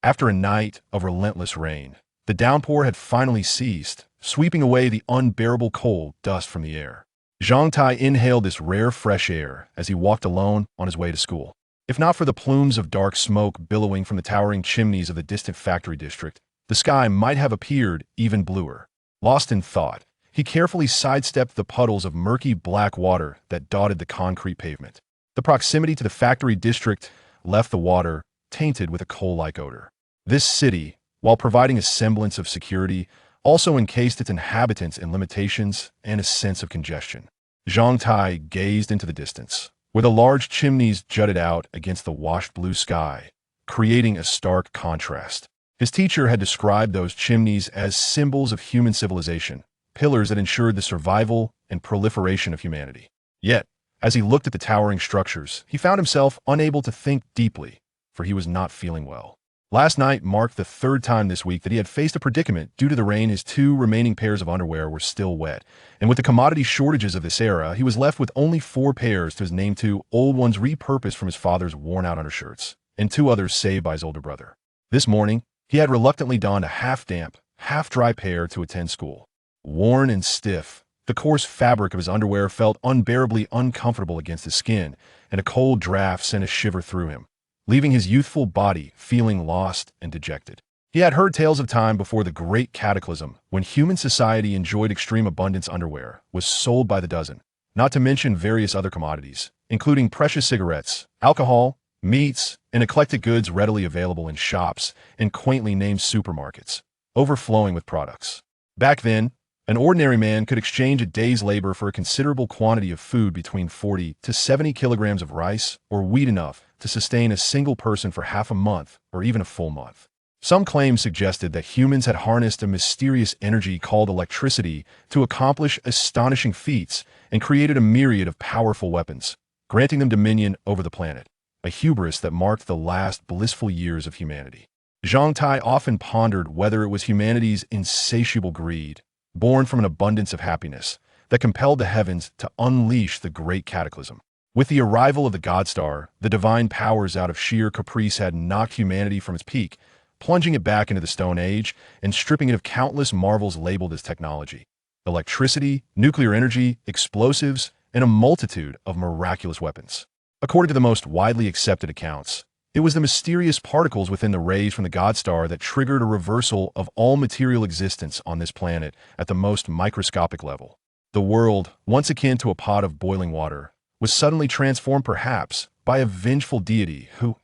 After a night of relentless rain, the downpour had finally ceased, sweeping away the unbearable cold dust from the air. Zhang Tai inhaled this rare fresh air as he walked alone on his way to school. If not for the plumes of dark smoke billowing from the towering chimneys of the distant factory district, the sky might have appeared even bluer. Lost in thought, he carefully sidestepped the puddles of murky black water that dotted the concrete pavement. The proximity to the factory district left the water tainted with a coal-like odor. This city, while providing a semblance of security, also encased its inhabitants in limitations and a sense of congestion. Zhang Tai gazed into the distance, where the large chimneys jutted out against the washed blue sky, creating a stark contrast. His teacher had described those chimneys as symbols of human civilization, pillars that ensured the survival and proliferation of humanity. Yet, as he looked at the towering structures, he found himself unable to think deeply, for he was not feeling well. Last night marked the third time this week that he had faced a predicament. Due to the rain, his two remaining pairs of underwear were still wet, and with the commodity shortages of this era, he was left with only 4 pairs to his name, 2 old ones repurposed from his father's worn-out undershirts, and 2 others saved by his older brother. This morning, he had reluctantly donned a half-damp, half-dry pair to attend school. Worn and stiff, the coarse fabric of his underwear felt unbearably uncomfortable against his skin, and a cold draft sent a shiver through him, leaving his youthful body feeling lost and dejected. He had heard tales of time before the great cataclysm, when human society enjoyed extreme abundance. Underwear was sold by the dozen, not to mention various other commodities, including precious cigarettes, alcohol, meats, and eclectic goods readily available in shops and quaintly named supermarkets, overflowing with products. Back then, an ordinary man could exchange a day's labor for a considerable quantity of food, between 40 to 70 kilograms of rice or wheat, enough to sustain a single person for half a month or even a full month. Some claims suggested that humans had harnessed a mysterious energy called electricity to accomplish astonishing feats and created a myriad of powerful weapons, granting them dominion over the planet, a hubris that marked the last blissful years of humanity. Zhang Tai often pondered whether it was humanity's insatiable greed, born from an abundance of happiness, that compelled the heavens to unleash the great cataclysm. With the arrival of the God-Star, the divine powers out of sheer caprice had knocked humanity from its peak, plunging it back into the Stone Age and stripping it of countless marvels labeled as technology. Electricity, nuclear energy, explosives, and a multitude of miraculous weapons. According to the most widely accepted accounts, it was the mysterious particles within the rays from the God-Star that triggered a reversal of all material existence on this planet at the most microscopic level. The world, once akin to a pot of boiling water, was suddenly transformed, perhaps by a vengeful deity who,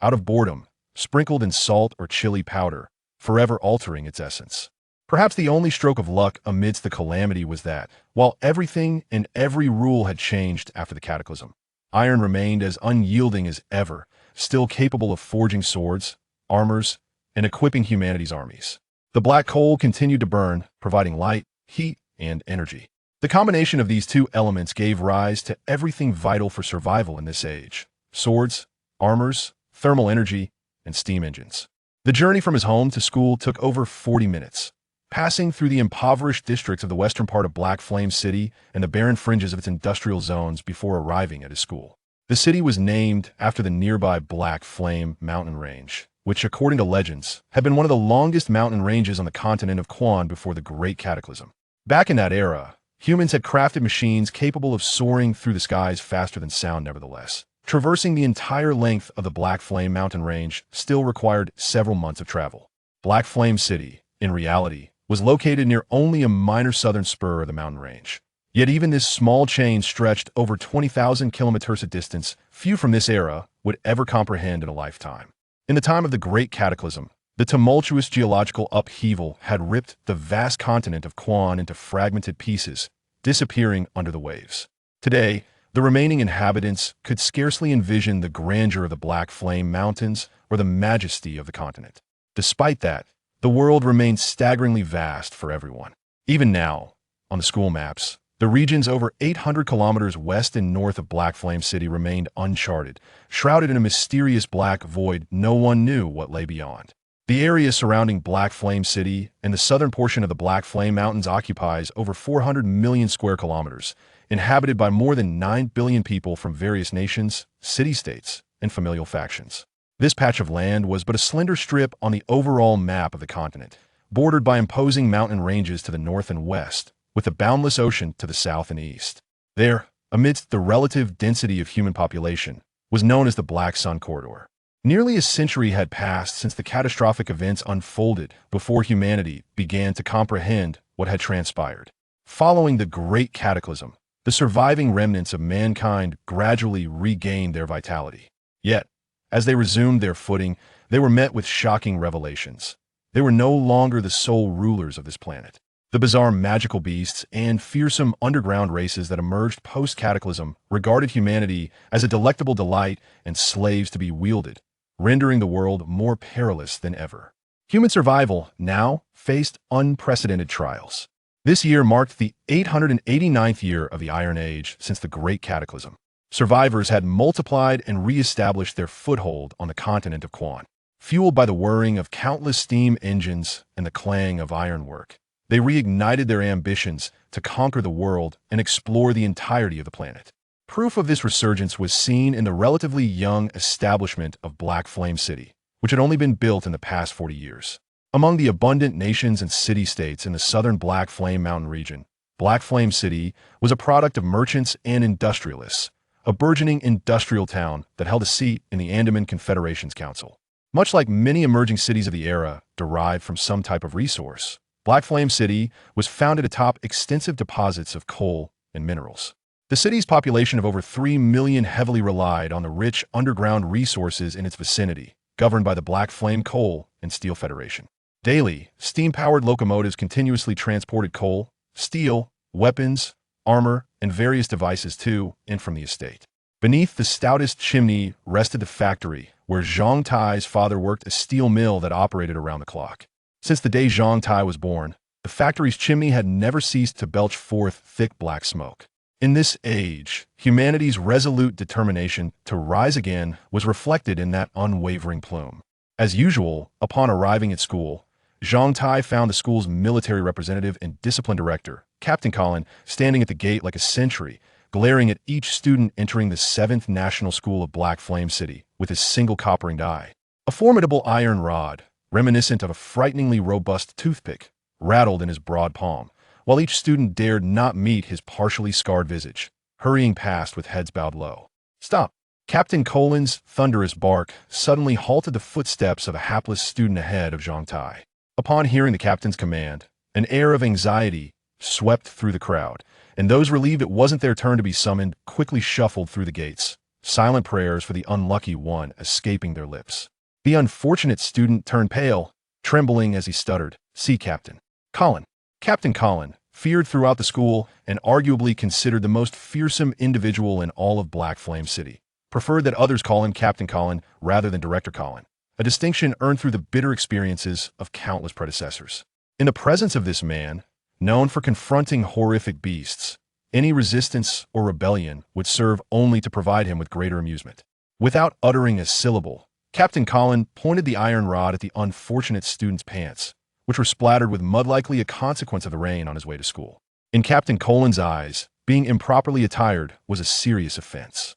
out of boredom, sprinkled in salt or chili powder, forever altering its essence. Perhaps the only stroke of luck amidst the calamity was that, while everything and every rule had changed after the cataclysm, iron remained as unyielding as ever, still capable of forging swords, armors, and equipping humanity's armies. The black coal continued to burn, providing light, heat, and energy. The combination of these two elements gave rise to everything vital for survival in this age: swords, armors, thermal energy, and steam engines. The journey from his home to school took over 40 minutes, passing through the impoverished districts of the western part of Black Flame City and the barren fringes of its industrial zones before arriving at his school. The city was named after the nearby Black Flame mountain range, which, according to legends, had been one of the longest mountain ranges on the continent of Quan before the Great Cataclysm. Back in that era, humans had crafted machines capable of soaring through the skies faster than sound. Nevertheless, traversing the entire length of the Black Flame mountain range still required several months of travel. Black Flame City, in reality, was located near only a minor southern spur of the mountain range. Yet even this small chain stretched over 20,000 kilometers of distance few from this era would ever comprehend in a lifetime. In the time of the Great Cataclysm, the tumultuous geological upheaval had ripped the vast continent of Quan into fragmented pieces, disappearing under the waves. Today, the remaining inhabitants could scarcely envision the grandeur of the Black Flame Mountains or the majesty of the continent. Despite that, the world remained staggeringly vast for everyone. Even now, on the school maps, the regions over 800 kilometers west and north of Black Flame City remained uncharted, shrouded in a mysterious black void. No one knew what lay beyond. The area surrounding Black Flame City and the southern portion of the Black Flame Mountains occupies over 400 million square kilometers, inhabited by more than 9 billion people from various nations, city-states, and familial factions. This patch of land was but a slender strip on the overall map of the continent, bordered by imposing mountain ranges to the north and west, with the boundless ocean to the south and east. There, amidst the relative density of human population, was known as the Black Sun Corridor. Nearly a century had passed since the catastrophic events unfolded before humanity began to comprehend what had transpired. Following the Great Cataclysm, the surviving remnants of mankind gradually regained their vitality. Yet, as they resumed their footing, they were met with shocking revelations. They were no longer the sole rulers of this planet. The bizarre magical beasts and fearsome underground races that emerged post-cataclysm regarded humanity as a delectable delight and slaves to be wielded, rendering the world more perilous than ever. Human survival now faced unprecedented trials. This year marked the 889th year of the Iron Age since the Great Cataclysm. Survivors had multiplied and re-established their foothold on the continent of Quan. Fueled by the whirring of countless steam engines and the clang of ironwork, they reignited their ambitions to conquer the world and explore the entirety of the planet. Proof of this resurgence was seen in the relatively young establishment of Black Flame City, which had only been built in the past 40 years. Among the abundant nations and city-states in the southern Black Flame Mountain region, Black Flame City was a product of merchants and industrialists, a burgeoning industrial town that held a seat in the Andaman Confederation's council. Much like many emerging cities of the era derived from some type of resource, Black Flame City was founded atop extensive deposits of coal and minerals. The city's population of over 3 million heavily relied on the rich underground resources in its vicinity, governed by the Black Flame Coal and Steel Federation. Daily, steam-powered locomotives continuously transported coal, steel, weapons, armor, and various devices to and from the estate. Beneath the stoutest chimney rested the factory, where Zhang Tie's father worked a steel mill that operated around the clock. Since the day Zhang Tai was born, the factory's chimney had never ceased to belch forth thick black smoke. In this age, humanity's resolute determination to rise again was reflected in that unwavering plume. As usual, upon arriving at school, Zhang Tai found the school's military representative and discipline director, Captain Colin, standing at the gate like a sentry, glaring at each student entering the 7th National School of Black Flame City with his single copper-ringed eye. A formidable iron rod, reminiscent of a frighteningly robust toothpick, rattled in his broad palm, while each student dared not meet his partially scarred visage, hurrying past with heads bowed low. "Stop!" Captain Colin's thunderous bark suddenly halted the footsteps of a hapless student ahead of Zhang Tai. Upon hearing the captain's command, an air of anxiety swept through the crowd, and those relieved it wasn't their turn to be summoned quickly shuffled through the gates, silent prayers for the unlucky one escaping their lips. The unfortunate student turned pale, trembling as he stuttered, "See, Captain Colin." Captain Colin, feared throughout the school and arguably considered the most fearsome individual in all of Black Flame City, preferred that others call him Captain Colin rather than Director Colin, a distinction earned through the bitter experiences of countless predecessors. In the presence of this man, known for confronting horrific beasts, any resistance or rebellion would serve only to provide him with greater amusement. Without uttering a syllable, Captain Colin pointed the iron rod at the unfortunate student's pants, which were splattered with mud, likely a consequence of the rain on his way to school. In Captain Colin's eyes, being improperly attired was a serious offense.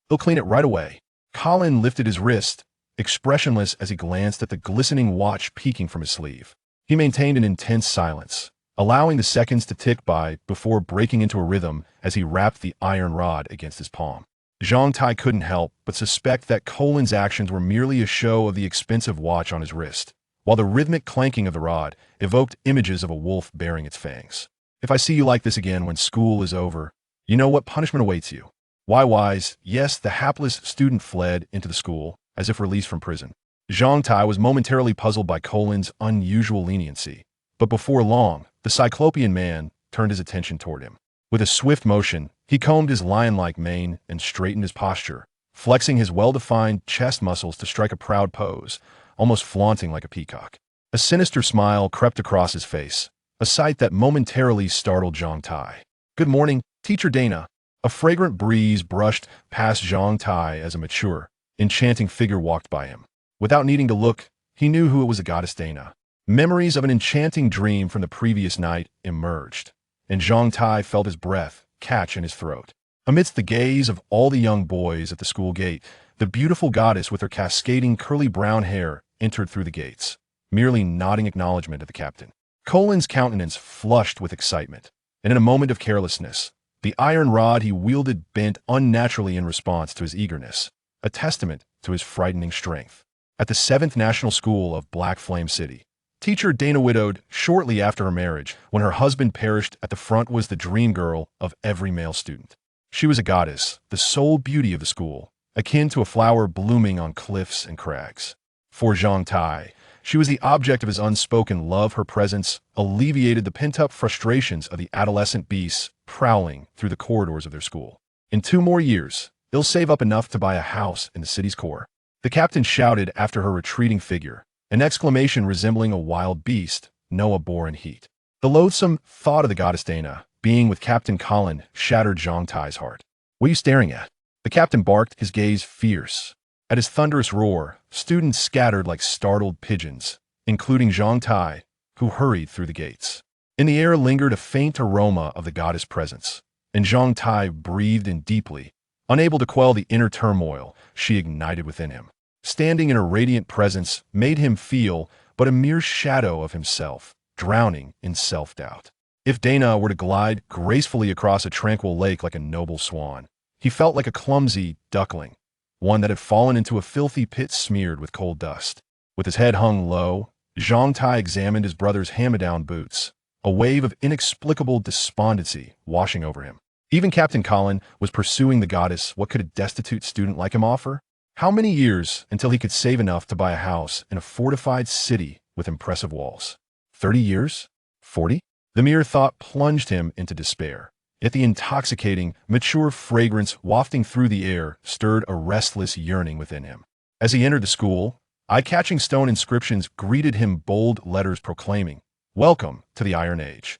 "He'll clean it right away." Colin lifted his wrist, expressionless as he glanced at the glistening watch peeking from his sleeve. He maintained an intense silence, allowing the seconds to tick by before breaking into a rhythm as he rapped the iron rod against his palm. Zhang Tai couldn't help but suspect that Colin's actions were merely a show of the expensive watch on his wrist, while the rhythmic clanking of the rod evoked images of a wolf baring its fangs. "If I see you like this again when school is over, you know what punishment awaits you." Wise, yes, the hapless student fled into the school, as if released from prison. Zhang Tai was momentarily puzzled by Colin's unusual leniency, but before long, the Cyclopean man turned his attention toward him. With a swift motion, he combed his lion-like mane and straightened his posture, flexing his well-defined chest muscles to strike a proud pose, almost flaunting like a peacock. A sinister smile crept across his face, a sight that momentarily startled Zhang Tai. "Good morning, Teacher Dana." A fragrant breeze brushed past Zhang Tai as a mature, enchanting figure walked by him. Without needing to look, he knew who it was, the goddess Dana. Memories of an enchanting dream from the previous night emerged, and Zhang Tai felt his breath catch in his throat. Amidst the gaze of all the young boys at the school gate, The beautiful goddess with her cascading curly brown hair entered through the gates, merely nodding acknowledgement of the captain. Colin's countenance flushed with excitement, and in a moment of carelessness, the iron rod he wielded bent unnaturally in response to his eagerness, a testament to his frightening strength. At the 7th National School of Black Flame City, teacher Dana widowed shortly after her marriage when her husband perished at the front was the dream girl of every male student. She was a goddess, the sole beauty of the school, akin to a flower blooming on cliffs and crags. For Zhang Tai, she was the object of his unspoken love. Her presence alleviated the pent-up frustrations of the adolescent beasts prowling through the corridors of their school. In 2 more years, they'll save up enough to buy a house in the city's core. The captain shouted after her retreating figure, an exclamation resembling a wild beast Noah bore in heat. The loathsome thought of the goddess Dana being with Captain Colin shattered Zhang Tai's heart. "What are you staring at?" The captain barked, his gaze fierce. At his thunderous roar, students scattered like startled pigeons, including Zhang Tai, who hurried through the gates. In the air lingered a faint aroma of the goddess' presence, and Zhang Tai breathed in deeply, unable to quell the inner turmoil she ignited within him. Standing in her radiant presence made him feel but a mere shadow of himself, drowning in self-doubt. If Dana were to glide gracefully across a tranquil lake like a noble swan, he felt like a clumsy duckling, one that had fallen into a filthy pit smeared with coal dust. With his head hung low, Zhang Tai examined his brother's hand-me-down boots, a wave of inexplicable despondency washing over him. Even Captain Colin was pursuing the goddess. What could a destitute student like him offer? How many years until he could save enough to buy a house in a fortified city with impressive walls? 30 years? 40? The mere thought plunged him into despair. Yet the intoxicating, mature fragrance wafting through the air stirred a restless yearning within him. As he entered the school, eye-catching stone inscriptions greeted him, bold letters proclaiming, "Welcome to the Iron Age."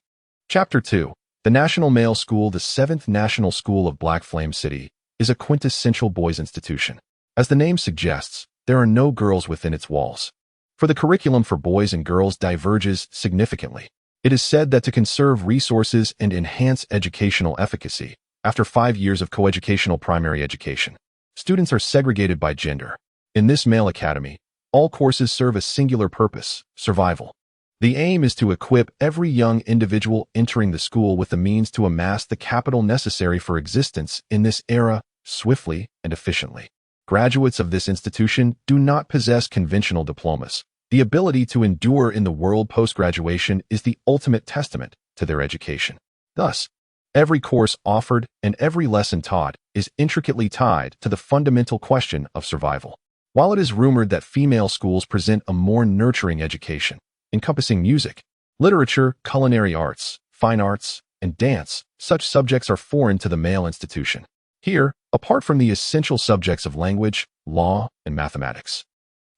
Chapter 2. The National Male School. The 7th National School of Black Flame City is a quintessential boys' institution. As the name suggests, there are no girls within its walls. For the curriculum for boys and girls diverges significantly. It is said that to conserve resources and enhance educational efficacy, after 5 years of coeducational primary education, students are segregated by gender. In this male academy, all courses serve a singular purpose: survival. The aim is to equip every young individual entering the school with the means to amass the capital necessary for existence in this era swiftly and efficiently. Graduates of this institution do not possess conventional diplomas. The ability to endure in the world post-graduation is the ultimate testament to their education. Thus, every course offered and every lesson taught is intricately tied to the fundamental question of survival. While it is rumored that female schools present a more nurturing education, encompassing music, literature, culinary arts, fine arts, and dance, such subjects are foreign to the male institution. Here, apart from the essential subjects of language, law, and mathematics,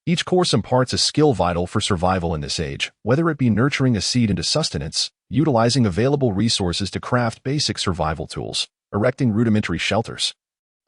each course imparts a skill vital for survival in this age, whether it be nurturing a seed into sustenance, utilizing available resources to craft basic survival tools, erecting rudimentary shelters,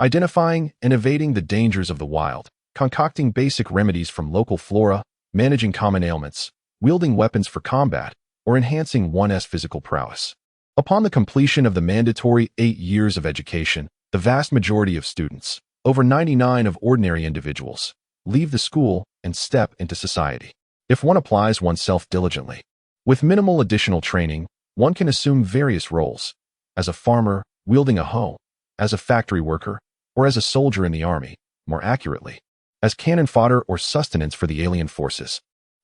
identifying and evading the dangers of the wild, concocting basic remedies from local flora, managing common ailments, wielding weapons for combat, or enhancing one's physical prowess. Upon the completion of the mandatory 8 years of education, the vast majority of students, over 99% of ordinary individuals, leave the school and step into society. If one applies oneself diligently, with minimal additional training, one can assume various roles: as a farmer, wielding a hoe, as a factory worker, or as a soldier in the army, more accurately, as cannon fodder or sustenance for the alien forces.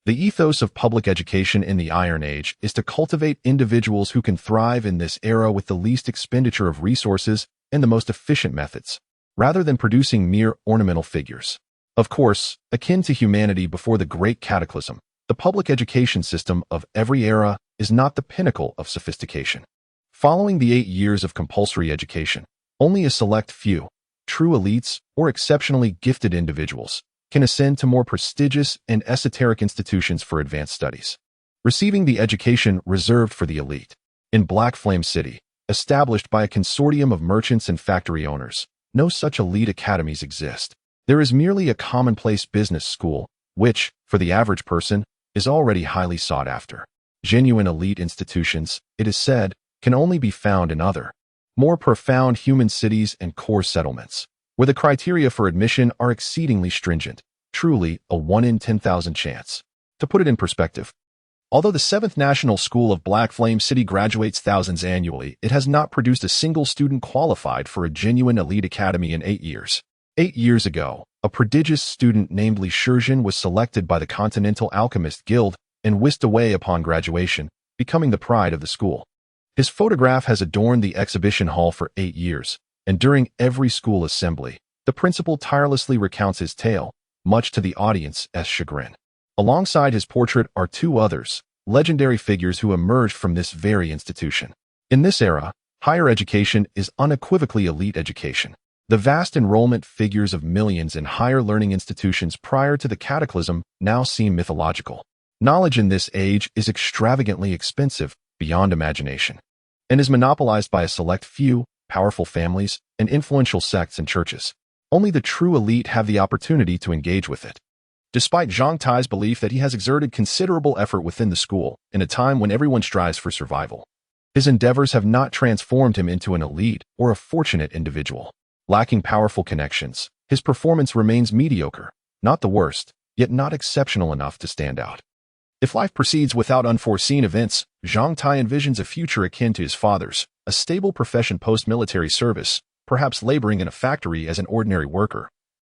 The ethos of public education in the Iron Age is to cultivate individuals who can thrive in this era with the least expenditure of resources and the most efficient methods, rather than producing mere ornamental figures. Of course, akin to humanity before the Great Cataclysm, the public education system of every era is not the pinnacle of sophistication. Following the 8 years of compulsory education, only a select few, true elites or exceptionally gifted individuals, can ascend to more prestigious and esoteric institutions for advanced studies, receiving the education reserved for the elite. In Black Flame City, established by a consortium of merchants and factory owners, no such elite academies exist. There is merely a commonplace business school, which, for the average person, is already highly sought after. Genuine elite institutions, it is said, can only be found in other, more profound human cities and core settlements. where the criteria for admission are exceedingly stringent, truly a 1 in 10,000 chance. To put it in perspective, although the 7th National School of Black Flame City graduates thousands annually, it has not produced a single student qualified for a genuine elite academy in 8 years. 8 years ago, a prodigious student named Li Shizhen was selected by the Continental Alchemist Guild and whisked away upon graduation, becoming the pride of the school. His photograph has adorned the exhibition hall for 8 years, and during every school assembly, the principal tirelessly recounts his tale, much to the audience's chagrin. Alongside his portrait are 2 others, legendary figures who emerged from this very institution. In this era, higher education is unequivocally elite education. The vast enrollment figures of millions in higher learning institutions prior to the cataclysm now seem mythological. Knowledge in this age is extravagantly expensive, beyond imagination, and is monopolized by a select few, powerful families, and influential sects and churches. Only the true elite have the opportunity to engage with it. Despite Zhang Tie's belief that he has exerted considerable effort within the school, in a time when everyone strives for survival, his endeavors have not transformed him into an elite or a fortunate individual. Lacking powerful connections, his performance remains mediocre, not the worst, yet not exceptional enough to stand out. If life proceeds without unforeseen events, Zhang Tai envisions a future akin to his father's, a stable profession post-military service, perhaps laboring in a factory as an ordinary worker,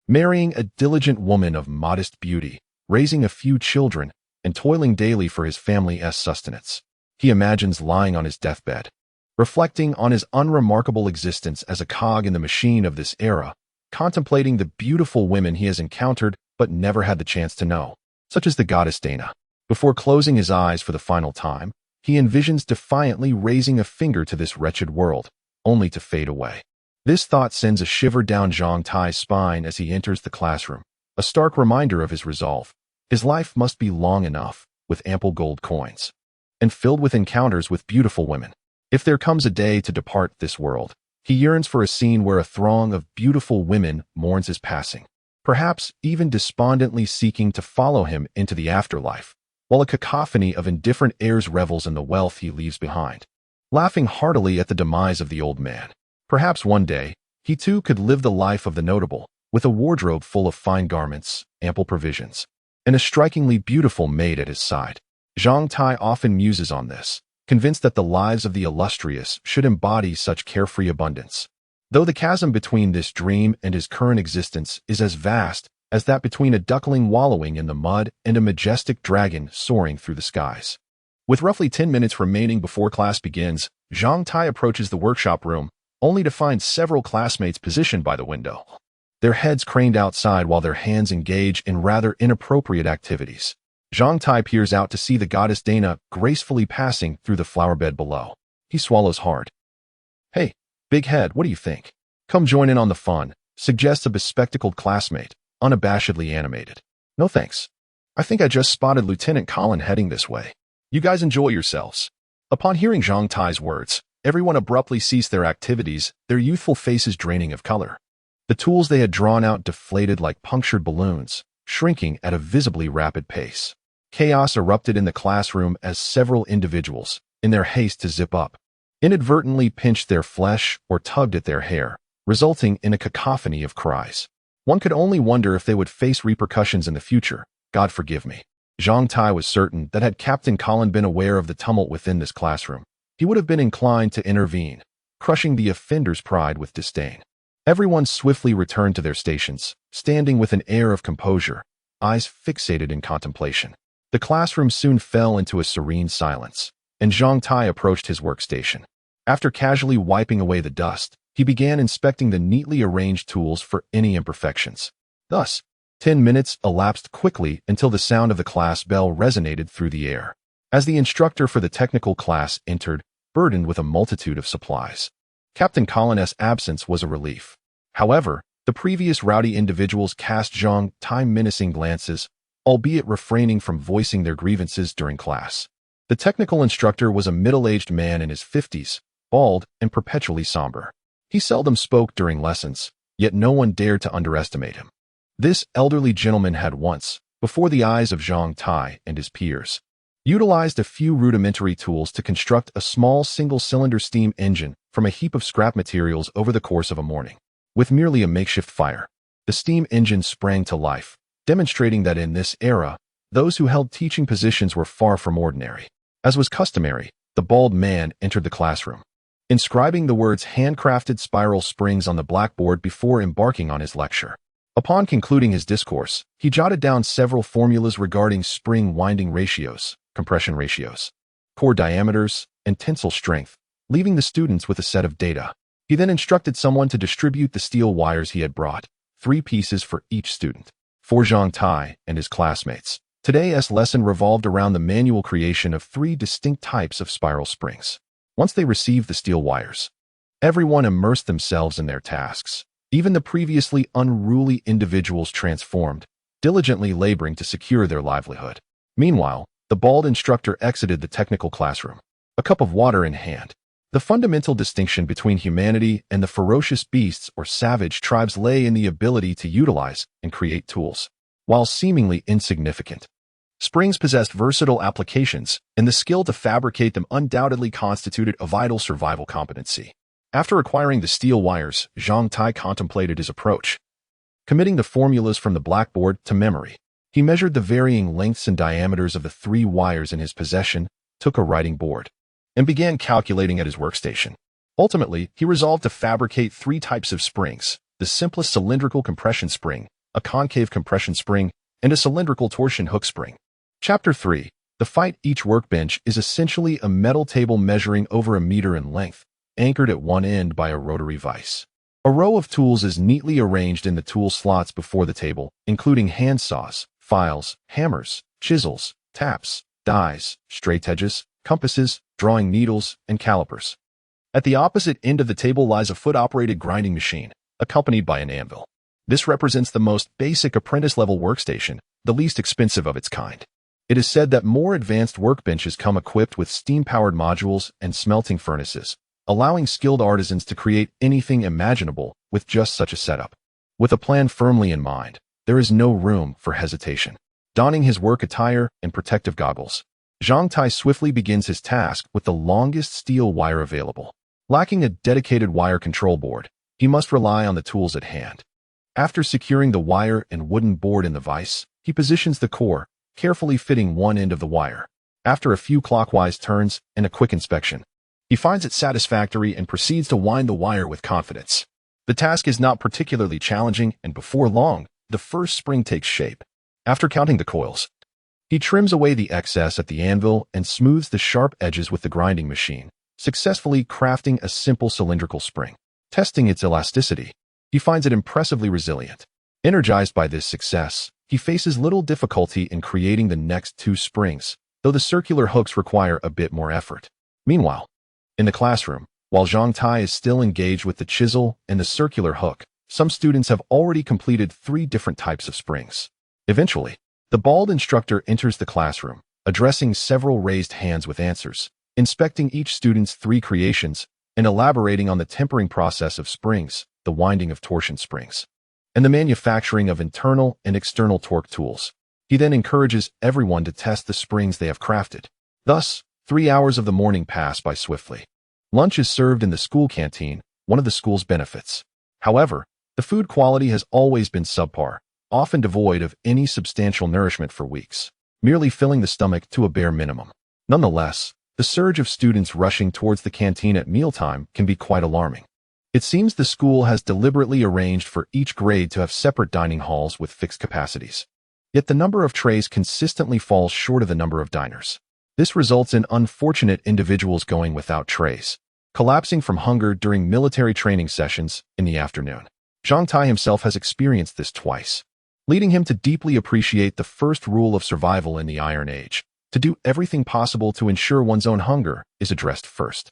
marrying a diligent woman of modest beauty, raising a few children, and toiling daily for his family's sustenance. He imagines lying on his deathbed, reflecting on his unremarkable existence as a cog in the machine of this era, contemplating the beautiful women he has encountered but never had the chance to know, such as the goddess Dana. Before closing his eyes for the final time, he envisions defiantly raising a finger to this wretched world, only to fade away. This thought sends a shiver down Zhang Tai's spine as he enters the classroom, a stark reminder of his resolve. His life must be long enough, with ample gold coins, and filled with encounters with beautiful women. If there comes a day to depart this world, he yearns for a scene where a throng of beautiful women mourns his passing, perhaps even despondently seeking to follow him into the afterlife, while a cacophony of indifferent heirs revels in the wealth he leaves behind, laughing heartily at the demise of the old man. Perhaps one day, he too could live the life of the notable, with a wardrobe full of fine garments, ample provisions, and a strikingly beautiful maid at his side. Zhang Tai often muses on this, convinced that the lives of the illustrious should embody such carefree abundance. Though the chasm between this dream and his current existence is as vast as that between a duckling wallowing in the mud and a majestic dragon soaring through the skies. With roughly 10 minutes remaining before class begins, Zhang Tai approaches the workshop room, only to find several classmates positioned by the window, their heads craned outside while their hands engage in rather inappropriate activities. Zhang Tai peers out to see the goddess Dana gracefully passing through the flower bed below. He swallows hard. "Hey, big head, what do you think? Come join in on the fun," suggests a bespectacled classmate, unabashedly animated. "No thanks. I think I just spotted Lieutenant Colin heading this way. You guys enjoy yourselves." Upon hearing Zhang Tai's words, everyone abruptly ceased their activities, their youthful faces draining of color. The tools they had drawn out deflated like punctured balloons, shrinking at a visibly rapid pace. Chaos erupted in the classroom as several individuals, in their haste to zip up, inadvertently pinched their flesh or tugged at their hair, resulting in a cacophony of cries. One could only wonder if they would face repercussions in the future. God forgive me. Zhang Tai was certain that had Captain Colin been aware of the tumult within this classroom, he would have been inclined to intervene, crushing the offender's pride with disdain. Everyone swiftly returned to their stations, standing with an air of composure, eyes fixated in contemplation. The classroom soon fell into a serene silence, and Zhang Tai approached his workstation. After casually wiping away the dust, he began inspecting the neatly arranged tools for any imperfections. Thus, 10 minutes elapsed quickly until the sound of the class bell resonated through the air, as the instructor for the technical class entered, burdened with a multitude of supplies. Captain Colin's absence was a relief. However, the previous rowdy individuals cast Zhang Tai menacing glances, albeit refraining from voicing their grievances during class. The technical instructor was a middle-aged man in his 50s, bald and perpetually somber. He seldom spoke during lessons, yet no one dared to underestimate him. This elderly gentleman had once, before the eyes of Zhang Tai and his peers, utilized a few rudimentary tools to construct a small single-cylinder steam engine from a heap of scrap materials over the course of a morning. with merely a makeshift fire. The steam engine sprang to life, demonstrating that in this era, those who held teaching positions were far from ordinary. As was customary, the bald man entered the classroom, inscribing the words handcrafted spiral springs on the blackboard before embarking on his lecture. Upon concluding his discourse, he jotted down several formulas regarding spring winding ratios, compression ratios, core diameters, and tensile strength, leaving the students with a set of data. He then instructed someone to distribute the steel wires he had brought, 3 pieces for each student. For Zhang Tai and his classmates, today's lesson revolved around the manual creation of 3 distinct types of spiral springs. Once they received the steel wires, everyone immersed themselves in their tasks. Even the previously unruly individuals transformed, diligently laboring to secure their livelihood. Meanwhile, the bald instructor exited the technical classroom, a cup of water in hand. The fundamental distinction between humanity and the ferocious beasts or savage tribes lay in the ability to utilize and create tools. While seemingly insignificant, springs possessed versatile applications, and the skill to fabricate them undoubtedly constituted a vital survival competency. After acquiring the steel wires, Zhang Tai contemplated his approach. Committing the formulas from the blackboard to memory, he measured the varying lengths and diameters of the 3 wires in his possession, took a writing board, and began calculating at his workstation. Ultimately, he resolved to fabricate 3 types of springs: the simplest cylindrical compression spring, a concave compression spring, and a cylindrical torsion hook spring. Chapter 3. The fight. Each workbench is essentially a metal table measuring over a meter in length, anchored at one end by a rotary vise. A row of tools is neatly arranged in the tool slots before the table, including hand saws, files, hammers, chisels, taps, dies, straight edges, compasses, drawing needles, and calipers. At the opposite end of the table lies a foot-operated grinding machine, accompanied by an anvil. This represents the most basic apprentice-level workstation, the least expensive of its kind. It is said that more advanced workbenches come equipped with steam-powered modules and smelting furnaces, allowing skilled artisans to create anything imaginable with just such a setup. With a plan firmly in mind, there is no room for hesitation. Donning his work attire and protective goggles, Zhang Tai swiftly begins his task with the longest steel wire available. Lacking a dedicated wire control board, he must rely on the tools at hand. After securing the wire and wooden board in the vise, he positions the core, carefully fitting one end of the wire. After a few clockwise turns and a quick inspection, he finds it satisfactory and proceeds to wind the wire with confidence. The task is not particularly challenging, and before long, the first spring takes shape. After counting the coils, he trims away the excess at the anvil and smooths the sharp edges with the grinding machine, successfully crafting a simple cylindrical spring. Testing its elasticity, he finds it impressively resilient. Energized by this success, he faces little difficulty in creating the next 2 springs, though the circular hooks require a bit more effort. Meanwhile, in the classroom, while Zhang Tai is still engaged with the chisel and the circular hook, some students have already completed 3 different types of springs. Eventually, the bald instructor enters the classroom, addressing several raised hands with answers, inspecting each student's 3 creations, and elaborating on the tempering process of springs, the winding of torsion springs, and the manufacturing of internal and external torque tools. He then encourages everyone to test the springs they have crafted. Thus, 3 hours of the morning pass by swiftly. Lunch is served in the school canteen, one of the school's benefits. However, the food quality has always been subpar, often devoid of any substantial nourishment for weeks, merely filling the stomach to a bare minimum. Nonetheless, the surge of students rushing towards the canteen at mealtime can be quite alarming. It seems the school has deliberately arranged for each grade to have separate dining halls with fixed capacities. Yet the number of trays consistently falls short of the number of diners. This results in unfortunate individuals going without trays, collapsing from hunger during military training sessions in the afternoon. Zhang Tai himself has experienced this twice, leading him to deeply appreciate the first rule of survival in the Iron Age. To do everything possible to ensure one's own hunger is addressed first.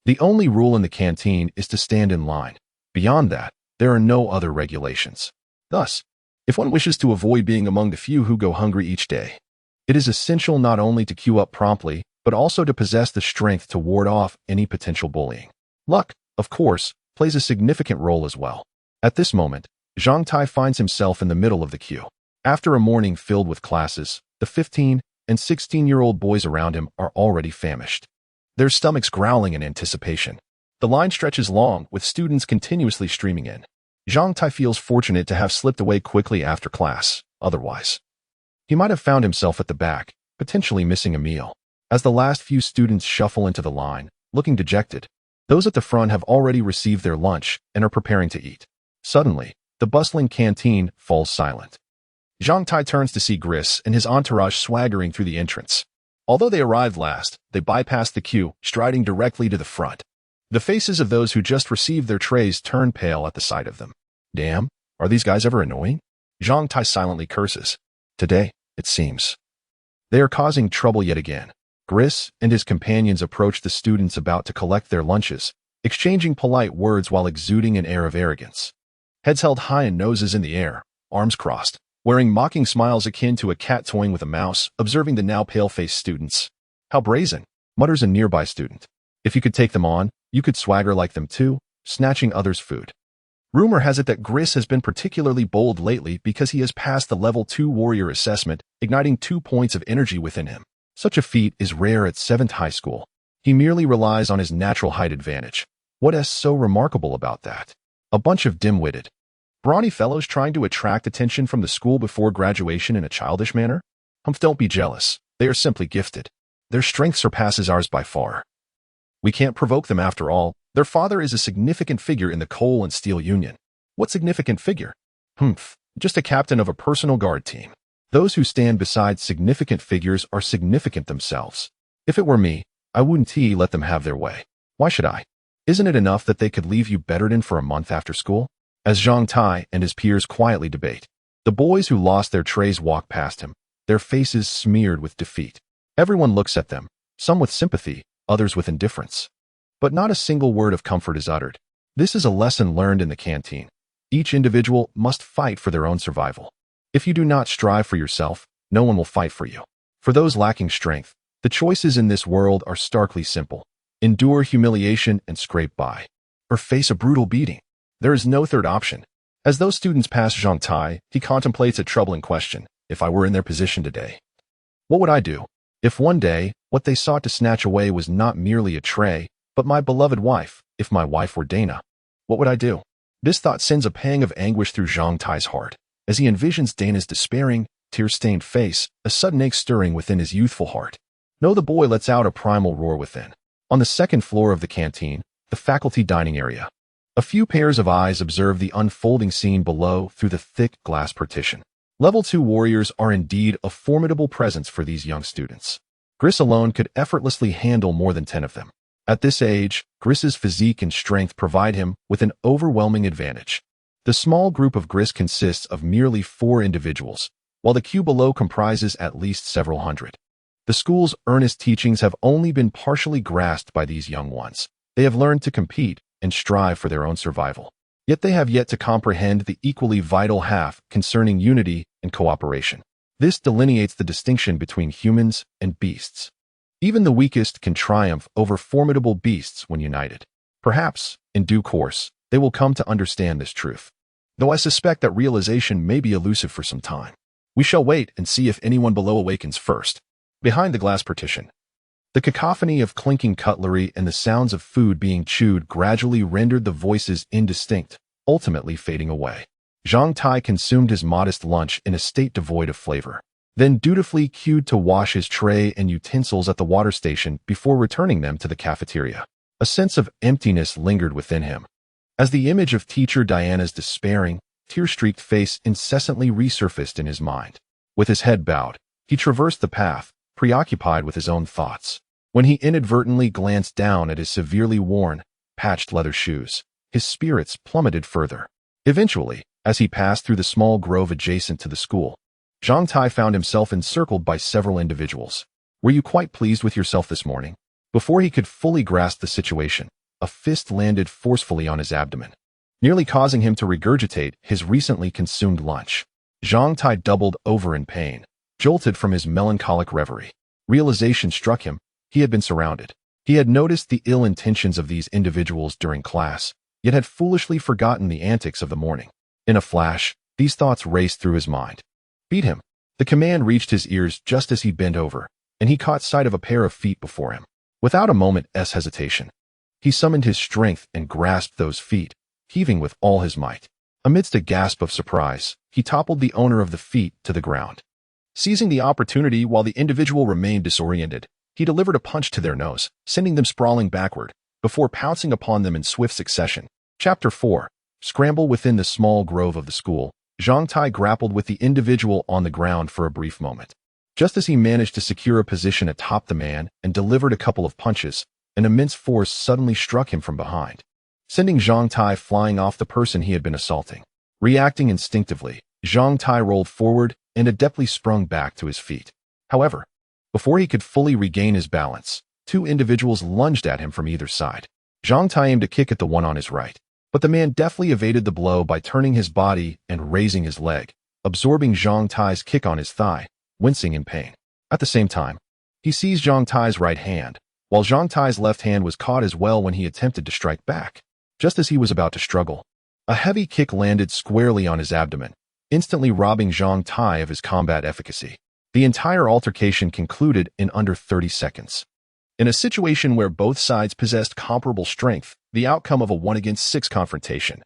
The only rule in the canteen is to stand in line. Beyond that, there are no other regulations. Thus, if one wishes to avoid being among the few who go hungry each day, it is essential not only to queue up promptly, but also to possess the strength to ward off any potential bullying. Luck, of course, plays a significant role as well. At this moment, Zhang Tai finds himself in the middle of the queue. After a morning filled with classes, the 15- and 16-year-old boys around him are already famished, their stomachs growling in anticipation. The line stretches long, with students continuously streaming in. Zhang Tai feels fortunate to have slipped away quickly after class. Otherwise, he might have found himself at the back, potentially missing a meal. As the last few students shuffle into the line, looking dejected, those at the front have already received their lunch and are preparing to eat. Suddenly, the bustling canteen falls silent. Zhang Tai turns to see Gris and his entourage swaggering through the entrance. Although they arrived last, they bypassed the queue, striding directly to the front. The faces of those who just received their trays turn pale at the sight of them. Damn, are these guys ever annoying? Zhang Tai silently curses. Today, it seems, they are causing trouble yet again. Gris and his companions approach the students about to collect their lunches, exchanging polite words while exuding an air of arrogance. Heads held high and noses in the air, arms crossed, wearing mocking smiles akin to a cat toying with a mouse, observing the now pale-faced students. How brazen, mutters a nearby student. If you could take them on, you could swagger like them too, snatching others' food. Rumor has it that Gris has been particularly bold lately because he has passed the level 2 warrior assessment, igniting 2 points of energy within him. Such a feat is rare at 7th high school. He merely relies on his natural height advantage. What is so remarkable about that? A bunch of dim-witted, brawny fellows trying to attract attention from the school before graduation in a childish manner? Don't be jealous. They are simply gifted. Their strength surpasses ours by far. We can't provoke them after all. Their father is a significant figure in the coal and steel union. What significant figure? Just a captain of a personal guard team. Those who stand beside significant figures are significant themselves. If it were me, I wouldn't let them have their way. Why should I? Isn't it enough that they could leave you bettered for a month after school? As Zhang Tai and his peers quietly debate, the boys who lost their trays walk past him, their faces smeared with defeat. Everyone looks at them, some with sympathy, others with indifference. But not a single word of comfort is uttered. This is a lesson learned in the canteen. Each individual must fight for their own survival. If you do not strive for yourself, no one will fight for you. For those lacking strength, the choices in this world are starkly simple. Endure humiliation and scrape by, or face a brutal beating. There is no third option. As those students pass Zhang Tai, he contemplates a troubling question. If I were in their position today, what would I do? If one day, what they sought to snatch away was not merely a tray, but my beloved wife, if my wife were Dana, what would I do? This thought sends a pang of anguish through Zhang Tai's heart. As he envisions Dana's despairing, tear-stained face, a sudden ache stirring within his youthful heart. No, the boy lets out a primal roar within. On the second floor of the canteen, the faculty dining area, a few pairs of eyes observe the unfolding scene below through the thick glass partition. Level 2 warriors are indeed a formidable presence for these young students. Gris alone could effortlessly handle more than 10 of them. At this age, Gris's physique and strength provide him with an overwhelming advantage. The small group of Gris consists of merely 4 individuals, while the queue below comprises at least several hundred. The school's earnest teachings have only been partially grasped by these young ones. They have learned to compete and strive for their own survival. Yet they have yet to comprehend the equally vital half concerning unity and cooperation. This delineates the distinction between humans and beasts. Even the weakest can triumph over formidable beasts when united. Perhaps, in due course, they will come to understand this truth. Though I suspect that realization may be elusive for some time. We shall wait and see if anyone below awakens first. Behind the glass partition, the cacophony of clinking cutlery and the sounds of food being chewed gradually rendered the voices indistinct, ultimately fading away. Zhang Tai consumed his modest lunch in a state devoid of flavor, then dutifully queued to wash his tray and utensils at the water station before returning them to the cafeteria. A sense of emptiness lingered within him, as the image of teacher Diana's despairing, tear-streaked face incessantly resurfaced in his mind. With his head bowed, he traversed the path, preoccupied with his own thoughts. When he inadvertently glanced down at his severely worn, patched leather shoes, his spirits plummeted further. Eventually, as he passed through the small grove adjacent to the school, Zhang Tai found himself encircled by several individuals. Were you quite pleased with yourself this morning? Before he could fully grasp the situation, a fist landed forcefully on his abdomen, nearly causing him to regurgitate his recently consumed lunch. Zhang Tai doubled over in pain, jolted from his melancholic reverie. Realization struck him. He had been surrounded. He had noticed the ill intentions of these individuals during class, yet had foolishly forgotten the antics of the morning. In a flash, these thoughts raced through his mind. Beat him. The command reached his ears just as he bent over, and he caught sight of a pair of feet before him. Without a moment's hesitation, he summoned his strength and grasped those feet, heaving with all his might. Amidst a gasp of surprise, he toppled the owner of the feet to the ground. Seizing the opportunity while the individual remained disoriented, he delivered a punch to their nose, sending them sprawling backward, before pouncing upon them in swift succession. Chapter 4. Scramble within the small grove of the school. Zhang Tai grappled with the individual on the ground for a brief moment. Just as he managed to secure a position atop the man and delivered a couple of punches, an immense force suddenly struck him from behind, sending Zhang Tai flying off the person he had been assaulting. Reacting instinctively, Zhang Tai rolled forward and adeptly sprung back to his feet. However, before he could fully regain his balance, two individuals lunged at him from either side. Zhang Tai aimed a kick at the one on his right, but the man deftly evaded the blow by turning his body and raising his leg, absorbing Zhang Tai's kick on his thigh, wincing in pain. At the same time, he seized Zhang Tai's right hand, while Zhang Tai's left hand was caught as well when he attempted to strike back. Just as he was about to struggle, a heavy kick landed squarely on his abdomen, instantly robbing Zhang Tai of his combat efficacy. The entire altercation concluded in under 30 seconds. In a situation where both sides possessed comparable strength, the outcome of a 1-against-6 confrontation,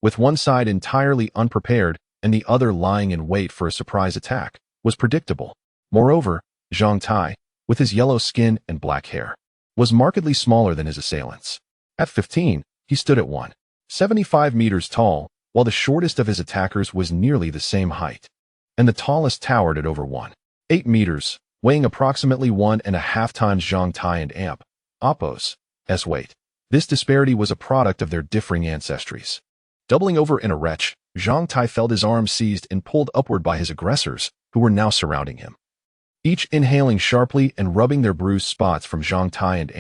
with one side entirely unprepared and the other lying in wait for a surprise attack, was predictable. Moreover, Zhang Tai, with his yellow skin and black hair, was markedly smaller than his assailants. At 15, he stood at 1.75 meters tall, while the shortest of his attackers was nearly the same height, and the tallest towered at over 1.8 meters, weighing approximately 1.5 times Zhang Tai and Apos' weight. This disparity was a product of their differing ancestries. Doubling over in a retch, Zhang Tai felt his arms seized and pulled upward by his aggressors, who were now surrounding him, each inhaling sharply and rubbing their bruised spots from Zhang Tai and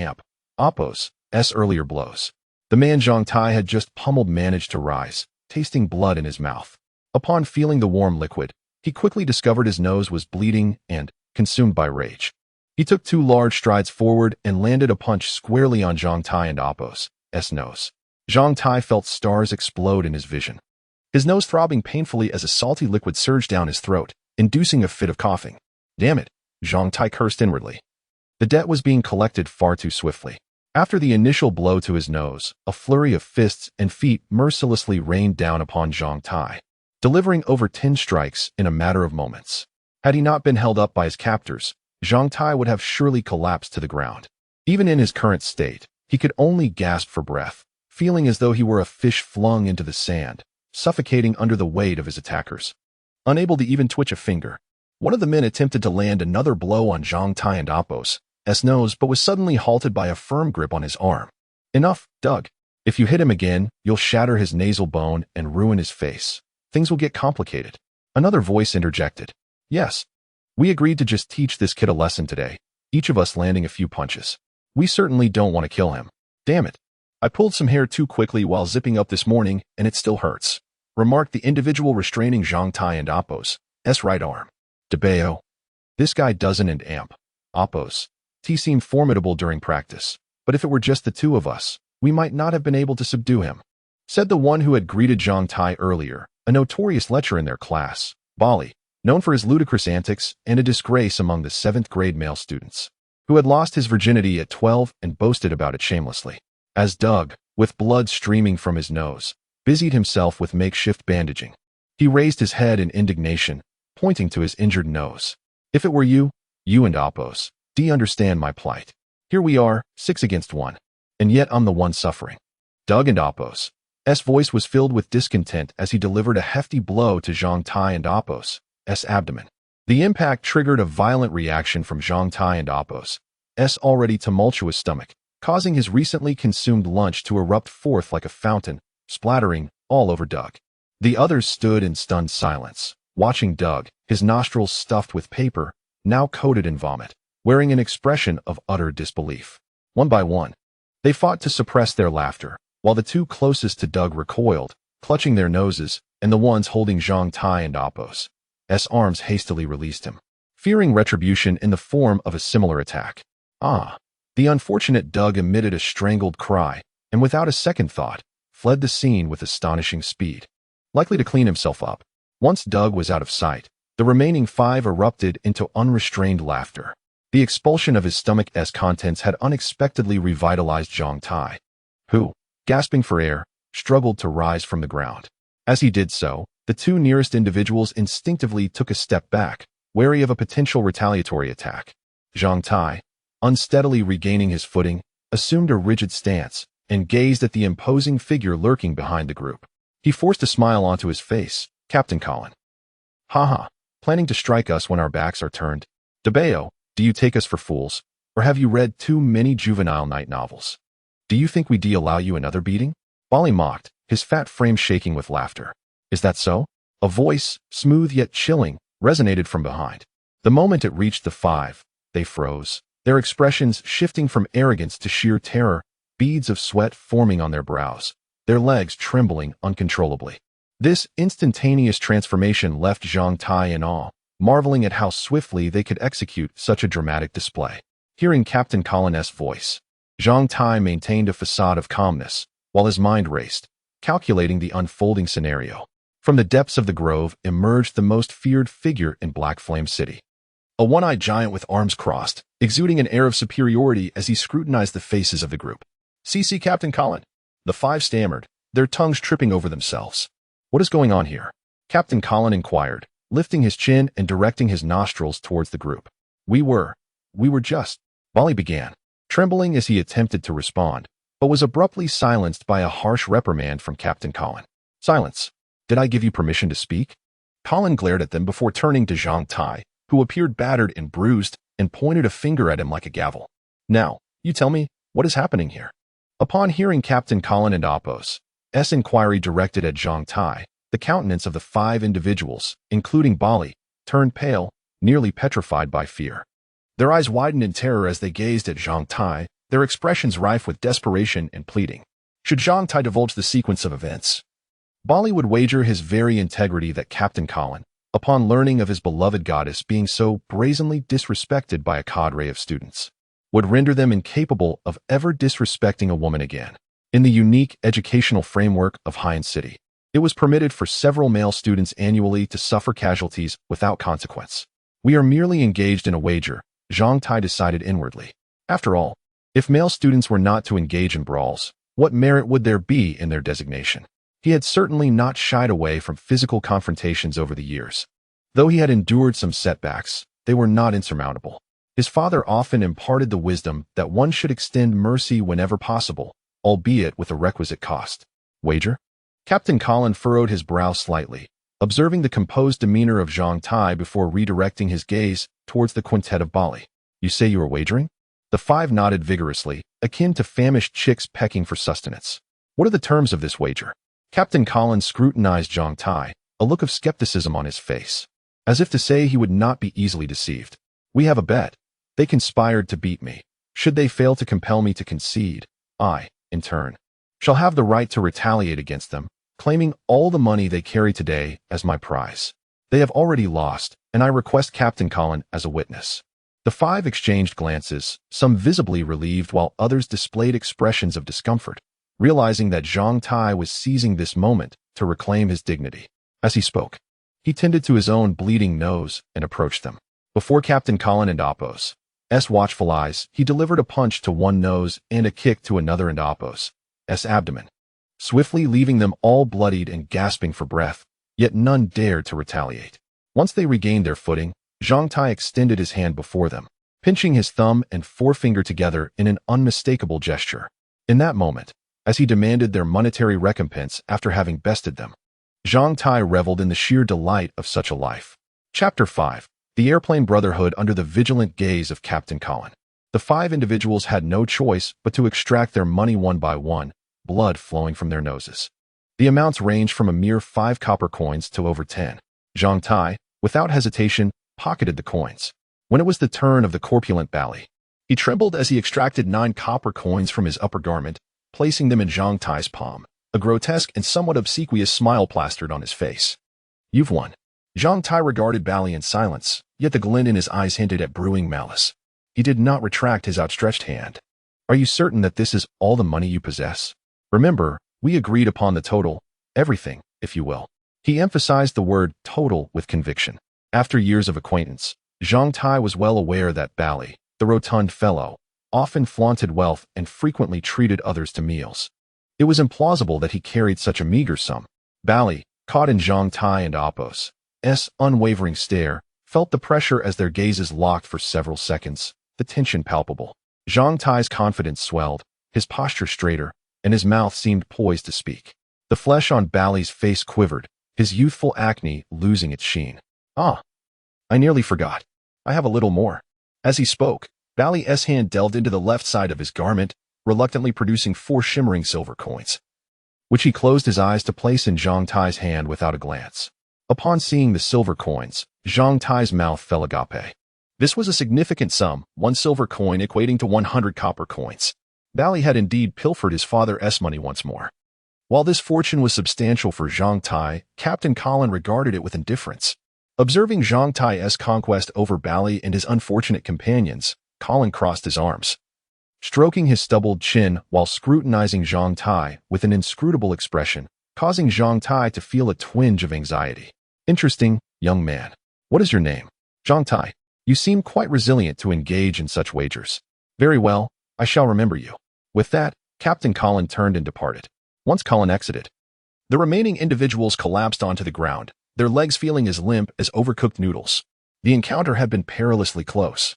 Apos' earlier blows. The man Zhang Tai had just pummeled managed to rise, tasting blood in his mouth. Upon feeling the warm liquid, he quickly discovered his nose was bleeding and, consumed by rage, he took 2 large strides forward and landed a punch squarely on Zhang Tai and Apos' nose. Zhang Tai felt stars explode in his vision, his nose throbbing painfully as a salty liquid surged down his throat, inducing a fit of coughing. Damn it, Zhang Tai cursed inwardly. The debt was being collected far too swiftly. After the initial blow to his nose, a flurry of fists and feet mercilessly rained down upon Zhang Tai, delivering over 10 strikes in a matter of moments. Had he not been held up by his captors, Zhang Tai would have surely collapsed to the ground. Even in his current state, he could only gasp for breath, feeling as though he were a fish flung into the sand, suffocating under the weight of his attackers. Unable to even twitch a finger, one of the men attempted to land another blow on Zhang Tai and Apos' nose, but was suddenly halted by a firm grip on his arm. Enough, Doug. If you hit him again, you'll shatter his nasal bone and ruin his face. Things will get complicated. Another voice interjected. Yes. We agreed to just teach this kid a lesson today, each of us landing a few punches. We certainly don't want to kill him. Damn it. I pulled some hair too quickly while zipping up this morning, and it still hurts, remarked the individual restraining Zhang Tai and Apos' right arm. DeBeo. This guy doesn't and Apos' seemed formidable during practice, but if it were just the two of us, we might not have been able to subdue him, said the one who had greeted Zhang Tai earlier, a notorious lecher in their class, Bali, known for his ludicrous antics and a disgrace among the 7th grade male students, who had lost his virginity at 12 and boasted about it shamelessly. As Doug, with blood streaming from his nose, busied himself with makeshift bandaging, he raised his head in indignation, pointing to his injured nose. If it were you and Apos, do you understand my plight? Here we are, 6 against 1, and yet I'm the one suffering. Doug and Apos' voice was filled with discontent as he delivered a hefty blow to Zhang Tai and Apos' abdomen. The impact triggered a violent reaction from Zhang Tai and Apos' already tumultuous stomach, causing his recently consumed lunch to erupt forth like a fountain, splattering all over Doug. The others stood in stunned silence, watching Doug, his nostrils stuffed with paper, now coated in vomit, wearing an expression of utter disbelief. One by one, they fought to suppress their laughter, while the two closest to Doug recoiled, clutching their noses, and the ones holding Zhang Tai and Apos' arms hastily released him, fearing retribution in the form of a similar attack. The unfortunate Doug emitted a strangled cry, and without a second thought, fled the scene with astonishing speed. Likely to clean himself up. Once Doug was out of sight, the remaining 5 erupted into unrestrained laughter. The expulsion of his stomach's contents had unexpectedly revitalized Zhang Tai, who, gasping for air, struggled to rise from the ground. As he did so, the two nearest individuals instinctively took a step back, wary of a potential retaliatory attack. Zhang Tai, unsteadily regaining his footing, assumed a rigid stance and gazed at the imposing figure lurking behind the group. He forced a smile onto his face. Captain Colin. Haha, planning to strike us when our backs are turned? DeBeo, do you take us for fools? Or have you read too many juvenile night novels? Do you think we'd allow you another beating? Bali mocked, his fat frame shaking with laughter. Is that so? A voice, smooth yet chilling, resonated from behind. The moment it reached the five, they froze, their expressions shifting from arrogance to sheer terror, beads of sweat forming on their brows, their legs trembling uncontrollably. This instantaneous transformation left Zhang Tai in awe, marveling at how swiftly they could execute such a dramatic display. Hearing Captain Colin's voice, Zhang Tai maintained a facade of calmness, while his mind raced, calculating the unfolding scenario. From the depths of the grove emerged the most feared figure in Black Flame City. A one-eyed giant with arms crossed, exuding an air of superiority as he scrutinized the faces of the group. "CC Captain Colin." The five stammered, their tongues tripping over themselves. "What is going on here?" Captain Colin inquired, lifting his chin and directing his nostrils towards the group. We were just," Bali began, trembling as he attempted to respond, but was abruptly silenced by a harsh reprimand from Captain Colin. "Silence. Did I give you permission to speak?" Colin glared at them before turning to Zhang Tai, who appeared battered and bruised, and pointed a finger at him like a gavel. "Now, you tell me, what is happening here?" Upon hearing Captain Colin and Apos' inquiry directed at Zhang Tai, the countenance of the five individuals, including Bali, turned pale, nearly petrified by fear. Their eyes widened in terror as they gazed at Zhang Tai, their expressions rife with desperation and pleading. Should Zhang Tai divulge the sequence of events, Bali would wager his very integrity that Captain Colin, upon learning of his beloved goddess being so brazenly disrespected by a cadre of students, would render them incapable of ever disrespecting a woman again. In the unique educational framework of Haiyan City, it was permitted for several male students annually to suffer casualties without consequence. We are merely engaged in a wager, Zhang Tai decided inwardly. After all, if male students were not to engage in brawls, what merit would there be in their designation? He had certainly not shied away from physical confrontations over the years. Though he had endured some setbacks, they were not insurmountable. His father often imparted the wisdom that one should extend mercy whenever possible, albeit with a requisite cost. Wager? Captain Colin furrowed his brow slightly, observing the composed demeanor of Zhang Tai before redirecting his gaze towards the quintet of Bali. "You say you are wagering?" The five nodded vigorously, akin to famished chicks pecking for sustenance. "What are the terms of this wager?" Captain Colin scrutinized Zhang Tai, a look of skepticism on his face, as if to say he would not be easily deceived. "We have a bet. They conspired to beat me. Should they fail to compel me to concede, I, in turn, shall have the right to retaliate against them, claiming all the money they carry today as my prize. They have already lost, and I request Captain Colin as a witness." The five exchanged glances, some visibly relieved while others displayed expressions of discomfort, realizing that Zhang Tai was seizing this moment to reclaim his dignity. As he spoke, he tended to his own bleeding nose and approached them. Before Captain Colin and Apos' watchful eyes, he delivered a punch to one nose and a kick to another and Apos' abdomen, swiftly leaving them all bloodied and gasping for breath, yet none dared to retaliate. Once they regained their footing, Zhang Tai extended his hand before them, pinching his thumb and forefinger together in an unmistakable gesture. In that moment, as he demanded their monetary recompense after having bested them, Zhang Tai reveled in the sheer delight of such a life. Chapter 5. The Airplane Brotherhood under the vigilant gaze of Captain Colin. The five individuals had no choice but to extract their money one by one, blood flowing from their noses. The amounts ranged from a mere 5 copper coins to over 10. Zhang Tai, without hesitation, pocketed the coins. When it was the turn of the corpulent Bali, he trembled as he extracted 9 copper coins from his upper garment, placing them in Zhang Tai's palm, a grotesque and somewhat obsequious smile plastered on his face. "You've won." Zhang Tai regarded Bali in silence, yet the glint in his eyes hinted at brewing malice. He did not retract his outstretched hand. "Are you certain that this is all the money you possess? Remember, we agreed upon the total, everything, if you will." He emphasized the word total with conviction. After years of acquaintance, Zhang Tai was well aware that Bali, the rotund fellow, often flaunted wealth and frequently treated others to meals. It was implausible that he carried such a meager sum. Bali, caught in Zhang Tai and Apos' unwavering stare, felt the pressure as their gazes locked for several seconds, the tension palpable. Zhang Tai's confidence swelled, his posture straighter, and his mouth seemed poised to speak. The flesh on Bali's face quivered, his youthful acne losing its sheen. "Ah, I nearly forgot. I have a little more." As he spoke, Bali's hand delved into the left side of his garment, reluctantly producing 4 shimmering silver coins, which he closed his eyes to place in Zhang Tai's hand without a glance. Upon seeing the silver coins, Zhang Tai's mouth fell agape. This was a significant sum, 1 silver coin equating to 100 copper coins. Bali had indeed pilfered his father's money once more. While this fortune was substantial for Zhang Tai, Captain Colin regarded it with indifference. Observing Zhang Tai's conquest over Bali and his unfortunate companions, Colin crossed his arms, stroking his stubbled chin while scrutinizing Zhang Tai with an inscrutable expression, causing Zhang Tai to feel a twinge of anxiety. "Interesting, young man. What is your name?" "Zhang Tai. You seem quite resilient to engage in such wagers." "Very well, I shall remember you." With that, Captain Colin turned and departed. Once Colin exited, the remaining individuals collapsed onto the ground, their legs feeling as limp as overcooked noodles. The encounter had been perilously close.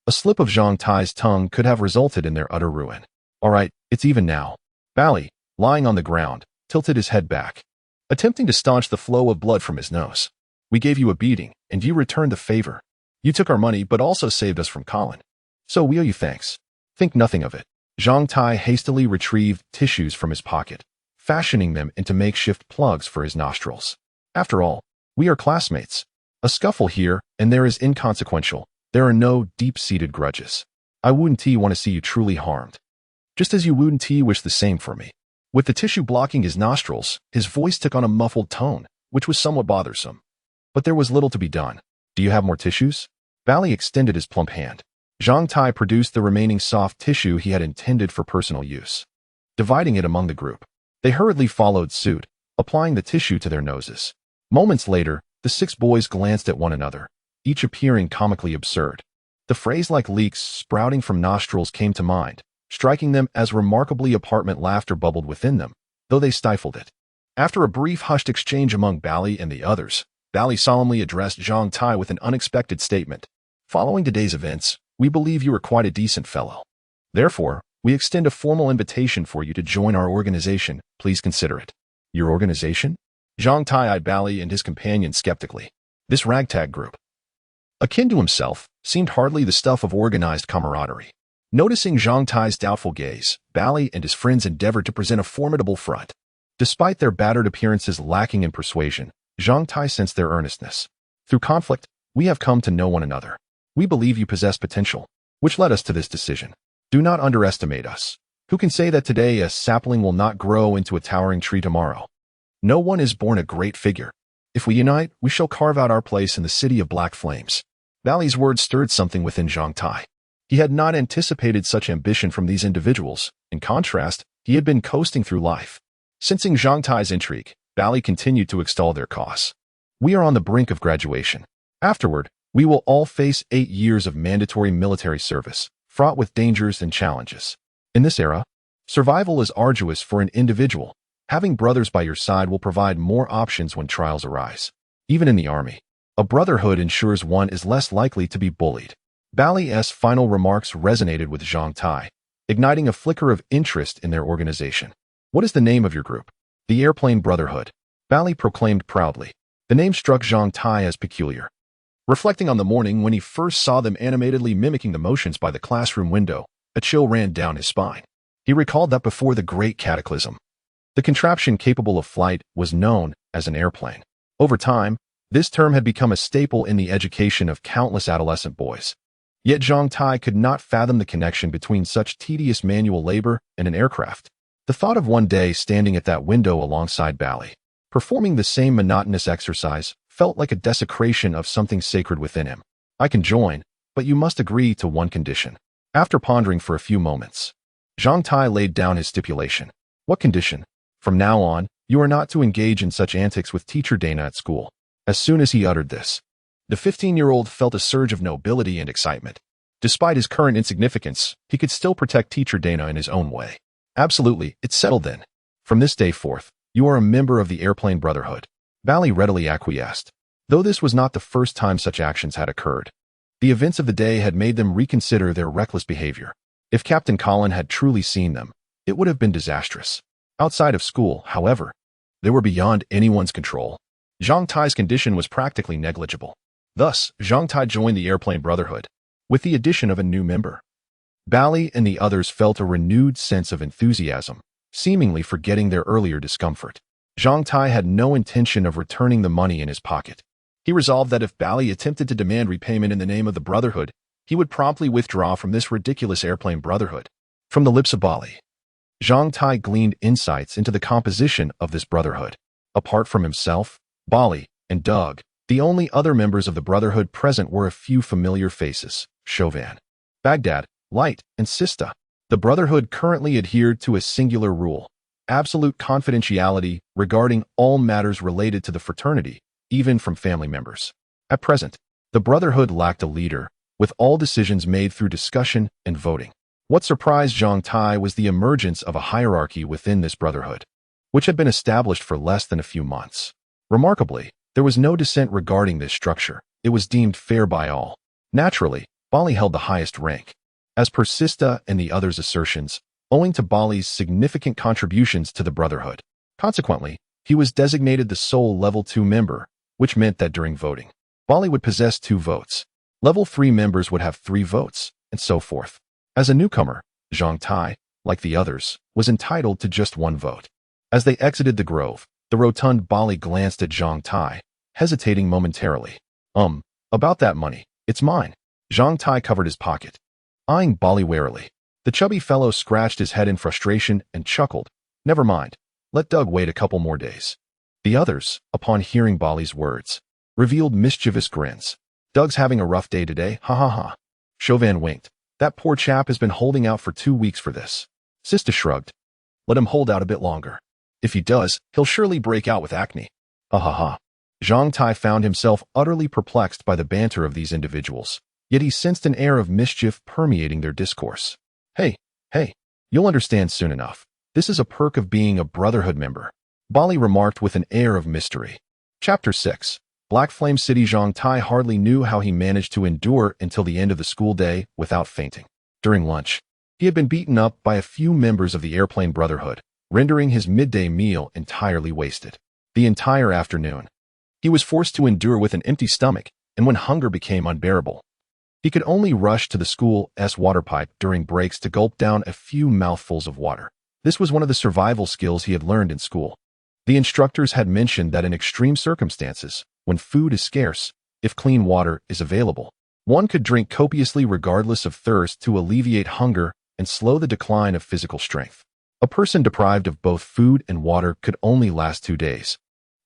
A slip of Zhang Tai's tongue could have resulted in their utter ruin. "All right, it's even now." Bali, lying on the ground, tilted his head back, attempting to staunch the flow of blood from his nose. "We gave you a beating, and you returned the favor. You took our money but also saved us from Colin. So we owe you thanks." "Think nothing of it." Zhang Tai hastily retrieved tissues from his pocket, fashioning them into makeshift plugs for his nostrils. "After all, we are classmates. A scuffle here and there is inconsequential. There are no deep-seated grudges. I wouldn't want to see you truly harmed, just as you wouldn't wish the same for me." With the tissue blocking his nostrils, his voice took on a muffled tone, which was somewhat bothersome. But there was little to be done. "Do you have more tissues?" Bali extended his plump hand. Zhang Tai produced the remaining soft tissue he had intended for personal use, dividing it among the group. They hurriedly followed suit, applying the tissue to their noses. Moments later, the 6 boys glanced at one another, each appearing comically absurd. The phrase "like leaks sprouting from nostrils" came to mind, striking them as remarkably apartment laughter bubbled within them, though they stifled it. After a brief hushed exchange among Bali and the others, Bali solemnly addressed Zhang Tai with an unexpected statement. "Following today's events, we believe you are quite a decent fellow. Therefore, we extend a formal invitation for you to join our organization. Please consider it." "Your organization?" Zhang Tai eyed Bali and his companion skeptically. This ragtag group, akin to himself, seemed hardly the stuff of organized camaraderie. Noticing Zhang Tai's doubtful gaze, Bali and his friends endeavored to present a formidable front. Despite their battered appearances lacking in persuasion, Zhang Tai sensed their earnestness. "Through conflict, we have come to know one another. We believe you possess potential, which led us to this decision. Do not underestimate us. Who can say that today a sapling will not grow into a towering tree tomorrow? No one is born a great figure. If we unite, we shall carve out our place in the city of black flames." Bali's words stirred something within Zhang Tai. He had not anticipated such ambition from these individuals. In contrast, he had been coasting through life. Sensing Zhang Tai's intrigue, Bali continued to extol their cause. "We are on the brink of graduation. Afterward, we will all face 8 years of mandatory military service, fraught with dangers and challenges. In this era, survival is arduous for an individual. Having brothers by your side will provide more options when trials arise. Even in the army, a brotherhood ensures one is less likely to be bullied." Bali's final remarks resonated with Zhang Tai, igniting a flicker of interest in their organization. "What is the name of your group?" "The Airplane Brotherhood," Bali proclaimed proudly. The name struck Zhang Tai as peculiar. Reflecting on the morning when he first saw them animatedly mimicking the motions by the classroom window, a chill ran down his spine. He recalled that before the Great Cataclysm, the contraption capable of flight was known as an airplane. Over time, this term had become a staple in the education of countless adolescent boys. Yet Zhang Tai could not fathom the connection between such tedious manual labor and an aircraft. The thought of one day standing at that window alongside Bali, performing the same monotonous exercise, felt like a desecration of something sacred within him. "I can join, but you must agree to one condition." After pondering for a few moments, Zhang Tai laid down his stipulation. "What condition?" "From now on, you are not to engage in such antics with teacher Dana at school." As soon as he uttered this, the 15-year-old felt a surge of nobility and excitement. Despite his current insignificance, he could still protect teacher Dana in his own way. "Absolutely, it's settled then. From this day forth, you are a member of the Airplane Brotherhood." Bali readily acquiesced, though this was not the first time such actions had occurred. The events of the day had made them reconsider their reckless behavior. If Captain Colin had truly seen them, it would have been disastrous. Outside of school, however, they were beyond anyone's control. Zhang Tie's condition was practically negligible. Thus, Zhang Tai joined the Airplane Brotherhood, with the addition of a new member. Bali and the others felt a renewed sense of enthusiasm, seemingly forgetting their earlier discomfort. Zhang Tai had no intention of returning the money in his pocket. He resolved that if Bali attempted to demand repayment in the name of the Brotherhood, he would promptly withdraw from this ridiculous Airplane Brotherhood. From the lips of Bali, Zhang Tai gleaned insights into the composition of this Brotherhood. Apart from himself, Bali, and Doug, the only other members of the Brotherhood present were a few familiar faces: Chauvin, Baghdad, Light, and Sista. The Brotherhood currently adhered to a singular rule: absolute confidentiality regarding all matters related to the fraternity, even from family members. At present, the Brotherhood lacked a leader, with all decisions made through discussion and voting. What surprised Zhang Tai was the emergence of a hierarchy within this Brotherhood, which had been established for less than a few months. Remarkably, there was no dissent regarding this structure. It was deemed fair by all. Naturally, Bali held the highest rank. As per Sista and the others' assertions, owing to Bali's significant contributions to the Brotherhood. Consequently, he was designated the sole Level 2 member, which meant that during voting, Bali would possess 2 votes. Level 3 members would have 3 votes, and so forth. As a newcomer, Zhang Tai, like the others, was entitled to just 1 vote. As they exited the grove, the rotund Bali glanced at Zhang Tai, hesitating momentarily. About that money, it's mine. Zhang Tai covered his pocket, eyeing Bali warily. The chubby fellow scratched his head in frustration and chuckled. Never mind. Let Doug wait a couple more days. The others, upon hearing Bali's words, revealed mischievous grins. Doug's having a rough day today, ha ha ha. Chauvin winked. That poor chap has been holding out for 2 weeks for this. Sista shrugged. Let him hold out a bit longer. If he does, he'll surely break out with acne. Ha ha ha. Zhang Tai found himself utterly perplexed by the banter of these individuals, yet he sensed an air of mischief permeating their discourse. Hey, you'll understand soon enough. This is a perk of being a Brotherhood member, Bali remarked with an air of mystery. Chapter 6. Black Flame City. Zhang Tai hardly knew how he managed to endure until the end of the school day without fainting. During lunch, he had been beaten up by a few members of the Airplane Brotherhood, rendering his midday meal entirely wasted. The entire afternoon, he was forced to endure with an empty stomach, and when hunger became unbearable, he could only rush to the school's water pipe during breaks to gulp down a few mouthfuls of water. This was one of the survival skills he had learned in school. The instructors had mentioned that in extreme circumstances, when food is scarce, if clean water is available, one could drink copiously regardless of thirst to alleviate hunger and slow the decline of physical strength. A person deprived of both food and water could only last 2 days,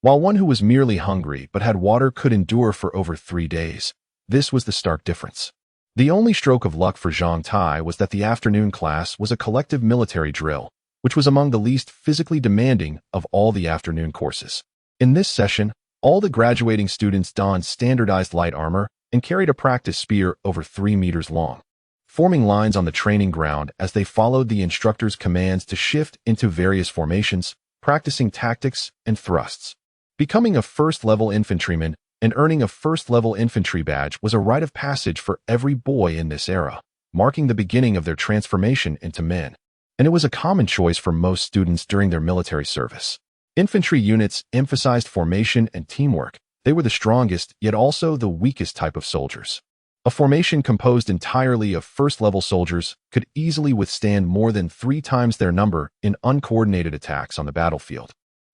while one who was merely hungry but had water could endure for over 3 days. This was the stark difference. The only stroke of luck for Zhang Tai was that the afternoon class was a collective military drill, which was among the least physically demanding of all the afternoon courses. In this session, all the graduating students donned standardized light armor and carried a practice spear over 3 meters long, forming lines on the training ground as they followed the instructor's commands to shift into various formations, practicing tactics and thrusts. Becoming a first-level infantryman and earning a first-level infantry badge was a rite of passage for every boy in this era, marking the beginning of their transformation into men. And it was a common choice for most students during their military service. Infantry units emphasized formation and teamwork. They were the strongest, yet also the weakest type of soldiers. A formation composed entirely of first-level soldiers could easily withstand more than 3 times their number in uncoordinated attacks on the battlefield,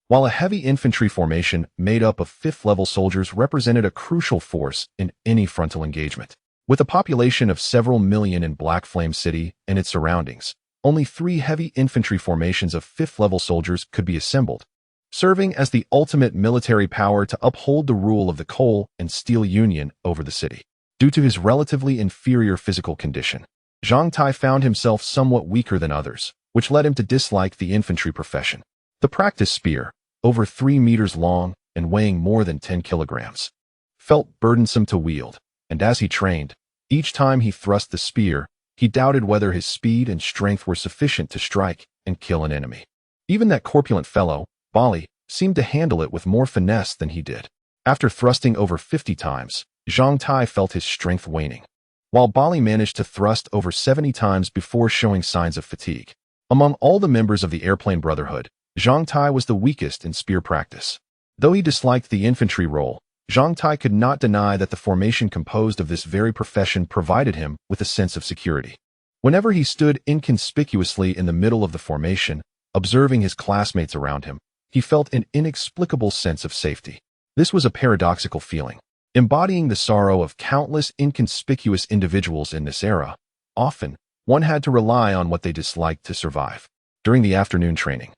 while a heavy infantry formation made up of 5th-level soldiers represented a crucial force in any frontal engagement. With a population of several million in Black Flame City and its surroundings, only 3 heavy infantry formations of 5th-level soldiers could be assembled, serving as the ultimate military power to uphold the rule of the Coal and Steel Union over the city. Due to his relatively inferior physical condition, Zhang Tai found himself somewhat weaker than others, which led him to dislike the infantry profession. The practice spear, over 3 meters long and weighing more than 10 kilograms, felt burdensome to wield, and as he trained, each time he thrust the spear, he doubted whether his speed and strength were sufficient to strike and kill an enemy. Even that corpulent fellow, Bali, seemed to handle it with more finesse than he did. After thrusting over 50 times, Zhang Tai felt his strength waning, while Bali managed to thrust over 70 times before showing signs of fatigue. Among all the members of the Airplane Brotherhood, Zhang Tai was the weakest in spear practice. Though he disliked the infantry role, Zhang Tai could not deny that the formation composed of this very profession provided him with a sense of security. Whenever he stood inconspicuously in the middle of the formation, observing his classmates around him, he felt an inexplicable sense of safety. This was a paradoxical feeling, embodying the sorrow of countless inconspicuous individuals in this era. Often, one had to rely on what they disliked to survive. During the afternoon training,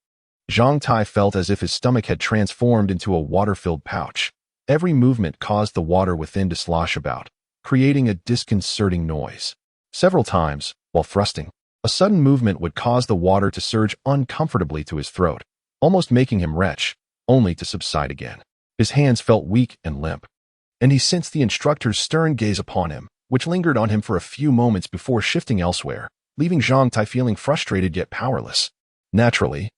Zhang Tai felt as if his stomach had transformed into a water-filled pouch. Every movement caused the water within to slosh about, creating a disconcerting noise. Several times, while thrusting, a sudden movement would cause the water to surge uncomfortably to his throat, almost making him retch, only to subside again. His hands felt weak and limp, and he sensed the instructor's stern gaze upon him, which lingered on him for a few moments before shifting elsewhere, leaving Zhang Tai feeling frustrated yet powerless. Naturally,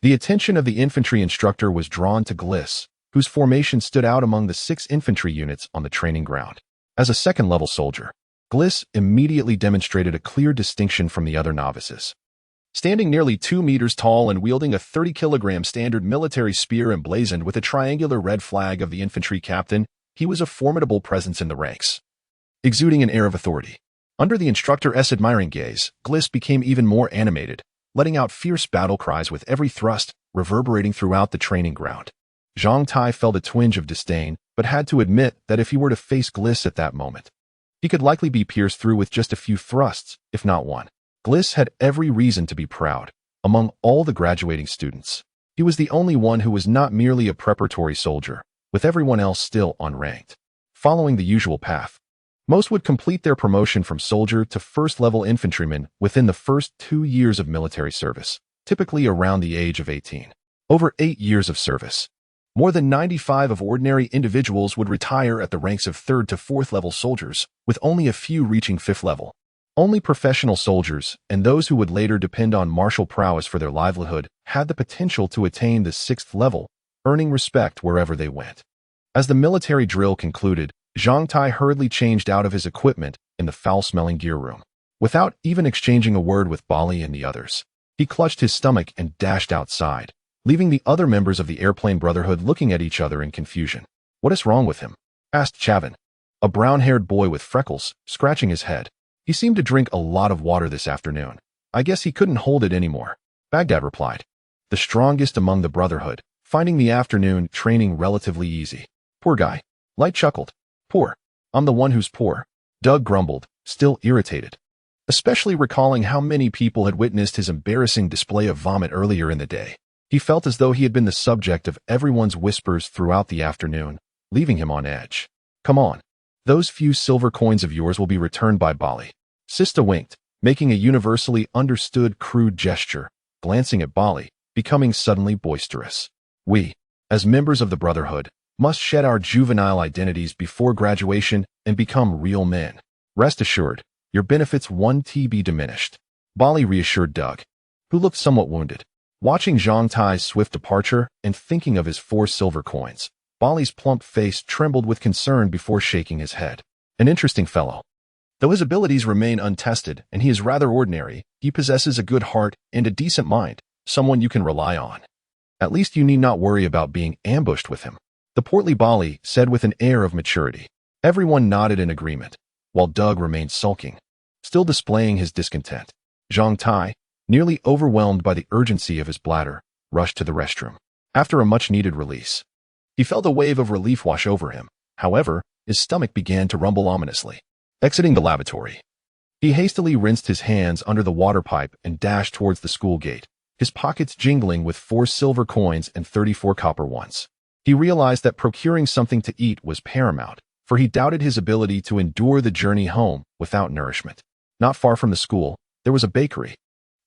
the attention of the infantry instructor was drawn to Gliss, whose formation stood out among the 6 infantry units on the training ground. As a second-level soldier, Gliss immediately demonstrated a clear distinction from the other novices. Standing nearly 2 meters tall and wielding a 30-kilogram standard military spear emblazoned with a triangular red flag of the infantry captain, he was a formidable presence in the ranks, exuding an air of authority. Under the instructor's admiring gaze, Gliss became even more animated, letting out fierce battle cries with every thrust, reverberating throughout the training ground. Zhang Tai felt a twinge of disdain, but had to admit that if he were to face Gliss at that moment, he could likely be pierced through with just a few thrusts, if not one. Gliss had every reason to be proud. Among all the graduating students, he was the only one who was not merely a preparatory soldier, with everyone else still unranked. Following the usual path, most would complete their promotion from soldier to first-level infantryman within the first 2 years of military service, typically around the age of 18. Over 8 years of service, more than 95% of ordinary individuals would retire at the ranks of 3rd to 4th level soldiers, with only a few reaching 5th level. Only professional soldiers, and those who would later depend on martial prowess for their livelihood, had the potential to attain the 6th level, earning respect wherever they went. As the military drill concluded, Zhang Tai hurriedly changed out of his equipment in the foul-smelling gear room. Without even exchanging a word with Bali and the others, he clutched his stomach and dashed outside, leaving the other members of the Airplane Brotherhood looking at each other in confusion. "What is wrong with him?" asked Chavin, a brown-haired boy with freckles, scratching his head. "He seemed to drink a lot of water this afternoon. I guess he couldn't hold it anymore," Baghdad replied, the strongest among the Brotherhood, finding the afternoon training relatively easy. "Poor guy." Light chuckled. "Poor? I'm the one who's poor," Doug grumbled, still irritated, especially recalling how many people had witnessed his embarrassing display of vomit earlier in the day. He felt as though he had been the subject of everyone's whispers throughout the afternoon, leaving him on edge. "Come on. Those few silver coins of yours will be returned by Bali." Sista winked, making a universally understood crude gesture, glancing at Bali, becoming suddenly boisterous. "We, as members of the Brotherhood, must shed our juvenile identities before graduation and become real men. Rest assured, your benefits won't be diminished," Bali reassured Doug, who looked somewhat wounded. Watching Zhang Tai's swift departure and thinking of his 4 silver coins, Bali's plump face trembled with concern before shaking his head. "An interesting fellow. Though his abilities remain untested and he is rather ordinary, he possesses a good heart and a decent mind, someone you can rely on. At least you need not worry about being ambushed with him," the portly Bali said with an air of maturity. Everyone nodded in agreement, while Doug remained sulking, still displaying his discontent. Zhang Tai, nearly overwhelmed by the urgency of his bladder, rushed to the restroom. After a much-needed release, he felt a wave of relief wash over him. However, his stomach began to rumble ominously. Exiting the lavatory, he hastily rinsed his hands under the water pipe and dashed towards the school gate, his pockets jingling with 4 silver coins and 34 copper ones. He realized that procuring something to eat was paramount, for he doubted his ability to endure the journey home without nourishment. Not far from the school, there was a bakery.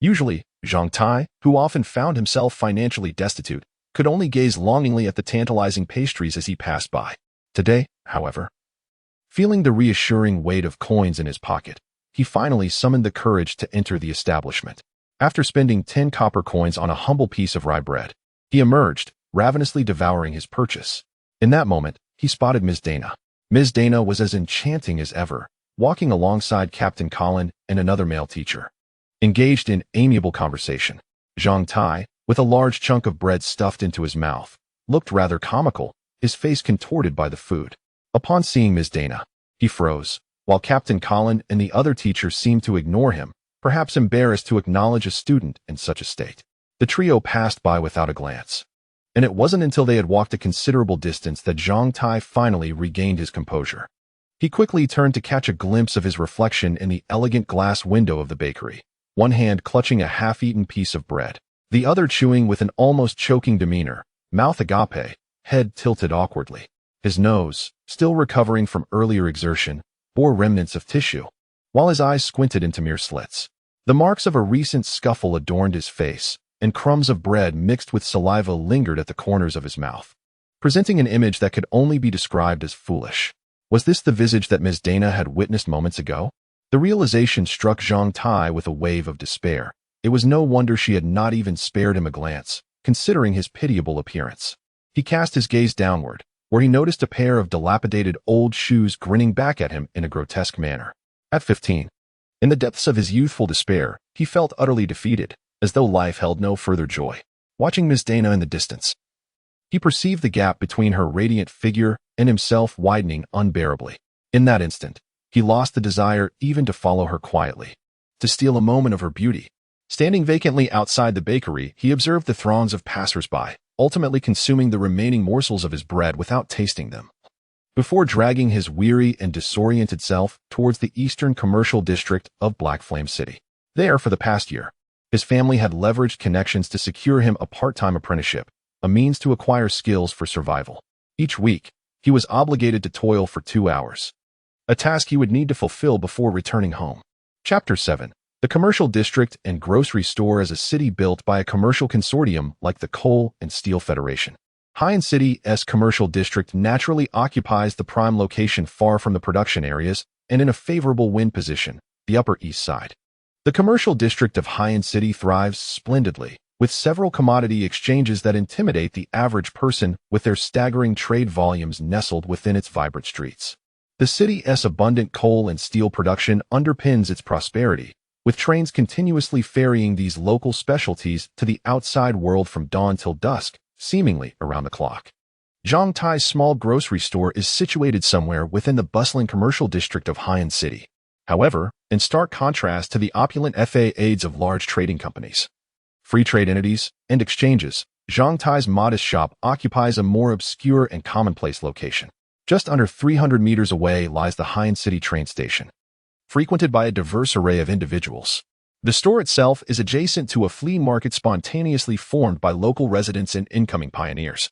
Usually, Zhang Tai, who often found himself financially destitute, could only gaze longingly at the tantalizing pastries as he passed by. Today, however, feeling the reassuring weight of coins in his pocket, he finally summoned the courage to enter the establishment. After spending 10 copper coins on a humble piece of rye bread, he emerged, ravenously devouring his purchase. In that moment, he spotted Ms. Dana. Ms. Dana was as enchanting as ever, walking alongside Captain Colin and another male teacher, engaged in amiable conversation. Zhang Tai, with a large chunk of bread stuffed into his mouth, looked rather comical, his face contorted by the food. Upon seeing Ms. Dana, he froze, while Captain Colin and the other teacher seemed to ignore him, perhaps embarrassed to acknowledge a student in such a state. The trio passed by without a glance, and it wasn't until they had walked a considerable distance that Zhang Tai finally regained his composure. He quickly turned to catch a glimpse of his reflection in the elegant glass window of the bakery, one hand clutching a half-eaten piece of bread, the other chewing with an almost choking demeanor, mouth agape, head tilted awkwardly. His nose, still recovering from earlier exertion, bore remnants of tissue, while his eyes squinted into mere slits. The marks of a recent scuffle adorned his face, and crumbs of bread mixed with saliva lingered at the corners of his mouth, presenting an image that could only be described as foolish. Was this the visage that Ms. Dana had witnessed moments ago? The realization struck Zhang Tai with a wave of despair. It was no wonder she had not even spared him a glance, considering his pitiable appearance. He cast his gaze downward, where he noticed a pair of dilapidated old shoes grinning back at him in a grotesque manner. At 15, in the depths of his youthful despair, he felt utterly defeated, as though life held no further joy. Watching Ms. Dana in the distance, he perceived the gap between her radiant figure and himself widening unbearably. In that instant, he lost the desire even to follow her quietly, to steal a moment of her beauty. Standing vacantly outside the bakery, he observed the throngs of passers-by, ultimately consuming the remaining morsels of his bread without tasting them, before dragging his weary and disoriented self towards the eastern commercial district of Black Flame City. There, for the past year, his family had leveraged connections to secure him a part-time apprenticeship, a means to acquire skills for survival. Each week, he was obligated to toil for 2 hours, a task he would need to fulfill before returning home. Chapter 7. The commercial district and grocery store as a city built by a commercial consortium like the Coal and Steel Federation. Haiyan City's commercial district naturally occupies the prime location far from the production areas and in a favorable wind position, the Upper East Side. The commercial district of Haiyan City thrives splendidly, with several commodity exchanges that intimidate the average person with their staggering trade volumes nestled within its vibrant streets. The city's abundant coal and steel production underpins its prosperity, with trains continuously ferrying these local specialties to the outside world from dawn till dusk, seemingly around the clock. Zhang Tai's small grocery store is situated somewhere within the bustling commercial district of Haiyan City. However, in stark contrast to the opulent facades of large trading companies, free trade entities, and exchanges, Zhang Tai's modest shop occupies a more obscure and commonplace location. Just under 300 meters away lies the Haiyan City train station, frequented by a diverse array of individuals. The store itself is adjacent to a flea market spontaneously formed by local residents and incoming pioneers,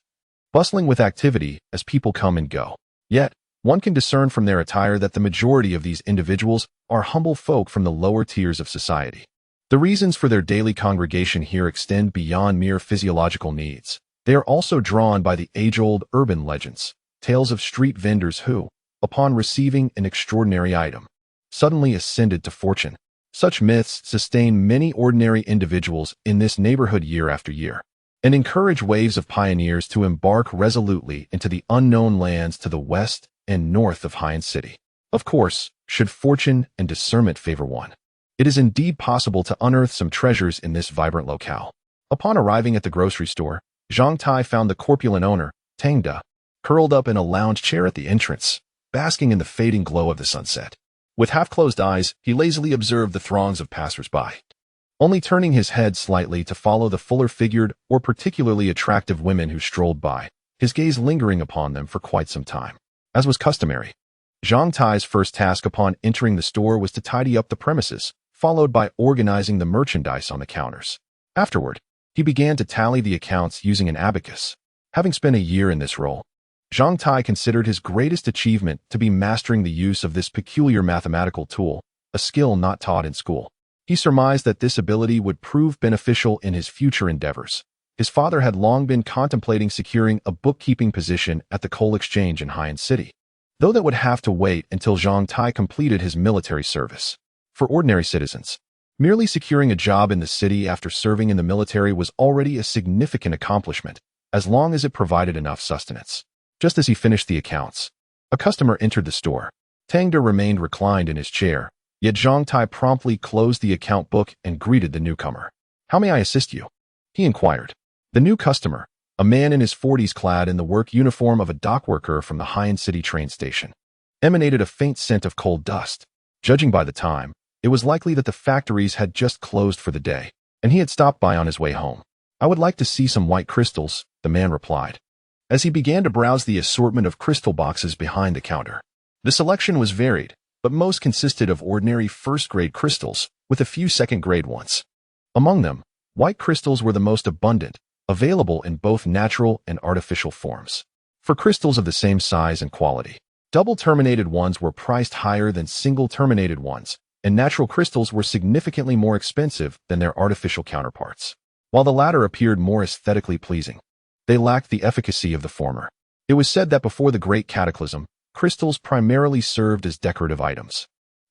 bustling with activity as people come and go. Yet, one can discern from their attire that the majority of these individuals are humble folk from the lower tiers of society. The reasons for their daily congregation here extend beyond mere physiological needs. They are also drawn by the age-old urban legends, tales of street vendors who, upon receiving an extraordinary item, suddenly ascended to fortune. Such myths sustain many ordinary individuals in this neighborhood year after year, and encourage waves of pioneers to embark resolutely into the unknown lands to the west and north of Haiyan City. Of course, should fortune and discernment favor one, it is indeed possible to unearth some treasures in this vibrant locale. Upon arriving at the grocery store, Zhang Tai found the corpulent owner, Tang Da, curled up in a lounge chair at the entrance, basking in the fading glow of the sunset. With half-closed eyes, he lazily observed the throngs of passers-by, only turning his head slightly to follow the fuller-figured or particularly attractive women who strolled by, his gaze lingering upon them for quite some time. As was customary, Zhang Tai's first task upon entering the store was to tidy up the premises, followed by organizing the merchandise on the counters. Afterward, he began to tally the accounts using an abacus. Having spent a year in this role, Zhang Tai considered his greatest achievement to be mastering the use of this peculiar mathematical tool, a skill not taught in school. He surmised that this ability would prove beneficial in his future endeavors. His father had long been contemplating securing a bookkeeping position at the coal exchange in Haiyan City, though that would have to wait until Zhang Tai completed his military service. For ordinary citizens, merely securing a job in the city after serving in the military was already a significant accomplishment, as long as it provided enough sustenance. Just as he finished the accounts, a customer entered the store. Tangda remained reclined in his chair, yet Zhang Tai promptly closed the account book and greeted the newcomer. "How may I assist you?" he inquired. The new customer, a man in his 40s clad in the work uniform of a dock worker from the Haiyan City train station, emanated a faint scent of coal dust. Judging by the time, it was likely that the factories had just closed for the day, and he had stopped by on his way home. "I would like to see some white crystals," the man replied, as he began to browse the assortment of crystal boxes behind the counter. The selection was varied, but most consisted of ordinary first-grade crystals, with a few second-grade ones. Among them, white crystals were the most abundant, available in both natural and artificial forms. For crystals of the same size and quality, double-terminated ones were priced higher than single-terminated ones, and natural crystals were significantly more expensive than their artificial counterparts. While the latter appeared more aesthetically pleasing, they lacked the efficacy of the former. It was said that before the Great Cataclysm, crystals primarily served as decorative items,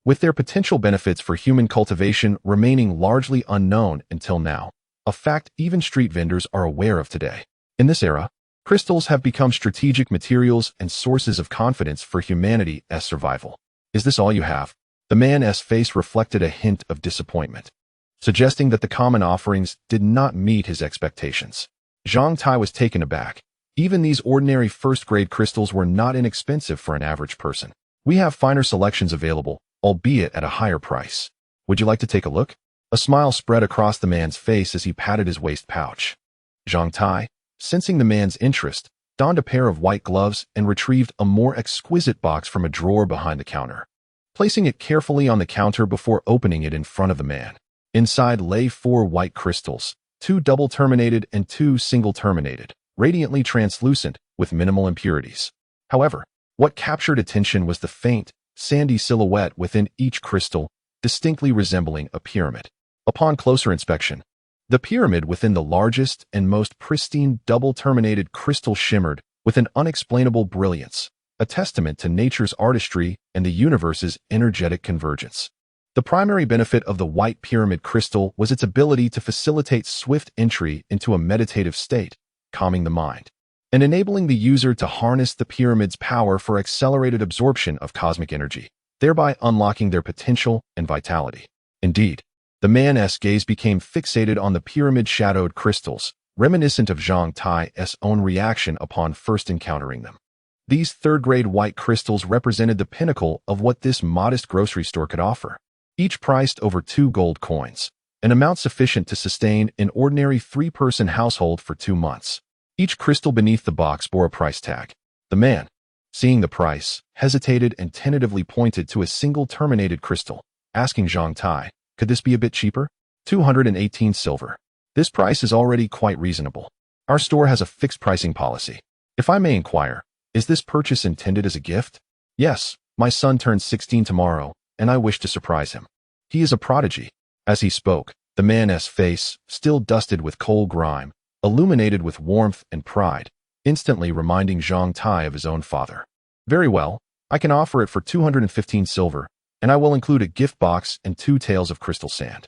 with their potential benefits for human cultivation remaining largely unknown until now, a fact even street vendors are aware of today. In this era, crystals have become strategic materials and sources of confidence for humanity's survival. "Is this all you have?" The man's face reflected a hint of disappointment, suggesting that the common offerings did not meet his expectations. Zhang Tai was taken aback. Even these ordinary first-grade crystals were not inexpensive for an average person. "We have finer selections available, albeit at a higher price. Would you like to take a look?" A smile spread across the man's face as he patted his waist pouch. Zhang Tai, sensing the man's interest, donned a pair of white gloves and retrieved a more exquisite box from a drawer behind the counter, placing it carefully on the counter before opening it in front of the man. Inside lay 4 white crystals, 2 double-terminated and 2 single-terminated, radiantly translucent with minimal impurities. However, what captured attention was the faint, sandy silhouette within each crystal, distinctly resembling a pyramid. Upon closer inspection, the pyramid within the largest and most pristine double-terminated crystal shimmered with an unexplainable brilliance, a testament to nature's artistry and the universe's energetic convergence. The primary benefit of the white pyramid crystal was its ability to facilitate swift entry into a meditative state, calming the mind, and enabling the user to harness the pyramid's power for accelerated absorption of cosmic energy, thereby unlocking their potential and vitality. Indeed, the man's gaze became fixated on the pyramid-shadowed crystals, reminiscent of Zhang Tai's own reaction upon first encountering them. These third-grade white crystals represented the pinnacle of what this modest grocery store could offer, each priced over 2 gold coins, an amount sufficient to sustain an ordinary 3-person household for 2 months. Each crystal beneath the box bore a price tag. The man, seeing the price, hesitated and tentatively pointed to a single terminated crystal, asking Zhang Tai, "Could this be a bit cheaper?" 218 silver. "This price is already quite reasonable. Our store has a fixed pricing policy. If I may inquire, is this purchase intended as a gift?" "Yes, my son turns 16 tomorrow, and I wish to surprise him. He is a prodigy." As he spoke, the man's face, still dusted with coal grime, illuminated with warmth and pride, instantly reminding Zhang Tai of his own father. "Very well, I can offer it for 215 silver, and I will include a gift box and 2 taels of crystal sand."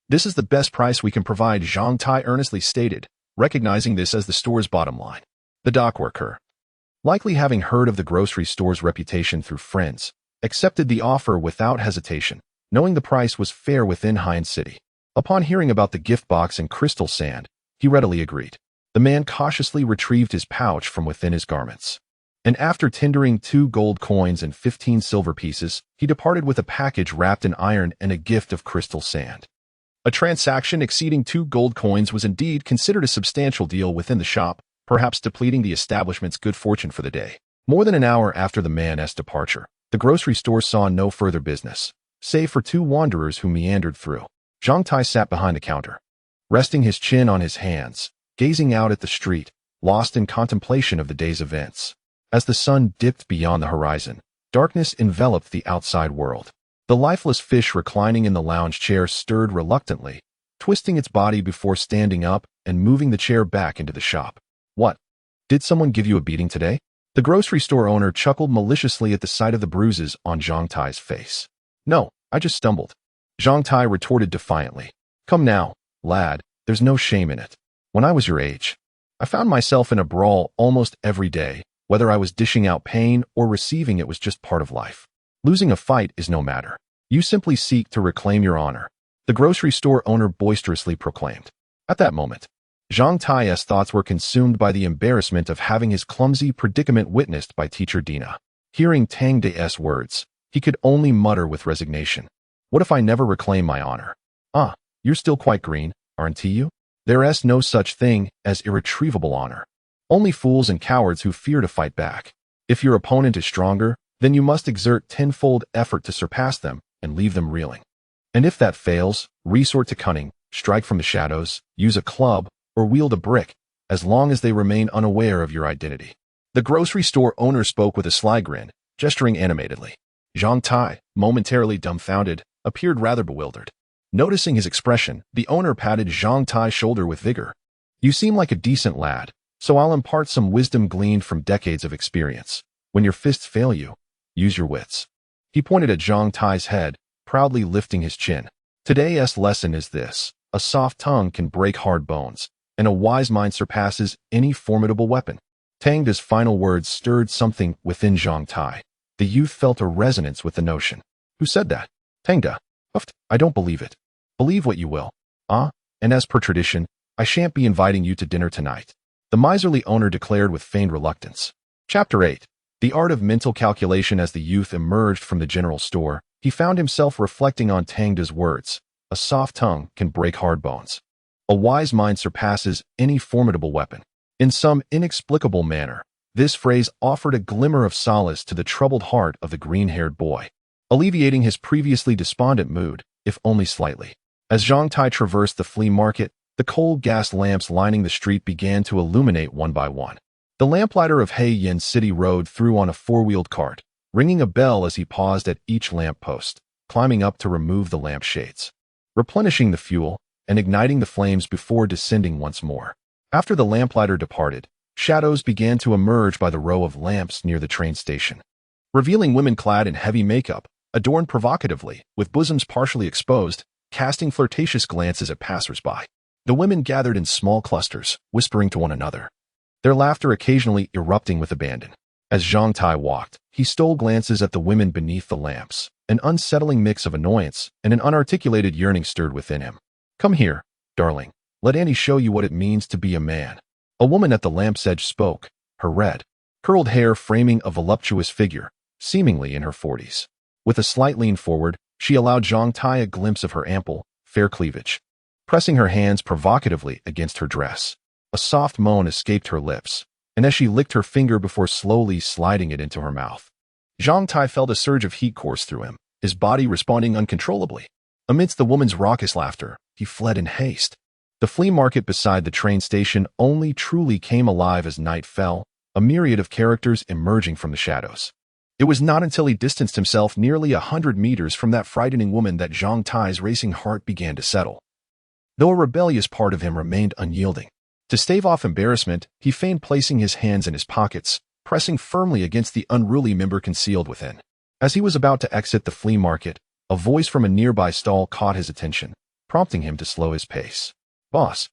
"This is the best price we can provide," Zhang Tai earnestly stated, recognizing this as the store's bottom line. The dock worker, likely having heard of the grocery store's reputation through friends, accepted the offer without hesitation, knowing the price was fair within Haiyan City. Upon hearing about the gift box and crystal sand, he readily agreed. The man cautiously retrieved his pouch from within his garments, and after tendering 2 gold coins and 15 silver pieces, he departed with a package wrapped in iron and a gift of crystal sand. A transaction exceeding 2 gold coins was indeed considered a substantial deal within the shop, perhaps depleting the establishment's good fortune for the day. More than an hour after the man's departure, the grocery store saw no further business, save for 2 wanderers who meandered through. Zhang Tai sat behind the counter, resting his chin on his hands, gazing out at the street, lost in contemplation of the day's events. As the sun dipped beyond the horizon, darkness enveloped the outside world. The lifeless fish reclining in the lounge chair stirred reluctantly, twisting its body before standing up and moving the chair back into the shop. "What? Did someone give you a beating today?" The grocery store owner chuckled maliciously at the sight of the bruises on Zhang Tai's face. "No, I just stumbled," Zhang Tai retorted defiantly. "Come now, lad, there's no shame in it. When I was your age, I found myself in a brawl almost every day. Whether I was dishing out pain or receiving it was just part of life. Losing a fight is no matter. You simply seek to reclaim your honor, the grocery store owner boisterously proclaimed. At that moment, Zhang Tie's thoughts were consumed by the embarrassment of having his clumsy predicament witnessed by teacher Dina. Hearing Tang De's words, he could only mutter with resignation. What if I never reclaim my honor? Ah, you're still quite green, aren't you? There's no such thing as irretrievable honor. Only fools and cowards who fear to fight back. If your opponent is stronger, then you must exert tenfold effort to surpass them and leave them reeling. And if that fails, resort to cunning, strike from the shadows, use a club, or wield a brick, as long as they remain unaware of your identity. The grocery store owner spoke with a sly grin, gesturing animatedly. Zhang Tai, momentarily dumbfounded, appeared rather bewildered. Noticing his expression, the owner patted Zhang Tai's shoulder with vigor. You seem like a decent lad, so I'll impart some wisdom gleaned from decades of experience. When your fists fail you, use your wits. He pointed at Zhang Tai's head, proudly lifting his chin. Today's lesson is this: a soft tongue can break hard bones, and a wise mind surpasses any formidable weapon. Tang De's final words stirred something within Zhang Tai. The youth felt a resonance with the notion. Who said that? Tang De. Huffed. I don't believe it. Believe what you will. Ah, and as per tradition, I shan't be inviting you to dinner tonight, the miserly owner declared with feigned reluctance. Chapter 8. The art of mental calculation. As the youth emerged from the general store, he found himself reflecting on Tang De's words. A soft tongue can break hard bones. A wise mind surpasses any formidable weapon. In some inexplicable manner, this phrase offered a glimmer of solace to the troubled heart of the green-haired boy, alleviating his previously despondent mood, if only slightly. As Zhang Tai traversed the flea market, the cold gas lamps lining the street began to illuminate one by one. The lamplighter of Heiyan City rode through on a four-wheeled cart, ringing a bell as he paused at each lamp post, climbing up to remove the lampshades, replenishing the fuel, and igniting the flames before descending once more. After the lamplighter departed, shadows began to emerge by the row of lamps near the train station, revealing women clad in heavy makeup, adorned provocatively, with bosoms partially exposed, casting flirtatious glances at passers-by. The women gathered in small clusters, whispering to one another, their laughter occasionally erupting with abandon. As Zhang Tai walked, he stole glances at the women beneath the lamps. An unsettling mix of annoyance and an unarticulated yearning stirred within him. Come here, darling. Let Annie show you what it means to be a man. A woman at the lamp's edge spoke, her red, curled hair framing a voluptuous figure, seemingly in her 40s. With a slight lean forward, she allowed Zhang Tai a glimpse of her ample, fair cleavage, pressing her hands provocatively against her dress. A soft moan escaped her lips, and as she licked her finger before slowly sliding it into her mouth, Zhang Tai felt a surge of heat course through him, his body responding uncontrollably. Amidst the woman's raucous laughter, he fled in haste. The flea market beside the train station only truly came alive as night fell, a myriad of characters emerging from the shadows. It was not until he distanced himself nearly 100 meters from that frightening woman that Zhang Tai's racing heart began to settle, though a rebellious part of him remained unyielding. To stave off embarrassment, he feigned placing his hands in his pockets, pressing firmly against the unruly member concealed within. As he was about to exit the flea market, a voice from a nearby stall caught his attention, prompting him to slow his pace. Boss,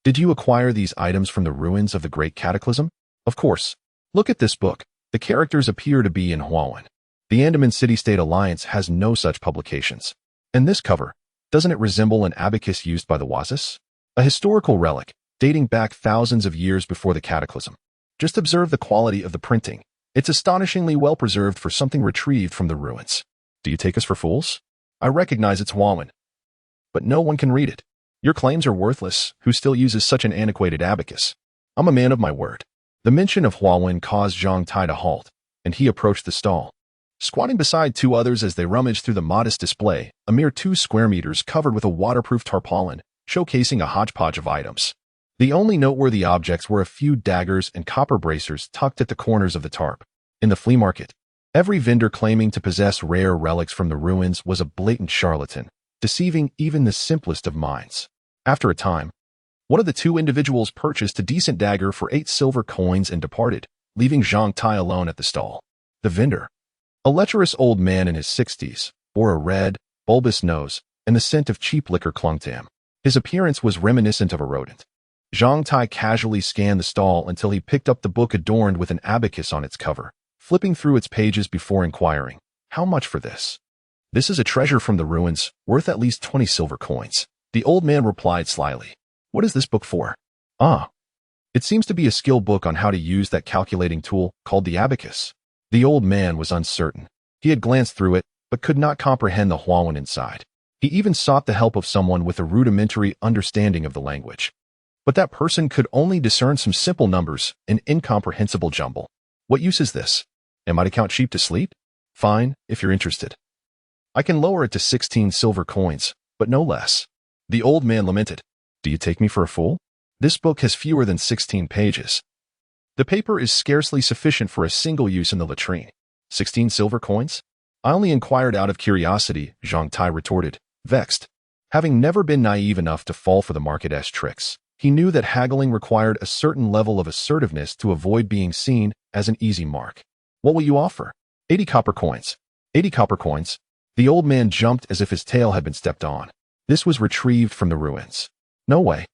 did you acquire these items from the ruins of the Great Cataclysm? Of course. Look at this book. The characters appear to be in Huawan. The Andaman City-State Alliance has no such publications. And this cover, doesn't it resemble an abacus used by the Wazis? A historical relic, dating back thousands of years before the Cataclysm. Just observe the quality of the printing. It's astonishingly well preserved for something retrieved from the ruins. Do you take us for fools? I recognize it's Huawan, but no one can read it. Your claims are worthless. Who still uses such an antiquated abacus? I'm a man of my word. The mention of Huawan caused Zhang Tai to halt, and he approached the stall, squatting beside two others as they rummaged through the modest display, a mere 2 square meters covered with a waterproof tarpaulin, showcasing a hodgepodge of items. The only noteworthy objects were a few daggers and copper bracers tucked at the corners of the tarp. In the flea market, every vendor claiming to possess rare relics from the ruins was a blatant charlatan, deceiving even the simplest of minds. After a time, one of the two individuals purchased a decent dagger for 8 silver coins and departed, leaving Zhang Tai alone at the stall. The vendor, a lecherous old man in his 60s, bore a red, bulbous nose, and the scent of cheap liquor clung to him. His appearance was reminiscent of a rodent. Zhang Tai casually scanned the stall until he picked up the book adorned with an abacus on its cover, flipping through its pages before inquiring, "How much for this?" "This is a treasure from the ruins, worth at least 20 silver coins." The old man replied slyly. "What is this book for?" "Ah, it seems to be a skill book on how to use that calculating tool called the abacus." The old man was uncertain. He had glanced through it, but could not comprehend the Huawen inside. He even sought the help of someone with a rudimentary understanding of the language. But that person could only discern some simple numbers, an incomprehensible jumble. "What use is this? Am I to count sheep to sleep?" "Fine, if you're interested. I can lower it to 16 silver coins, but no less." The old man lamented. "Do you take me for a fool? This book has fewer than 16 pages. The paper is scarcely sufficient for a single use in the latrine. 16 silver coins?" "I only inquired out of curiosity," Zhang Tai retorted, vexed. Having never been naive enough to fall for the market-esque tricks, he knew that haggling required a certain level of assertiveness to avoid being seen as an easy mark. "What will you offer?" 80 copper coins. 80 copper coins? The old man jumped as if his tail had been stepped on. This was retrieved from the ruins. "No way.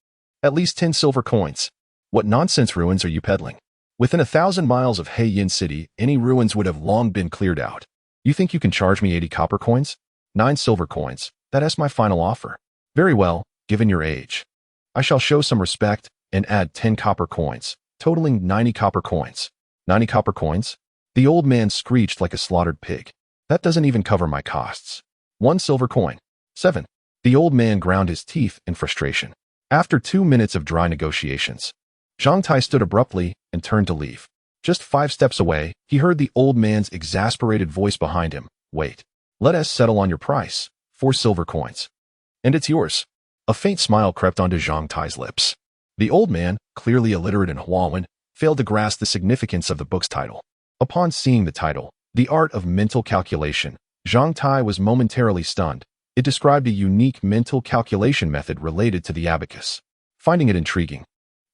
At least 10 silver coins. What nonsense ruins are you peddling? Within 1,000 miles of Heiyin City, any ruins would have long been cleared out. You think you can charge me 80 copper coins? 9 silver coins. That is my final offer." "Very well, given your age. I shall show some respect and add 10 copper coins, totaling 90 copper coins." 90 copper coins? The old man screeched like a slaughtered pig. "That doesn't even cover my costs." 1 silver coin. 7. The old man ground his teeth in frustration. After 2 minutes of dry negotiations, Zhang Tai stood abruptly and turned to leave. Just 5 steps away, he heard the old man's exasperated voice behind him. "Wait. Let us settle on your price. 4 silver coins. And it's yours." A faint smile crept onto Zhang Tai's lips. The old man, clearly illiterate in Huawen, failed to grasp the significance of the book's title. Upon seeing the title, The Art of Mental Calculation, Zhang Tai was momentarily stunned. It described a unique mental calculation method related to the abacus. Finding it intriguing,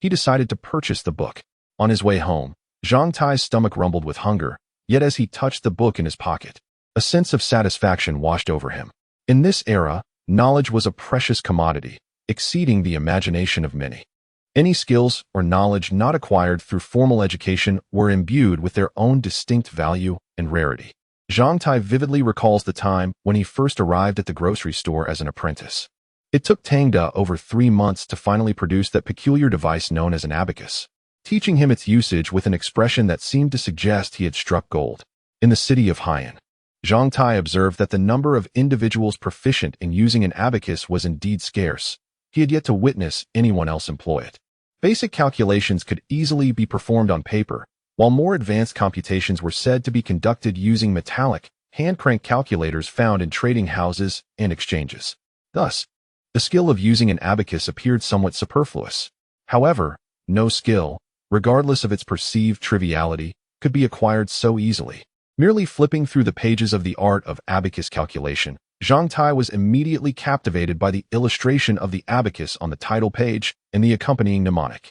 he decided to purchase the book. On his way home, Zhang Tai's stomach rumbled with hunger, yet as he touched the book in his pocket, a sense of satisfaction washed over him. In this era, knowledge was a precious commodity, exceeding the imagination of many. Any skills or knowledge not acquired through formal education were imbued with their own distinct value and rarity. Zhang Tai vividly recalls the time when he first arrived at the grocery store as an apprentice. It took Tang Da over 3 months to finally produce that peculiar device known as an abacus, teaching him its usage with an expression that seemed to suggest he had struck gold. In the city of Heian, Zhang Tai observed that the number of individuals proficient in using an abacus was indeed scarce. He had yet to witness anyone else employ it. Basic calculations could easily be performed on paper, while more advanced computations were said to be conducted using metallic, hand-crank calculators found in trading houses and exchanges. Thus, the skill of using an abacus appeared somewhat superfluous. However, no skill, regardless of its perceived triviality, could be acquired so easily. Merely flipping through the pages of The Art of Abacus Calculation, Zhang Tai was immediately captivated by the illustration of the abacus on the title page and the accompanying mnemonic.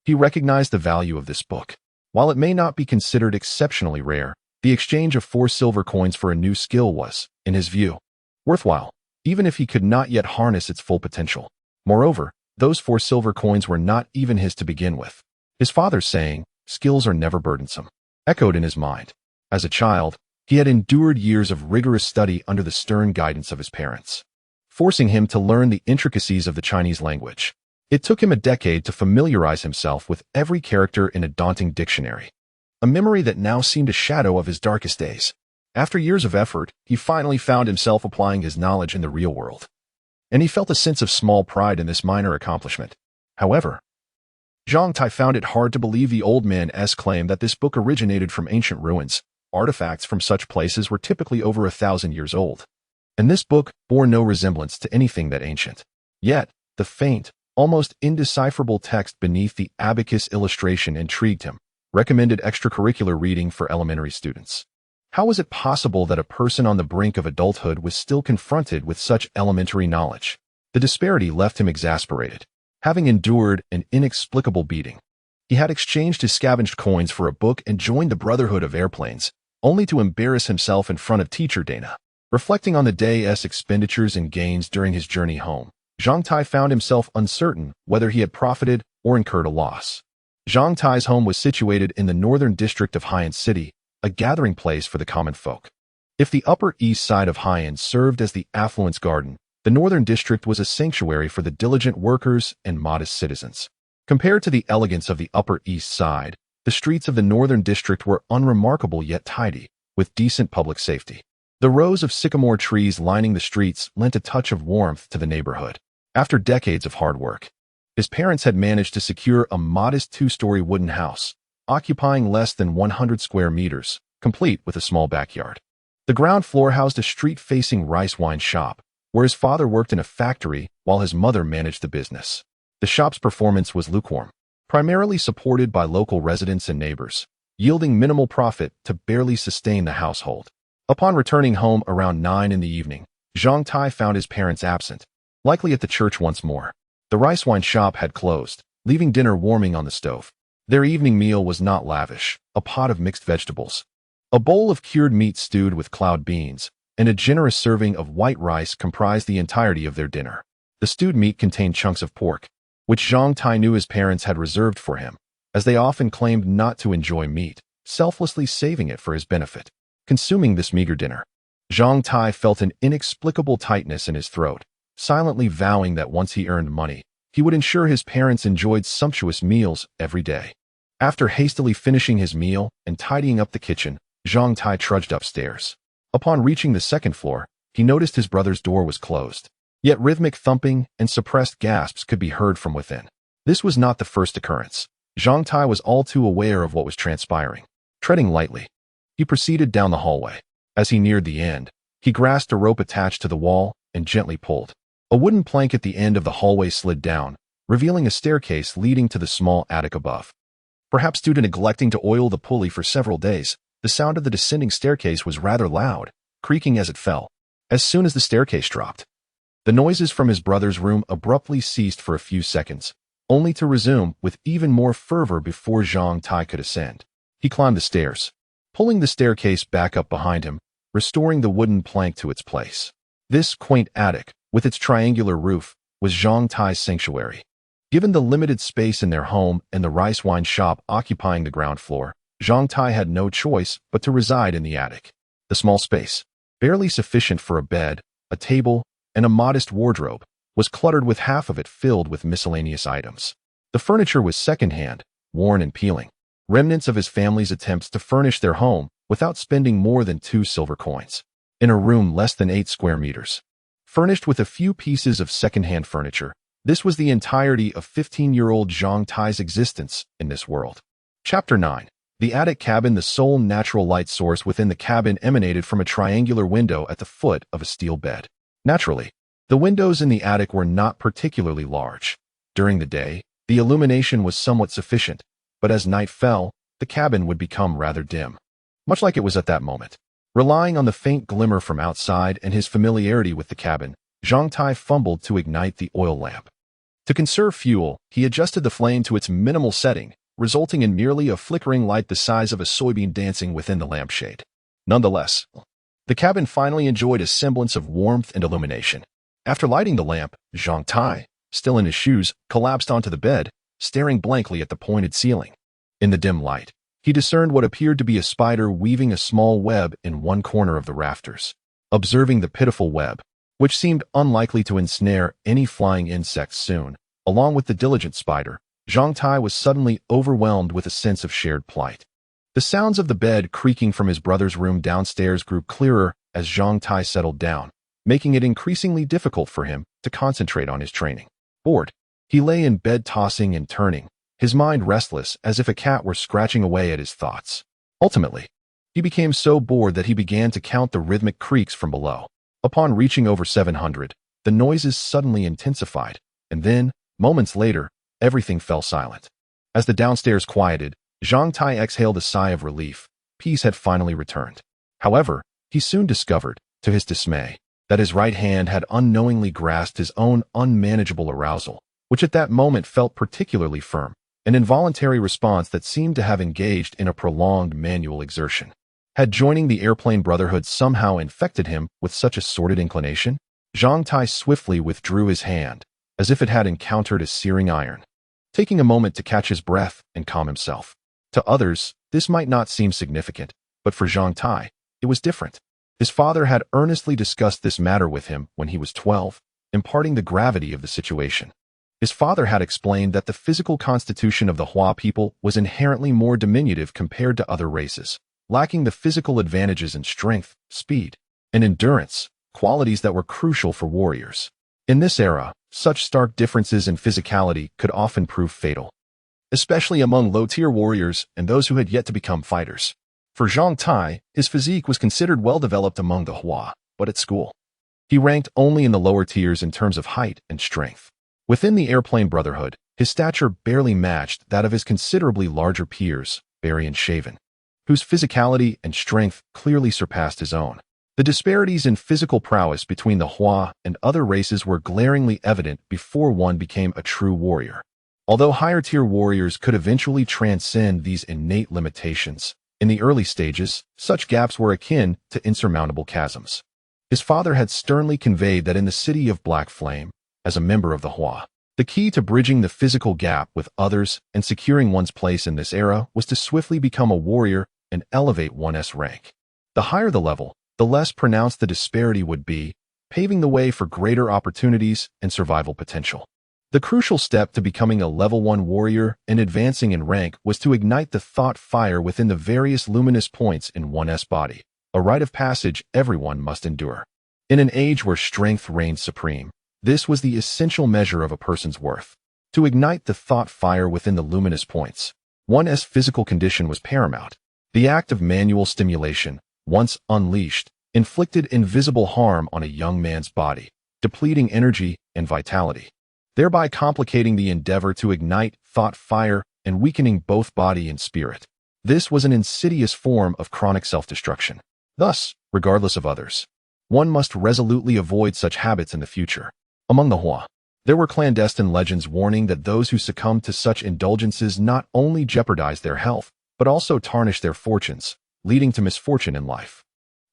He recognized the value of this book. While it may not be considered exceptionally rare, the exchange of 4 silver coins for a new skill was, in his view, worthwhile, even if he could not yet harness its full potential. Moreover, those 4 silver coins were not even his to begin with. His father's saying, "Skills are never burdensome," echoed in his mind. As a child, he had endured years of rigorous study under the stern guidance of his parents, forcing him to learn the intricacies of the Chinese language. It took him a decade to familiarize himself with every character in a daunting dictionary, a memory that now seemed a shadow of his darkest days. After years of effort, he finally found himself applying his knowledge in the real world, and he felt a sense of small pride in this minor accomplishment. However, Zhang Tai found it hard to believe the old man's claim that this book originated from ancient ruins. Artifacts from such places were typically over 1,000 years old, and this book bore no resemblance to anything that ancient. Yet, the faint, almost indecipherable text beneath the abacus illustration intrigued him, recommended extracurricular reading for elementary students. How was it possible that a person on the brink of adulthood was still confronted with such elementary knowledge? The disparity left him exasperated. Having endured an inexplicable beating, he had exchanged his scavenged coins for a book and joined the Brotherhood of Airplanes, only to embarrass himself in front of teacher Dana. Reflecting on the day's expenditures and gains during his journey home, Zhang Tai found himself uncertain whether he had profited or incurred a loss. Zhang Tai's home was situated in the northern district of Haiyan City, a gathering place for the common folk. If the upper east side of Haiyan served as the affluence garden, the northern district was a sanctuary for the diligent workers and modest citizens. Compared to the elegance of the upper east side, the streets of the northern district were unremarkable yet tidy, with decent public safety. The rows of sycamore trees lining the streets lent a touch of warmth to the neighborhood. After decades of hard work, his parents had managed to secure a modest two-story wooden house, occupying less than 100 square meters, complete with a small backyard. The ground floor housed a street-facing rice wine shop, where his father worked in a factory while his mother managed the business. The shop's performance was lukewarm, primarily supported by local residents and neighbors, yielding minimal profit to barely sustain the household. Upon returning home around 9 in the evening, Zhang Tai found his parents absent, likely at the church once more. The rice wine shop had closed, leaving dinner warming on the stove. Their evening meal was not lavish: a pot of mixed vegetables, a bowl of cured meat stewed with cloud beans, and a generous serving of white rice comprised the entirety of their dinner. The stewed meat contained chunks of pork, which Zhang Tai knew his parents had reserved for him, as they often claimed not to enjoy meat, selflessly saving it for his benefit. Consuming this meager dinner, Zhang Tai felt an inexplicable tightness in his throat, silently vowing that once he earned money, he would ensure his parents enjoyed sumptuous meals every day. After hastily finishing his meal and tidying up the kitchen, Zhang Tai trudged upstairs. Upon reaching the second floor, he noticed his brother's door was closed, yet rhythmic thumping and suppressed gasps could be heard from within. This was not the first occurrence. Zhang Tai was all too aware of what was transpiring. Treading lightly, he proceeded down the hallway. As he neared the end, he grasped a rope attached to the wall and gently pulled. A wooden plank at the end of the hallway slid down, revealing a staircase leading to the small attic above. Perhaps due to neglecting to oil the pulley for several days, the sound of the descending staircase was rather loud, creaking as it fell. As soon as the staircase dropped, the noises from his brother's room abruptly ceased for a few seconds, only to resume with even more fervor before Zhang Tai could ascend. He climbed the stairs, pulling the staircase back up behind him, restoring the wooden plank to its place. This quaint attic, with its triangular roof, was Zhang Tai's sanctuary. Given the limited space in their home and the rice wine shop occupying the ground floor, Zhang Tai had no choice but to reside in the attic. The small space, barely sufficient for a bed, a table, and a modest wardrobe, was cluttered with half of it filled with miscellaneous items. The furniture was secondhand, worn and peeling, remnants of his family's attempts to furnish their home without spending more than 2 silver coins. In a room less than 8 square meters, furnished with a few pieces of second-hand furniture, this was the entirety of 15-year-old Zhang Tai's existence in this world. Chapter 9. The attic cabin. The sole natural light source within the cabin emanated from a triangular window at the foot of a steel bed. Naturally, the windows in the attic were not particularly large. During the day, the illumination was somewhat sufficient, but as night fell, the cabin would become rather dim. Much like it was at that moment. Relying on the faint glimmer from outside and his familiarity with the cabin, Zhang Tai fumbled to ignite the oil lamp. To conserve fuel, he adjusted the flame to its minimal setting, resulting in merely a flickering light the size of a soybean dancing within the lampshade. Nonetheless, the cabin finally enjoyed a semblance of warmth and illumination. After lighting the lamp, Zhang Tai, still in his shoes, collapsed onto the bed, staring blankly at the pointed ceiling. In the dim light, he discerned what appeared to be a spider weaving a small web in one corner of the rafters. Observing the pitiful web, which seemed unlikely to ensnare any flying insects soon, along with the diligent spider, Zhang Tai was suddenly overwhelmed with a sense of shared plight. The sounds of the bed creaking from his brother's room downstairs grew clearer as Zhang Tai settled down, making it increasingly difficult for him to concentrate on his training. Bored, he lay in bed tossing and turning, his mind restless as if a cat were scratching away at his thoughts. Ultimately, he became so bored that he began to count the rhythmic creaks from below. Upon reaching over 700, the noises suddenly intensified, and then, moments later, everything fell silent. As the downstairs quieted, Zhang Tai exhaled a sigh of relief. Peace had finally returned. However, he soon discovered, to his dismay, that his right hand had unknowingly grasped his own unmanageable arousal, which at that moment felt particularly firm, an involuntary response that seemed to have engaged in a prolonged manual exertion. Had joining the airplane brotherhood somehow infected him with such a sordid inclination? Zhang Tai swiftly withdrew his hand, as if it had encountered a searing iron. taking a moment to catch his breath and calm himself. To others, this might not seem significant, but for Zhang Tai, it was different. His father had earnestly discussed this matter with him when he was 12, imparting the gravity of the situation. His father had explained that the physical constitution of the Hua people was inherently more diminutive compared to other races, lacking the physical advantages in strength, speed, and endurance, qualities that were crucial for warriors. In this era, such stark differences in physicality could often prove fatal, especially among low-tier warriors and those who had yet to become fighters. For Zhang Tai, his physique was considered well-developed among the Hua, but at school, he ranked only in the lower tiers in terms of height and strength. Within the Airplane Brotherhood, his stature barely matched that of his considerably larger peers, Barry and Shaven, whose physicality and strength clearly surpassed his own. The disparities in physical prowess between the Hua and other races were glaringly evident before one became a true warrior. Although higher-tier warriors could eventually transcend these innate limitations, in the early stages, such gaps were akin to insurmountable chasms. His father had sternly conveyed that in the city of Black Flame, as a member of the Hua, the key to bridging the physical gap with others and securing one's place in this era was to swiftly become a warrior and elevate one's rank. The higher the level, the less pronounced the disparity would be, paving the way for greater opportunities and survival potential. The crucial step to becoming a level 1 warrior and advancing in rank was to ignite the thought fire within the various luminous points in one's body, a rite of passage everyone must endure. In an age where strength reigned supreme, this was the essential measure of a person's worth. To ignite the thought fire within the luminous points, one's physical condition was paramount. The act of manual stimulation, once unleashed, inflicted invisible harm on a young man's body, depleting energy and vitality, thereby complicating the endeavor to ignite thought fire and weakening both body and spirit. This was an insidious form of chronic self-destruction. Thus, regardless of others, one must resolutely avoid such habits in the future. Among the Hua, there were clandestine legends warning that those who succumbed to such indulgences not only jeopardized their health, but also tarnished their fortunes, leading to misfortune in life.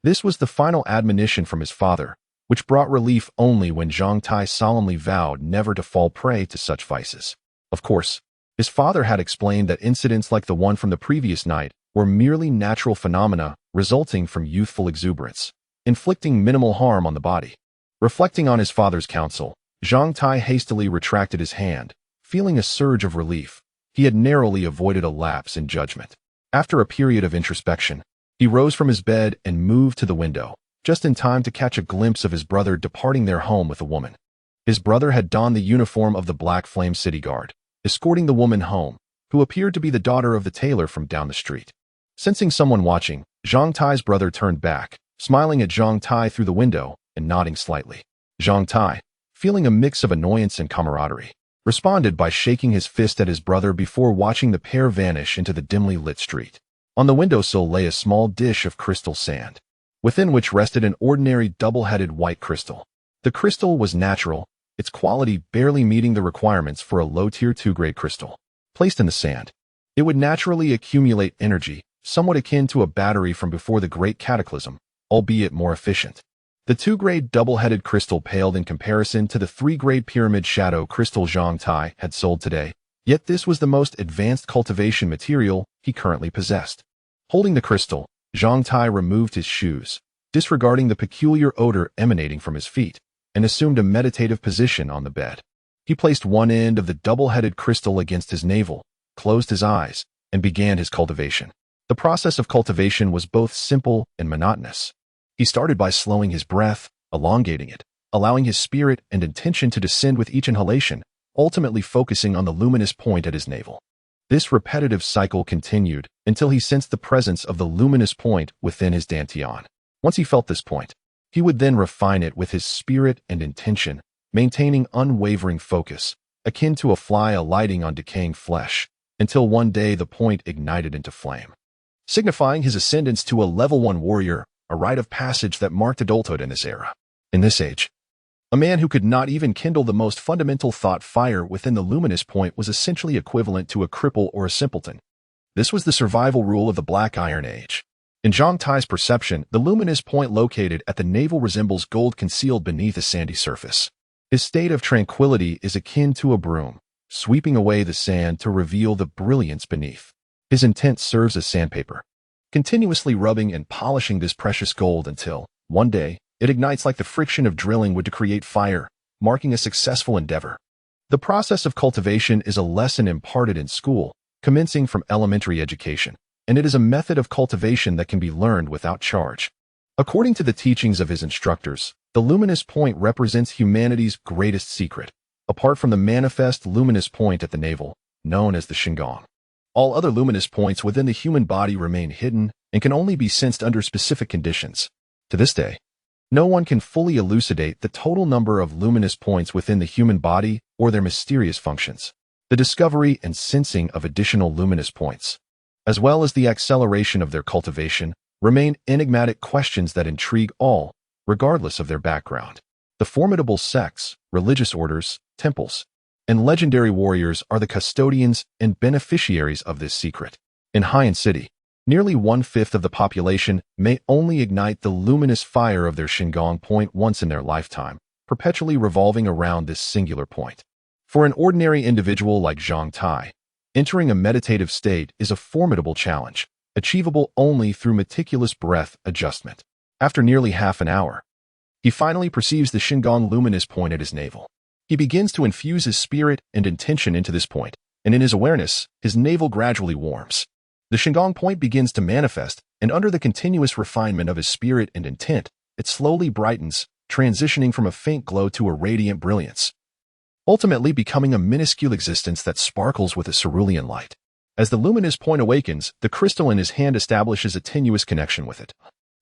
This was the final admonition from his father, which brought relief only when Zhang Tai solemnly vowed never to fall prey to such vices. Of course, his father had explained that incidents like the one from the previous night were merely natural phenomena resulting from youthful exuberance, inflicting minimal harm on the body. Reflecting on his father's counsel, Zhang Tai hastily retracted his hand, feeling a surge of relief. He had narrowly avoided a lapse in judgment. After a period of introspection, he rose from his bed and moved to the window, just in time to catch a glimpse of his brother departing their home with a woman. His brother had donned the uniform of the Black Flame City Guard, escorting the woman home, who appeared to be the daughter of the tailor from down the street. Sensing someone watching, Zhang Tai's brother turned back, smiling at Zhang Tai through the window and nodding slightly. Zhang Tai, feeling a mix of annoyance and camaraderie, responded by shaking his fist at his brother before watching the pair vanish into the dimly lit street. On the windowsill lay a small dish of crystal sand, within which rested an ordinary double-headed white crystal. The crystal was natural, its quality barely meeting the requirements for a low-tier 2-grade crystal. Placed in the sand, it would naturally accumulate energy, somewhat akin to a battery from before the Great Cataclysm, albeit more efficient. The 2-grade double-headed crystal paled in comparison to the 3-grade pyramid shadow crystal Zhang Tai had sold today, yet this was the most advanced cultivation material he currently possessed. Holding the crystal, Zhang Tai removed his shoes, disregarding the peculiar odor emanating from his feet, and assumed a meditative position on the bed. He placed one end of the double-headed crystal against his navel, closed his eyes, and began his cultivation. The process of cultivation was both simple and monotonous. He started by slowing his breath, elongating it, allowing his spirit and intention to descend with each inhalation, ultimately focusing on the luminous point at his navel. This repetitive cycle continued until he sensed the presence of the luminous point within his dantian. Once he felt this point, he would then refine it with his spirit and intention, maintaining unwavering focus, akin to a fly alighting on decaying flesh, until one day the point ignited into flame, signifying his ascendance to a level 1 warrior, a rite of passage that marked adulthood in this era. In this age, a man who could not even kindle the most fundamental thought fire within the luminous point was essentially equivalent to a cripple or a simpleton. This was the survival rule of the Black Iron Age. In Zhang Tai's perception, the luminous point located at the navel resembles gold concealed beneath a sandy surface. His state of tranquility is akin to a broom, sweeping away the sand to reveal the brilliance beneath. His intent serves as sandpaper, continuously rubbing and polishing this precious gold until, one day, it ignites like the friction of drilling would to create fire, marking a successful endeavor. The process of cultivation is a lesson imparted in school, commencing from elementary education, and it is a method of cultivation that can be learned without charge. According to the teachings of his instructors, the luminous point represents humanity's greatest secret, apart from the manifest luminous point at the navel, known as the Shingon. All other luminous points within the human body remain hidden and can only be sensed under specific conditions. To this day, no one can fully elucidate the total number of luminous points within the human body or their mysterious functions. The discovery and sensing of additional luminous points, as well as the acceleration of their cultivation, remain enigmatic questions that intrigue all, regardless of their background. The formidable sects, religious orders, temples, and legendary warriors are the custodians and beneficiaries of this secret. In Haiyan City, nearly 1/5 of the population may only ignite the luminous fire of their Shingon point once in their lifetime, perpetually revolving around this singular point. For an ordinary individual like Zhang Tai, entering a meditative state is a formidable challenge, achievable only through meticulous breath adjustment. After nearly half an hour, he finally perceives the Shingon luminous point at his navel. He begins to infuse his spirit and intention into this point, and in his awareness, his navel gradually warms. The Shingon point begins to manifest, and under the continuous refinement of his spirit and intent, it slowly brightens, transitioning from a faint glow to a radiant brilliance, ultimately becoming a minuscule existence that sparkles with a cerulean light. As the luminous point awakens, the crystal in his hand establishes a tenuous connection with it,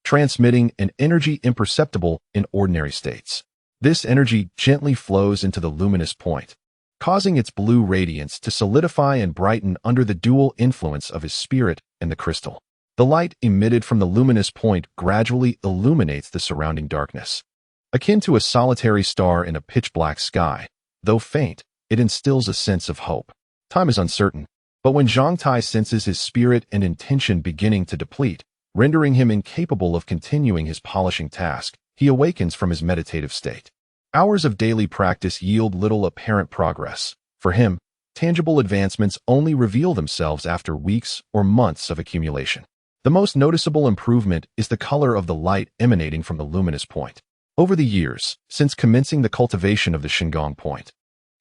transmitting an energy imperceptible in ordinary states. This energy gently flows into the luminous point, causing its blue radiance to solidify and brighten under the dual influence of his spirit and the crystal. The light emitted from the luminous point gradually illuminates the surrounding darkness. Akin to a solitary star in a pitch-black sky, though faint, it instills a sense of hope. Time is uncertain, but when Zhang Tai senses his spirit and intention beginning to deplete, rendering him incapable of continuing his polishing task, he awakens from his meditative state. Hours of daily practice yield little apparent progress. For him, tangible advancements only reveal themselves after weeks or months of accumulation. The most noticeable improvement is the color of the light emanating from the luminous point. Over the years, since commencing the cultivation of the Shingon point,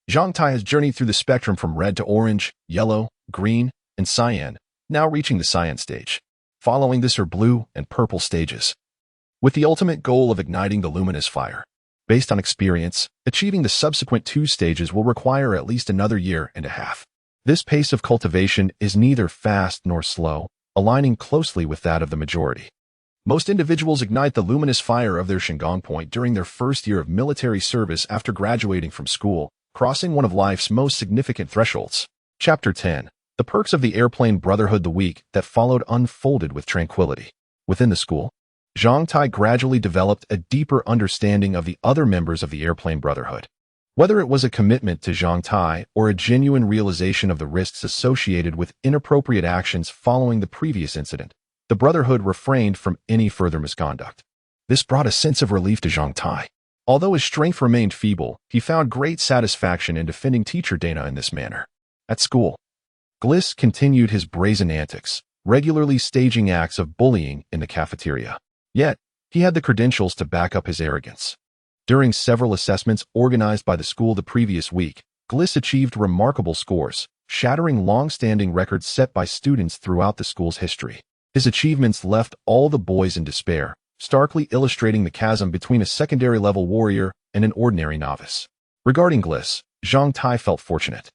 Zhang Tai has journeyed through the spectrum from red to orange, yellow, green, and cyan, now reaching the cyan stage. Following this are blue and purple stages, with the ultimate goal of igniting the luminous fire. Based on experience, achieving the subsequent 2 stages will require at least another year and a half. This pace of cultivation is neither fast nor slow, aligning closely with that of the majority. Most individuals ignite the luminous fire of their Shingon point during their first year of military service after graduating from school, crossing one of life's most significant thresholds. Chapter 10. The perks of the airplane brotherhood. The week that followed unfolded with tranquility. Within the school, Zhang Tai gradually developed a deeper understanding of the other members of the airplane brotherhood. Whether it was a commitment to Zhang Tai or a genuine realization of the risks associated with inappropriate actions following the previous incident, the brotherhood refrained from any further misconduct. This brought a sense of relief to Zhang Tai. Although his strength remained feeble, he found great satisfaction in defending teacher Dana in this manner. At school, Gliss continued his brazen antics, regularly staging acts of bullying in the cafeteria. Yet, he had the credentials to back up his arrogance. During several assessments organized by the school the previous week, Gliss achieved remarkable scores, shattering long-standing records set by students throughout the school's history. His achievements left all the boys in despair, starkly illustrating the chasm between a secondary-level warrior and an ordinary novice. Regarding Gliss, Zhang Tai felt fortunate,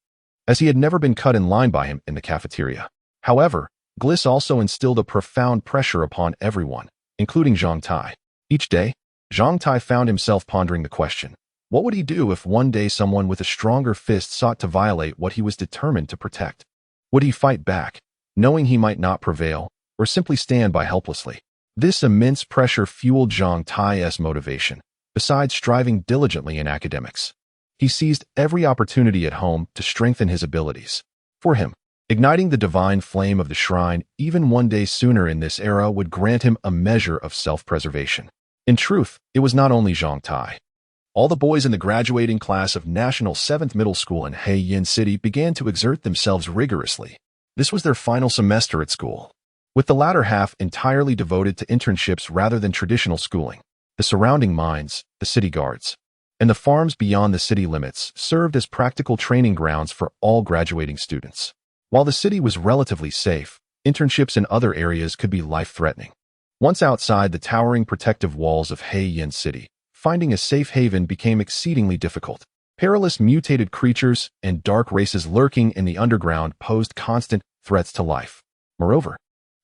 as he had never been cut in line by him in the cafeteria. However, Gliss also instilled a profound pressure upon everyone, including Zhang Tai. Each day, Zhang Tai found himself pondering the question, what would he do if one day someone with a stronger fist sought to violate what he was determined to protect? Would he fight back, knowing he might not prevail, or simply stand by helplessly? This immense pressure fueled Zhang Tai's motivation, besides striving diligently in academics. He seized every opportunity at home to strengthen his abilities. For him, igniting the divine flame of the shrine even one day sooner in this era would grant him a measure of self-preservation. In truth, it was not only Zhang Tai All the boys in the graduating class of National 7th Middle School in Heian City began to exert themselves rigorously. This was their final semester at school, with the latter half entirely devoted to internships rather than traditional schooling. The surrounding mines, the city guards, and the farms beyond the city limits served as practical training grounds for all graduating students. While the city was relatively safe, internships in other areas could be life-threatening. Once outside the towering protective walls of Heian City, finding a safe haven became exceedingly difficult. Perilous mutated creatures and dark races lurking in the underground posed constant threats to life. Moreover,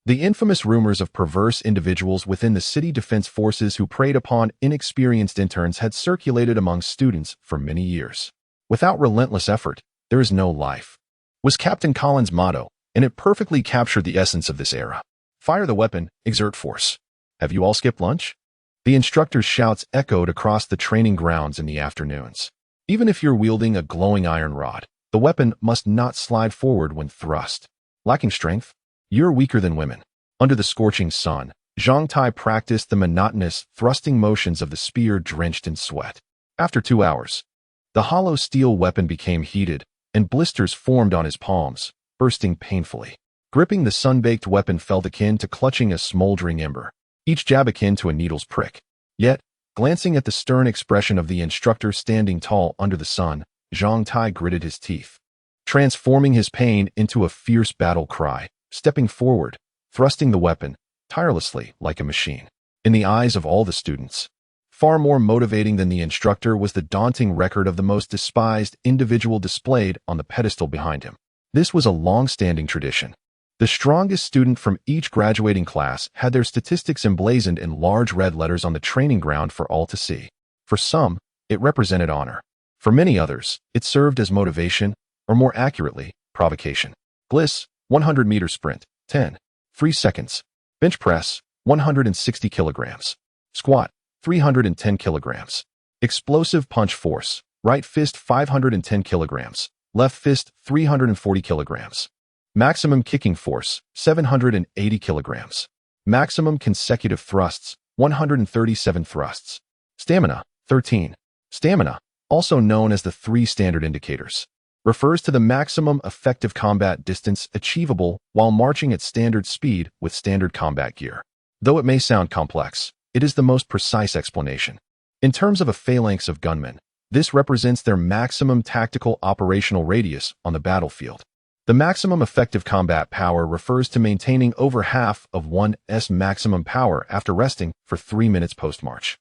the infamous rumors of perverse individuals within the city defense forces who preyed upon inexperienced interns had circulated among students for many years. Without relentless effort, there is no life, was Captain Collins' motto, and it perfectly captured the essence of this era. Fire the weapon, exert force. Have you all skipped lunch? The instructor's shouts echoed across the training grounds in the afternoons. Even if you're wielding a glowing iron rod, the weapon must not slide forward when thrust. Lacking strength? You're weaker than women. Under the scorching sun, Zhang Tai practiced the monotonous, thrusting motions of the spear drenched in sweat. After 2 hours, the hollow steel weapon became heated, and blisters formed on his palms, bursting painfully. Gripping the sun-baked weapon felt akin to clutching a smoldering ember, each jab akin to a needle's prick. Yet, glancing at the stern expression of the instructor standing tall under the sun, Zhang Tai gritted his teeth, transforming his pain into a fierce battle cry, stepping forward, thrusting the weapon, tirelessly like a machine. In the eyes of all the students, far more motivating than the instructor was the daunting record of the most despised individual displayed on the pedestal behind him. This was a long-standing tradition. The strongest student from each graduating class had their statistics emblazoned in large red letters on the training ground for all to see. For some, it represented honor. For many others, it served as motivation, or more accurately, provocation. Gliss, 100-meter sprint, 10. 3 seconds. Bench press, 160 kilograms. Squat, 310 kilograms. Explosive punch force, right fist 510 kilograms. Left fist 340 kilograms. Maximum kicking force, 780 kilograms. Maximum consecutive thrusts, 137 thrusts. Stamina, 13. Stamina, also known as the 3 standard indicators, refers to the maximum effective combat distance achievable while marching at standard speed with standard combat gear. Though it may sound complex, it is the most precise explanation. In terms of a phalanx of gunmen, this represents their maximum tactical operational radius on the battlefield. The maximum effective combat power refers to maintaining over half of one's maximum power after resting for 3 minutes post-march.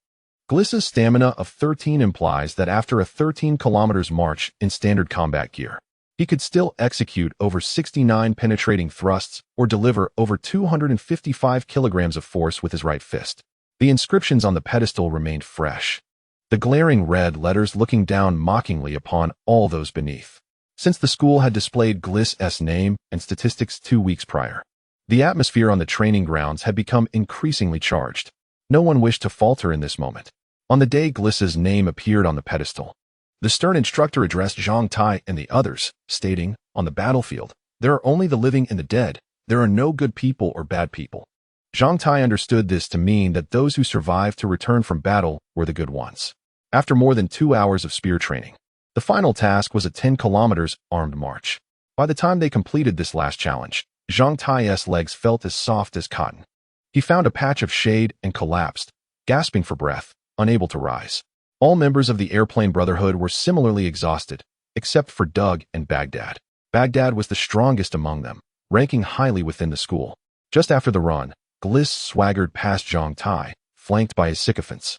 Gliss's stamina of 13 implies that after a 13 kilometers march in standard combat gear, he could still execute over 69 penetrating thrusts or deliver over 255 kilograms of force with his right fist. The inscriptions on the pedestal remained fresh, the glaring red letters looking down mockingly upon all those beneath. Since the school had displayed Gliss's name and statistics 2 weeks prior, the atmosphere on the training grounds had become increasingly charged. No one wished to falter in this moment. On the day Gliss's name appeared on the pedestal, the stern instructor addressed Zhang Tai and the others, stating, "On the battlefield, there are only the living and the dead. There are no good people or bad people." Zhang Tai understood this to mean that those who survived to return from battle were the good ones. After more than 2 hours of spear training, the final task was a 10 kilometers armed march. By the time they completed this last challenge, Zhang Tai's legs felt as soft as cotton. He found a patch of shade and collapsed, gasping for breath, unable to rise. All members of the Airplane Brotherhood were similarly exhausted, except for Doug and Baghdad. Baghdad was the strongest among them, ranking highly within the school. Just after the run, Gliss swaggered past Zhang Tai, flanked by his sycophants,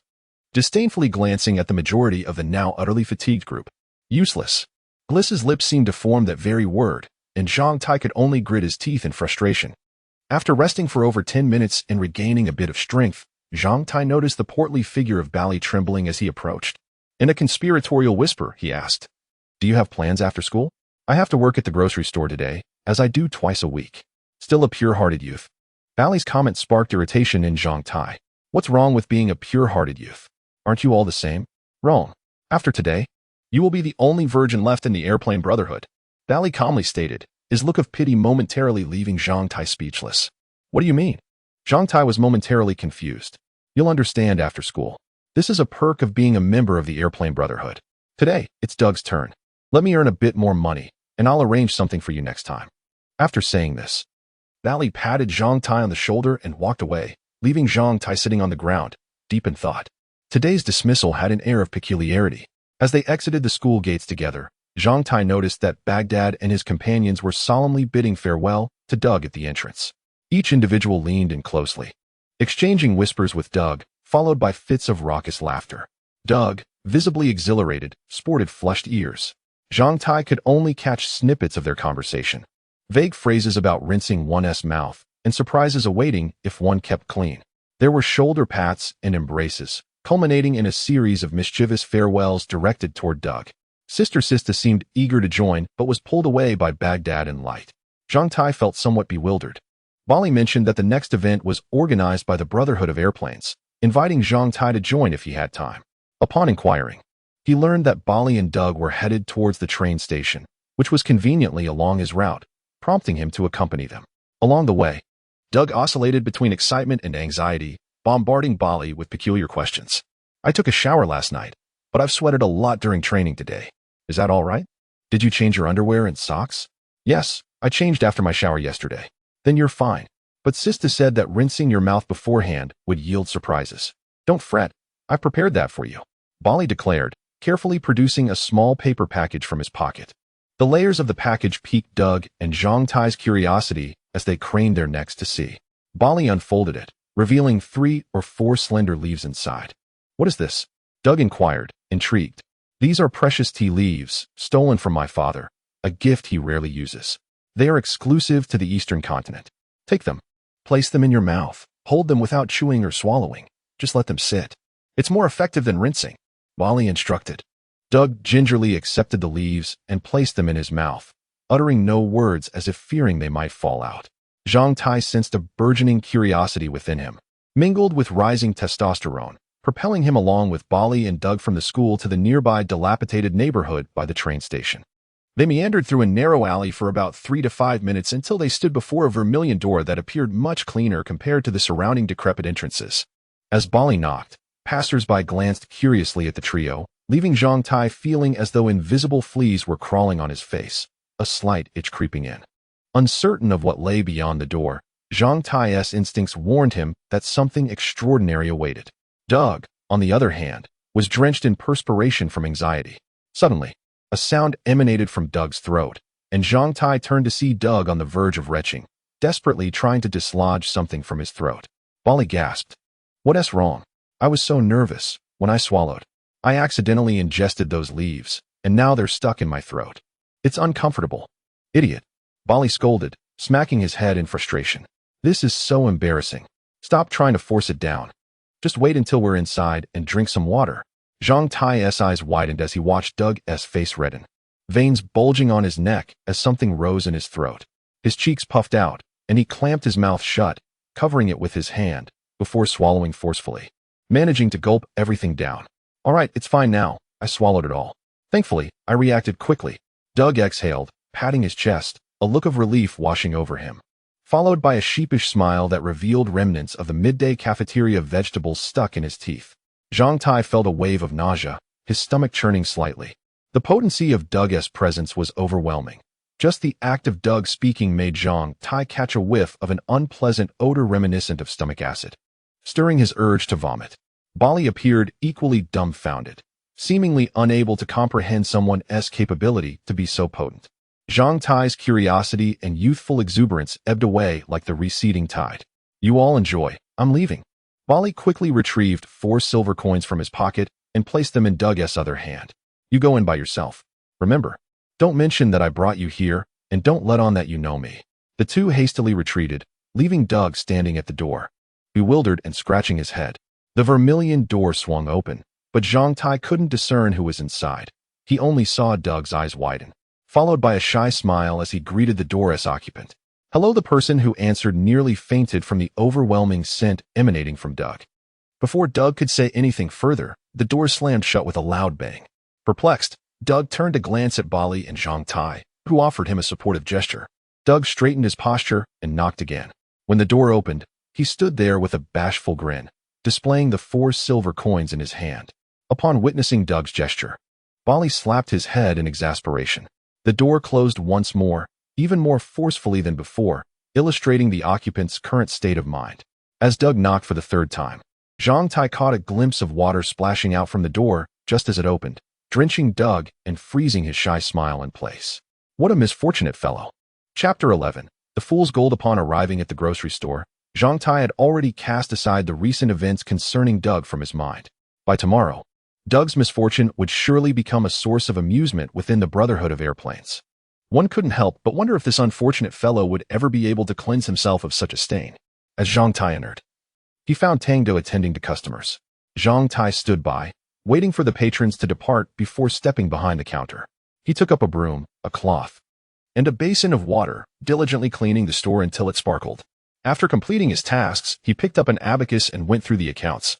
disdainfully glancing at the majority of the now utterly fatigued group. Useless. Gliss's lips seemed to form that very word, and Zhang Tai could only grit his teeth in frustration. After resting for over 10 minutes and regaining a bit of strength, Zhang Tai noticed the portly figure of Bally trembling as he approached. In a conspiratorial whisper, he asked, "Do you have plans after school? I have to work at the grocery store today, as I do twice a week." Still a pure-hearted youth. Bally's comment sparked irritation in Zhang Tai. What's wrong with being a pure-hearted youth? Aren't you all the same? Wrong. After today, you will be the only virgin left in the Airplane Brotherhood, Bally calmly stated, his look of pity momentarily leaving Zhang Tai speechless. What do you mean? Zhang Tai was momentarily confused. You'll understand after school. This is a perk of being a member of the Airplane Brotherhood. Today, it's Doug's turn. Let me earn a bit more money, and I'll arrange something for you next time. After saying this, Bali patted Zhang Tai on the shoulder and walked away, leaving Zhang Tai sitting on the ground, deep in thought. Today's dismissal had an air of peculiarity. As they exited the school gates together, Zhang Tai noticed that Baghdad and his companions were solemnly bidding farewell to Doug at the entrance. Each individual leaned in closely, exchanging whispers with Doug, followed by fits of raucous laughter. Doug, visibly exhilarated, sported flushed ears. Zhang Tai could only catch snippets of their conversation. Vague phrases about rinsing one's mouth and surprises awaiting if one kept clean. There were shoulder pats and embraces, culminating in a series of mischievous farewells directed toward Doug. Sister Sista seemed eager to join but was pulled away by Baghdad and Light. Zhang Tai felt somewhat bewildered. Bali mentioned that the next event was organized by the Brotherhood of Airplanes, inviting Zhang Tai to join if he had time. Upon inquiring, he learned that Bali and Doug were headed towards the train station, which was conveniently along his route, prompting him to accompany them. Along the way, Doug oscillated between excitement and anxiety, bombarding Bali with peculiar questions. I took a shower last night, but I've sweated a lot during training today. Is that all right? Did you change your underwear and socks? Yes, I changed after my shower yesterday. Then you're fine. But Sista said that rinsing your mouth beforehand would yield surprises. Don't fret, I prepared that for you, Bali declared, carefully producing a small paper package from his pocket. The layers of the package piqued Doug and Zhang Tai's curiosity as they craned their necks to see. Bali unfolded it, revealing 3 or 4 slender leaves inside. What is this? Doug inquired, intrigued. These are precious tea leaves, stolen from my father, a gift he rarely uses. They are exclusive to the Eastern continent. Take them. Place them in your mouth. Hold them without chewing or swallowing. Just let them sit. It's more effective than rinsing, Bali instructed. Doug gingerly accepted the leaves and placed them in his mouth, uttering no words as if fearing they might fall out. Zhang Tai sensed a burgeoning curiosity within him, mingled with rising testosterone, propelling him along with Bali and Doug from the school to the nearby dilapidated neighborhood by the train station. They meandered through a narrow alley for about 3 to 5 minutes until they stood before a vermilion door that appeared much cleaner compared to the surrounding decrepit entrances. As Bali knocked, passers-by glanced curiously at the trio, leaving Zhang Tai feeling as though invisible fleas were crawling on his face, a slight itch creeping in. Uncertain of what lay beyond the door, Zhang Tai's instincts warned him that something extraordinary awaited. Doug, on the other hand, was drenched in perspiration from anxiety. Suddenly, a sound emanated from Doug's throat, and Zhang Tai turned to see Doug on the verge of retching, desperately trying to dislodge something from his throat. Bali gasped. What's wrong? I was so nervous when I swallowed. I accidentally ingested those leaves, and now they're stuck in my throat. It's uncomfortable. Idiot, Bali scolded, smacking his head in frustration. This is so embarrassing. Stop trying to force it down. Just wait until we're inside and drink some water. Zhang Tai's eyes widened as he watched Doug's face redden, veins bulging on his neck as something rose in his throat. His cheeks puffed out, and he clamped his mouth shut, covering it with his hand, before swallowing forcefully, managing to gulp everything down. All right, it's fine now. I swallowed it all. Thankfully, I reacted quickly. Doug exhaled, patting his chest, a look of relief washing over him, followed by a sheepish smile that revealed remnants of the midday cafeteria vegetables stuck in his teeth. Zhang Tai felt a wave of nausea, his stomach churning slightly. The potency of Doug's presence was overwhelming. Just the act of Doug speaking made Zhang Tai catch a whiff of an unpleasant odor reminiscent of stomach acid, stirring his urge to vomit. Bali appeared equally dumbfounded, seemingly unable to comprehend someone's capability to be so potent. Zhang Tai's curiosity and youthful exuberance ebbed away like the receding tide. You all enjoy. I'm leaving. Bali quickly retrieved 4 silver coins from his pocket and placed them in Doug's other hand. You go in by yourself. Remember, don't mention that I brought you here, and don't let on that you know me. The two hastily retreated, leaving Doug standing at the door, bewildered and scratching his head. The vermilion door swung open, but Zhang Tai couldn't discern who was inside. He only saw Doug's eyes widen, followed by a shy smile as he greeted the door's occupant. Hello. The person who answered nearly fainted from the overwhelming scent emanating from Doug. Before Doug could say anything further, the door slammed shut with a loud bang. Perplexed, Doug turned to glance at Bali and Zhang Tai, who offered him a supportive gesture. Doug straightened his posture and knocked again. When the door opened, he stood there with a bashful grin, displaying the 4 silver coins in his hand. Upon witnessing Doug's gesture, Bali slapped his head in exasperation. The door closed once more, even more forcefully than before, illustrating the occupant's current state of mind. As Doug knocked for the 3rd time, Zhang Tai caught a glimpse of water splashing out from the door just as it opened, drenching Doug and freezing his shy smile in place. What a misfortunate fellow. Chapter 11. The Fool's Gold. Upon arriving at the grocery store, Zhang Tai had already cast aside the recent events concerning Doug from his mind. By tomorrow, Doug's misfortune would surely become a source of amusement within the Brotherhood of Airplanes. One couldn't help but wonder if this unfortunate fellow would ever be able to cleanse himself of such a stain. As Zhang Tai entered, he found Tang Do attending to customers. Zhang Tai stood by, waiting for the patrons to depart before stepping behind the counter. He took up a broom, a cloth, and a basin of water, diligently cleaning the store until it sparkled. After completing his tasks, he picked up an abacus and went through the accounts,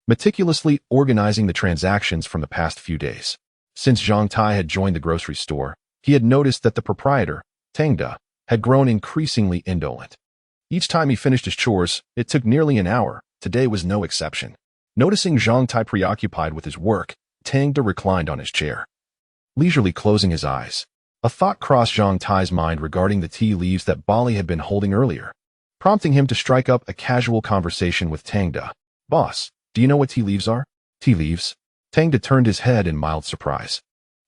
meticulously organizing the transactions from the past few days. Since Zhang Tai had joined the grocery store, he had noticed that the proprietor, Tang Do, had grown increasingly indolent. Each time he finished his chores, it took nearly an hour. Today was no exception. Noticing Zhang Tai preoccupied with his work, Tang Do reclined on his chair, leisurely closing his eyes. A thought crossed Zhang Tai's mind regarding the tea leaves that Bali had been holding earlier, prompting him to strike up a casual conversation with Tang Do. Boss, do you know what tea leaves are? Tea leaves? Tang Do turned his head in mild surprise,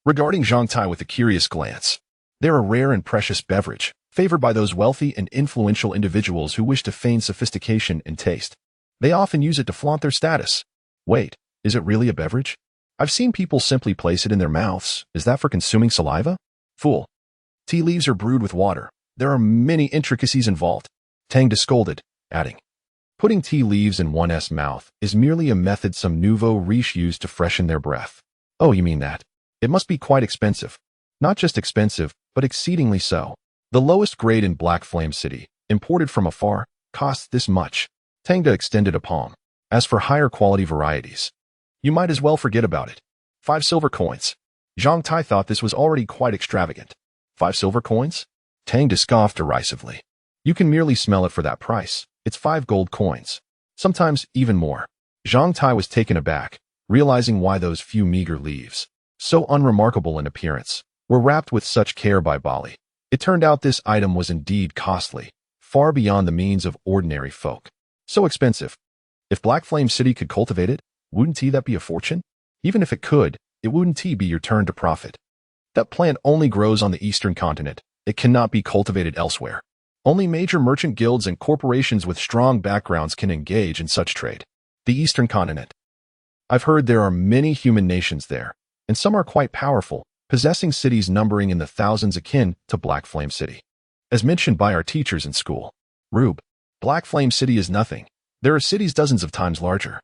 regarding Zhang Tai with a curious glance. They're a rare and precious beverage, favored by those wealthy and influential individuals who wish to feign sophistication and taste. They often use it to flaunt their status. Wait, is it really a beverage? I've seen people simply place it in their mouths. Is that for consuming saliva? Fool. Tea leaves are brewed with water. There are many intricacies involved. Tang Do scolded, adding, putting tea leaves in one's mouth is merely a method some nouveau riche use to freshen their breath. Oh, you mean that? It must be quite expensive. Not just expensive, but exceedingly so. The lowest grade in Black Flame City, imported from afar, costs this much. Tang Do extended a palm. As for higher quality varieties, you might as well forget about it. 5 silver coins. Zhang Tai thought this was already quite extravagant. 5 silver coins? Tang Do scoffed derisively. You can merely smell it for that price. It's 5 gold coins. Sometimes even more. Zhang Tai was taken aback, realizing why those few meager leaves, so unremarkable in appearance, were wrapped with such care by Bali. It turned out this item was indeed costly, far beyond the means of ordinary folk. So expensive. If Black Flame City could cultivate it, wouldn't that be a fortune? Even if it could, it wouldn't be your turn to profit. That plant only grows on the eastern continent. It cannot be cultivated elsewhere. Only major merchant guilds and corporations with strong backgrounds can engage in such trade. The eastern continent. I've heard there are many human nations there, and some are quite powerful, possessing cities numbering in the thousands akin to Black Flame City. As mentioned by our teachers in school, Rube, Black Flame City is nothing. There are cities dozens of times larger.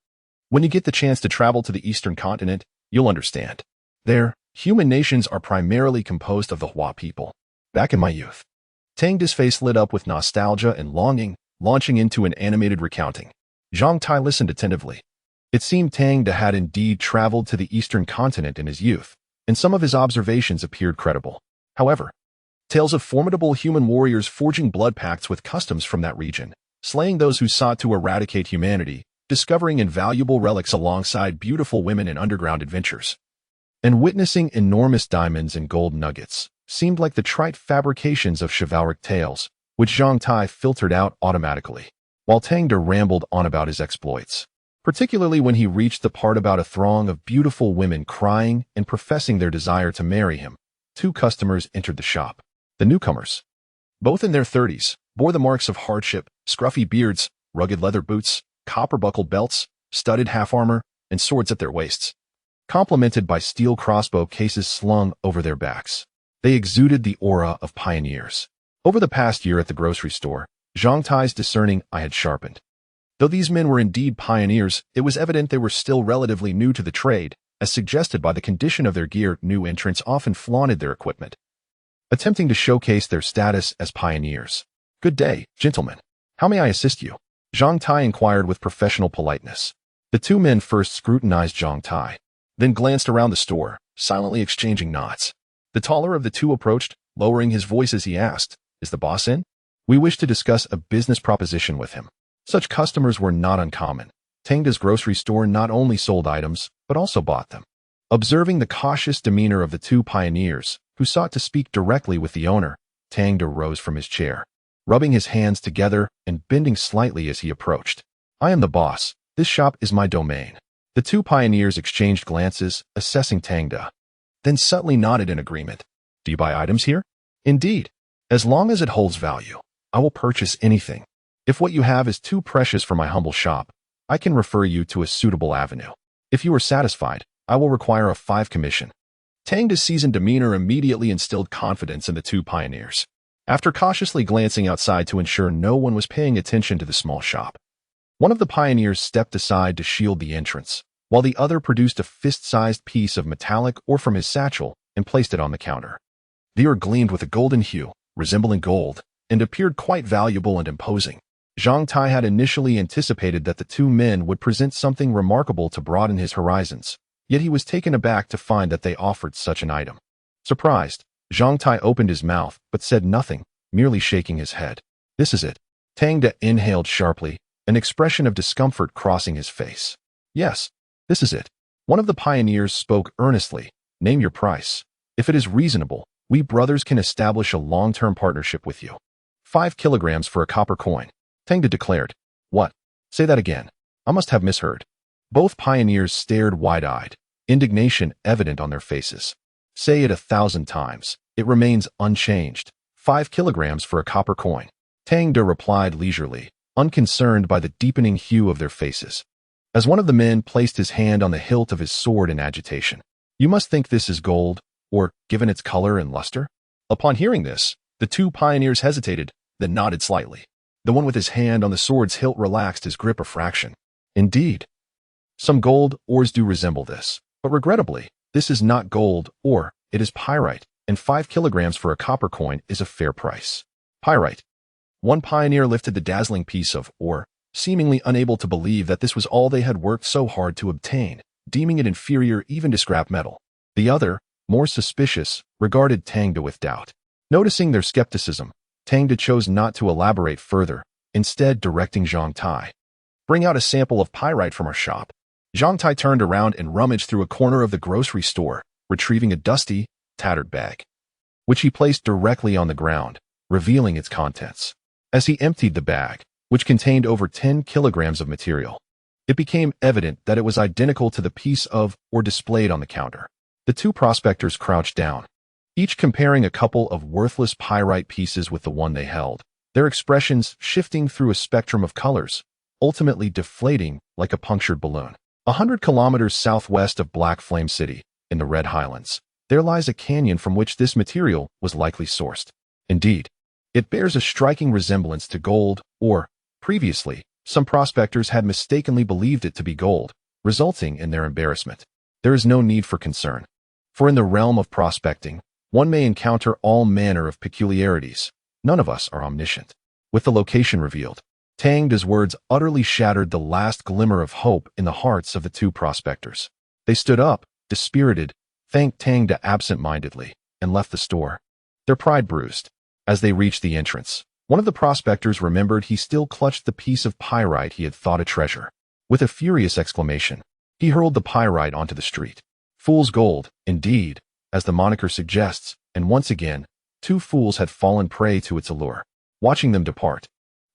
When you get the chance to travel to the eastern continent, you'll understand. There, human nations are primarily composed of the Hua people. Back in my youth, Tang Do's face lit up with nostalgia and longing, launching into an animated recounting. Zhang Tai listened attentively. It seemed Tang Do had indeed traveled to the eastern continent in his youth, and some of his observations appeared credible. However, tales of formidable human warriors forging blood pacts with customs from that region, slaying those who sought to eradicate humanity, discovering invaluable relics alongside beautiful women in underground adventures, and witnessing enormous diamonds and gold nuggets, seemed like the trite fabrications of chivalric tales, which Zhang Tai filtered out automatically, while Tang Do rambled on about his exploits, particularly when he reached the part about a throng of beautiful women crying and professing their desire to marry him. 2 customers entered the shop. The newcomers, both in their 30s, bore the marks of hardship, scruffy beards, rugged leather boots, copper-buckled belts, studded half-armor, and swords at their waists, complemented by steel crossbow cases slung over their backs. They exuded the aura of pioneers. Over the past year at the grocery store, Zhang Tai's discerning eye had sharpened. Though these men were indeed pioneers, it was evident they were still relatively new to the trade, as suggested by the condition of their gear. New entrants often flaunted their equipment, attempting to showcase their status as pioneers. Good day, gentlemen. How may I assist you? Zhang Tai inquired with professional politeness. The 2 men first scrutinized Zhang Tai, then glanced around the store, silently exchanging nods. The taller of the 2 approached, lowering his voice as he asked, "Is the boss in? We wish to discuss a business proposition with him." Such customers were not uncommon. Tangda's grocery store not only sold items, but also bought them. Observing the cautious demeanor of the two pioneers, who sought to speak directly with the owner, Tangda rose from his chair, rubbing his hands together and bending slightly as he approached. I am the boss. This shop is my domain. The two pioneers exchanged glances, assessing Tangda, then subtly nodded in agreement. Do you buy items here? Indeed. As long as it holds value, I will purchase anything. If what you have is too precious for my humble shop, I can refer you to a suitable avenue. If you are satisfied, I will require a 5 commission. Tangda's seasoned demeanor immediately instilled confidence in the two pioneers. After cautiously glancing outside to ensure no one was paying attention to the small shop, one of the pioneers stepped aside to shield the entrance, while the other produced a fist-sized piece of metallic ore from his satchel and placed it on the counter. The ore gleamed with a golden hue, resembling gold, and appeared quite valuable and imposing. Zhang Tai had initially anticipated that the two men would present something remarkable to broaden his horizons, yet he was taken aback to find that they offered such an item. Surprised, Zhang Tai opened his mouth but said nothing, merely shaking his head. This is it. Tangda inhaled sharply, an expression of discomfort crossing his face. Yes, this is it. One of the pioneers spoke earnestly. Name your price. If it is reasonable, we brothers can establish a long-term partnership with you. 5 kilograms for a copper coin. Tangda declared. What? Say that again. I must have misheard. Both pioneers stared wide-eyed, indignation evident on their faces. Say it 1,000 times. It remains unchanged. 5 kilograms for a copper coin. Tangda replied leisurely, unconcerned by the deepening hue of their faces. As one of the men placed his hand on the hilt of his sword in agitation. You must think this is gold, or given its color and luster? Upon hearing this, the two pioneers hesitated, then nodded slightly. The one with his hand on the sword's hilt relaxed his grip a fraction. Indeed, some gold ores do resemble this, but regrettably, this is not gold ore, it is pyrite, and 5 kilograms for a copper coin is a fair price. Pyrite. One pioneer lifted the dazzling piece of ore, seemingly unable to believe that this was all they had worked so hard to obtain, deeming it inferior even to scrap metal. The other, more suspicious, regarded Tangda with doubt. Noticing their skepticism, Tangda chose not to elaborate further, instead directing Zhang Tai. Bring out a sample of pyrite from our shop. Zhang Tai turned around and rummaged through a corner of the grocery store, retrieving a dusty, tattered bag, which he placed directly on the ground, revealing its contents. As he emptied the bag, which contained over 10 kilograms of material, it became evident that it was identical to the piece of ore displayed on the counter. The two prospectors crouched down, each comparing a couple of worthless pyrite pieces with the one they held, their expressions shifting through a spectrum of colors, ultimately deflating like a punctured balloon. 100 kilometers southwest of Black Flame City, in the Red Highlands, there lies a canyon from which this material was likely sourced. Indeed, it bears a striking resemblance to gold, or, previously, some prospectors had mistakenly believed it to be gold, resulting in their embarrassment. There is no need for concern, for in the realm of prospecting, one may encounter all manner of peculiarities. None of us are omniscient. With the location revealed, Tangda's words utterly shattered the last glimmer of hope in the hearts of the two prospectors. They stood up, dispirited, thanked Tangda absent-mindedly, and left the store, their pride bruised. As they reached the entrance, one of the prospectors remembered he still clutched the piece of pyrite he had thought a treasure. With a furious exclamation, he hurled the pyrite onto the street. Fool's gold, indeed, as the moniker suggests, and once again, two fools had fallen prey to its allure. Watching them depart,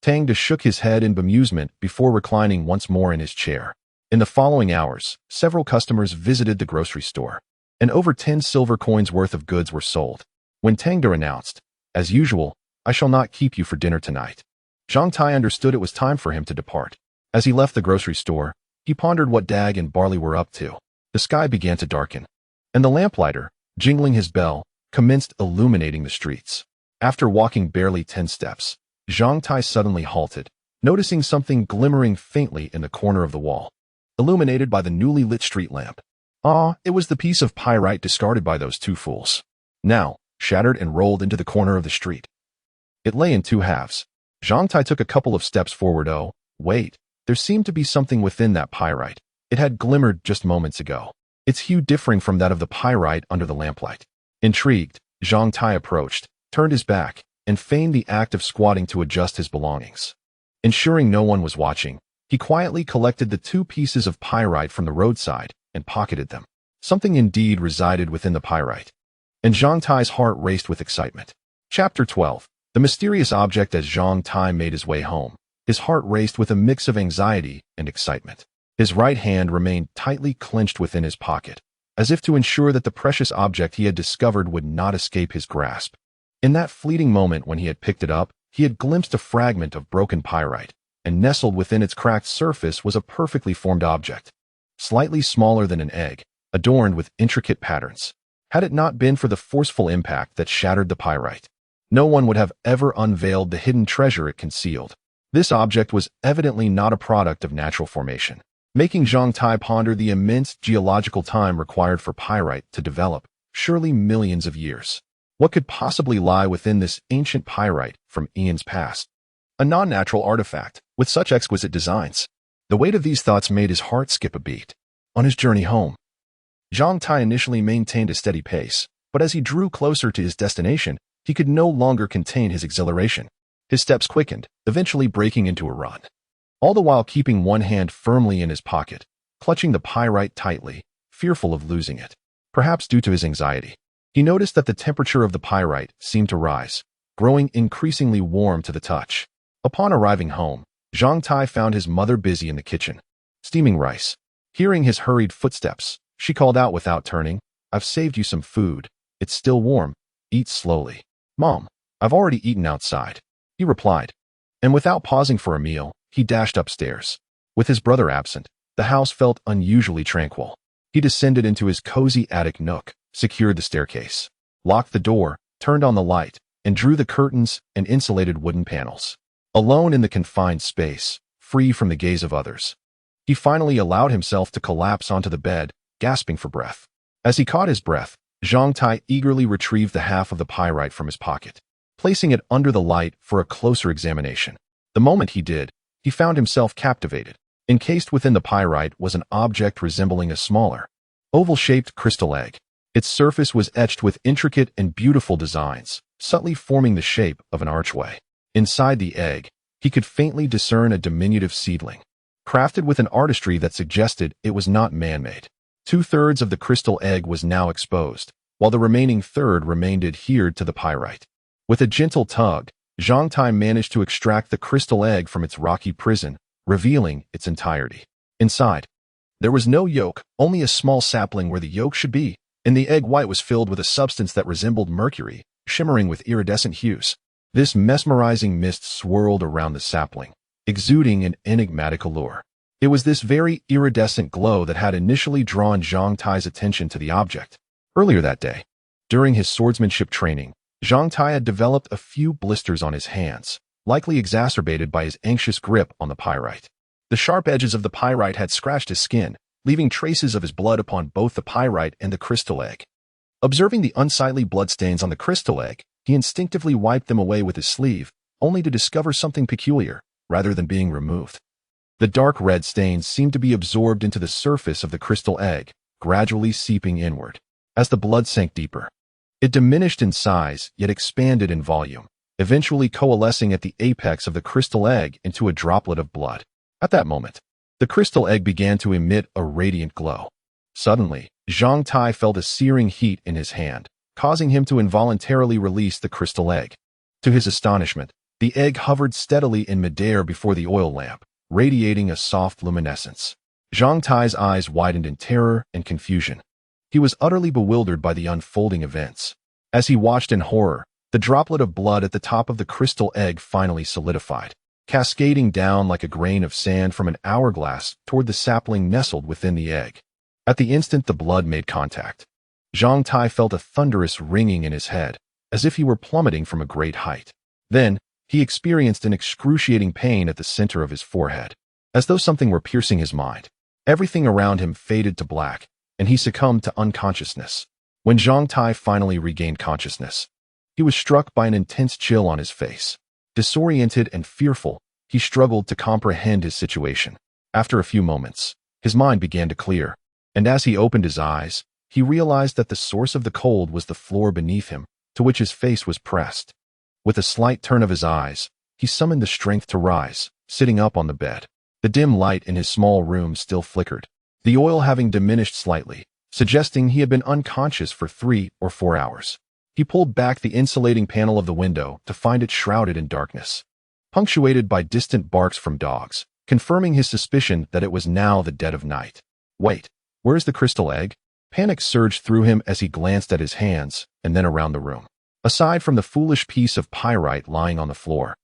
Tangda shook his head in bemusement before reclining once more in his chair. In the following hours, several customers visited the grocery store, and over 10 silver coins worth of goods were sold. When Tangda announced, as usual, I shall not keep you for dinner tonight, Zhang Tai understood it was time for him to depart. As he left the grocery store, he pondered what Dag and Barley were up to. The sky began to darken, and the lamplighter, jingling his bell, commenced illuminating the streets. After walking barely 10 steps, Zhang Tai suddenly halted, noticing something glimmering faintly in the corner of the wall, illuminated by the newly lit street lamp. It was the piece of pyrite discarded by those two fools, now shattered and rolled into the corner of the street. It lay in 2 halves. Zhang Tai took a couple of steps forward. Oh, wait, there seemed to be something within that pyrite. It had glimmered just moments ago, its hue differing from that of the pyrite under the lamplight. Intrigued, Zhang Tai approached, turned his back, and feigned the act of squatting to adjust his belongings. Ensuring no one was watching, He quietly collected the 2 pieces of pyrite from the roadside and pocketed them. Something indeed resided within the pyrite, and Zhang Tai's heart raced with excitement. Chapter 12. The mysterious object. As Zhang Tai made his way home, his heart raced with a mix of anxiety and excitement. His right hand remained tightly clenched within his pocket, as if to ensure that the precious object he had discovered would not escape his grasp. In that fleeting moment when he had picked it up, he had glimpsed a fragment of broken pyrite, and nestled within its cracked surface was a perfectly formed object, slightly smaller than an egg, adorned with intricate patterns. Had it not been for the forceful impact that shattered the pyrite, no one would have ever unveiled the hidden treasure it concealed. This object was evidently not a product of natural formation, making Zhang Tai ponder the immense geological time required for pyrite to develop, surely millions of years. What could possibly lie within this ancient pyrite from eons past? A non-natural artifact, with such exquisite designs. The weight of these thoughts made his heart skip a beat. On his journey home, Zhang Tai initially maintained a steady pace, but as he drew closer to his destination, he could no longer contain his exhilaration. His steps quickened, eventually breaking into a run, all the while keeping one hand firmly in his pocket, clutching the pyrite tightly, fearful of losing it. Perhaps due to his anxiety, he noticed that the temperature of the pyrite seemed to rise, growing increasingly warm to the touch. Upon arriving home, Zhang Tai found his mother busy in the kitchen, steaming rice. Hearing his hurried footsteps, she called out without turning, "I've saved you some food. It's still warm. Eat slowly." "Mom, I've already eaten outside," he replied. And without pausing for a meal, he dashed upstairs. With his brother absent, the house felt unusually tranquil. He descended into his cozy attic nook, secured the staircase, locked the door, turned on the light, and drew the curtains and insulated wooden panels. Alone in the confined space, free from the gaze of others, he finally allowed himself to collapse onto the bed, gasping for breath. As he caught his breath, Zhang Tai eagerly retrieved the half of the pyrite from his pocket, placing it under the light for a closer examination. The moment he did, he found himself captivated. Encased within the pyrite was an object resembling a smaller, oval-shaped crystal egg. Its surface was etched with intricate and beautiful designs, subtly forming the shape of an archway. Inside the egg, he could faintly discern a diminutive seedling, crafted with an artistry that suggested it was not man-made. 2/3 of the crystal egg was now exposed, while the remaining third remained adhered to the pyrite. With a gentle tug, Zhang Tai managed to extract the crystal egg from its rocky prison, revealing its entirety. Inside, there was no yolk, only a small sapling where the yolk should be, and the egg white was filled with a substance that resembled mercury, shimmering with iridescent hues. This mesmerizing mist swirled around the sapling, exuding an enigmatic allure. It was this very iridescent glow that had initially drawn Zhang Tai's attention to the object. Earlier that day, during his swordsmanship training, Zhang Tai had developed a few blisters on his hands, likely exacerbated by his anxious grip on the pyrite. The sharp edges of the pyrite had scratched his skin, leaving traces of his blood upon both the pyrite and the crystal egg. Observing the unsightly bloodstains on the crystal egg, he instinctively wiped them away with his sleeve, only to discover something peculiar, rather than being removed. The dark red stains seemed to be absorbed into the surface of the crystal egg, gradually seeping inward. As the blood sank deeper, it diminished in size, yet expanded in volume, eventually coalescing at the apex of the crystal egg into a droplet of blood. At that moment, the crystal egg began to emit a radiant glow. Suddenly, Zhang Tai felt a searing heat in his hand, causing him to involuntarily release the crystal egg. To his astonishment, the egg hovered steadily in midair before the oil lamp, radiating a soft luminescence. Zhang Tai's eyes widened in terror and confusion. He was utterly bewildered by the unfolding events. As he watched in horror, the droplet of blood at the top of the crystal egg finally solidified, cascading down like a grain of sand from an hourglass toward the sapling nestled within the egg. At the instant the blood made contact, Zhang Tai felt a thunderous ringing in his head, as if he were plummeting from a great height. Then, he experienced an excruciating pain at the center of his forehead, as though something were piercing his mind. Everything around him faded to black, and he succumbed to unconsciousness. When Zhang Tai finally regained consciousness, he was struck by an intense chill on his face. Disoriented and fearful, he struggled to comprehend his situation. After a few moments, his mind began to clear, and as he opened his eyes, he realized that the source of the cold was the floor beneath him, to which his face was pressed. With a slight turn of his eyes, he summoned the strength to rise, sitting up on the bed. The dim light in his small room still flickered, the oil having diminished slightly, suggesting he had been unconscious for 3 or 4 hours. He pulled back the insulating panel of the window to find it shrouded in darkness, punctuated by distant barks from dogs, confirming his suspicion that it was now the dead of night. Wait, where's the crystal egg? Panic surged through him as he glanced at his hands and then around the room. Aside from the foolish piece of pyrite lying on the floor,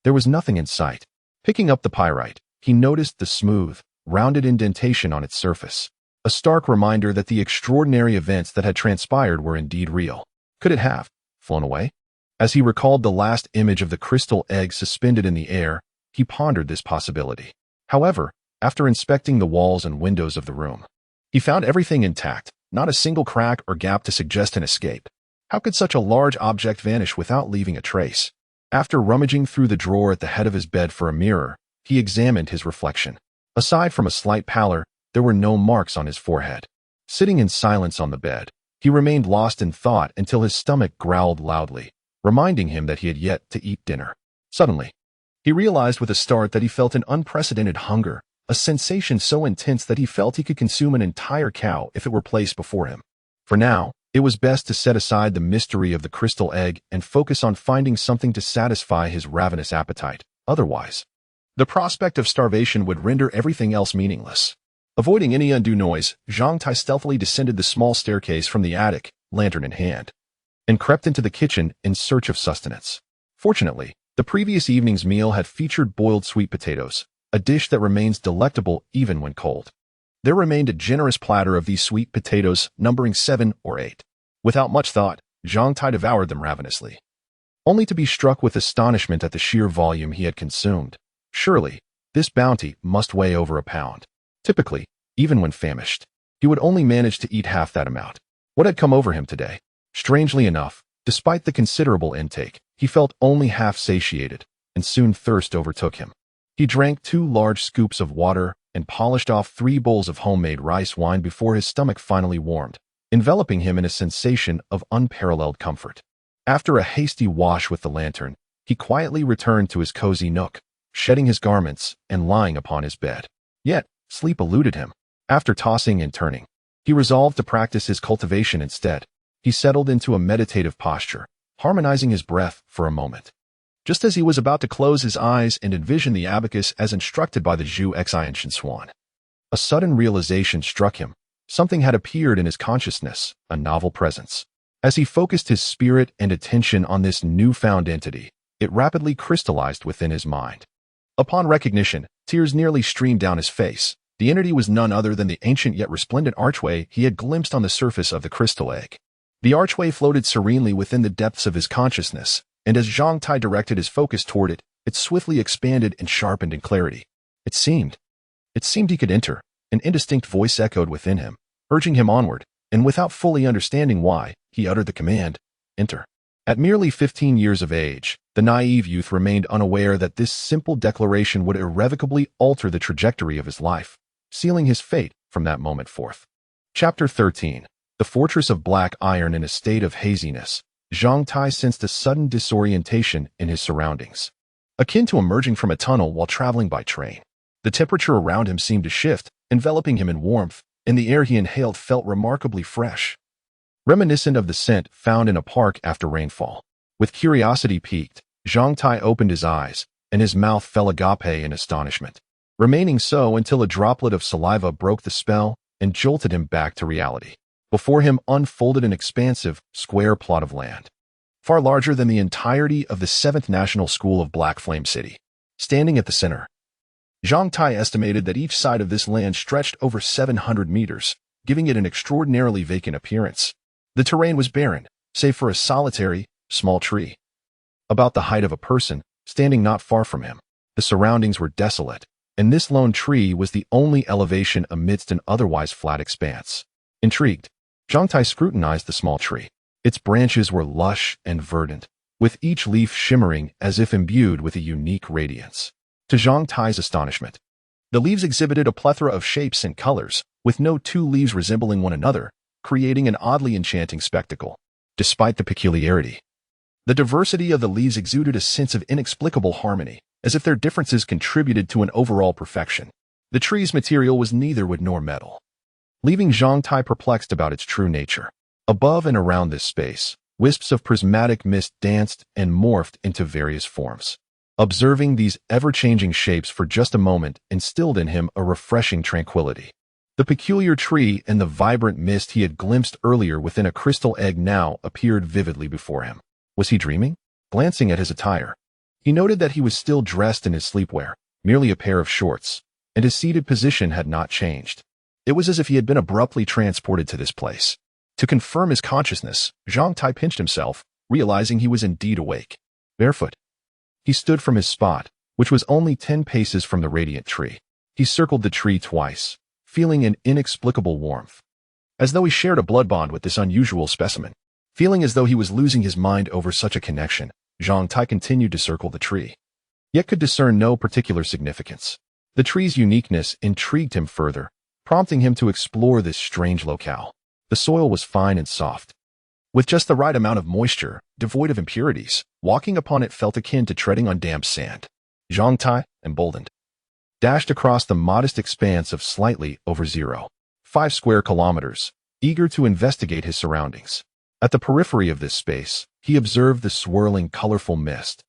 there was nothing in sight. Picking up the pyrite, he noticed the smooth, rounded indentation on its surface, a stark reminder that the extraordinary events that had transpired were indeed real. Could it have flown away? As he recalled the last image of the crystal egg suspended in the air, he pondered this possibility. However, after inspecting the walls and windows of the room, he found everything intact, not a single crack or gap to suggest an escape. How could such a large object vanish without leaving a trace? After rummaging through the drawer at the head of his bed for a mirror, he examined his reflection. Aside from a slight pallor, there were no marks on his forehead. Sitting in silence on the bed, he remained lost in thought until his stomach growled loudly, reminding him that he had yet to eat dinner. Suddenly, he realized with a start that he felt an unprecedented hunger, a sensation so intense that he felt he could consume an entire cow if it were placed before him. For now, it was best to set aside the mystery of the crystal egg and focus on finding something to satisfy his ravenous appetite. Otherwise, the prospect of starvation would render everything else meaningless. Avoiding any undue noise, Zhang Tai stealthily descended the small staircase from the attic, lantern in hand, and crept into the kitchen in search of sustenance. Fortunately, the previous evening's meal had featured boiled sweet potatoes, a dish that remains delectable even when cold. There remained a generous platter of these sweet potatoes, numbering 7 or 8. Without much thought, Zhang Tai devoured them ravenously, only to be struck with astonishment at the sheer volume he had consumed. Surely, this bounty must weigh over a pound. Typically, even when famished, he would only manage to eat half that amount. What had come over him today? Strangely enough, despite the considerable intake, he felt only half satiated, and soon thirst overtook him. He drank 2 large scoops of water and polished off 3 bowls of homemade rice wine before his stomach finally warmed, enveloping him in a sensation of unparalleled comfort. After a hasty wash with the lantern, he quietly returned to his cozy nook, shedding his garments and lying upon his bed. Yet, sleep eluded him. After tossing and turning, he resolved to practice his cultivation instead. He settled into a meditative posture, harmonizing his breath for a moment. Just as he was about to close his eyes and envision the abacus as instructed by the Zhu Xi ancient swan, a sudden realization struck him. Something had appeared in his consciousness, a novel presence. As he focused his spirit and attention on this newfound entity, it rapidly crystallized within his mind. Upon recognition, tears nearly streamed down his face. The entity was none other than the ancient yet resplendent archway he had glimpsed on the surface of the crystal egg. The archway floated serenely within the depths of his consciousness, and as Zhang Tai directed his focus toward it, it swiftly expanded and sharpened in clarity. It seemed he could enter. An indistinct voice echoed within him, urging him onward, and without fully understanding why, he uttered the command, "Enter." At merely 15 years of age, the naive youth remained unaware that this simple declaration would irrevocably alter the trajectory of his life, sealing his fate from that moment forth. Chapter 13. The Fortress of Black Iron. In a state of haziness, Zhang Tai sensed a sudden disorientation in his surroundings, akin to emerging from a tunnel while traveling by train. The temperature around him seemed to shift, enveloping him in warmth, and the air he inhaled felt remarkably fresh, reminiscent of the scent found in a park after rainfall. With curiosity piqued, Zhang Tai opened his eyes, and his mouth fell agape in astonishment, remaining so until a droplet of saliva broke the spell and jolted him back to reality. Before him unfolded an expansive, square plot of land, far larger than the entirety of the 7th National School of Black Flame City. Standing at the center, Zhang Tai estimated that each side of this land stretched over 700 meters, giving it an extraordinarily vacant appearance. The terrain was barren, save for a solitary, small tree, about the height of a person, standing not far from him. The surroundings were desolate, and this lone tree was the only elevation amidst an otherwise flat expanse. Intrigued, Zhang Tai scrutinized the small tree. Its branches were lush and verdant, with each leaf shimmering as if imbued with a unique radiance. To Zhang Tai's astonishment, the leaves exhibited a plethora of shapes and colors, with no 2 leaves resembling one another, creating an oddly enchanting spectacle. Despite the peculiarity, the diversity of the leaves exuded a sense of inexplicable harmony, as if their differences contributed to an overall perfection. The tree's material was neither wood nor metal, leaving Zhang Tai perplexed about its true nature. Above and around this space, wisps of prismatic mist danced and morphed into various forms. Observing these ever-changing shapes for just a moment instilled in him a refreshing tranquility. The peculiar tree and the vibrant mist he had glimpsed earlier within a crystal egg now appeared vividly before him. Was he dreaming? Glancing at his attire, he noted that he was still dressed in his sleepwear, merely a pair of shorts, and his seated position had not changed. It was as if he had been abruptly transported to this place. To confirm his consciousness, Zhang Tai pinched himself, realizing he was indeed awake. Barefoot, he stood from his spot, which was only 10 paces from the radiant tree. He circled the tree twice, feeling an inexplicable warmth, as though he shared a blood bond with this unusual specimen. Feeling as though he was losing his mind over such a connection, Zhang Tai continued to circle the tree, yet could discern no particular significance. The tree's uniqueness intrigued him further, prompting him to explore this strange locale. The soil was fine and soft, with just the right amount of moisture, devoid of impurities. Walking upon it felt akin to treading on damp sand. Zhang Tai, emboldened, dashed across the modest expanse of slightly over 0.5 square kilometers, eager to investigate his surroundings. At the periphery of this space, he observed the swirling, colorful mist,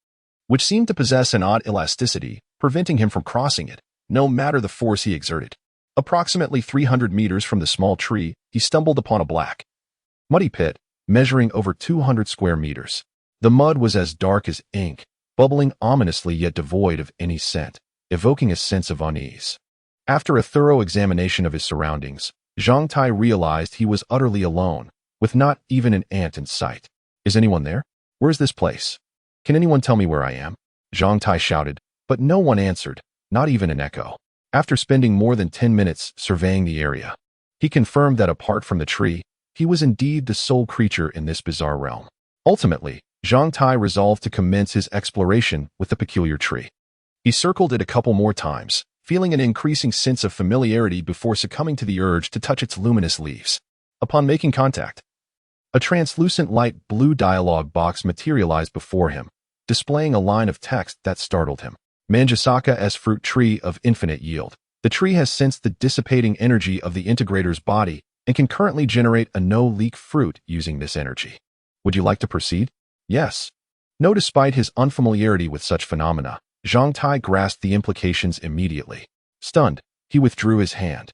which seemed to possess an odd elasticity, preventing him from crossing it, no matter the force he exerted. Approximately 300 meters from the small tree, he stumbled upon a black, muddy pit, measuring over 200 square meters. The mud was as dark as ink, bubbling ominously yet devoid of any scent, evoking a sense of unease. After a thorough examination of his surroundings, Zhang Tai realized he was utterly alone, with not even an ant in sight. Is anyone there? Where is this place? Can anyone tell me where I am? Zhang Tai shouted, but no one answered, not even an echo. After spending more than 10 minutes surveying the area, he confirmed that apart from the tree, he was indeed the sole creature in this bizarre realm. Ultimately, Zhang Tai resolved to commence his exploration with the peculiar tree. He circled it a couple more times, feeling an increasing sense of familiarity before succumbing to the urge to touch its luminous leaves. Upon making contact, a translucent light blue dialogue box materialized before him, displaying a line of text that startled him. Manjasaka as fruit tree of infinite yield. The tree has sensed the dissipating energy of the integrator's body and can currently generate a no-leak fruit using this energy. Would you like to proceed? Yes. No, despite his unfamiliarity with such phenomena, Zhang Tai grasped the implications immediately. Stunned, he withdrew his hand,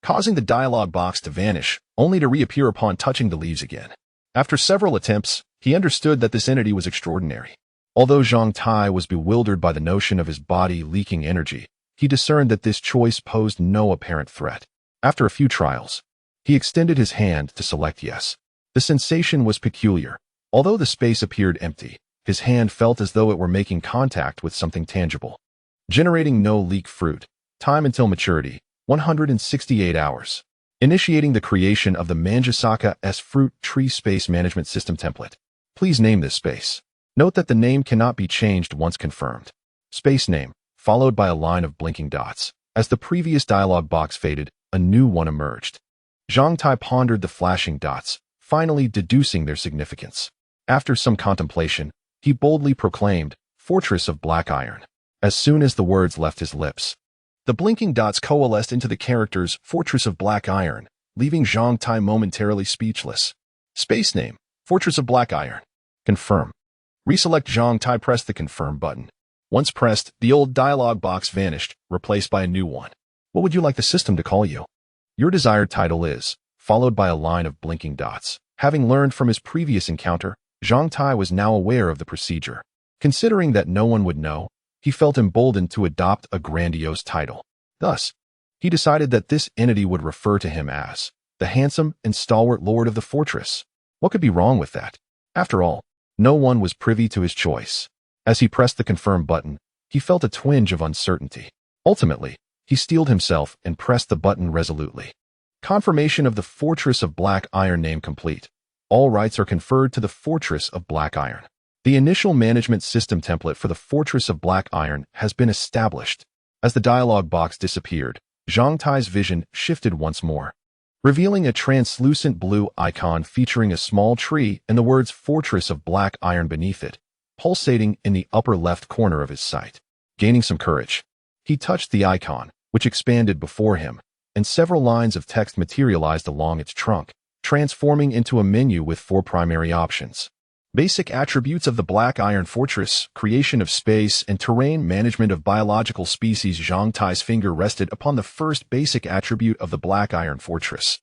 causing the dialogue box to vanish, only to reappear upon touching the leaves again. After several attempts, he understood that this entity was extraordinary. Although Zhang Tai was bewildered by the notion of his body leaking energy, he discerned that this choice posed no apparent threat. After a few trials, he extended his hand to select yes. The sensation was peculiar. Although the space appeared empty, his hand felt as though it were making contact with something tangible. Generating no-leak fruit. Time until maturity, 168 hours. Initiating the creation of the Manjasaka S Fruit Tree Space Management System template. Please name this space. Note that the name cannot be changed once confirmed. Space name, followed by a line of blinking dots. As the previous dialog box faded, a new one emerged. Zhang Tai pondered the flashing dots, finally deducing their significance. After some contemplation, he boldly proclaimed, Fortress of Black Iron. As soon as the words left his lips, the blinking dots coalesced into the characters Fortress of Black Iron, leaving Zhang Tai momentarily speechless. Space name, Fortress of Black Iron. Confirm. Reselect. Zhang Tai pressed the confirm button. Once pressed, the old dialog box vanished, replaced by a new one. What would you like the system to call you? Your desired title is, followed by a line of blinking dots. Having learned from his previous encounter, Zhang Tai was now aware of the procedure. Considering that no one would know, he felt emboldened to adopt a grandiose title. Thus, he decided that this entity would refer to him as the handsome and stalwart lord of the fortress. What could be wrong with that? After all, no one was privy to his choice. As he pressed the confirm button, he felt a twinge of uncertainty. Ultimately, he steeled himself and pressed the button resolutely. Confirmation of the Fortress of Black Iron name complete. All rights are conferred to the Fortress of Black Iron. The initial management system template for the Fortress of Black Iron has been established. As the dialog box disappeared, Zhang Tai's vision shifted once more, revealing a translucent blue icon featuring a small tree and the words Fortress of Black Iron beneath it, pulsating in the upper left corner of his sight. Gaining some courage, he touched the icon, which expanded before him, and several lines of text materialized along its trunk, transforming into a menu with 4 primary options. Basic attributes of the Black Iron Fortress: creation of space and terrain, management of biological species. Zhang Tie's finger rested upon the first basic attribute of the Black Iron Fortress,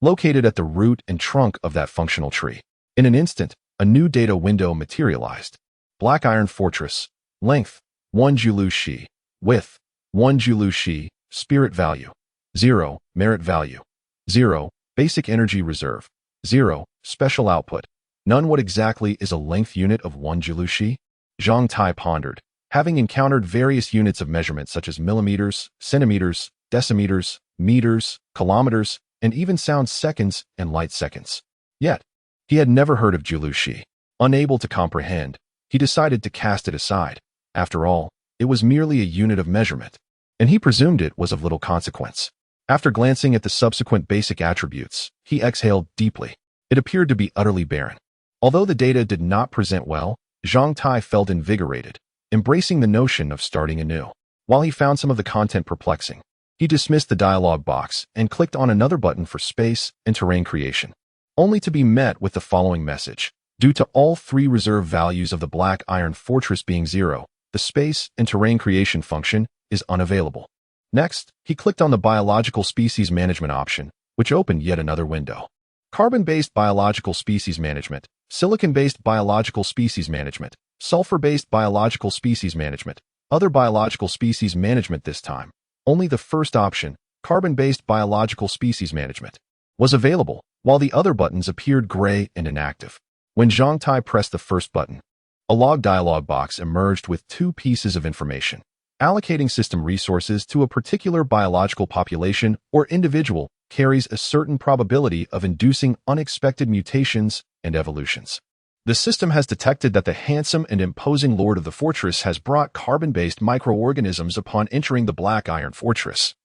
located at the root and trunk of that functional tree. In an instant, a new data window materialized. Black Iron Fortress. Length: 1 Julu Shi. Width: 1 Julu Shi. Spirit value: 0. Merit value: 0. Basic energy reserve: 0. Special output: none. What exactly is a length unit of 1 Julu Shi? Zhang Tai pondered, having encountered various units of measurement such as millimeters, centimeters, decimeters, meters, kilometers, and even sound seconds and light seconds. Yet, he had never heard of Julu Shi. Unable to comprehend, he decided to cast it aside. After all, it was merely a unit of measurement, and he presumed it was of little consequence. After glancing at the subsequent basic attributes, he exhaled deeply. It appeared to be utterly barren. Although the data did not present well, Zhang Tai felt invigorated, embracing the notion of starting anew. While he found some of the content perplexing, he dismissed the dialog box and clicked on another button for space and terrain creation, only to be met with the following message. Due to all 3 reserve values of the Black Iron Fortress being 0, the space and terrain creation function is unavailable. Next, he clicked on the biological species management option, which opened yet another window. Carbon-based biological species management, silicon-based biological species management, sulfur-based biological species management, other biological species management. This time, only the first option, carbon-based biological species management, was available, while the other buttons appeared gray and inactive. When Zhang Tai pressed the first button, a log dialog box emerged with 2 pieces of information. Allocating system resources to a particular biological population or individual carries a certain probability of inducing unexpected mutations and evolutions. The system has detected that the handsome and imposing Lord of the Fortress has brought carbon-based microorganisms upon entering the Black Iron Fortress.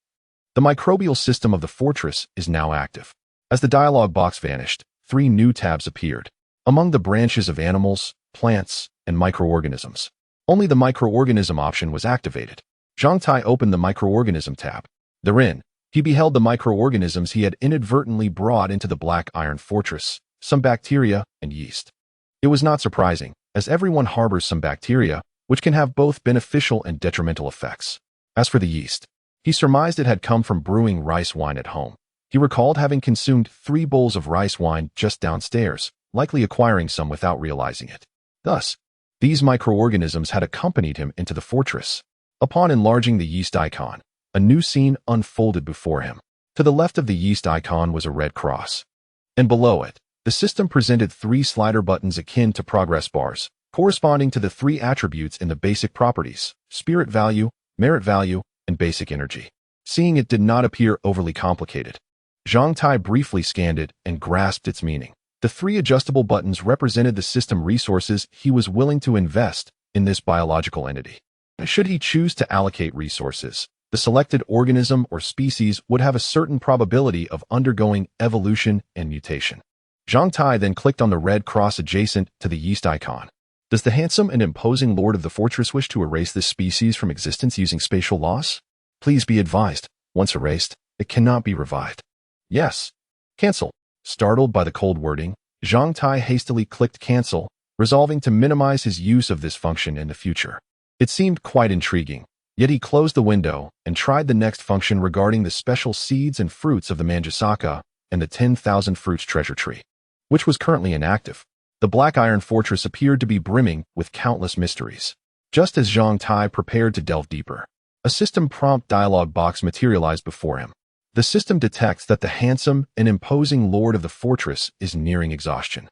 The microbial system of the fortress is now active. As the dialog box vanished, 3 new tabs appeared. Among the branches of animals, plants, and microorganisms, only the microorganism option was activated. Zhang Tai opened the microorganism tab. Therein, he beheld the microorganisms he had inadvertently brought into the Black Iron Fortress, some bacteria and yeast. It was not surprising, as everyone harbors some bacteria, which can have both beneficial and detrimental effects. As for the yeast, he surmised it had come from brewing rice wine at home. He recalled having consumed 3 bowls of rice wine just downstairs, likely acquiring some without realizing it. Thus, these microorganisms had accompanied him into the fortress. Upon enlarging the yeast icon, a new scene unfolded before him. To the left of the yeast icon was a red cross, and below it, the system presented 3 slider buttons akin to progress bars, corresponding to the 3 attributes in the basic properties: spirit value, merit value, and basic energy. Seeing it did not appear overly complicated, Zhang Tai briefly scanned it and grasped its meaning. The 3 adjustable buttons represented the system resources he was willing to invest in this biological entity. Should he choose to allocate resources, the selected organism or species would have a certain probability of undergoing evolution and mutation. Zhang Tai then clicked on the red cross adjacent to the yeast icon. Does the handsome and imposing Lord of the Fortress wish to erase this species from existence using spatial loss? Please be advised, once erased, it cannot be revived. Yes. Cancel. Startled by the cold wording, Zhang Tai hastily clicked cancel, resolving to minimize his use of this function in the future. It seemed quite intriguing, yet he closed the window and tried the next function regarding the special seeds and fruits of the Manjusaka and the 10,000 fruits treasure tree, which was currently inactive. The Black Iron Fortress appeared to be brimming with countless mysteries. Just as Zhang Tai prepared to delve deeper, a system prompt dialog box materialized before him. The system detects that the handsome and imposing Lord of the Fortress is nearing exhaustion,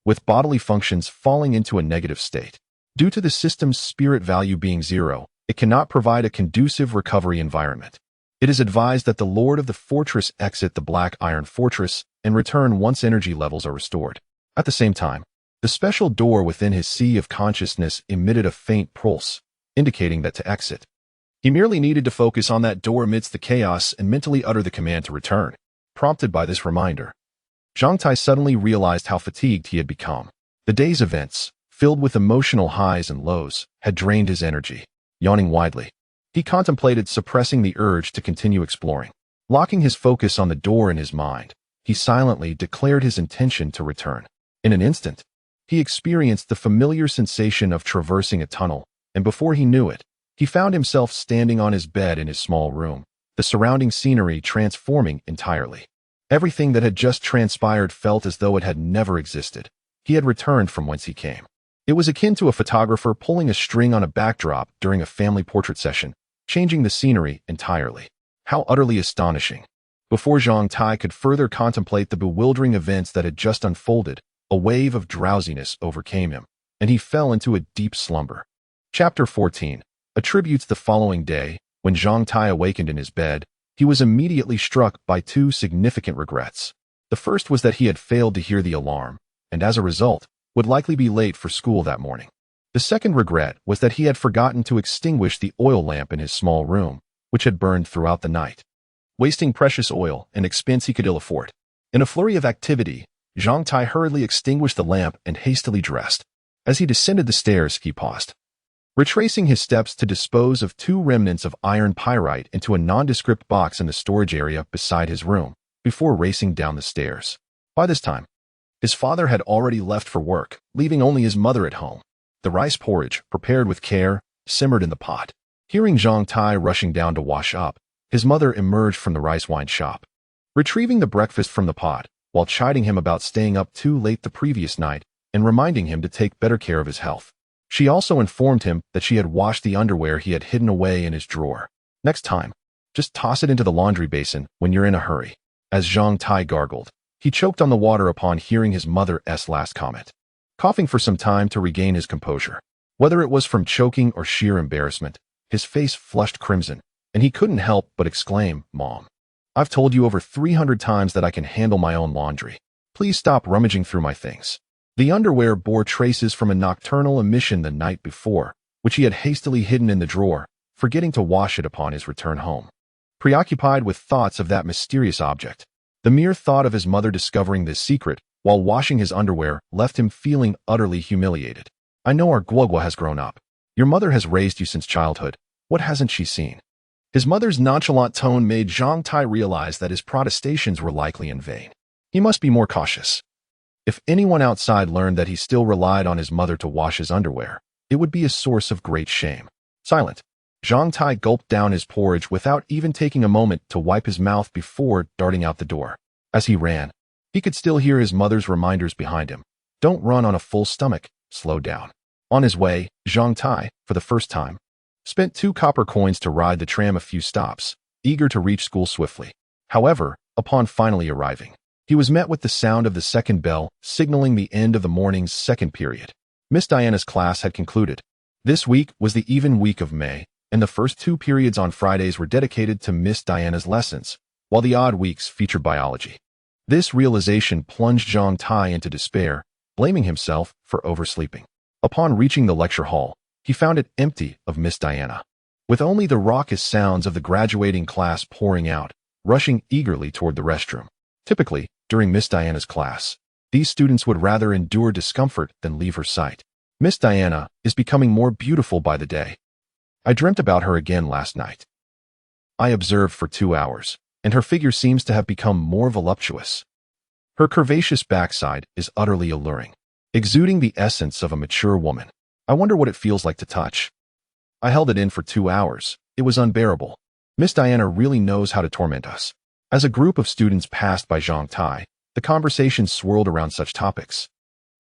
with bodily functions falling into a negative state. Due to the system's spirit value being 0, it cannot provide a conducive recovery environment. It is advised that the Lord of the Fortress exit the Black Iron Fortress and return once energy levels are restored. At the same time, the special door within his sea of consciousness emitted a faint pulse, indicating that to exit, he merely needed to focus on that door amidst the chaos and mentally utter the command to return. Prompted by this reminder, Zhang Tai suddenly realized how fatigued he had become. The day's events, filled with emotional highs and lows, had drained his energy. yawning widely. He contemplated suppressing the urge to continue exploring. Locking his focus on the door in his mind, he silently declared his intention to return. In an instant, he experienced the familiar sensation of traversing a tunnel, and before he knew it, he found himself standing on his bed in his small room, the surrounding scenery transforming entirely. Everything that had just transpired felt as though it had never existed. He had returned from whence he came. It was akin to a photographer pulling a string on a backdrop during a family portrait session, changing the scenery entirely. How utterly astonishing. Before Zhang Tai could further contemplate the bewildering events that had just unfolded, a wave of drowsiness overcame him, and he fell into a deep slumber. Chapter 14 attributes the following day. When Zhang Tai awakened in his bed, he was immediately struck by two significant regrets. The first was that he had failed to hear the alarm, and as a result, would likely be late for school that morning. The second regret was that he had forgotten to extinguish the oil lamp in his small room, which had burned throughout the night, wasting precious oil, an expense he could ill afford. In a flurry of activity, Zhang Tai hurriedly extinguished the lamp and hastily dressed. As he descended the stairs, he paused, retracing his steps to dispose of two remnants of iron pyrite into a nondescript box in the storage area beside his room, before racing down the stairs. By this time, his father had already left for work, leaving only his mother at home. The rice porridge, prepared with care, simmered in the pot. Hearing Zhang Tai rushing down to wash up, his mother emerged from the rice wine shop, retrieving the breakfast from the pot, while chiding him about staying up too late the previous night and reminding him to take better care of his health. She also informed him that she had washed the underwear he had hidden away in his drawer. Next time, just toss it into the laundry basin when you're in a hurry. As Zhang Tai gargled, he choked on the water upon hearing his mother's last comment, coughing for some time to regain his composure. Whether it was from choking or sheer embarrassment, his face flushed crimson, and he couldn't help but exclaim, "Mom, I've told you over 300 times that I can handle my own laundry. Please stop rummaging through my things." The underwear bore traces from a nocturnal emission the night before, which he had hastily hidden in the drawer, forgetting to wash it upon his return home. Preoccupied with thoughts of that mysterious object, the mere thought of his mother discovering this secret while washing his underwear left him feeling utterly humiliated. "I know our Guogua has grown up. Your mother has raised you since childhood. What hasn't she seen?" His mother's nonchalant tone made Zhang Tai realize that his protestations were likely in vain. He must be more cautious. If anyone outside learned that he still relied on his mother to wash his underwear, it would be a source of great shame. Silent, Zhang Tai gulped down his porridge without even taking a moment to wipe his mouth before darting out the door. As he ran, he could still hear his mother's reminders behind him. "Don't run on a full stomach, slow down." On his way, Zhang Tai, for the first time, spent 2 copper coins to ride the tram a few stops, eager to reach school swiftly. However, upon finally arriving, he was met with the sound of the second bell, signaling the end of the morning's second period. Miss Diana's class had concluded. This week was the even week of May, and the first 2 periods on Fridays were dedicated to Miss Diana's lessons, while the odd weeks featured biology. This realization plunged Zhang Tai into despair, blaming himself for oversleeping. Upon reaching the lecture hall, he found it empty of Miss Diana, with only the raucous sounds of the graduating class pouring out, rushing eagerly toward the restroom. Typically, during Miss Diana's class, these students would rather endure discomfort than leave her sight. "Miss Diana is becoming more beautiful by the day. I dreamt about her again last night. I observed for 2 hours, and her figure seems to have become more voluptuous. Her curvaceous backside is utterly alluring, exuding the essence of a mature woman. I wonder what it feels like to touch. I held it in for 2 hours. It was unbearable. Miss Diana really knows how to torment us." As a group of students passed by Zhang Tai, the conversation swirled around such topics,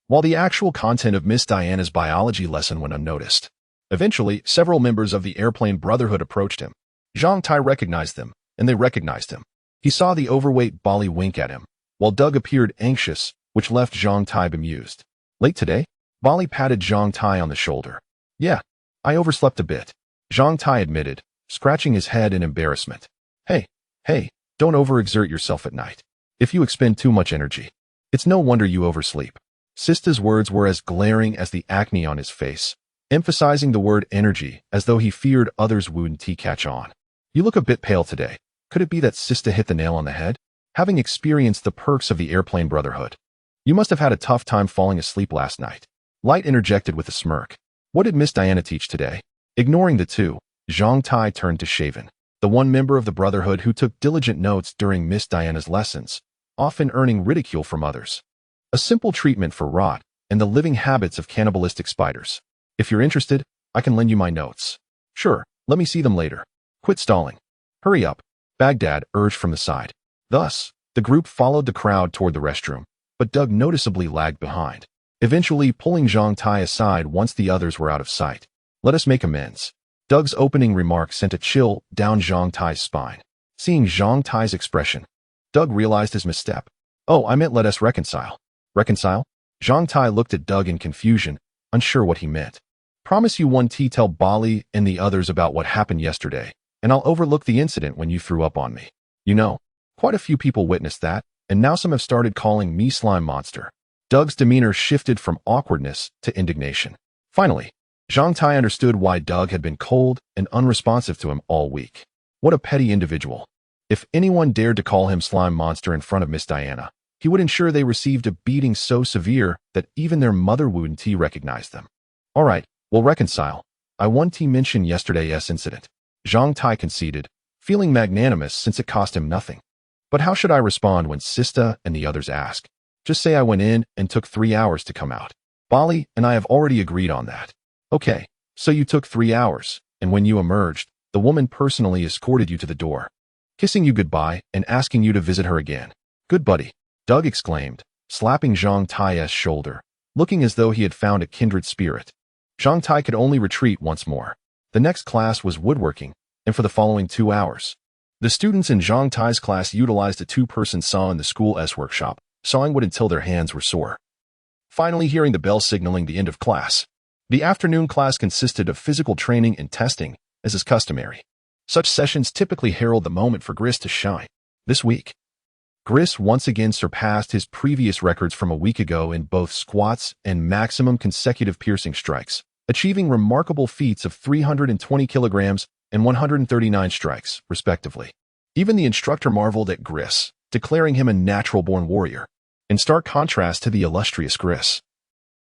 while the actual content of Miss Diana's biology lesson went unnoticed. Eventually, several members of the Airplane Brotherhood approached him. Zhang Tai recognized them, and they recognized him. He saw the overweight Bali wink at him, while Doug appeared anxious, which left Zhang Tai bemused. "Late today?" Bali patted Zhang Tai on the shoulder. "Yeah, I overslept a bit," Zhang Tai admitted, scratching his head in embarrassment. Hey, don't overexert yourself at night. If you expend too much energy, it's no wonder you oversleep." Sista's words were as glaring as the acne on his face, emphasizing the word energy as though he feared others wouldn't catch on. "You look a bit pale today. Could it be that Sista hit the nail on the head? Having experienced the perks of the Airplane Brotherhood, you must have had a tough time falling asleep last night." Light interjected with a smirk. "What did Miss Diana teach today?" Ignoring the two, Zhang Tai turned to Shaven, the one member of the Brotherhood who took diligent notes during Miss Diana's lessons, often earning ridicule from others. A simple treatment for rot and the living habits of cannibalistic spiders. If you're interested, I can lend you my notes. Sure, let me see them later. Quit stalling. Hurry up, Baghdad urged from the side. Thus, the group followed the crowd toward the restroom, but Doug noticeably lagged behind, eventually pulling Zhang Tai aside once the others were out of sight. Let us make amends. Doug's opening remark sent a chill down Zhang Tai's spine. Seeing Zhang Tai's expression, Doug realized his misstep. Oh, I meant let us reconcile. Reconcile? Zhang Tai looked at Doug in confusion, unsure what he meant. Promise you one tea, tell Bali and the others about what happened yesterday, and I'll overlook the incident when you threw up on me. You know, quite a few people witnessed that, and now some have started calling me slime monster. Doug's demeanor shifted from awkwardness to indignation. Finally, Zhang Tai understood why Doug had been cold and unresponsive to him all week. What a petty individual. If anyone dared to call him slime monster in front of Miss Diana, he would ensure they received a beating so severe that even their mother wouldn't recognize them. All right, we'll reconcile. I won't mention yesterday's incident. Zhang Tai conceded, feeling magnanimous since it cost him nothing. But how should I respond when Sista and the others ask? Just say I went in and took 3 hours to come out. Bali and I have already agreed on that. Okay, so you took 3 hours, and when you emerged, the woman personally escorted you to the door, kissing you goodbye and asking you to visit her again. Good buddy, Doug exclaimed, slapping Zhang Tai's shoulder, looking as though he had found a kindred spirit. Zhang Tai could only retreat once more. The next class was woodworking, and for the following 2 hours, the students in Zhang Tai's class utilized a two-person saw in the school's workshop, sawing wood until their hands were sore. Finally hearing the bell signaling the end of class, the afternoon class consisted of physical training and testing, as is customary. Such sessions typically herald the moment for Gris to shine. This week, Gris once again surpassed his previous records from a week ago in both squats and maximum consecutive piercing strikes, achieving remarkable feats of 320 kilograms and 139 strikes, respectively. Even the instructor marveled at Gris, declaring him a natural-born warrior, in stark contrast to the illustrious Gris.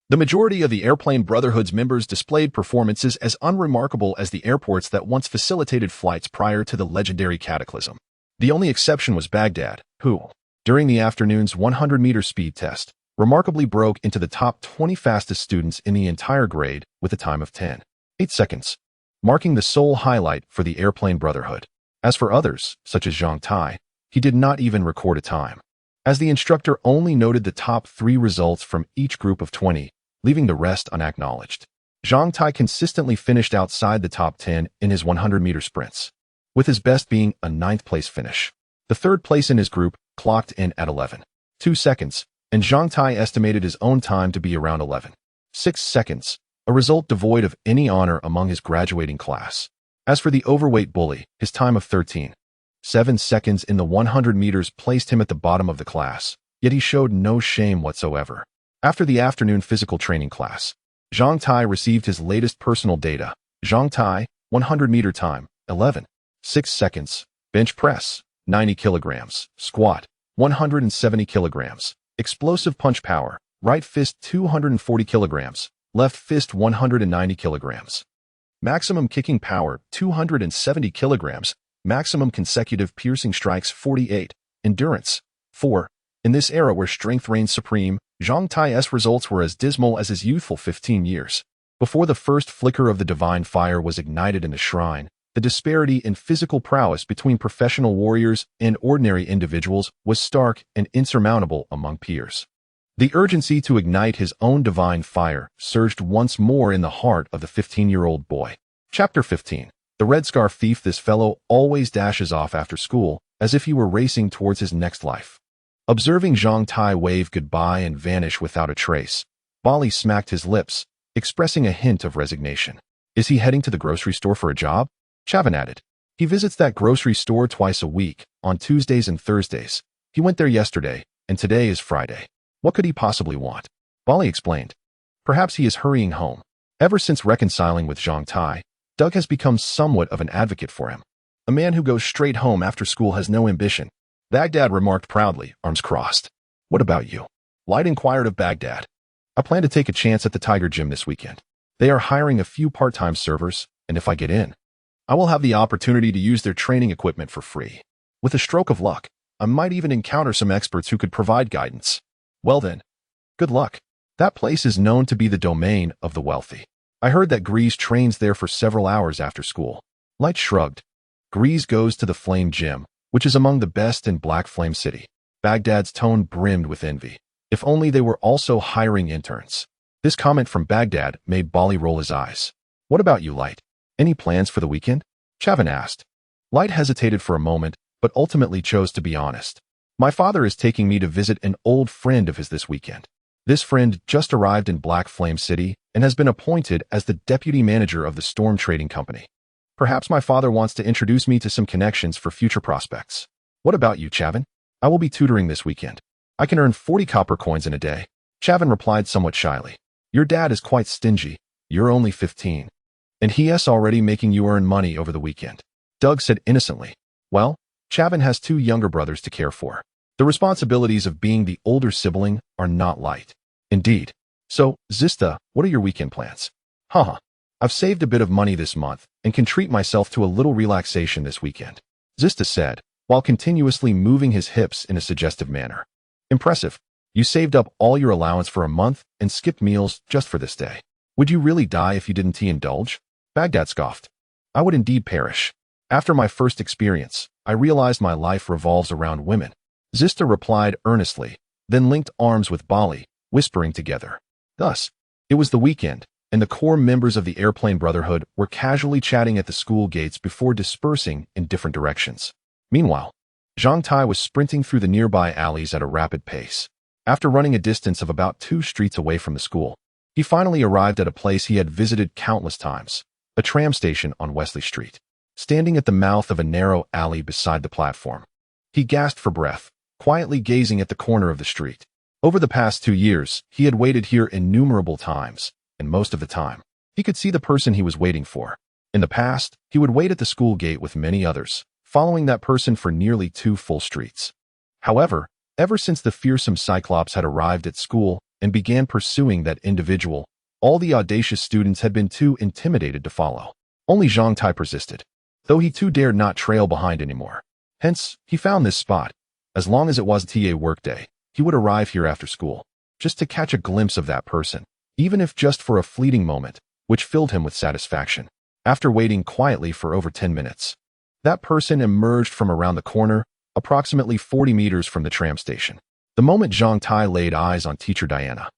The majority of the Airplane Brotherhood's members displayed performances as unremarkable as the airports that once facilitated flights prior to the legendary cataclysm. The only exception was Baghdad, who, during the afternoon's 100-meter speed test, remarkably broke into the top 20 fastest students in the entire grade with a time of 10.8 seconds, marking the sole highlight for the Airplane Brotherhood. As for others, such as Zhang Tai, he did not even record a time, as the instructor only noted the top 3 results from each group of 20, leaving the rest unacknowledged. Zhang Tai consistently finished outside the top 10 in his 100-meter sprints, with his best being a 9th-place finish. The 3rd place in his group clocked in at 11.2 seconds, and Zhang Tai estimated his own time to be around 11.6 seconds, a result devoid of any honor among his graduating class. As for the overweight bully, his time of 13.7 seconds in the 100 meters placed him at the bottom of the class, yet he showed no shame whatsoever. After the afternoon physical training class, Zhang Tai received his latest personal data. Zhang Tai, 100-meter time, 11.6 seconds, bench press, 90 kilograms, squat, 170 kilograms, explosive punch power, right fist 240 kilograms, left fist 190 kilograms. Maximum kicking power, 270 kilograms, maximum consecutive piercing strikes 48, endurance 4. In this era where strength reigns supreme, Zhang Tai's results were as dismal as his youthful 15 years. Before the first flicker of the divine fire was ignited in the shrine, the disparity in physical prowess between professional warriors and ordinary individuals was stark and insurmountable among peers. The urgency to ignite his own divine fire surged once more in the heart of the 15-year-old boy. Chapter 15. The Red Scarf Thief. This fellow always dashes off after school, as if he were racing towards his next life. Observing Zhang Tai wave goodbye and vanish without a trace, Bali smacked his lips, expressing a hint of resignation. Is he heading to the grocery store for a job? Chavin added. He visits that grocery store twice a week, on Tuesdays and Thursdays. He went there yesterday, and today is Friday. What could he possibly want? Bali explained. Perhaps he is hurrying home. Ever since reconciling with Zhang Tai, Doug has become somewhat of an advocate for him. A man who goes straight home after school has no ambition. Baghdad remarked proudly, arms crossed. What about you? Light inquired of Baghdad. I plan to take a chance at the Tiger Gym this weekend. They are hiring a few part-time servers, and if I get in, I will have the opportunity to use their training equipment for free. With a stroke of luck, I might even encounter some experts who could provide guidance. Well then, good luck. That place is known to be the domain of the wealthy. I heard that Grease trains there for several hours after school. Light shrugged. Grease goes to the Flame Gym, which is among the best in Black Flame City. Baghdad's tone brimmed with envy. If only they were also hiring interns. This comment from Baghdad made Bali roll his eyes. What about you, Light? Any plans for the weekend? Chavin asked. Light hesitated for a moment, but ultimately chose to be honest. My father is taking me to visit an old friend of his this weekend. This friend just arrived in Black Flame City and has been appointed as the deputy manager of the Storm Trading Company. Perhaps my father wants to introduce me to some connections for future prospects. What about you, Chavin? I will be tutoring this weekend. I can earn 40 copper coins in a day. Chavin replied somewhat shyly. Your dad is quite stingy. You're only 15. And he is already making you earn money over the weekend. Doug said innocently. Well, Chavin has 2 younger brothers to care for. The responsibilities of being the older sibling are not light. Indeed. So, Zista, what are your weekend plans? Haha. I've saved a bit of money this month and can treat myself to a little relaxation this weekend. Zista said, while continuously moving his hips in a suggestive manner. Impressive. You saved up all your allowance for a month and skipped meals just for this day. Would you really die if you didn't indulge? Baghdad scoffed. I would indeed perish. After my first experience, I realized my life revolves around women. Zista replied earnestly, then linked arms with Bali, whispering together. Thus, it was the weekend, and the core members of the Airplane Brotherhood were casually chatting at the school gates before dispersing in different directions. Meanwhile, Zhang Tai was sprinting through the nearby alleys at a rapid pace. After running a distance of about 2 streets away from the school, he finally arrived at a place he had visited countless times, a tram station on Wesley Street. Standing at the mouth of a narrow alley beside the platform, he gasped for breath, quietly gazing at the corner of the street. Over the past 2 years, he had waited here innumerable times, and most of the time, he could see the person he was waiting for. In the past, he would wait at the school gate with many others, following that person for nearly 2 full streets. However, ever since the fearsome Cyclops had arrived at school and began pursuing that individual, all the audacious students had been too intimidated to follow. Only Zhang Tai persisted, though he too dared not trail behind anymore. Hence, he found this spot. As long as it was TA workday, he would arrive here after school, just to catch a glimpse of that person, even if just for a fleeting moment, which filled him with satisfaction. After waiting quietly for over 10 minutes, that person emerged from around the corner, approximately 40 meters from the tram station. The moment Zhang Tai laid eyes on Teacher Diana,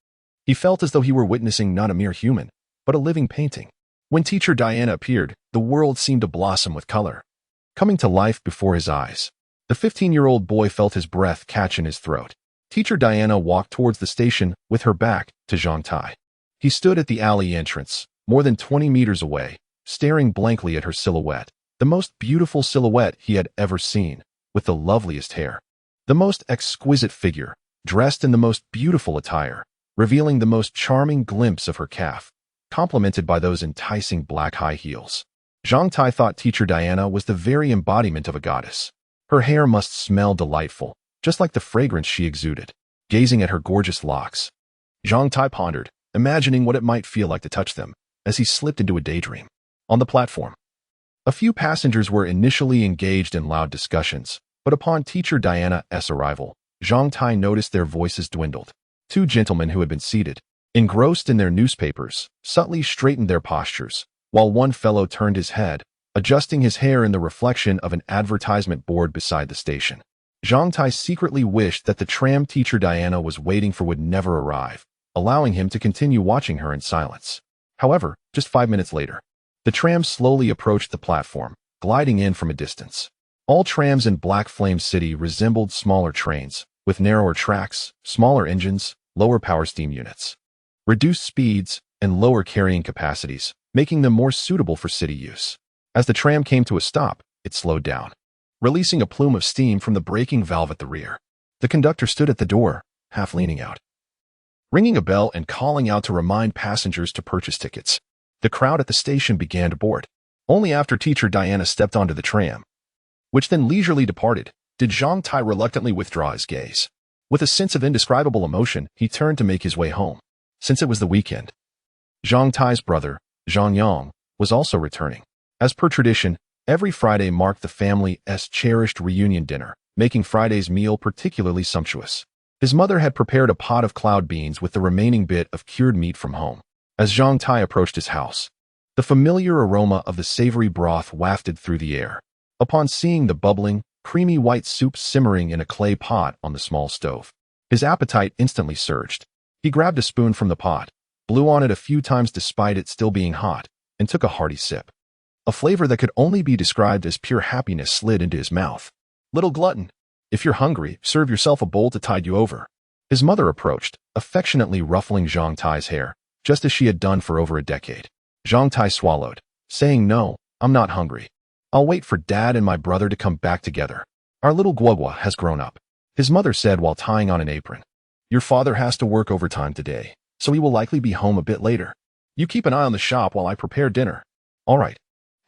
he felt as though he were witnessing not a mere human, but a living painting. When Teacher Diana appeared, the world seemed to blossom with color, coming to life before his eyes. The 15-year-old boy felt his breath catch in his throat. Teacher Diana walked towards the station with her back to Zhang Tai. He stood at the alley entrance, more than 20 meters away, staring blankly at her silhouette, the most beautiful silhouette he had ever seen, with the loveliest hair. The most exquisite figure, dressed in the most beautiful attire, revealing the most charming glimpse of her calf, complemented by those enticing black high heels. Zhang Tai thought Teacher Diana was the very embodiment of a goddess. Her hair must smell delightful, just like the fragrance she exuded. Gazing at her gorgeous locks, Zhang Tai pondered, imagining what it might feel like to touch them, as he slipped into a daydream. On the platform, a few passengers were initially engaged in loud discussions, but upon Teacher Diana's arrival, Zhang Tai noticed their voices dwindled. 2 gentlemen who had been seated, engrossed in their newspapers, subtly straightened their postures, while one fellow turned his head, adjusting his hair in the reflection of an advertisement board beside the station. Zhang Tai secretly wished that the tram Teacher Diana was waiting for would never arrive, allowing him to continue watching her in silence. However, just 5 minutes later, the tram slowly approached the platform, gliding in from a distance. All trams in Black Flame City resembled smaller trains, with narrower tracks, smaller engines, lower power steam units, reduced speeds, and lower carrying capacities, making them more suitable for city use. As the tram came to a stop, it slowed down, releasing a plume of steam from the braking valve at the rear. The conductor stood at the door, half leaning out, ringing a bell and calling out to remind passengers to purchase tickets. The crowd at the station began to board. Only after Teacher Diana stepped onto the tram, which then leisurely departed, did Zhang Tai reluctantly withdraw his gaze. With a sense of indescribable emotion, he turned to make his way home. Since it was the weekend, Zhang Tai's brother, Zhang Yang, was also returning. As per tradition, every Friday marked the family's cherished reunion dinner, making Friday's meal particularly sumptuous. His mother had prepared a pot of cloud beans with the remaining bit of cured meat from home. As Zhang Tai approached his house, the familiar aroma of the savory broth wafted through the air. Upon seeing the bubbling, creamy white soup simmering in a clay pot on the small stove, his appetite instantly surged. He grabbed a spoon from the pot, blew on it a few times despite it still being hot, and took a hearty sip. A flavor that could only be described as pure happiness slid into his mouth. "Little glutton, if you're hungry, serve yourself a bowl to tide you over." His mother approached, affectionately ruffling Zhang Tai's hair, just as she had done for over a decade. Zhang Tai swallowed, saying, "No, I'm not hungry. I'll wait for Dad and my brother to come back together. Our little Guogua has grown up," his mother said while tying on an apron. "Your father has to work overtime today, so he will likely be home a bit later. You keep an eye on the shop while I prepare dinner." "All right."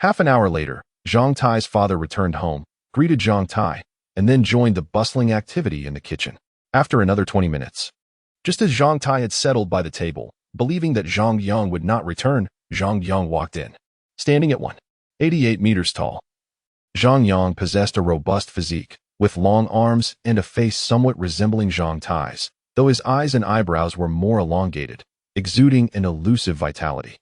Half an hour later, Zhang Tai's father returned home, greeted Zhang Tai, and then joined the bustling activity in the kitchen. After another 20 minutes, just as Zhang Tai had settled by the table, believing that Zhang Yang would not return, Zhang Yang walked in. Standing at 188 meters tall, Zhang Yang possessed a robust physique, with long arms and a face somewhat resembling Zhang Tai's, though his eyes and eyebrows were more elongated, exuding an elusive vitality.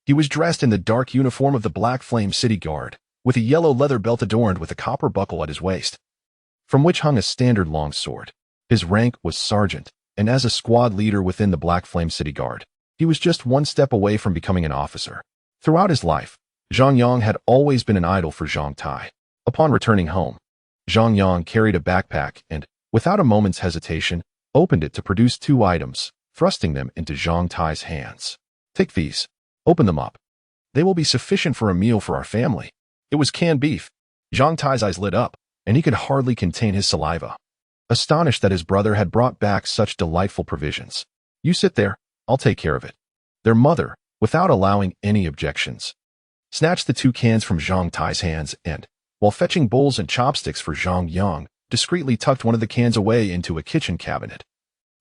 He was dressed in the dark uniform of the Black Flame City Guard, with a yellow leather belt adorned with a copper buckle at his waist, from which hung a standard long sword. His rank was sergeant, and as a squad leader within the Black Flame City Guard, he was just one step away from becoming an officer. Throughout his life, Zhang Yang had always been an idol for Zhang Tai. Upon returning home, Zhang Yang carried a backpack and, without a moment's hesitation, opened it to produce 2 items, thrusting them into Zhang Tai's hands. "Take these. Open them up. They will be sufficient for a meal for our family." It was canned beef. Zhang Tai's eyes lit up, and he could hardly contain his saliva, astonished that his brother had brought back such delightful provisions. "You sit there, I'll take care of it." Their mother, without allowing any objections, snatched the 2 cans from Zhang Tai's hands and, while fetching bowls and chopsticks for Zhang Yang, discreetly tucked one of the cans away into a kitchen cabinet,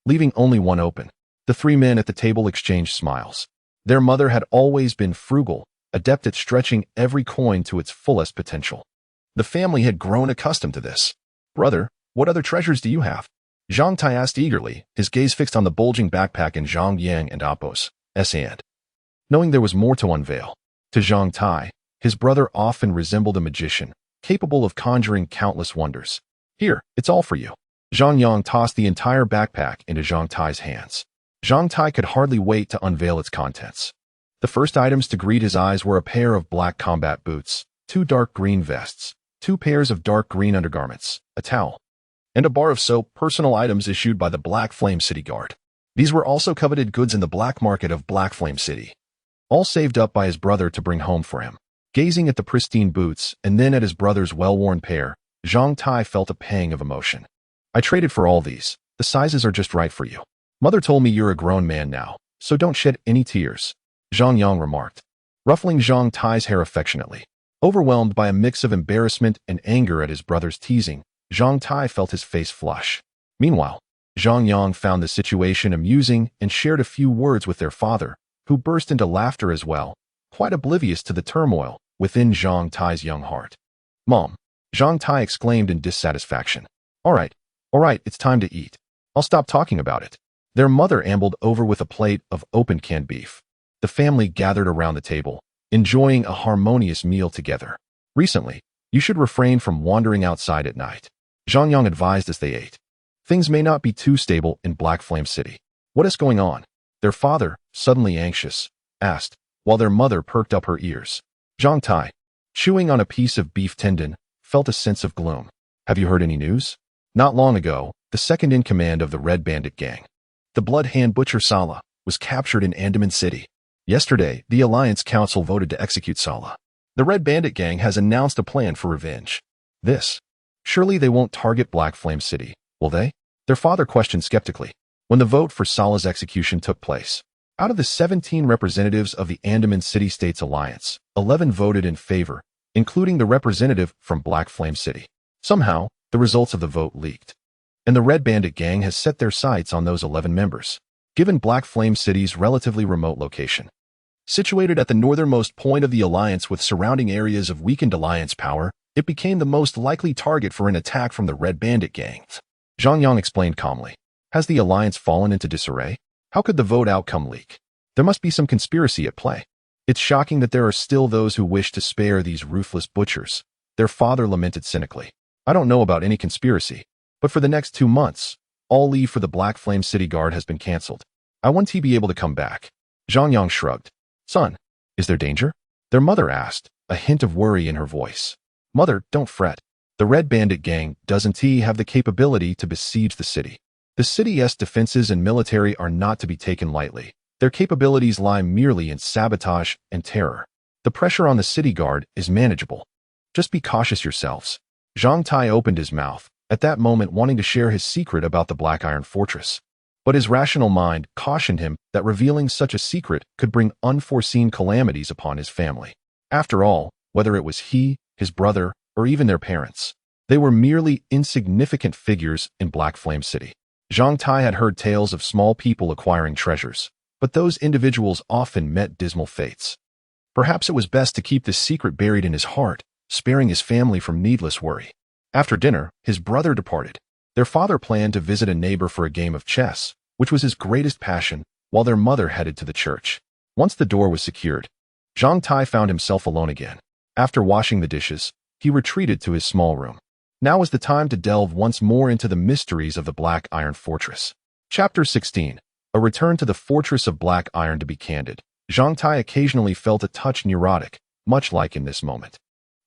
leaving only one open. The 3 men at the table exchanged smiles. Their mother had always been frugal, adept at stretching every coin to its fullest potential. The family had grown accustomed to this. "Brother, what other treasures do you have?" Zhang Tai asked eagerly, his gaze fixed on the bulging backpack in Zhang Yang and Apos' hand. Knowing there was more to unveil, to Zhang Tai, his brother often resembled a magician, capable of conjuring countless wonders. "Here, it's all for you." Zhang Yang tossed the entire backpack into Zhang Tai's hands. Zhang Tai could hardly wait to unveil its contents. The first items to greet his eyes were a pair of black combat boots, 2 dark green vests, 2 pairs of dark green undergarments, a towel, and a bar of soap, personal items issued by the Black Flame City Guard. These were also coveted goods in the black market of Black Flame City, all saved up by his brother to bring home for him. Gazing at the pristine boots and then at his brother's well-worn pair, Zhang Tai felt a pang of emotion. "I traded for all these. The sizes are just right for you. Mother told me you're a grown man now, so don't shed any tears," Zhang Yang remarked, ruffling Zhang Tai's hair affectionately. Overwhelmed by a mix of embarrassment and anger at his brother's teasing, Zhang Tai felt his face flush. Meanwhile, Zhang Yang found the situation amusing and shared a few words with their father, who burst into laughter as well, quite oblivious to the turmoil within Zhang Tai's young heart. "Mom," Zhang Tai exclaimed in dissatisfaction. All right, it's time to eat. I'll stop talking about it." Their mother ambled over with a plate of open canned beef. The family gathered around the table, enjoying a harmonious meal together. "Recently, you should refrain from wandering outside at night," Zhang Yang advised as they ate. "Things may not be too stable in Black Flame City." "What is going on?" their father, suddenly anxious, asked, while their mother perked up her ears. Zhang Tai, chewing on a piece of beef tendon, felt a sense of gloom. "Have you heard any news?" Not long ago, the second in command of the Red Bandit gang, the Blood Hand Butcher Sala, was captured in Andaman City. Yesterday, the Alliance Council voted to execute Sala. The Red Bandit gang has announced a plan for revenge. Surely they won't target Black Flame City, will they? Their father questioned skeptically. When the vote for Sala's execution took place, out of the 17 representatives of the Andaman City States Alliance, 11 voted in favor, including the representative from Black Flame City. Somehow, the results of the vote leaked, and the Red Bandit gang has set their sights on those 11 members. Given Black Flame City's relatively remote location, Situated at the northernmost point of the alliance with surrounding areas of weakened alliance power, it became the most likely target for an attack from the Red Bandit gang. Zhang Yang explained calmly. Has the alliance fallen into disarray? How could the vote outcome leak? There must be some conspiracy at play. It's shocking that there are still those who wish to spare these ruthless butchers. Their father lamented cynically. I don't know about any conspiracy, but for the next 2 months, all leave for the Black Flame City Guard has been cancelled. I want to be able to come back. Zhang Yang shrugged. Son, is there danger? Their mother asked, a hint of worry in her voice. Mother, don't fret. The Red Bandit gang doesn't have the capability to besiege the city. The city's defenses and military are not to be taken lightly. Their capabilities lie merely in sabotage and terror. The pressure on the city guard is manageable. Just be cautious yourselves. Zhang Tai opened his mouth, at that moment wanting to share his secret about the Black Iron Fortress. But his rational mind cautioned him that revealing such a secret could bring unforeseen calamities upon his family. After all, whether it was he, his brother, or even their parents, they were merely insignificant figures in Black Flame City. Zhang Tai had heard tales of small people acquiring treasures, but those individuals often met dismal fates. Perhaps it was best to keep this secret buried in his heart, sparing his family from needless worry. After dinner, his brother departed. Their father planned to visit a neighbor for a game of chess, which was his greatest passion, while their mother headed to the church. Once the door was secured, Zhang Tai found himself alone again. After washing the dishes, he retreated to his small room. Now was the time to delve once more into the mysteries of the Black Iron Fortress. Chapter 16. A return to the Fortress of Black Iron. To be candid, Zhang Tai occasionally felt a touch neurotic, much like in this moment.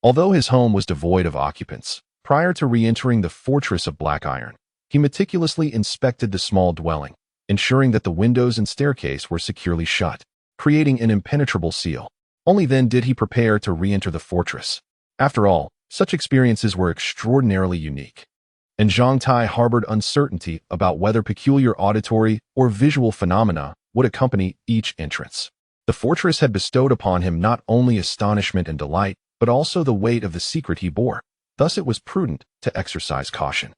Although his home was devoid of occupants, prior to re-entering the Fortress of Black Iron, he meticulously inspected the small dwelling, ensuring that the windows and staircase were securely shut, creating an impenetrable seal. Only then did he prepare to re-enter the fortress. After all, such experiences were extraordinarily unique, and Zhang Tai harbored uncertainty about whether peculiar auditory or visual phenomena would accompany each entrance. The fortress had bestowed upon him not only astonishment and delight, but also the weight of the secret he bore. Thus it was prudent to exercise caution.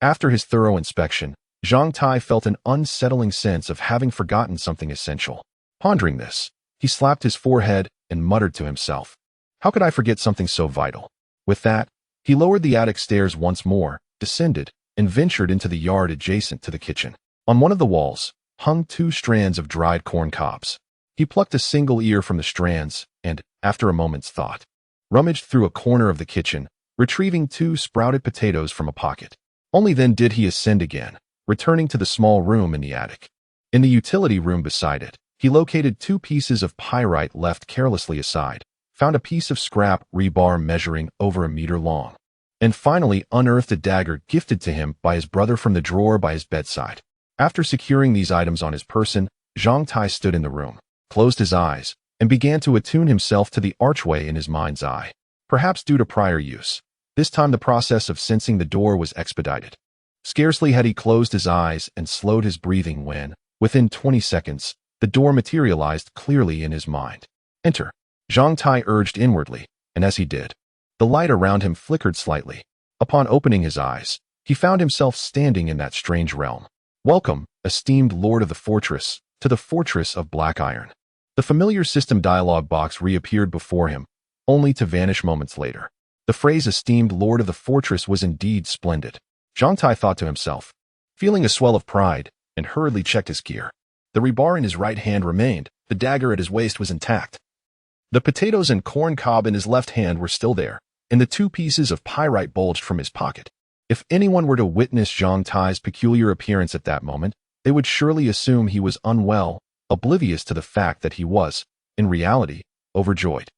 After his thorough inspection, Zhang Tai felt an unsettling sense of having forgotten something essential. Pondering this, he slapped his forehead and muttered to himself, "How could I forget something so vital?" With that, he lowered the attic stairs once more, descended, and ventured into the yard adjacent to the kitchen. On one of the walls hung 2 strands of dried corn cobs. He plucked a single ear from the strands and, after a moment's thought, rummaged through a corner of the kitchen, retrieving 2 sprouted potatoes from a pocket. Only then did he ascend again, returning to the small room in the attic. In the utility room beside it, he located 2 pieces of pyrite left carelessly aside, found a piece of scrap rebar measuring over 1 meter long, and finally unearthed a dagger gifted to him by his brother from the drawer by his bedside. After securing these items on his person, Zhang Tai stood in the room, closed his eyes, and began to attune himself to the archway in his mind's eye. Perhaps due to prior use, this time the process of sensing the door was expedited. Scarcely had he closed his eyes and slowed his breathing when, within 20 seconds, the door materialized clearly in his mind. "Enter," Zhang Tai urged inwardly, and as he did, the light around him flickered slightly. Upon opening his eyes, he found himself standing in that strange realm. "Welcome, esteemed Lord of the Fortress, to the Fortress of Black Iron." The familiar system dialog box reappeared before him, only to vanish moments later. The phrase "esteemed Lord of the Fortress" was indeed splendid. Zhang Tai thought to himself, feeling a swell of pride, and hurriedly checked his gear. The rebar in his right hand remained, the dagger at his waist was intact. The potatoes and corn cob in his left hand were still there, and the 2 pieces of pyrite bulged from his pocket. If anyone were to witness Zhang Tai's peculiar appearance at that moment, they would surely assume he was unwell, oblivious to the fact that he was, in reality, overjoyed.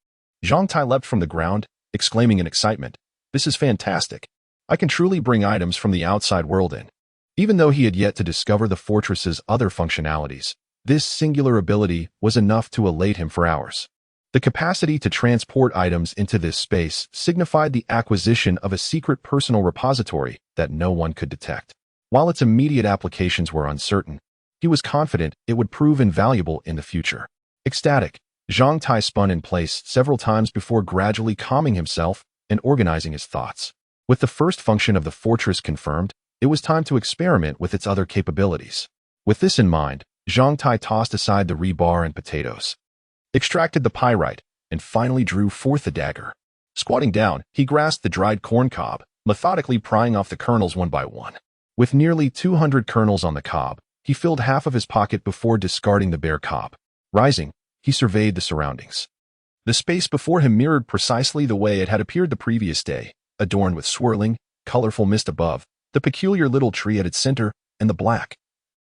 Zhang Tai leapt from the ground, exclaiming in excitement, "This is fantastic. I can truly bring items from the outside world in." Even though he had yet to discover the fortress's other functionalities, this singular ability was enough to elate him for hours. The capacity to transport items into this space signified the acquisition of a secret personal repository that no one could detect. While its immediate applications were uncertain, he was confident it would prove invaluable in the future. Ecstatic, Zhang Tai spun in place several times before gradually calming himself and organizing his thoughts. With the first function of the fortress confirmed, it was time to experiment with its other capabilities. With this in mind, Zhang Tai tossed aside the rebar and potatoes. extracted the pyrite, and finally drew forth the dagger. Squatting down, he grasped the dried corn cob, methodically prying off the kernels one by one. With nearly 200 kernels on the cob, he filled half of his pocket before discarding the bare cob. Rising, he surveyed the surroundings. The space before him mirrored precisely the way it had appeared the previous day, adorned with swirling, colorful mist above, the peculiar little tree at its center, and the black,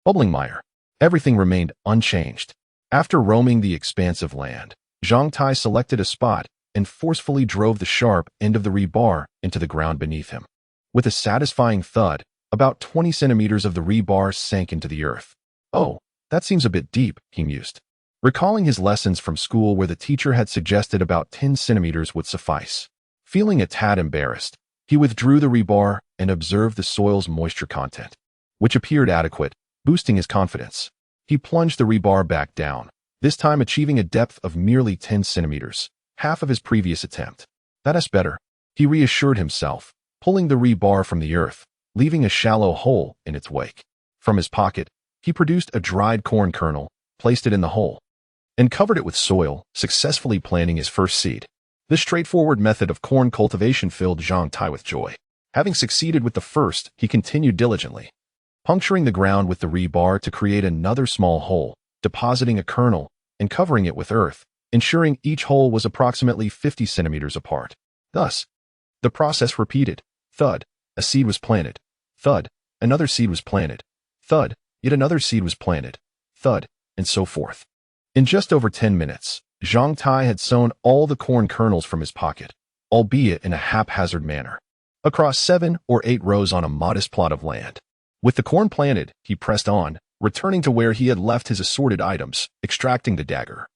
bubbling mire. Everything remained unchanged. After roaming the expanse of land, Zhang Tai selected a spot and forcefully drove the sharp end of the rebar into the ground beneath him. With a satisfying thud, about 20 centimeters of the rebar sank into the earth. "Oh, that seems a bit deep," he mused. Recalling his lessons from school where the teacher had suggested about 10 centimeters would suffice. Feeling a tad embarrassed, he withdrew the rebar and observed the soil's moisture content, which appeared adequate, boosting his confidence. He plunged the rebar back down, this time achieving a depth of merely 10 centimeters, half of his previous attempt. "That's better," he reassured himself, pulling the rebar from the earth, leaving a shallow hole in its wake. From his pocket, he produced a dried corn kernel, placed it in the hole, and covered it with soil, successfully planting his first seed. This straightforward method of corn cultivation filled Zhang Tai with joy. Having succeeded with the first, he continued diligently, puncturing the ground with the rebar to create another small hole, depositing a kernel, and covering it with earth, ensuring each hole was approximately 50 centimeters apart. Thus, the process repeated. Thud, a seed was planted. Thud, another seed was planted. Thud, yet another seed was planted. Thud, and so forth. In just over 10 minutes, Zhang Tai had sown all the corn kernels from his pocket, albeit in a haphazard manner, across 7 or 8 rows on a modest plot of land. With the corn planted, he pressed on, returning to where he had left his assorted items, extracting the dagger,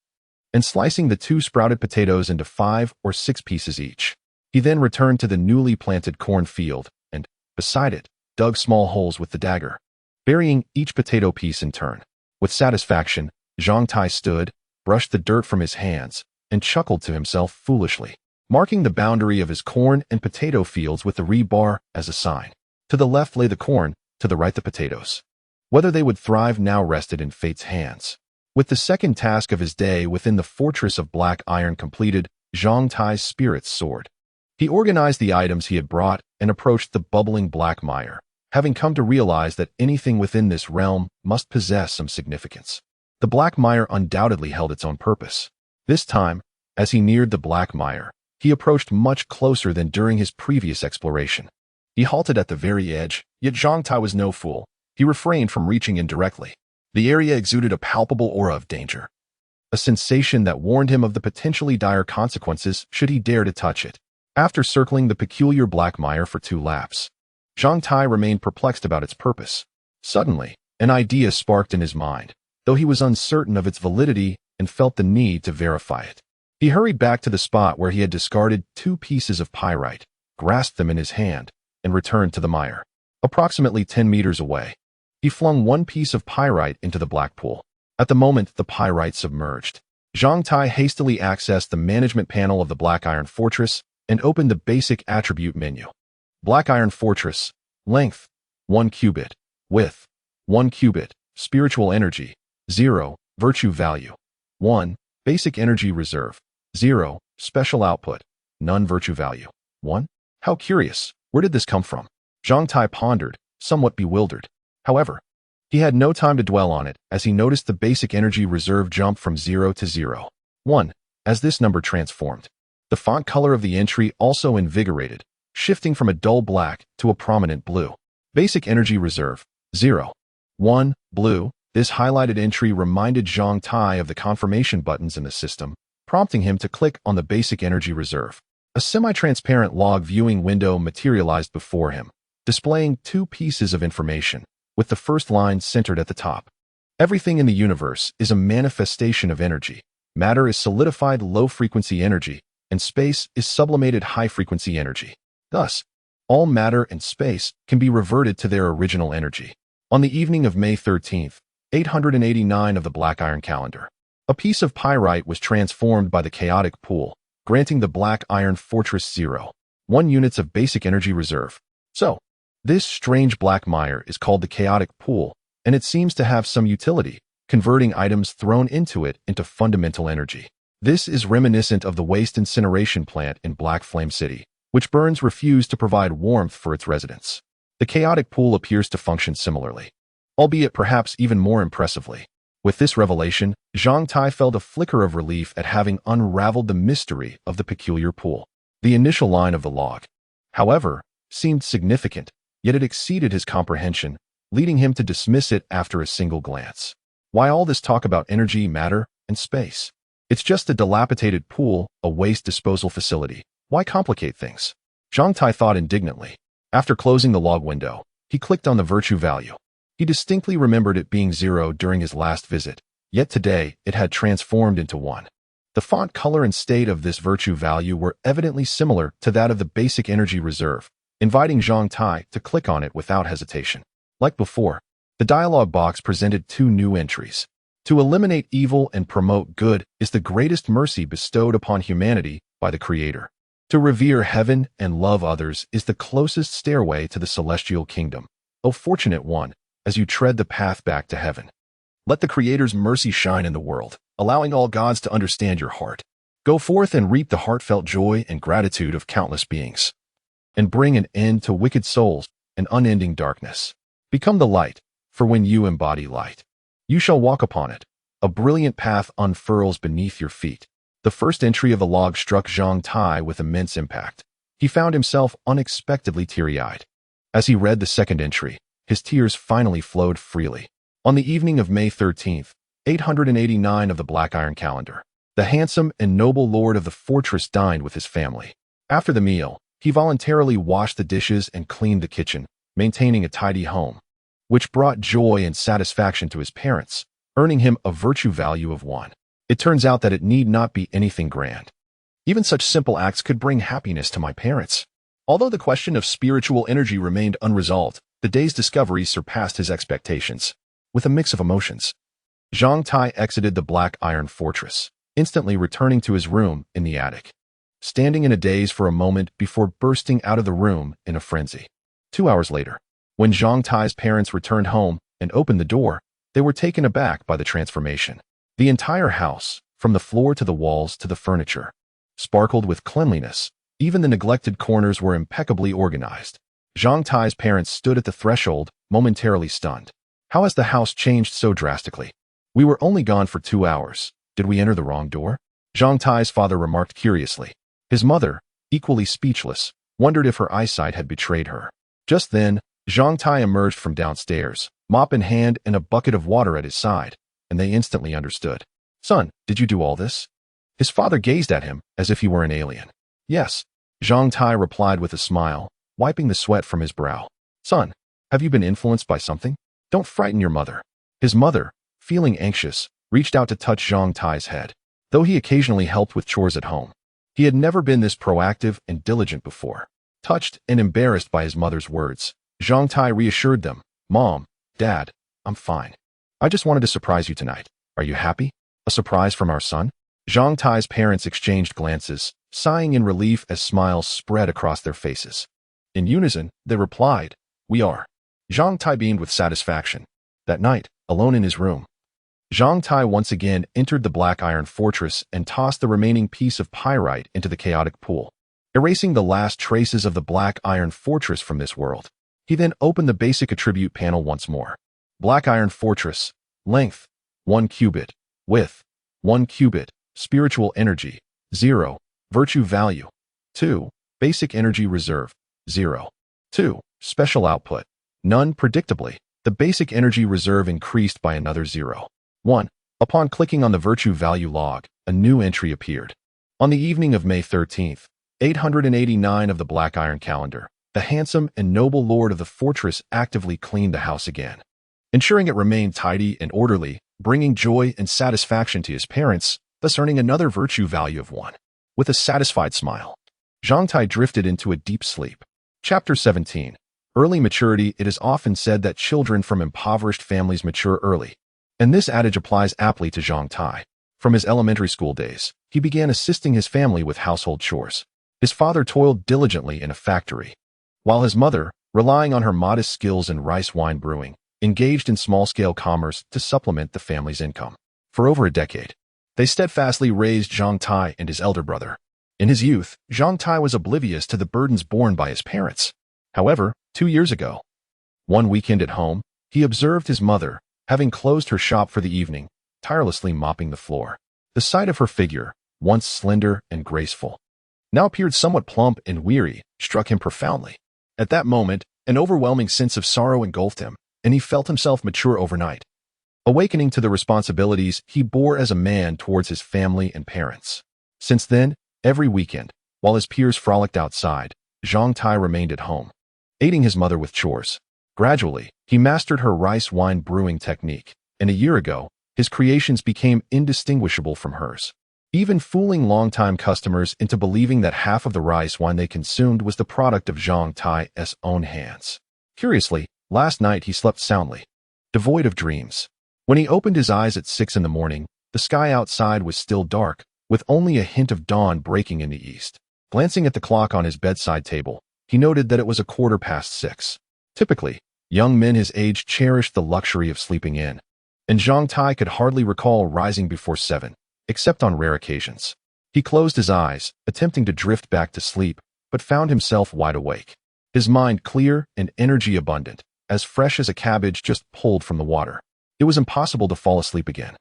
and slicing the 2 sprouted potatoes into 5 or 6 pieces each. He then returned to the newly planted corn field and, beside it, dug small holes with the dagger, burying each potato piece in turn. With satisfaction, Zhang Tai stood, brushed the dirt from his hands, and chuckled to himself foolishly, marking the boundary of his corn and potato fields with the rebar as a sign. To the left lay the corn, to the right the potatoes. Whether they would thrive now rested in fate's hands. With the second task of his day within the fortress of black iron completed, Zhang Tai's spirits soared. He organized the items he had brought and approached the bubbling black mire, having come to realize that anything within this realm must possess some significance. The black mire undoubtedly held its own purpose. This time, as he neared the black mire, he approached much closer than during his previous exploration. He halted at the very edge, yet Zhang Tai was no fool. He refrained from reaching in directly. The area exuded a palpable aura of danger, a sensation that warned him of the potentially dire consequences should he dare to touch it. After circling the peculiar black mire for 2 laps, Zhang Tai remained perplexed about its purpose. Suddenly, an idea sparked in his mind, though he was uncertain of its validity and felt the need to verify it. He hurried back to the spot where he had discarded 2 pieces of pyrite, grasped them in his hand, and returned to the mire. Approximately 10 meters away, he flung 1 piece of pyrite into the black pool. At the moment the pyrite submerged, Zhang Tai hastily accessed the management panel of the Black Iron Fortress and opened the basic attribute menu. Black Iron Fortress, length, 1 cubit, width, 1 cubit, spiritual energy, 0, virtue value, 1, basic energy reserve, 0, special output, none virtue value, 1. How curious, where did this come from? Zhang Tai pondered, somewhat bewildered. However, he had no time to dwell on it as he noticed the basic energy reserve jump from 0 to 0, 1, as this number transformed. The font color of the entry also invigorated, shifting from a dull black to a prominent blue. Basic energy reserve, 0, 1, blue. This highlighted entry reminded Zhang Tai of the confirmation buttons in the system, prompting him to click on the basic energy reserve. A semi-transparent log viewing window materialized before him, displaying 2 pieces of information, with the first line centered at the top. Everything in the universe is a manifestation of energy. Matter is solidified low-frequency energy, and space is sublimated high-frequency energy. Thus, all matter and space can be reverted to their original energy. On the evening of May 13th, 889 of the Black Iron calendar, a piece of pyrite was transformed by the chaotic pool, granting the Black Iron Fortress 0.1 units of basic energy reserve. So, this strange black mire is called the chaotic pool, and it seems to have some utility, converting items thrown into it into fundamental energy. This is reminiscent of the waste incineration plant in Black Flame City, which burns refuse to provide warmth for its residents. The chaotic pool appears to function similarly, albeit perhaps even more impressively. With this revelation, Zhang Tai felt a flicker of relief at having unraveled the mystery of the peculiar pool. The initial line of the log, however, seemed significant, yet it exceeded his comprehension, leading him to dismiss it after a single glance. Why all this talk about energy, matter, and space? It's just a dilapidated pool, a waste disposal facility. Why complicate things? Zhang Tai thought indignantly. After closing the log window, he clicked on the virtue value. He distinctly remembered it being 0 during his last visit, yet today it had transformed into 1. The font color and state of this virtue value were evidently similar to that of the basic energy reserve, inviting Zhang Tai to click on it without hesitation. Like before, the dialog box presented 2 new entries. To eliminate evil and promote good is the greatest mercy bestowed upon humanity by the Creator. To revere heaven and love others is the closest stairway to the celestial kingdom. O fortunate one, as you tread the path back to heaven. Let the Creator's mercy shine in the world, allowing all gods to understand your heart. Go forth and reap the heartfelt joy and gratitude of countless beings. And bring an end to wicked souls and unending darkness. Become the light, for when you embody light, you shall walk upon it. A brilliant path unfurls beneath your feet. The first entry of the log struck Zhang Tai with immense impact. He found himself unexpectedly teary-eyed. As he read the second entry, his tears finally flowed freely. On the evening of May 13th, 889 of the Black Iron calendar, the handsome and noble lord of the fortress dined with his family. After the meal, he voluntarily washed the dishes and cleaned the kitchen, maintaining a tidy home, which brought joy and satisfaction to his parents, earning him a virtue value of 1. It turns out that it need not be anything grand. Even such simple acts could bring happiness to my parents. Although the question of spiritual energy remained unresolved, the day's discoveries surpassed his expectations. With a mix of emotions, Zhang Tai exited the Black Iron Fortress, instantly returning to his room in the attic, standing in a daze for a moment before bursting out of the room in a frenzy. 2 hours later, when Zhang Tai's parents returned home and opened the door, they were taken aback by the transformation. The entire house, from the floor to the walls to the furniture, sparkled with cleanliness. Even the neglected corners were impeccably organized. Zhang Tai's parents stood at the threshold, momentarily stunned. How has the house changed so drastically? We were only gone for 2 hours. Did we enter the wrong door? Zhang Tai's father remarked curiously. His mother, equally speechless, wondered if her eyesight had betrayed her. Just then, Zhang Tai emerged from downstairs, mop in hand and a bucket of water at his side, and they instantly understood. Son, did you do all this? His father gazed at him as if he were an alien. Yes, Zhang Tai replied with a smile, wiping the sweat from his brow. Son, have you been influenced by something? Don't frighten your mother. His mother, feeling anxious, reached out to touch Zhang Tai's head. Though he occasionally helped with chores at home, he had never been this proactive and diligent before. Touched and embarrassed by his mother's words, Zhang Tai reassured them, Mom, Dad, I'm fine. I just wanted to surprise you tonight. Are you happy? A surprise from our son? Zhang Tai's parents exchanged glances, sighing in relief as smiles spread across their faces. In unison, they replied, We are. Zhang Tai beamed with satisfaction. That night, alone in his room, Zhang Tai once again entered the Black Iron Fortress and tossed the remaining piece of pyrite into the chaotic pool, erasing the last traces of the Black Iron Fortress from this world. He then opened the basic attribute panel once more. Black Iron Fortress, length, 1 cubit, width, 1 cubit, spiritual energy, 0, virtue value, 2, basic energy reserve, 0, 2, special output, none. Predictably, the basic energy reserve increased by another 0. 1. Upon clicking on the virtue value log, a new entry appeared. On the evening of May 13th, 889 of the Black Iron calendar, the handsome and noble lord of the fortress actively cleaned the house again, ensuring it remained tidy and orderly, bringing joy and satisfaction to his parents, thus earning another virtue value of 1. With a satisfied smile, Zhang Tai drifted into a deep sleep. Chapter 17. Early maturity. It is often said that children from impoverished families mature early, and this adage applies aptly to Zhang Tai. From his elementary school days, he began assisting his family with household chores. His father toiled diligently in a factory, while his mother, relying on her modest skills in rice wine brewing, engaged in small-scale commerce to supplement the family's income. For over a decade, They steadfastly raised Zhang Tai and his elder brother. In his youth, Zhang Tai was oblivious to the burdens borne by his parents. However, 2 years ago, one weekend at home, he observed his mother, having closed her shop for the evening, tirelessly mopping the floor. The sight of her figure, once slender and graceful, now appeared somewhat plump and weary, struck him profoundly. At that moment, an overwhelming sense of sorrow engulfed him, and he felt himself mature overnight, awakening to the responsibilities he bore as a man towards his family and parents. Since then, every weekend, while his peers frolicked outside, Zhang Tai remained at home, aiding his mother with chores. Gradually, he mastered her rice wine brewing technique, and a year ago, his creations became indistinguishable from hers, even fooling longtime customers into believing that half of the rice wine they consumed was the product of Zhang Tai's own hands. Curiously, last night he slept soundly, devoid of dreams. When he opened his eyes at 6 in the morning, the sky outside was still dark, with only a hint of dawn breaking in the east. Glancing at the clock on his bedside table, he noted that it was 6:15. Typically, young men his age cherished the luxury of sleeping in, and Zhang Tai could hardly recall rising before 7, except on rare occasions. He closed his eyes, attempting to drift back to sleep, but found himself wide awake. His mind clear and energy abundant, as fresh as a cabbage just pulled from the water. It was impossible to fall asleep again.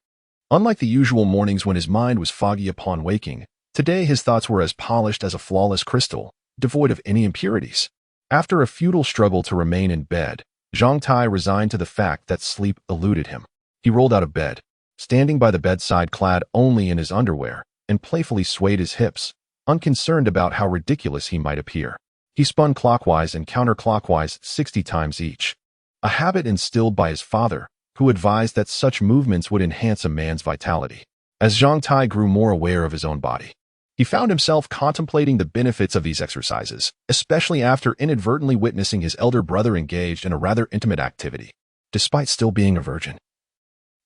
Unlike the usual mornings when his mind was foggy upon waking, today his thoughts were as polished as a flawless crystal, devoid of any impurities. After a futile struggle to remain in bed, Zhang Tai resigned to the fact that sleep eluded him. He rolled out of bed, standing by the bedside clad only in his underwear, and playfully swayed his hips, unconcerned about how ridiculous he might appear. He spun clockwise and counterclockwise 60 times each, a habit instilled by his father, who advised that such movements would enhance a man's vitality. As Zhang Tai grew more aware of his own body, he found himself contemplating the benefits of these exercises, especially after inadvertently witnessing his elder brother engaged in a rather intimate activity. Despite still being a virgin,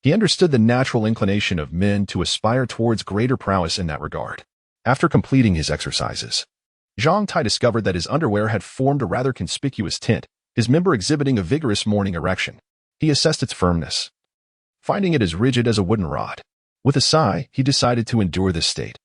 he understood the natural inclination of men to aspire towards greater prowess in that regard. After completing his exercises, Zhang Tai discovered that his underwear had formed a rather conspicuous tint, his member exhibiting a vigorous morning erection. He assessed its firmness, finding it as rigid as a wooden rod. With a sigh, he decided to endure this state,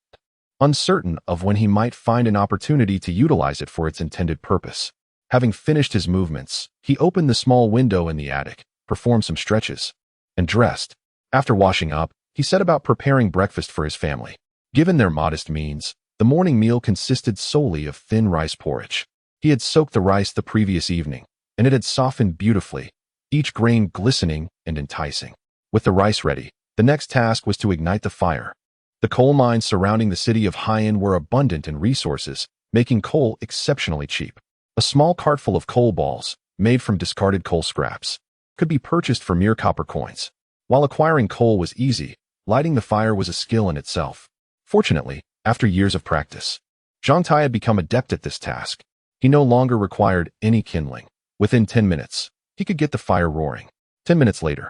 uncertain of when he might find an opportunity to utilize it for its intended purpose. Having finished his movements, he opened the small window in the attic, performed some stretches, and dressed. After washing up, he set about preparing breakfast for his family. Given their modest means, the morning meal consisted solely of thin rice porridge. He had soaked the rice the previous evening, and it had softened beautifully, each grain glistening and enticing. With the rice ready, the next task was to ignite the fire. The coal mines surrounding the city of Haiyan were abundant in resources, making coal exceptionally cheap. A small cartful of coal balls, made from discarded coal scraps, could be purchased for mere copper coins. While acquiring coal was easy, lighting the fire was a skill in itself. Fortunately, after years of practice, Zhang Tai had become adept at this task. He no longer required any kindling. Within 10 minutes, he could get the fire roaring. 10 minutes later,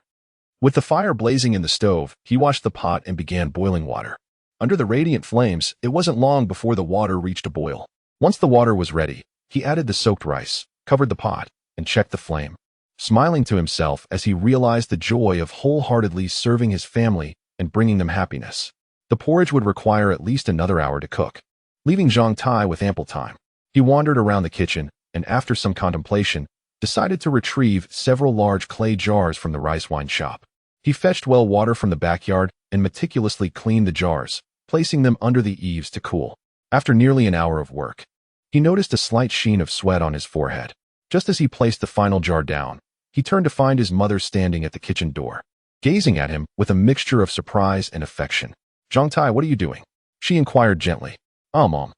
with the fire blazing in the stove, he washed the pot and began boiling water. Under the radiant flames, it wasn't long before the water reached a boil. Once the water was ready, he added the soaked rice, covered the pot, and checked the flame, smiling to himself as he realized the joy of wholeheartedly serving his family and bringing them happiness. The porridge would require at least another hour to cook, leaving Zhang Tai with ample time. He wandered around the kitchen, and after some contemplation, decided to retrieve several large clay jars from the rice wine shop. He fetched well water from the backyard and meticulously cleaned the jars, placing them under the eaves to cool. After nearly an hour of work, he noticed a slight sheen of sweat on his forehead. Just as he placed the final jar down, he turned to find his mother standing at the kitchen door, gazing at him with a mixture of surprise and affection. "Zhang Tai, what are you doing?" she inquired gently. "Oh, Mom.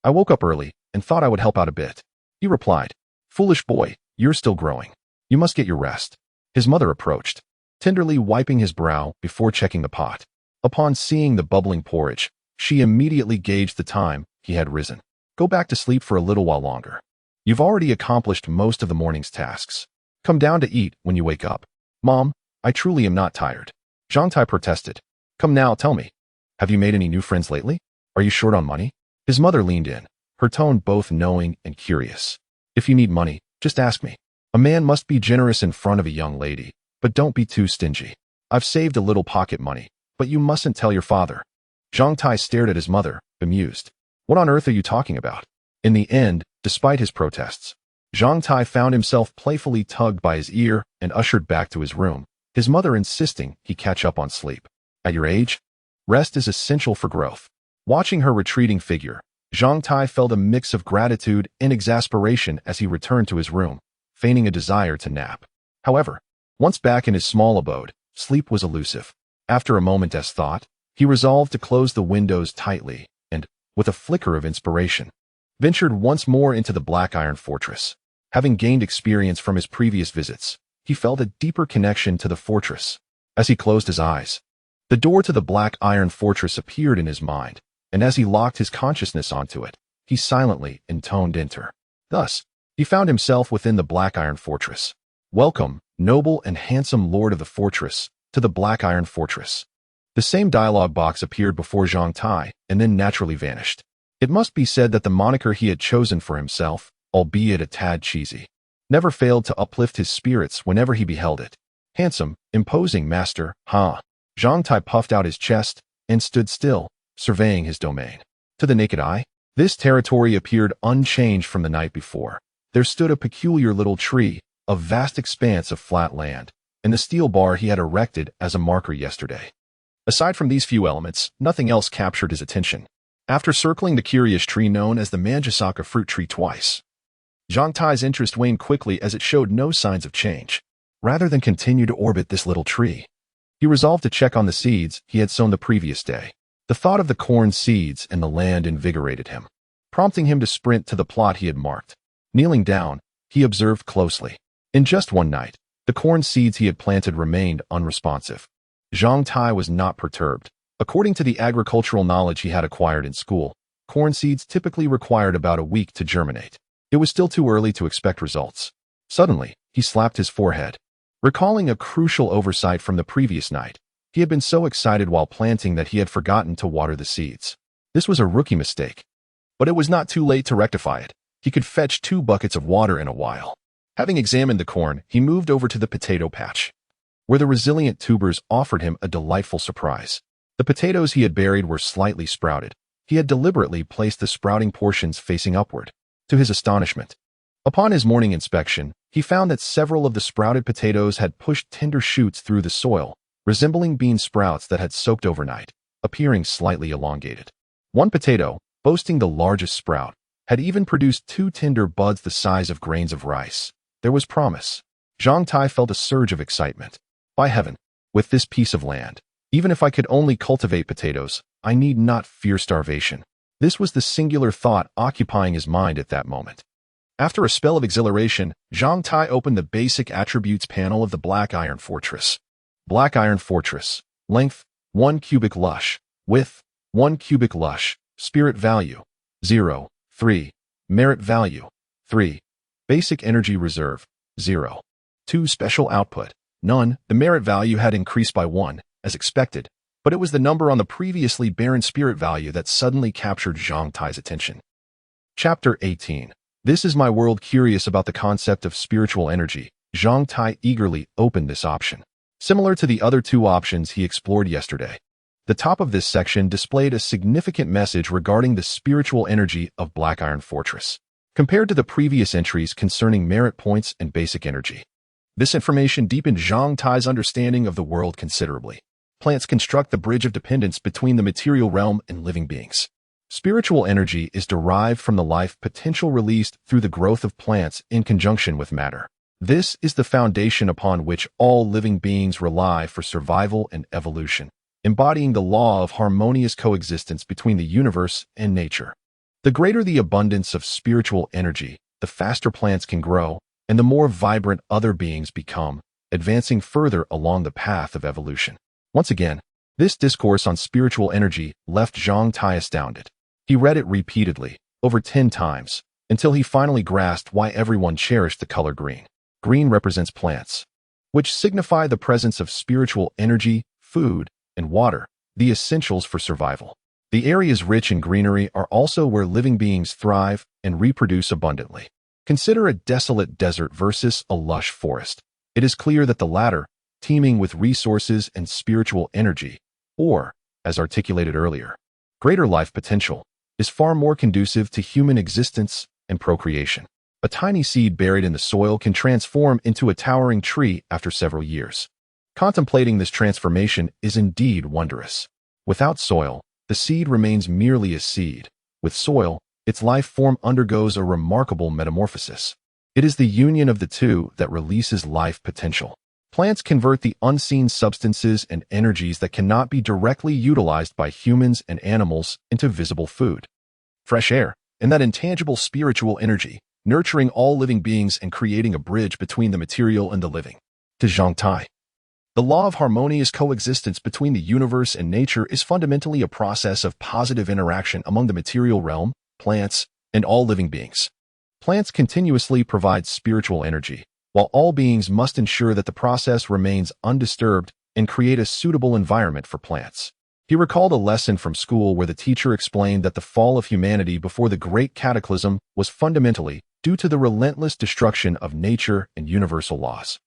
I woke up early and thought I would help out a bit," he replied. "Foolish boy, you're still growing. You must get your rest." His mother approached, tenderly wiping his brow before checking the pot. Upon seeing the bubbling porridge, she immediately gauged the time he had risen. "Go back to sleep for a little while longer. You've already accomplished most of the morning's tasks. Come down to eat when you wake up." "Mom, I truly am not tired," Zhang Tai protested. "Come now, tell me. Have you made any new friends lately? Are you short on money?" His mother leaned in, her tone both knowing and curious. "If you need money, just ask me. A man must be generous in front of a young lady, but don't be too stingy. I've saved a little pocket money, But you mustn't tell your father. Zhang Tai stared at his mother, bemused. What on earth are you talking about? In the end, despite his protests, Zhang Tai found himself playfully tugged by his ear and ushered back to his room, his mother insisting he catch up on sleep. At your age, rest is essential for growth. Watching her retreating figure, Zhang Tai felt a mix of gratitude and exasperation as he returned to his room, feigning a desire to nap. However, once back in his small abode, sleep was elusive. After a moment's thought, he resolved to close the windows tightly and, with a flicker of inspiration, ventured once more into the Black Iron Fortress. Having gained experience from his previous visits, he felt a deeper connection to the fortress. As he closed his eyes, the door to the Black Iron Fortress appeared in his mind, and as he locked his consciousness onto it, he silently intoned enter. Thus, he found himself within the Black Iron Fortress. Welcome, noble and handsome lord of the fortress, to the Black Iron Fortress. The same dialogue box appeared before Zhang Tai and then naturally vanished. It must be said that the moniker he had chosen for himself, albeit a tad cheesy, never failed to uplift his spirits whenever he beheld it. Handsome, imposing master, huh? Zhang Tai puffed out his chest and stood still, surveying his domain. To the naked eye, this territory appeared unchanged from the night before. There stood a peculiar little tree, a vast expanse of flat land, and the steel bar he had erected as a marker yesterday. Aside from these few elements, nothing else captured his attention. After circling the curious tree known as the Manjasaka fruit tree twice, Zhang Tai's interest waned quickly as it showed no signs of change. Rather than continue to orbit this little tree, he resolved to check on the seeds he had sown the previous day. The thought of the corn seeds and the land invigorated him, prompting him to sprint to the plot he had marked. Kneeling down, he observed closely. In just one night, the corn seeds he had planted remained unresponsive. Zhang Tai was not perturbed. According to the agricultural knowledge he had acquired in school, corn seeds typically required about a week to germinate. It was still too early to expect results. Suddenly, he slapped his forehead. Recalling a crucial oversight from the previous night, he had been so excited while planting that he had forgotten to water the seeds. This was a rookie mistake. But it was not too late to rectify it. He could fetch 2 buckets of water in a while. Having examined the corn, he moved over to the potato patch, where the resilient tubers offered him a delightful surprise. The potatoes he had buried were slightly sprouted. He had deliberately placed the sprouting portions facing upward. To his astonishment, upon his morning inspection, he found that several of the sprouted potatoes had pushed tender shoots through the soil, resembling bean sprouts that had soaked overnight, appearing slightly elongated. One potato, boasting the largest sprout, had even produced 2 tender buds the size of grains of rice. There was promise. Zhang Tai felt a surge of excitement. By heaven, with this piece of land, even if I could only cultivate potatoes, I need not fear starvation. This was the singular thought occupying his mind at that moment. After a spell of exhilaration, Zhang Tai opened the basic attributes panel of the Black Iron Fortress. Black Iron Fortress. Length, 1 cubic lush. Width, 1 cubic lush. Spirit value, 0. 3. Merit value, 3. Basic energy reserve, 0. 2. Special output, none. The merit value had increased by 1, as expected, but it was the number on the previously barren spirit value that suddenly captured Zhang Tai's attention. Chapter 18. This is my world. Curious about the concept of spiritual energy, Zhang Tai eagerly opened this option. Similar to the other 2 options he explored yesterday, the top of this section displayed a significant message regarding the spiritual energy of Black Iron Fortress, compared to the previous entries concerning merit points and basic energy. This information deepened Zhang Tai's understanding of the world considerably. Plants construct the bridge of dependence between the material realm and living beings. Spiritual energy is derived from the life potential released through the growth of plants in conjunction with matter. This is the foundation upon which all living beings rely for survival and evolution, embodying the law of harmonious coexistence between the universe and nature. The greater the abundance of spiritual energy, the faster plants can grow, and the more vibrant other beings become, advancing further along the path of evolution. Once again, this discourse on spiritual energy left Zhang Tai astounded. He read it repeatedly, over 10 times, until he finally grasped why everyone cherished the color green. Green represents plants, which signify the presence of spiritual energy, food, and water, the essentials for survival. The areas rich in greenery are also where living beings thrive and reproduce abundantly. Consider a desolate desert versus a lush forest. It is clear that the latter, teeming with resources and spiritual energy, or, as articulated earlier, greater life potential, is far more conducive to human existence and procreation. A tiny seed buried in the soil can transform into a towering tree after several years. Contemplating this transformation is indeed wondrous. Without soil, the seed remains merely a seed. With soil, its life form undergoes a remarkable metamorphosis. It is the union of the two that releases life potential. Plants convert the unseen substances and energies that cannot be directly utilized by humans and animals into visible food, fresh air, and that intangible spiritual energy, nurturing all living beings and creating a bridge between the material and the living. To Zhang Tai, the law of harmonious coexistence between the universe and nature is fundamentally a process of positive interaction among the material realm, plants, and all living beings. Plants continuously provide spiritual energy, while all beings must ensure that the process remains undisturbed and create a suitable environment for plants. He recalled a lesson from school where the teacher explained that the fall of humanity before the great cataclysm was fundamentally due to the relentless destruction of nature and universal laws.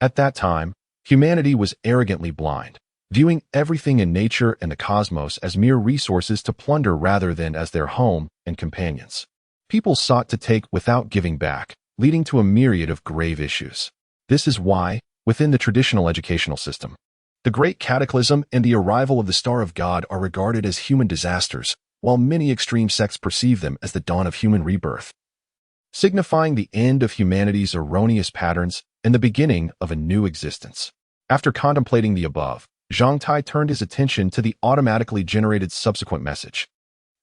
At that time, humanity was arrogantly blind, viewing everything in nature and the cosmos as mere resources to plunder rather than as their home and companions. People sought to take without giving back, leading to a myriad of grave issues. This is why, within the traditional educational system, the Great Cataclysm and the arrival of the Star of God are regarded as human disasters, while many extreme sects perceive them as the dawn of human rebirth, signifying the end of humanity's erroneous patterns and the beginning of a new existence. After contemplating the above, Zhang Tai turned his attention to the automatically generated subsequent message.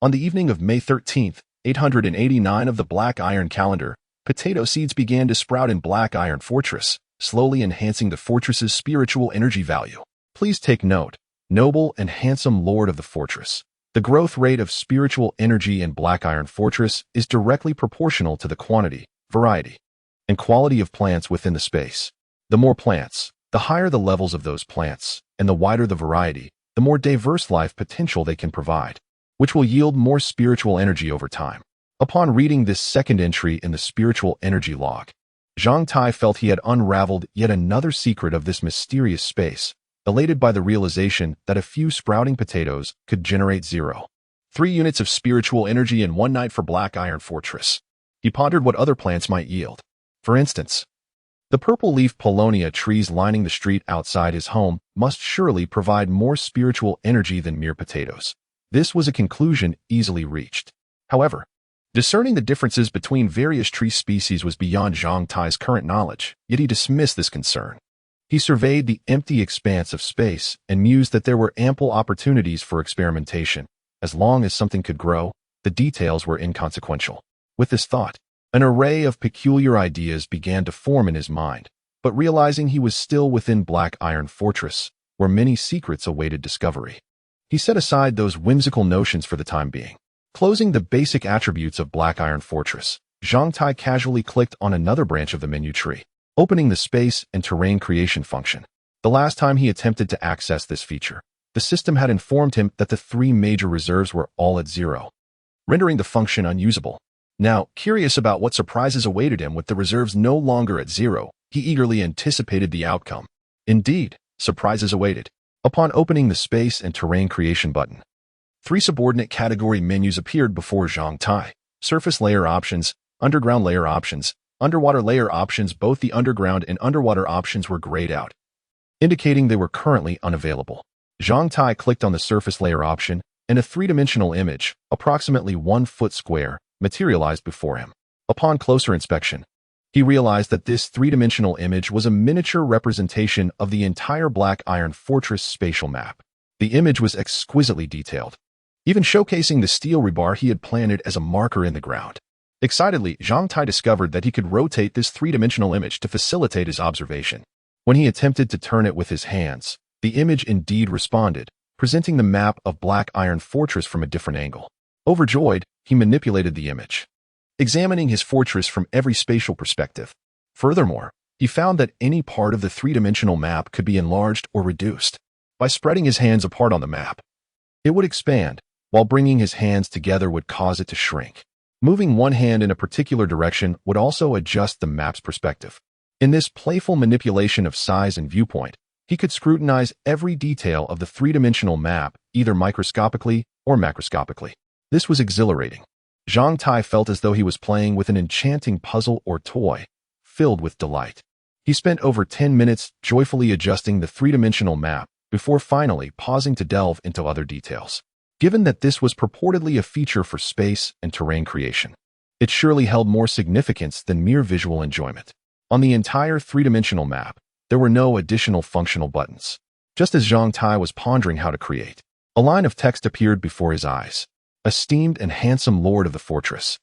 On the evening of May 13, 889 of the Black Iron calendar, potato seeds began to sprout in Black Iron Fortress, slowly enhancing the fortress's spiritual energy value. Please take note, noble and handsome lord of the fortress. The growth rate of spiritual energy in Black Iron Fortress is directly proportional to the quantity, variety, and quality of plants within the space. The more plants, the higher the levels of those plants, and the wider the variety, the more diverse life potential they can provide, which will yield more spiritual energy over time. Upon reading this second entry in the spiritual energy log, Zhang Tai felt he had unraveled yet another secret of this mysterious space, elated by the realization that a few sprouting potatoes could generate 0.3 units of spiritual energy in one night for Black Iron Fortress. He pondered what other plants might yield. For instance, the purple-leaf paulownia trees lining the street outside his home must surely provide more spiritual energy than mere potatoes. This was a conclusion easily reached. However, discerning the differences between various tree species was beyond Zhang Tai's current knowledge, yet he dismissed this concern. He surveyed the empty expanse of space and mused that there were ample opportunities for experimentation. As long as something could grow, the details were inconsequential. With this thought, an array of peculiar ideas began to form in his mind, but realizing he was still within Black Iron Fortress, where many secrets awaited discovery, he set aside those whimsical notions for the time being. Closing the basic attributes of Black Iron Fortress, Zhang Tai casually clicked on another branch of the menu tree, opening the space and terrain creation function. The last time he attempted to access this feature, the system had informed him that the 3 major reserves were all at 0, rendering the function unusable. Now, curious about what surprises awaited him with the reserves no longer at 0, he eagerly anticipated the outcome. Indeed, surprises awaited. Upon opening the space and terrain creation button, 3 subordinate category menus appeared before Zhang Tai. Surface layer options, underground layer options, underwater layer options. Both the underground and underwater options were grayed out, indicating they were currently unavailable. Zhang Tai clicked on the surface layer option, and a 3-dimensional image, approximately 1 foot square, materialized before him. Upon closer inspection, he realized that this 3-dimensional image was a miniature representation of the entire Black Iron Fortress spatial map. The image was exquisitely detailed, even showcasing the steel rebar he had planted as a marker in the ground. Excitedly, Zhang Tai discovered that he could rotate this 3-dimensional image to facilitate his observation. When he attempted to turn it with his hands, the image indeed responded, presenting the map of Black Iron Fortress from a different angle. Overjoyed, he manipulated the image, examining his fortress from every spatial perspective. Furthermore, he found that any part of the 3-dimensional map could be enlarged or reduced. By spreading his hands apart on the map, it would expand, while bringing his hands together would cause it to shrink. Moving one hand in a particular direction would also adjust the map's perspective. In this playful manipulation of size and viewpoint, He could scrutinize every detail of the three-dimensional map, either microscopically or macroscopically. This was exhilarating. Zhang Tai felt as though he was playing with an enchanting puzzle or toy, filled with delight. He spent over 10 minutes joyfully adjusting the three-dimensional map before finally pausing to delve into other details. Given that this was purportedly a feature for space and terrain creation, it surely held more significance than mere visual enjoyment. On the entire three-dimensional map, there were no additional functional buttons. Just as Zhang Tai was pondering how to create, a line of text appeared before his eyes. Esteemed and handsome lord of the fortress.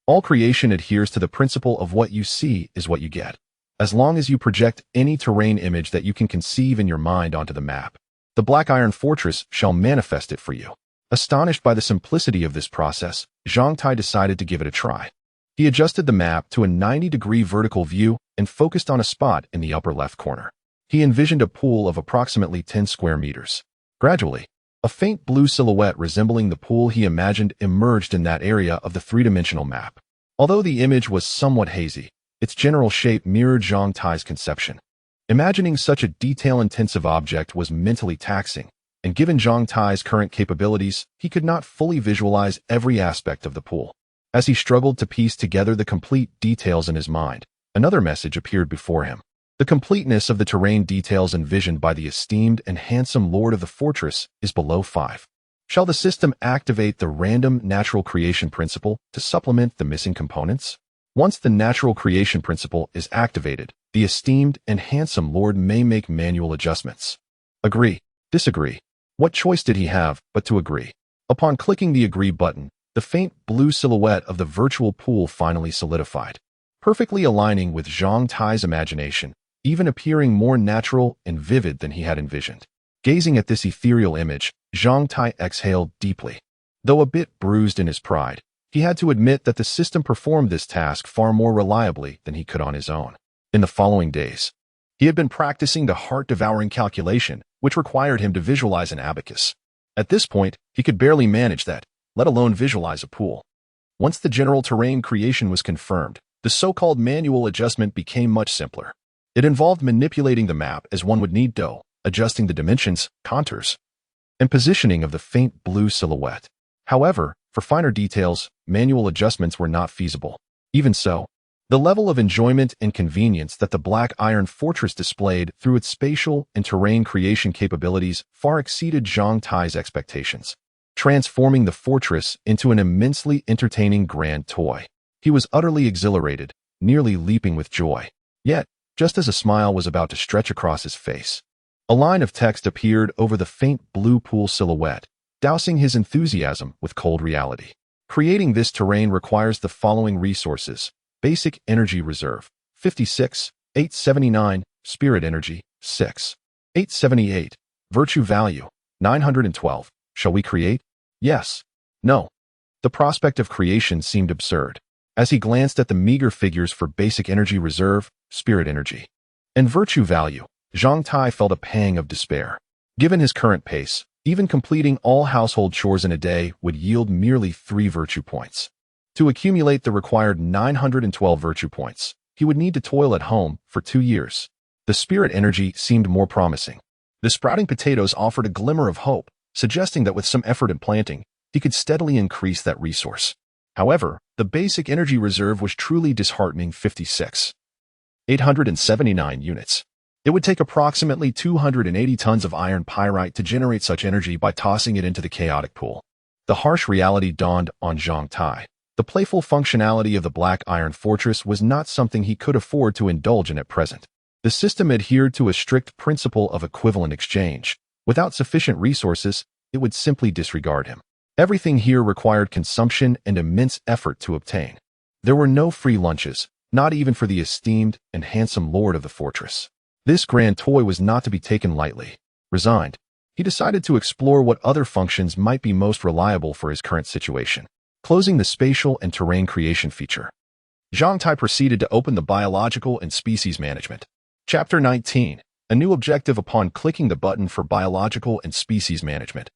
All creation adheres to the principle of what you see is what you get. As long as you project any terrain image that you can conceive in your mind onto the map, the Black Iron Fortress shall manifest it for you. Astonished by the simplicity of this process, Zhang Tai decided to give it a try. He adjusted the map to a 90-degree vertical view and focused on a spot in the upper left corner. He envisioned a pool of approximately 10 square meters. Gradually, a faint blue silhouette resembling the pool he imagined emerged in that area of the three-dimensional map. Although the image was somewhat hazy, its general shape mirrored Zhang Tai's conception. Imagining such a detail-intensive object was mentally taxing, and given Zhang Tai's current capabilities, he could not fully visualize every aspect of the pool. As he struggled to piece together the complete details in his mind, another message appeared before him. The completeness of the terrain details envisioned by the esteemed and handsome lord of the fortress is below 5. Shall the system activate the random natural creation principle to supplement the missing components? Once the natural creation principle is activated, the esteemed and handsome lord may make manual adjustments. Agree. Disagree. What choice did he have but to agree? Upon clicking the agree button, the faint blue silhouette of the virtual pool finally solidified, perfectly aligning with Zhang Tai's imagination, even appearing more natural and vivid than he had envisioned. Gazing at this ethereal image, Zhang Tai exhaled deeply. Though a bit bruised in his pride, he had to admit that the system performed this task far more reliably than he could on his own. In the following days, he had been practicing the heart-devouring calculation, which required him to visualize an abacus. At this point, he could barely manage that, let alone visualize a pool. Once the general terrain creation was confirmed, the so-called manual adjustment became much simpler. It involved manipulating the map as one would need to, adjusting the dimensions, contours, and positioning of the faint blue silhouette. However, for finer details, manual adjustments were not feasible. Even so, the level of enjoyment and convenience that the Black Iron Fortress displayed through its spatial and terrain creation capabilities far exceeded Zhang Tai's expectations, transforming the fortress into an immensely entertaining grand toy. He was utterly exhilarated, nearly leaping with joy. Yet, just as a smile was about to stretch across his face, a line of text appeared over the faint blue pool silhouette, dousing his enthusiasm with cold reality. Creating this terrain requires the following resources: basic energy reserve, 56, 879, spirit energy, 6, 878, virtue value, 912. Shall we create? Yes. No. The prospect of creation seemed absurd. As he glanced at the meager figures for basic energy reserve, spirit energy, and virtue value, Zhang Tai felt a pang of despair. Given his current pace, even completing all household chores in a day would yield merely 3 virtue points. To accumulate the required 912 virtue points, he would need to toil at home for 2 years. The spirit energy seemed more promising. The sprouting potatoes offered a glimmer of hope, suggesting that with some effort in planting, he could steadily increase that resource. However, the basic energy reserve was truly disheartening: 56, 879 units. It would take approximately 280 tons of iron pyrite to generate such energy by tossing it into the chaotic pool. The harsh reality dawned on Zhang Tai. The playful functionality of the Black Iron Fortress was not something he could afford to indulge in at present. The system adhered to a strict principle of equivalent exchange. Without sufficient resources, it would simply disregard him. Everything here required consumption and immense effort to obtain. There were no free lunches, not even for the esteemed and handsome lord of the fortress. This grand toy was not to be taken lightly. Resigned, he decided to explore what other functions might be most reliable for his current situation. Closing the spatial and terrain creation feature, Zhang Tai proceeded to open the biological and species management. Chapter 19. A new objective upon clicking the button for biological and species management.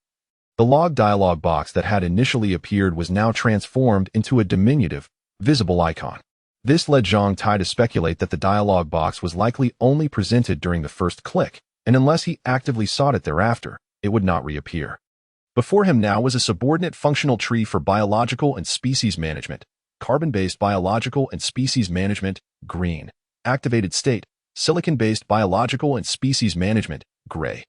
The log dialog box that had initially appeared was now transformed into a diminutive, visible icon. This led Zhang Tai to speculate that the dialog box was likely only presented during the first click, and unless he actively sought it thereafter, it would not reappear. Before him now was a subordinate functional tree for biological and species management, carbon-based biological and species management, green, activated state, silicon-based biological and species management, gray.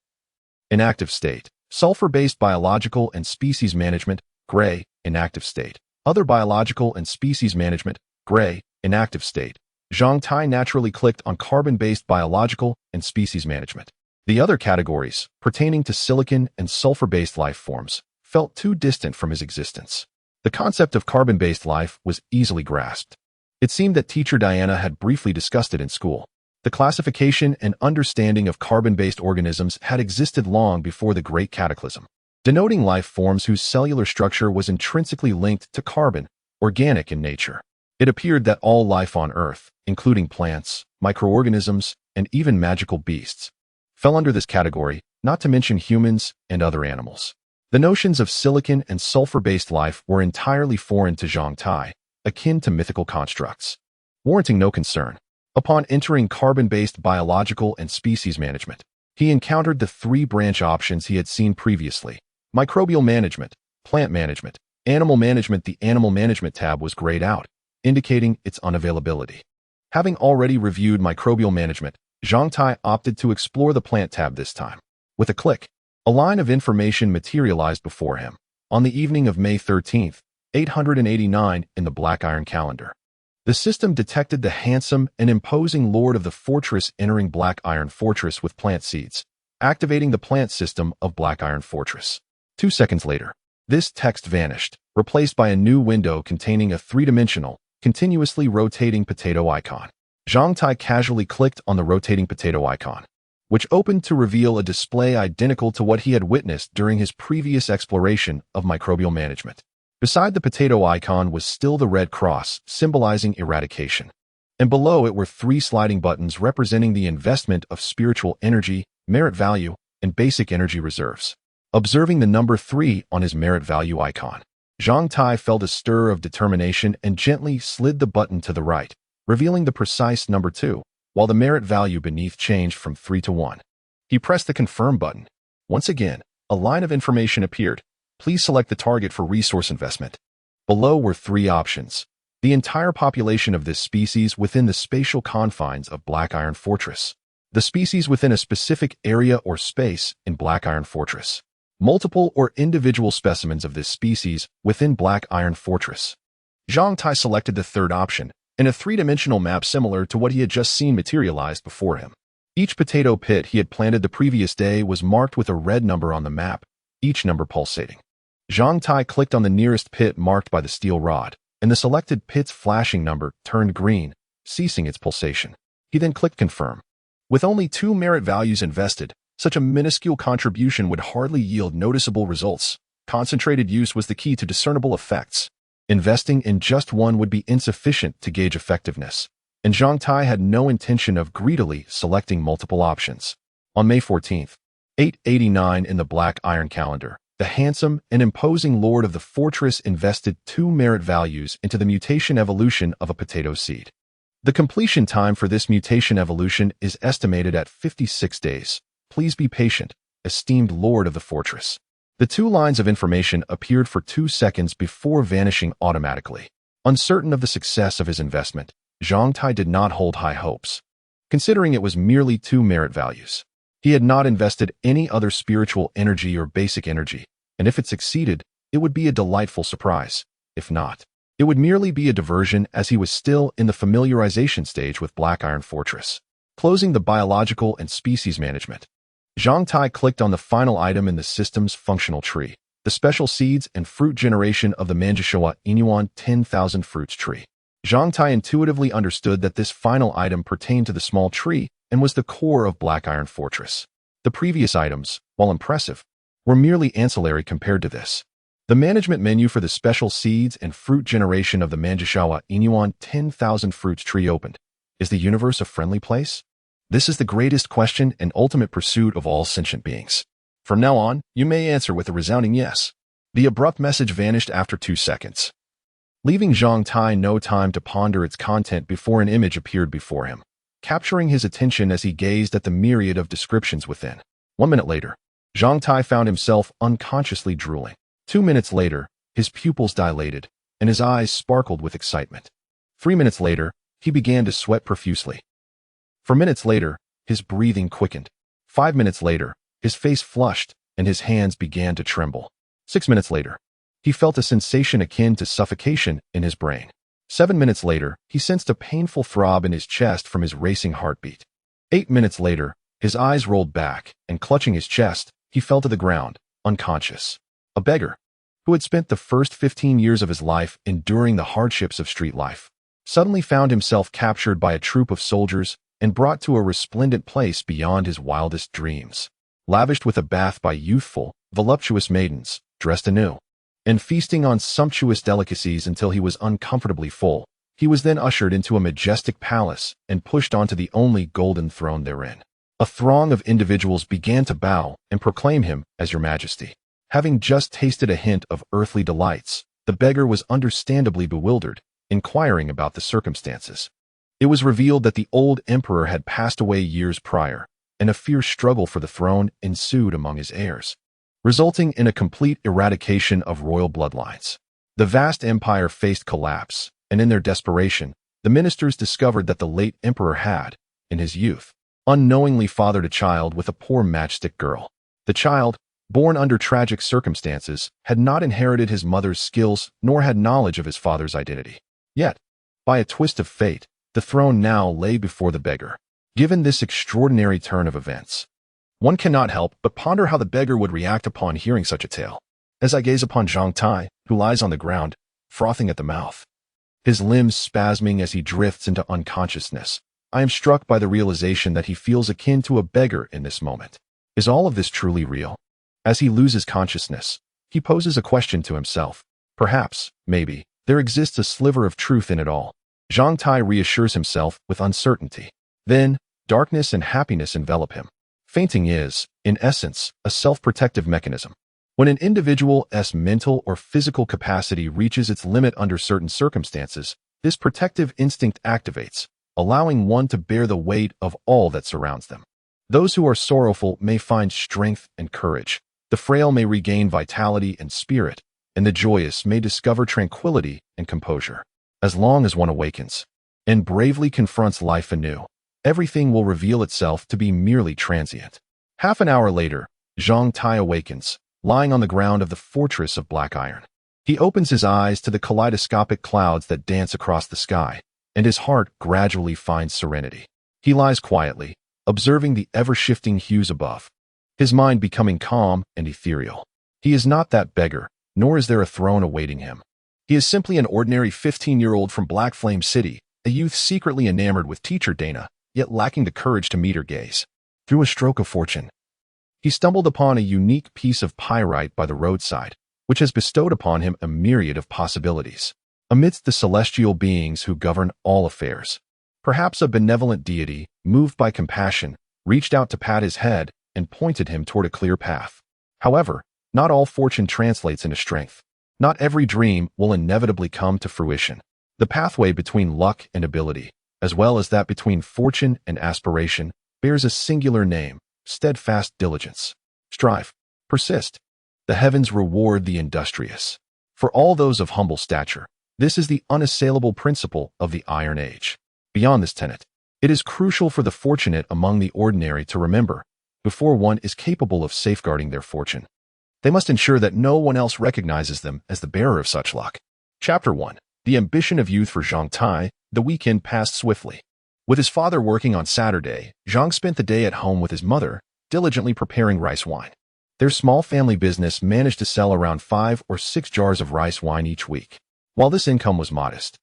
Inactive state, sulfur-based biological and species management, gray, inactive state. Other biological and species management, gray, inactive state. Zhang Tai naturally clicked on carbon-based biological and species management. The other categories, pertaining to silicon and sulfur-based life forms, felt too distant from his existence. The concept of carbon-based life was easily grasped. It seemed that teacher Diana had briefly discussed it in school. The classification and understanding of carbon-based organisms had existed long before the Great Cataclysm, denoting life forms whose cellular structure was intrinsically linked to carbon, organic in nature. It appeared that all life on Earth, including plants, microorganisms, and even magical beasts, fell under this category, not to mention humans and other animals. The notions of silicon and sulfur-based life were entirely foreign to Zhang Tai, akin to mythical constructs, warranting no concern. Upon entering carbon-based biological and species management, he encountered the three branch options he had seen previously: microbial management, plant management, animal management. The animal management tab was grayed out, indicating its unavailability. Having already reviewed microbial management, Zhang Tai opted to explore the plant tab this time. With a click, a line of information materialized before him. On the evening of May 13th, 889 in the Black Iron calendar, the system detected the handsome and imposing lord of the fortress entering Black Iron Fortress with plant seeds, activating the plant system of Black Iron Fortress. 2 seconds later, this text vanished, replaced by a new window containing a three-dimensional, continuously rotating potato icon. Zhang Tai casually clicked on the rotating potato icon, which opened to reveal a display identical to what he had witnessed during his previous exploration of microbial management. Beside the potato icon was still the red cross, symbolizing eradication. And below it were three sliding buttons representing the investment of spiritual energy, merit value, and basic energy reserves. Observing the number 3 on his merit value icon, Zhang Tai felt a stir of determination and gently slid the button to the right, revealing the precise number 2, while the merit value beneath changed from 3 to 1. He pressed the confirm button. Once again, a line of information appeared. Please select the target for resource investment. Below were 3 options: the entire population of this species within the spatial confines of Black Iron Fortress, the species within a specific area or space in Black Iron Fortress, multiple or individual specimens of this species within Black Iron Fortress. Zhang Tai selected the third option, in a three-dimensional map similar to what he had just seen materialized before him. Each potato pit he had planted the previous day was marked with a red number on the map, each number pulsating. Zhang Tai clicked on the nearest pit marked by the steel rod, and the selected pit's flashing number turned green, ceasing its pulsation. He then clicked confirm. With only 2 merit values invested, such a minuscule contribution would hardly yield noticeable results. Concentrated use was the key to discernible effects. Investing in just one would be insufficient to gauge effectiveness, and Zhang Tai had no intention of greedily selecting multiple options. On May 14th, 889 in the Black Iron calendar, the handsome and imposing lord of the fortress invested 2 merit values into the mutation evolution of a potato seed. The completion time for this mutation evolution is estimated at 56 days. Please be patient, esteemed lord of the fortress. The 2 lines of information appeared for 2 seconds before vanishing automatically. Uncertain of the success of his investment, Zhang Tai did not hold high hopes, considering it was merely 2 merit values. He had not invested any other spiritual energy or basic energy, and if it succeeded, it would be a delightful surprise. If not, it would merely be a diversion, as he was still in the familiarization stage with Black Iron Fortress. Closing the biological and species management, Zhang Tai clicked on the final item in the system's functional tree, the special seeds and fruit generation of the Manjushawa Inuan 10,000 fruits tree. Zhang Tai intuitively understood that this final item pertained to the small tree and was the core of Black Iron Fortress. The previous items, while impressive, were merely ancillary compared to this. The management menu for the special seeds and fruit generation of the Manjushawa Inuan 10,000 fruits tree opened. Is the universe a friendly place? This is the greatest question and ultimate pursuit of all sentient beings. From now on, you may answer with a resounding yes. The abrupt message vanished after 2 seconds, leaving Zhang Tai no time to ponder its content before an image appeared before him. capturing his attention as he gazed at the myriad of descriptions within. 1 minute later, Zhang Tai found himself unconsciously drooling. 2 minutes later, his pupils dilated, and his eyes sparkled with excitement. 3 minutes later, he began to sweat profusely. 4 minutes later, his breathing quickened. 5 minutes later, his face flushed, and his hands began to tremble. 6 minutes later, he felt a sensation akin to suffocation in his brain. 7 minutes later, he sensed a painful throb in his chest from his racing heartbeat. 8 minutes later, his eyes rolled back, and clutching his chest, he fell to the ground, unconscious. A beggar, who had spent the first 15 years of his life enduring the hardships of street life, suddenly found himself captured by a troop of soldiers and brought to a resplendent place beyond his wildest dreams. Lavished with a bath by youthful, voluptuous maidens, dressed anew, and feasting on sumptuous delicacies until he was uncomfortably full, he was then ushered into a majestic palace and pushed onto the only golden throne therein. A throng of individuals began to bow and proclaim him as Your Majesty. Having just tasted a hint of earthly delights, the beggar was understandably bewildered, inquiring about the circumstances. It was revealed that the old emperor had passed away years prior, and a fierce struggle for the throne ensued among his heirs, resulting in a complete eradication of royal bloodlines. The vast empire faced collapse, and in their desperation, the ministers discovered that the late emperor had, in his youth, unknowingly fathered a child with a poor matchstick girl. The child, born under tragic circumstances, had not inherited his mother's skills nor had knowledge of his father's identity. Yet, by a twist of fate, the throne now lay before the beggar. Given this extraordinary turn of events, one cannot help but ponder how the beggar would react upon hearing such a tale. As I gaze upon Zhang Tai, who lies on the ground, frothing at the mouth, his limbs spasming as he drifts into unconsciousness, I am struck by the realization that he feels akin to a beggar in this moment. Is all of this truly real? As he loses consciousness, he poses a question to himself. Perhaps, maybe, there exists a sliver of truth in it all. Zhang Tai reassures himself with uncertainty. Then, darkness and happiness envelop him. Fainting is, in essence, a self-protective mechanism. When an individual's mental or physical capacity reaches its limit under certain circumstances, this protective instinct activates, allowing one to bear the weight of all that surrounds them. Those who are sorrowful may find strength and courage. The frail may regain vitality and spirit, and the joyous may discover tranquility and composure. As long as one awakens and bravely confronts life anew, everything will reveal itself to be merely transient. Half an hour later, Zhang Tai awakens, lying on the ground of the fortress of black iron. He opens his eyes to the kaleidoscopic clouds that dance across the sky, and his heart gradually finds serenity. He lies quietly, observing the ever-shifting hues above, his mind becoming calm and ethereal. He is not that beggar, nor is there a throne awaiting him. He is simply an ordinary 15-year-old from Black Flame City, a youth secretly enamored with teacher Dana, yet lacking the courage to meet her gaze. Through a stroke of fortune, he stumbled upon a unique piece of pyrite by the roadside, which has bestowed upon him a myriad of possibilities. Amidst the celestial beings who govern all affairs, perhaps a benevolent deity, moved by compassion, reached out to pat his head and pointed him toward a clear path. However, not all fortune translates into strength. Not every dream will inevitably come to fruition. The pathway between luck and ability, as well as that between fortune and aspiration, bears a singular name: steadfast diligence. Strive. Persist. The heavens reward the industrious. For all those of humble stature, this is the unassailable principle of the Iron Age. Beyond this tenet, it is crucial for the fortunate among the ordinary to remember, before one is capable of safeguarding their fortune, they must ensure that no one else recognizes them as the bearer of such luck. Chapter 1. The ambition of youth for Zhang Tai. The weekend passed swiftly. With his father working on Saturday, Zhang spent the day at home with his mother, diligently preparing rice wine. Their small family business managed to sell around 5 or 6 jars of rice wine each week. While this income was modest,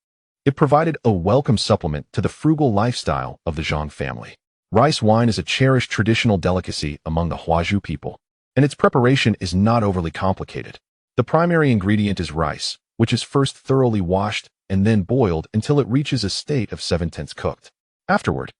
it provided a welcome supplement to the frugal lifestyle of the Zhang family. Rice wine is a cherished traditional delicacy among the Huazhu people, and its preparation is not overly complicated. The primary ingredient is rice, which is first thoroughly washed and then boiled until it reaches a state of 7/10 cooked. Afterward,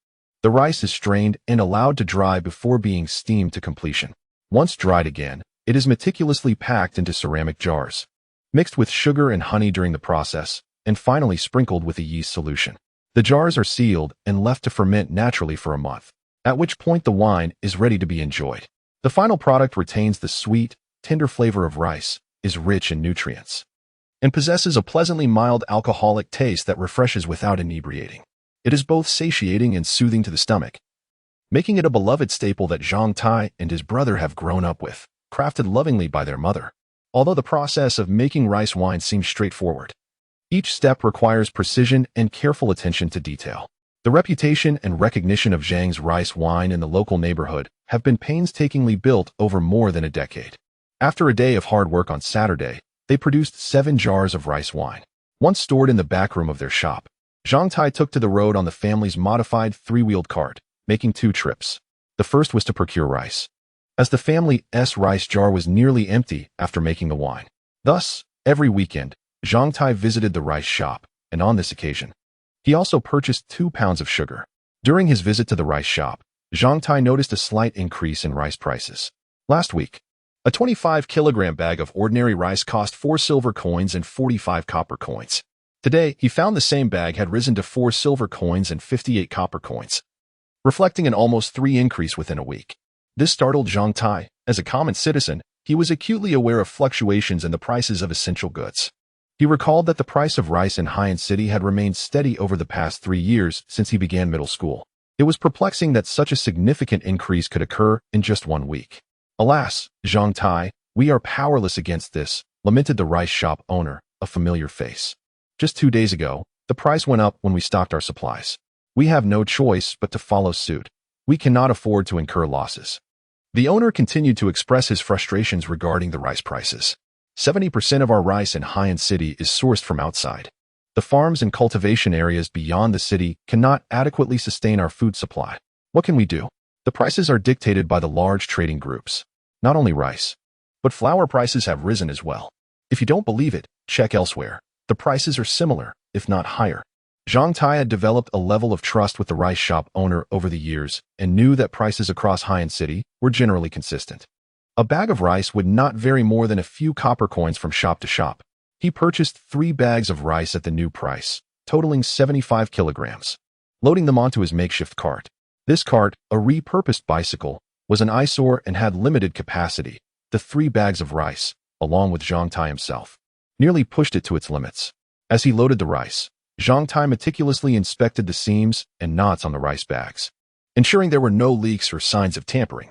the rice is strained and allowed to dry before being steamed to completion. Once dried again, it is meticulously packed into ceramic jars, mixed with sugar and honey during the process, and finally sprinkled with a yeast solution. The jars are sealed and left to ferment naturally for a month, at which point the wine is ready to be enjoyed. The final product retains the sweet, tender flavor of rice, is rich in nutrients, and possesses a pleasantly mild alcoholic taste that refreshes without inebriating. It is both satiating and soothing to the stomach, making it a beloved staple that Zhang Tai and his brother have grown up with, crafted lovingly by their mother. Although the process of making rice wine seems straightforward, each step requires precision and careful attention to detail. The reputation and recognition of Zhang's rice wine in the local neighborhood have been painstakingly built over more than a decade. After a day of hard work on Saturday, they produced 7 jars of rice wine. Once stored in the back room of their shop, Zhang Tai took to the road on the family's modified 3-wheeled cart, making 2 trips. The first was to procure rice, as the family's rice jar was nearly empty after making the wine. Thus, every weekend, Zhang Tai visited the rice shop, and on this occasion, he also purchased 2 pounds of sugar. During his visit to the rice shop, Zhang Tai noticed a slight increase in rice prices. Last week, a 25-kilogram bag of ordinary rice cost 4 silver coins and 45 copper coins. Today, he found the same bag had risen to 4 silver coins and 58 copper coins, reflecting an almost 3 increase within a week. This startled Zhang Tai. As a common citizen, he was acutely aware of fluctuations in the prices of essential goods. He recalled that the price of rice in Haiyan City had remained steady over the past 3 years since he began middle school. It was perplexing that such a significant increase could occur in just 1 week. Alas, Zhang Tai, we are powerless against this, lamented the rice shop owner, a familiar face. Just 2 days ago, the price went up when we stocked our supplies. We have no choice but to follow suit. We cannot afford to incur losses. The owner continued to express his frustrations regarding the rice prices. 70% of our rice in Haiyan City is sourced from outside. The farms and cultivation areas beyond the city cannot adequately sustain our food supply. What can we do? The prices are dictated by the large trading groups. Not only rice, but flour prices have risen as well. If you don't believe it, check elsewhere. The prices are similar, if not higher. Zhang Tai had developed a level of trust with the rice shop owner over the years and knew that prices across Haiyan City were generally consistent. A bag of rice would not vary more than a few copper coins from shop to shop. He purchased 3 bags of rice at the new price, totaling 75 kilograms, loading them onto his makeshift cart. This cart, a repurposed bicycle, was an eyesore and had limited capacity. The 3 bags of rice, along with Zhang Tai himself, nearly pushed it to its limits. As he loaded the rice, Zhang Tai meticulously inspected the seams and knots on the rice bags, ensuring there were no leaks or signs of tampering.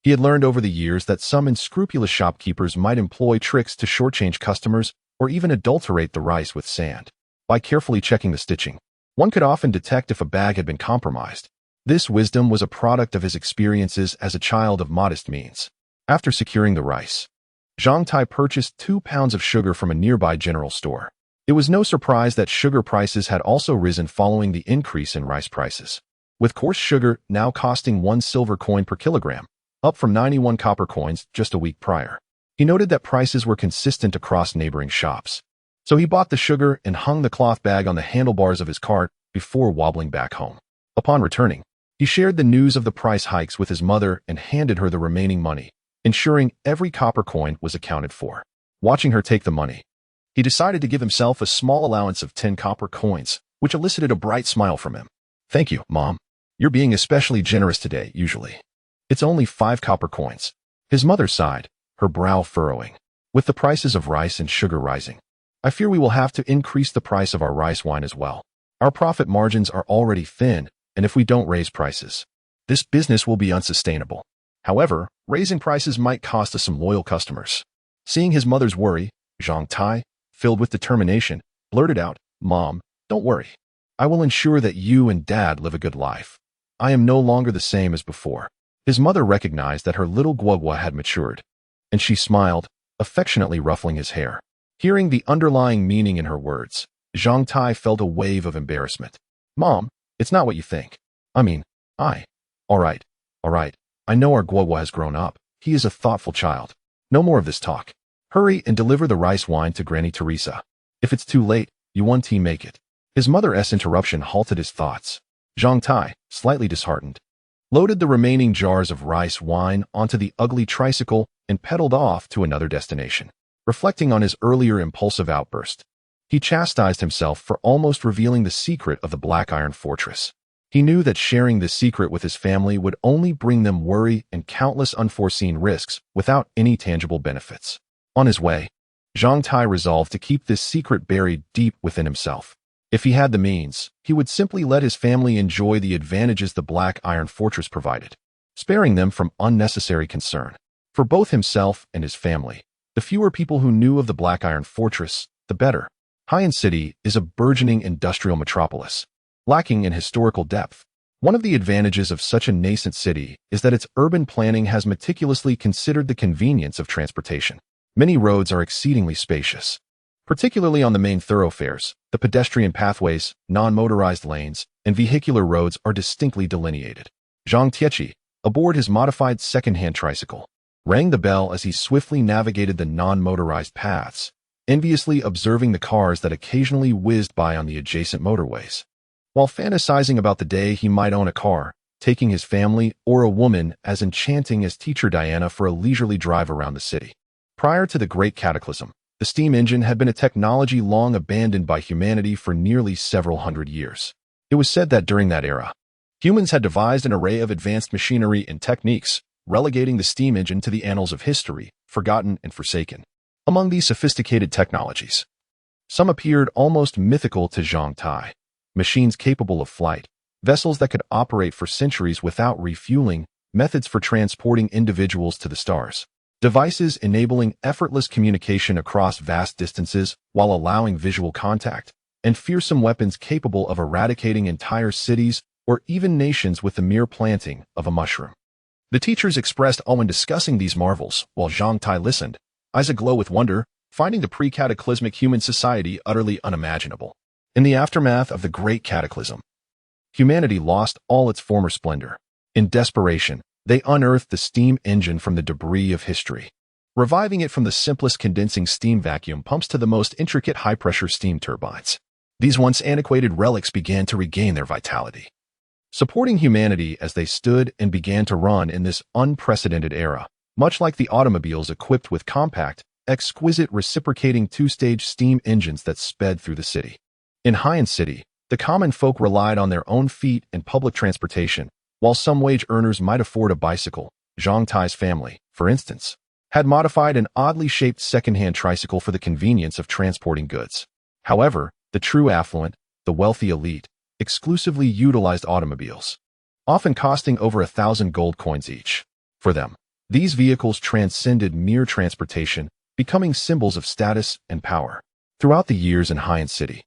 He had learned over the years that some unscrupulous shopkeepers might employ tricks to shortchange customers or even adulterate the rice with sand. By carefully checking the stitching, one could often detect if a bag had been compromised. This wisdom was a product of his experiences as a child of modest means. After securing the rice, Zhang Tai purchased 2 pounds of sugar from a nearby general store. It was no surprise that sugar prices had also risen following the increase in rice prices, with coarse sugar now costing 1 silver coin per kilogram, up from 91 copper coins just a week prior. He noted that prices were consistent across neighboring shops, so he bought the sugar and hung the cloth bag on the handlebars of his cart before wobbling back home. Upon returning, he shared the news of the price hikes with his mother and handed her the remaining money, ensuring every copper coin was accounted for. Watching her take the money, he decided to give himself a small allowance of 10 copper coins, which elicited a bright smile from him. "Thank you, Mom. You're being especially generous today, usually. It's only 5 copper coins." His mother sighed, her brow furrowing. "With the prices of rice and sugar rising, I fear we will have to increase the price of our rice wine as well. Our profit margins are already thin, and if we don't raise prices, this business will be unsustainable. However, raising prices might cost us some loyal customers." Seeing his mother's worry, Zhang Tai, filled with determination, blurted out, "Mom, don't worry. I will ensure that you and Dad live a good life. I am no longer the same as before." His mother recognized that her little guagua had matured, and she smiled, affectionately ruffling his hair. Hearing the underlying meaning in her words, Zhang Tai felt a wave of embarrassment. "Mom, it's not what you think. All right. I know our guagua has grown up. He is a thoughtful child. No more of this talk. Hurry and deliver the rice wine to Granny Teresa. If it's too late, you one tea make it." His mother's interruption halted his thoughts. Zhang Tai, slightly disheartened, loaded the remaining jars of rice wine onto the ugly tricycle and pedaled off to another destination. Reflecting on his earlier impulsive outburst, He chastised himself for almost revealing the secret of the Black Iron Fortress. He knew that sharing this secret with his family would only bring them worry and countless unforeseen risks without any tangible benefits. On his way, Zhang Tai resolved to keep this secret buried deep within himself. If he had the means, he would simply let his family enjoy the advantages the Black Iron Fortress provided, sparing them from unnecessary concern. For both himself and his family, the fewer people who knew of the Black Iron Fortress, the better. Haiyan City is a burgeoning industrial metropolis, lacking in historical depth. One of the advantages of such a nascent city is that its urban planning has meticulously considered the convenience of transportation. Many roads are exceedingly spacious, particularly on the main thoroughfares. The pedestrian pathways, non-motorized lanes, and vehicular roads are distinctly delineated. Zhang Tie, aboard his modified second-hand tricycle, rang the bell as he swiftly navigated the non-motorized paths, enviously observing the cars that occasionally whizzed by on the adjacent motorways. While fantasizing about the day he might own a car, taking his family or a woman as enchanting as Teacher Diana for a leisurely drive around the city. Prior to the Great Cataclysm, the steam engine had been a technology long abandoned by humanity for nearly several hundred years. It was said that during that era, humans had devised an array of advanced machinery and techniques, relegating the steam engine to the annals of history, forgotten and forsaken. Among these sophisticated technologies, some appeared almost mythical to Zhang Tai. Machines capable of flight, vessels that could operate for centuries without refueling, methods for transporting individuals to the stars, devices enabling effortless communication across vast distances while allowing visual contact, and fearsome weapons capable of eradicating entire cities or even nations with the mere planting of a mushroom. The teachers expressed awe when discussing these marvels, while Zhang Tai listened, eyes aglow with wonder, finding the pre-cataclysmic human society utterly unimaginable. In the aftermath of the Great Cataclysm, humanity lost all its former splendor. In desperation, they unearthed the steam engine from the debris of history, reviving it from the simplest condensing steam vacuum pumps to the most intricate high-pressure steam turbines. These once antiquated relics began to regain their vitality, supporting humanity as they stood and began to run in this unprecedented era. Much like the automobiles equipped with compact, exquisite reciprocating two-stage steam engines that sped through the city. In Haiyan City, the common folk relied on their own feet and public transportation, while some wage earners might afford a bicycle. Zhang Tai's family, for instance, had modified an oddly shaped second-hand tricycle for the convenience of transporting goods. However, the true affluent, the wealthy elite, exclusively utilized automobiles, often costing over 1,000 gold coins each. For them, these vehicles transcended mere transportation, becoming symbols of status and power. Throughout the years in Haiyan City,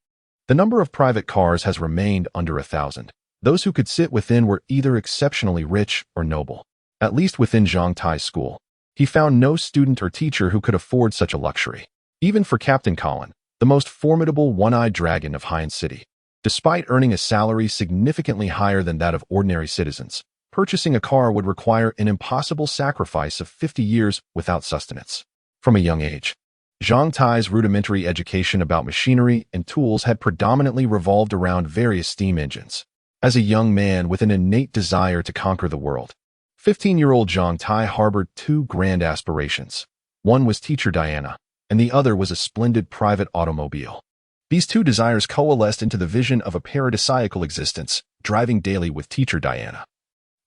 the number of private cars has remained under 1,000. Those who could sit within were either exceptionally rich or noble. At least within Zhang Tai's school, he found no student or teacher who could afford such a luxury. Even for Captain Colin, the most formidable one-eyed dragon of Haiyan City, despite earning a salary significantly higher than that of ordinary citizens, purchasing a car would require an impossible sacrifice of 50 years without sustenance. From a young age, Zhang Tai's rudimentary education about machinery and tools had predominantly revolved around various steam engines. As a young man with an innate desire to conquer the world, 15-year-old Zhang Tai harbored two grand aspirations. One was Teacher Diana, and the other was a splendid private automobile. These two desires coalesced into the vision of a paradisiacal existence, driving daily with Teacher Diana,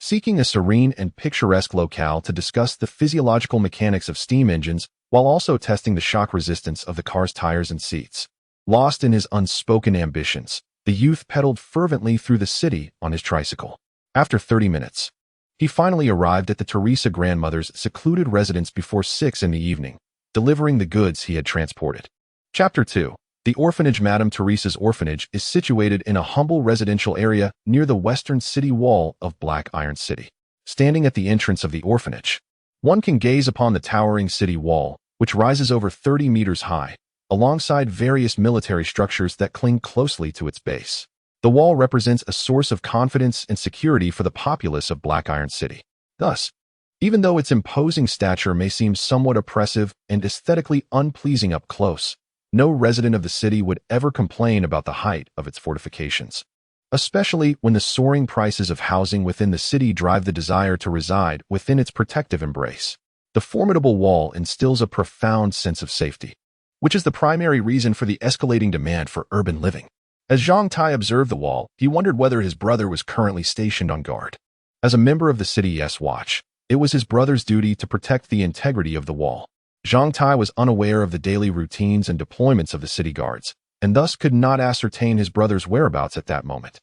seeking a serene and picturesque locale to discuss the physiological mechanics of steam engines while also testing the shock resistance of the car's tires and seats. Lost in his unspoken ambitions, the youth pedaled fervently through the city on his tricycle. After 30 minutes, he finally arrived at the Teresa grandmother's secluded residence before 6 in the evening, delivering the goods he had transported. Chapter 2. The orphanage. Madame Teresa's orphanage is situated in a humble residential area near the western city wall of Black Iron City. Standing at the entrance of the orphanage, one can gaze upon the towering city wall, which rises over 30 meters high, alongside various military structures that cling closely to its base. The wall represents a source of confidence and security for the populace of Black Iron City. Thus, even though its imposing stature may seem somewhat oppressive and aesthetically unpleasing up close, no resident of the city would ever complain about the height of its fortifications, especially when the soaring prices of housing within the city drive the desire to reside within its protective embrace. The formidable wall instills a profound sense of safety. which is the primary reason for the escalating demand for urban living. As Zhang Tai observed the wall, he wondered whether his brother was currently stationed on guard. As a member of the city's watch, it was his brother's duty to protect the integrity of the wall. Zhang Tai was unaware of the daily routines and deployments of the city guards, and thus could not ascertain his brother's whereabouts at that moment.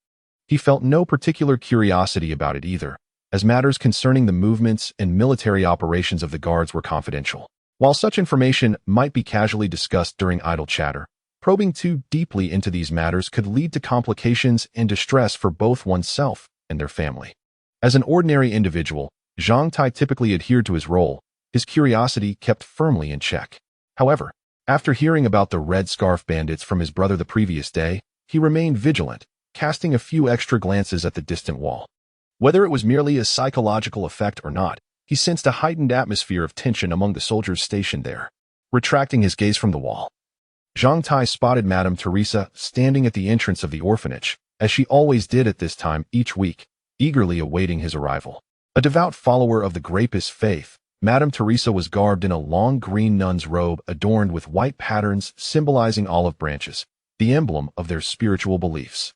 He felt no particular curiosity about it either, as matters concerning the movements and military operations of the guards were confidential. While such information might be casually discussed during idle chatter, probing too deeply into these matters could lead to complications and distress for both oneself and their family. As an ordinary individual, Zhang Tai typically adhered to his role, his curiosity kept firmly in check. However, after hearing about the Red Scarf Bandits from his brother the previous day, he remained vigilant, casting a few extra glances at the distant wall. Whether it was merely a psychological effect or not, he sensed a heightened atmosphere of tension among the soldiers stationed there. Retracting his gaze from the wall, Zhang Tai spotted Madame Teresa standing at the entrance of the orphanage, as she always did at this time each week, eagerly awaiting his arrival. A devout follower of the Grapist faith, Madame Teresa was garbed in a long green nun's robe adorned with white patterns symbolizing olive branches, the emblem of their spiritual beliefs.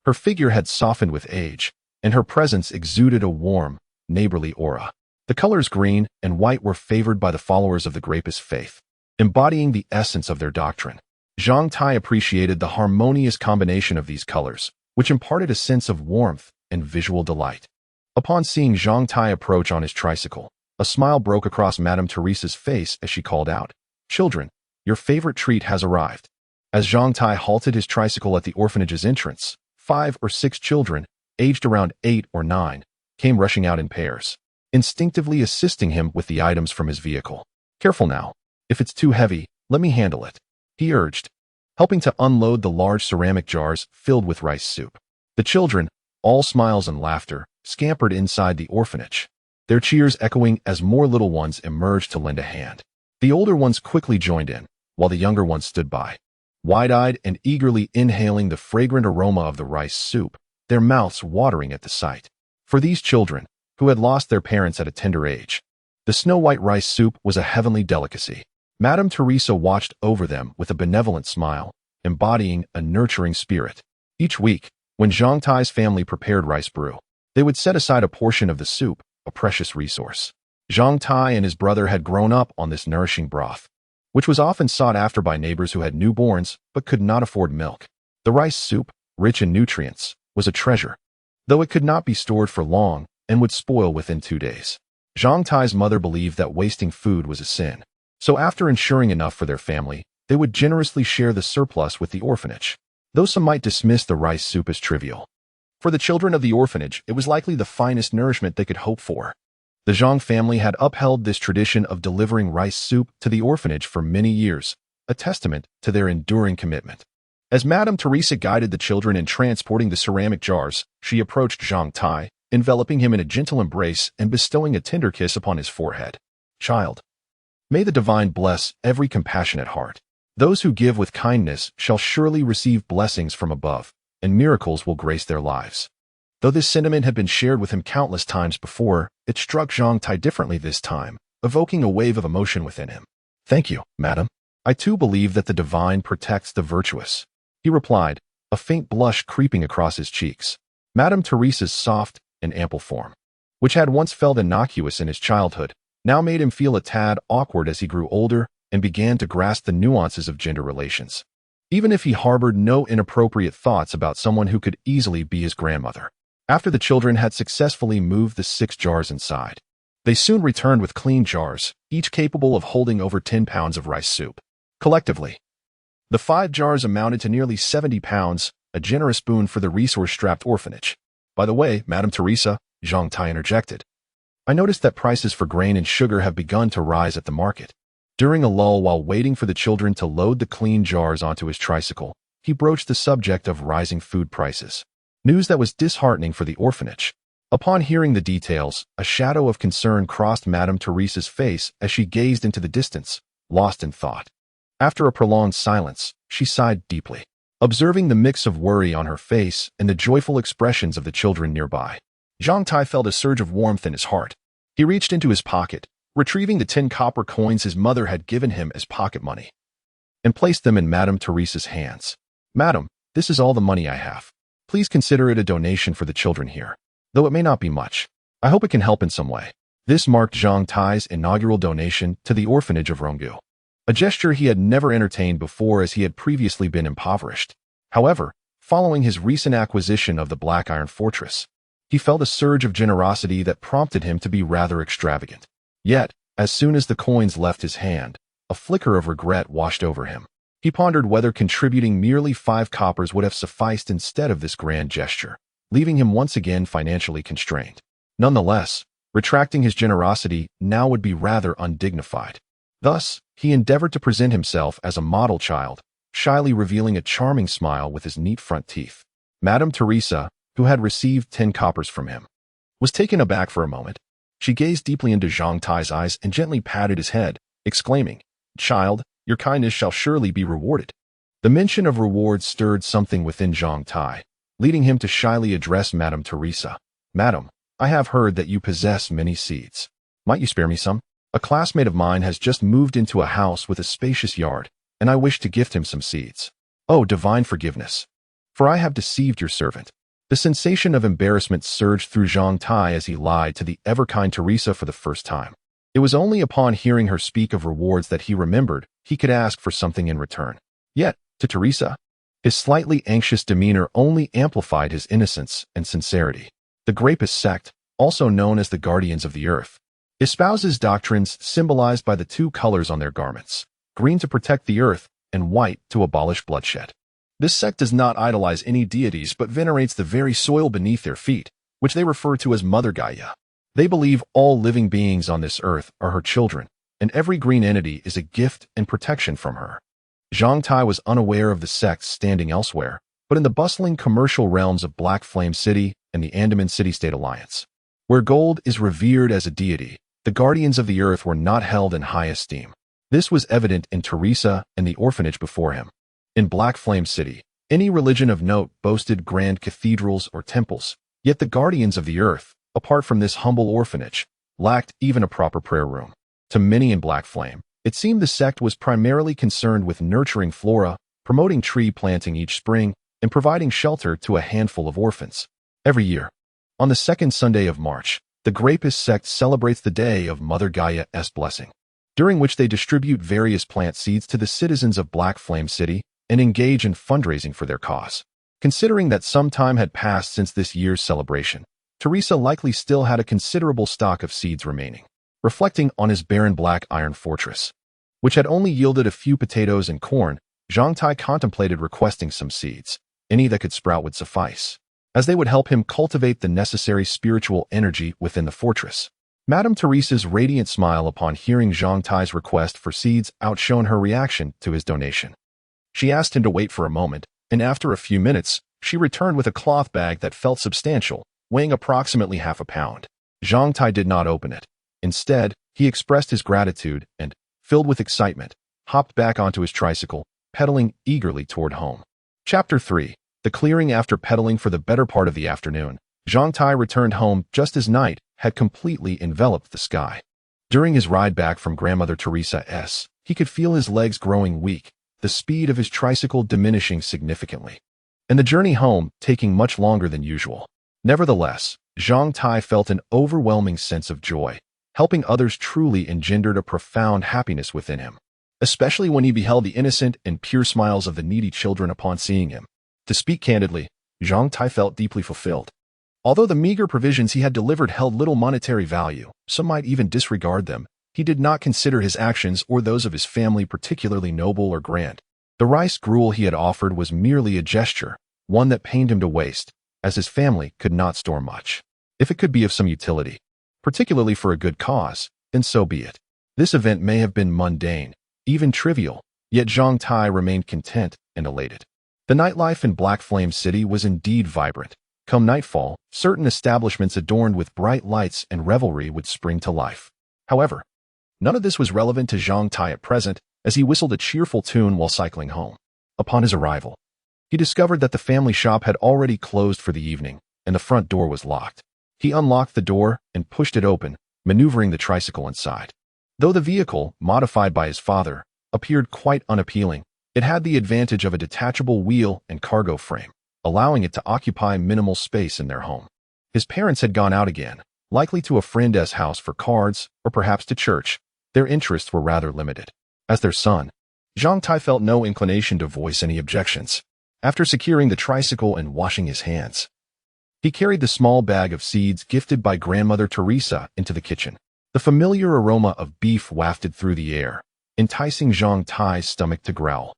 Her figure had softened with age, and her presence exuded a warm, neighborly aura. The colors green and white were favored by the followers of the Grapist faith, embodying the essence of their doctrine. Zhang Tai appreciated the harmonious combination of these colors, which imparted a sense of warmth and visual delight. Upon seeing Zhang Tai approach on his tricycle, a smile broke across Madame Teresa's face as she called out, "Children, your favorite treat has arrived." As Zhang Tai halted his tricycle at the orphanage's entrance, 5 or 6 children, aged around 8 or 9, came rushing out in pairs, instinctively assisting him with the items from his vehicle. "Careful now. If it's too heavy, let me handle it," he urged, helping to unload the large ceramic jars filled with rice soup. The children, all smiles and laughter, scampered inside the orphanage, their cheers echoing as more little ones emerged to lend a hand. The older ones quickly joined in, while the younger ones stood by, wide-eyed and eagerly inhaling the fragrant aroma of the rice soup, their mouths watering at the sight. For these children, who had lost their parents at a tender age, the snow-white rice soup was a heavenly delicacy. Madame Teresa watched over them with a benevolent smile, embodying a nurturing spirit. Each week, when Zhang Tai's family prepared rice brew, they would set aside a portion of the soup, a precious resource. Zhang Tai and his brother had grown up on this nourishing broth, which was often sought after by neighbors who had newborns but could not afford milk. The rice soup, rich in nutrients, was a treasure, though it could not be stored for long and would spoil within 2 days. Zhang Tai's mother believed that wasting food was a sin, so after ensuring enough for their family, they would generously share the surplus with the orphanage. Though some might dismiss the rice soup as trivial, for the children of the orphanage, it was likely the finest nourishment they could hope for. The Zhang family had upheld this tradition of delivering rice soup to the orphanage for many years, a testament to their enduring commitment. As Madame Teresa guided the children in transporting the ceramic jars, she approached Zhang Tai, enveloping him in a gentle embrace and bestowing a tender kiss upon his forehead. "Child, may the divine bless every compassionate heart. Those who give with kindness shall surely receive blessings from above, and miracles will grace their lives." Though this sentiment had been shared with him countless times before, it struck Zhang Tai differently this time, evoking a wave of emotion within him. "Thank you, madam. I too believe that the divine protects the virtuous," he replied, a faint blush creeping across his cheeks. Madame Teresa's soft and ample form, which had once felt innocuous in his childhood, now made him feel a tad awkward as he grew older and began to grasp the nuances of gender relations. Even if he harbored no inappropriate thoughts about someone who could easily be his grandmother. After the children had successfully moved the 6 jars inside, they soon returned with clean jars, each capable of holding over 10 pounds of rice soup. Collectively, the 5 jars amounted to nearly 70 pounds, a generous boon for the resource-strapped orphanage. "By the way, Madame Teresa," Zhang Tai interjected, "I noticed that prices for grain and sugar have begun to rise at the market." During a lull while waiting for the children to load the clean jars onto his tricycle, he broached the subject of rising food prices, news that was disheartening for the orphanage. Upon hearing the details, a shadow of concern crossed Madame Teresa's face as she gazed into the distance, lost in thought. After a prolonged silence, she sighed deeply, observing the mix of worry on her face and the joyful expressions of the children nearby. Zhang Tai felt a surge of warmth in his heart. He reached into his pocket, retrieving the 10 copper coins his mother had given him as pocket money. and placed them in Madame Teresa's hands. "Madam, this is all the money I have. Please consider it a donation for the children here. Though it may not be much, I hope it can help in some way." This marked Zhang Tai's inaugural donation to the orphanage of Ronggu, a gesture he had never entertained before as he had previously been impoverished. However, following his recent acquisition of the Black Iron Fortress, he felt a surge of generosity that prompted him to be rather extravagant. Yet, as soon as the coins left his hand, a flicker of regret washed over him. He pondered whether contributing merely 5 coppers would have sufficed instead of this grand gesture, leaving him once again financially constrained. Nonetheless, retracting his generosity now would be rather undignified. Thus, he endeavored to present himself as a model child, shyly revealing a charming smile with his neat front teeth. Madame Teresa, who had received 10 coppers from him, was taken aback for a moment. She gazed deeply into Zhang Tai's eyes and gently patted his head, exclaiming, "Child, your kindness shall surely be rewarded." The mention of rewards stirred something within Zhang Tai, leading him to shyly address Madame Teresa. "Madam, I have heard that you possess many seeds. Might you spare me some? A classmate of mine has just moved into a house with a spacious yard, and I wish to gift him some seeds." "Oh, divine forgiveness! For I have deceived your servant." The sensation of embarrassment surged through Zhang Tai as he lied to the ever-kind Teresa for the first time. It was only upon hearing her speak of rewards that he remembered he could ask for something in return. Yet, to Teresa, his slightly anxious demeanor only amplified his innocence and sincerity. The Grapist sect, also known as the Guardians of the Earth, espouses doctrines symbolized by the 2 colors on their garments, green to protect the earth and white to abolish bloodshed. This sect does not idolize any deities but venerates the very soil beneath their feet, which they refer to as Mother Gaia. They believe all living beings on this earth are her children, and every green entity is a gift and protection from her. Zhang Tai was unaware of the sects standing elsewhere, but in the bustling commercial realms of Black Flame City and the Andaman City-State Alliance, where gold is revered as a deity, the Guardians of the Earth were not held in high esteem. This was evident in Teresa and the orphanage before him. In Black Flame City, any religion of note boasted grand cathedrals or temples, yet the Guardians of the Earth, apart from this humble orphanage, lacked even a proper prayer room. To many in Black Flame, it seemed the sect was primarily concerned with nurturing flora, promoting tree planting each spring, and providing shelter to a handful of orphans. Every year, on the 2nd Sunday of March, the Grapist sect celebrates the day of Mother Gaia's blessing, during which they distribute various plant seeds to the citizens of Black Flame City and engage in fundraising for their cause. Considering that some time had passed since this year's celebration, Teresa likely still had a considerable stock of seeds remaining. Reflecting on his barren Black Iron Fortress, which had only yielded a few potatoes and corn, Zhang Tai contemplated requesting some seeds. Any that could sprout would suffice, as they would help him cultivate the necessary spiritual energy within the fortress. Madame Teresa's radiant smile upon hearing Zhang Tai's request for seeds outshone her reaction to his donation. She asked him to wait for a moment, and after a few minutes, she returned with a cloth bag that felt substantial, weighing approximately half a pound. Zhang Tai did not open it. Instead, he expressed his gratitude and, filled with excitement, hopped back onto his tricycle, pedaling eagerly toward home. Chapter 3. The clearing. After pedaling for the better part of the afternoon, Zhang Tai returned home just as night had completely enveloped the sky. During his ride back from Grandmother Teresa's, he could feel his legs growing weak, the speed of his tricycle diminishing significantly, and the journey home taking much longer than usual. Nevertheless, Zhang Tai felt an overwhelming sense of joy. Helping others truly engendered a profound happiness within him, especially when he beheld the innocent and pure smiles of the needy children upon seeing him. To speak candidly, Zhang Tai felt deeply fulfilled. Although the meager provisions he had delivered held little monetary value, some might even disregard them, he did not consider his actions or those of his family particularly noble or grand. The rice gruel he had offered was merely a gesture, one that pained him to waste, as his family could not store much. If it could be of some utility, particularly for a good cause, then so be it. This event may have been mundane, even trivial, yet Zhang Tai remained content and elated. The nightlife in Black Flame City was indeed vibrant. Come nightfall, certain establishments adorned with bright lights and revelry would spring to life. However, none of this was relevant to Zhang Tai at present, as he whistled a cheerful tune while cycling home. Upon his arrival, he discovered that the family shop had already closed for the evening, and the front door was locked. He unlocked the door and pushed it open, maneuvering the tricycle inside. Though the vehicle, modified by his father, appeared quite unappealing, It had the advantage of a detachable wheel and cargo frame, allowing it to occupy minimal space in their home. His parents had gone out again, likely to a friend's house for cards or perhaps to church. Their interests were rather limited. As their son, Zhang Tai felt no inclination to voice any objections. After securing the tricycle and washing his hands, he carried the small bag of seeds gifted by grandmother Teresa into the kitchen. The familiar aroma of beef wafted through the air, enticing Zhang Tai's stomach to growl,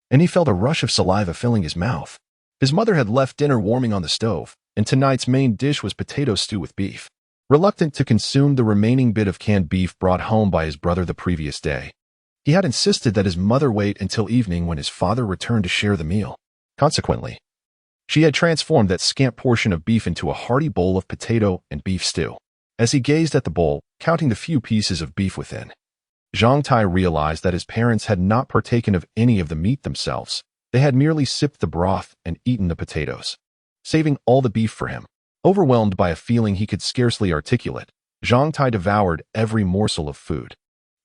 and he felt a rush of saliva filling his mouth. His mother had left dinner warming on the stove, and tonight's main dish was potato stew with beef. Reluctant to consume the remaining bit of canned beef brought home by his brother the previous day, he had insisted that his mother wait until evening when his father returned to share the meal. Consequently, she had transformed that scant portion of beef into a hearty bowl of potato and beef stew. As he gazed at the bowl, counting the few pieces of beef within, Zhang Tai realized that his parents had not partaken of any of the meat themselves. They had merely sipped the broth and eaten the potatoes, saving all the beef for him. Overwhelmed by a feeling he could scarcely articulate, Zhang Tai devoured every morsel of food,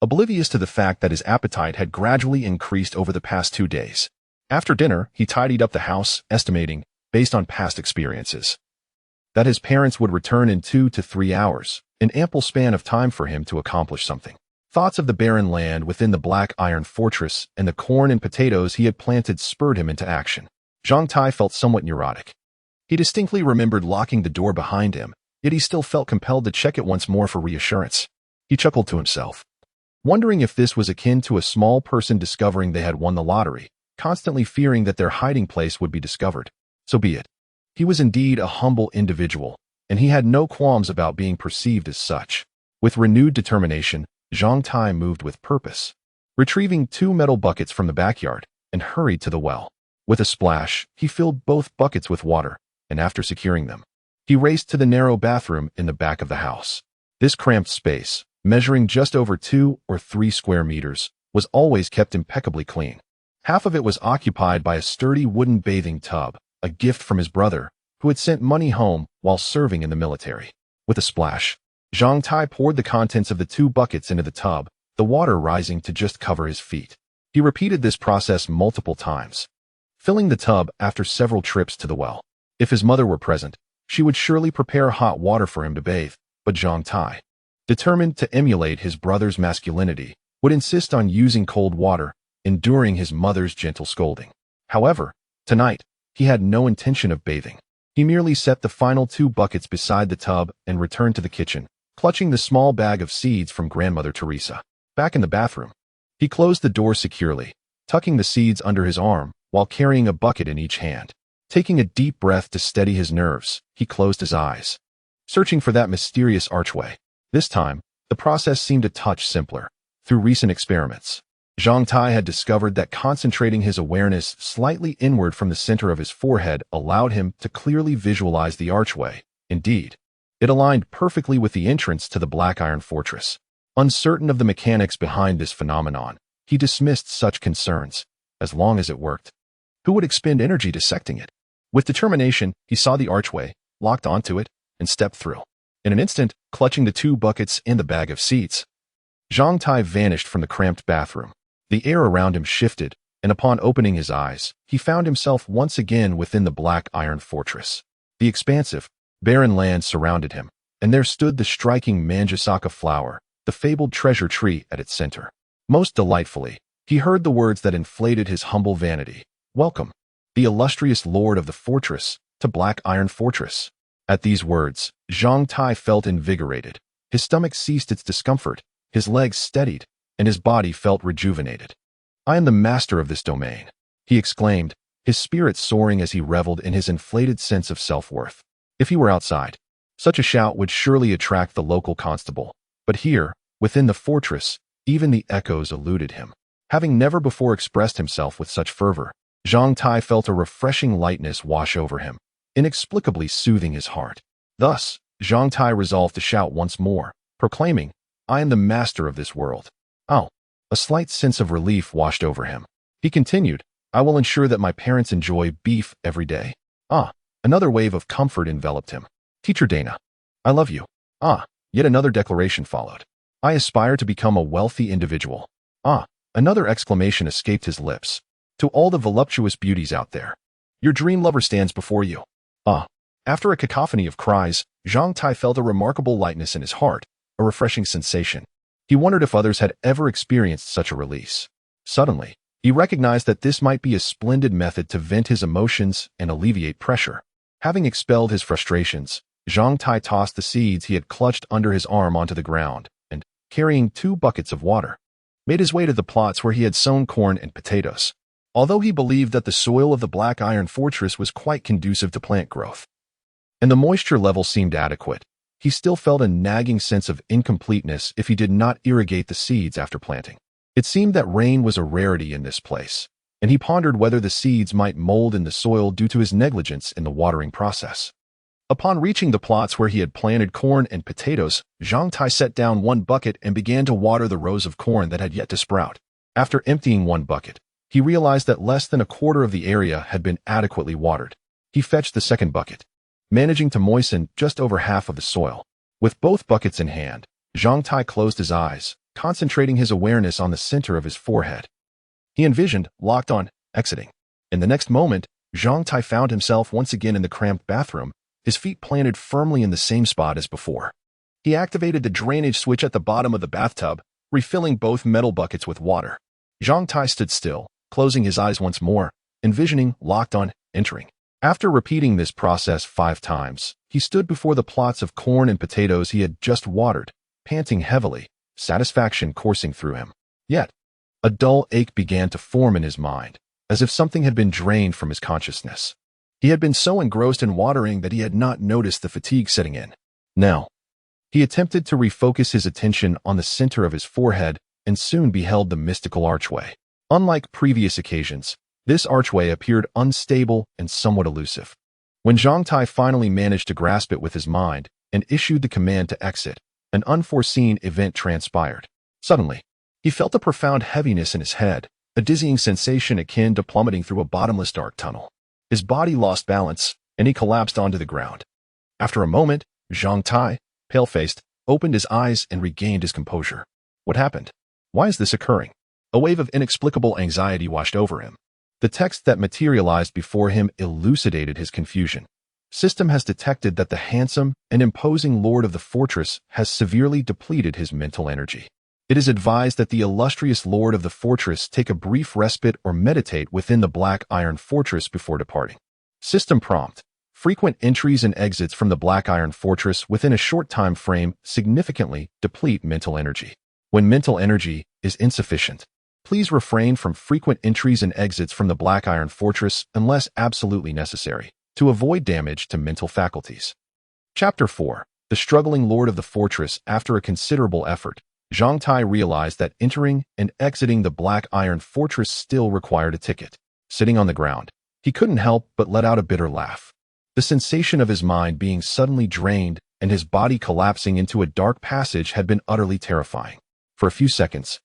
oblivious to the fact that his appetite had gradually increased over the past 2 days. After dinner, he tidied up the house, estimating, based on past experiences, that his parents would return in 2 to 3 hours, an ample span of time for him to accomplish something. Thoughts of the barren land within the black iron fortress and the corn and potatoes he had planted spurred him into action. Zhang Tai felt somewhat neurotic. He distinctly remembered locking the door behind him, yet he still felt compelled to check it once more for reassurance. He chuckled to himself, wondering if this was akin to a small person discovering they had won the lottery, constantly fearing that their hiding place would be discovered. So be it. He was indeed a humble individual, and he had no qualms about being perceived as such. With renewed determination, Zhang Tai moved with purpose, retrieving 2 metal buckets from the backyard, and hurried to the well. With a splash, he filled both buckets with water, and after securing them, he raced to the narrow bathroom in the back of the house. This cramped space, measuring just over 2 or 3 square meters, was always kept impeccably clean. Half of it was occupied by a sturdy wooden bathing tub, a gift from his brother, who had sent money home while serving in the military. With a splash, Zhang Tai poured the contents of the 2 buckets into the tub, the water rising to just cover his feet. He repeated this process multiple times, filling the tub after several trips to the well. If his mother were present, she would surely prepare hot water for him to bathe, but Zhang Tai, determined to emulate his brother's masculinity, would insist on using cold water, enduring his mother's gentle scolding. However, tonight, he had no intention of bathing. He merely set the final 2 buckets beside the tub and returned to the kitchen, clutching the small bag of seeds from grandmother Teresa. Back in the bathroom, he closed the door securely, tucking the seeds under his arm while carrying a bucket in each hand. Taking a deep breath to steady his nerves, he closed his eyes, searching for that mysterious archway. This time, the process seemed a touch simpler. Through recent experiments, Zhang Tai had discovered that concentrating his awareness slightly inward from the center of his forehead allowed him to clearly visualize the archway. Indeed, it aligned perfectly with the entrance to the Black Iron Fortress. Uncertain of the mechanics behind this phenomenon, he dismissed such concerns. As long as it worked, who would expend energy dissecting it? With determination, he saw the archway, locked onto it, and stepped through. In an instant, clutching the 2 buckets and the bag of seeds, Zhang Tai vanished from the cramped bathroom. The air around him shifted, and upon opening his eyes, he found himself once again within the Black Iron Fortress. The expansive, barren land surrounded him, and there stood the striking Manjusaka flower, the fabled treasure tree at its center. Most delightfully, he heard the words that inflated his humble vanity. "Welcome, the illustrious lord of the fortress, to Black Iron Fortress." At these words, Zhang Tai felt invigorated. His stomach ceased its discomfort, his legs steadied, and his body felt rejuvenated. "I am the master of this domain," he exclaimed, his spirits soaring as he reveled in his inflated sense of self-worth. If he were outside, such a shout would surely attract the local constable. But here, within the fortress, even the echoes eluded him. Having never before expressed himself with such fervor, Zhang Tai felt a refreshing lightness wash over him, inexplicably soothing his heart. Thus, Zhang Tai resolved to shout once more, proclaiming, "I am the master of this world." Oh, a slight sense of relief washed over him. He continued, "I will ensure that my parents enjoy beef every day." Another wave of comfort enveloped him. "Teacher Dana, I love you." Yet another declaration followed. "I aspire to become a wealthy individual." Another exclamation escaped his lips. To all the voluptuous beauties out there, your dream lover stands before you. After a cacophony of cries, Zhang Tai felt a remarkable lightness in his heart, a refreshing sensation. He wondered if others had ever experienced such a release. Suddenly, he recognized that this might be a splendid method to vent his emotions and alleviate pressure. Having expelled his frustrations, Zhang Tai tossed the seeds he had clutched under his arm onto the ground and, carrying 2 buckets of water, made his way to the plots where he had sown corn and potatoes. Although he believed that the soil of the Black Iron Fortress was quite conducive to plant growth, and the moisture level seemed adequate, he still felt a nagging sense of incompleteness if he did not irrigate the seeds after planting. It seemed that rain was a rarity in this place, and he pondered whether the seeds might mold in the soil due to his negligence in the watering process. Upon reaching the plots where he had planted corn and potatoes, Zhang Tai set down 1 bucket and began to water the rows of corn that had yet to sprout. After emptying 1 bucket, he realized that less than a quarter of the area had been adequately watered. He fetched the 2nd bucket, managing to moisten just over half of the soil. With both buckets in hand, Zhang Tai closed his eyes, concentrating his awareness on the center of his forehead. He envisioned, locked on, exiting. In the next moment, Zhang Tai found himself once again in the cramped bathroom, his feet planted firmly in the same spot as before. He activated the drainage switch at the bottom of the bathtub, refilling both metal buckets with water. Zhang Tai stood still, closing his eyes once more, envisioning, locked on, entering. After repeating this process 5 times, he stood before the plots of corn and potatoes he had just watered, panting heavily, satisfaction coursing through him. Yet, a dull ache began to form in his mind, as if something had been drained from his consciousness. He had been so engrossed in watering that he had not noticed the fatigue setting in. Now, he attempted to refocus his attention on the center of his forehead and soon beheld the mystical archway. Unlike previous occasions, this archway appeared unstable and somewhat elusive. When Zhang Tai finally managed to grasp it with his mind and issued the command to exit, an unforeseen event transpired. Suddenly, he felt a profound heaviness in his head, a dizzying sensation akin to plummeting through a bottomless dark tunnel. His body lost balance, and he collapsed onto the ground. After a moment, Zhang Tai, pale-faced, opened his eyes and regained his composure. What happened? Why is this occurring? A wave of inexplicable anxiety washed over him. The text that materialized before him elucidated his confusion. System has detected that the handsome and imposing lord of the fortress has severely depleted his mental energy. It is advised that the illustrious lord of the fortress take a brief respite or meditate within the Black Iron Fortress before departing. System prompt. Frequent entries and exits from the Black Iron Fortress within a short time frame significantly deplete mental energy. When mental energy is insufficient, please refrain from frequent entries and exits from the Black Iron Fortress unless absolutely necessary, to avoid damage to mental faculties. Chapter 4. The struggling lord of the fortress. After a considerable effort, Zhang Tai realized that entering and exiting the Black Iron Fortress still required a ticket. Sitting on the ground, he couldn't help but let out a bitter laugh. The sensation of his mind being suddenly drained and his body collapsing into a dark passage had been utterly terrifying. For a few seconds,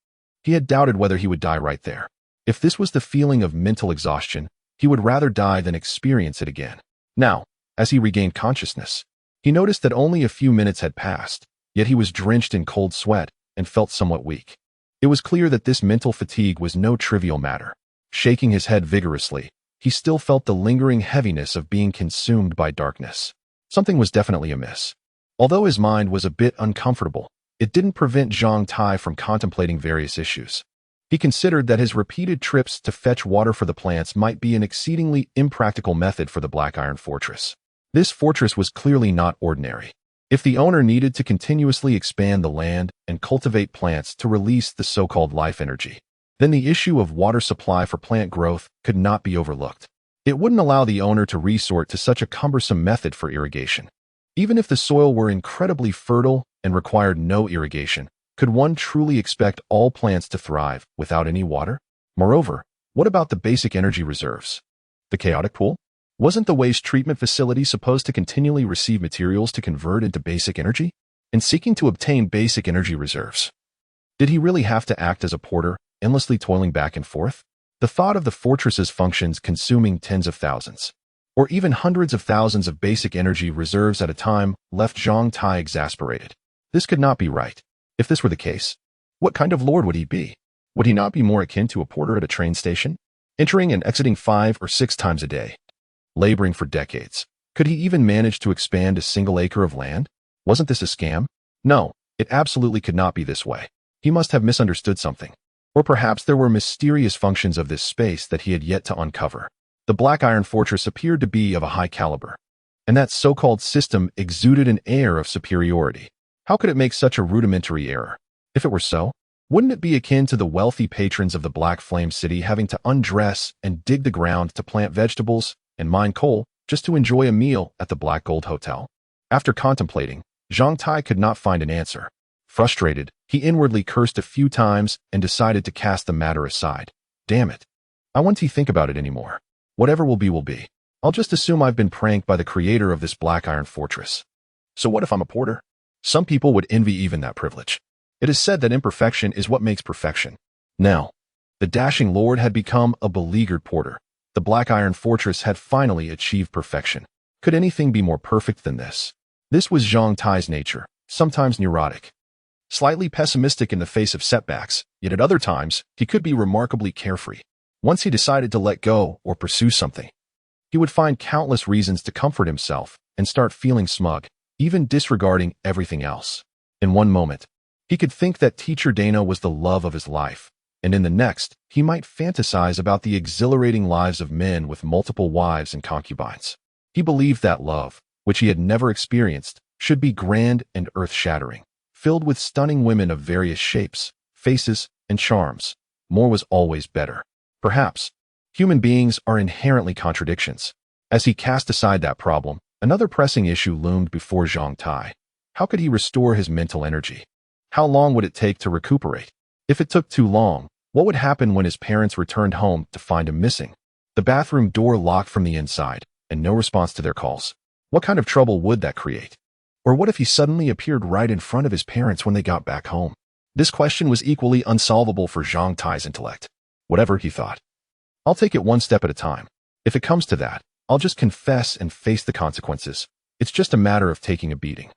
he had doubted whether he would die right there. If this was the feeling of mental exhaustion, he would rather die than experience it again. Now, as he regained consciousness, he noticed that only a few minutes had passed, yet he was drenched in cold sweat and felt somewhat weak. It was clear that this mental fatigue was no trivial matter. Shaking his head vigorously, he still felt the lingering heaviness of being consumed by darkness. Something was definitely amiss. Although his mind was a bit uncomfortable, it didn't prevent Zhang Tai from contemplating various issues. He considered that his repeated trips to fetch water for the plants might be an exceedingly impractical method for the Black Iron Fortress. This fortress was clearly not ordinary. If the owner needed to continuously expand the land and cultivate plants to release the so-called life energy, then the issue of water supply for plant growth could not be overlooked. It wouldn't allow the owner to resort to such a cumbersome method for irrigation. Even if the soil were incredibly fertile and required no irrigation, could one truly expect all plants to thrive without any water? Moreover, what about the basic energy reserves? The chaotic pool? Wasn't the waste treatment facility supposed to continually receive materials to convert into basic energy? In seeking to obtain basic energy reserves, did he really have to act as a porter, endlessly toiling back and forth? The thought of the fortress's functions consuming tens of thousands, or even hundreds of thousands of basic energy reserves at a time left Zhang Tai exasperated. This could not be right. If this were the case, what kind of lord would he be? Would he not be more akin to a porter at a train station? entering and exiting 5 or 6 times a day, laboring for decades. Could he even manage to expand a single acre of land? Wasn't this a scam? No, it absolutely could not be this way. He must have misunderstood something. Or perhaps there were mysterious functions of this space that he had yet to uncover. The Black Iron Fortress appeared to be of a high caliber, and that so-called system exuded an air of superiority. How could it make such a rudimentary error? If it were so, wouldn't it be akin to the wealthy patrons of the Black Flame City having to undress and dig the ground to plant vegetables and mine coal just to enjoy a meal at the Black Gold Hotel? After contemplating, Zhang Tai could not find an answer. Frustrated, he inwardly cursed a few times and decided to cast the matter aside. Damn it. I won't think about it anymore. Whatever will be will be. I'll just assume I've been pranked by the creator of this Black Iron Fortress. So what if I'm a porter? Some people would envy even that privilege. It is said that imperfection is what makes perfection. Now, the dashing lord had become a beleaguered porter. The Black Iron Fortress had finally achieved perfection. Could anything be more perfect than this? This was Zhang Tai's nature, sometimes neurotic, slightly pessimistic in the face of setbacks, yet at other times, he could be remarkably carefree. Once he decided to let go or pursue something, he would find countless reasons to comfort himself and start feeling smug, even disregarding everything else. In one moment, he could think that teacher Dana was the love of his life, and in the next, he might fantasize about the exhilarating lives of men with multiple wives and concubines. He believed that love, which he had never experienced, should be grand and earth-shattering, filled with stunning women of various shapes, faces, and charms. More was always better. Perhaps, human beings are inherently contradictions. As he cast aside that problem, another pressing issue loomed before Zhang Tai. How could he restore his mental energy? How long would it take to recuperate? If it took too long, what would happen when his parents returned home to find him missing? The bathroom door locked from the inside, and no response to their calls. What kind of trouble would that create? Or what if he suddenly appeared right in front of his parents when they got back home? This question was equally unsolvable for Zhang Tai's intellect. Whatever, he thought. I'll take it one step at a time. If it comes to that, I'll just confess and face the consequences. It's just a matter of taking a beating.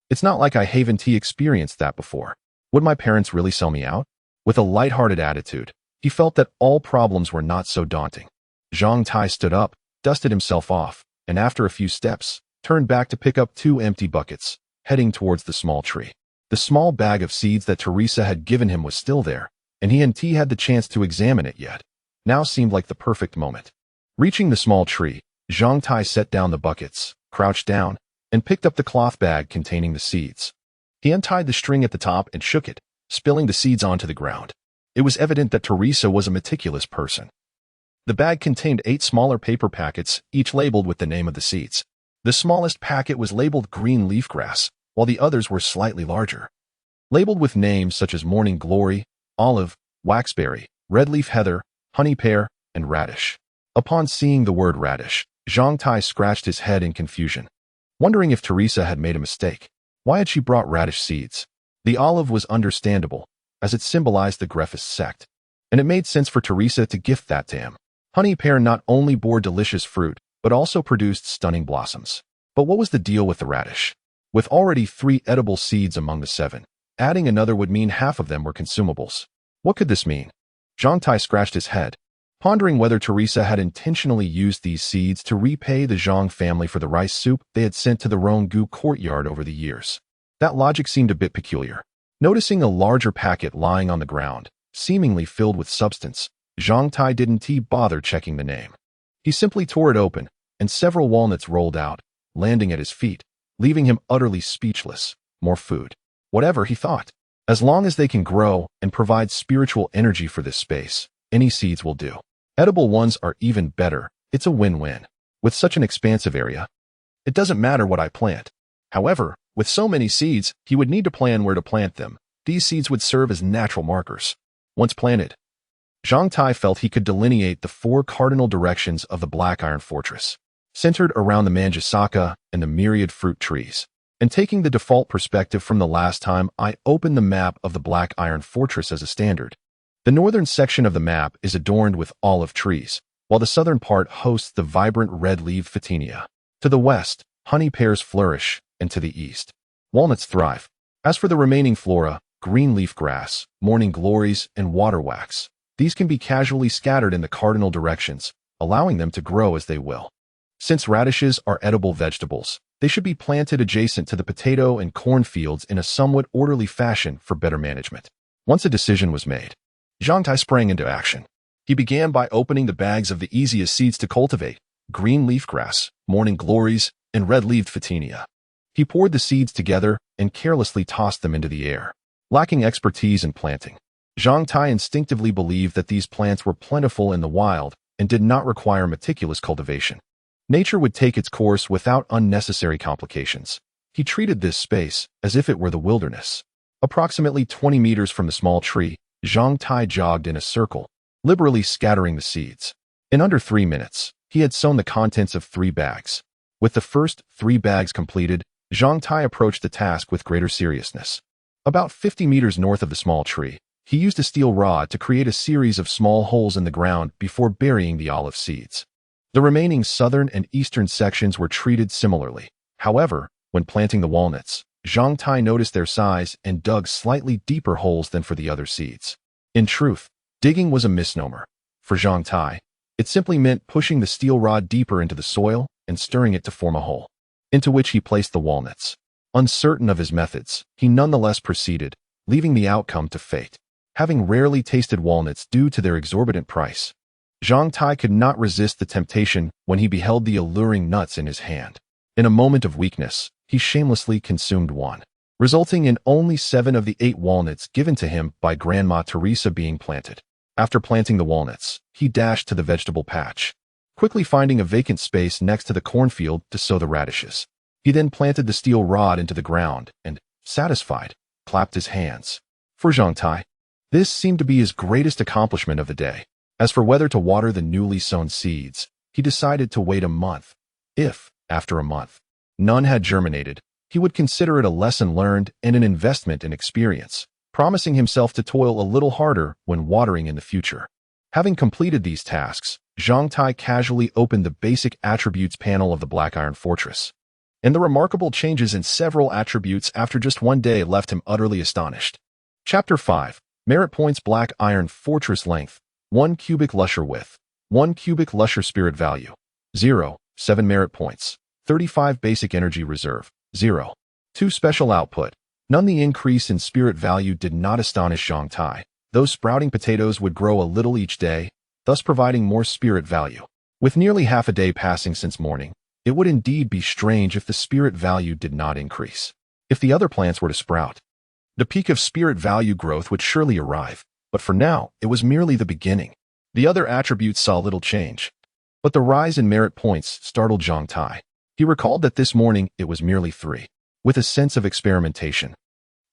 It's not like I haven't experienced that before. Would my parents really sell me out? With a lighthearted attitude, he felt that all problems were not so daunting. Zhang Tai stood up, dusted himself off, and after a few steps, turned back to pick up 2 empty buckets, heading towards the small tree. The small bag of seeds that Teresa had given him was still there, and he hadn't had the chance to examine it yet. Now seemed like the perfect moment. Reaching the small tree, Zhang Tai set down the buckets, crouched down, and picked up the cloth bag containing the seeds. He untied the string at the top and shook it, spilling the seeds onto the ground. It was evident that Teresa was a meticulous person. The bag contained 8 smaller paper packets, each labeled with the name of the seeds. The smallest packet was labeled green leafgrass, while the others were slightly larger, labeled with names such as morning glory, olive, waxberry, red leaf heather, honey pear, and radish. Upon seeing the word radish, Zhang Tai scratched his head in confusion, wondering if Teresa had made a mistake. Why had she brought radish seeds? The olive was understandable, as it symbolized the Greffist sect, and it made sense for Teresa to gift that to him. Honey pear not only bore delicious fruit, but also produced stunning blossoms. But what was the deal with the radish? With already 3 edible seeds among the 7, adding another would mean half of them were consumables. What could this mean? Zhang Tai scratched his head, pondering whether Teresa had intentionally used these seeds to repay the Zhang family for the rice soup they had sent to the Ronggu courtyard over the years. That logic seemed a bit peculiar. Noticing a larger packet lying on the ground, seemingly filled with substance, Zhang Tai didn't bother checking the name. He simply tore it open, and several walnuts rolled out, landing at his feet, leaving him utterly speechless. More food. Whatever, he thought. As long as they can grow and provide spiritual energy for this space, any seeds will do. Edible ones are even better. It's a win-win. With such an expansive area, it doesn't matter what I plant. However, with so many seeds, he would need to plan where to plant them. These seeds would serve as natural markers. Once planted, Zhang Tai felt he could delineate the 4 cardinal directions of the Black Iron Fortress, centered around the Manjusaka and the myriad fruit trees. And taking the default perspective from the last time I opened the map of the Black Iron Fortress as a standard, the northern section of the map is adorned with olive trees, while the southern part hosts the vibrant red-leaved photinia. To the west, honey pears flourish, and to the east, walnuts thrive. As for the remaining flora, green leaf grass, morning glories, and water wax, These can be casually scattered in the cardinal directions, allowing them to grow as they will. Since radishes are edible vegetables, they should be planted adjacent to the potato and corn fields in a somewhat orderly fashion for better management. Once a decision was made, Zhang Tai sprang into action. He began by opening the bags of the easiest seeds to cultivate: green leafgrass, morning glories, and red-leaved photinia. He poured the seeds together and carelessly tossed them into the air. Lacking expertise in planting, Zhang Tai instinctively believed that these plants were plentiful in the wild and did not require meticulous cultivation. Nature would take its course without unnecessary complications. He treated this space as if it were the wilderness. Approximately 20 meters from the small tree, Zhang Tai jogged in a circle, liberally scattering the seeds. In under 3 minutes, he had sown the contents of 3 bags. With the first 3 bags completed, Zhang Tai approached the task with greater seriousness. About 50 meters north of the small tree, he used a steel rod to create a series of small holes in the ground before burying the olive seeds. The remaining southern and eastern sections were treated similarly. However, when planting the walnuts, Zhang Tai noticed their size and dug slightly deeper holes than for the other seeds. In truth, digging was a misnomer. For Zhang Tai, it simply meant pushing the steel rod deeper into the soil and stirring it to form a hole, into which he placed the walnuts. Uncertain of his methods, he nonetheless proceeded, leaving the outcome to fate. Having rarely tasted walnuts due to their exorbitant price, Zhang Tai could not resist the temptation when he beheld the alluring nuts in his hand. In a moment of weakness, he shamelessly consumed one, resulting in only 7 of the 8 walnuts given to him by Grandma Teresa being planted. After planting the walnuts, he dashed to the vegetable patch, quickly finding a vacant space next to the cornfield to sow the radishes. He then planted the steel rod into the ground and, satisfied, clapped his hands. For Zhang Tai, this seemed to be his greatest accomplishment of the day. As for whether to water the newly sown seeds, he decided to wait a month. If, after a month, none had germinated, he would consider it a lesson learned and an investment in experience, promising himself to toil a little harder when watering in the future. Having completed these tasks, Zhang Tai casually opened the basic attributes panel of the Black Iron Fortress, and the remarkable changes in several attributes after just 1 day left him utterly astonished. Chapter 5. Merit Points. Black Iron Fortress Length: 1 cubic lusher width, 1 cubic lusher spirit value, 0, 7 merit points, 35 basic energy reserve, 0, 2 special output, none. The increase in spirit value did not astonish Zhang Tai. Those sprouting potatoes would grow a little each day, thus providing more spirit value. With nearly half a day passing since morning, it would indeed be strange if the spirit value did not increase. If the other plants were to sprout, the peak of spirit value growth would surely arrive. But for now, it was merely the beginning. The other attributes saw little change. But the rise in merit points startled Zhang Tai. He recalled that this morning it was merely 3. With a sense of experimentation,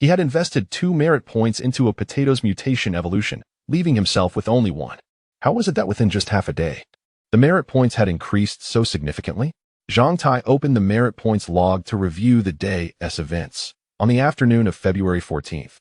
he had invested 2 merit points into a potato's mutation evolution, leaving himself with only 1. How was it that within just half a day, the merit points had increased so significantly? Zhang Tai opened the merit points log to review the day's events. On the afternoon of February 14th,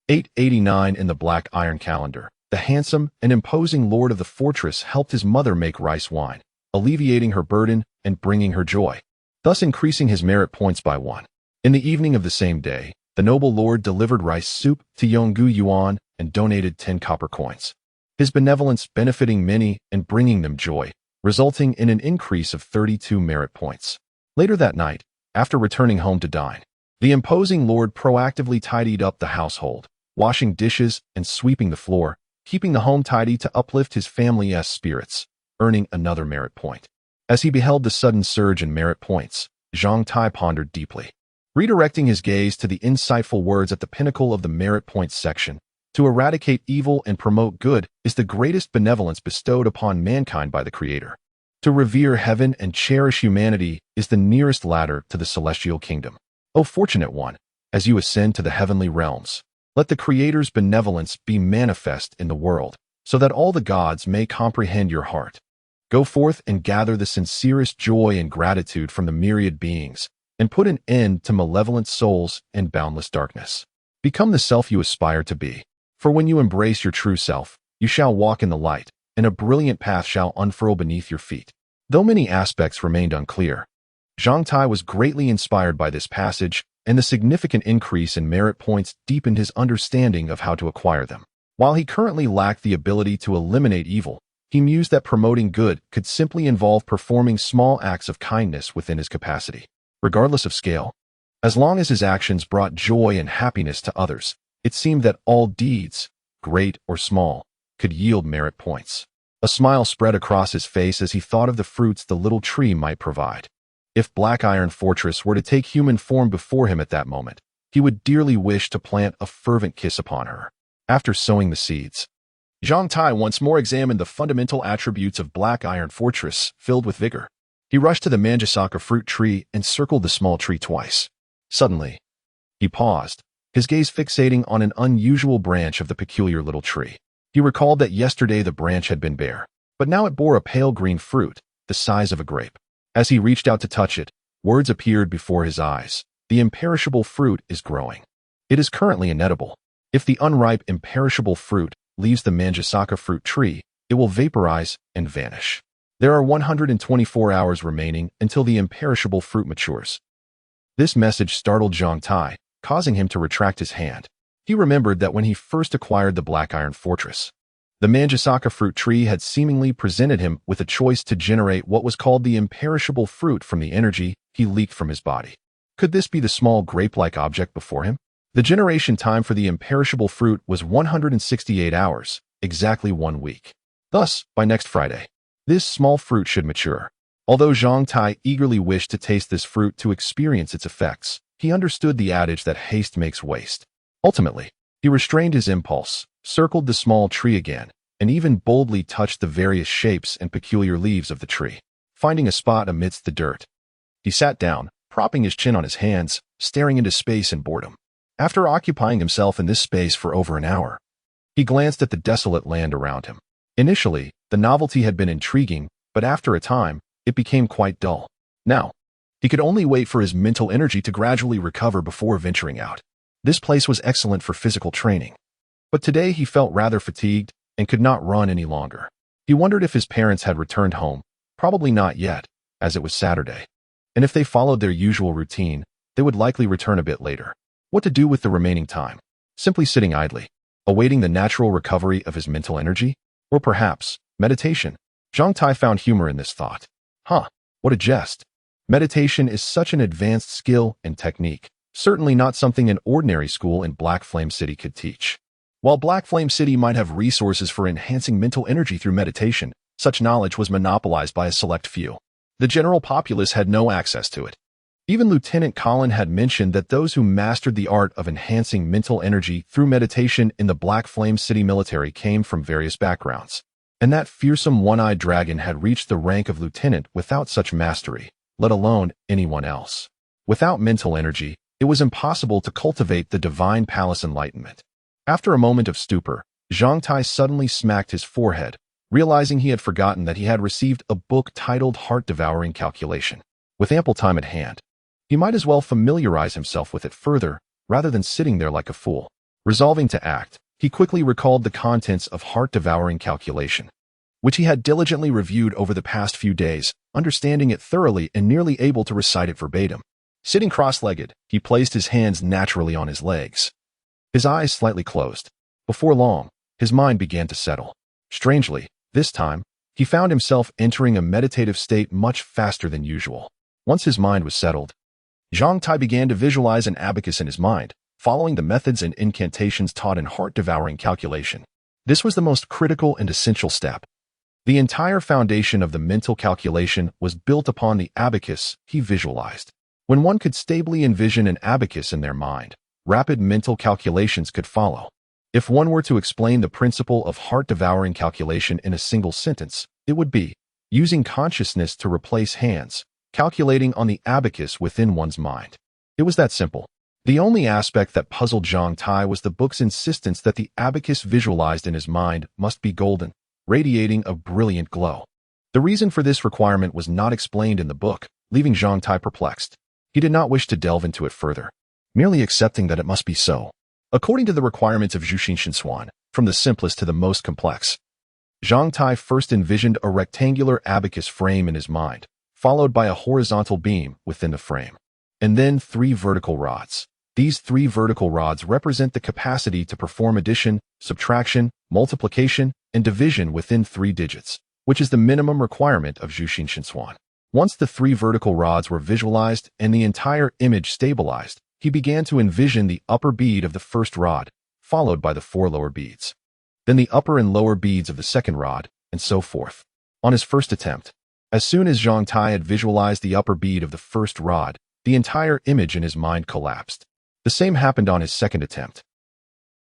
889 in the Black Iron calendar, the handsome and imposing lord of the fortress helped his mother make rice wine, alleviating her burden and bringing her joy, thus increasing his merit points by 1. In the evening of the same day, the noble lord delivered rice soup to Yonggu Yuan and donated 10 copper coins. His benevolence benefiting many and bringing them joy, resulting in an increase of 32 merit points. Later that night, after returning home to dine, the imposing lord proactively tidied up the household, washing dishes and sweeping the floor, keeping the home tidy to uplift his family's spirits, earning another merit point. As he beheld the sudden surge in merit points, Zhang Tai pondered deeply. Redirecting his gaze to the insightful words at the pinnacle of the merit points section, to eradicate evil and promote good is the greatest benevolence bestowed upon mankind by the Creator. To revere heaven and cherish humanity is the nearest ladder to the celestial kingdom. O fortunate one, as you ascend to the heavenly realms, let the Creator's benevolence be manifest in the world, so that all the gods may comprehend your heart. Go forth and gather the sincerest joy and gratitude from the myriad beings, and put an end to malevolent souls and boundless darkness. Become the self you aspire to be, for when you embrace your true self, you shall walk in the light, and a brilliant path shall unfurl beneath your feet. Though many aspects remained unclear, Zhang Tai was greatly inspired by this passage, and the significant increase in merit points deepened his understanding of how to acquire them. While he currently lacked the ability to eliminate evil, he mused that promoting good could simply involve performing small acts of kindness within his capacity, regardless of scale. As long as his actions brought joy and happiness to others, it seemed that all deeds, great or small, could yield merit points. A smile spread across his face as he thought of the fruits the little tree might provide. If Black Iron Fortress were to take human form before him at that moment, he would dearly wish to plant a fervent kiss upon her. After sowing the seeds, Zhang Tai once more examined the fundamental attributes of Black Iron Fortress, filled with vigor. He rushed to the Manjasaka fruit tree and circled the small tree twice. Suddenly, he paused, his gaze fixating on an unusual branch of the peculiar little tree. He recalled that yesterday the branch had been bare, but now it bore a pale green fruit, the size of a grape. As he reached out to touch it, words appeared before his eyes. The imperishable fruit is growing. It is currently inedible. If the unripe imperishable fruit leaves the Manjasaka fruit tree, it will vaporize and vanish. There are 124 hours remaining until the imperishable fruit matures. This message startled Zhang Tai, causing him to retract his hand. He remembered that when he first acquired the Black Iron Fortress, the Manjasaka fruit tree had seemingly presented him with a choice to generate what was called the imperishable fruit from the energy he leaked from his body. Could this be the small grape-like object before him? The generation time for the imperishable fruit was 168 hours, exactly 1 week. Thus, by next Friday, this small fruit should mature. Although Zhang Tai eagerly wished to taste this fruit to experience its effects, he understood the adage that haste makes waste. Ultimately, he restrained his impulse, circled the small tree again, and even boldly touched the various shapes and peculiar leaves of the tree. Finding a spot amidst the dirt, he sat down, propping his chin on his hands, staring into space in boredom. After occupying himself in this space for over an hour, he glanced at the desolate land around him. Initially, the novelty had been intriguing, but after a time, it became quite dull. Now, he could only wait for his mental energy to gradually recover before venturing out. This place was excellent for physical training, but today he felt rather fatigued and could not run any longer. He wondered if his parents had returned home. Probably not yet, as it was Saturday. And if they followed their usual routine, they would likely return a bit later. What to do with the remaining time? Simply sitting idly, awaiting the natural recovery of his mental energy? Or perhaps, meditation? Zhang Tai found humor in this thought. What a jest. Meditation is such an advanced skill and technique, certainly not something an ordinary school in Black Flame City could teach. While Black Flame City might have resources for enhancing mental energy through meditation, such knowledge was monopolized by a select few. The general populace had no access to it. Even Lieutenant Colin had mentioned that those who mastered the art of enhancing mental energy through meditation in the Black Flame City military came from various backgrounds. And that fearsome one-eyed dragon had reached the rank of lieutenant without such mastery, let alone anyone else. Without mental energy, it was impossible to cultivate the divine palace enlightenment. After a moment of stupor, Zhang Tai suddenly smacked his forehead, realizing he had forgotten that he had received a book titled Heart-Devouring Calculation. With ample time at hand, he might as well familiarize himself with it further, rather than sitting there like a fool. Resolving to act, he quickly recalled the contents of Heart-Devouring Calculation, which he had diligently reviewed over the past few days, understanding it thoroughly and nearly able to recite it verbatim. Sitting cross-legged, he placed his hands naturally on his legs, his eyes slightly closed. Before long, his mind began to settle. Strangely, this time, he found himself entering a meditative state much faster than usual. Once his mind was settled, Zhang Tai began to visualize an abacus in his mind, following the methods and incantations taught in Heart-Devouring Calculation. This was the most critical and essential step. The entire foundation of the mental calculation was built upon the abacus he visualized. When one could stably envision an abacus in their mind, rapid mental calculations could follow. If one were to explain the principle of heart-devouring calculation in a single sentence, it would be, using consciousness to replace hands, calculating on the abacus within one's mind. It was that simple. The only aspect that puzzled Zhang Tai was the book's insistence that the abacus visualized in his mind must be golden, radiating a brilliant glow. The reason for this requirement was not explained in the book, leaving Zhang Tai perplexed. He did not wish to delve into it further, merely accepting that it must be so. According to the requirements of Zhuxin Shuan, from the simplest to the most complex, Zhang Tai first envisioned a rectangular abacus frame in his mind, followed by a horizontal beam within the frame, and then 3 vertical rods. These 3 vertical rods represent the capacity to perform addition, subtraction, multiplication, and division within 3 digits, which is the minimum requirement of Zhuxin Shensuan. Once the 3 vertical rods were visualized and the entire image stabilized, he began to envision the upper bead of the first rod, followed by the 4 lower beads. Then the upper and lower beads of the second rod, and so forth. On his first attempt, as soon as Zhang Tai had visualized the upper bead of the first rod, the entire image in his mind collapsed. The same happened on his second attempt.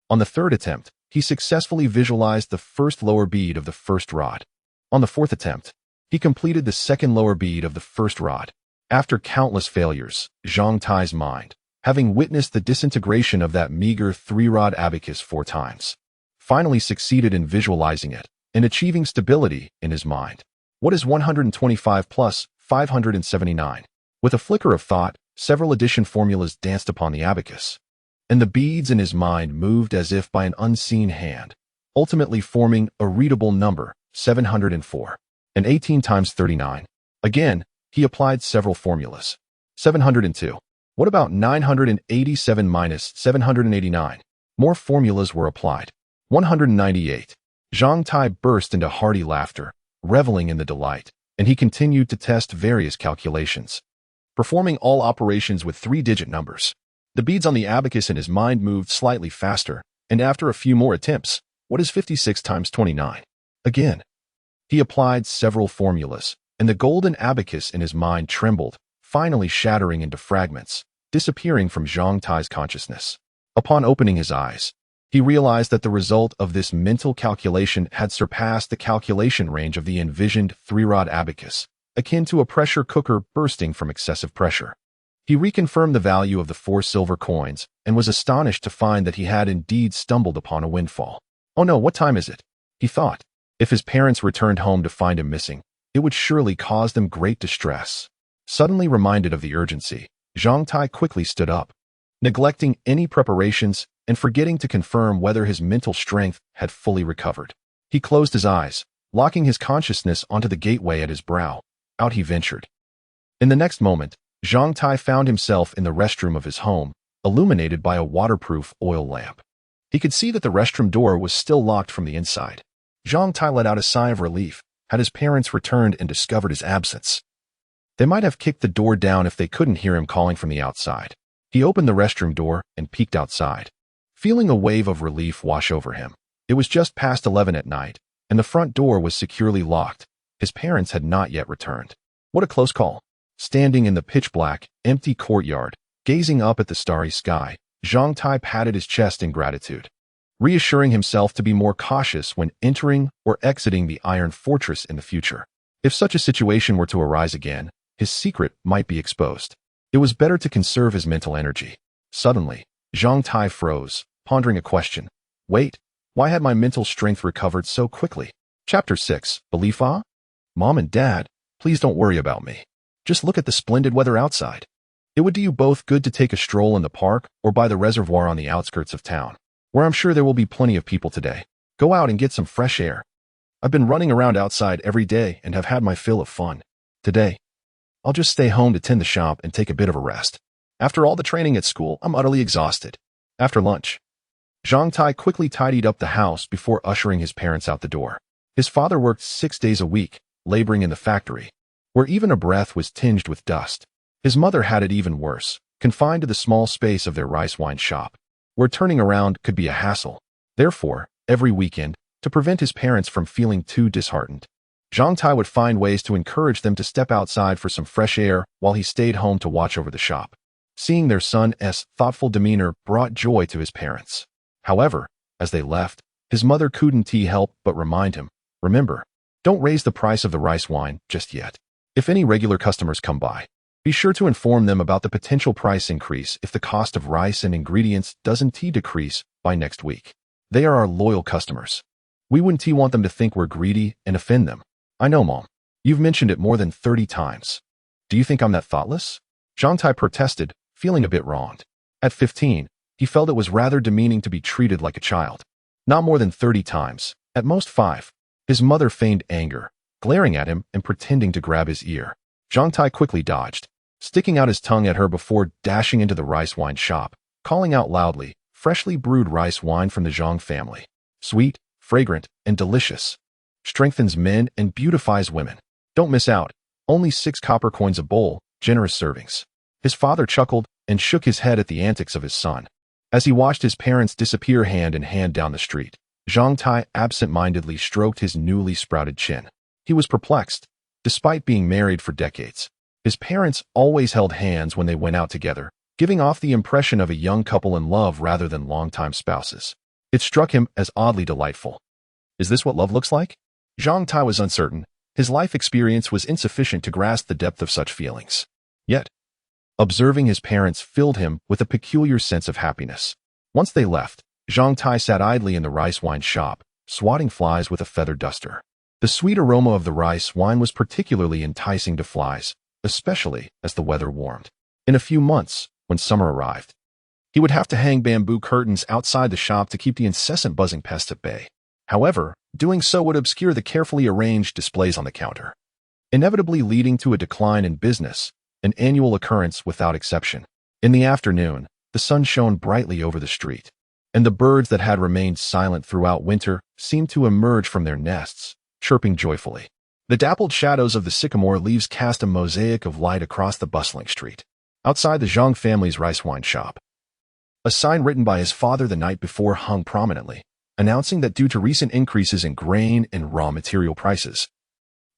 On the third attempt, he successfully visualized the first lower bead of the first rod. On the fourth attempt, he completed the second lower bead of the first rod. After countless failures, Zhang Tai's mind, having witnessed the disintegration of that meager 3-rod abacus 4 times, finally succeeded in visualizing it and achieving stability in his mind. What is 125 plus 579? With a flicker of thought, several addition formulas danced upon the abacus, and the beads in his mind moved as if by an unseen hand, ultimately forming a readable number, 704, and 18 times 39. Again, he applied several formulas. 702. What about 987 minus 789? More formulas were applied. 198. Zhang Tai burst into hearty laughter, reveling in the delight, and he continued to test various calculations, performing all operations with 3-digit numbers. The beads on the abacus in his mind moved slightly faster, and after a few more attempts, what is 56 times 29? Again, he applied several formulas, and the golden abacus in his mind trembled, finally shattering into fragments, disappearing from Zhang Tai's consciousness. Upon opening his eyes, he realized that the result of this mental calculation had surpassed the calculation range of the envisioned 3-rod abacus, akin to a pressure cooker bursting from excessive pressure. He reconfirmed the value of the 4 silver coins and was astonished to find that he had indeed stumbled upon a windfall. Oh no, what time is it? He thought. If his parents returned home to find him missing, it would surely cause them great distress. Suddenly reminded of the urgency, Zhang Tai quickly stood up, neglecting any preparations and forgetting to confirm whether his mental strength had fully recovered. He closed his eyes, locking his consciousness onto the gateway at his brow. Out he ventured. In the next moment, Zhang Tai found himself in the restroom of his home, illuminated by a waterproof oil lamp. He could see that the restroom door was still locked from the inside. Zhang Tai let out a sigh of relief, had his parents returned and discovered his absence. They might have kicked the door down if they couldn't hear him calling from the outside. He opened the restroom door and peeked outside, feeling a wave of relief wash over him. It was just past 11 at night, and the front door was securely locked. His parents had not yet returned. What a close call. Standing in the pitch-black, empty courtyard, gazing up at the starry sky, Zhang Tai patted his chest in gratitude, reassuring himself to be more cautious when entering or exiting the Iron Fortress in the future. If such a situation were to arise again, his secret might be exposed. It was better to conserve his mental energy. Suddenly, Zhang Tai froze, pondering a question. Wait, why had my mental strength recovered so quickly? Chapter 6, Belief Ah? Mom and Dad, please don't worry about me. Just look at the splendid weather outside. It would do you both good to take a stroll in the park or by the reservoir on the outskirts of town, where I'm sure there will be plenty of people today. Go out and get some fresh air. I've been running around outside every day and have had my fill of fun. Today, I'll just stay home to tend the shop and take a bit of a rest. After all the training at school, I'm utterly exhausted. After lunch, Zhang Tai quickly tidied up the house before ushering his parents out the door. His father worked 6 days a week, laboring in the factory, where even a breath was tinged with dust. His mother had it even worse, confined to the small space of their rice wine shop, where turning around could be a hassle. Therefore, every weekend, to prevent his parents from feeling too disheartened, Zhang Tai would find ways to encourage them to step outside for some fresh air while he stayed home to watch over the shop. Seeing their son's thoughtful demeanor brought joy to his parents. However, as they left, his mother couldn't help but remind him, remember, don't raise the price of the rice wine just yet. If any regular customers come by, be sure to inform them about the potential price increase if the cost of rice and ingredients doesn't decrease by next week. They are our loyal customers. We wouldn't want them to think we're greedy and offend them. I know, Mom. You've mentioned it more than 30 times. Do you think I'm that thoughtless? Zhang Tai protested, feeling a bit wronged. At 15, he felt it was rather demeaning to be treated like a child. Not more than 30 times, at most 5. His mother feigned anger, glaring at him and pretending to grab his ear. Zhang Tai quickly dodged, sticking out his tongue at her before dashing into the rice wine shop, calling out loudly, freshly brewed rice wine from the Zhang family. Sweet, fragrant, and delicious. Strengthens men and beautifies women. Don't miss out. Only 6 copper coins a bowl, generous servings. His father chuckled and shook his head at the antics of his son. As he watched his parents disappear hand in hand down the street, Zhang Tai absent-mindedly stroked his newly sprouted chin. He was perplexed. Despite being married for decades, his parents always held hands when they went out together, giving off the impression of a young couple in love rather than longtime spouses. It struck him as oddly delightful. Is this what love looks like? Zhang Tai was uncertain. His life experience was insufficient to grasp the depth of such feelings. Yet, observing his parents filled him with a peculiar sense of happiness. Once they left, Zhang Tai sat idly in the rice wine shop, swatting flies with a feather duster. The sweet aroma of the rice wine was particularly enticing to flies, especially as the weather warmed. In a few months, when summer arrived, he would have to hang bamboo curtains outside the shop to keep the incessant buzzing pests at bay. However, doing so would obscure the carefully arranged displays on the counter, inevitably leading to a decline in business, an annual occurrence without exception. In the afternoon, the sun shone brightly over the street, and the birds that had remained silent throughout winter seemed to emerge from their nests, chirping joyfully. The dappled shadows of the sycamore leaves cast a mosaic of light across the bustling street. Outside the Zhang family's rice wine shop, a sign written by his father the night before hung prominently, announcing that due to recent increases in grain and raw material prices,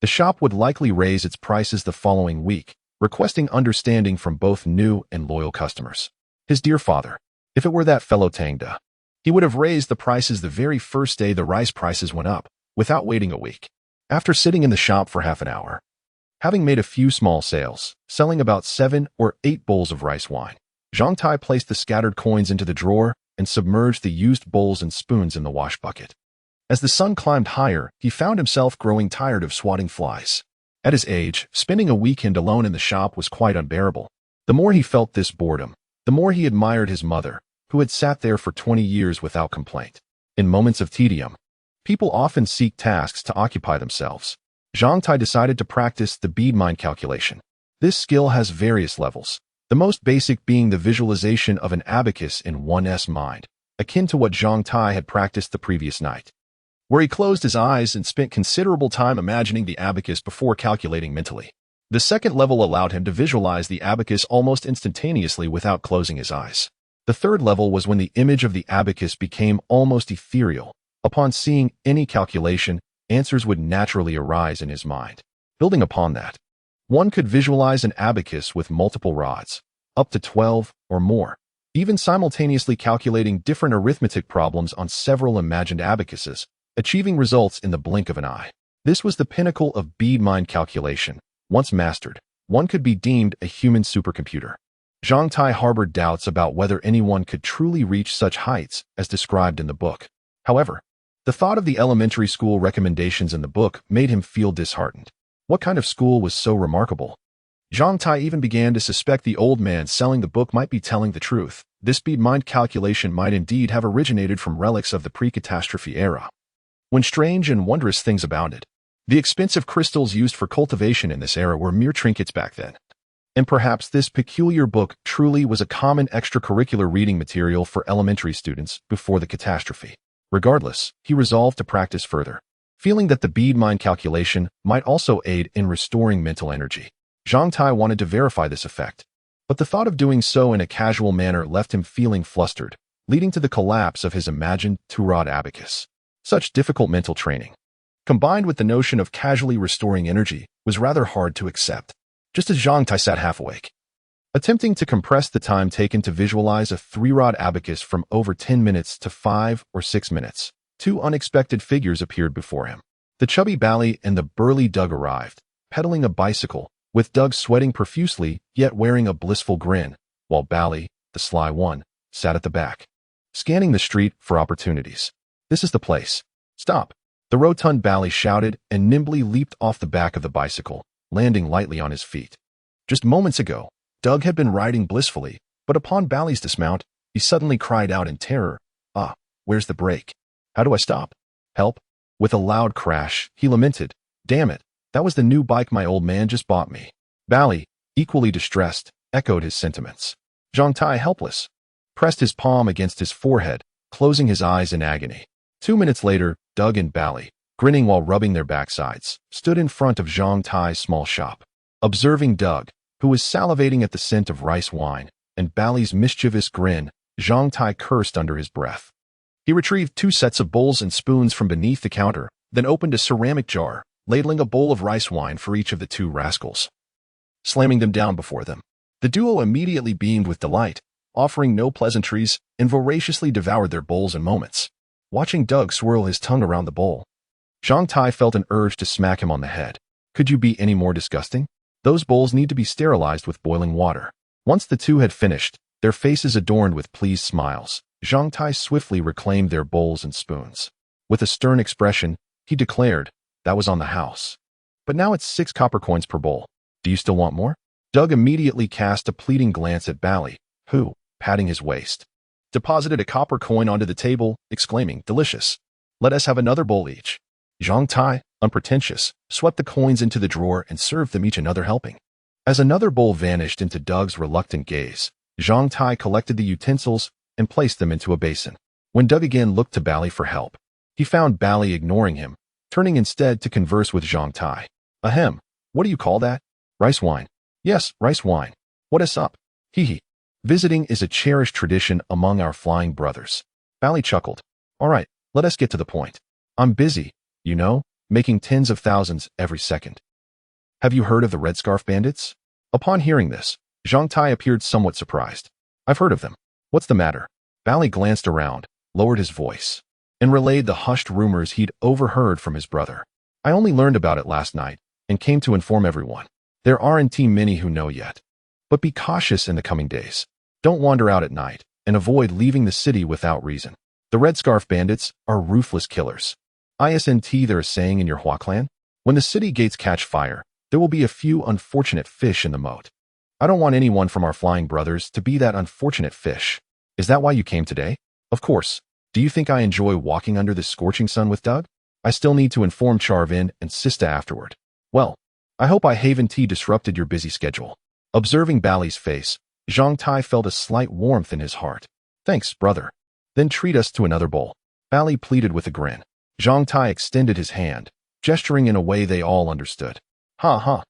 the shop would likely raise its prices the following week, requesting understanding from both new and loyal customers. His dear father, if it were that fellow Tangda, he would have raised the prices the very first day the rice prices went up, without waiting a week. After sitting in the shop for half an hour, having made a few small sales, selling about 7 or 8 bowls of rice wine, Zhang Tai placed the scattered coins into the drawer and submerged the used bowls and spoons in the wash bucket. As the sun climbed higher, he found himself growing tired of swatting flies. At his age, spending a weekend alone in the shop was quite unbearable. The more he felt this boredom, the more he admired his mother, who had sat there for 20 years without complaint. In moments of tedium, people often seek tasks to occupy themselves. Zhang Tai decided to practice the bead mind calculation. This skill has various levels, the most basic being the visualization of an abacus in one's mind, akin to what Zhang Tai had practiced the previous night, where he closed his eyes and spent considerable time imagining the abacus before calculating mentally. The second level allowed him to visualize the abacus almost instantaneously without closing his eyes. The third level was when the image of the abacus became almost ethereal. Upon seeing any calculation, answers would naturally arise in his mind. Building upon that, one could visualize an abacus with multiple rods, up to 12 or more, even simultaneously calculating different arithmetic problems on several imagined abacuses, achieving results in the blink of an eye. This was the pinnacle of bead mind calculation. Once mastered, one could be deemed a human supercomputer. Zhang Tai harbored doubts about whether anyone could truly reach such heights as described in the book. However, the thought of the elementary school recommendations in the book made him feel disheartened. What kind of school was so remarkable? Zhang Tai even began to suspect the old man selling the book might be telling the truth. This bead mind calculation might indeed have originated from relics of the pre-catastrophe era, when strange and wondrous things abounded. The expensive crystals used for cultivation in this era were mere trinkets back then. And perhaps this peculiar book truly was a common extracurricular reading material for elementary students before the catastrophe. Regardless, he resolved to practice further, feeling that the bead mind calculation might also aid in restoring mental energy. Zhang Tai wanted to verify this effect, but the thought of doing so in a casual manner left him feeling flustered, leading to the collapse of his imagined two-rod abacus. Such difficult mental training, combined with the notion of casually restoring energy, was rather hard to accept. Just as Zhang Tai sat half awake, attempting to compress the time taken to visualize a 3-rod abacus from over 10 minutes to 5 or 6 minutes, 2 unexpected figures appeared before him. The chubby Bally and the burly Doug arrived, pedaling a bicycle, with Doug sweating profusely yet wearing a blissful grin, while Bally, the sly one, sat at the back, scanning the street for opportunities. "This is the place. Stop!" The rotund Bally shouted and nimbly leaped off the back of the bicycle, landing lightly on his feet. Just moments ago, Doug had been riding blissfully, but upon Bally's dismount, he suddenly cried out in terror, "Ah, where's the brake? How do I stop? Help!" With a loud crash, he lamented, "Damn it, that was the new bike my old man just bought me." Bally, equally distressed, echoed his sentiments. Zhang Tai, helpless, pressed his palm against his forehead, closing his eyes in agony. 2 minutes later, Doug and Bally, grinning while rubbing their backsides, stood in front of Zhang Tie's small shop. Observing Doug, who was salivating at the scent of rice wine, and Bally's mischievous grin, Zhang Tai cursed under his breath. He retrieved 2 sets of bowls and spoons from beneath the counter, then opened a ceramic jar, ladling a bowl of rice wine for each of the 2 rascals, slamming them down before them. The duo immediately beamed with delight, offering no pleasantries, and voraciously devoured their bowls in moments. Watching Doug swirl his tongue around the bowl, Zhang Tai felt an urge to smack him on the head. Could you be any more disgusting? Those bowls need to be sterilized with boiling water. Once the 2 had finished, their faces adorned with pleased smiles, Zhang Tai swiftly reclaimed their bowls and spoons. With a stern expression, he declared, "That was on the house. But now it's 6 copper coins per bowl. Do you still want more?" Doug immediately cast a pleading glance at Bally, who, patting his waist, deposited a copper coin onto the table, exclaiming, "Delicious. Let us have another bowl each." Zhang Tai, unpretentious, swept the coins into the drawer and served them each another helping. As another bowl vanished into Doug's reluctant gaze, Zhang Tai collected the utensils and placed them into a basin. When Doug again looked to Bally for help, he found Bally ignoring him, turning instead to converse with Zhang Tai. "Ahem, what do you call that? Rice wine." "Yes, rice wine. What is up? Hee hee. Visiting is a cherished tradition among our flying brothers." Bally chuckled. "All right, let us get to the point. I'm busy, you know, making tens of thousands every second. Have you heard of the Red Scarf Bandits?" Upon hearing this, Zhang Tai appeared somewhat surprised. "I've heard of them. What's the matter?" Bally glanced around, lowered his voice, and relayed the hushed rumors he'd overheard from his brother. "I only learned about it last night and came to inform everyone. There aren't many who know yet. But be cautious in the coming days. Don't wander out at night and avoid leaving the city without reason. The Red Scarf Bandits are ruthless killers. Isn't there a saying in your Hua clan? When the city gates catch fire, there will be a few unfortunate fish in the moat. I don't want anyone from our flying brothers to be that unfortunate fish. Is that why you came today? Of course. Do you think I enjoy walking under the scorching sun with Doug? I still need to inform Charvin and Sista afterward. Well, I hope I haven't disrupted your busy schedule." Observing Bally's face, Zhang Tai felt a slight warmth in his heart. "Thanks, brother. Then treat us to another bowl." Bally pleaded with a grin. Zhang Tai extended his hand, gesturing in a way they all understood. Ha.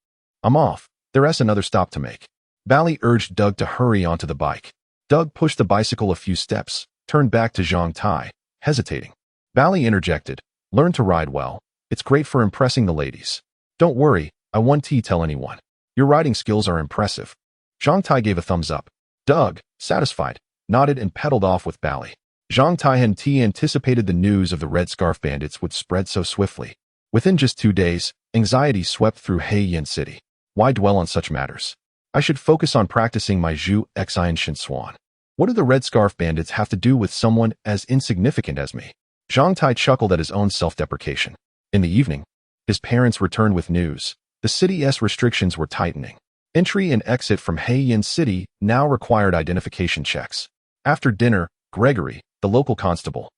I'm off. There's another stop to make." Bally urged Doug to hurry onto the bike. Doug pushed the bicycle a few steps, turned back to Zhang Tai, hesitating. Bally interjected, "Learn to ride well. It's great for impressing the ladies. Don't worry, I won't tell anyone. Your riding skills are impressive." Zhang Tai gave a thumbs up. Doug, satisfied, nodded and pedaled off with Bally. Zhang Tai hadn't anticipated the news of the Red Scarf Bandits would spread so swiftly. Within just 2 days, anxiety swept through Heiyan City. Why dwell on such matters? I should focus on practicing my Zhu Xian Shin Swan. What do the Red Scarf Bandits have to do with someone as insignificant as me? Zhang Tai chuckled at his own self-deprecation. In the evening, his parents returned with news. The city's restrictions were tightening. Entry and exit from Heiyan City now required identification checks. After dinner, Gregory, the local constable,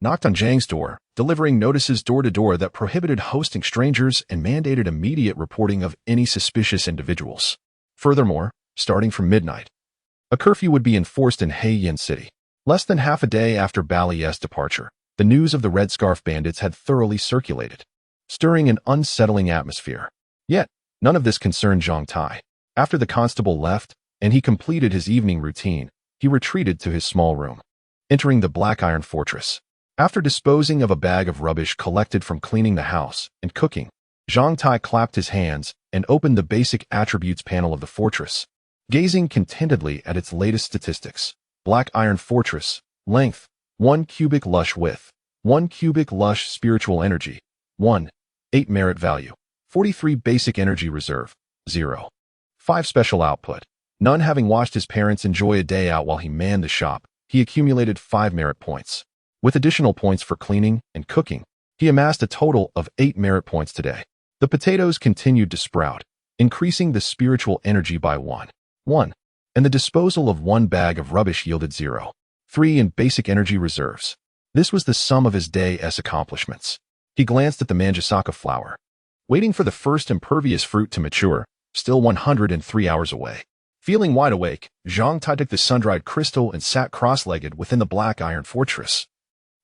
knocked on Zhang's door, delivering notices door to door that prohibited hosting strangers and mandated immediate reporting of any suspicious individuals. Furthermore, starting from midnight, a curfew would be enforced in Heiyan City. Less than half a day after Bally's departure, the news of the Red Scarf Bandits had thoroughly circulated, stirring an unsettling atmosphere. Yet, none of this concerned Zhang Tai. After the constable left, and he completed his evening routine, he retreated to his small room, entering the Black Iron Fortress. After disposing of a bag of rubbish collected from cleaning the house and cooking, Zhang Tai clapped his hands and opened the basic attributes panel of the fortress. Gazing contentedly at its latest statistics, Black Iron Fortress, length, 1 cubic lush width, 1 cubic lush spiritual energy, 1, 8 merit value, 43 basic energy reserve, 0. 5 special output. None having watched his parents enjoy a day out while he manned the shop, he accumulated 5 merit points. With additional points for cleaning and cooking, he amassed a total of 8 merit points today. The potatoes continued to sprout, increasing the spiritual energy by 1, and the disposal of 1 bag of rubbish yielded 0, 3 in basic energy reserves. This was the sum of his day's accomplishments. He glanced at the manjasaka flower, waiting for the first impervious fruit to mature, still 103 hours away. Feeling wide awake, Zhang Tai took the sun-dried crystal and sat cross-legged within the black iron fortress,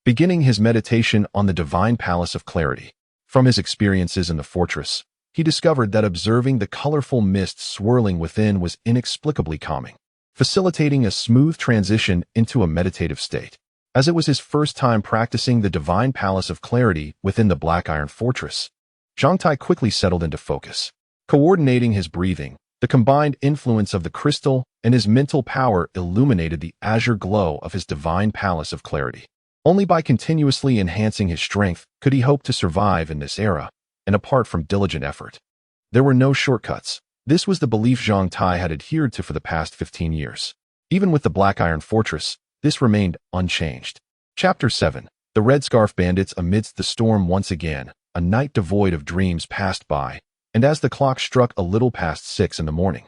beginning his meditation on the divine palace of clarity. From his experiences in the fortress, he discovered that observing the colorful mist swirling within was inexplicably calming, facilitating a smooth transition into a meditative state. As it was his first time practicing the divine palace of clarity within the black iron fortress, Zhang Tai quickly settled into focus. Coordinating his breathing, the combined influence of the crystal and his mental power illuminated the azure glow of his divine palace of clarity. Only by continuously enhancing his strength could he hope to survive in this era, and apart from diligent effort. There were no shortcuts. This was the belief Zhang Tai had adhered to for the past 15 years. Even with the Black Iron Fortress, this remained unchanged. Chapter 7. The Red Scarf Bandits. Amidst the storm once again, a night devoid of dreams passed by, and as the clock struck a little past 6 in the morning,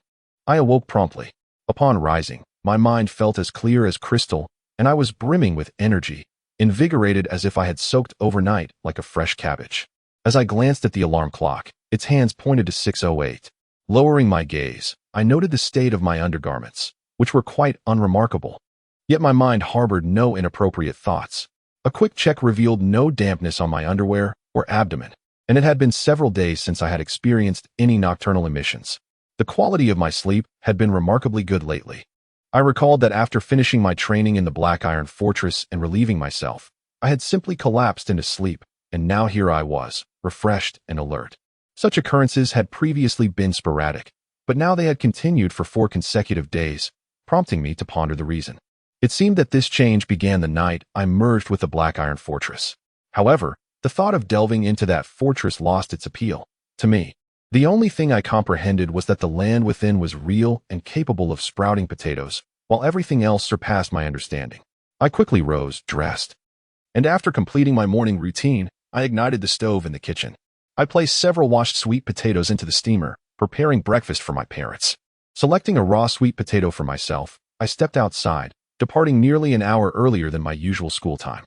I awoke promptly. Upon rising, my mind felt as clear as crystal, and I was brimming with energy, invigorated as if I had soaked overnight like a fresh cabbage. As I glanced at the alarm clock, its hands pointed to 6:08. Lowering my gaze, I noted the state of my undergarments, which were quite unremarkable. Yet my mind harbored no inappropriate thoughts. A quick check revealed no dampness on my underwear or abdomen, and it had been several days since I had experienced any nocturnal emissions. The quality of my sleep had been remarkably good lately. I recalled that after finishing my training in the Black Iron Fortress and relieving myself, I had simply collapsed into sleep, and now here I was, refreshed and alert. Such occurrences had previously been sporadic, but now they had continued for 4 consecutive days, prompting me to ponder the reason. It seemed that this change began the night I merged with the Black Iron Fortress. However, the thought of delving into that fortress lost its appeal. To me, the only thing I comprehended was that the land within was real and capable of sprouting potatoes, while everything else surpassed my understanding. I quickly rose, dressed, and after completing my morning routine, I ignited the stove in the kitchen. I placed several washed sweet potatoes into the steamer, preparing breakfast for my parents. Selecting a raw sweet potato for myself, I stepped outside, departing nearly an hour earlier than my usual school time.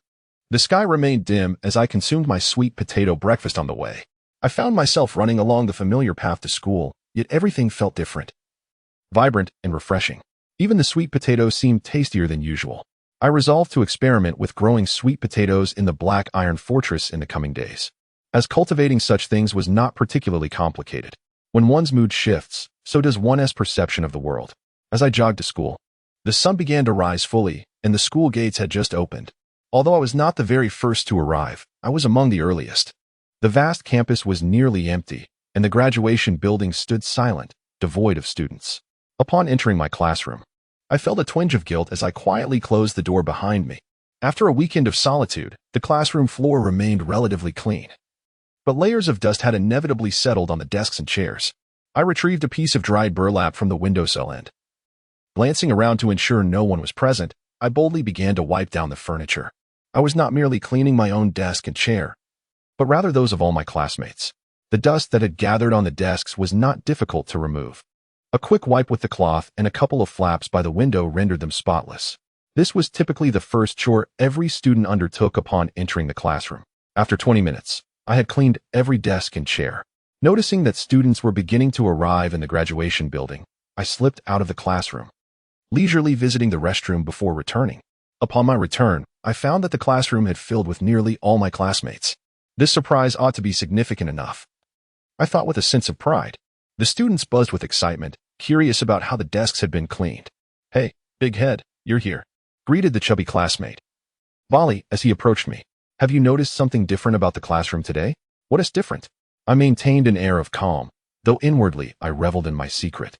The sky remained dim as I consumed my sweet potato breakfast on the way. I found myself running along the familiar path to school, yet everything felt different, vibrant and refreshing. Even the sweet potatoes seemed tastier than usual. I resolved to experiment with growing sweet potatoes in the Black Iron Fortress in the coming days, as cultivating such things was not particularly complicated. When one's mood shifts, so does one's perception of the world. As I jogged to school, the sun began to rise fully, and the school gates had just opened. Although I was not the very first to arrive, I was among the earliest. The vast campus was nearly empty, and the graduation building stood silent, devoid of students. Upon entering my classroom, I felt a twinge of guilt as I quietly closed the door behind me. After a weekend of solitude, the classroom floor remained relatively clean, but layers of dust had inevitably settled on the desks and chairs. I retrieved a piece of dried burlap from the windowsill and, glancing around to ensure no one was present, I boldly began to wipe down the furniture. I was not merely cleaning my own desk and chair, but rather those of all my classmates. The dust that had gathered on the desks was not difficult to remove. A quick wipe with the cloth and a couple of flaps by the window rendered them spotless. This was typically the first chore every student undertook upon entering the classroom. After 20 minutes, I had cleaned every desk and chair. Noticing that students were beginning to arrive in the graduation building, I slipped out of the classroom, leisurely visiting the restroom before returning. Upon my return, I found that the classroom had filled with nearly all my classmates. This surprise ought to be significant enough, I thought with a sense of pride. The students buzzed with excitement, curious about how the desks had been cleaned. "Hey, big head, you're here," greeted the chubby classmate, Bali, as he approached me. "Have you noticed something different about the classroom today?" "What is different?" I maintained an air of calm, though inwardly I reveled in my secret,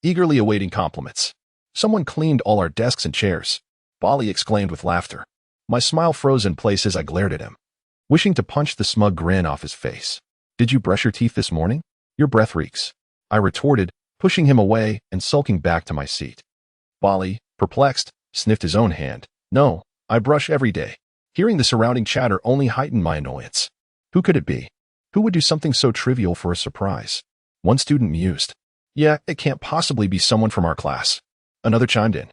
eagerly awaiting compliments. "Someone cleaned all our desks and chairs," Bali exclaimed with laughter. My smile froze in place as I glared at him, wishing to punch the smug grin off his face. "Did you brush your teeth this morning? Your breath reeks," I retorted, pushing him away and sulking back to my seat. Bali, perplexed, sniffed his own hand. "No, I brush every day." Hearing the surrounding chatter only heightened my annoyance. Who could it be? Who would do something so trivial for a surprise? One student mused. "Yeah, it can't possibly be someone from our class." Another chimed in.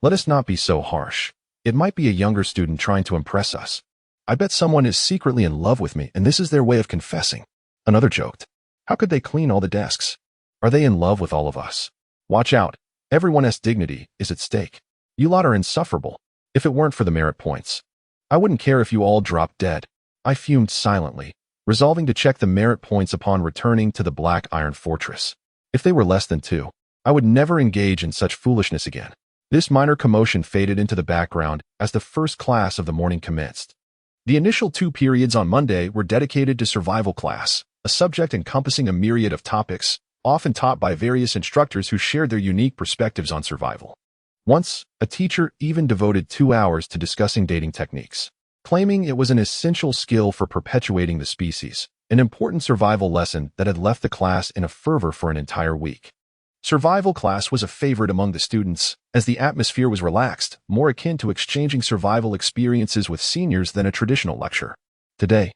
"Let us not be so harsh. It might be a younger student trying to impress us. I bet someone is secretly in love with me and this is their way of confessing." Another joked. "How could they clean all the desks? Are they in love with all of us? Watch out, Everyone's dignity is at stake. You lot are insufferable. If it weren't for the merit points, I wouldn't care if you all dropped dead. I fumed silently, resolving to check the merit points upon returning to the Black Iron Fortress. If they were less than 2, I would never engage in such foolishness again. This minor commotion faded into the background as the first class of the morning commenced. The initial 2 periods on Monday were dedicated to survival class, a subject encompassing a myriad of topics, often taught by various instructors who shared their unique perspectives on survival. Once, a teacher even devoted 2 hours to discussing dating techniques, claiming it was an essential skill for perpetuating the species, an important survival lesson that had left the class in a fervor for an entire week. Survival class was a favorite among the students, as the atmosphere was relaxed, more akin to exchanging survival experiences with seniors than a traditional lecture. Today,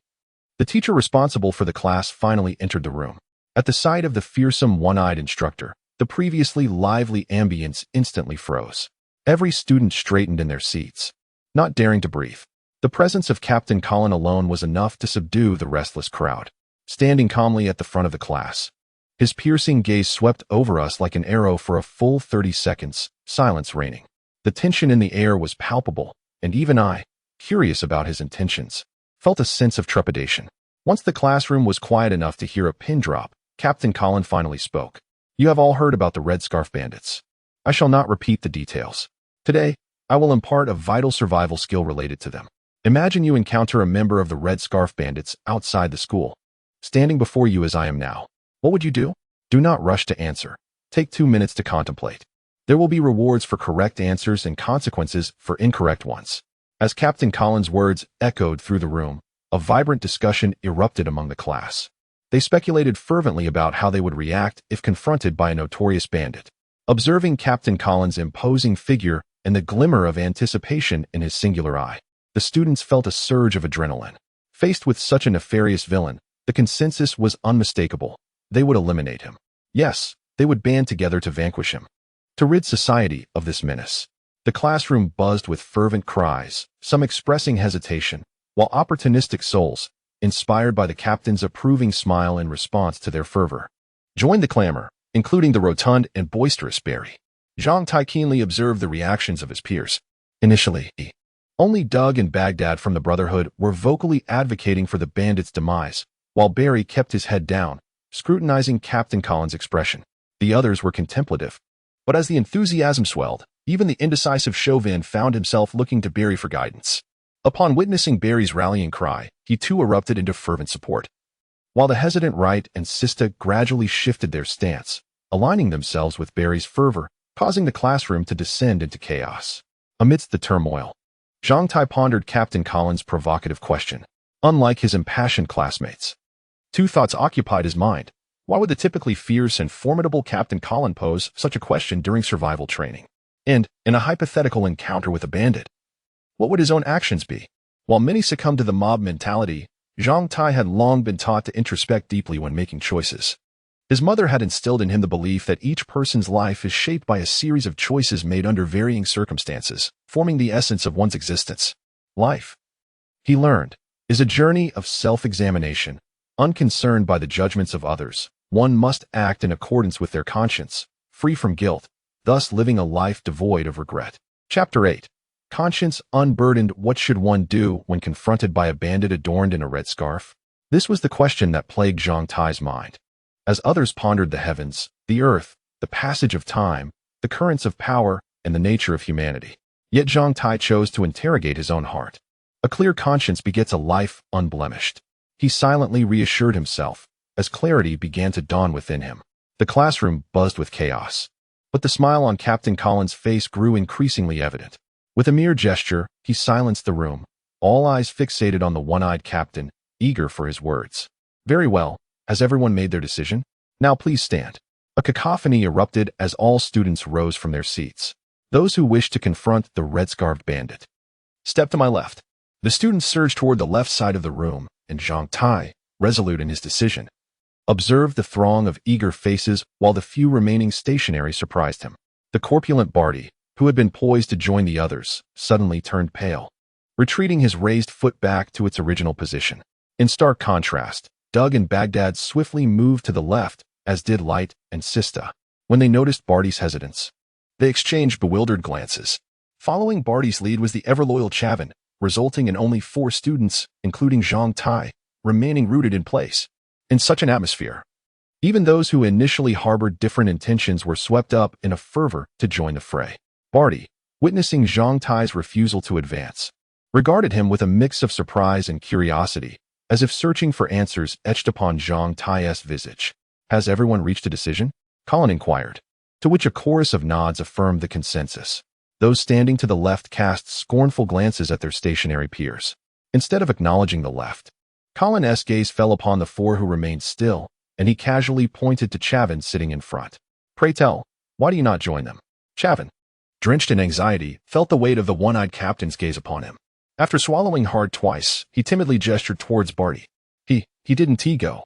the teacher responsible for the class finally entered the room. At the sight of the fearsome one-eyed instructor, the previously lively ambience instantly froze. Every student straightened in their seats, not daring to breathe. The presence of Captain Colin alone was enough to subdue the restless crowd. Standing calmly at the front of the class, his piercing gaze swept over us like an arrow for a full 30 seconds, silence reigning. The tension in the air was palpable, and even I, curious about his intentions, felt a sense of trepidation. Once the classroom was quiet enough to hear a pin drop, Captain Colin finally spoke. You have all heard about the Red Scarf Bandits. I shall not repeat the details. Today, I will impart a vital survival skill related to them. Imagine you encounter a member of the Red Scarf Bandits outside the school, standing before you as I am now. What would you do? Do not rush to answer. Take 2 minutes to contemplate. There will be rewards for correct answers and consequences for incorrect ones. As Captain Colin's words echoed through the room, a vibrant discussion erupted among the class. They speculated fervently about how they would react if confronted by a notorious bandit. Observing Captain Colin's imposing figure and the glimmer of anticipation in his singular eye, the students felt a surge of adrenaline. Faced with such a nefarious villain, the consensus was unmistakable. They would eliminate him. Yes, they would band together to vanquish him, to rid society of this menace. The classroom buzzed with fervent cries, some expressing hesitation, while opportunistic souls, inspired by the captain's approving smile in response to their fervor, joined the clamor, including the rotund and boisterous Barry. Zhang Tai keenly observed the reactions of his peers. Initially, only Doug and Baghdad from the Brotherhood were vocally advocating for the bandits' demise, while Barry kept his head down, scrutinizing Captain Colin's expression. The others were contemplative. But as the enthusiasm swelled, even the indecisive Chauvin found himself looking to Barry for guidance. Upon witnessing Barry's rallying cry, he too erupted into fervent support, while the hesitant Wright and Sista gradually shifted their stance, aligning themselves with Barry's fervor, causing the classroom to descend into chaos. Amidst the turmoil, Zhang Tai pondered Captain Colin's provocative question. Unlike his impassioned classmates, 2 thoughts occupied his mind. Why would the typically fierce and formidable Captain Colin pose such a question during survival training? And, in a hypothetical encounter with a bandit, what would his own actions be? While many succumbed to the mob mentality, Zhang Tai had long been taught to introspect deeply when making choices. His mother had instilled in him the belief that each person's life is shaped by a series of choices made under varying circumstances, forming the essence of one's existence. Life, he learned, is a journey of self-examination. Unconcerned by the judgments of others, one must act in accordance with their conscience, free from guilt, thus living a life devoid of regret. Chapter 8. Conscience unburdened. What should one do when confronted by a bandit adorned in a red scarf? This was the question that plagued Zhang Tai's mind. As others pondered the heavens, the earth, the passage of time, the currents of power, and the nature of humanity. Yet Zhang Tai chose to interrogate his own heart. A clear conscience begets a life unblemished. He silently reassured himself, as clarity began to dawn within him. The classroom buzzed with chaos, but the smile on Captain Colin's face grew increasingly evident. With a mere gesture, he silenced the room, all eyes fixated on the one-eyed captain, eager for his words. Very well, has everyone made their decision? Now please stand. A cacophony erupted as all students rose from their seats. Those who wished to confront the red-scarfed bandit. Step to my left. The students surged toward the left side of the room, and Zhang Tai, resolute in his decision, observed the throng of eager faces while the few remaining stationary surprised him. The corpulent Barty, who had been poised to join the others, suddenly turned pale, retreating his raised foot back to its original position. In stark contrast, Doug and Baghdad swiftly moved to the left, as did Light and Sista. When they noticed Barty's hesitance, They exchanged bewildered glances. Following Barty's lead was the ever-loyal Chavin, resulting in only 4 students, including Zhang Tai, remaining rooted in place. In such an atmosphere, even those who initially harbored different intentions were swept up in a fervor to join the fray. Barty, witnessing Zhang Tai's refusal to advance, regarded him with a mix of surprise and curiosity, as if searching for answers etched upon Zhang Tai's visage. "Has everyone reached a decision?" Colin inquired, to which a chorus of nods affirmed the consensus. Those standing to the left cast scornful glances at their stationary peers. Instead of acknowledging the left, Colin's gaze fell upon the 4 who remained still, and he casually pointed to Chavin sitting in front. "Pray tell, why do you not join them?" Chavin, drenched in anxiety, felt the weight of the one-eyed captain's gaze upon him. After swallowing hard twice, he timidly gestured towards Barty. He didn't go.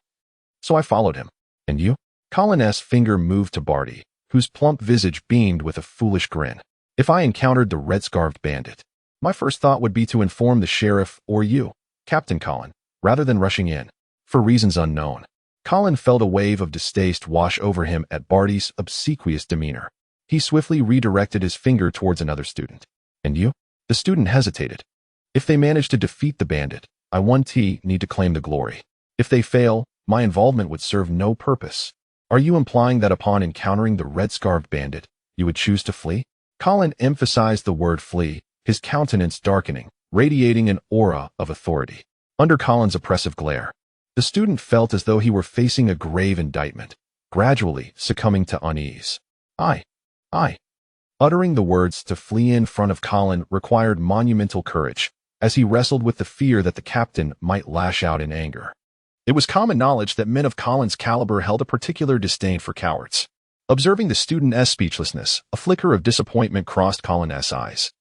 So I followed him. And you?" Colin's finger moved to Barty, whose plump visage beamed with a foolish grin. "If I encountered the red-scarfed bandit, my first thought would be to inform the sheriff or you, Captain Colin, rather than rushing in." For reasons unknown, Colin felt a wave of distaste wash over him at Barty's obsequious demeanor. He swiftly redirected his finger towards another student. "And you?" The student hesitated. "If they manage to defeat the bandit, I need to claim the glory. If they fail, my involvement would serve no purpose." "Are you implying that upon encountering the red-scarfed bandit, you would choose to flee?" Colin emphasized the word flee, his countenance darkening, radiating an aura of authority. Under Colin's oppressive glare, the student felt as though he were facing a grave indictment, gradually succumbing to unease. I. Uttering the words to flee in front of Colin required monumental courage, as he wrestled with the fear that the captain might lash out in anger. It was common knowledge that men of Colin's caliber held a particular disdain for cowards. Observing the student's speechlessness, a flicker of disappointment crossed Colin's eyes,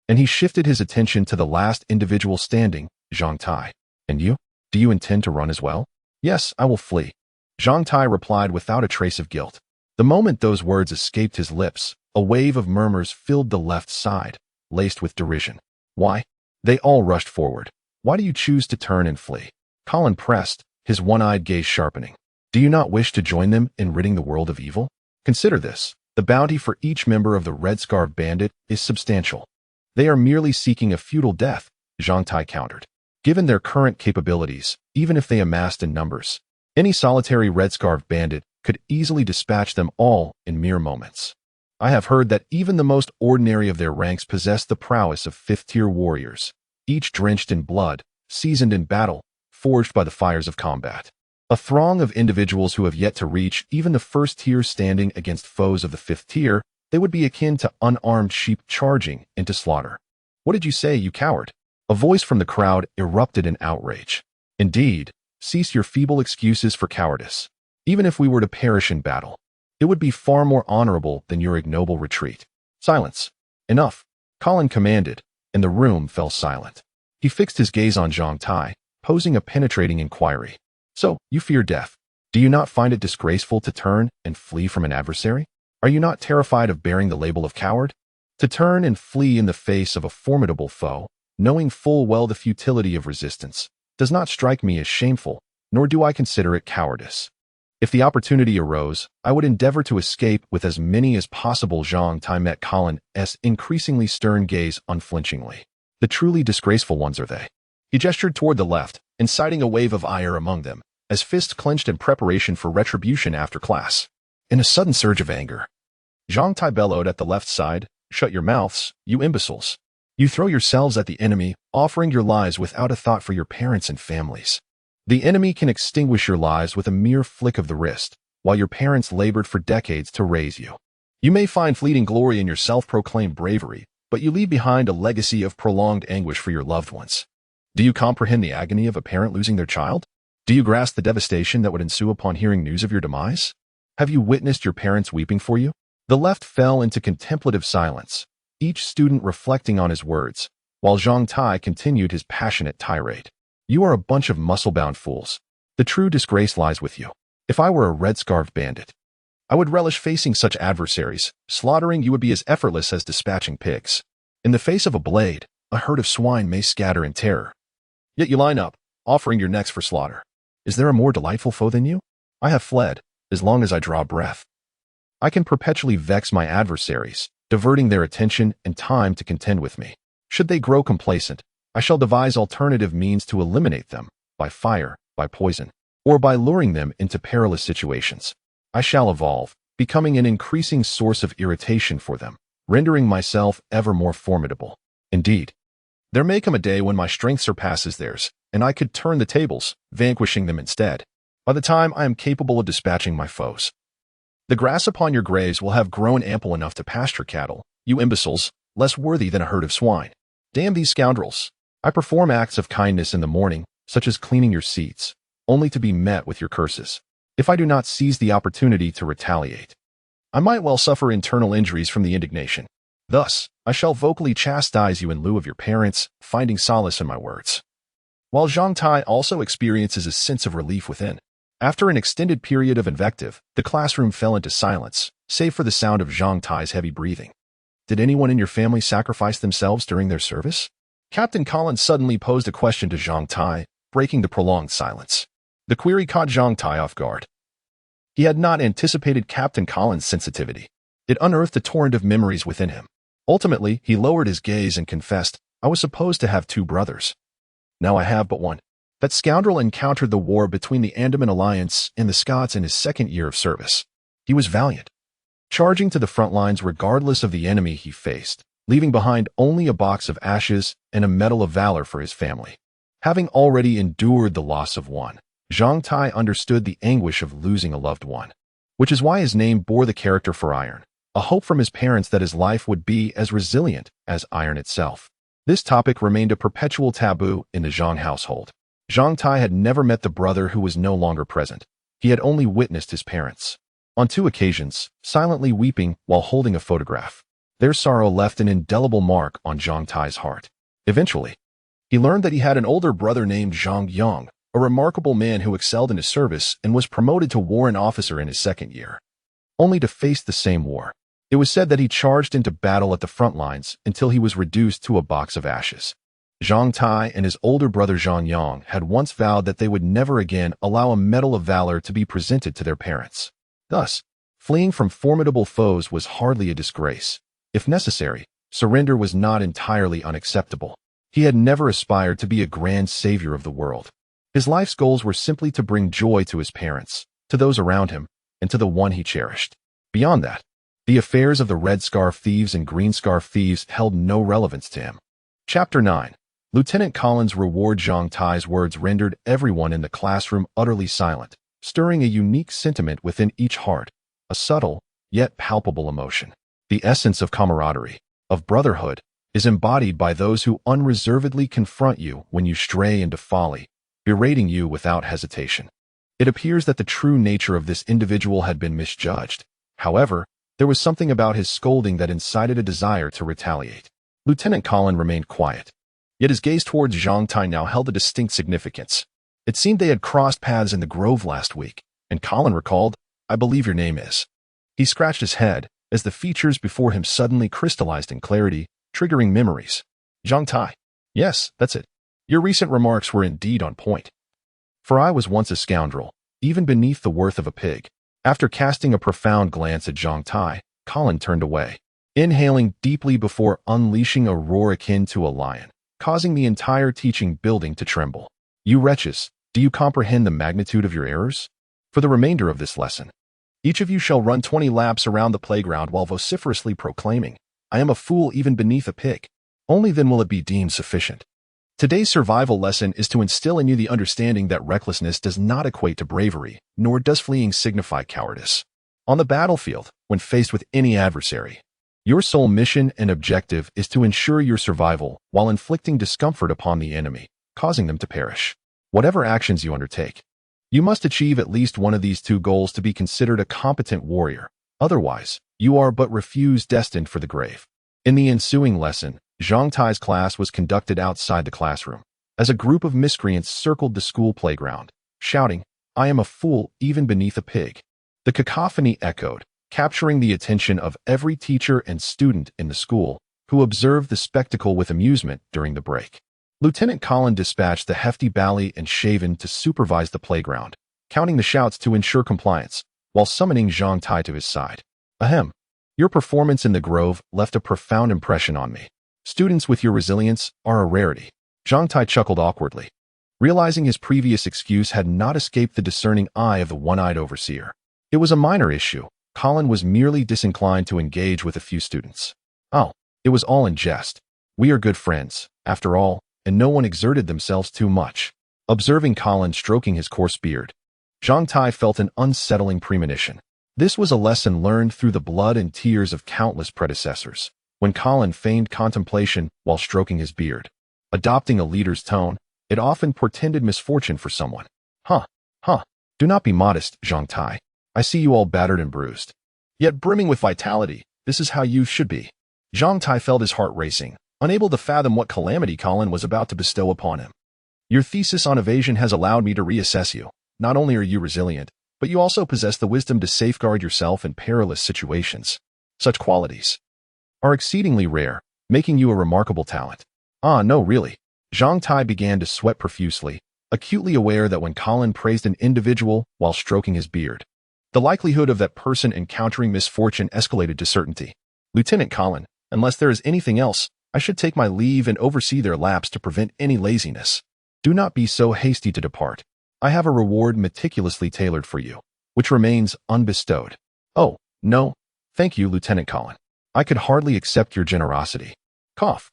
and he shifted his attention to the last individual standing, Zhang Tai. "And you? Do you intend to run as well?" "Yes, I will flee," Zhang Tai replied without a trace of guilt. The moment those words escaped his lips, a wave of murmurs filled the left side, laced with derision. "Why?" They all rushed forward. "Why do you choose to turn and flee?" Colin pressed, his one-eyed gaze sharpening. "Do you not wish to join them in ridding the world of evil? Consider this. The bounty for each member of the Red Scarf Bandit is substantial." "They are merely seeking a futile death," Zhang Tai countered. "Given their current capabilities, even if they amassed in numbers, any solitary Red Scarf Bandit could easily dispatch them all in mere moments. I have heard that even the most ordinary of their ranks possess the prowess of 5th-tier warriors, each drenched in blood, seasoned in battle, forged by the fires of combat. A throng of individuals who have yet to reach even the 1st tier standing against foes of the 5th tier, they would be akin to unarmed sheep charging into slaughter." "What did you say, you coward?" A voice from the crowd erupted in outrage. "Indeed, cease your feeble excuses for cowardice. Even if we were to perish in battle, it would be far more honorable than your ignoble retreat." "Silence. Enough," Colin commanded, and the room fell silent. He fixed his gaze on Zhang Tai, posing a penetrating inquiry. "So, you fear death. Do you not find it disgraceful to turn and flee from an adversary? Are you not terrified of bearing the label of coward? To turn and flee in the face of a formidable foe, knowing full well the futility of resistance, does not strike me as shameful, nor do I consider it cowardice. If the opportunity arose, I would endeavor to escape with as many as possible." Zhang Tai met Colin's increasingly stern gaze unflinchingly. "The truly disgraceful ones are they." He gestured toward the left, inciting a wave of ire among them, as fists clenched in preparation for retribution after class. In a sudden surge of anger, Zhang Tai bellowed at the left side, "Shut your mouths, you imbeciles. You throw yourselves at the enemy, offering your lives without a thought for your parents and families. The enemy can extinguish your lives with a mere flick of the wrist, while your parents labored for decades to raise you. You may find fleeting glory in your self-proclaimed bravery, but you leave behind a legacy of prolonged anguish for your loved ones. Do you comprehend the agony of a parent losing their child? Do you grasp the devastation that would ensue upon hearing news of your demise? Have you witnessed your parents weeping for you?" The left fell into contemplative silence, each student reflecting on his words, while Zhang Tai continued his passionate tirade. "You are a bunch of muscle-bound fools. The true disgrace lies with you. If I were a red-scarfed bandit, I would relish facing such adversaries. Slaughtering you would be as effortless as dispatching pigs. In the face of a blade, a herd of swine may scatter in terror. Yet you line up, offering your necks for slaughter. Is there a more delightful foe than you? I have fled, as long as I draw breath. I can perpetually vex my adversaries, diverting their attention and time to contend with me. Should they grow complacent, I shall devise alternative means to eliminate them, by fire, by poison, or by luring them into perilous situations. I shall evolve, becoming an increasing source of irritation for them, rendering myself ever more formidable. Indeed, there may come a day when my strength surpasses theirs, and I could turn the tables, vanquishing them instead, by the time I am capable of dispatching my foes. The grass upon your graves will have grown ample enough to pasture cattle, you imbeciles, less worthy than a herd of swine. Damn these scoundrels. I perform acts of kindness in the morning, such as cleaning your seats, only to be met with your curses. If I do not seize the opportunity to retaliate, I might well suffer internal injuries from the indignation. Thus, I shall vocally chastise you in lieu of your parents, finding solace in my words. While Zhang Tai also experiences a sense of relief within. After an extended period of invective, the classroom fell into silence, save for the sound of Zhang Tai's heavy breathing. Did anyone in your family sacrifice themselves during their service? Captain Collins suddenly posed a question to Zhang Tai, breaking the prolonged silence. The query caught Zhang Tai off guard. He had not anticipated Captain Collins' sensitivity. It unearthed a torrent of memories within him. Ultimately, he lowered his gaze and confessed, I was supposed to have 2 brothers. Now I have but one. That scoundrel encountered the war between the Andaman Alliance and the Scots in his 2nd year of service. He was valiant, charging to the front lines regardless of the enemy he faced, leaving behind only a box of ashes and a medal of valor for his family. Having already endured the loss of one, Zhang Tai understood the anguish of losing a loved one, which is why his name bore the character for iron, a hope from his parents that his life would be as resilient as iron itself. This topic remained a perpetual taboo in the Zhang household. Zhang Tai had never met the brother who was no longer present. He had only witnessed his parents, on 2 occasions, silently weeping while holding a photograph. Their sorrow left an indelible mark on Zhang Tai's heart. Eventually, he learned that he had an older brother named Zhang Yang, a remarkable man who excelled in his service and was promoted to warrant officer in his 2nd year, only to face the same war. It was said that he charged into battle at the front lines until he was reduced to a box of ashes. Zhang Tai and his older brother Zhang Yang had once vowed that they would never again allow a medal of valor to be presented to their parents. Thus, fleeing from formidable foes was hardly a disgrace. If necessary, surrender was not entirely unacceptable. He had never aspired to be a grand savior of the world. His life's goals were simply to bring joy to his parents, to those around him, and to the one he cherished. Beyond that, the affairs of the Red Scarf Thieves and Green Scarf Thieves held no relevance to him. Chapter 9. Lieutenant Collins' reward. Zhang Tai's words rendered everyone in the classroom utterly silent, stirring a unique sentiment within each heart, a subtle, yet palpable emotion. The essence of camaraderie, of brotherhood, is embodied by those who unreservedly confront you when you stray into folly, berating you without hesitation. It appears that the true nature of this individual had been misjudged. However, there was something about his scolding that incited a desire to retaliate. Lieutenant Collins remained quiet, yet his gaze towards Zhang Tai now held a distinct significance. It seemed they had crossed paths in the grove last week, and Collins recalled, I believe your name is. He scratched his head, as the features before him suddenly crystallized in clarity, triggering memories. Zhang Tai. Yes, that's it. Your recent remarks were indeed on point. For I was once a scoundrel, even beneath the worth of a pig. After casting a profound glance at Zhang Tai, Collins turned away, inhaling deeply before unleashing a roar akin to a lion, causing the entire teaching building to tremble. You wretches, do you comprehend the magnitude of your errors? For the remainder of this lesson, each of you shall run 20 laps around the playground while vociferously proclaiming, I am a fool even beneath a pig. Only then will it be deemed sufficient. Today's survival lesson is to instill in you the understanding that recklessness does not equate to bravery, nor does fleeing signify cowardice. On the battlefield, when faced with any adversary, your sole mission and objective is to ensure your survival while inflicting discomfort upon the enemy, causing them to perish. Whatever actions you undertake, you must achieve at least one of these 2 goals to be considered a competent warrior. Otherwise, you are but refuse destined for the grave. In the ensuing lesson, Zhang Tai's class was conducted outside the classroom, as a group of miscreants circled the school playground, shouting, I am a fool even beneath a pig. The cacophony echoed, capturing the attention of every teacher and student in the school, who observed the spectacle with amusement during the break. Lieutenant Collins dispatched the hefty Bally and Shaven to supervise the playground, counting the shouts to ensure compliance, while summoning Zhang Tai to his side. Ahem. Your performance in the grove left a profound impression on me. Students with your resilience are a rarity. Zhang Tai chuckled awkwardly, realizing his previous excuse had not escaped the discerning eye of the one-eyed overseer. It was a minor issue. Colin was merely disinclined to engage with a few students. Oh, it was all in jest. We are good friends, after all, and no one exerted themselves too much. Observing Colin stroking his coarse beard, Zhang Tai felt an unsettling premonition. This was a lesson learned through the blood and tears of countless predecessors. When Colin feigned contemplation while stroking his beard, adopting a leader's tone, it often portended misfortune for someone. Huh. Do not be modest, Zhang Tai. I see you all battered and bruised, yet brimming with vitality. This is how you should be. Zhang Tai felt his heart racing, unable to fathom what calamity Colin was about to bestow upon him. Your thesis on evasion has allowed me to reassess you. Not only are you resilient, but you also possess the wisdom to safeguard yourself in perilous situations. Such qualities are exceedingly rare, making you a remarkable talent. Ah, no, really. Zhang Tai began to sweat profusely, acutely aware that when Colin praised an individual while stroking his beard, the likelihood of that person encountering misfortune escalated to certainty. Lieutenant Colin, unless there is anything else, I should take my leave and oversee their lapse to prevent any laziness. Do not be so hasty to depart. I have a reward meticulously tailored for you, which remains unbestowed. Oh, no, thank you, Lieutenant Colin. I could hardly accept your generosity. Cough.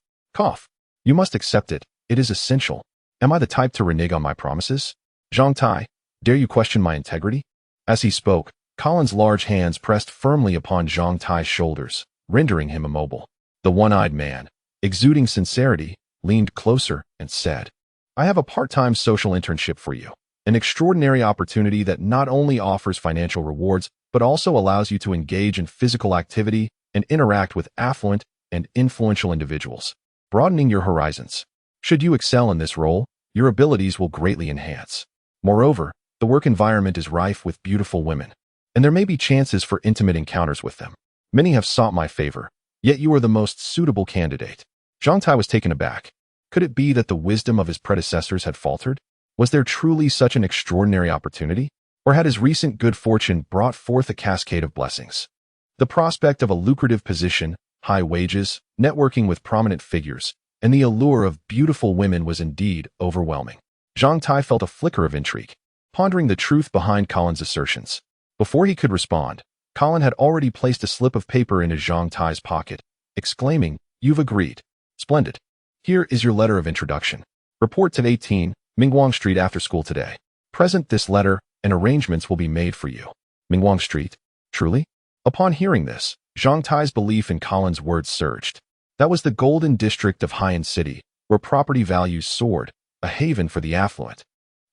You must accept it. It is essential. Am I the type to renege on my promises? Zhang Tai, dare you question my integrity? As he spoke, Colin's large hands pressed firmly upon Zhang Tai's shoulders, rendering him immobile. The one-eyed man, exuding sincerity, leaned closer and said, I have a part-time social internship for you. An extraordinary opportunity that not only offers financial rewards, but also allows you to engage in physical activity and interact with affluent and influential individuals, broadening your horizons. Should you excel in this role, your abilities will greatly enhance. Moreover, the work environment is rife with beautiful women, and there may be chances for intimate encounters with them. Many have sought my favor, yet you are the most suitable candidate. Zhang Tai was taken aback. Could it be that the wisdom of his predecessors had faltered? Was there truly such an extraordinary opportunity? Or had his recent good fortune brought forth a cascade of blessings? The prospect of a lucrative position, high wages, networking with prominent figures, and the allure of beautiful women was indeed overwhelming. Zhang Tai felt a flicker of intrigue, pondering the truth behind Colin's assertions. Before he could respond, Colin had already placed a slip of paper into Zhang Tai's pocket, exclaiming, You've agreed. Splendid. Here is your letter of introduction. Report to 18, Mingguang Street after school today. Present this letter, and arrangements will be made for you. Mingguang Street? Truly? Upon hearing this, Zhang Tai's belief in Colin's words surged. That was the golden district of Haiyan City, where property values soared, a haven for the affluent.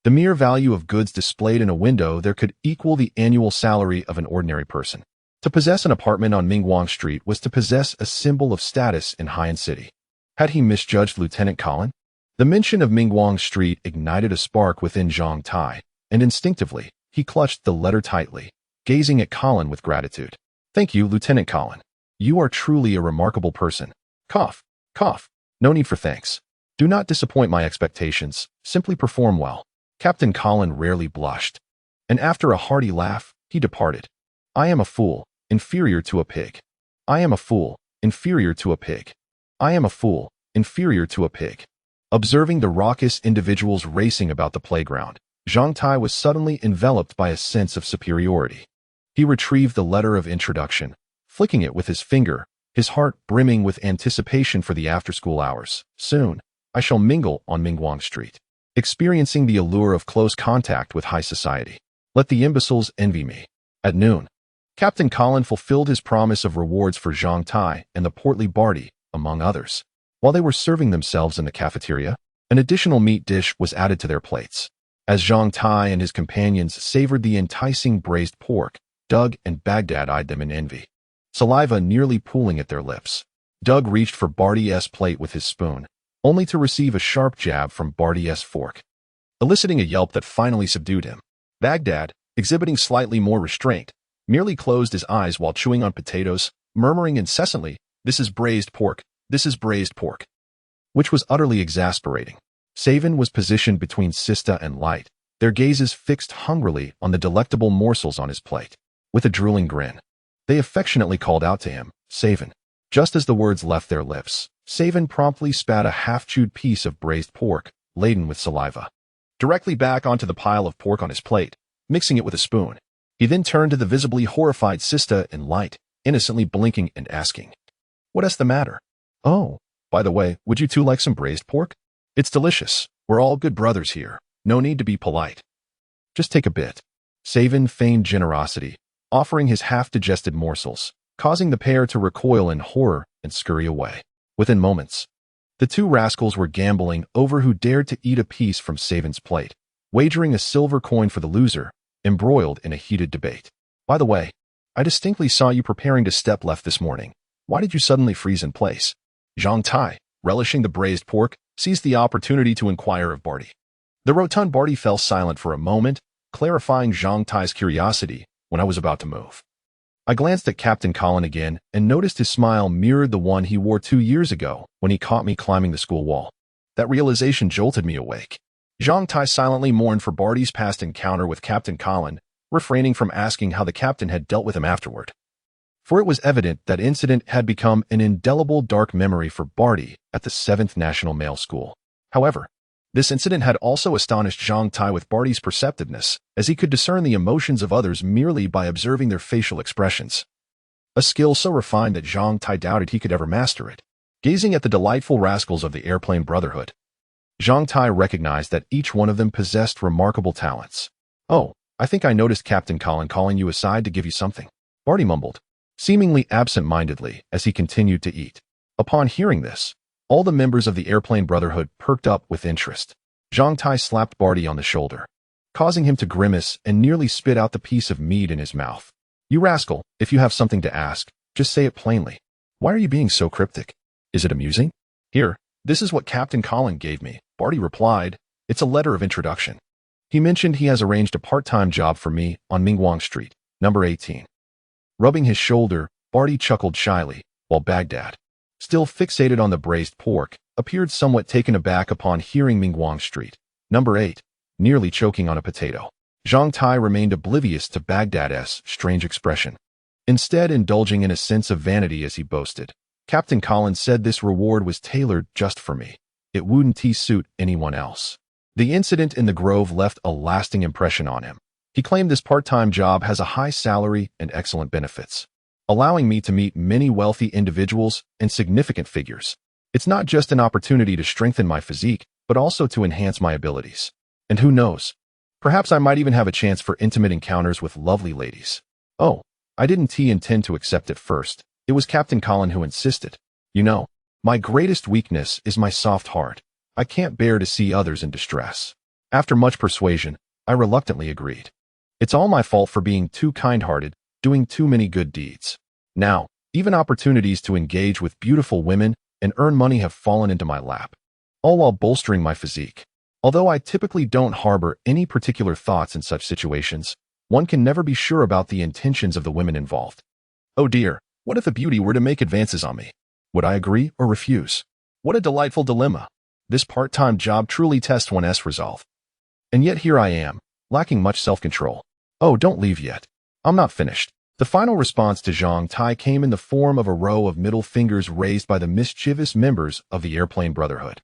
The mere value of goods displayed in a window there could equal the annual salary of an ordinary person. To possess an apartment on Mingguang Street was to possess a symbol of status in Haiyan City. Had he misjudged Lieutenant Colin? The mention of Mingguang Street ignited a spark within Zhang Tai, and instinctively, he clutched the letter tightly, gazing at Colin with gratitude. Thank you, Lieutenant Colin. You are truly a remarkable person. Cough. No need for thanks. Do not disappoint my expectations, simply perform well. Captain Colin rarely blushed, and after a hearty laugh, he departed. I am a fool, inferior to a pig. I am a fool, inferior to a pig. I am a fool, inferior to a pig. Observing the raucous individuals racing about the playground, Zhang Tai was suddenly enveloped by a sense of superiority. He retrieved the letter of introduction, flicking it with his finger, his heart brimming with anticipation for the after-school hours. Soon, I shall mingle on Mingguang Street, experiencing the allure of close contact with high society. Let the imbeciles envy me. At noon, Captain Colin fulfilled his promise of rewards for Zhang Tai and the portly Body, among others. While they were serving themselves in the cafeteria, an additional meat dish was added to their plates. As Zhang Tai and his companions savored the enticing braised pork, Doug and Baghdad eyed them in envy, saliva nearly pooling at their lips. Doug reached for Barty's plate with his spoon, only to receive a sharp jab from Barty's fork, eliciting a yelp that finally subdued him. Baghdad, exhibiting slightly more restraint, merely closed his eyes while chewing on potatoes, murmuring incessantly, This is braised pork, this is braised pork, which was utterly exasperating. Savin was positioned between Sista and Light, their gazes fixed hungrily on the delectable morsels on his plate. With a drooling grin, They affectionately called out to him, "Savin." Just as the words left their lips, Savin promptly spat a half-chewed piece of braised pork, laden with saliva, directly back onto the pile of pork on his plate, mixing it with a spoon. He then turned to the visibly horrified Sista in light, innocently blinking and asking, "What's the matter? Oh, by the way, would you two like some braised pork? It's delicious. We're all good brothers here. No need to be polite. Just take a bit." Savin feigned generosity, offering his half-digested morsels, causing the pair to recoil in horror and scurry away. Within moments, the two rascals were gambling over who dared to eat a piece from Savin's plate, wagering a silver coin for the loser, embroiled in a heated debate. "By the way, I distinctly saw you preparing to step left this morning. Why did you suddenly freeze in place?" Zhang Tai, relishing the braised pork, seized the opportunity to inquire of Barty. The rotund Barty fell silent for a moment, clarifying Zhang Tai's curiosity when I was about to move. I glanced at Captain Colin again and noticed his smile mirrored the one he wore 2 years ago when he caught me climbing the school wall. That realization jolted me awake. Zhang Tai silently mourned for Barty's past encounter with Captain Colin, refraining from asking how the captain had dealt with him afterward. For it was evident that incident had become an indelible dark memory for Barty at the 7th National Male School. However, this incident had also astonished Zhang Tai with Barty's perceptiveness, as he could discern the emotions of others merely by observing their facial expressions. A skill so refined that Zhang Tai doubted he could ever master it. Gazing at the delightful rascals of the Airplane Brotherhood, Zhang Tai recognized that each one of them possessed remarkable talents. "Oh, I think I noticed Captain Colin calling you aside to give you something," Barty mumbled, seemingly absent-mindedly as he continued to eat. Upon hearing this, all the members of the Airplane Brotherhood perked up with interest. Zhang Tai slapped Barty on the shoulder, causing him to grimace and nearly spit out the piece of meat in his mouth. "You rascal, if you have something to ask, just say it plainly. Why are you being so cryptic? Is it amusing? Here, this is what Captain Colin gave me," Barty replied. "It's a letter of introduction. He mentioned he has arranged a part-time job for me on Mingguang Street, number 18. Rubbing his shoulder, Barty chuckled shyly, while Baghdad, still fixated on the braised pork, appeared somewhat taken aback upon hearing Mingguang Street, number 8, nearly choking on a potato. Zhang Tai remained oblivious to Baghdad's strange expression, instead indulging in a sense of vanity as he boasted, "Captain Collins said this reward was tailored just for me. It wouldn't suit anyone else." The incident in the Grove left a lasting impression on him. He claimed this part-time job has a high salary and excellent benefits, allowing me to meet many wealthy individuals and significant figures. It's not just an opportunity to strengthen my physique, but also to enhance my abilities. And who knows? Perhaps I might even have a chance for intimate encounters with lovely ladies. Oh, I didn't intend to accept it first. It was Captain Colin who insisted. "You know, my greatest weakness is my soft heart. I can't bear to see others in distress." After much persuasion, I reluctantly agreed. It's all my fault for being too kind-hearted, doing too many good deeds. Now, even opportunities to engage with beautiful women and earn money have fallen into my lap, all while bolstering my physique. Although I typically don't harbor any particular thoughts in such situations, one can never be sure about the intentions of the women involved. Oh dear, what if a beauty were to make advances on me? Would I agree or refuse? What a delightful dilemma. This part-time job truly tests one's resolve. And yet here I am, lacking much self-control. "Oh, don't leave yet. I'm not finished." The final response to Zhang Tai came in the form of a row of middle fingers raised by the mischievous members of the Airplane Brotherhood.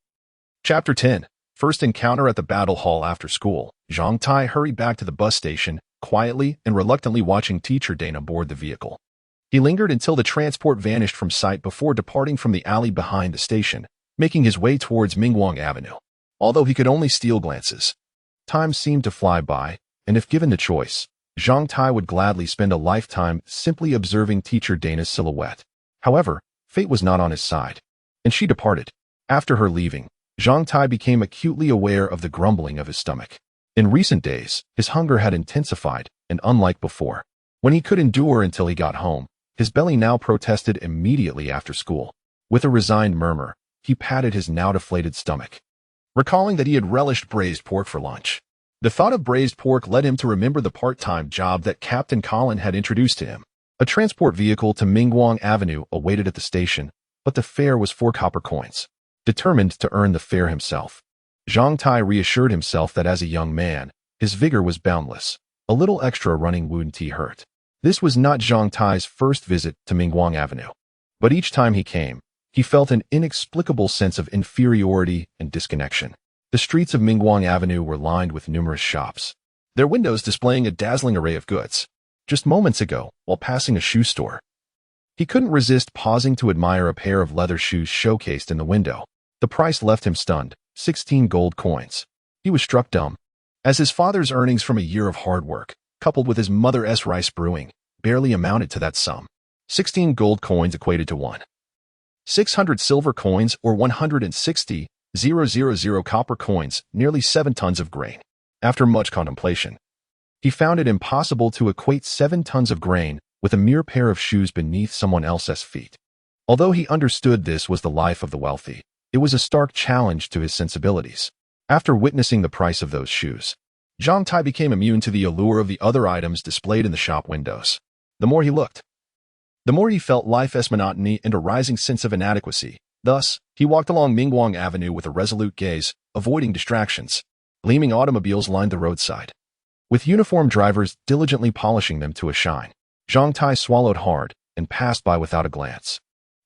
Chapter 10. First encounter at the battle hall after school. Zhang Tai hurried back to the bus station, quietly and reluctantly watching Teacher Dana board the vehicle. He lingered until the transport vanished from sight before departing from the alley behind the station, making his way towards Mingguang Avenue. Although he could only steal glances, time seemed to fly by, and if given the choice, Zhang Tai would gladly spend a lifetime simply observing Teacher Dana's silhouette. However, fate was not on his side, and she departed. After her leaving, Zhang Tai became acutely aware of the grumbling of his stomach. In recent days, his hunger had intensified, and unlike before, when he could endure until he got home, his belly now protested immediately after school. With a resigned murmur, he patted his now deflated stomach, recalling that he had relished braised pork for lunch. The thought of braised pork led him to remember the part-time job that Captain Colin had introduced to him. A transport vehicle to Mingguang Avenue awaited at the station, but the fare was 4 copper coins. Determined to earn the fare himself, Zhang Tai reassured himself that as a young man, his vigor was boundless. A little extra running wouldn't hurt. This was not Zhang Tai's first visit to Mingguang Avenue, but each time he came, he felt an inexplicable sense of inferiority and disconnection. The streets of Mingguang Avenue were lined with numerous shops, their windows displaying a dazzling array of goods. Just moments ago, while passing a shoe store, he couldn't resist pausing to admire a pair of leather shoes showcased in the window. The price left him stunned, 16 gold coins. He was struck dumb, as his father's earnings from a year of hard work, coupled with his mother's rice brewing, barely amounted to that sum. 16 gold coins equated to 600 silver coins or 160,000 copper coins, nearly 7 tons of grain. After much contemplation, he found it impossible to equate 7 tons of grain with a mere pair of shoes beneath someone else's feet. Although he understood this was the life of the wealthy, it was a stark challenge to his sensibilities. After witnessing the price of those shoes, Zhang Tai became immune to the allure of the other items displayed in the shop windows. The more he looked, the more he felt life's monotony and a rising sense of inadequacy. Thus, he walked along Mingguang Avenue with a resolute gaze, avoiding distractions. Gleaming automobiles lined the roadside, with uniformed drivers diligently polishing them to a shine. Zhang Tai swallowed hard and passed by without a glance.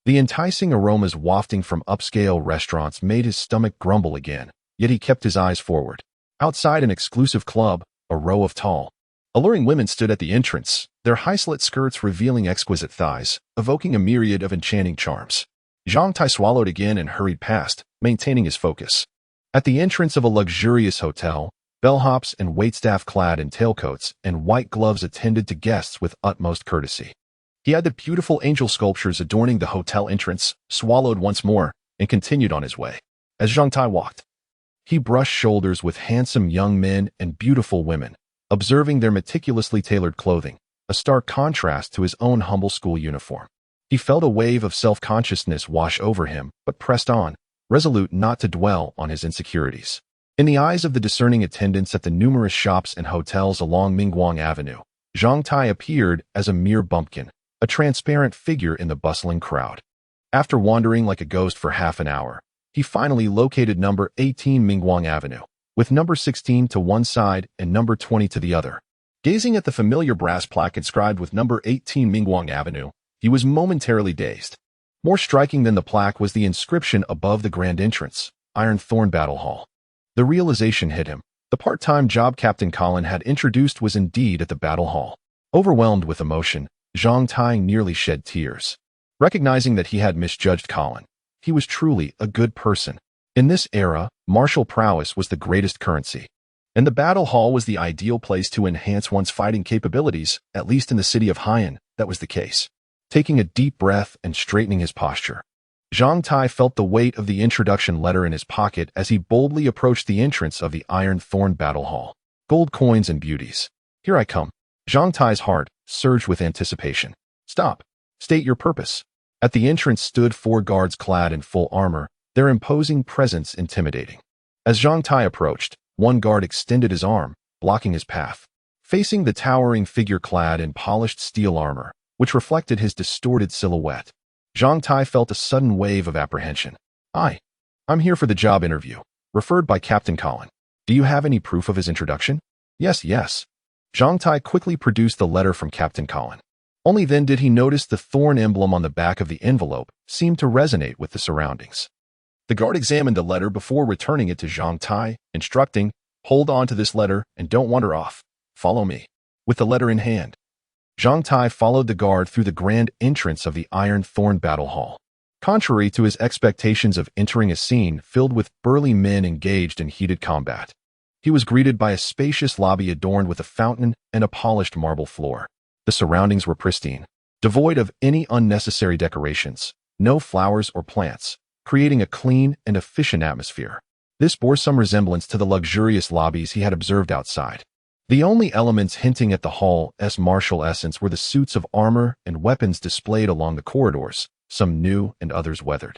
The enticing aromas wafting from upscale restaurants made his stomach grumble again, yet he kept his eyes forward. Outside an exclusive club, a row of tall, alluring women stood at the entrance, their high-slit skirts revealing exquisite thighs, evoking a myriad of enchanting charms. Zhang Tai swallowed again and hurried past, maintaining his focus. At the entrance of a luxurious hotel, bellhops and waitstaff clad in tailcoats and white gloves attended to guests with utmost courtesy. He had the beautiful angel sculptures adorning the hotel entrance, swallowed once more, and continued on his way. As Zhang Tai walked, he brushed shoulders with handsome young men and beautiful women, observing their meticulously tailored clothing, a stark contrast to his own humble school uniform. He felt a wave of self-consciousness wash over him, but pressed on, resolute not to dwell on his insecurities. In the eyes of the discerning attendants at the numerous shops and hotels along Mingguang Avenue, Zhang Tai appeared as a mere bumpkin, a transparent figure in the bustling crowd. After wandering like a ghost for half an hour, he finally located number 18 Mingguang Avenue, with number 16 to one side and number 20 to the other. Gazing at the familiar brass plaque inscribed with number 18 Mingguang Avenue, he was momentarily dazed. More striking than the plaque was the inscription above the grand entrance, Iron Thorn Battle Hall. The realization hit him. The part-time job Captain Colin had introduced was indeed at the battle hall. Overwhelmed with emotion, Zhang Tai nearly shed tears. Recognizing that he had misjudged Colin, he was truly a good person. In this era, martial prowess was the greatest currency, and the battle hall was the ideal place to enhance one's fighting capabilities, at least in the city of Haiyan, that was the case. Taking a deep breath and straightening his posture, Zhang Tai felt the weight of the introduction letter in his pocket as he boldly approached the entrance of the Iron Thorn Battle Hall. Gold coins and beauties. Here I come. Zhang Tai's heart surged with anticipation. Stop. State your purpose. At the entrance stood 4 guards clad in full armor, their imposing presence intimidating. As Zhang Tai approached, one guard extended his arm, blocking his path. Facing the towering figure clad in polished steel armor, which reflected his distorted silhouette, Zhang Tai felt a sudden wave of apprehension. I'm here for the job interview, referred by Captain Colin. Do you have any proof of his introduction? Yes. Zhang Tai quickly produced the letter from Captain Colin. Only then did he notice the thorn emblem on the back of the envelope seemed to resonate with the surroundings. The guard examined the letter before returning it to Zhang Tai, instructing, "Hold on to this letter and don't wander off. Follow me." With the letter in hand, Zhang Tai followed the guard through the grand entrance of the Iron Thorn Battle Hall. Contrary to his expectations of entering a scene filled with burly men engaged in heated combat, he was greeted by a spacious lobby adorned with a fountain and a polished marble floor. The surroundings were pristine, devoid of any unnecessary decorations, no flowers or plants, creating a clean and efficient atmosphere. This bore some resemblance to the luxurious lobbies he had observed outside. The only elements hinting at the hall's martial essence were the suits of armor and weapons displayed along the corridors, some new and others weathered,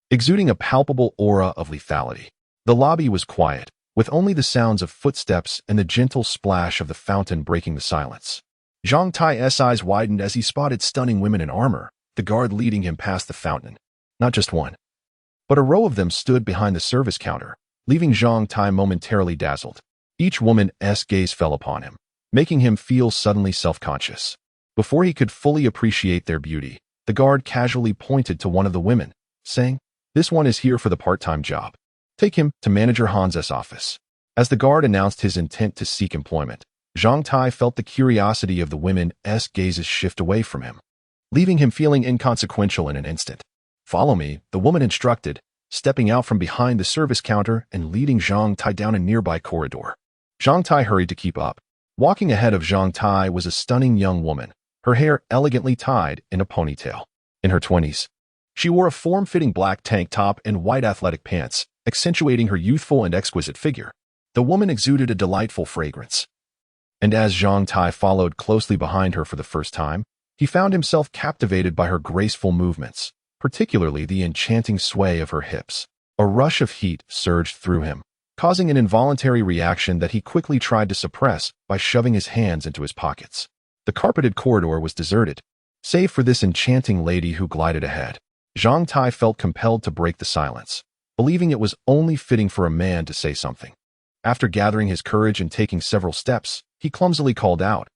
exuding a palpable aura of lethality. The lobby was quiet, with only the sounds of footsteps and the gentle splash of the fountain breaking the silence. Zhang Tai's eyes widened as he spotted stunning women in armor, the guard leading him past the fountain. Not just one, but a row of them stood behind the service counter, leaving Zhang Tai momentarily dazzled. Each woman's gaze fell upon him, making him feel suddenly self-conscious. Before he could fully appreciate their beauty, the guard casually pointed to one of the women, saying, "This one is here for the part-time job. Take him to Manager Han's office." As the guard announced his intent to seek employment, Zhang Tai felt the curiosity of the women's gazes shift away from him, leaving him feeling inconsequential in an instant. "Follow me," the woman instructed, stepping out from behind the service counter and leading Zhang Tai down a nearby corridor. Zhang Tai hurried to keep up. Walking ahead of Zhang Tai was a stunning young woman, her hair elegantly tied in a ponytail. In her 20s, she wore a form-fitting black tank top and white athletic pants, accentuating her youthful and exquisite figure. The woman exuded a delightful fragrance. And as Zhang Tai followed closely behind her for the first time, he found himself captivated by her graceful movements, particularly the enchanting sway of her hips. A rush of heat surged through him, causing an involuntary reaction that he quickly tried to suppress by shoving his hands into his pockets. The carpeted corridor was deserted, save for this enchanting lady who glided ahead. Zhang Tai felt compelled to break the silence, believing it was only fitting for a man to say something. After gathering his courage and taking several steps, he clumsily called out,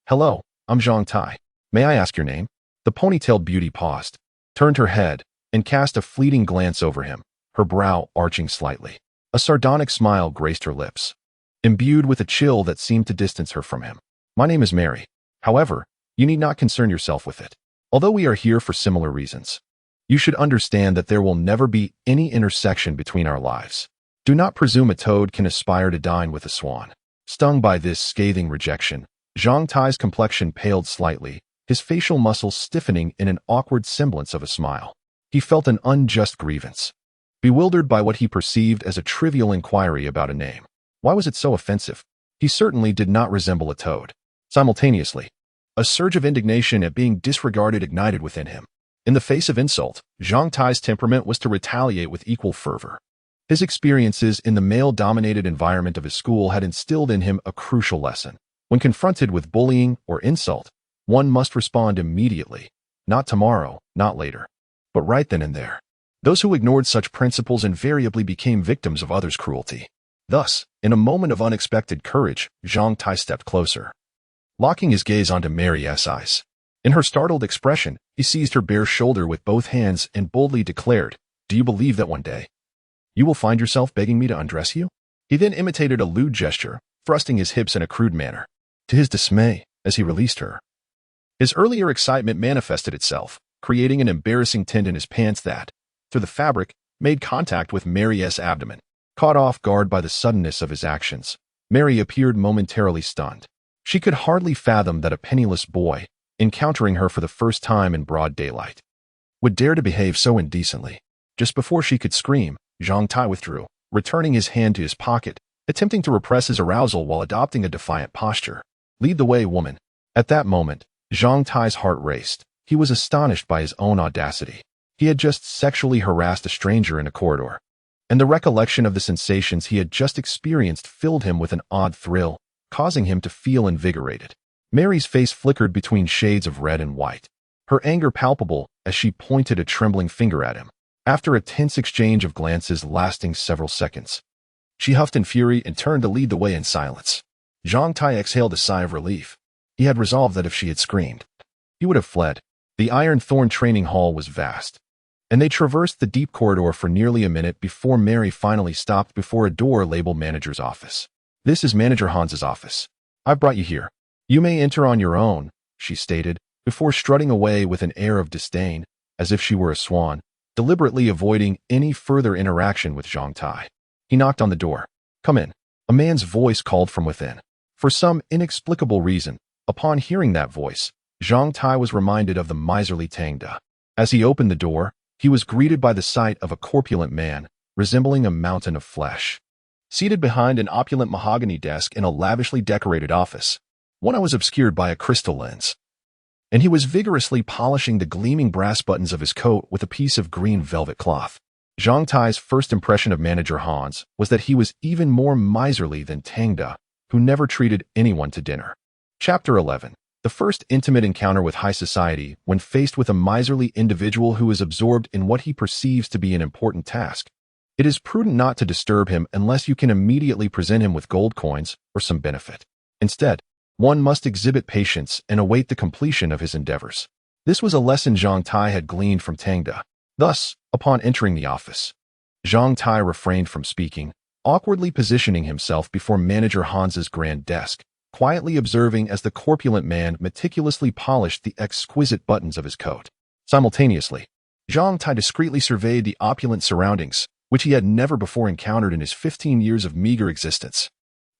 "Hello, I'm Zhang Tai. May I ask your name?" The ponytailed beauty paused, turned her head, and cast a fleeting glance over him, her brow arching slightly. A sardonic smile graced her lips, imbued with a chill that seemed to distance her from him. "My name is Mary. However, you need not concern yourself with it. Although we are here for similar reasons, you should understand that there will never be any intersection between our lives. Do not presume a toad can aspire to dine with a swan." Stung by this scathing rejection, Zhang Tai's complexion paled slightly, his facial muscles stiffening in an awkward semblance of a smile. He felt an unjust grievance, bewildered by what he perceived as a trivial inquiry about a name. Why was it so offensive? He certainly did not resemble a toad. Simultaneously, a surge of indignation at being disregarded ignited within him. In the face of insult, Zhang Tai's temperament was to retaliate with equal fervor. His experiences in the male-dominated environment of his school had instilled in him a crucial lesson. When confronted with bullying or insult, one must respond immediately, not tomorrow, not later, but right then and there. Those who ignored such principles invariably became victims of others' cruelty. Thus, in a moment of unexpected courage, Zhang Tai stepped closer, locking his gaze onto Mary's eyes. In her startled expression, he seized her bare shoulder with both hands and boldly declared, "Do you believe that one day you will find yourself begging me to undress you?" He then imitated a lewd gesture, thrusting his hips in a crude manner. To his dismay, as he released her, his earlier excitement manifested itself, creating an embarrassing tint in his pants that, through the fabric, made contact with Mary's abdomen. Caught off guard by the suddenness of his actions, Mary appeared momentarily stunned. She could hardly fathom that a penniless boy, encountering her for the first time in broad daylight, would dare to behave so indecently. Just before she could scream, Zhang Tai withdrew, returning his hand to his pocket, attempting to repress his arousal while adopting a defiant posture. "Lead the way, woman." At that moment, Zhang Tai's heart raced. He was astonished by his own audacity. He had just sexually harassed a stranger in a corridor, and the recollection of the sensations he had just experienced filled him with an odd thrill, causing him to feel invigorated. Mary's face flickered between shades of red and white, her anger palpable as she pointed a trembling finger at him. After a tense exchange of glances lasting several seconds, she huffed in fury and turned to lead the way in silence. Zhang Tai exhaled a sigh of relief. He had resolved that if she had screamed, he would have fled. The Iron Thorn training hall was vast, and they traversed the deep corridor for nearly a minute before Mary finally stopped before a door labeled Manager's Office. "This is Manager Han's office. I've brought you here. You may enter on your own," she stated, before strutting away with an air of disdain, as if she were a swan, deliberately avoiding any further interaction with Zhang Tai. He knocked on the door. "Come in." A man's voice called from within. For some inexplicable reason, upon hearing that voice, Zhang Tai was reminded of the miserly Tangda. As he opened the door, he was greeted by the sight of a corpulent man, resembling a mountain of flesh, seated behind an opulent mahogany desk in a lavishly decorated office. One was obscured by a crystal lens, and he was vigorously polishing the gleaming brass buttons of his coat with a piece of green velvet cloth. Zhang Tai's first impression of Manager Hans was that he was even more miserly than Tangda, who never treated anyone to dinner. Chapter 11. The first intimate encounter with high society when faced with a miserly individual who is absorbed in what he perceives to be an important task. It is prudent not to disturb him unless you can immediately present him with gold coins or some benefit. Instead, One must exhibit patience and await the completion of his endeavors. This was a lesson Zhang Tai had gleaned from Tangda. Thus, upon entering the office, Zhang Tai refrained from speaking, awkwardly positioning himself before Manager Hans's grand desk, quietly observing as the corpulent man meticulously polished the exquisite buttons of his coat. Simultaneously, Zhang Tai discreetly surveyed the opulent surroundings, which he had never before encountered in his 15 years of meager existence.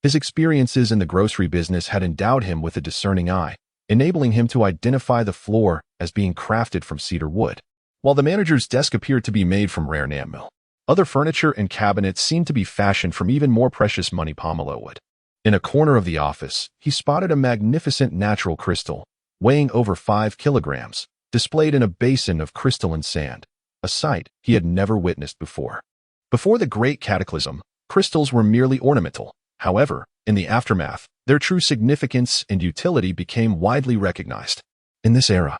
His experiences in the grocery business had endowed him with a discerning eye, enabling him to identify the floor as being crafted from cedar wood. While the manager's desk appeared to be made from rare enamel, other furniture and cabinets seemed to be fashioned from even more precious money pomelo wood. In a corner of the office, he spotted a magnificent natural crystal, weighing over 5 kilograms, displayed in a basin of crystalline sand, a sight he had never witnessed before. Before the Great Cataclysm, crystals were merely ornamental. However, in the aftermath, their true significance and utility became widely recognized. In this era,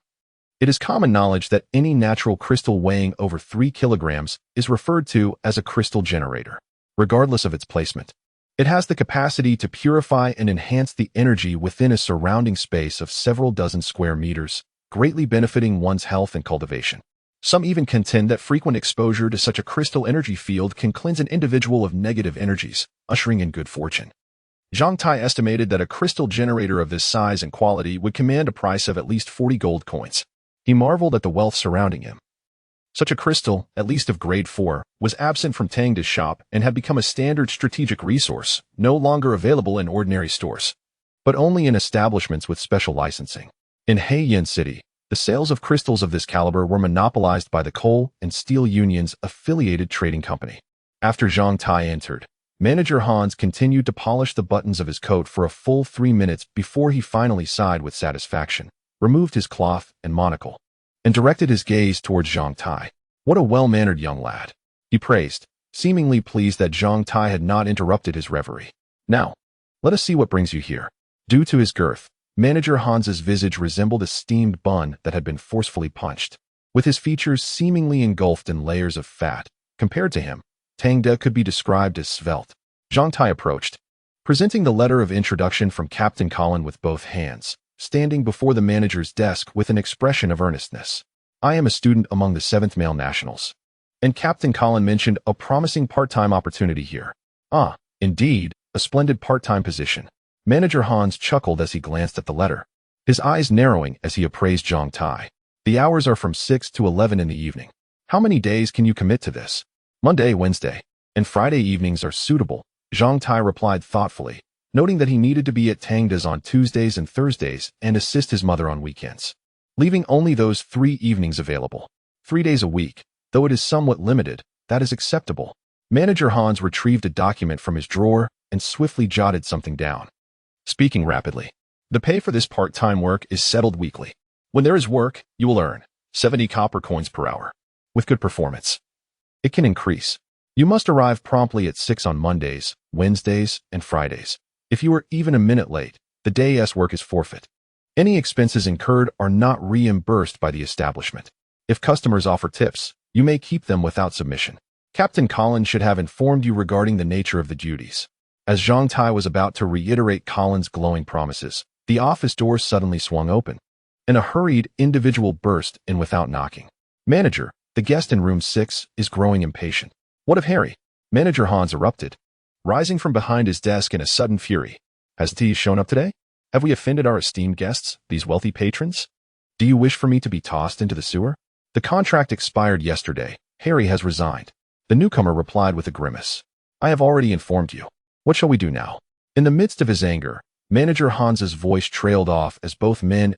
it is common knowledge that any natural crystal weighing over 3 kilograms is referred to as a crystal generator, regardless of its placement. It has the capacity to purify and enhance the energy within a surrounding space of several dozen square meters, greatly benefiting one's health and cultivation. Some even contend that frequent exposure to such a crystal energy field can cleanse an individual of negative energies, ushering in good fortune. Zhang Tai estimated that a crystal generator of this size and quality would command a price of at least 40 gold coins. He marveled at the wealth surrounding him. Such a crystal, at least of grade 4, was absent from Tangda's shop and had become a standard strategic resource, no longer available in ordinary stores, but only in establishments with special licensing. In Heiyan City, the sales of crystals of this caliber were monopolized by the Coal and Steel Union's affiliated trading company. After Zhang Tai entered, Manager Hans continued to polish the buttons of his coat for a full 3 minutes before he finally sighed with satisfaction, removed his cloth and monocle, and directed his gaze towards Zhang Tai. What a well-mannered young lad, he praised, seemingly pleased that Zhang Tai had not interrupted his reverie. Now, let us see what brings you here. Due to his girth, Manager Hans's visage resembled a steamed bun that had been forcefully punched. With his features seemingly engulfed in layers of fat, compared to him, Tangda could be described as svelte. Zhang Tai approached, presenting the letter of introduction from Captain Colin with both hands, standing before the manager's desk with an expression of earnestness. I am a student among the 7th Male Nationals. And Captain Colin mentioned a promising part-time opportunity here. Ah, indeed, a splendid part-time position. Manager Hans chuckled as he glanced at the letter, his eyes narrowing as he appraised Zhang Tai. The hours are from 6 to 11 in the evening. How many days can you commit to this? Monday, Wednesday, and Friday evenings are suitable, Zhang Tai replied thoughtfully, noting that he needed to be at Tangda's on Tuesdays and Thursdays and assist his mother on weekends, leaving only those 3 evenings available. 3 days a week, though it is somewhat limited, that is acceptable. Manager Hans retrieved a document from his drawer and swiftly jotted something down. Speaking rapidly, the pay for this part-time work is settled weekly. When there is work, you will earn 70 copper coins per hour. With good performance, it can increase. You must arrive promptly at 6 on Mondays, Wednesdays, and Fridays. If you are even a minute late, the day's work is forfeit. Any expenses incurred are not reimbursed by the establishment. If customers offer tips, you may keep them without submission. Captain Colin should have informed you regarding the nature of the duties. As Zhang Tai was about to reiterate Colin's glowing promises, the office door suddenly swung open, and a hurried individual burst in without knocking. Manager, the guest in room 6 is growing impatient. What of Harry? Manager Hans erupted, rising from behind his desk in a sudden fury. Has tea shown up today? Have we offended our esteemed guests, these wealthy patrons? Do you wish for me to be tossed into the sewer? The contract expired yesterday. Harry has resigned. The newcomer replied with a grimace. I have already informed you. What shall we do now? In the midst of his anger, Manager Hans's voice trailed off as both men's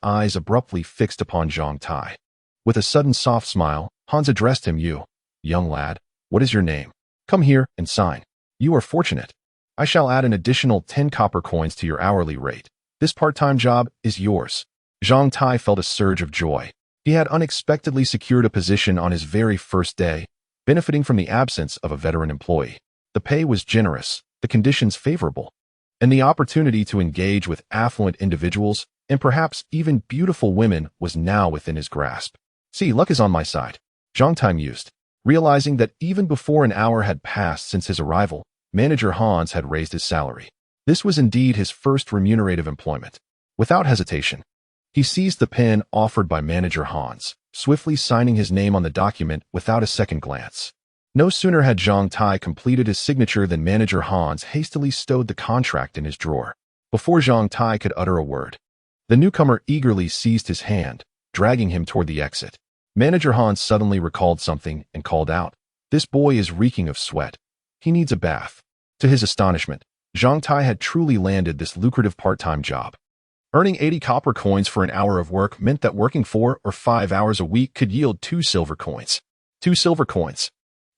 eyes abruptly fixed upon Zhang Tai. With a sudden soft smile, Hans addressed him. You, young lad, what is your name? Come here and sign. You are fortunate. I shall add an additional 10 copper coins to your hourly rate. This part-time job is yours. Zhang Tai felt a surge of joy. He had unexpectedly secured a position on his very first day, benefiting from the absence of a veteran employee. The pay was generous, the conditions favorable, and the opportunity to engage with affluent individuals and perhaps even beautiful women was now within his grasp. See, luck is on my side, Zhang Tai mused, realizing that even before an hour had passed since his arrival, Manager Hans had raised his salary. This was indeed his first remunerative employment. Without hesitation, he seized the pen offered by manager Hans, swiftly signing his name on the document without a second glance. No sooner had Zhang Tai completed his signature than manager Hans hastily stowed the contract in his drawer. Before Zhang Tai could utter a word, the newcomer eagerly seized his hand, dragging him toward the exit. Manager Hans suddenly recalled something and called out, "This boy is reeking of sweat. He needs a bath." To his astonishment, Zhang Tai had truly landed this lucrative part-time job. Earning 80 copper coins for an hour of work meant that working 4 or 5 hours a week could yield 2 silver coins. 2 silver coins.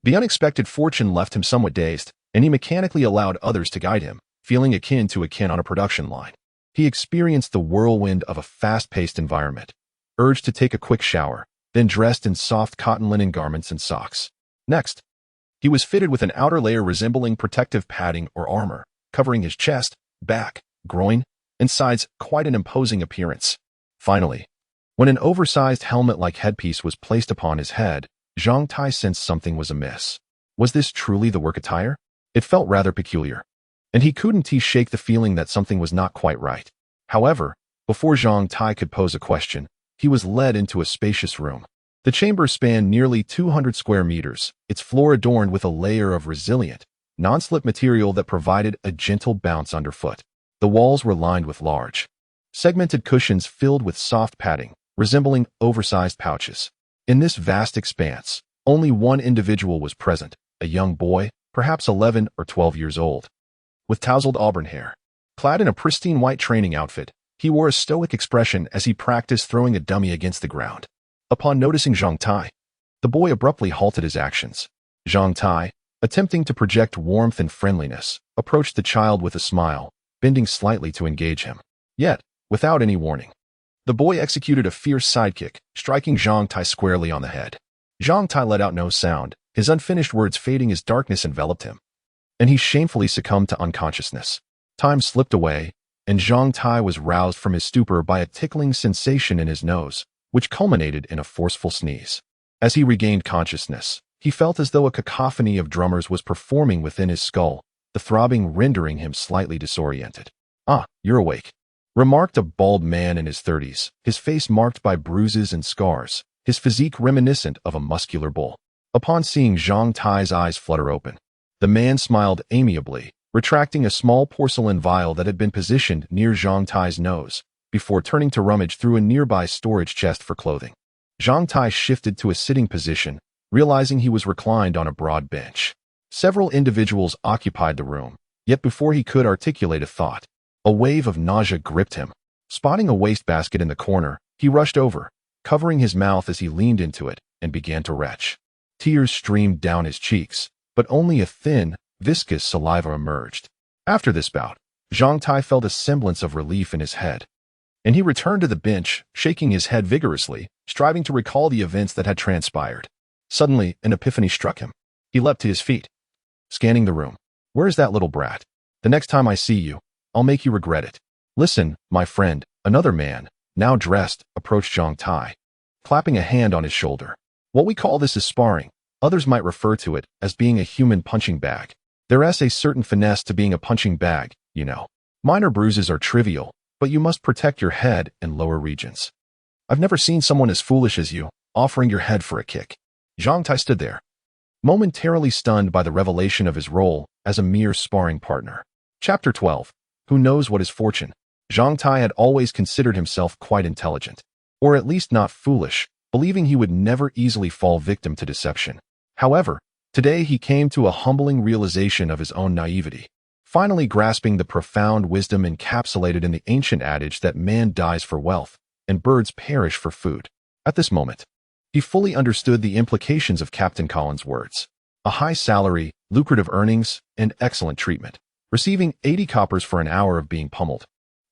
The unexpected fortune left him somewhat dazed, and he mechanically allowed others to guide him, feeling akin to a kin on a production line. He experienced the whirlwind of a fast-paced environment, urged to take a quick shower, then dressed in soft cotton linen garments and socks. Next, he was fitted with an outer layer resembling protective padding or armor, covering his chest, back, groin, and sides, quite an imposing appearance. Finally, when an oversized helmet-like headpiece was placed upon his head, Zhang Tai sensed something was amiss. Was this truly the work attire? It felt rather peculiar, and he couldn't shake the feeling that something was not quite right. However, before Zhang Tai could pose a question, he was led into a spacious room. The chamber spanned nearly 200 square meters, its floor adorned with a layer of resilient, non-slip material that provided a gentle bounce underfoot. The walls were lined with large, segmented cushions filled with soft padding, resembling oversized pouches. In this vast expanse, only one individual was present, a young boy, perhaps 11 or 12 years old. With tousled auburn hair, clad in a pristine white training outfit, he wore a stoic expression as he practiced throwing a dummy against the ground. Upon noticing Zhang Tai, the boy abruptly halted his actions. Zhang Tai, attempting to project warmth and friendliness, approached the child with a smile, bending slightly to engage him. Yet, without any warning, the boy executed a fierce sidekick, striking Zhang Tai squarely on the head. Zhang Tai let out no sound, his unfinished words fading as darkness enveloped him, and he shamefully succumbed to unconsciousness. Time slipped away, and Zhang Tai was roused from his stupor by a tickling sensation in his nose, which culminated in a forceful sneeze. As he regained consciousness, he felt as though a cacophony of drummers was performing within his skull, the throbbing rendering him slightly disoriented. "Ah, you're awake," remarked a bald man in his 30s, his face marked by bruises and scars, his physique reminiscent of a muscular bull. Upon seeing Zhang Tai's eyes flutter open, the man smiled amiably, retracting a small porcelain vial that had been positioned near Zhang Tai's nose, before turning to rummage through a nearby storage chest for clothing. Zhang Tai shifted to a sitting position, realizing he was reclined on a broad bench. Several individuals occupied the room, yet before he could articulate a thought, a wave of nausea gripped him. Spotting a wastebasket in the corner, he rushed over, covering his mouth as he leaned into it, and began to retch. Tears streamed down his cheeks, but only a thin, viscous saliva emerged. After this bout, Zhang Tai felt a semblance of relief in his head, and he returned to the bench, shaking his head vigorously, striving to recall the events that had transpired. Suddenly, an epiphany struck him. He leapt to his feet, scanning the room. "Where is that little brat? The next time I see you, I'll make you regret it." "Listen, my friend," another man, now dressed, approached Zhang Tai, clapping a hand on his shoulder. "What we call this is sparring. Others might refer to it as being a human punching bag. There's a certain finesse to being a punching bag, you know. Minor bruises are trivial, but you must protect your head and lower regions. I've never seen someone as foolish as you, offering your head for a kick." Zhang Tai stood there, momentarily stunned by the revelation of his role as a mere sparring partner. Chapter 12. Who knows what is fortune? Zhang Tai had always considered himself quite intelligent, or at least not foolish, believing he would never easily fall victim to deception. However, today he came to a humbling realization of his own naivety, finally grasping the profound wisdom encapsulated in the ancient adage that man dies for wealth, and birds perish for food. At this moment, he fully understood the implications of Captain Collins' words. A high salary, lucrative earnings, and excellent treatment. Receiving 80 coppers for an hour of being pummeled,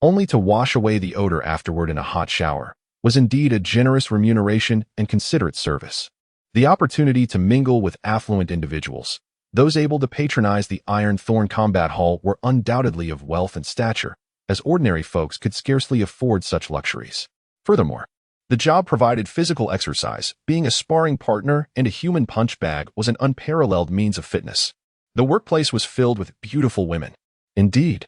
only to wash away the odor afterward in a hot shower, was indeed a generous remuneration and considerate service. The opportunity to mingle with affluent individuals, those able to patronize the Iron Thorn Combat Hall, were undoubtedly of wealth and stature, as ordinary folks could scarcely afford such luxuries. Furthermore, the job provided physical exercise. Being a sparring partner and a human punch bag was an unparalleled means of fitness. The workplace was filled with beautiful women. Indeed,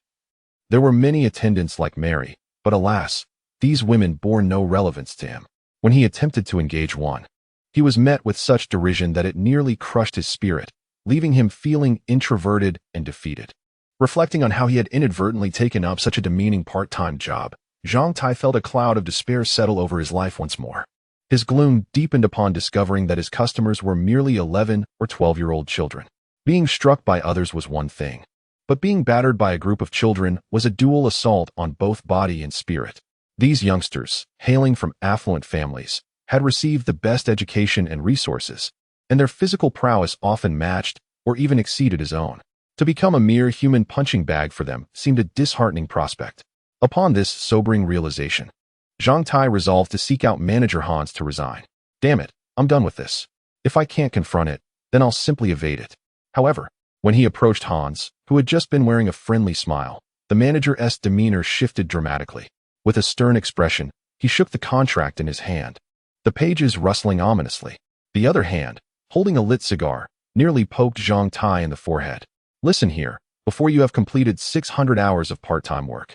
There were many attendants like Mary, but alas, these women bore no relevance to him. When he attempted to engage one, he was met with such derision that it nearly crushed his spirit, leaving him feeling introverted and defeated. Reflecting on how he had inadvertently taken up such a demeaning part-time job, Zhang Tai felt a cloud of despair settle over his life once more. His gloom deepened upon discovering that his customers were merely 11 or 12-year-old children. Being struck by others was one thing, but being battered by a group of children was a dual assault on both body and spirit. These youngsters, hailing from affluent families, had received the best education and resources, and their physical prowess often matched or even exceeded his own. To become a mere human punching bag for them seemed a disheartening prospect. Upon this sobering realization, Zhang Tai resolved to seek out Manager Hans to resign. Damn it, I'm done with this. If I can't confront it, then I'll simply evade it. However, when he approached Hans, who had just been wearing a friendly smile, the manager's demeanor shifted dramatically. With a stern expression, he shook the contract in his hand, the pages rustling ominously. The other hand, holding a lit cigar, nearly poked Zhang Tai in the forehead. Listen here, before you have completed 600 hours of part-time work.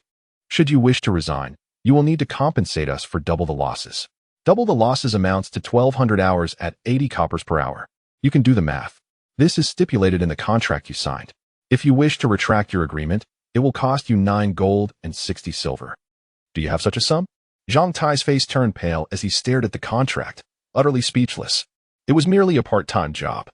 Should you wish to resign, you will need to compensate us for double the losses. Double the losses amounts to 1,200 hours at 80 coppers per hour. You can do the math. This is stipulated in the contract you signed. If you wish to retract your agreement, it will cost you 9 gold and 60 silver. Do you have such a sum? Zhang Tai's face turned pale as he stared at the contract, utterly speechless. It was merely a part-time job.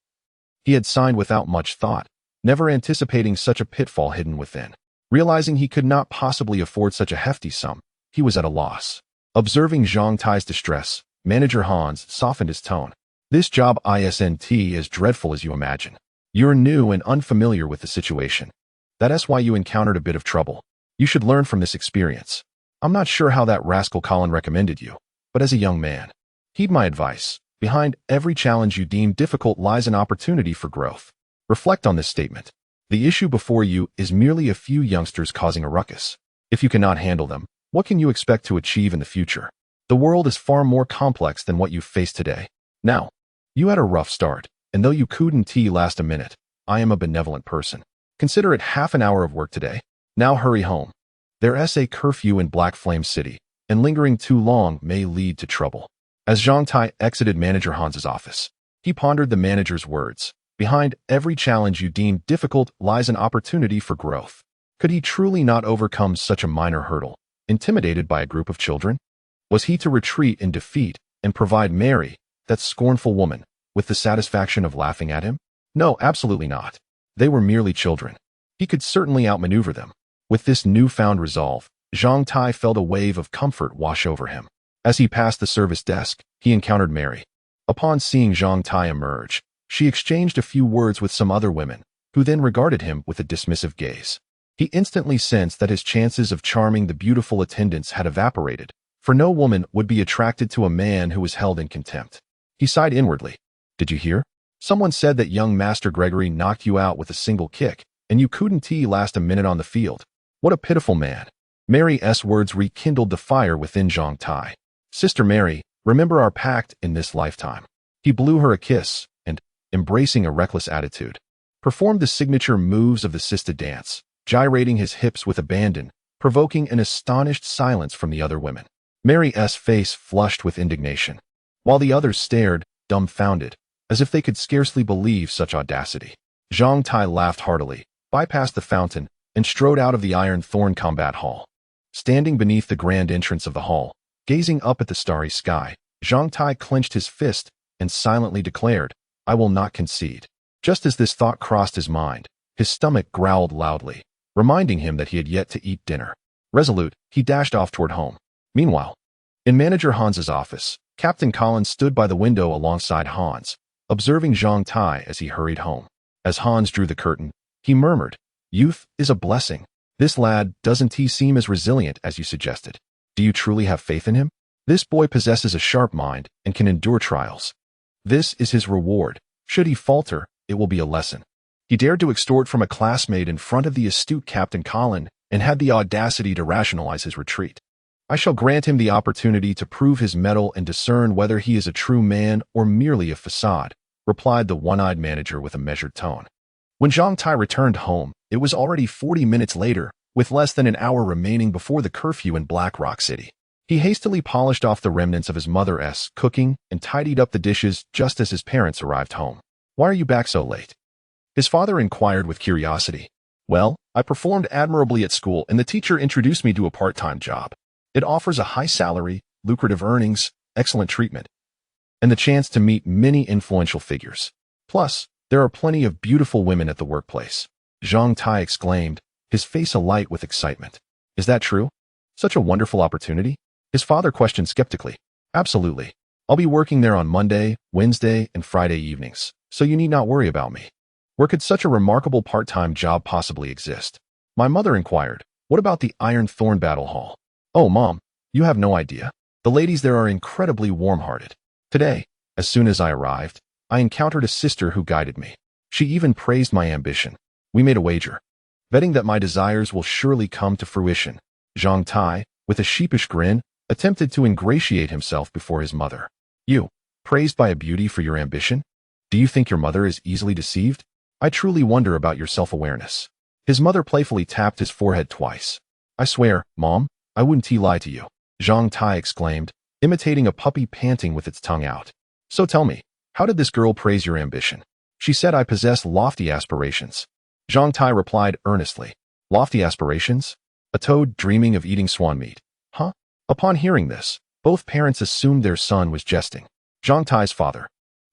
He had signed without much thought, never anticipating such a pitfall hidden within. Realizing he could not possibly afford such a hefty sum, he was at a loss. Observing Zhang Tai's distress, Manager Hans softened his tone. This job isn't as dreadful as you imagine. You're new and unfamiliar with the situation. That's why you encountered a bit of trouble. You should learn from this experience. I'm not sure how that rascal Colin recommended you, but as a young man, heed my advice. Behind every challenge you deem difficult lies an opportunity for growth. Reflect on this statement. The issue before you is merely a few youngsters causing a ruckus. If you cannot handle them, what can you expect to achieve in the future? The world is far more complex than what you face today. Now, you had a rough start, and though you couldn't last a minute, I am a benevolent person. Consider it half an hour of work today. Now hurry home. There's a curfew in Black Flame City, and lingering too long may lead to trouble. As Zhang Tai exited Manager Hans's office, he pondered the manager's words. Behind every challenge you deem difficult lies an opportunity for growth. Could he truly not overcome such a minor hurdle, intimidated by a group of children? Was he to retreat in defeat and provide Mary, that scornful woman, with the satisfaction of laughing at him? No, absolutely not. They were merely children. He could certainly outmaneuver them. With this newfound resolve, Zhang Tai felt a wave of comfort wash over him. As he passed the service desk, he encountered Mary. Upon seeing Zhang Tai emerge, she exchanged a few words with some other women, who then regarded him with a dismissive gaze. He instantly sensed that his chances of charming the beautiful attendants had evaporated, for no woman would be attracted to a man who was held in contempt. He sighed inwardly. Did you hear? Someone said that young Master Gregory knocked you out with a single kick, and you couldn't last a minute on the field. What a pitiful man. Mary's words rekindled the fire within Zhang Tai. Sister Mary, remember our pact in this lifetime. He blew her a kiss, and, embracing a reckless attitude, performed the signature moves of the Sista dance, gyrating his hips with abandon, provoking an astonished silence from the other women. Mary's face flushed with indignation, while the others stared, dumbfounded, as if they could scarcely believe such audacity. Zhang Tai laughed heartily, bypassed the fountain, and strode out of the Iron Thorn Combat Hall. Standing beneath the grand entrance of the hall, gazing up at the starry sky, Zhang Tai clenched his fist and silently declared, I will not concede. Just as this thought crossed his mind, his stomach growled loudly, reminding him that he had yet to eat dinner. Resolute, he dashed off toward home. Meanwhile, in Manager Hans's office, Captain Collins stood by the window alongside Hans, observing Zhang Tai as he hurried home. As Hans drew the curtain, he murmured, Youth is a blessing. This lad doesn't seem as resilient as you suggested. Do you truly have faith in him? This boy possesses a sharp mind and can endure trials. This is his reward. Should he falter, it will be a lesson. He dared to extort from a classmate in front of the astute Captain Collin and had the audacity to rationalize his retreat. I shall grant him the opportunity to prove his mettle and discern whether he is a true man or merely a facade, replied the one-eyed manager with a measured tone. When Zhang Tai returned home, it was already 40 minutes later, with less than an hour remaining before the curfew in Black Rock City. He hastily polished off the remnants of his mother's cooking and tidied up the dishes just as his parents arrived home. "Why are you back so late?" his father inquired with curiosity. "Well, I performed admirably at school and the teacher introduced me to a part-time job. It offers a high salary, lucrative earnings, excellent treatment, and the chance to meet many influential figures. Plus, there are plenty of beautiful women at the workplace," Zhang Tai exclaimed, his face alight with excitement. "Is that true? Such a wonderful opportunity?" his father questioned skeptically. "Absolutely. I'll be working there on Monday, Wednesday, and Friday evenings, so you need not worry about me." "Where could such a remarkable part-time job possibly exist?" my mother inquired. "What about the Iron Thorn Battle Hall?" "Oh, Mom, you have no idea. The ladies there are incredibly warm-hearted. Today, as soon as I arrived, I encountered a sister who guided me. She even praised my ambition. We made a wager, betting that my desires will surely come to fruition." Zhang Tai, with a sheepish grin, attempted to ingratiate himself before his mother. "You, praised by a beauty for your ambition? Do you think your mother is easily deceived? I truly wonder about your self-awareness." His mother playfully tapped his forehead twice. "I swear, Mom, I wouldn't lie to you," Zhang Tai exclaimed, imitating a puppy panting with its tongue out. "So tell me, how did this girl praise your ambition?" "She said I possess lofty aspirations." Zhang Tai replied earnestly. "Lofty aspirations? A toad dreaming of eating swan meat, huh?" Upon hearing this, both parents assumed their son was jesting. Zhang Tai's father,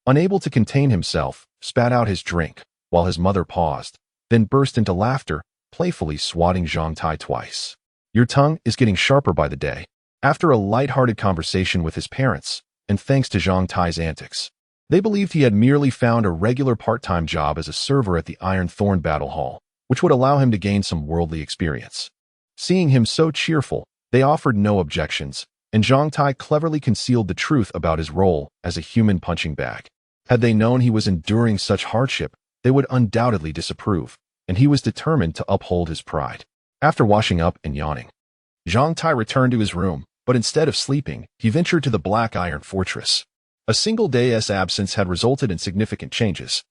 unable to contain himself, spat out his drink, while his mother paused, then burst into laughter, playfully swatting Zhang Tai twice. "Your tongue is getting sharper by the day." After a light-hearted conversation with his parents, and thanks to Zhang Tai's antics, they believed he had merely found a regular part-time job as a server at the Iron Thorn Battle Hall, which would allow him to gain some worldly experience. Seeing him so cheerful, they offered no objections, and Zhang Tai cleverly concealed the truth about his role as a human punching bag. Had they known he was enduring such hardship, they would undoubtedly disapprove, and he was determined to uphold his pride. After washing up and yawning, Zhang Tai returned to his room, but instead of sleeping, he ventured to the Black Iron Fortress. A single day's absence had resulted in significant changes.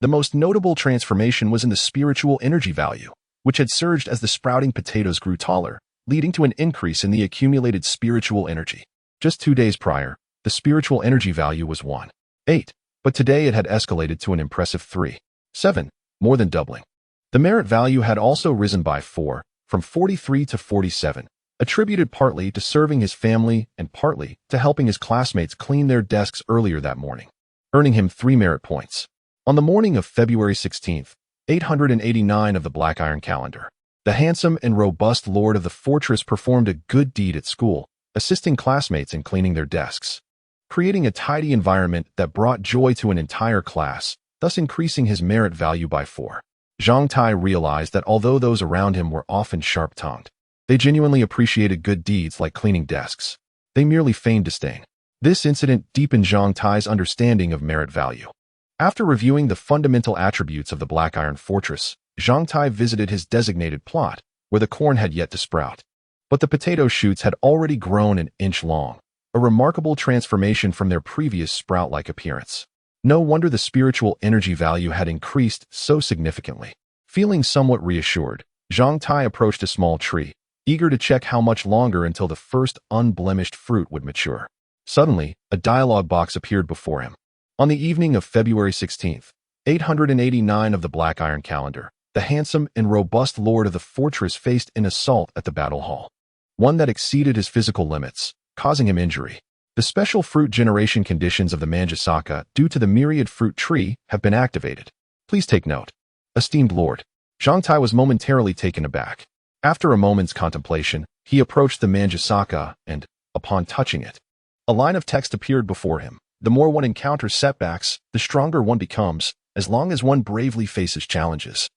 The most notable transformation was in the spiritual energy value, which had surged as the sprouting potatoes grew taller, leading to an increase in the accumulated spiritual energy. Just 2 days prior, the spiritual energy value was 1.8, but today it had escalated to an impressive 3.7, more than doubling. The merit value had also risen by 4, from 43 to 47, attributed partly to serving his family and partly to helping his classmates clean their desks earlier that morning, earning him 3 merit points. On the morning of February 16th, 889 of the Black Iron calendar, the handsome and robust lord of the fortress performed a good deed at school, assisting classmates in cleaning their desks, creating a tidy environment that brought joy to an entire class, thus increasing his merit value by 4. Zhang Tai realized that although those around him were often sharp-tongued, they genuinely appreciated good deeds like cleaning desks. They merely feigned disdain. This incident deepened Zhang Tai's understanding of merit value. After reviewing the fundamental attributes of the Black Iron Fortress, Zhang Tai visited his designated plot, where the corn had yet to sprout. But the potato shoots had already grown an inch long, a remarkable transformation from their previous sprout-like appearance. No wonder the spiritual energy value had increased so significantly. Feeling somewhat reassured, Zhang Tai approached a small tree, eager to check how much longer until the first unblemished fruit would mature. Suddenly, a dialogue box appeared before him. On the evening of February 16th, 889 of the Black Iron calendar, the handsome and robust lord of the fortress faced an assault at the battle hall, one that exceeded his physical limits, causing him injury. The special fruit generation conditions of the Manjasaka due to the myriad fruit tree have been activated. Please take note. Esteemed lord, Zhang Tai was momentarily taken aback. After a moment's contemplation, he approached the Manjasaka and, upon touching it, a line of text appeared before him. The more one encounters setbacks, the stronger one becomes, as long as one bravely faces challenges.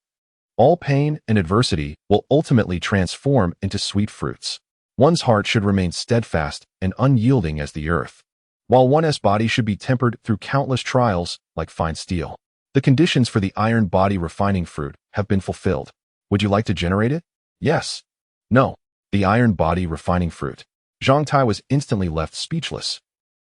All pain and adversity will ultimately transform into sweet fruits. One's heart should remain steadfast and unyielding as the earth, while one's body should be tempered through countless trials like fine steel. The conditions for the iron body refining fruit have been fulfilled. Would you like to generate it? Yes. No. The iron body refining fruit. Zhang Tai was instantly left speechless.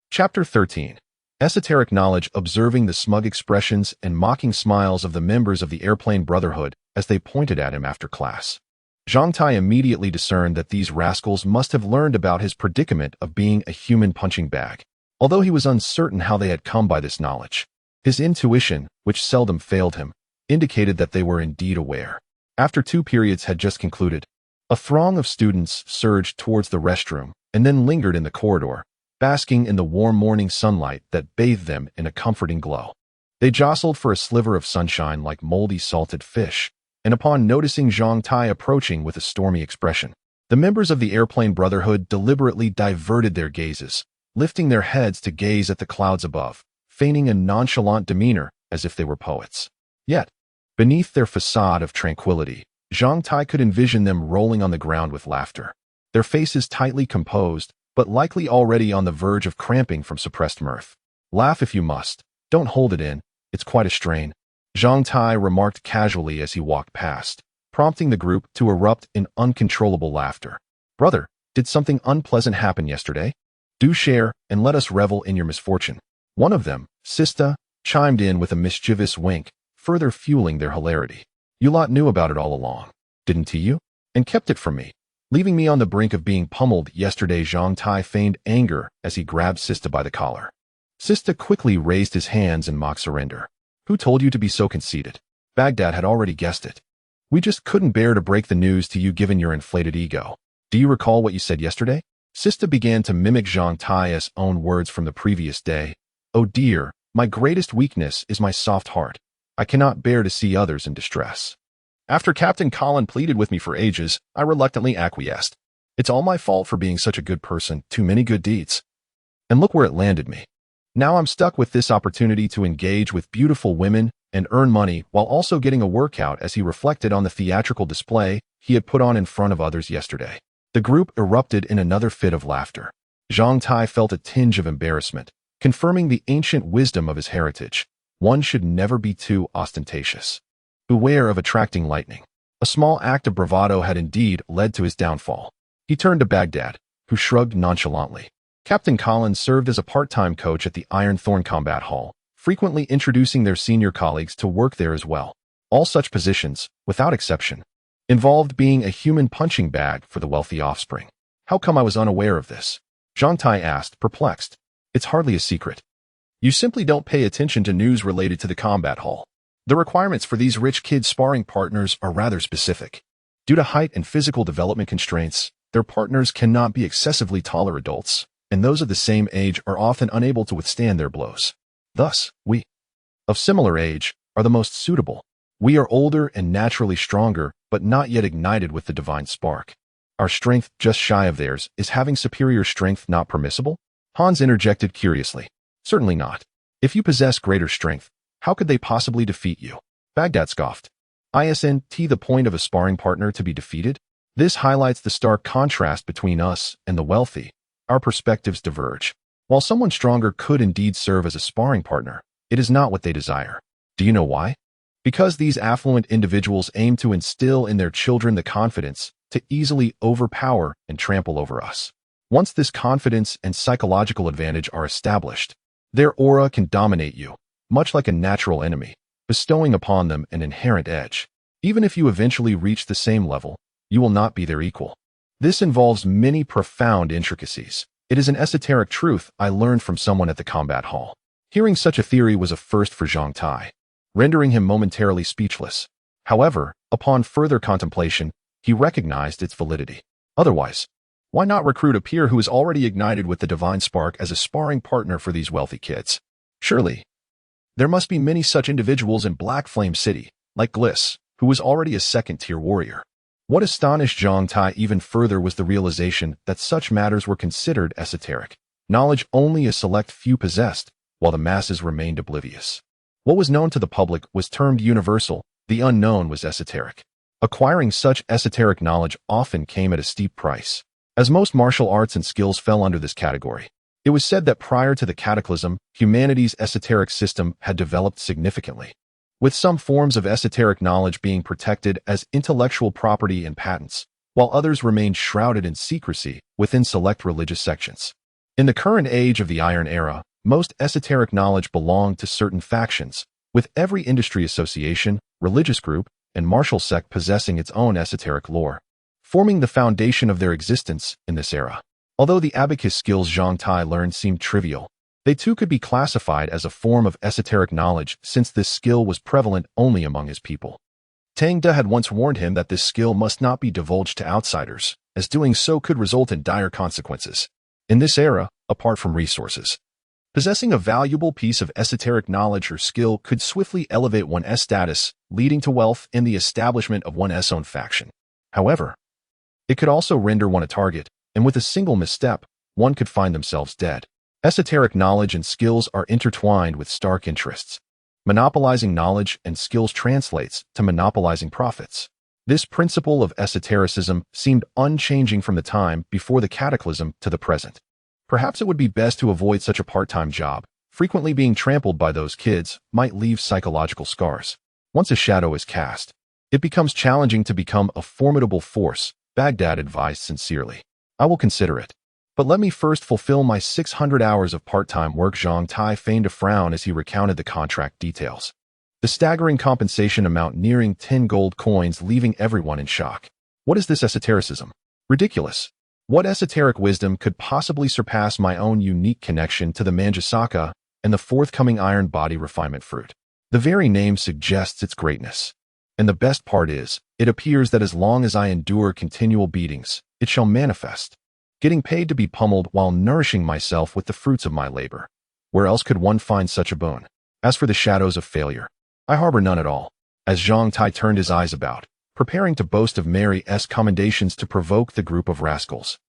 Chapter 13. Esoteric knowledge observing the smug expressions and mocking smiles of the members of the Airplane Brotherhood as they pointed at him after class. Zhang Tai immediately discerned that these rascals must have learned about his predicament of being a human punching bag. Although he was uncertain how they had come by this knowledge, his intuition, which seldom failed him, indicated that they were indeed aware. After 2 periods had just concluded, a throng of students surged towards the restroom and then lingered in the corridor, basking in the warm morning sunlight that bathed them in a comforting glow. They jostled for a sliver of sunshine like moldy salted fish, and upon noticing Zhang Tai approaching with a stormy expression, the members of the Airplane Brotherhood deliberately diverted their gazes, lifting their heads to gaze at the clouds above, feigning a nonchalant demeanor as if they were poets. Yet, beneath their facade of tranquility, Zhang Tai could envision them rolling on the ground with laughter, their faces tightly composed, but likely already on the verge of cramping from suppressed mirth. Laugh if you must. Don't hold it in. It's quite a strain, Zhang Tai remarked casually as he walked past, prompting the group to erupt in uncontrollable laughter. Brother, did something unpleasant happen yesterday? Do share and let us revel in your misfortune. One of them, Sista, chimed in with a mischievous wink, further fueling their hilarity. You lot knew about it all along, didn't you? And kept it from me, leaving me on the brink of being pummeled yesterday. Zhang Tai feigned anger as he grabbed Sista by the collar. Sista quickly raised his hands in mock surrender. Who told you to be so conceited? Baghdad had already guessed it. We just couldn't bear to break the news to you given your inflated ego. Do you recall what you said yesterday? Sista began to mimic Zhang Tai's own words from the previous day. Oh dear, my greatest weakness is my soft heart. I cannot bear to see others in distress. After Captain Colin pleaded with me for ages, I reluctantly acquiesced. It's all my fault for being such a good person, too many good deeds. And look where it landed me. Now I'm stuck with this opportunity to engage with beautiful women and earn money while also getting a workout, as he reflected on the theatrical display he had put on in front of others yesterday. The group erupted in another fit of laughter. Zhang Tai felt a tinge of embarrassment, confirming the ancient wisdom of his heritage. One should never be too ostentatious. Beware of attracting lightning. A small act of bravado had indeed led to his downfall. He turned to Baghdad, who shrugged nonchalantly. Captain Collins served as a part-time coach at the Iron Thorn Combat Hall, frequently introducing their senior colleagues to work there as well. All such positions, without exception, involved being a human punching bag for the wealthy offspring. How come I was unaware of this? Zhang Tai asked, perplexed. It's hardly a secret. You simply don't pay attention to news related to the combat hall. The requirements for these rich kid sparring partners are rather specific. Due to height and physical development constraints, their partners cannot be excessively taller adults, and those of the same age are often unable to withstand their blows. Thus, we, of similar age, are the most suitable. We are older and naturally stronger, but not yet ignited with the divine spark. Our strength, just shy of theirs, is having superior strength not permissible? Hans interjected curiously. Certainly not. If you possess greater strength, how could they possibly defeat you? Baghdad scoffed. Isn't the point of a sparring partner to be defeated? This highlights the stark contrast between us and the wealthy. Our perspectives diverge. While someone stronger could indeed serve as a sparring partner, it is not what they desire. Do you know why? Because these affluent individuals aim to instill in their children the confidence to easily overpower and trample over us. Once this confidence and psychological advantage are established, their aura can dominate you, much like a natural enemy, bestowing upon them an inherent edge. Even if you eventually reach the same level, you will not be their equal. This involves many profound intricacies. It is an esoteric truth I learned from someone at the combat hall. Hearing such a theory was a first for Zhang Tai, rendering him momentarily speechless. However, upon further contemplation, he recognized its validity. Otherwise, why not recruit a peer who is already ignited with the divine spark as a sparring partner for these wealthy kids? Surely, there must be many such individuals in Black Flame City, like Gliss, who was already a second-tier warrior. What astonished Zhang Tai even further was the realization that such matters were considered esoteric. Knowledge only a select few possessed, while the masses remained oblivious. What was known to the public was termed universal, the unknown was esoteric. Acquiring such esoteric knowledge often came at a steep price, as most martial arts and skills fell under this category. It was said that prior to the cataclysm, humanity's esoteric system had developed significantly, with some forms of esoteric knowledge being protected as intellectual property and patents, while others remained shrouded in secrecy within select religious sections. In the current age of the Iron Era, most esoteric knowledge belonged to certain factions, with every industry association, religious group, and martial sect possessing its own esoteric lore. forming the foundation of their existence in this era. Although the abacus skills Zhang Tai learned seemed trivial, they too could be classified as a form of esoteric knowledge since this skill was prevalent only among his people. Tang De had once warned him that this skill must not be divulged to outsiders, as doing so could result in dire consequences. In this era, apart from resources, possessing a valuable piece of esoteric knowledge or skill could swiftly elevate one's status, leading to wealth and the establishment of one's own faction. However, it could also render one a target, and with a single misstep, one could find themselves dead. Esoteric knowledge and skills are intertwined with stark interests. Monopolizing knowledge and skills translates to monopolizing profits. This principle of esotericism seemed unchanging from the time before the cataclysm to the present. Perhaps it would be best to avoid such a part-time job. Frequently being trampled by those kids might leave psychological scars. Once a shadow is cast, it becomes challenging to become a formidable force, Baghdad advised sincerely. I will consider it. But let me first fulfill my 600 hours of part-time work. Zhang Tai feigned a frown as he recounted the contract details. The staggering compensation amount nearing 10 gold coins, leaving everyone in shock. What is this esotericism? Ridiculous. What esoteric wisdom could possibly surpass my own unique connection to the Manjusaka and the forthcoming iron body refinement fruit? The very name suggests its greatness. And the best part is, it appears that as long as I endure continual beatings, it shall manifest. Getting paid to be pummeled while nourishing myself with the fruits of my labor. Where else could one find such a boon? As for the shadows of failure, I harbor none at all. As Zhang Tai turned his eyes about, preparing to boast of Mary's commendations to provoke the group of rascals,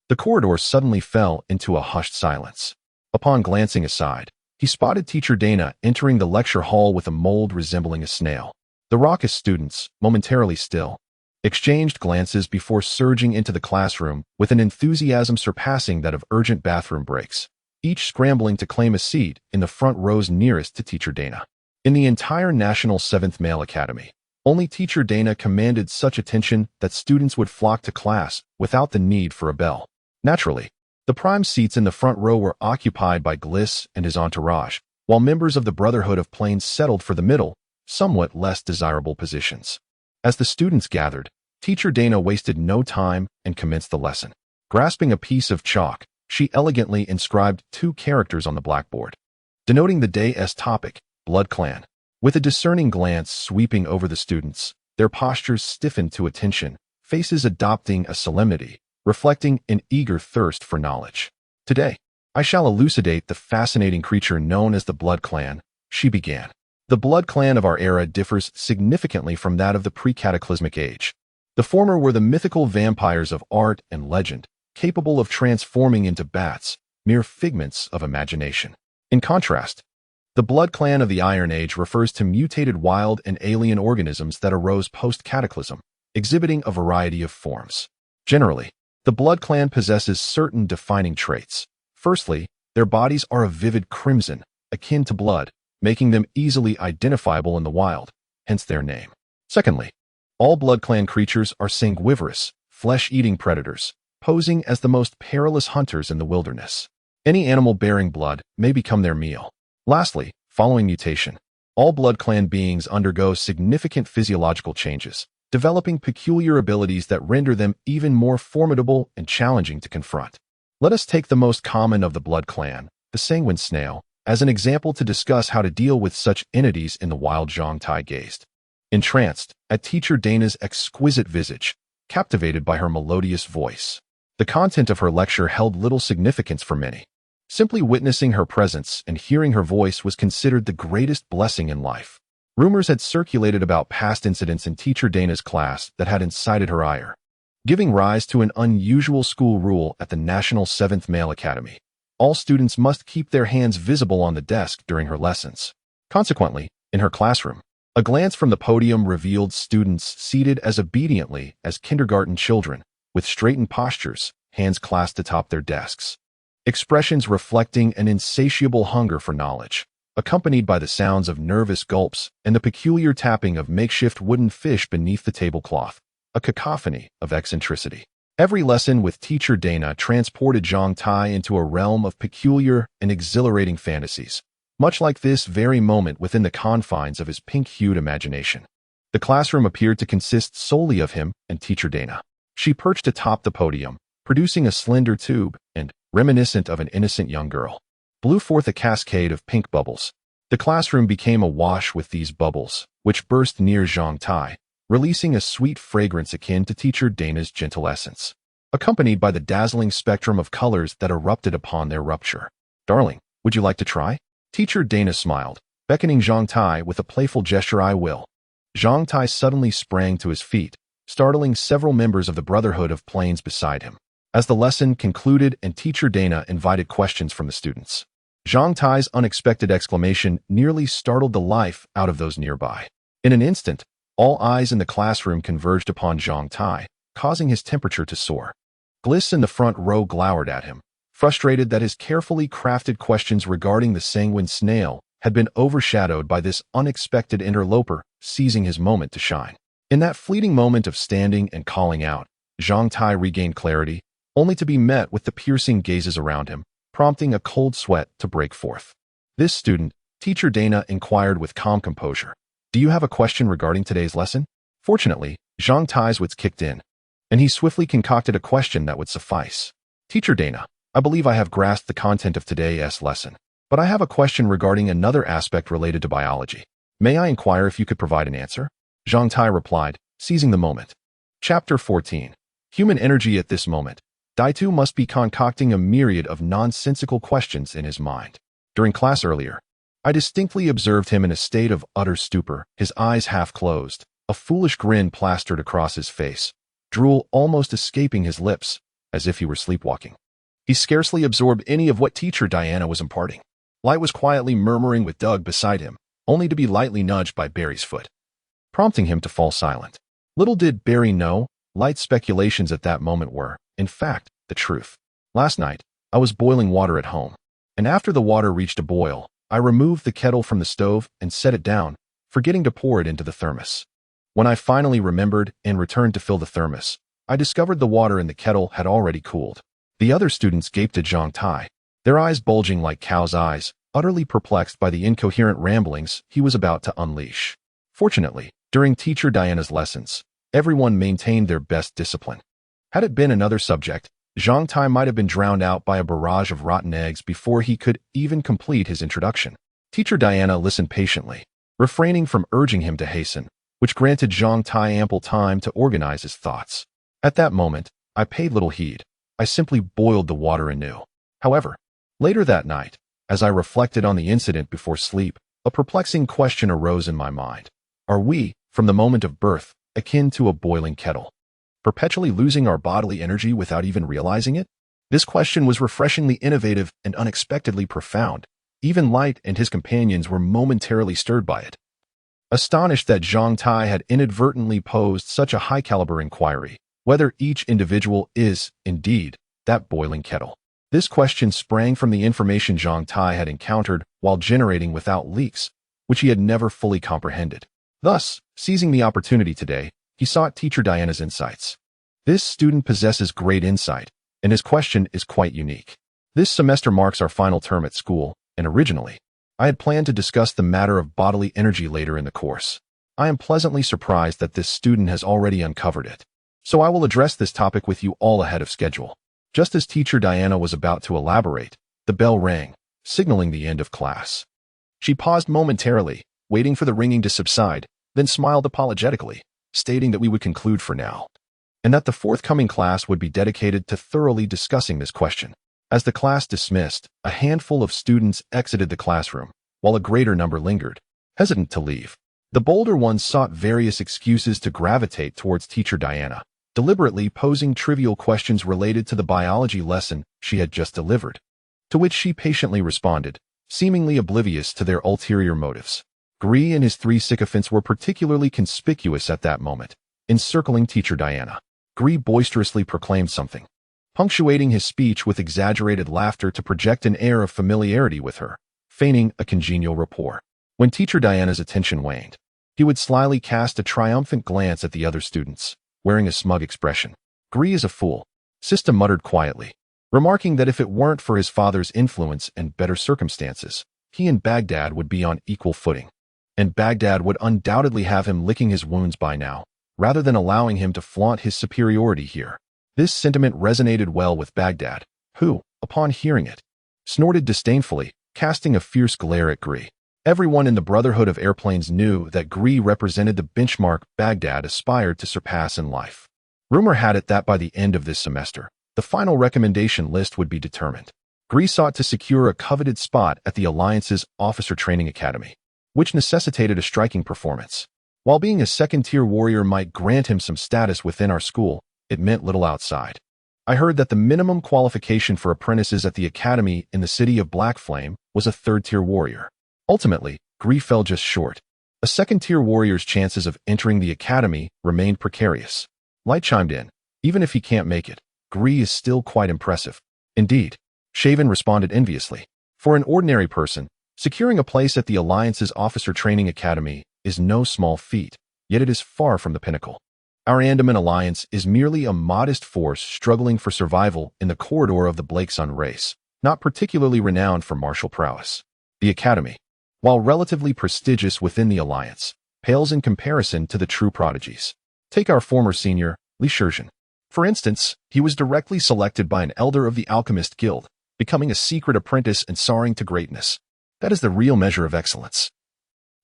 the corridor suddenly fell into a hushed silence. Upon glancing aside, he spotted Teacher Dana entering the lecture hall with a mold resembling a snail. The raucous students, momentarily still, exchanged glances before surging into the classroom with an enthusiasm surpassing that of urgent bathroom breaks, each scrambling to claim a seat in the front rows nearest to Teacher Dana. In the entire National 7th Male Academy, only Teacher Dana commanded such attention that students would flock to class without the need for a bell. Naturally, the prime seats in the front row were occupied by Gliss and his entourage, while members of the Brotherhood of Planes settled for the middle, somewhat less desirable positions. As the students gathered, Teacher Dana wasted no time and commenced the lesson. Grasping a piece of chalk, she elegantly inscribed 2 characters on the blackboard, denoting the day's topic, Blood Clan. With a discerning glance sweeping over the students, their postures stiffened to attention, faces adopting a solemnity, reflecting an eager thirst for knowledge. Today, I shall elucidate the fascinating creature known as the Blood Clan, she began. The Blood Clan of our era differs significantly from that of the pre-cataclysmic age. The former were the mythical vampires of art and legend, capable of transforming into bats, mere figments of imagination. In contrast, the Blood Clan of the Iron Age refers to mutated wild and alien organisms that arose post-cataclysm, exhibiting a variety of forms. Generally, the Blood Clan possesses certain defining traits. Firstly, their bodies are a vivid crimson, akin to blood, making them easily identifiable in the wild, hence their name. Secondly, all Blood Clan creatures are sanguivorous, flesh-eating predators, posing as the most perilous hunters in the wilderness. Any animal bearing blood may become their meal. Lastly, following mutation, all Blood Clan beings undergo significant physiological changes, developing peculiar abilities that render them even more formidable and challenging to confront. Let us take the most common of the Blood Clan, the sanguine snail, as an example to discuss how to deal with such entities in the wild. Zhang Tai gazed, entranced, at Teacher Dana's exquisite visage, captivated by her melodious voice. The content of her lecture held little significance for many. Simply witnessing her presence and hearing her voice was considered the greatest blessing in life. Rumors had circulated about past incidents in Teacher Dana's class that had incited her ire, giving rise to an unusual school rule at the National 7th Male Academy. All students must keep their hands visible on the desk during her lessons. Consequently, in her classroom, a glance from the podium revealed students seated as obediently as kindergarten children, with straightened postures, hands clasped atop their desks. Expressions reflecting an insatiable hunger for knowledge, accompanied by the sounds of nervous gulps and the peculiar tapping of makeshift wooden fish beneath the tablecloth, a cacophony of eccentricity. Every lesson with Teacher Dana transported Zhang Tai into a realm of peculiar and exhilarating fantasies, much like this very moment within the confines of his pink-hued imagination. The classroom appeared to consist solely of him and Teacher Dana. She perched atop the podium, producing a slender tube and, reminiscent of an innocent young girl, blew forth a cascade of pink bubbles. The classroom became awash with these bubbles, which burst near Zhang Tai, releasing a sweet fragrance akin to Teacher Dana's gentle essence, accompanied by the dazzling spectrum of colors that erupted upon their rupture. "Darling, would you like to try?" Teacher Dana smiled, beckoning Zhang Tai with a playful gesture. "I will." Zhang Tai suddenly sprang to his feet, startling several members of the Brotherhood of Planes beside him. As the lesson concluded and Teacher Dana invited questions from the students, Zhang Tai's unexpected exclamation nearly startled the life out of those nearby. In an instant, all eyes in the classroom converged upon Zhang Tai, causing his temperature to soar. Gliss in the front row glowered at him, frustrated that his carefully crafted questions regarding the sanguine snail had been overshadowed by this unexpected interloper seizing his moment to shine. In that fleeting moment of standing and calling out, Zhang Tai regained clarity, only to be met with the piercing gazes around him, prompting a cold sweat to break forth. "This student," Teacher Dana inquired with calm composure, "do you have a question regarding today's lesson?" Fortunately, Zhang Tai's wits kicked in, and he swiftly concocted a question that would suffice. "Teacher Dana, I believe I have grasped the content of today's lesson, but I have a question regarding another aspect related to biology. May I inquire if you could provide an answer?" Zhang Tai replied, seizing the moment. Chapter 14. Human energy. At this moment, Daitu must be concocting a myriad of nonsensical questions in his mind. During class earlier, I distinctly observed him in a state of utter stupor, his eyes half closed, a foolish grin plastered across his face, drool almost escaping his lips, as if he were sleepwalking. He scarcely absorbed any of what Teacher Diana was imparting. Light was quietly murmuring with Doug beside him, only to be lightly nudged by Barry's foot, prompting him to fall silent. Little did Barry know, Light's speculations at that moment were, in fact, the truth. "Last night, I was boiling water at home, and after the water reached a boil, I removed the kettle from the stove and set it down, forgetting to pour it into the thermos. When I finally remembered and returned to fill the thermos, I discovered the water in the kettle had already cooled." The other students gaped at Zhang Tai, their eyes bulging like cows' eyes, utterly perplexed by the incoherent ramblings he was about to unleash. Fortunately, during Teacher Diana's lessons, everyone maintained their best discipline. Had it been another subject, Zhang Tai might have been drowned out by a barrage of rotten eggs before he could even complete his introduction. Teacher Diana listened patiently, refraining from urging him to hasten, which granted Zhang Tai ample time to organize his thoughts. At that moment, I paid little heed. I simply boiled the water anew. However, later that night, as I reflected on the incident before sleep, a perplexing question arose in my mind. Are we, from the moment of birth, akin to a boiling kettle, perpetually losing our bodily energy without even realizing it? This question was refreshingly innovative and unexpectedly profound. Even Light and his companions were momentarily stirred by it. Astonished that Zhang Tai had inadvertently posed such a high-caliber inquiry, whether each individual is, indeed, that boiling kettle. This question sprang from the information Zhang Tai had encountered while generating without leaks, which he had never fully comprehended. Thus, seizing the opportunity today, he sought Teacher Diana's insights. This student possesses great insight, and his question is quite unique. This semester marks our final term at school, and originally, I had planned to discuss the matter of bodily energy later in the course. I am pleasantly surprised that this student has already uncovered it. So I will address this topic with you all ahead of schedule. Just as Teacher Diana was about to elaborate, the bell rang, signaling the end of class. She paused momentarily, waiting for the ringing to subside, then smiled apologetically, stating that we would conclude for now, and that the forthcoming class would be dedicated to thoroughly discussing this question. As the class dismissed, a handful of students exited the classroom, while a greater number lingered, hesitant to leave. The bolder ones sought various excuses to gravitate towards Teacher Diana, deliberately posing trivial questions related to the biology lesson she had just delivered, to which she patiently responded, seemingly oblivious to their ulterior motives. Gree and his three sycophants were particularly conspicuous at that moment, encircling Teacher Diana. Gree boisterously proclaimed something, punctuating his speech with exaggerated laughter to project an air of familiarity with her, feigning a congenial rapport. When Teacher Diana's attention waned, he would slyly cast a triumphant glance at the other students, wearing a smug expression. "Gree is a fool," Sista muttered quietly, remarking that if it weren't for his father's influence and better circumstances, he and Baghdad would be on equal footing, and Baghdad would undoubtedly have him licking his wounds by now, rather than allowing him to flaunt his superiority here. This sentiment resonated well with Baghdad, who, upon hearing it, snorted disdainfully, casting a fierce glare at Gree. Everyone in the Brotherhood of Airplanes knew that Gree represented the benchmark Baghdad aspired to surpass in life. Rumor had it that by the end of this semester, the final recommendation list would be determined. Gree sought to secure a coveted spot at the Alliance's Officer Training Academy, which necessitated a striking performance. While being a second-tier warrior might grant him some status within our school, it meant little outside. I heard that the minimum qualification for apprentices at the academy in the city of Black Flame was a third-tier warrior. Ultimately, Gree fell just short. A second-tier warrior's chances of entering the academy remained precarious. Light chimed in. Even if he can't make it, Gree is still quite impressive. Indeed, Shaven responded enviously. For an ordinary person, securing a place at the Alliance's Officer Training Academy is no small feat, yet it is far from the pinnacle. Our Andaman Alliance is merely a modest force struggling for survival in the corridor of the Blakesun race, not particularly renowned for martial prowess. The Academy, while relatively prestigious within the Alliance, pales in comparison to the true prodigies. Take our former senior, Li Shizhen. For instance, he was directly selected by an elder of the Alchemist Guild, becoming a secret apprentice and soaring to greatness. That is the real measure of excellence.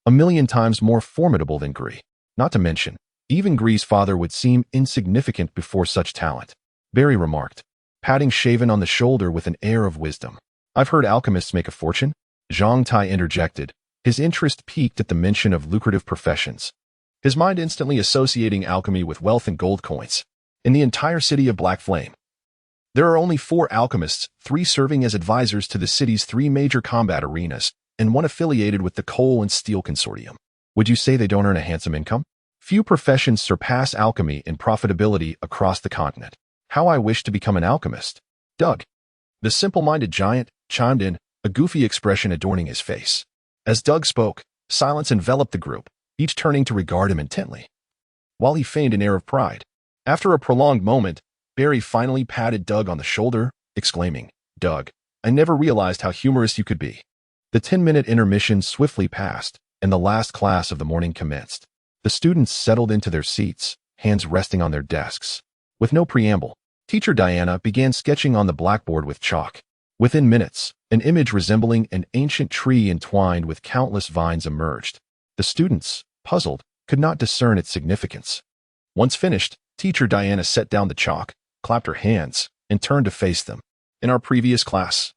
A million times more formidable than Gree. Not to mention, even Gree's father would seem insignificant before such talent. Barry remarked, patting Shaven on the shoulder with an air of wisdom. I've heard alchemists make a fortune. Zhang Tai interjected, his interest piqued at the mention of lucrative professions, his mind instantly associating alchemy with wealth and gold coins. In the entire city of Black Flame, there are only 4 alchemists, 3 serving as advisors to the city's 3 major combat arenas, and 1 affiliated with the Coal and Steel Consortium. Would you say they don't earn a handsome income? Few professions surpass alchemy in profitability across the continent. How I wish to become an alchemist. Doug, the simple-minded giant, chimed in, a goofy expression adorning his face. As Doug spoke, silence enveloped the group, each turning to regard him intently, while he feigned an air of pride. After a prolonged moment, Barry finally patted Doug on the shoulder, exclaiming, Doug, I never realized how humorous you could be. The 10-minute intermission swiftly passed, and the last class of the morning commenced. The students settled into their seats, hands resting on their desks. With no preamble, Teacher Diana began sketching on the blackboard with chalk. Within minutes, an image resembling an ancient tree entwined with countless vines emerged. The students, puzzled, could not discern its significance. Once finished, Teacher Diana set down the chalk, clapped her hands, and turned to face them. In our previous class,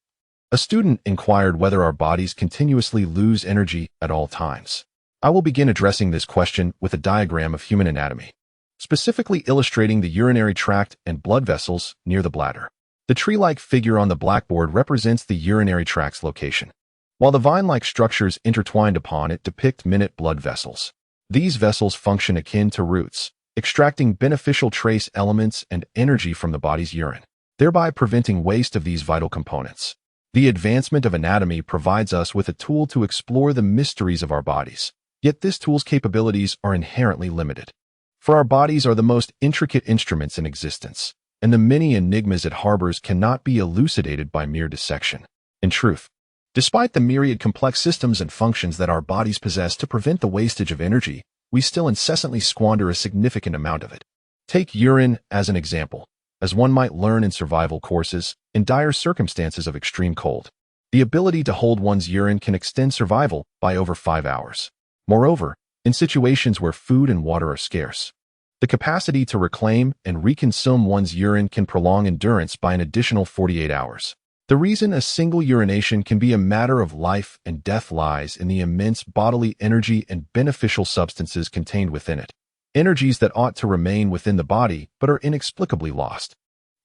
a student inquired whether our bodies continuously lose energy at all times. I will begin addressing this question with a diagram of human anatomy, specifically illustrating the urinary tract and blood vessels near the bladder. The tree-like figure on the blackboard represents the urinary tract's location, while the vine-like structures intertwined upon it depict minute blood vessels. These vessels function akin to roots, extracting beneficial trace elements and energy from the body's urine, thereby preventing waste of these vital components. The advancement of anatomy provides us with a tool to explore the mysteries of our bodies, yet this tool's capabilities are inherently limited. For our bodies are the most intricate instruments in existence, and the many enigmas it harbors cannot be elucidated by mere dissection. In truth, despite the myriad complex systems and functions that our bodies possess to prevent the wastage of energy, we still incessantly squander a significant amount of it. Take urine as an example. As one might learn in survival courses, in dire circumstances of extreme cold, the ability to hold one's urine can extend survival by over 5 hours. Moreover, in situations where food and water are scarce, the capacity to reclaim and reconsume one's urine can prolong endurance by an additional 48 hours. The reason a single urination can be a matter of life and death lies in the immense bodily energy and beneficial substances contained within it, energies that ought to remain within the body but are inexplicably lost.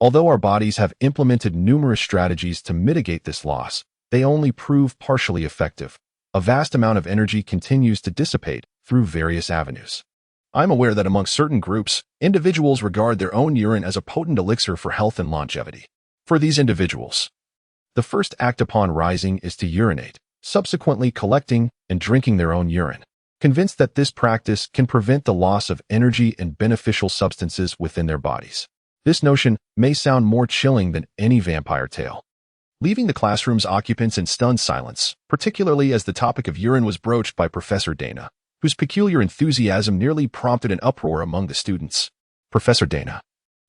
Although our bodies have implemented numerous strategies to mitigate this loss, they only prove partially effective. A vast amount of energy continues to dissipate through various avenues. I'm aware that among certain groups, individuals regard their own urine as a potent elixir for health and longevity. For these individuals, the first act upon rising is to urinate, subsequently collecting and drinking their own urine, convinced that this practice can prevent the loss of energy and beneficial substances within their bodies. This notion may sound more chilling than any vampire tale, leaving the classroom's occupants in stunned silence, particularly as the topic of urine was broached by Professor Dana, whose peculiar enthusiasm nearly prompted an uproar among the students. "Professor Dana,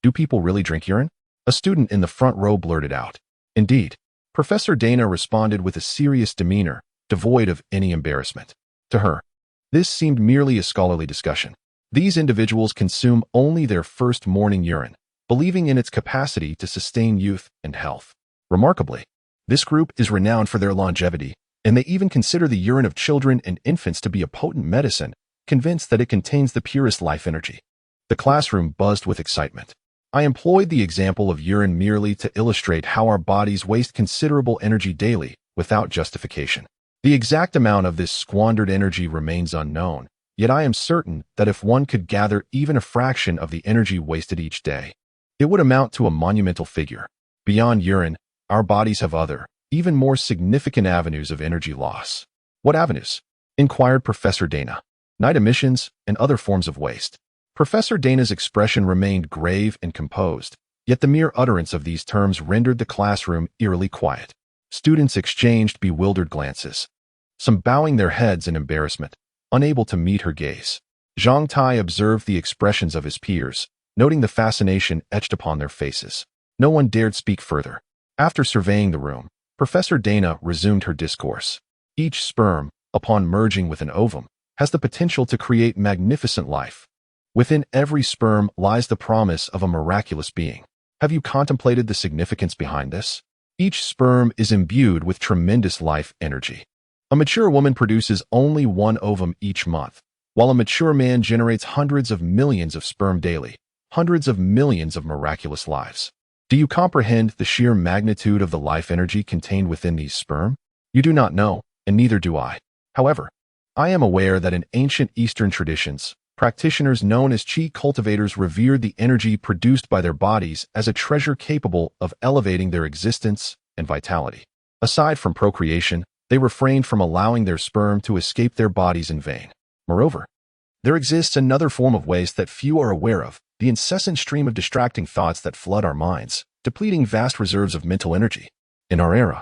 do people really drink urine?" A student in the front row blurted out. "Indeed." Professor Dana responded with a serious demeanor, devoid of any embarrassment. To her, this seemed merely a scholarly discussion. These individuals consume only their first morning urine, believing in its capacity to sustain youth and health. Remarkably, this group is renowned for their longevity, and they even consider the urine of children and infants to be a potent medicine, convinced that it contains the purest life energy. The classroom buzzed with excitement. I employed the example of urine merely to illustrate how our bodies waste considerable energy daily, without justification. The exact amount of this squandered energy remains unknown, yet I am certain that if one could gather even a fraction of the energy wasted each day, it would amount to a monumental figure. Beyond urine, our bodies have other, even more significant avenues of energy loss. "What avenues?" inquired Professor Dana. "Night emissions and other forms of waste." Professor Dana's expression remained grave and composed, yet the mere utterance of these terms rendered the classroom eerily quiet. Students exchanged bewildered glances, some bowing their heads in embarrassment, unable to meet her gaze. Zhang Tai observed the expressions of his peers, noting the fascination etched upon their faces. No one dared speak further. After surveying the room, Professor Dana resumed her discourse. "Each sperm, upon merging with an ovum, has the potential to create magnificent life. Within every sperm lies the promise of a miraculous being. Have you contemplated the significance behind this? Each sperm is imbued with tremendous life energy. A mature woman produces only one ovum each month, while a mature man generates hundreds of millions of sperm daily, hundreds of millions of miraculous lives. Do you comprehend the sheer magnitude of the life energy contained within these sperm? You do not know, and neither do I. However, I am aware that in ancient Eastern traditions, practitioners known as chi cultivators revered the energy produced by their bodies as a treasure capable of elevating their existence and vitality. Aside from procreation, they refrained from allowing their sperm to escape their bodies in vain. Moreover, there exists another form of waste that few are aware of, the incessant stream of distracting thoughts that flood our minds, depleting vast reserves of mental energy. In our era,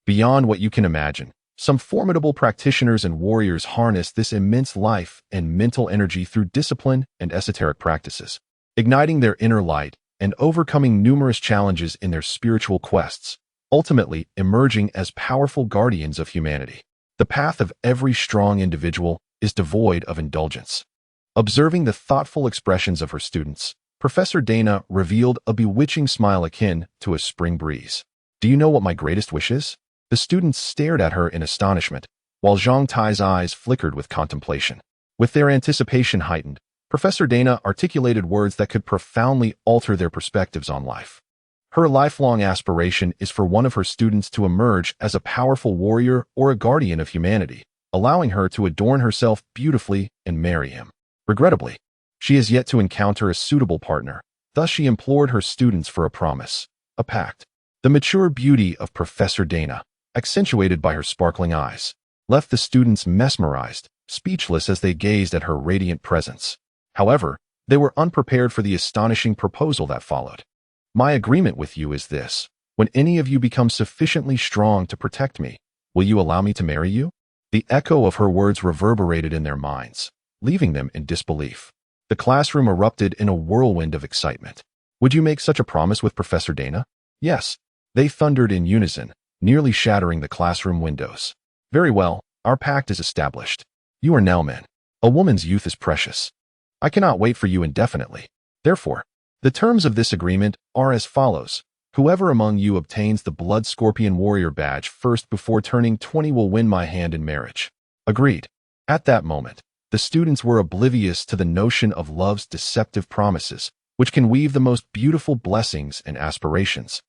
beyond what you can imagine, some formidable practitioners and warriors harness this immense life and mental energy through discipline and esoteric practices, igniting their inner light and overcoming numerous challenges in their spiritual quests, ultimately emerging as powerful guardians of humanity. The path of every strong individual is devoid of indulgence. Observing the thoughtful expressions of her students, Professor Dana revealed a bewitching smile akin to a spring breeze. "Do you know what my greatest wish is?" The students stared at her in astonishment, while Zhang Tai's eyes flickered with contemplation. With their anticipation heightened, Professor Dana articulated words that could profoundly alter their perspectives on life. Her lifelong aspiration is for one of her students to emerge as a powerful warrior or a guardian of humanity, allowing her to adorn herself beautifully and marry him. Regrettably, she has yet to encounter a suitable partner, thus she implored her students for a promise, a pact. The mature beauty of Professor Dana, accentuated by her sparkling eyes, left the students mesmerized, speechless as they gazed at her radiant presence. However, they were unprepared for the astonishing proposal that followed. "My agreement with you is this: when any of you becomes sufficiently strong to protect me, will you allow me to marry you?" The echo of her words reverberated in their minds, leaving them in disbelief. The classroom erupted in a whirlwind of excitement. "Would you make such a promise with Professor Dana?" "Yes," they thundered in unison, nearly shattering the classroom windows. "Very well, our pact is established. You are now men. A woman's youth is precious. I cannot wait for you indefinitely. Therefore, the terms of this agreement are as follows. Whoever among you obtains the Blood Scorpion Warrior badge first before turning 20 will win my hand in marriage." Agreed. At that moment, the students were oblivious to the notion of love's deceptive promises, which can weave the most beautiful blessings and aspirations,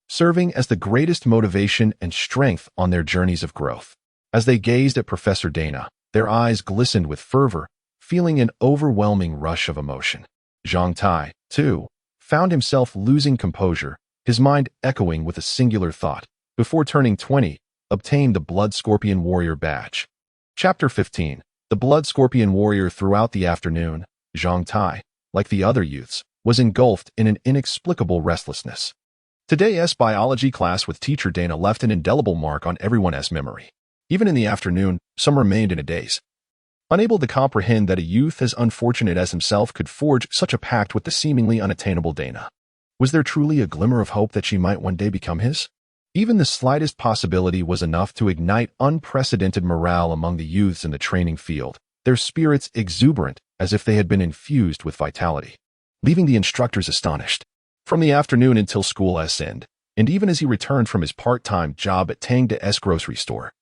serving as the greatest motivation and strength on their journeys of growth. As they gazed at Professor Dana, their eyes glistened with fervor, feeling an overwhelming rush of emotion. Zhang Tai, too, found himself losing composure, his mind echoing with a singular thought. Before turning 20, obtain the Blood Scorpion Warrior badge. Chapter 15. The Blood Scorpion Warrior. Throughout the afternoon, Zhang Tai, like the other youths, was engulfed in an inexplicable restlessness. Today's biology class with teacher Dana left an indelible mark on everyone's memory. Even in the afternoon, some remained in a daze. unable to comprehend that a youth as unfortunate as himself could forge such a pact with the seemingly unattainable Dana. Was there truly a glimmer of hope that she might one day become his? Even the slightest possibility was enough to ignite unprecedented morale among the youths in the training field, their spirits exuberant as if they had been infused with vitality, leaving the instructors astonished. From the afternoon until school's end, and even as he returned from his part-time job at Tang De's grocery store,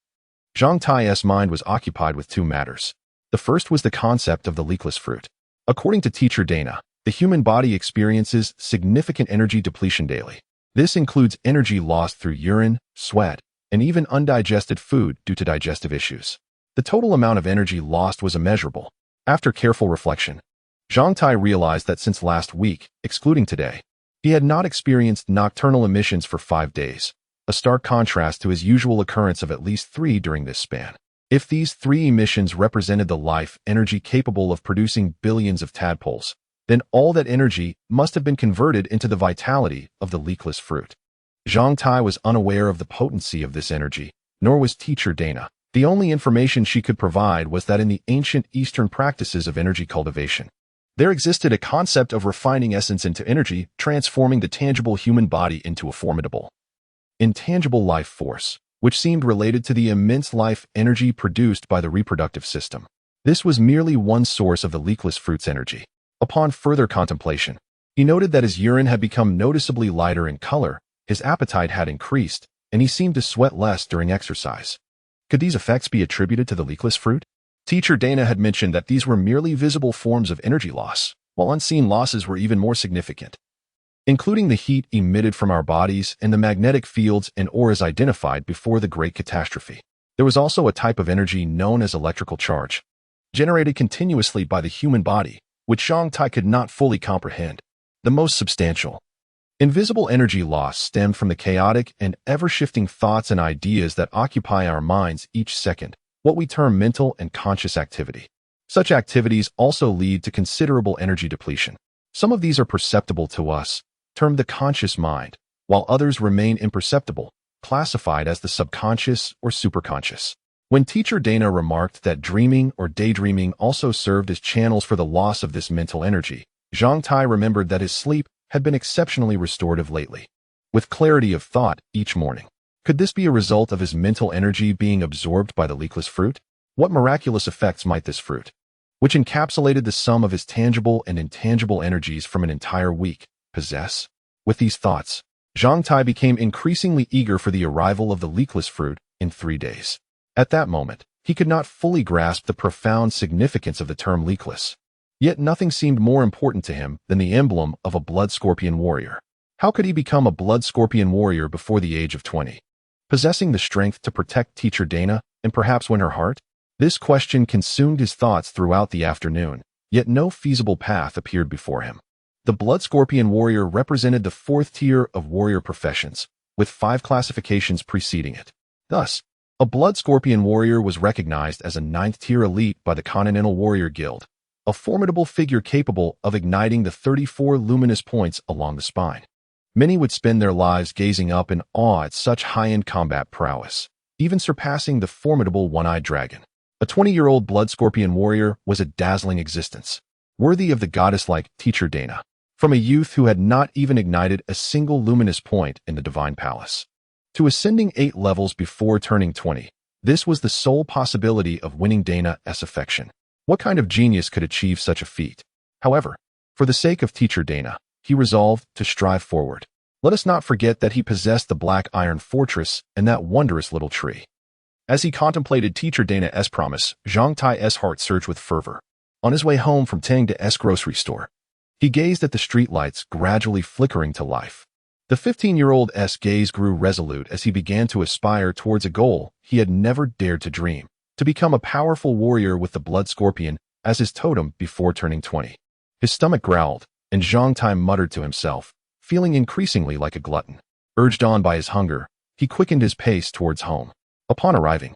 Zhang Tie's mind was occupied with two matters. The first was the concept of the leakless fruit. According to teacher Dana, the human body experiences significant energy depletion daily. This includes energy lost through urine, sweat, and even undigested food due to digestive issues. The total amount of energy lost was immeasurable. After careful reflection, Zhang Tai realized that since last week, excluding today, he had not experienced nocturnal emissions for 5 days, a stark contrast to his usual occurrence of at least 3 during this span. If these 3 emissions represented the life energy capable of producing billions of tadpoles, then all that energy must have been converted into the vitality of the leakless fruit. Zhang Tai was unaware of the potency of this energy, nor was teacher Dana. The only information she could provide was that in the ancient Eastern practices of energy cultivation, there existed a concept of refining essence into energy, transforming the tangible human body into a formidable, intangible life force, which seemed related to the immense life energy produced by the reproductive system. This was merely one source of the leakless fruit's energy. Upon further contemplation, he noted that his urine had become noticeably lighter in color, his appetite had increased, and he seemed to sweat less during exercise. Could these effects be attributed to the leakless fruit? Teacher Dana had mentioned that these were merely visible forms of energy loss, while unseen losses were even more significant, including the heat emitted from our bodies and the magnetic fields and auras identified before the Great Catastrophe. There was also a type of energy known as electrical charge, generated continuously by the human body, which Zhang Tai could not fully comprehend. The most substantial, invisible energy loss stemmed from the chaotic and ever-shifting thoughts and ideas that occupy our minds each second, what we term mental and conscious activity. Such activities also lead to considerable energy depletion. Some of these are perceptible to us, termed the conscious mind, while others remain imperceptible, classified as the subconscious or superconscious. When teacher Dana remarked that dreaming or daydreaming also served as channels for the loss of this mental energy, Zhang Tai remembered that his sleep had been exceptionally restorative lately, with clarity of thought each morning. Could this be a result of his mental energy being absorbed by the leakless fruit? What miraculous effects might this fruit, which encapsulated the sum of his tangible and intangible energies from an entire week, possess? With these thoughts, Zhang Tai became increasingly eager for the arrival of the leakless fruit in 3 days. At that moment, he could not fully grasp the profound significance of the term leakless. Yet nothing seemed more important to him than the emblem of a blood scorpion warrior. How could he become a blood scorpion warrior before the age of 20? Possessing the strength to protect teacher Dana and perhaps win her heart? This question consumed his thoughts throughout the afternoon, yet no feasible path appeared before him. The blood scorpion warrior represented the 4th tier of warrior professions, with 5 classifications preceding it. Thus, a blood scorpion warrior was recognized as a 9th tier elite by the Continental Warrior Guild, a formidable figure capable of igniting the 34 luminous points along the spine. Many would spend their lives gazing up in awe at such high-end combat prowess, even surpassing the formidable one-eyed dragon. A 20-year-old blood scorpion warrior was a dazzling existence, worthy of the goddess-like teacher Dana, from a youth who had not even ignited a single luminous point in the divine palace, to ascending 8 levels before turning 20. This was the sole possibility of winning Dana's affection. What kind of genius could achieve such a feat? However, for the sake of teacher Dana, he resolved to strive forward. Let us not forget that he possessed the Black Iron Fortress and that wondrous little tree. As he contemplated teacher Dana's promise, Zhang Tai's heart surged with fervor. On his way home from Tang De's grocery store, he gazed at the streetlights gradually flickering to life. The 15-year-old's gaze grew resolute as he began to aspire towards a goal he had never dared to dream, to become a powerful warrior with the blood scorpion as his totem before turning 20. His stomach growled, and Zhang Tai muttered to himself, feeling increasingly like a glutton. Urged on by his hunger, he quickened his pace towards home. Upon arriving,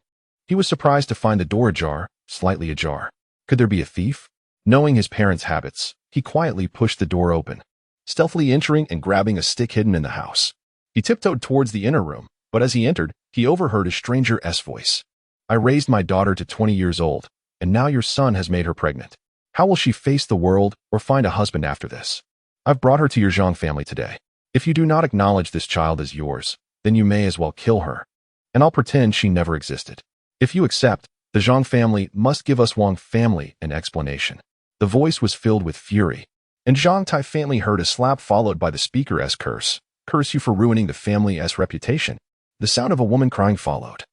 he was surprised to find the door ajar, slightly ajar. Could there be a thief? Knowing his parents' habits, he quietly pushed the door open, stealthily entering and grabbing a stick hidden in the house. He tiptoed towards the inner room, but as he entered, he overheard a stranger's voice. "I raised my daughter to 20 years old, and now your son has made her pregnant. How will she face the world or find a husband after this? I've brought her to your Zhang family today. If you do not acknowledge this child as yours, then you may as well kill her, and I'll pretend she never existed. If you accept, the Zhang family must give us Wang family an explanation." The voice was filled with fury, and Zhang Tai faintly heard a slap followed by the speaker's curse. "Curse you for ruining the family's reputation." The sound of a woman crying followed.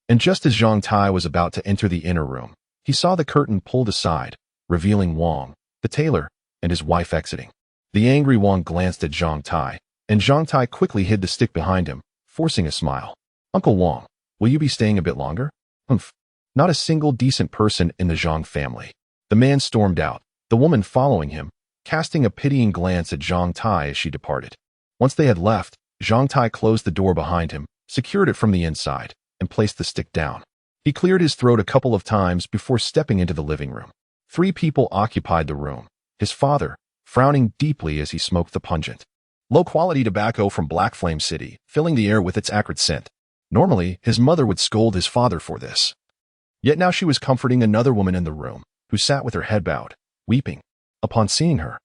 And just as Zhang Tai was about to enter the inner room, he saw the curtain pulled aside, revealing Wang, the tailor, and his wife exiting. The angry Wang glanced at Zhang Tai, and Zhang Tai quickly hid the stick behind him, forcing a smile. "Uncle Wang, will you be staying a bit longer?" "Humph. Not a single decent person in the Zhang family." The man stormed out, the woman following him, casting a pitying glance at Zhang Tai as she departed. Once they had left, Zhang Tai closed the door behind him, secured it from the inside, and placed the stick down. He cleared his throat a couple of times before stepping into the living room. 3 people occupied the room. His father, frowning deeply as he smoked the pungent, low-quality tobacco from Black Flame City, filling the air with its acrid scent. Normally, his mother would scold his father for this. Yet now she was comforting another woman in the room, who sat with her head bowed, weeping. Upon seeing her,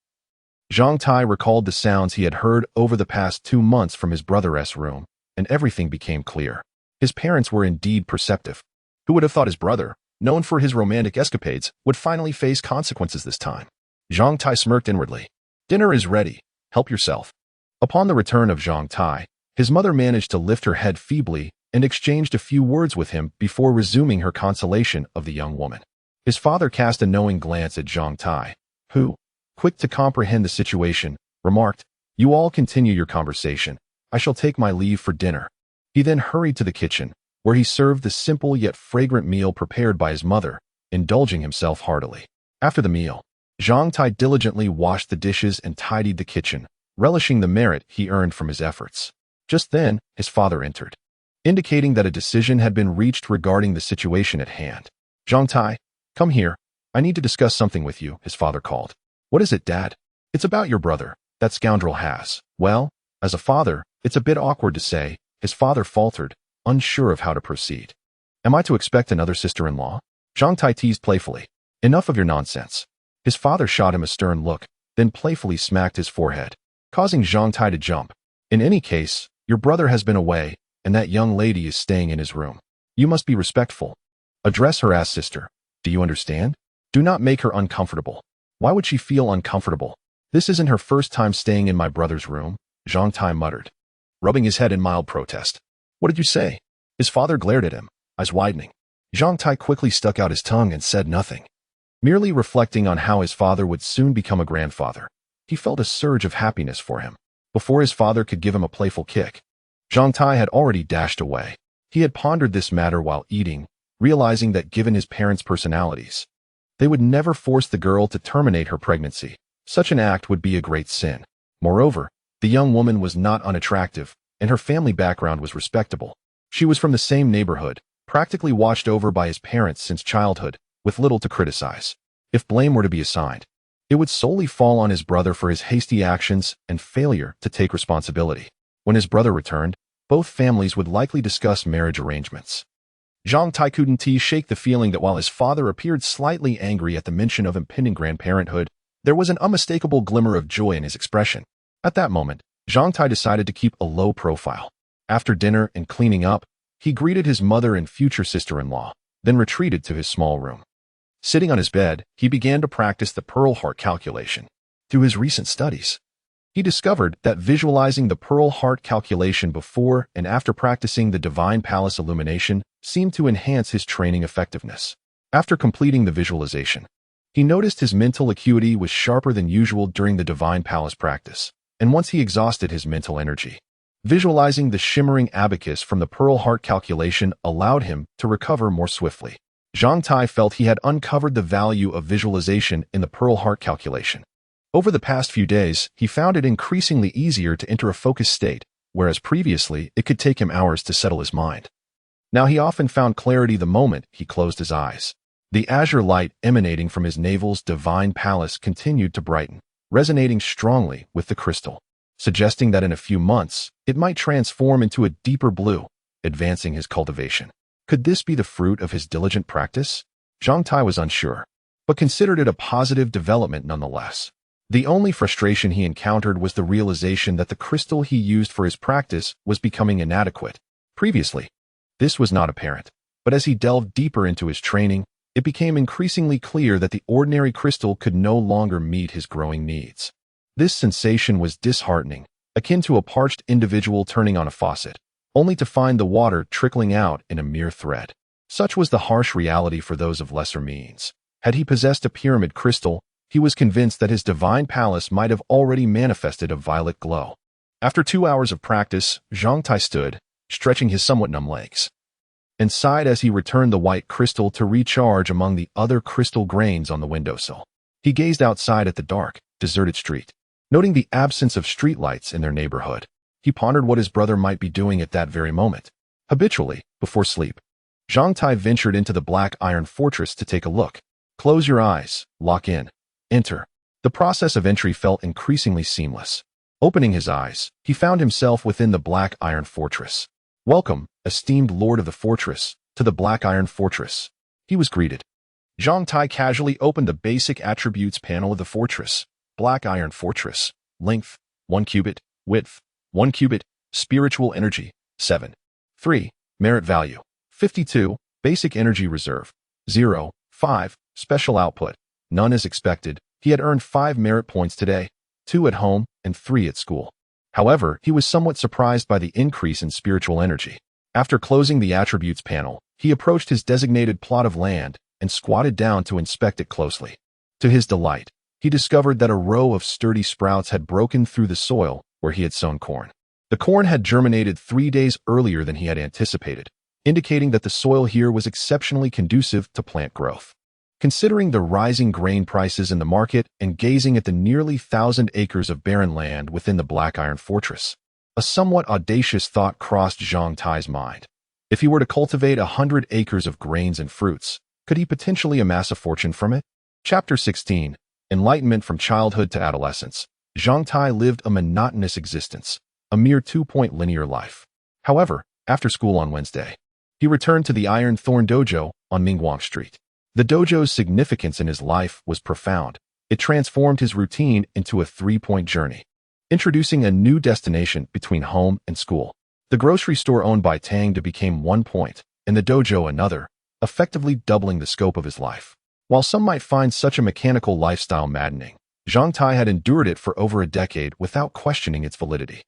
Zhang Tai recalled the sounds he had heard over the past 2 months from his brother's room, and everything became clear. His parents were indeed perceptive. Who would have thought his brother, known for his romantic escapades, would finally face consequences this time? Zhang Tai smirked inwardly. "Dinner is ready. Help yourself." Upon the return of Zhang Tai, his mother managed to lift her head feebly and exchanged a few words with him before resuming her consolation of the young woman. His father cast a knowing glance at Zhang Tai, who, quick to comprehend the situation, remarked, "You all continue your conversation. I shall take my leave for dinner." He then hurried to the kitchen, where he served the simple yet fragrant meal prepared by his mother, indulging himself heartily. After the meal, Zhang Tai diligently washed the dishes and tidied the kitchen, relishing the merit he earned from his efforts. Just then, his father entered, indicating that a decision had been reached regarding the situation at hand. "Zhang Tai, come here. I need to discuss something with you," his father called. "What is it, Dad?" "It's about your brother. That scoundrel has." "Well, as a father, it's a bit awkward to say," his father faltered, unsure of how to proceed. "Am I to expect another sister-in-law?" Zhang Tai teased playfully. "Enough of your nonsense." His father shot him a stern look, then playfully smacked his forehead, causing Zhang Tai to jump. "In any case, your brother has been away, and that young lady is staying in his room. You must be respectful. Address her as sister. Do you understand? Do not make her uncomfortable." "Why would she feel uncomfortable? This isn't her first time staying in my brother's room," Zhang Tai muttered, rubbing his head in mild protest. "What did you say?" His father glared at him, eyes widening. Zhang Tai quickly stuck out his tongue and said nothing. Merely reflecting on how his father would soon become a grandfather, he felt a surge of happiness for him. Before his father could give him a playful kick, Zhang Tai had already dashed away. He had pondered this matter while eating, realizing that given his parents' personalities, they would never force the girl to terminate her pregnancy. Such an act would be a great sin. Moreover, the young woman was not unattractive, and her family background was respectable. She was from the same neighborhood, practically watched over by his parents since childhood, with little to criticize. If blame were to be assigned, it would solely fall on his brother for his hasty actions and failure to take responsibility. When his brother returned, both families would likely discuss marriage arrangements. Zhang Tai couldn't shake the feeling that while his father appeared slightly angry at the mention of impending grandparenthood, there was an unmistakable glimmer of joy in his expression. At that moment, Zhang Tai decided to keep a low profile. After dinner and cleaning up, he greeted his mother and future sister-in-law, then retreated to his small room. Sitting on his bed, he began to practice the Pearl Heart calculation. Through his recent studies, he discovered that visualizing the Pearl Heart calculation before and after practicing the Divine Palace illumination seemed to enhance his training effectiveness. After completing the visualization, he noticed his mental acuity was sharper than usual during the Divine Palace practice, and once he exhausted his mental energy, visualizing the shimmering abacus from the Pearl Heart calculation allowed him to recover more swiftly. Zhang Tai felt he had uncovered the value of visualization in the Pearl Heart calculation. Over the past few days, he found it increasingly easier to enter a focused state, whereas previously it could take him hours to settle his mind. Now he often found clarity the moment he closed his eyes. The azure light emanating from his navel's divine palace continued to brighten, resonating strongly with the crystal, suggesting that in a few months, it might transform into a deeper blue, advancing his cultivation. Could this be the fruit of his diligent practice? Zhang Tai was unsure, but considered it a positive development nonetheless. The only frustration he encountered was the realization that the crystal he used for his practice was becoming inadequate. Previously, this was not apparent, but as he delved deeper into his training, it became increasingly clear that the ordinary crystal could no longer meet his growing needs. This sensation was disheartening, akin to a parched individual turning on a faucet, only to find the water trickling out in a mere thread. Such was the harsh reality for those of lesser means. Had he possessed a pyramid crystal, he was convinced that his divine palace might have already manifested a violet glow. After 2 hours of practice, Zhang Tai stood, stretching his somewhat numb legs, and sighed as he returned the white crystal to recharge among the other crystal grains on the windowsill. He gazed outside at the dark, deserted street. Noting the absence of streetlights in their neighborhood, he pondered what his brother might be doing at that very moment. Habitually, before sleep, Zhang Tai ventured into the black iron fortress to take a look. Close your eyes, lock in, enter. The process of entry felt increasingly seamless. Opening his eyes, he found himself within the black iron fortress. Welcome, esteemed lord of the fortress, to the black iron fortress, he was greeted. Zhang Tai casually opened the basic attributes panel of the fortress. Black iron fortress. Length, 1 cubit. Width, 1 cubit. Spiritual energy, 7. 3. Merit value, 52. Basic energy reserve, 0. 5. Special output, none as expected. He had earned 5 merit points today, 2 at home and 3 at school. However, he was somewhat surprised by the increase in spiritual energy. After closing the attributes panel, he approached his designated plot of land and squatted down to inspect it closely. To his delight, he discovered that a row of sturdy sprouts had broken through the soil where he had sown corn. The corn had germinated 3 days earlier than he had anticipated, indicating that the soil here was exceptionally conducive to plant growth. Considering the rising grain prices in the market and gazing at the nearly 1,000 acres of barren land within the Black Iron Fortress, a somewhat audacious thought crossed Zhang Tai's mind. If he were to cultivate 100 acres of grains and fruits, could he potentially amass a fortune from it? Chapter 16. Enlightenment from childhood to adolescence. Zhang Tai lived a monotonous existence, a mere 2-point linear life. However, after school on Wednesday, he returned to the Iron Thorn Dojo on Mingguang Street. The dojo's significance in his life was profound. It transformed his routine into a 3-point journey, introducing a new destination between home and school. The grocery store owned by Tangda became 1 point, and the dojo another, effectively doubling the scope of his life. While some might find such a mechanical lifestyle maddening, Zhang Tai had endured it for over a decade without questioning its validity.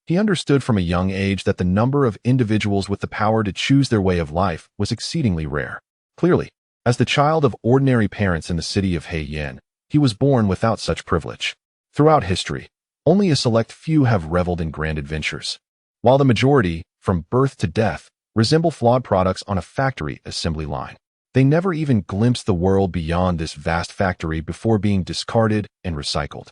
He understood from a young age that the number of individuals with the power to choose their way of life was exceedingly rare. Clearly, as the child of ordinary parents in the city of Heiyan, he was born without such privilege. Throughout history, only a select few have reveled in grand adventures, while the majority, from birth to death, resemble flawed products on a factory assembly line. They never even glimpse the world beyond this vast factory before being discarded and recycled.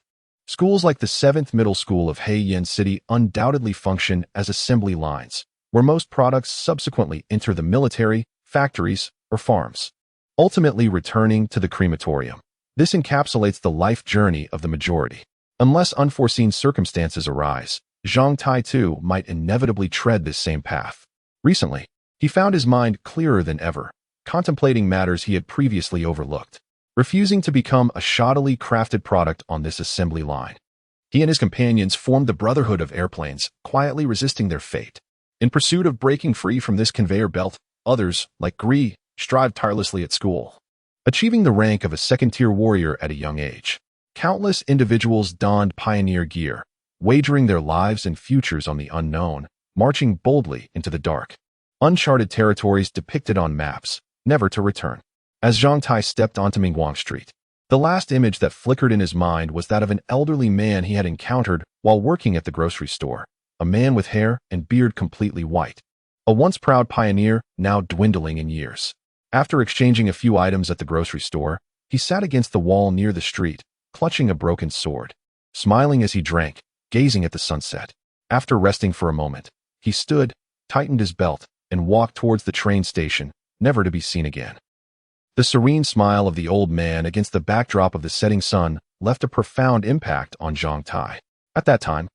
Schools like the 7th Middle School of Heiyan City undoubtedly function as assembly lines, where most products subsequently enter the military, factories, or farms, ultimately returning to the crematorium. This encapsulates the life journey of the majority. Unless unforeseen circumstances arise, Zhang Tai too might inevitably tread this same path. Recently, he found his mind clearer than ever, contemplating matters he had previously overlooked, refusing to become a shoddily crafted product on this assembly line. He and his companions formed the Brotherhood of Airplanes, quietly resisting their fate. In pursuit of breaking free from this conveyor belt, others, like Gree, strived tirelessly at school, achieving the rank of a second-tier warrior at a young age. Countless individuals donned pioneer gear, wagering their lives and futures on the unknown, marching boldly into the dark, uncharted territories depicted on maps, never to return. As Zhang Tai stepped onto Mingguang Street, the last image that flickered in his mind was that of an elderly man he had encountered while working at the grocery store, a man with hair and beard completely white, a once proud pioneer now dwindling in years. After exchanging a few items at the grocery store, he sat against the wall near the street, clutching a broken sword, smiling as he drank, gazing at the sunset. After resting for a moment, he stood, tightened his belt, and walked towards the train station, never to be seen again. The serene smile of the old man against the backdrop of the setting sun left a profound impact on Zhang Tai. At that time,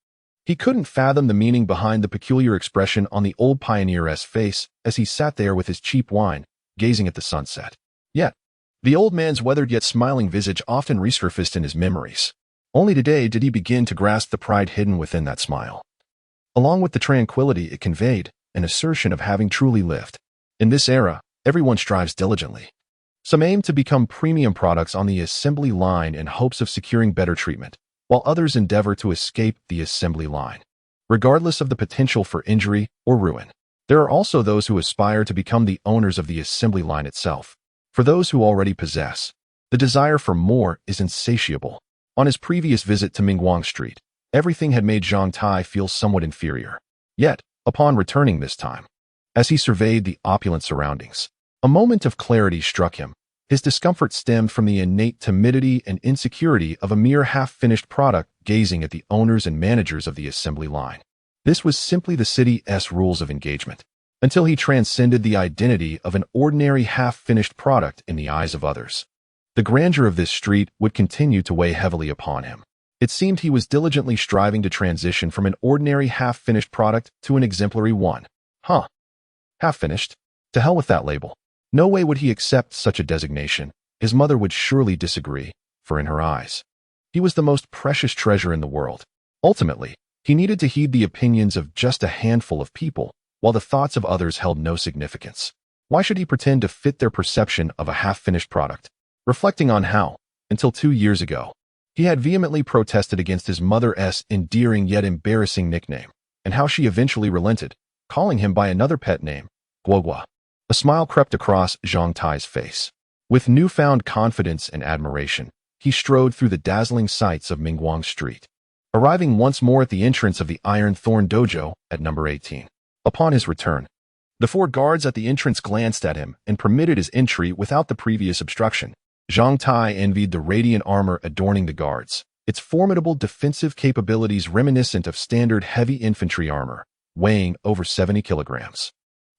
he couldn't fathom the meaning behind the peculiar expression on the old pioneer's face as he sat there with his cheap wine, gazing at the sunset. Yet, The old man's weathered yet smiling visage often resurfaced in his memories. Only today did he begin to grasp the pride hidden within that smile. Along with the tranquility it conveyed, an assertion of having truly lived. In this era, everyone strives diligently. Some aim to become premium products on the assembly line in hopes of securing better treatment, while others endeavor to escape the assembly line, regardless of the potential for injury or ruin. There are also those who aspire to become the owners of the assembly line itself. For those who already possess, the desire for more is insatiable. On his previous visit to Mingguang Street, everything had made Zhang Tai feel somewhat inferior. Yet, upon returning this time, as he surveyed the opulent surroundings, a moment of clarity struck him. His discomfort stemmed from the innate timidity and insecurity of a mere half-finished product gazing at the owners and managers of the assembly line. This was simply the city's rules of engagement, until he transcended the identity of an ordinary half-finished product in the eyes of others. The grandeur of this street would continue to weigh heavily upon him. It seemed he was diligently striving to transition from an ordinary half-finished product to an exemplary one. Half-finished? To hell with that label. No way would he accept such a designation. His mother would surely disagree, for in her eyes, he was the most precious treasure in the world. Ultimately, he needed to heed the opinions of just a handful of people, while the thoughts of others held no significance. Why should he pretend to fit their perception of a half-finished product? Reflecting on how, until 2 years ago, he had vehemently protested against his mother's endearing yet embarrassing nickname, and how she eventually relented, calling him by another pet name, Guogua. A smile crept across Zhang Tai's face. With newfound confidence and admiration, he strode through the dazzling sights of Mingguang Street, arriving once more at the entrance of the Iron Thorn Dojo at number 18. Upon his return, the 4 guards at the entrance glanced at him and permitted his entry without the previous obstruction. Zhang Tai envied the radiant armor adorning the guards, its formidable defensive capabilities reminiscent of standard heavy infantry armor, weighing over 70 kilograms.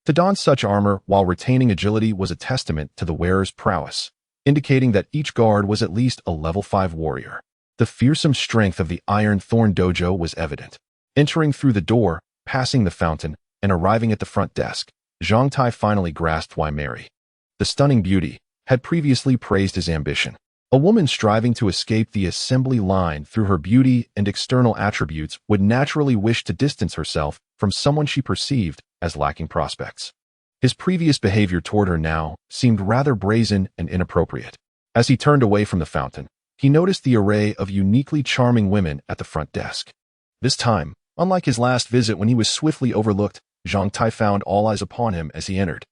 To don such armor while retaining agility was a testament to the wearer's prowess, indicating that each guard was at least a level 5 warrior. The fearsome strength of the Iron Thorn Dojo was evident. Entering through the door, passing the fountain, and arriving at the front desk, Zhang Tai finally grasped why Mary, the stunning beauty, had previously praised his ambition. A woman striving to escape the assembly line through her beauty and external attributes would naturally wish to distance herself from someone she perceived as lacking prospects. His previous behavior toward her now seemed rather brazen and inappropriate. As he turned away from the fountain, he noticed the array of uniquely charming women at the front desk. This time, unlike his last visit when he was swiftly overlooked, Zhang Tai found all eyes upon him as he entered.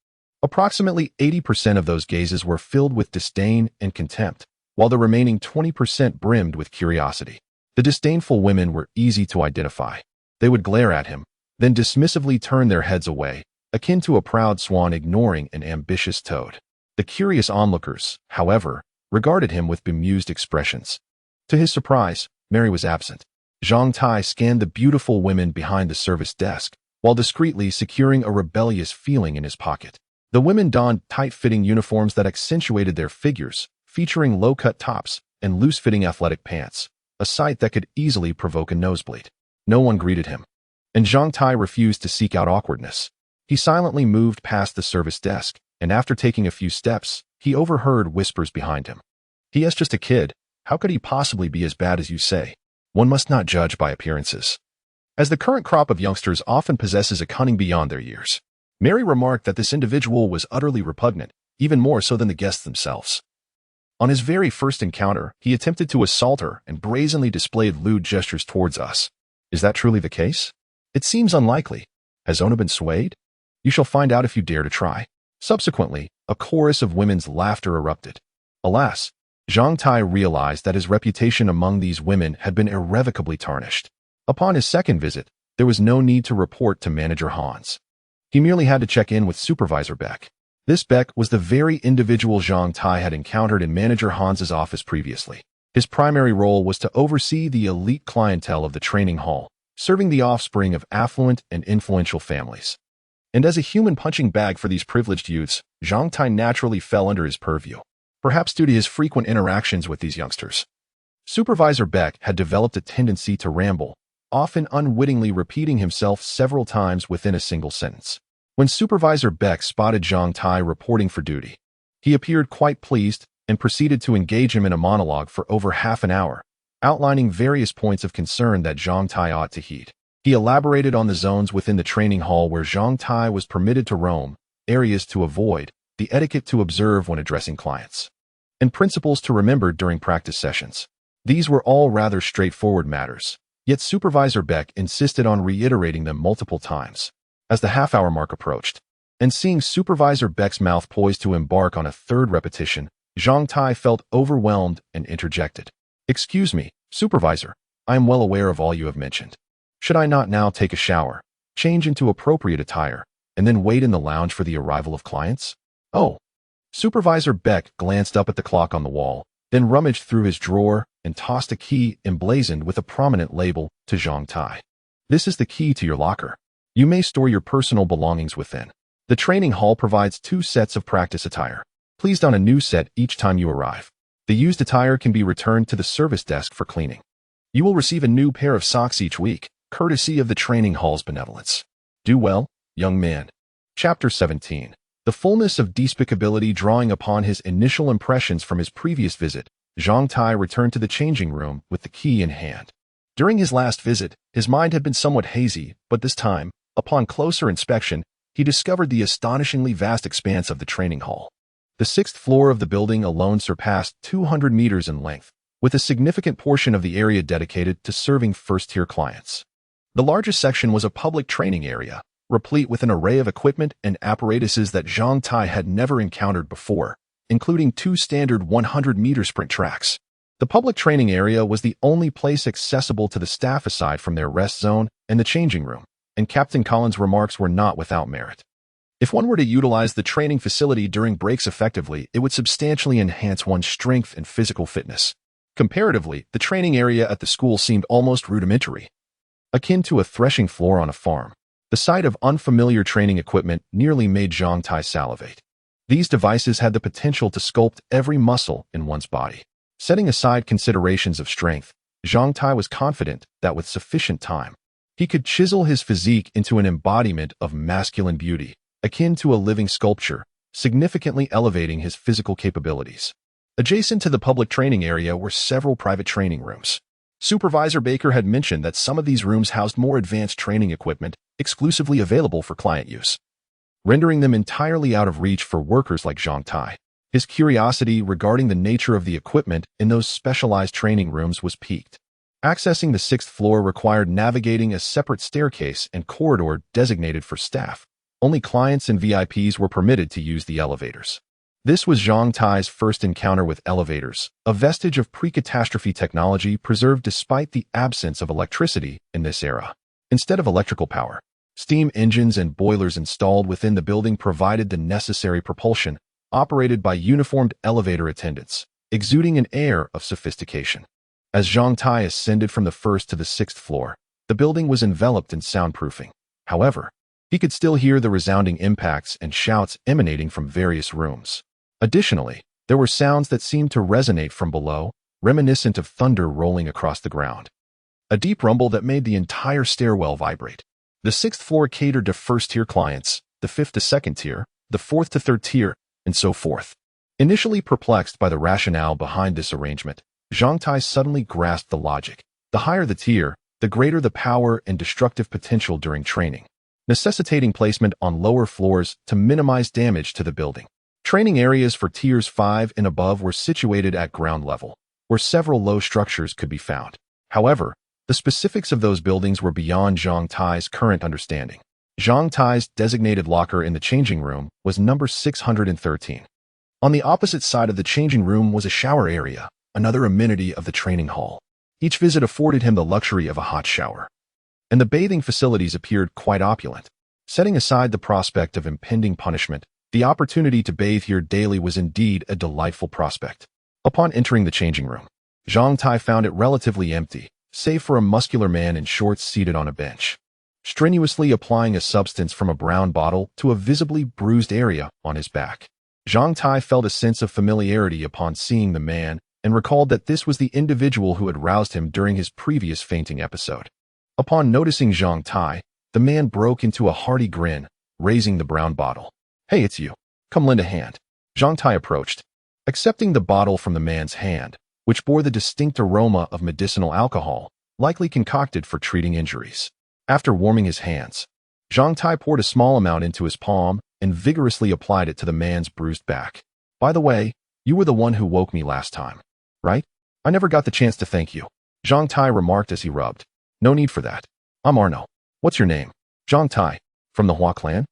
Approximately 80% of those gazes were filled with disdain and contempt, while the remaining 20% brimmed with curiosity. The disdainful women were easy to identify. They would glare at him, then dismissively turn their heads away, akin to a proud swan ignoring an ambitious toad. The curious onlookers, however, regarded him with bemused expressions. To his surprise, Mary was absent. Zhang Tai scanned the beautiful women behind the service desk, while discreetly securing a rebellious feeling in his pocket. The women donned tight-fitting uniforms that accentuated their figures, featuring low-cut tops and loose-fitting athletic pants, a sight that could easily provoke a nosebleed. No one greeted him, and Zhang Tai refused to seek out awkwardness. He silently moved past the service desk, and after taking a few steps, he overheard whispers behind him. "He is just a kid. How could he possibly be as bad as you say? One must not judge by appearances." As the current crop of youngsters often possesses a cunning beyond their years, Mary remarked that this individual was utterly repugnant, even more so than the guests themselves. On his very first encounter, he attempted to assault her and brazenly displayed lewd gestures towards us. Is that truly the case? It seems unlikely. Has Ona been swayed? You shall find out if you dare to try. Subsequently, a chorus of women's laughter erupted. Alas, Zhang Tai realized that his reputation among these women had been irrevocably tarnished. Upon his second visit, there was no need to report to Manager Hans. He merely had to check in with Supervisor Beck. This Beck was the very individual Zhang Tai had encountered in Manager Hans's office previously. His primary role was to oversee the elite clientele of the training hall, serving the offspring of affluent and influential families. And as a human punching bag for these privileged youths, Zhang Tai naturally fell under his purview, perhaps due to his frequent interactions with these youngsters. Supervisor Beck had developed a tendency to ramble, often unwittingly repeating himself several times within a single sentence. When Supervisor Beck spotted Zhang Tai reporting for duty, he appeared quite pleased and proceeded to engage him in a monologue for over half an hour, outlining various points of concern that Zhang Tai ought to heed. He elaborated on the zones within the training hall where Zhang Tai was permitted to roam, areas to avoid, the etiquette to observe when addressing clients, and principles to remember during practice sessions. These were all rather straightforward matters, yet Supervisor Beck insisted on reiterating them multiple times. As the half-hour mark approached, and seeing Supervisor Beck's mouth poised to embark on a third repetition, Zhang Tai felt overwhelmed and interjected. "Excuse me, Supervisor, I am well aware of all you have mentioned. Should I not now take a shower, change into appropriate attire, and then wait in the lounge for the arrival of clients?" "Oh." Supervisor Beck glanced up at the clock on the wall, then rummaged through his drawer and tossed a key emblazoned with a prominent label to Zhang Tai. "This is the key to your locker. You may store your personal belongings within. The training hall provides 2 sets of practice attire. Please don a new set each time you arrive. The used attire can be returned to the service desk for cleaning. You will receive a new pair of socks each week, courtesy of the training hall's benevolence. Do well, young man." Chapter 17. The fullness of despicability drawing upon his initial impressions from his previous visit, Zhang Tai returned to the changing room with the key in hand. During his last visit, his mind had been somewhat hazy, but this time, upon closer inspection, he discovered the astonishingly vast expanse of the training hall. The 6th floor of the building alone surpassed 200 meters in length, with a significant portion of the area dedicated to serving first-tier clients. The largest section was a public training area, replete with an array of equipment and apparatuses that Zhang Tai had never encountered before, including 2 standard 100-meter sprint tracks. The public training area was the only place accessible to the staff aside from their rest zone and the changing room, and Captain Collins' remarks were not without merit. If one were to utilize the training facility during breaks effectively, it would substantially enhance one's strength and physical fitness. Comparatively, the training area at the school seemed almost rudimentary, akin to a threshing floor on a farm. The sight of unfamiliar training equipment nearly made Zhang Tai salivate. These devices had the potential to sculpt every muscle in one's body. Setting aside considerations of strength, Zhang Tai was confident that with sufficient time, he could chisel his physique into an embodiment of masculine beauty, akin to a living sculpture, significantly elevating his physical capabilities. Adjacent to the public training area were several private training rooms. Supervisor Baker had mentioned that some of these rooms housed more advanced training equipment exclusively available for client use, rendering them entirely out of reach for workers like Zhang Tai. His curiosity regarding the nature of the equipment in those specialized training rooms was piqued. Accessing the 6th floor required navigating a separate staircase and corridor designated for staff. Only clients and VIPs were permitted to use the elevators. This was Zhang Tai's first encounter with elevators, a vestige of pre-catastrophe technology preserved despite the absence of electricity in this era. Instead of electrical power, steam engines and boilers installed within the building provided the necessary propulsion, operated by uniformed elevator attendants, exuding an air of sophistication. As Zhang Tai ascended from the 1st to the 6th floor, the building was enveloped in soundproofing. However, he could still hear the resounding impacts and shouts emanating from various rooms. Additionally, there were sounds that seemed to resonate from below, reminiscent of thunder rolling across the ground. A deep rumble that made the entire stairwell vibrate. The 6th floor catered to first-tier clients, the 5th to 2nd tier, the 4th to 3rd tier, and so forth. Initially perplexed by the rationale behind this arrangement, Zhang Tai suddenly grasped the logic. The higher the tier, the greater the power and destructive potential during training, necessitating placement on lower floors to minimize damage to the building. Training areas for tiers 5 and above were situated at ground level, where several low structures could be found. However, the specifics of those buildings were beyond Zhang Tai's current understanding. Zhang Tai's designated locker in the changing room was number 613. On the opposite side of the changing room was a shower area, another amenity of the training hall. Each visit afforded him the luxury of a hot shower, and the bathing facilities appeared quite opulent. Setting aside the prospect of impending punishment, the opportunity to bathe here daily was indeed a delightful prospect. Upon entering the changing room, Zhang Tai found it relatively empty, save for a muscular man in shorts seated on a bench, strenuously applying a substance from a brown bottle to a visibly bruised area on his back. Zhang Tai felt a sense of familiarity upon seeing the man and recalled that this was the individual who had roused him during his previous fainting episode. Upon noticing Zhang Tai, the man broke into a hearty grin, raising the brown bottle. "Hey, it's you. Come lend a hand." Zhang Tai approached, Accepting the bottle from the man's hand, which bore the distinct aroma of medicinal alcohol, likely concocted for treating injuries. After warming his hands, Zhang Tai poured a small amount into his palm and vigorously applied it to the man's bruised back. By the way, you were the one who woke me last time, right? I never got the chance to thank you, Zhang Tai remarked as he rubbed. No need for that. I'm Arno. What's your name? Zhang Tai. From the Hua clan?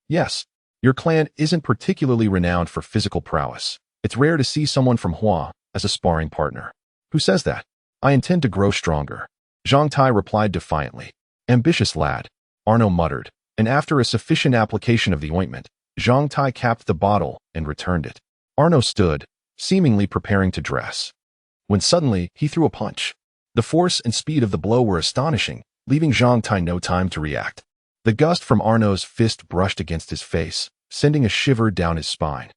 Yes. Your clan isn't particularly renowned for physical prowess. It's rare to see someone from Hua as a sparring partner. Who says that? I intend to grow stronger. Zhang Tai replied defiantly. Ambitious lad, Arno muttered, and after a sufficient application of the ointment, Zhang Tai capped the bottle and returned it. Arno stood, seemingly preparing to dress, when suddenly he threw a punch. The force and speed of the blow were astonishing, leaving Zhang Tai no time to react. The gust from Arno's fist brushed against his face, sending a shiver down his spine.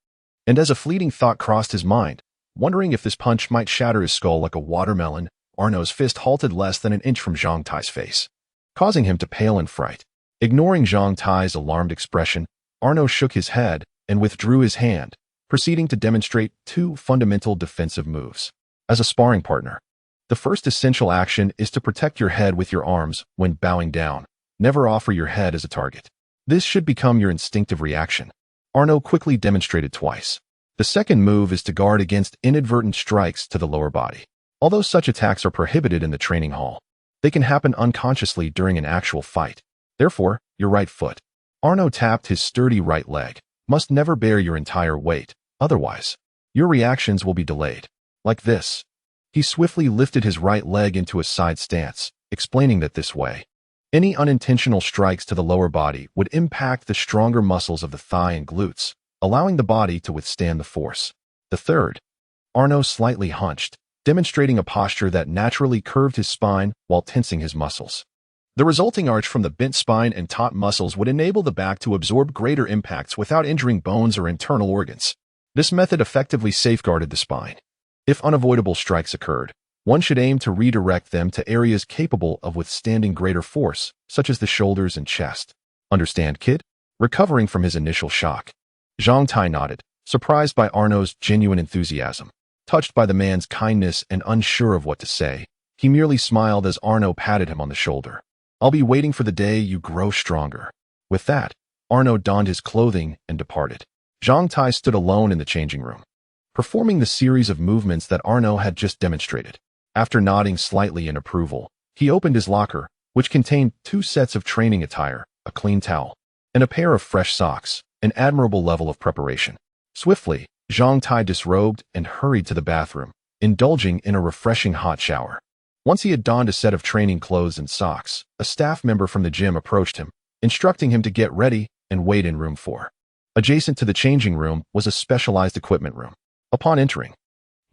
And as a fleeting thought crossed his mind, wondering if this punch might shatter his skull like a watermelon, Arno's fist halted less than an inch from Zhang Tai's face, causing him to pale in fright. Ignoring Zhang Tai's alarmed expression, Arno shook his head and withdrew his hand, proceeding to demonstrate two fundamental defensive moves. As a sparring partner, the first essential action is to protect your head with your arms when bowing down. Never offer your head as a target. This should become your instinctive reaction. Arno quickly demonstrated twice. The second move is to guard against inadvertent strikes to the lower body. Although such attacks are prohibited in the training hall, they can happen unconsciously during an actual fight. Therefore, your right foot. Arno tapped his sturdy right leg. Must never bear your entire weight. Otherwise, your reactions will be delayed. Like this. He swiftly lifted his right leg into a side stance, explaining that this way, any unintentional strikes to the lower body would impact the stronger muscles of the thigh and glutes, allowing the body to withstand the force. The third. Arno slightly hunched, demonstrating a posture that naturally curved his spine while tensing his muscles. The resulting arch from the bent spine and taut muscles would enable the back to absorb greater impacts without injuring bones or internal organs. This method effectively safeguarded the spine. If unavoidable strikes occurred, one should aim to redirect them to areas capable of withstanding greater force, such as the shoulders and chest. Understand, kid? Recovering from his initial shock, Zhang Tai nodded, surprised by Arno's genuine enthusiasm. Touched by the man's kindness and unsure of what to say, he merely smiled as Arno patted him on the shoulder. I'll be waiting for the day you grow stronger. With that, Arno donned his clothing and departed. Zhang Tai stood alone in the changing room, performing the series of movements that Arno had just demonstrated. After nodding slightly in approval, he opened his locker, which contained 2 sets of training attire, a clean towel, and a pair of fresh socks, an admirable level of preparation. Swiftly, Zhang Tai disrobed and hurried to the bathroom, indulging in a refreshing hot shower. Once he had donned a set of training clothes and socks, a staff member from the gym approached him, instructing him to get ready and wait in room 4. Adjacent to the changing room was a specialized equipment room. Upon entering,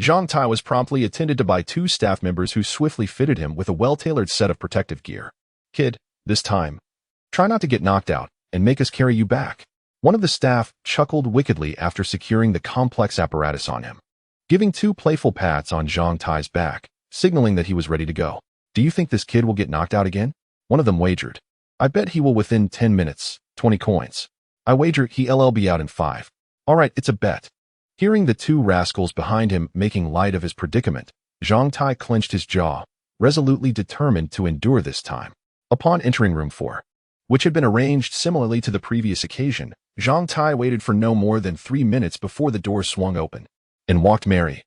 Zhang Tai was promptly attended to by 2 staff members who swiftly fitted him with a well-tailored set of protective gear. Kid, this time, try not to get knocked out and make us carry you back. One of the staff chuckled wickedly after securing the complex apparatus on him, giving 2 playful pats on Zhang Tai's back, signaling that he was ready to go. Do you think this kid will get knocked out again? One of them wagered. I bet he will within 10 minutes, 20 coins. I wager he'll be out in 5. All right, it's a bet. Hearing the 2 rascals behind him making light of his predicament, Zhang Tai clenched his jaw, resolutely determined to endure this time. Upon entering room 4, which had been arranged similarly to the previous occasion, Zhang Tai waited for no more than 3 minutes before the door swung open, and walked Mary,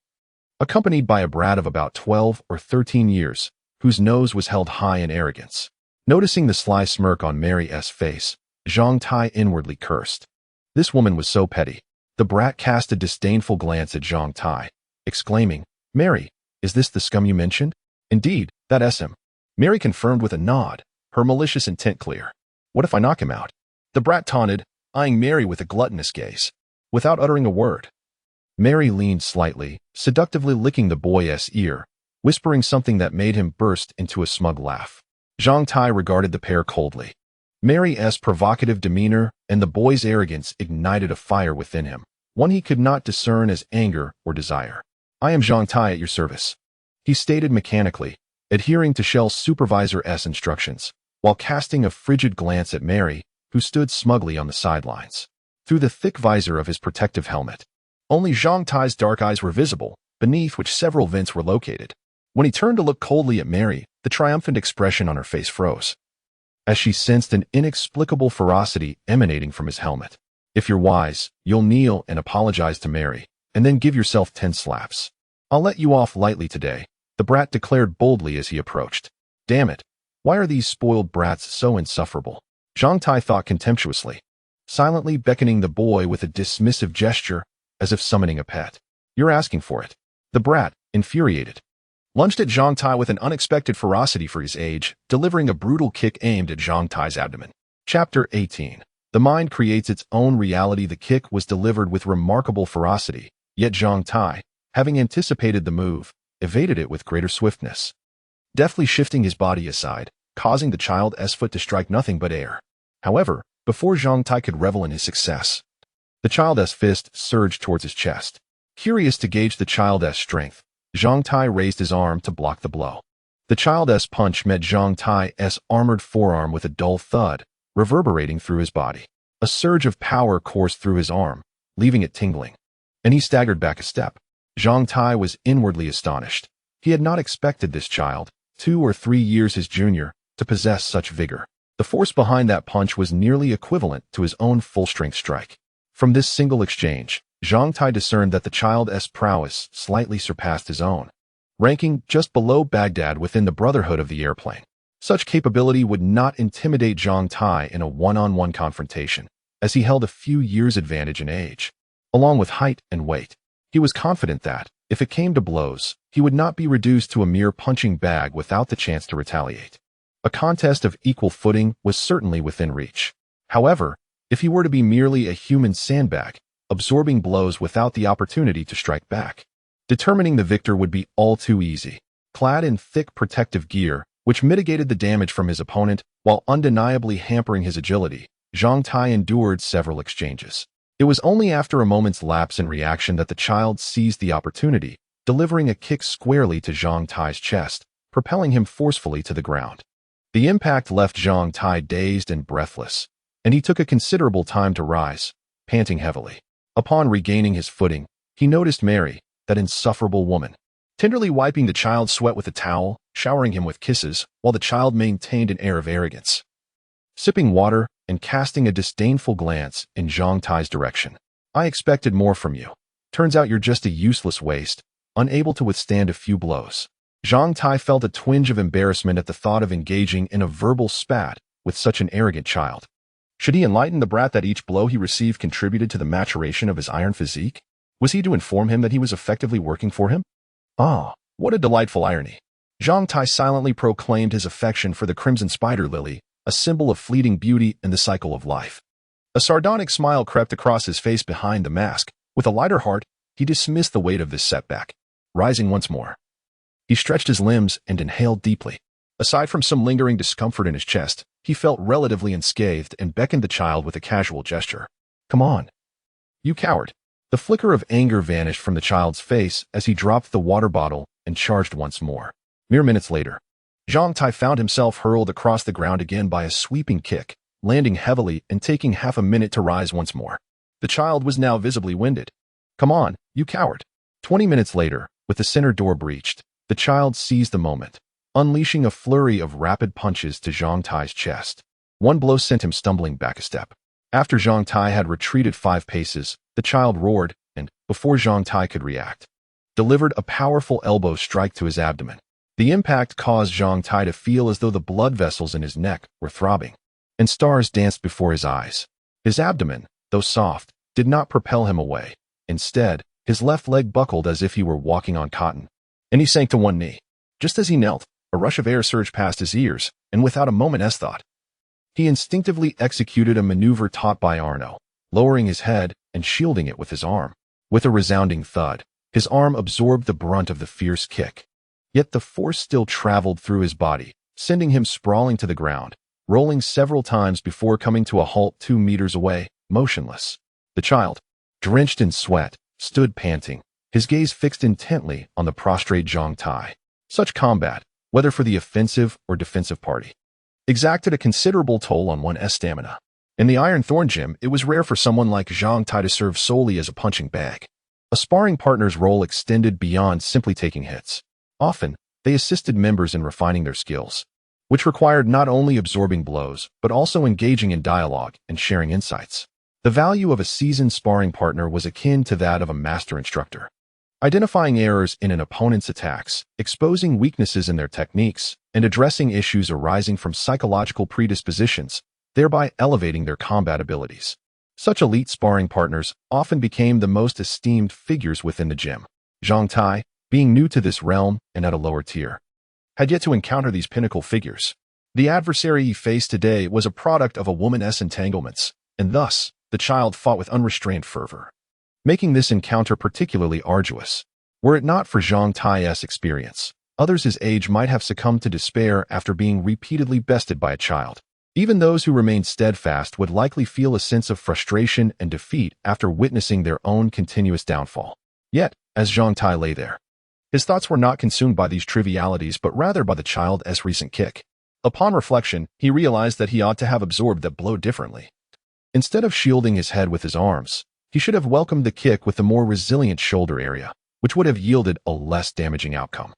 accompanied by a brat of about 12 or 13 years, whose nose was held high in arrogance. Noticing the sly smirk on Mary's face, Zhang Tai inwardly cursed. This woman was so petty. The brat cast a disdainful glance at Zhang Tai, exclaiming, Mary, is this the scum you mentioned? Indeed, that's him. Mary confirmed with a nod, her malicious intent clear. What if I knock him out? The brat taunted, eyeing Mary with a gluttonous gaze. Without uttering a word, Mary leaned slightly, seductively licking the boy's ear, whispering something that made him burst into a smug laugh. Zhang Tai regarded the pair coldly. Mary's provocative demeanor and the boy's arrogance ignited a fire within him, one he could not discern as anger or desire. I am Zhang Tai at your service, he stated mechanically, adhering to Shell's supervisor's instructions, while casting a frigid glance at Mary, who stood smugly on the sidelines. Through the thick visor of his protective helmet, Only Zhang Tai's dark eyes were visible, beneath which several vents were located. When he turned to look coldly at Mary, the triumphant expression on her face froze, as she sensed an inexplicable ferocity emanating from his helmet. If you're wise, you'll kneel and apologize to Mary, and then give yourself 10 slaps. I'll let you off lightly today, the brat declared boldly as he approached. Damn it, why are these spoiled brats so insufferable? Zhang Tai thought contemptuously, silently beckoning the boy with a dismissive gesture, as if summoning a pet. You're asking for it. The brat, infuriated, lunged at Zhang Tai with an unexpected ferocity for his age, delivering a brutal kick aimed at Zhang Tai's abdomen. Chapter 18. The mind creates its own reality. The kick was delivered with remarkable ferocity, yet Zhang Tai, having anticipated the move, evaded it with greater swiftness, deftly shifting his body aside, causing the child's foot to strike nothing but air. However, before Zhang Tai could revel in his success, the child's fist surged towards his chest. Curious to gauge the child's strength, Zhang Tai raised his arm to block the blow. The child's punch met Zhang Tai's armored forearm with a dull thud, reverberating through his body. A surge of power coursed through his arm, leaving it tingling, and he staggered back a step. Zhang Tai was inwardly astonished. He had not expected this child, 2 or 3 years his junior, to possess such vigor. The force behind that punch was nearly equivalent to his own full-strength strike. From this single exchange, Zhang Tai discerned that the child's prowess slightly surpassed his own, ranking just below Baghdad within the Brotherhood of the Airplane. Such capability would not intimidate Zhang Tai in a one-on-one confrontation, as he held a few years' advantage in age, along with height and weight. He was confident that, if it came to blows, he would not be reduced to a mere punching bag without the chance to retaliate. A contest of equal footing was certainly within reach. However, if he were to be merely a human sandbag, absorbing blows without the opportunity to strike back, determining the victor would be all too easy. Clad in thick protective gear, which mitigated the damage from his opponent while undeniably hampering his agility, Zhang Tai endured several exchanges. It was only after a moment's lapse in reaction that the child seized the opportunity, delivering a kick squarely to Zhang Tai's chest, propelling him forcefully to the ground. The impact left Zhang Tai dazed and breathless, and he took a considerable time to rise, panting heavily. Upon regaining his footing, he noticed Mary, that insufferable woman, tenderly wiping the child's sweat with a towel, showering him with kisses, while the child maintained an air of arrogance, sipping water and casting a disdainful glance in Zhang Tai's direction. I expected more from you. Turns out you're just a useless waste, unable to withstand a few blows. Zhang Tai felt a twinge of embarrassment at the thought of engaging in a verbal spat with such an arrogant child. Should he enlighten the brat that each blow he received contributed to the maturation of his iron physique? Was he to inform him that he was effectively working for him? Ah, what a delightful irony. Zhang Tai silently proclaimed his affection for the crimson spider lily, a symbol of fleeting beauty and the cycle of life. A sardonic smile crept across his face behind the mask. With a lighter heart, he dismissed the weight of this setback. Rising once more, he stretched his limbs and inhaled deeply. Aside from some lingering discomfort in his chest, he felt relatively unscathed and beckoned the child with a casual gesture. Come on, you coward. The flicker of anger vanished from the child's face as he dropped the water bottle and charged once more. Mere minutes later, Zhang Tai found himself hurled across the ground again by a sweeping kick, landing heavily and taking half a minute to rise once more. The child was now visibly winded. Come on, you coward. 20 minutes later, with the center door breached, the child seized the moment, unleashing a flurry of rapid punches to Zhang Tai's chest. One blow sent him stumbling back a step. After Zhang Tai had retreated 5 paces, the child roared and, before Zhang Tai could react, delivered a powerful elbow strike to his abdomen. The impact caused Zhang Tai to feel as though the blood vessels in his neck were throbbing, and stars danced before his eyes. His abdomen, though soft, did not propel him away. Instead, his left leg buckled as if he were walking on cotton, and he sank to one knee. Just as he knelt, a rush of air surged past his ears, and without a moment's thought, he instinctively executed a maneuver taught by Arno, lowering his head and shielding it with his arm. With a resounding thud, his arm absorbed the brunt of the fierce kick. Yet the force still traveled through his body, sending him sprawling to the ground, rolling several times before coming to a halt 2 meters away, motionless. The child, drenched in sweat, stood panting, his gaze fixed intently on the prostrate Zhang Tai. Such combat, whether for the offensive or defensive party, exacted a considerable toll on one's stamina. In the Iron Thorn Gym, it was rare for someone like Zhang Tai to serve solely as a punching bag. A sparring partner's role extended beyond simply taking hits. Often, they assisted members in refining their skills, which required not only absorbing blows, but also engaging in dialogue and sharing insights. The value of a seasoned sparring partner was akin to that of a master instructor. Identifying errors in an opponent's attacks, exposing weaknesses in their techniques, and addressing issues arising from psychological predispositions, thereby elevating their combat abilities. Such elite sparring partners often became the most esteemed figures within the gym. Zhang Tai, being new to this realm and at a lower tier, had yet to encounter these pinnacle figures. The adversary he faced today was a product of a woman's entanglements, and thus, the child fought with unrestrained fervor, making this encounter particularly arduous. Were it not for Zhang Tai's experience, others his age might have succumbed to despair after being repeatedly bested by a child. Even those who remained steadfast would likely feel a sense of frustration and defeat after witnessing their own continuous downfall. Yet, as Zhang Tai lay there, his thoughts were not consumed by these trivialities but rather by the child's recent kick. Upon reflection, he realized that he ought to have absorbed that blow differently. Instead of shielding his head with his arms, he should have welcomed the kick with the more resilient shoulder area, which would have yielded a less damaging outcome.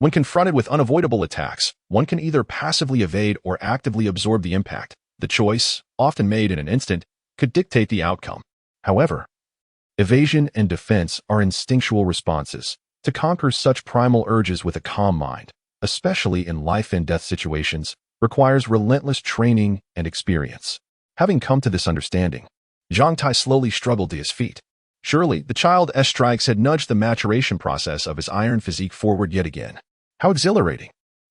When confronted with unavoidable attacks, one can either passively evade or actively absorb the impact. The choice, often made in an instant, could dictate the outcome. However, evasion and defense are instinctual responses. To conquer such primal urges with a calm mind, especially in life-and-death situations, requires relentless training and experience. Having come to this understanding, Zhang Tai slowly struggled to his feet. Surely, the child's strikes had nudged the maturation process of his iron physique forward yet again. How exhilarating!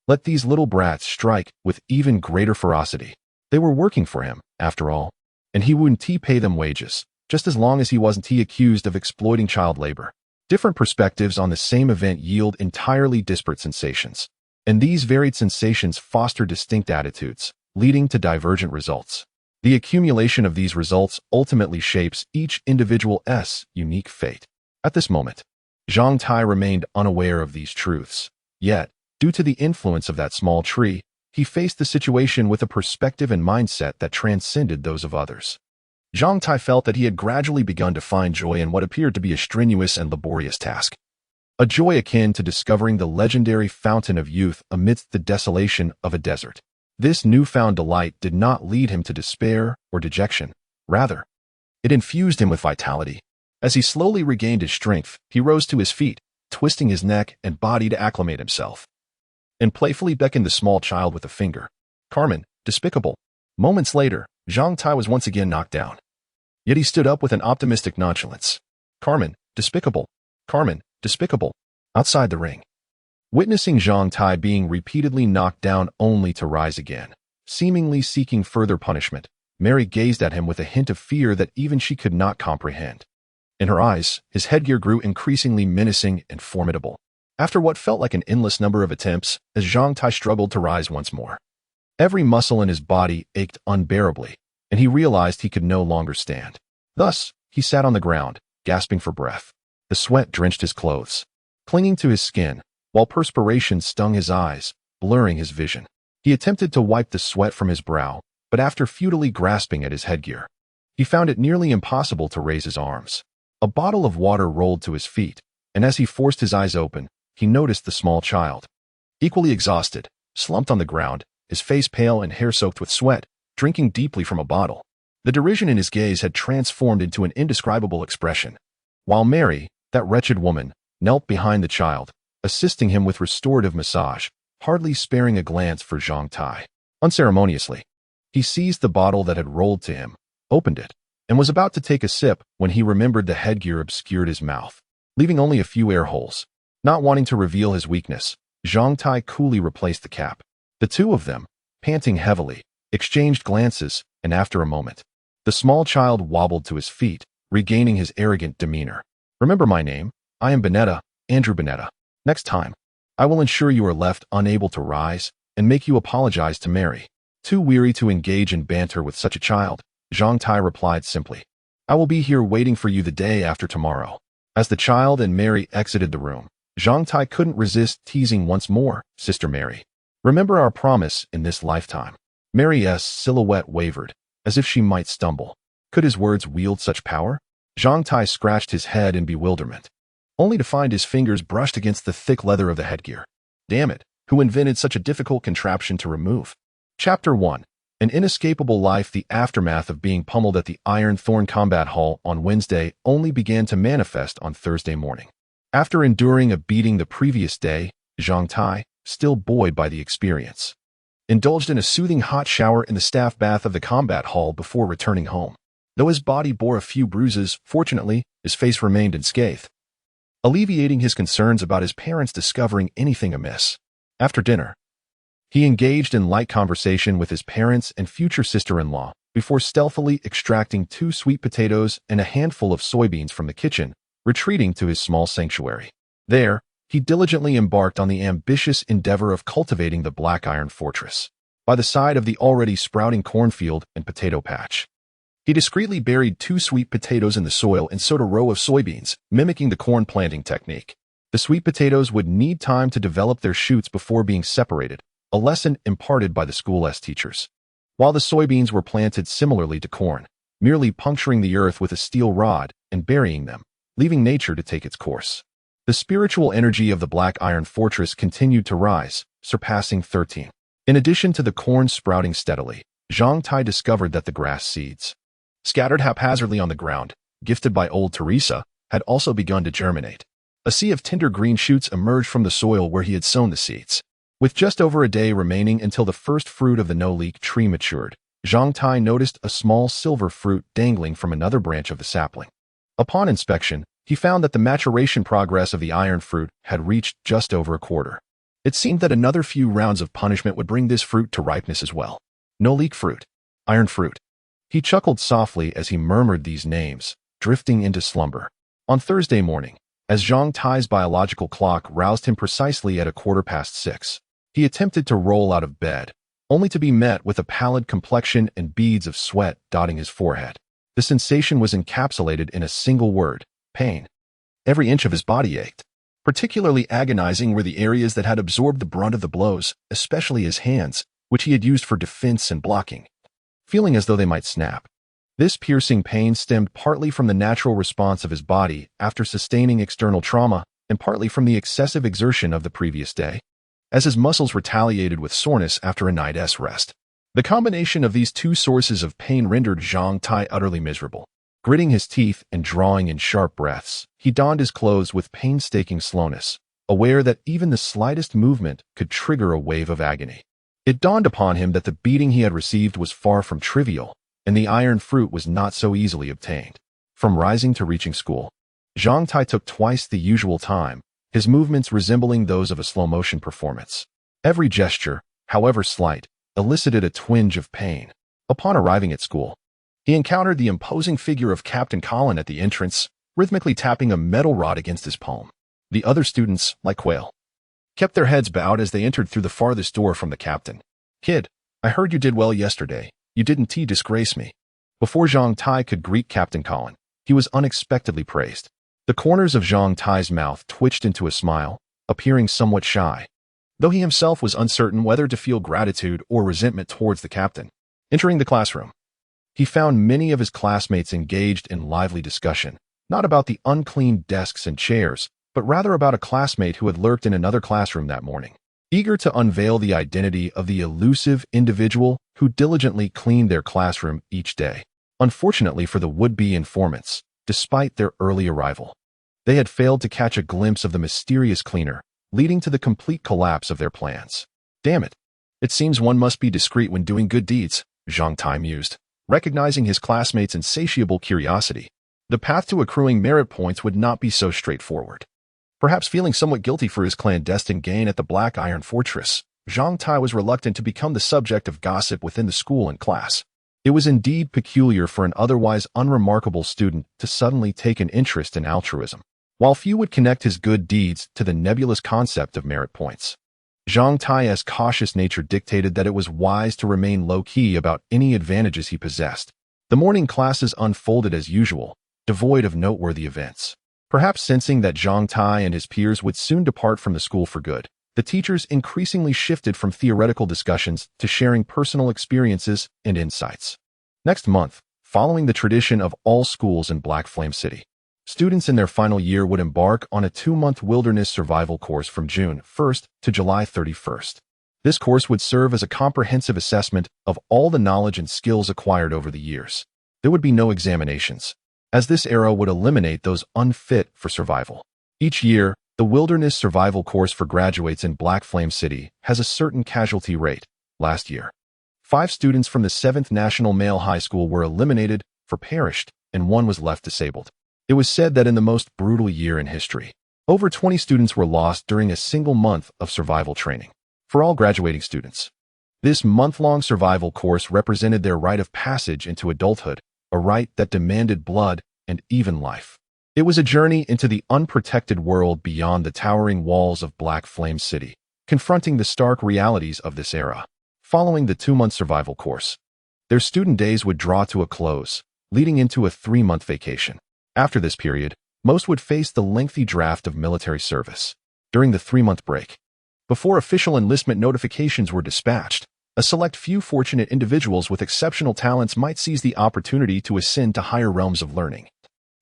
Let these little brats strike with even greater ferocity. They were working for him, after all, and he wouldn't pay them wages, just as long as he wasn't accused of exploiting child labor. Different perspectives on the same event yield entirely disparate sensations, and these varied sensations foster distinct attitudes, leading to divergent results. The accumulation of these results ultimately shapes each individual's unique fate. At this moment, Zhang Tai remained unaware of these truths. Yet, due to the influence of that small tree, he faced the situation with a perspective and mindset that transcended those of others. Zhang Tai felt that he had gradually begun to find joy in what appeared to be a strenuous and laborious task. A joy akin to discovering the legendary fountain of youth amidst the desolation of a desert. This newfound delight did not lead him to despair or dejection. Rather, it infused him with vitality. As he slowly regained his strength, he rose to his feet, twisting his neck and body to acclimate himself, and playfully beckoned the small child with a finger. Carmen, despicable. Moments later, Zhang Tai was once again knocked down. Yet he stood up with an optimistic nonchalance. Carmen, despicable. Carmen, despicable. Outside the ring, witnessing Zhang Tai being repeatedly knocked down only to rise again, seemingly seeking further punishment, Mary gazed at him with a hint of fear that even she could not comprehend. In her eyes, his headgear grew increasingly menacing and formidable. After what felt like an endless number of attempts, as Zhang Tai struggled to rise once more, every muscle in his body ached unbearably, and he realized he could no longer stand. Thus, he sat on the ground, gasping for breath. The sweat drenched his clothes, clinging to his skin, while perspiration stung his eyes, blurring his vision. He attempted to wipe the sweat from his brow, but after futilely grasping at his headgear, he found it nearly impossible to raise his arms. A bottle of water rolled to his feet, and as he forced his eyes open, he noticed the small child, equally exhausted, slumped on the ground, his face pale and hair soaked with sweat, drinking deeply from a bottle. The derision in his gaze had transformed into an indescribable expression, while Mary, that wretched woman, knelt behind the child, assisting him with restorative massage, hardly sparing a glance for Zhang Tai. Unceremoniously, he seized the bottle that had rolled to him, opened it, and was about to take a sip when he remembered the headgear obscured his mouth, leaving only a few air holes. Not wanting to reveal his weakness, Zhang Tai coolly replaced the cap. The two of them, panting heavily, exchanged glances, and after a moment, the small child wobbled to his feet, regaining his arrogant demeanor. Remember my name? I am Bonetta, Andrew Bonetta. Next time, I will ensure you are left unable to rise and make you apologize to Mary. Too weary to engage in banter with such a child, Zhang Tai replied simply, I will be here waiting for you the day after tomorrow. As the child and Mary exited the room, Zhang Tai couldn't resist teasing once more, Sister Mary. Remember our promise in this lifetime. Mary's silhouette wavered, as if she might stumble. Could his words wield such power? Zhang Tai scratched his head in bewilderment, only to find his fingers brushed against the thick leather of the headgear. Damn it, who invented such a difficult contraption to remove? Chapter 1. An inescapable life. The aftermath of being pummeled at the Iron Thorn Combat Hall on Wednesday only began to manifest on Thursday morning. After enduring a beating the previous day, Zhang Tai, still buoyed by the experience, indulged in a soothing hot shower in the staff bath of the combat hall before returning home. Though his body bore a few bruises, fortunately, his face remained unscathed, alleviating his concerns about his parents discovering anything amiss. After dinner, he engaged in light conversation with his parents and future sister-in-law before stealthily extracting 2 sweet potatoes and a handful of soybeans from the kitchen, retreating to his small sanctuary. There, he diligently embarked on the ambitious endeavor of cultivating the Black Iron Fortress. By the side of the already sprouting cornfield and potato patch, he discreetly buried 2 sweet potatoes in the soil and sowed a row of soybeans, mimicking the corn planting technique. The sweet potatoes would need time to develop their shoots before being separated, a lesson imparted by the school's teachers. While the soybeans were planted similarly to corn, merely puncturing the earth with a steel rod and burying them, leaving nature to take its course. The spiritual energy of the Black Iron Fortress continued to rise, surpassing 13. In addition to the corn sprouting steadily, Zhang Tai discovered that the grass seeds, scattered haphazardly on the ground, gifted by old Teresa, had also begun to germinate. A sea of tender green shoots emerged from the soil where he had sown the seeds. With just over a day remaining until the first fruit of the no-leak tree matured, Zhang Tai noticed a small silver fruit dangling from another branch of the sapling. Upon inspection, he found that the maturation progress of the iron fruit had reached just over a quarter. It seemed that another few rounds of punishment would bring this fruit to ripeness as well. No-leak fruit. Iron fruit. He chuckled softly as he murmured these names, drifting into slumber. On Thursday morning, as Zhang Tai's biological clock roused him precisely at 6:15, he attempted to roll out of bed, only to be met with a pallid complexion and beads of sweat dotting his forehead. The sensation was encapsulated in a single word: pain. Every inch of his body ached. Particularly agonizing were the areas that had absorbed the brunt of the blows, especially his hands, which he had used for defense and blocking, feeling as though they might snap. This piercing pain stemmed partly from the natural response of his body after sustaining external trauma, and partly from the excessive exertion of the previous day, as his muscles retaliated with soreness after a night's rest. The combination of these two sources of pain rendered Zhang Tai utterly miserable. Gritting his teeth and drawing in sharp breaths, he donned his clothes with painstaking slowness, aware that even the slightest movement could trigger a wave of agony. It dawned upon him that the beating he had received was far from trivial, and the iron fruit was not so easily obtained. From rising to reaching school, Zhang Tai took twice the usual time, his movements resembling those of a slow-motion performance. Every gesture, however slight, elicited a twinge of pain. Upon arriving at school, he encountered the imposing figure of Captain Colin at the entrance, rhythmically tapping a metal rod against his palm. The other students, like quail, kept their heads bowed as they entered through the farthest door from the captain. "Kid, I heard you did well yesterday. You didn't disgrace me." Before Zhang Tai could greet Captain Colin, he was unexpectedly praised. The corners of Zhang Tai's mouth twitched into a smile, appearing somewhat shy, though he himself was uncertain whether to feel gratitude or resentment towards the captain. Entering the classroom, he found many of his classmates engaged in lively discussion, not about the unclean desks and chairs, but rather about a classmate who had lurked in another classroom that morning, eager to unveil the identity of the elusive individual who diligently cleaned their classroom each day. Unfortunately for the would-be informants, despite their early arrival, they had failed to catch a glimpse of the mysterious cleaner, leading to the complete collapse of their plans. "Damn it. It seems one must be discreet when doing good deeds," Zhang Tai mused. Recognizing his classmates' insatiable curiosity, the path to accruing merit points would not be so straightforward. Perhaps feeling somewhat guilty for his clandestine gain at the Black Iron Fortress, Zhang Tai was reluctant to become the subject of gossip within the school and class. It was indeed peculiar for an otherwise unremarkable student to suddenly take an interest in altruism. While few would connect his good deeds to the nebulous concept of merit points, Zhang Tai's cautious nature dictated that it was wise to remain low-key about any advantages he possessed. The morning classes unfolded as usual, devoid of noteworthy events. Perhaps sensing that Zhang Tai and his peers would soon depart from the school for good, the teachers increasingly shifted from theoretical discussions to sharing personal experiences and insights. Next month, following the tradition of all schools in Black Flame City. Students in their final year would embark on a 2-month wilderness survival course from June 1st to July 31st. This course would serve as a comprehensive assessment of all the knowledge and skills acquired over the years. There would be no examinations, as this era would eliminate those unfit for survival. Each year, the wilderness survival course for graduates in Black Flame City has a certain casualty rate. Last year, 5 students from the 7th National Male High School were eliminated or perished, and 1 was left disabled. It was said that in the most brutal year in history, over 20 students were lost during a single month of survival training. For all graduating students, this month-long survival course represented their rite of passage into adulthood, a rite that demanded blood and even life. It was a journey into the unprotected world beyond the towering walls of Black Flame City, confronting the stark realities of this era. Following the 2-month survival course, their student days would draw to a close, leading into a 3-month vacation. After this period, most would face the lengthy draft of military service. During the 3-month break, before official enlistment notifications were dispatched, a select few fortunate individuals with exceptional talents might seize the opportunity to ascend to higher realms of learning,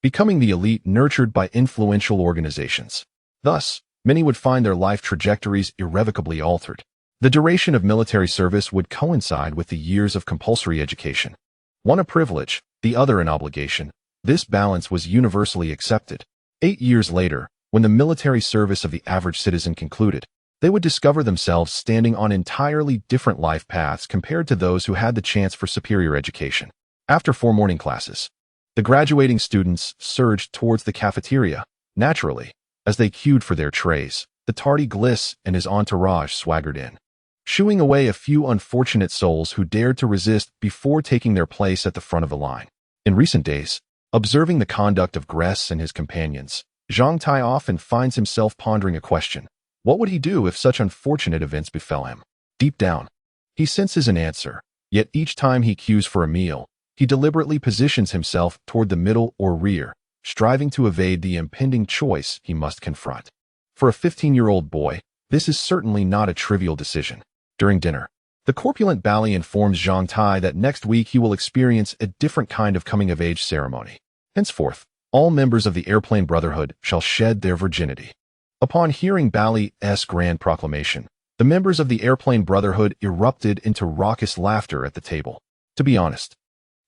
becoming the elite nurtured by influential organizations. Thus, many would find their life trajectories irrevocably altered. The duration of military service would coincide with the years of compulsory education. One a privilege, the other an obligation. This balance was universally accepted. 8 years later, when the military service of the average citizen concluded, they would discover themselves standing on entirely different life paths compared to those who had the chance for superior education. After 4 morning classes, the graduating students surged towards the cafeteria. Naturally, as they queued for their trays, the tardy Gliss and his entourage swaggered in, shooing away a few unfortunate souls who dared to resist before taking their place at the front of the line. In recent days, observing the conduct of Gress and his companions, Zhang Tai often finds himself pondering a question. What would he do if such unfortunate events befell him? Deep down, he senses an answer, yet each time he queues for a meal, he deliberately positions himself toward the middle or rear, striving to evade the impending choice he must confront. For a 15-year-old boy, this is certainly not a trivial decision. During dinner, the corpulent Bali informs Zhang Tai that next week he will experience a different kind of coming-of-age ceremony. Henceforth, all members of the Airplane Brotherhood shall shed their virginity. Upon hearing Bali's grand proclamation, the members of the Airplane Brotherhood erupted into raucous laughter at the table. To be honest,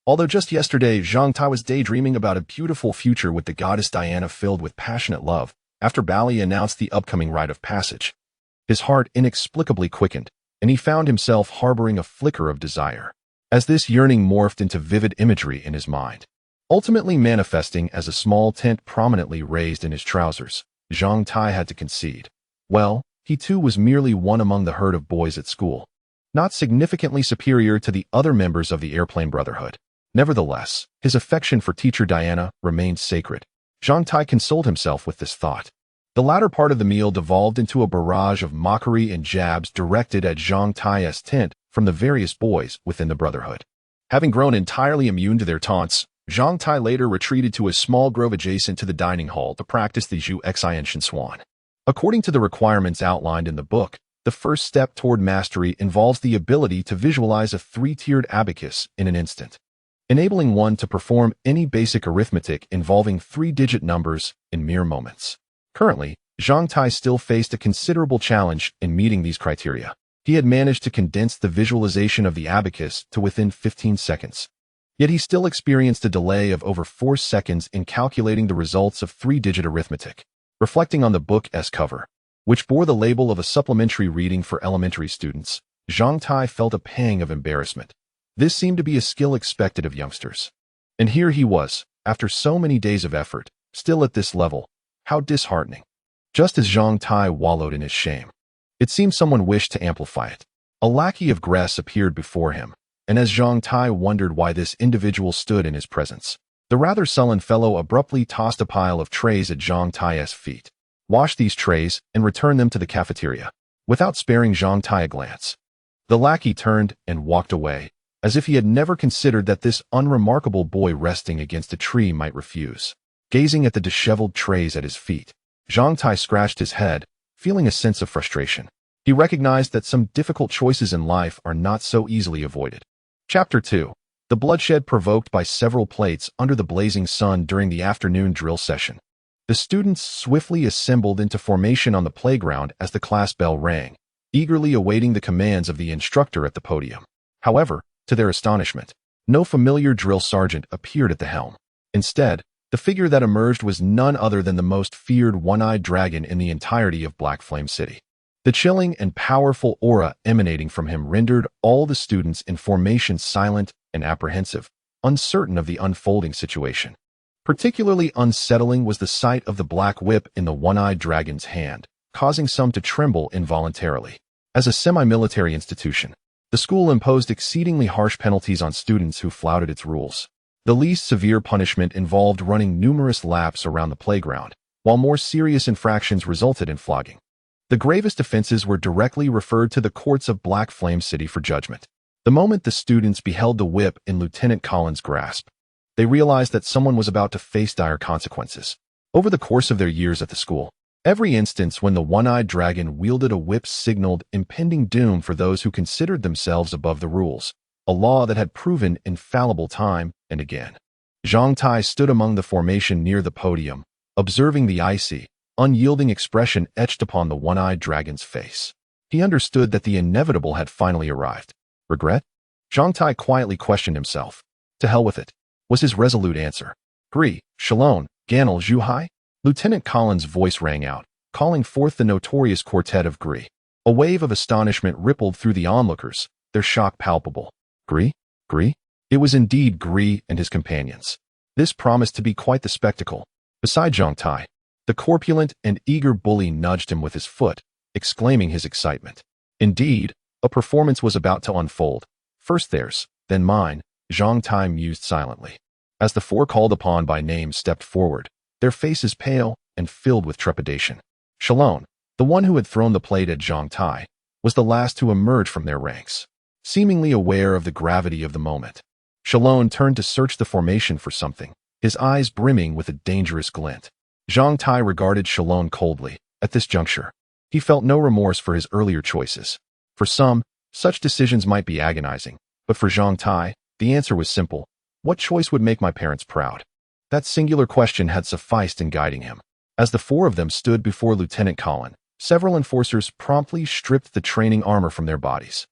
although just yesterday Zhang Tai was daydreaming about a beautiful future with the goddess Diana filled with passionate love, after Bali announced the upcoming rite of passage, his heart inexplicably quickened, and he found himself harboring a flicker of desire, as this yearning morphed into vivid imagery in his mind. Ultimately manifesting as a small tent prominently raised in his trousers, Zhang Tai had to concede. Well, he too was merely one among the herd of boys at school, not significantly superior to the other members of the Airplane Brotherhood. Nevertheless, his affection for teacher Diana remained sacred. Zhang Tai consoled himself with this thought. The latter part of the meal devolved into a barrage of mockery and jabs directed at Zhang Tai's tent from the various boys within the Brotherhood. Having grown entirely immune to their taunts, Zhang Tai later retreated to a small grove adjacent to the dining hall to practice the Zhu Xian Swan. According to the requirements outlined in the book, the first step toward mastery involves the ability to visualize a 3-tiered abacus in an instant, enabling one to perform any basic arithmetic involving 3-digit numbers in mere moments. Currently, Zhang Tai still faced a considerable challenge in meeting these criteria. He had managed to condense the visualization of the abacus to within 15 seconds. Yet he still experienced a delay of over 4 seconds in calculating the results of 3-digit arithmetic. Reflecting on the book's cover, which bore the label of a supplementary reading for elementary students, Zhang Tai felt a pang of embarrassment. This seemed to be a skill expected of youngsters. And here he was, after so many days of effort, still at this level. How disheartening. Just as Zhang Tai wallowed in his shame, it seemed someone wished to amplify it. A lackey of Gress appeared before him, and as Zhang Tai wondered why this individual stood in his presence, the rather sullen fellow abruptly tossed a pile of trays at Zhang Tai's feet. Wash these trays and return them to the cafeteria, without sparing Zhang Tai a glance. The lackey turned and walked away, as if he had never considered that this unremarkable boy resting against a tree might refuse. Gazing at the disheveled trays at his feet, Zhang Tai scratched his head, feeling a sense of frustration. He recognized that some difficult choices in life are not so easily avoided. Chapter 2. the bloodshed provoked by several plates under the blazing sun during the afternoon drill session. The students swiftly assembled into formation on the playground as the class bell rang, eagerly awaiting the commands of the instructor at the podium. However, to their astonishment, no familiar drill sergeant appeared at the helm. Instead, the figure that emerged was none other than the most feared one-eyed dragon in the entirety of Black Flame City. The chilling and powerful aura emanating from him rendered all the students in formation silent and apprehensive, uncertain of the unfolding situation. Particularly unsettling was the sight of the black whip in the one-eyed dragon's hand, causing some to tremble involuntarily. As a semi-military institution, the school imposed exceedingly harsh penalties on students who flouted its rules. The least severe punishment involved running numerous laps around the playground, while more serious infractions resulted in flogging. The gravest offenses were directly referred to the courts of Black Flame City for judgment. The moment the students beheld the whip in Lieutenant Collins' grasp, they realized that someone was about to face dire consequences. Over the course of their years at the school, every instance when the one-eyed dragon wielded a whip signaled impending doom for those who considered themselves above the rules, a law that had proven infallible time and again. Zhang Tai stood among the formation near the podium, observing the icy, unyielding expression etched upon the one-eyed dragon's face. He understood that the inevitable had finally arrived. Regret? Zhang Tai quietly questioned himself. To hell with it, was his resolute answer. Gri, Shalon, Ganel, Zhuhai? Lieutenant Collins' voice rang out, calling forth the notorious quartet of Gri. A wave of astonishment rippled through the onlookers, their shock palpable. Gri? Gri? It was indeed Gri and his companions. This promised to be quite the spectacle. Beside Zhang Tai, the corpulent and eager bully nudged him with his foot, exclaiming his excitement. Indeed, a performance was about to unfold. First theirs, then mine, Zhang Tai mused silently. As the four called upon by name stepped forward, their faces pale and filled with trepidation. Shalon, the one who had thrown the plate at Zhang Tai, was the last to emerge from their ranks. Seemingly aware of the gravity of the moment, Shalon turned to search the formation for something, his eyes brimming with a dangerous glint. Zhang Tai regarded Shalon coldly. At this juncture, he felt no remorse for his earlier choices. For some, such decisions might be agonizing, but for Zhang Tai, the answer was simple. What choice would make my parents proud? That singular question had sufficed in guiding him. As the four of them stood before Lieutenant Collin, several enforcers promptly stripped the training armor from their bodies,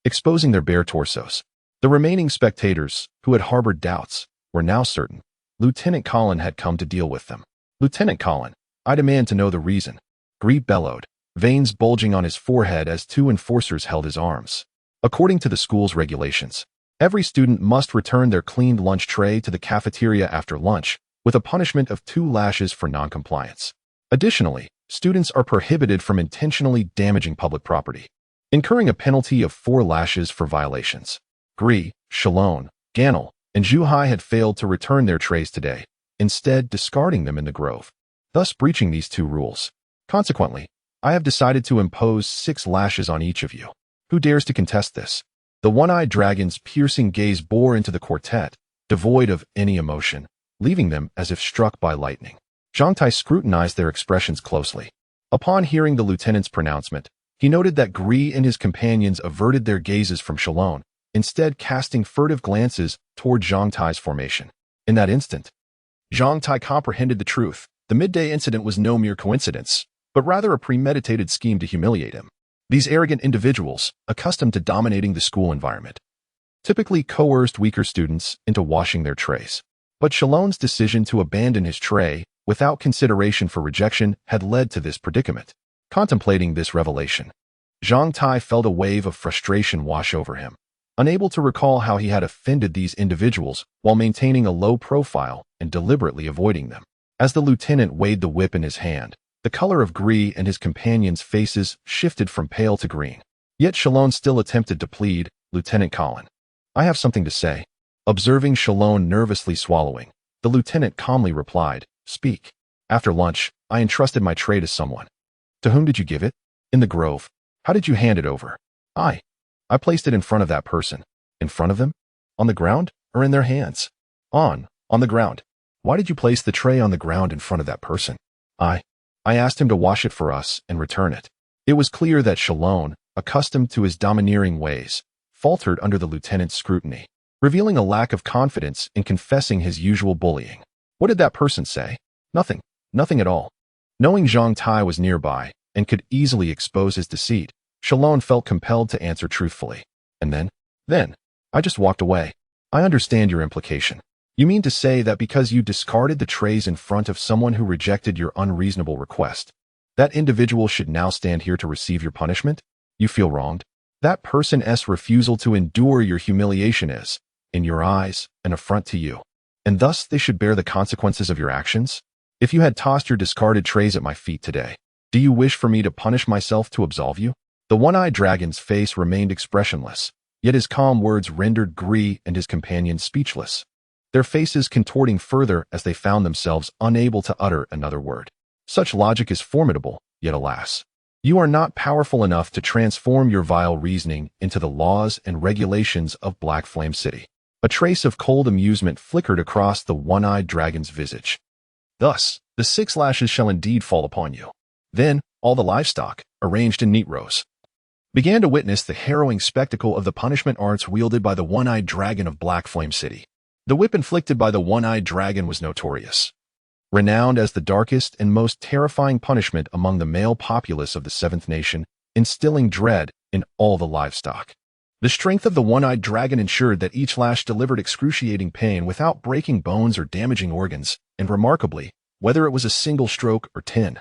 exposing their bare torsos. The remaining spectators, who had harbored doubts, were now certain. Lieutenant Collin had come to deal with them. Lieutenant Collin, I demand to know the reason. Gri bellowed, veins bulging on his forehead as two enforcers held his arms. According to the school's regulations, every student must return their cleaned lunch tray to the cafeteria after lunch, with a punishment of 2 lashes for noncompliance. Additionally, students are prohibited from intentionally damaging public property, incurring a penalty of 4 lashes for violations. Gri, Shalon, Ganel, and Zhuhai had failed to return their trays today, instead discarding them in the grove, thus breaching these 2 rules. Consequently, I have decided to impose 6 lashes on each of you. Who dares to contest this? The one-eyed dragon's piercing gaze bore into the quartet, devoid of any emotion, leaving them as if struck by lightning. Zhang Tai scrutinized their expressions closely. Upon hearing the lieutenant's pronouncement, he noted that Gri and his companions averted their gazes from Shalon, instead casting furtive glances toward Zhang Tai's formation. In that instant, Zhang Tai comprehended the truth. The midday incident was no mere coincidence, but rather a premeditated scheme to humiliate him. These arrogant individuals, accustomed to dominating the school environment, typically coerced weaker students into washing their trays. But Shalon's decision to abandon his tray, without consideration for rejection, had led to this predicament. Contemplating this revelation, Zhang Tai felt a wave of frustration wash over him, unable to recall how he had offended these individuals while maintaining a low profile and deliberately avoiding them. As the lieutenant weighed the whip in his hand, the color of Gri and his companions' faces shifted from pale to green. Yet Shalon still attempted to plead, Lieutenant Collin, I have something to say. Observing Shalon nervously swallowing, the lieutenant calmly replied, Speak. After lunch, I entrusted my tray to someone. To whom did you give it? In the grove. How did you hand it over? I placed it in front of that person. In front of them? On the ground? Or in their hands? On the ground. Why did you place the tray on the ground in front of that person? I asked him to wash it for us and return it. It was clear that Shalon, accustomed to his domineering ways, faltered under the lieutenant's scrutiny. revealing a lack of confidence in confessing his usual bullying. What did that person say? Nothing. Nothing at all. Knowing Zhang Tai was nearby and could easily expose his deceit, Shalon felt compelled to answer truthfully. And then, I just walked away. I understand your implication. You mean to say that because you discarded the trays in front of someone who rejected your unreasonable request, that individual should now stand here to receive your punishment? You feel wronged? That person's refusal to endure your humiliation is, in your eyes, an affront to you. And thus they should bear the consequences of your actions? If you had tossed your discarded trays at my feet today, do you wish for me to punish myself to absolve you? The one-eyed dragon's face remained expressionless, yet his calm words rendered Gree and his companions speechless, their faces contorting further as they found themselves unable to utter another word. Such logic is formidable, yet alas, you are not powerful enough to transform your vile reasoning into the laws and regulations of Black Flame City. A trace of cold amusement flickered across the one-eyed dragon's visage. Thus, the 6 lashes shall indeed fall upon you. Then, all the livestock, arranged in neat rows, began to witness the harrowing spectacle of the punishment arts wielded by the one-eyed dragon of Black Flame City. The whip inflicted by the one-eyed dragon was notorious, renowned as the darkest and most terrifying punishment among the male populace of the 7th Nation, instilling dread in all the livestock. The strength of the one-eyed dragon ensured that each lash delivered excruciating pain without breaking bones or damaging organs, and remarkably, whether it was a single stroke or 10.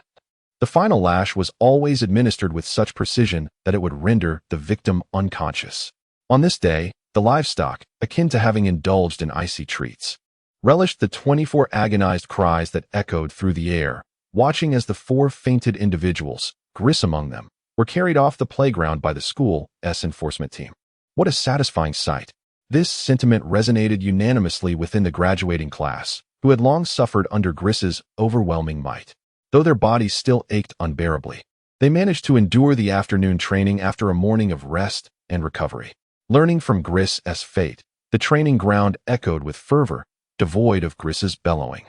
The final lash was always administered with such precision that it would render the victim unconscious. On this day, the livestock, akin to having indulged in icy treats, relished the 24 agonized cries that echoed through the air, watching as the 4 fainted individuals, Gris among them, were carried off the playground by the school's enforcement team. What a satisfying sight! This sentiment resonated unanimously within the graduating class, who had long suffered under Gris's overwhelming might. Though their bodies still ached unbearably, they managed to endure the afternoon training after a morning of rest and recovery. Learning from Gris's fate, the training ground echoed with fervor, devoid of Gris's bellowing.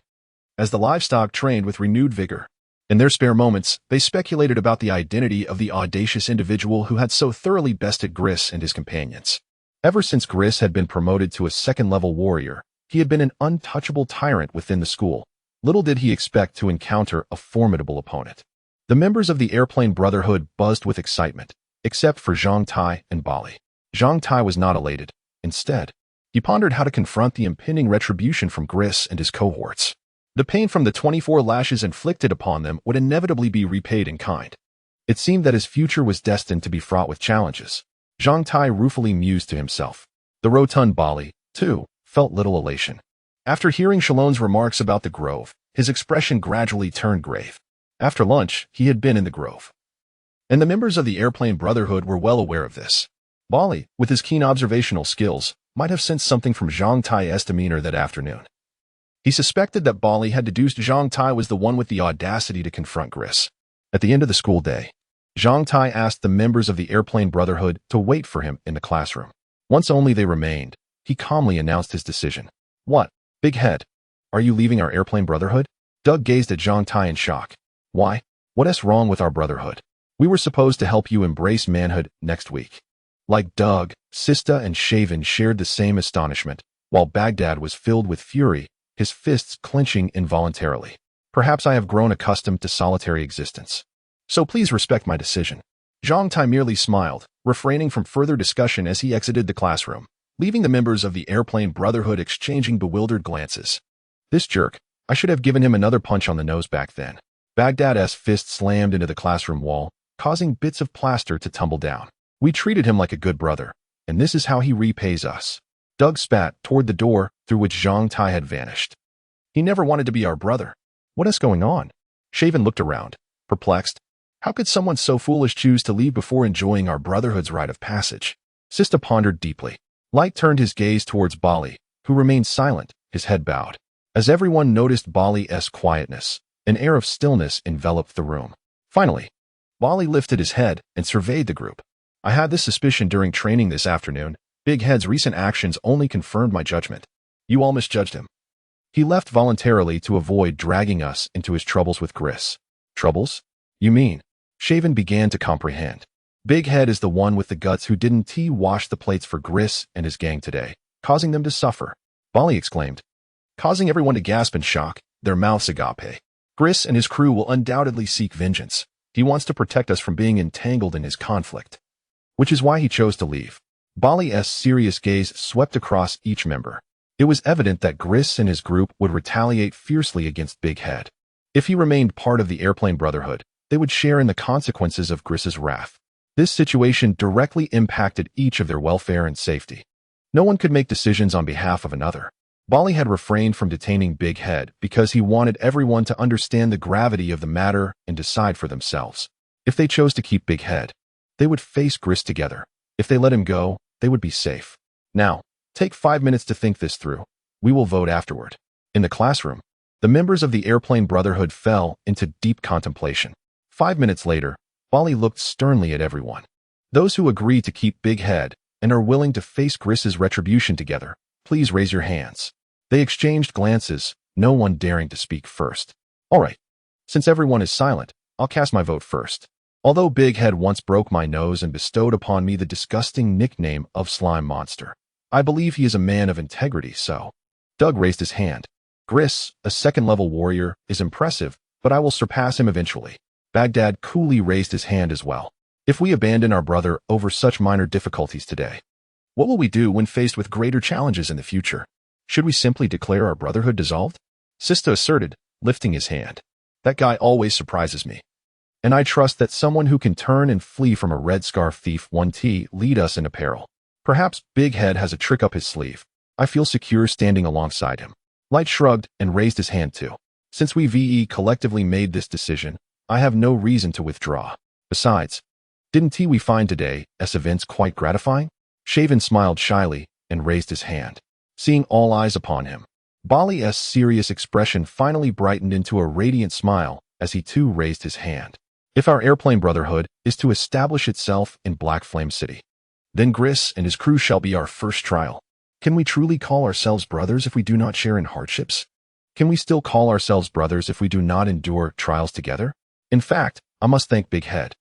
As the livestock trained with renewed vigor, in their spare moments, they speculated about the identity of the audacious individual who had so thoroughly bested Gris and his companions. Ever since Gris had been promoted to a 2nd-level warrior, he had been an untouchable tyrant within the school. Little did he expect to encounter a formidable opponent. The members of the Airplane Brotherhood buzzed with excitement, except for Zhang Tai and Bali. Zhang Tai was not elated. Instead, he pondered how to confront the impending retribution from Gris and his cohorts. The pain from the 24 lashes inflicted upon them would inevitably be repaid in kind. It seemed that his future was destined to be fraught with challenges. Zhang Tai ruefully mused to himself. The rotund Bali, too, felt little elation. After hearing Shalon's remarks about the grove, his expression gradually turned grave. After lunch, he had been in the grove, and the members of the Airplane Brotherhood were well aware of this. Bali, with his keen observational skills, might have sensed something from Zhang Tai's demeanor that afternoon. He suspected that Bali had deduced Zhang Tai was the one with the audacity to confront Gris. At the end of the school day, Zhang Tai asked the members of the Airplane Brotherhood to wait for him in the classroom. Once only they remained, he calmly announced his decision. What? Big head. Are you leaving our Airplane Brotherhood? Doug gazed at Zhang Tai in shock. Why? What's wrong with our brotherhood? We were supposed to help you embrace manhood next week. Like Doug, Sista and Shaven shared the same astonishment, while Baghdad was filled with fury, his fists clenching involuntarily. Perhaps I have grown accustomed to solitary existence. So please respect my decision. Zhang Tai merely smiled, refraining from further discussion as he exited the classroom, leaving the members of the Airplane Brotherhood exchanging bewildered glances. This jerk, I should have given him another punch on the nose back then. Baghdad's fist slammed into the classroom wall, causing bits of plaster to tumble down. We treated him like a good brother, and this is how he repays us. Doug spat toward the door through which Zhang Tai had vanished. He never wanted to be our brother. What is going on? Shaven looked around, perplexed. How could someone so foolish choose to leave before enjoying our brotherhood's rite of passage? Sista pondered deeply. Light turned his gaze towards Bali, who remained silent, his head bowed. As everyone noticed Bali's quietness, an air of stillness enveloped the room. Finally, Bali lifted his head and surveyed the group. I had this suspicion during training this afternoon. Big Head's recent actions only confirmed my judgment. You all misjudged him. He left voluntarily to avoid dragging us into his troubles with Gris. Troubles? You mean? Shaven began to comprehend. Big Head is the one with the guts who didn't wash the plates for Gris and his gang today. causing them to suffer. Bali exclaimed, causing everyone to gasp in shock, their mouths agape. Gris and his crew will undoubtedly seek vengeance. He wants to protect us from being entangled in his conflict, which is why he chose to leave. Bali's serious gaze swept across each member. It was evident that Gris and his group would retaliate fiercely against Big Head. If he remained part of the Airplane Brotherhood, they would share in the consequences of Gris's wrath. This situation directly impacted each of their welfare and safety. No one could make decisions on behalf of another. Bali had refrained from detaining Big Head because he wanted everyone to understand the gravity of the matter and decide for themselves. If they chose to keep Big Head, they would face Gris together. If they let him go, they would be safe. Now, take 5 minutes to think this through. We will vote afterward. In the classroom, the members of the Airplane Brotherhood fell into deep contemplation. 5 minutes later, Bali looked sternly at everyone. Those who agree to keep Big Head and are willing to face Gris's retribution together, please raise your hands. They exchanged glances, no one daring to speak first. All right. Since everyone is silent, I'll cast my vote first. Although Big Head once broke my nose and bestowed upon me the disgusting nickname of Slime Monster, I believe he is a man of integrity, so. Doug raised his hand. Gris, a second-level warrior, is impressive, but I will surpass him eventually. Baghdad coolly raised his hand as well. If we abandon our brother over such minor difficulties today, what will we do when faced with greater challenges in the future? Should we simply declare our brotherhood dissolved? Sista asserted, lifting his hand. That guy always surprises me. And I trust that someone who can turn and flee from a red scarf thief 1T lead us in peril. Perhaps Big Head has a trick up his sleeve. I feel secure standing alongside him. Light shrugged and raised his hand too. Since we VE collectively made this decision, I have no reason to withdraw. Besides, didn't we find today's events quite gratifying? Shaven smiled shyly and raised his hand. Seeing all eyes upon him, Bali's serious expression finally brightened into a radiant smile as he too raised his hand. If our Airplane Brotherhood is to establish itself in Black Flame City, then Gris and his crew shall be our first trial. Can we truly call ourselves brothers if we do not share in hardships? Can we still call ourselves brothers if we do not endure trials together? In fact, I must thank Big Head,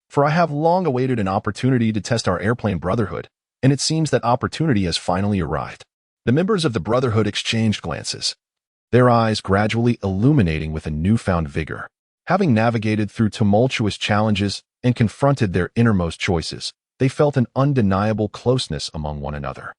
for I have long awaited an opportunity to test our Airplane Brotherhood, and it seems that opportunity has finally arrived. The members of the Brotherhood exchanged glances, their eyes gradually illuminating with a newfound vigor. Having navigated through tumultuous challenges and confronted their innermost choices, they felt an undeniable closeness among one another.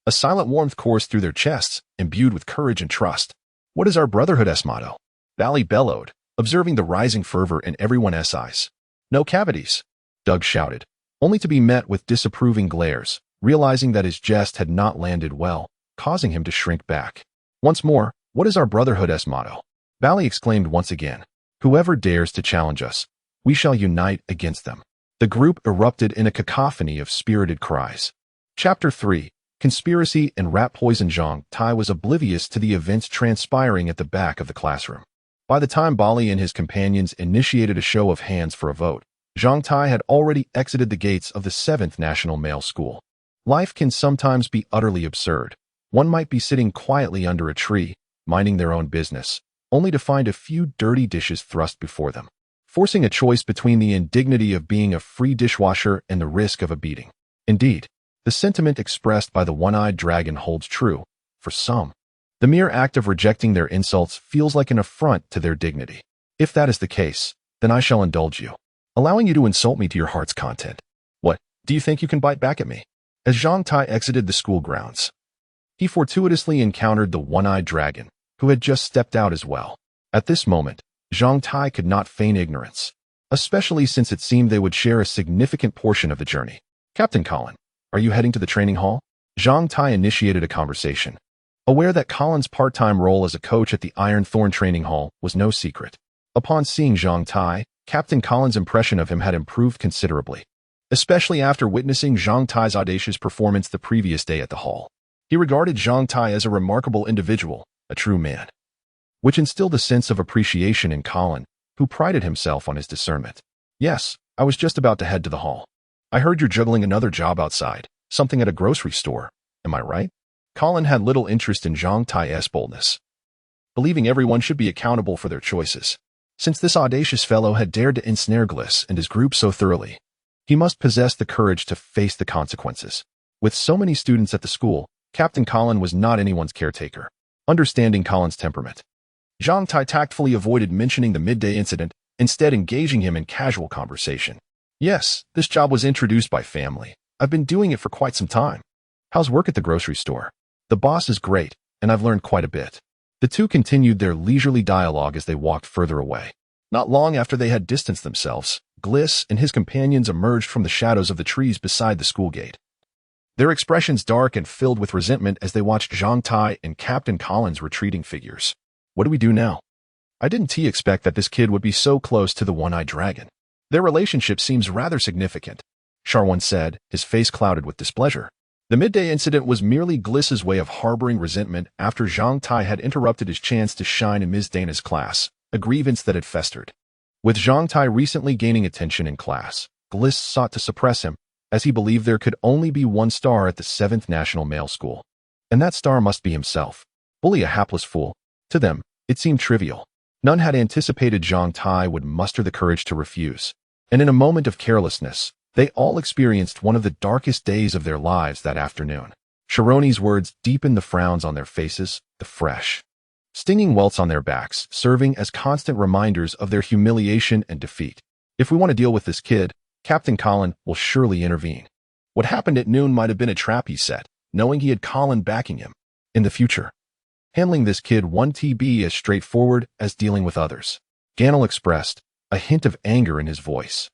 A silent warmth coursed through their chests, imbued with courage and trust. What is our Brotherhood's motto? Bali bellowed, observing the rising fervor in everyone's eyes. No cavities, Doug shouted, only to be met with disapproving glares, realizing that his jest had not landed well, causing him to shrink back. Once more, what is our Brotherhood's motto? Bali exclaimed once again. Whoever dares to challenge us, we shall unite against them. The group erupted in a cacophony of spirited cries. Chapter 3. Conspiracy and Rat Poison. Zhang Tai was oblivious to the events transpiring at the back of the classroom. By the time Bali and his companions initiated a show of hands for a vote, Zhang Tai had already exited the gates of the 7th National Male School. Life can sometimes be utterly absurd. One might be sitting quietly under a tree, minding their own business, only to find a few dirty dishes thrust before them, forcing a choice between the indignity of being a free dishwasher and the risk of a beating. Indeed, the sentiment expressed by the one-eyed dragon holds true. For some, the mere act of rejecting their insults feels like an affront to their dignity. If that is the case, then I shall indulge you, allowing you to insult me to your heart's content. What, do you think you can bite back at me? As Zhang Tai exited the school grounds, he fortuitously encountered the one-eyed dragon, who had just stepped out as well. At this moment, Zhang Tai could not feign ignorance, especially since it seemed they would share a significant portion of the journey. Captain Colin, are you heading to the training hall? Zhang Tai initiated a conversation, aware that Colin's part-time role as a coach at the Iron Thorn Training Hall was no secret. Upon seeing Zhang Tai, Captain Colin's impression of him had improved considerably, especially after witnessing Zhang Tai's audacious performance the previous day at the hall. He regarded Zhang Tai as a remarkable individual, a true man, which instilled a sense of appreciation in Colin, who prided himself on his discernment. Yes, I was just about to head to the hall. I heard you're juggling another job outside, something at a grocery store. Am I right? Colin had little interest in Zhang Tai's boldness, believing everyone should be accountable for their choices. Since this audacious fellow had dared to ensnare Gliss and his group so thoroughly, he must possess the courage to face the consequences. With so many students at the school, Captain Colin was not anyone's caretaker. Understanding Colin's temperament, Zhang Tai tactfully avoided mentioning the midday incident, instead engaging him in casual conversation. Yes, this job was introduced by family. I've been doing it for quite some time. How's work at the grocery store? The boss is great, and I've learned quite a bit. The two continued their leisurely dialogue as they walked further away. Not long after they had distanced themselves, Gliss and his companions emerged from the shadows of the trees beside the school gate. Their expressions dark and filled with resentment as they watched Zhang Tai and Captain Colin's retreating figures. What do we do now? I didn't expect that this kid would be so close to the one-eyed dragon. Their relationship seems rather significant, Charwan said, his face clouded with displeasure. The midday incident was merely Gliss's way of harboring resentment after Zhang Tai had interrupted his chance to shine in Ms. Dana's class, a grievance that had festered. With Zhang Tai recently gaining attention in class, Gliss sought to suppress him, as he believed there could only be one star at the 7th National Male School. And that star must be himself. Bully a hapless fool. To them, it seemed trivial. None had anticipated Zhang Tai would muster the courage to refuse. And in a moment of carelessness, they all experienced one of the darkest days of their lives that afternoon. Sharoni's words deepened the frowns on their faces, the fresh, stinging welts on their backs, serving as constant reminders of their humiliation and defeat. If we want to deal with this kid, Captain Colin will surely intervene. What happened at noon might have been a trap he set, knowing he had Colin backing him. In the future, handling this kid won't be as straightforward as dealing with others. Ganel expressed, a hint of anger in his voice.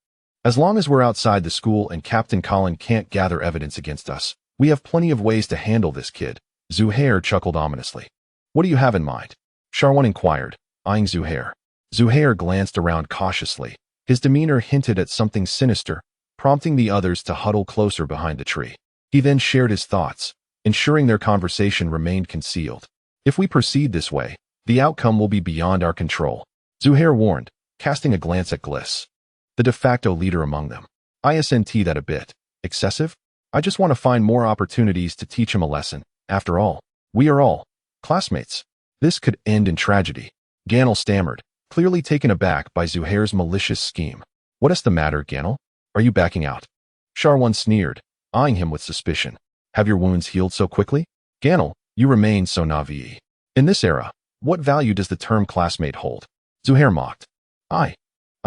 As long as we're outside the school and Captain Colin can't gather evidence against us, we have plenty of ways to handle this kid. Zuhair chuckled ominously. What do you have in mind? Charwan inquired, eyeing Zuhair. Zuhair glanced around cautiously. His demeanor hinted at something sinister, prompting the others to huddle closer behind the tree. He then shared his thoughts, ensuring their conversation remained concealed. If we proceed this way, the outcome will be beyond our control, Zuhair warned, casting a glance at Gliss, the de facto leader among them. Isn't that a bit excessive? I just want to find more opportunities to teach him a lesson. After all, we are all classmates. This could end in tragedy. Ganel stammered, clearly taken aback by Zuhair's malicious scheme. What is the matter, Ganel? Are you backing out? Charwan sneered, eyeing him with suspicion. Have your wounds healed so quickly? Ganel, you remain so naive. In this era, what value does the term classmate hold? Zuhair mocked. I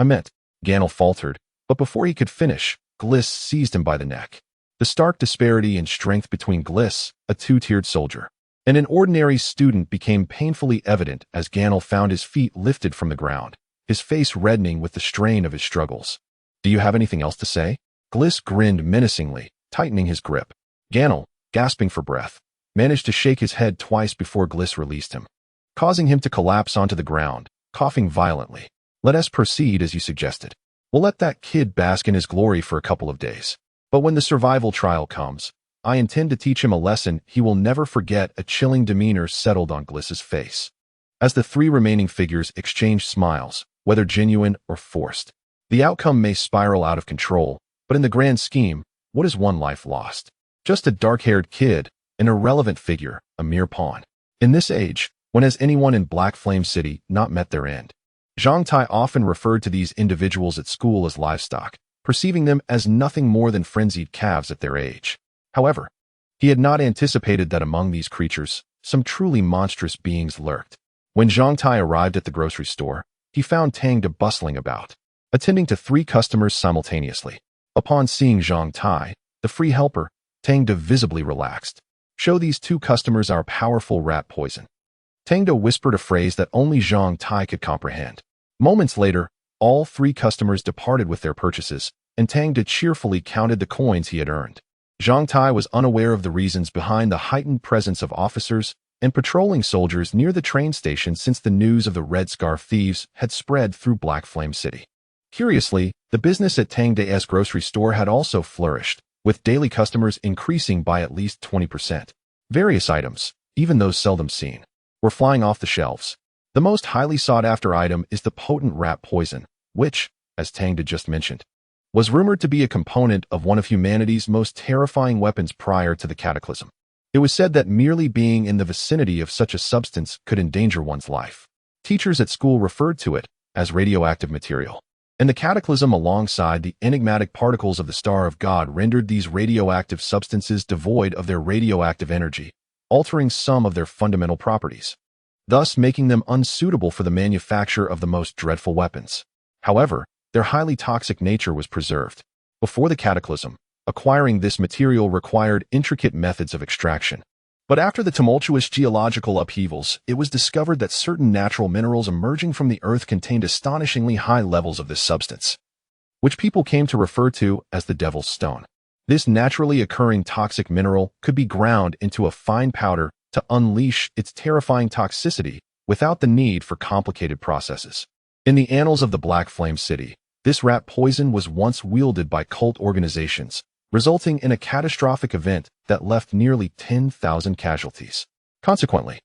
meant, Ganel faltered, but before he could finish, Gliss seized him by the neck. The stark disparity in strength between Gliss, a two-tiered soldier, and an ordinary student became painfully evident as Ganel found his feet lifted from the ground, his face reddening with the strain of his struggles. Do you have anything else to say? Gliss grinned menacingly, tightening his grip. Ganel, gasping for breath, managed to shake his head twice before Gliss released him, causing him to collapse onto the ground, coughing violently. Let us proceed as you suggested. We'll let that kid bask in his glory for a couple of days. But when the survival trial comes, I intend to teach him a lesson he will never forget. A chilling demeanor settled on Gliss's face. As the three remaining figures exchanged smiles, whether genuine or forced, the outcome may spiral out of control, but in the grand scheme, what is one life lost? Just a dark-haired kid, an irrelevant figure, a mere pawn. In this age, when has anyone in Black Flame City not met their end? Zhang Tai often referred to these individuals at school as livestock, perceiving them as nothing more than frenzied calves at their age. However, he had not anticipated that among these creatures, some truly monstrous beings lurked. When Zhang Tai arrived at the grocery store, he found Tangda bustling about, attending to 3 customers simultaneously. Upon seeing Zhang Tai, the free helper, Tangda visibly relaxed. Show these 2 customers our powerful rat poison. Tangda whispered a phrase that only Zhang Tai could comprehend. Moments later, all 3 customers departed with their purchases, and Tangda cheerfully counted the coins he had earned. Zhang Tai was unaware of the reasons behind the heightened presence of officers and patrolling soldiers near the train station since the news of the Red Scarf thieves had spread through Black Flame City. Curiously, the business at Tangda's grocery store had also flourished, with daily customers increasing by at least 20%. Various items, even those seldom seen, were flying off the shelves. The most highly sought-after item is the potent rat poison, which, as Tangda just mentioned, was rumored to be a component of one of humanity's most terrifying weapons prior to the cataclysm. It was said that merely being in the vicinity of such a substance could endanger one's life. Teachers at school referred to it as radioactive material. And the cataclysm alongside the enigmatic particles of the Star of God rendered these radioactive substances devoid of their radioactive energy, altering some of their fundamental properties, thus making them unsuitable for the manufacture of the most dreadful weapons. However, their highly toxic nature was preserved. Before the cataclysm, acquiring this material required intricate methods of extraction. But after the tumultuous geological upheavals, it was discovered that certain natural minerals emerging from the earth contained astonishingly high levels of this substance, which people came to refer to as the Devil's Stone. This naturally occurring toxic mineral could be ground into a fine powder to unleash its terrifying toxicity without the need for complicated processes. In the annals of the Black Flame City, this rat poison was once wielded by cult organizations, resulting in a catastrophic event that left nearly 10,000 casualties. Consequently,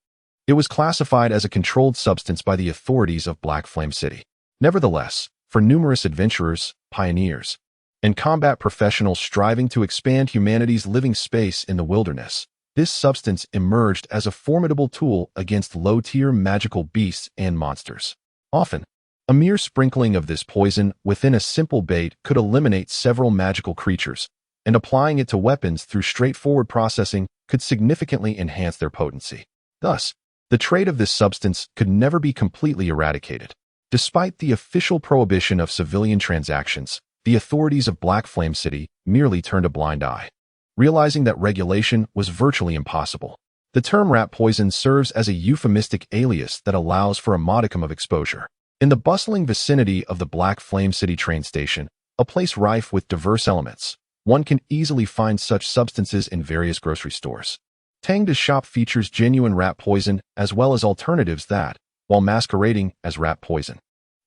it was classified as a controlled substance by the authorities of Black Flame City. Nevertheless, for numerous adventurers, pioneers, and combat professionals striving to expand humanity's living space in the wilderness, this substance emerged as a formidable tool against low-tier magical beasts and monsters. Often, a mere sprinkling of this poison within a simple bait could eliminate several magical creatures, and applying it to weapons through straightforward processing could significantly enhance their potency. Thus, the trade of this substance could never be completely eradicated. Despite the official prohibition of civilian transactions, the authorities of Black Flame City merely turned a blind eye, realizing that regulation was virtually impossible. The term rat poison serves as a euphemistic alias that allows for a modicum of exposure. In the bustling vicinity of the Black Flame City train station, a place rife with diverse elements, one can easily find such substances in various grocery stores. Tang De's shop features genuine rat poison as well as alternatives that, while masquerading as rat poison,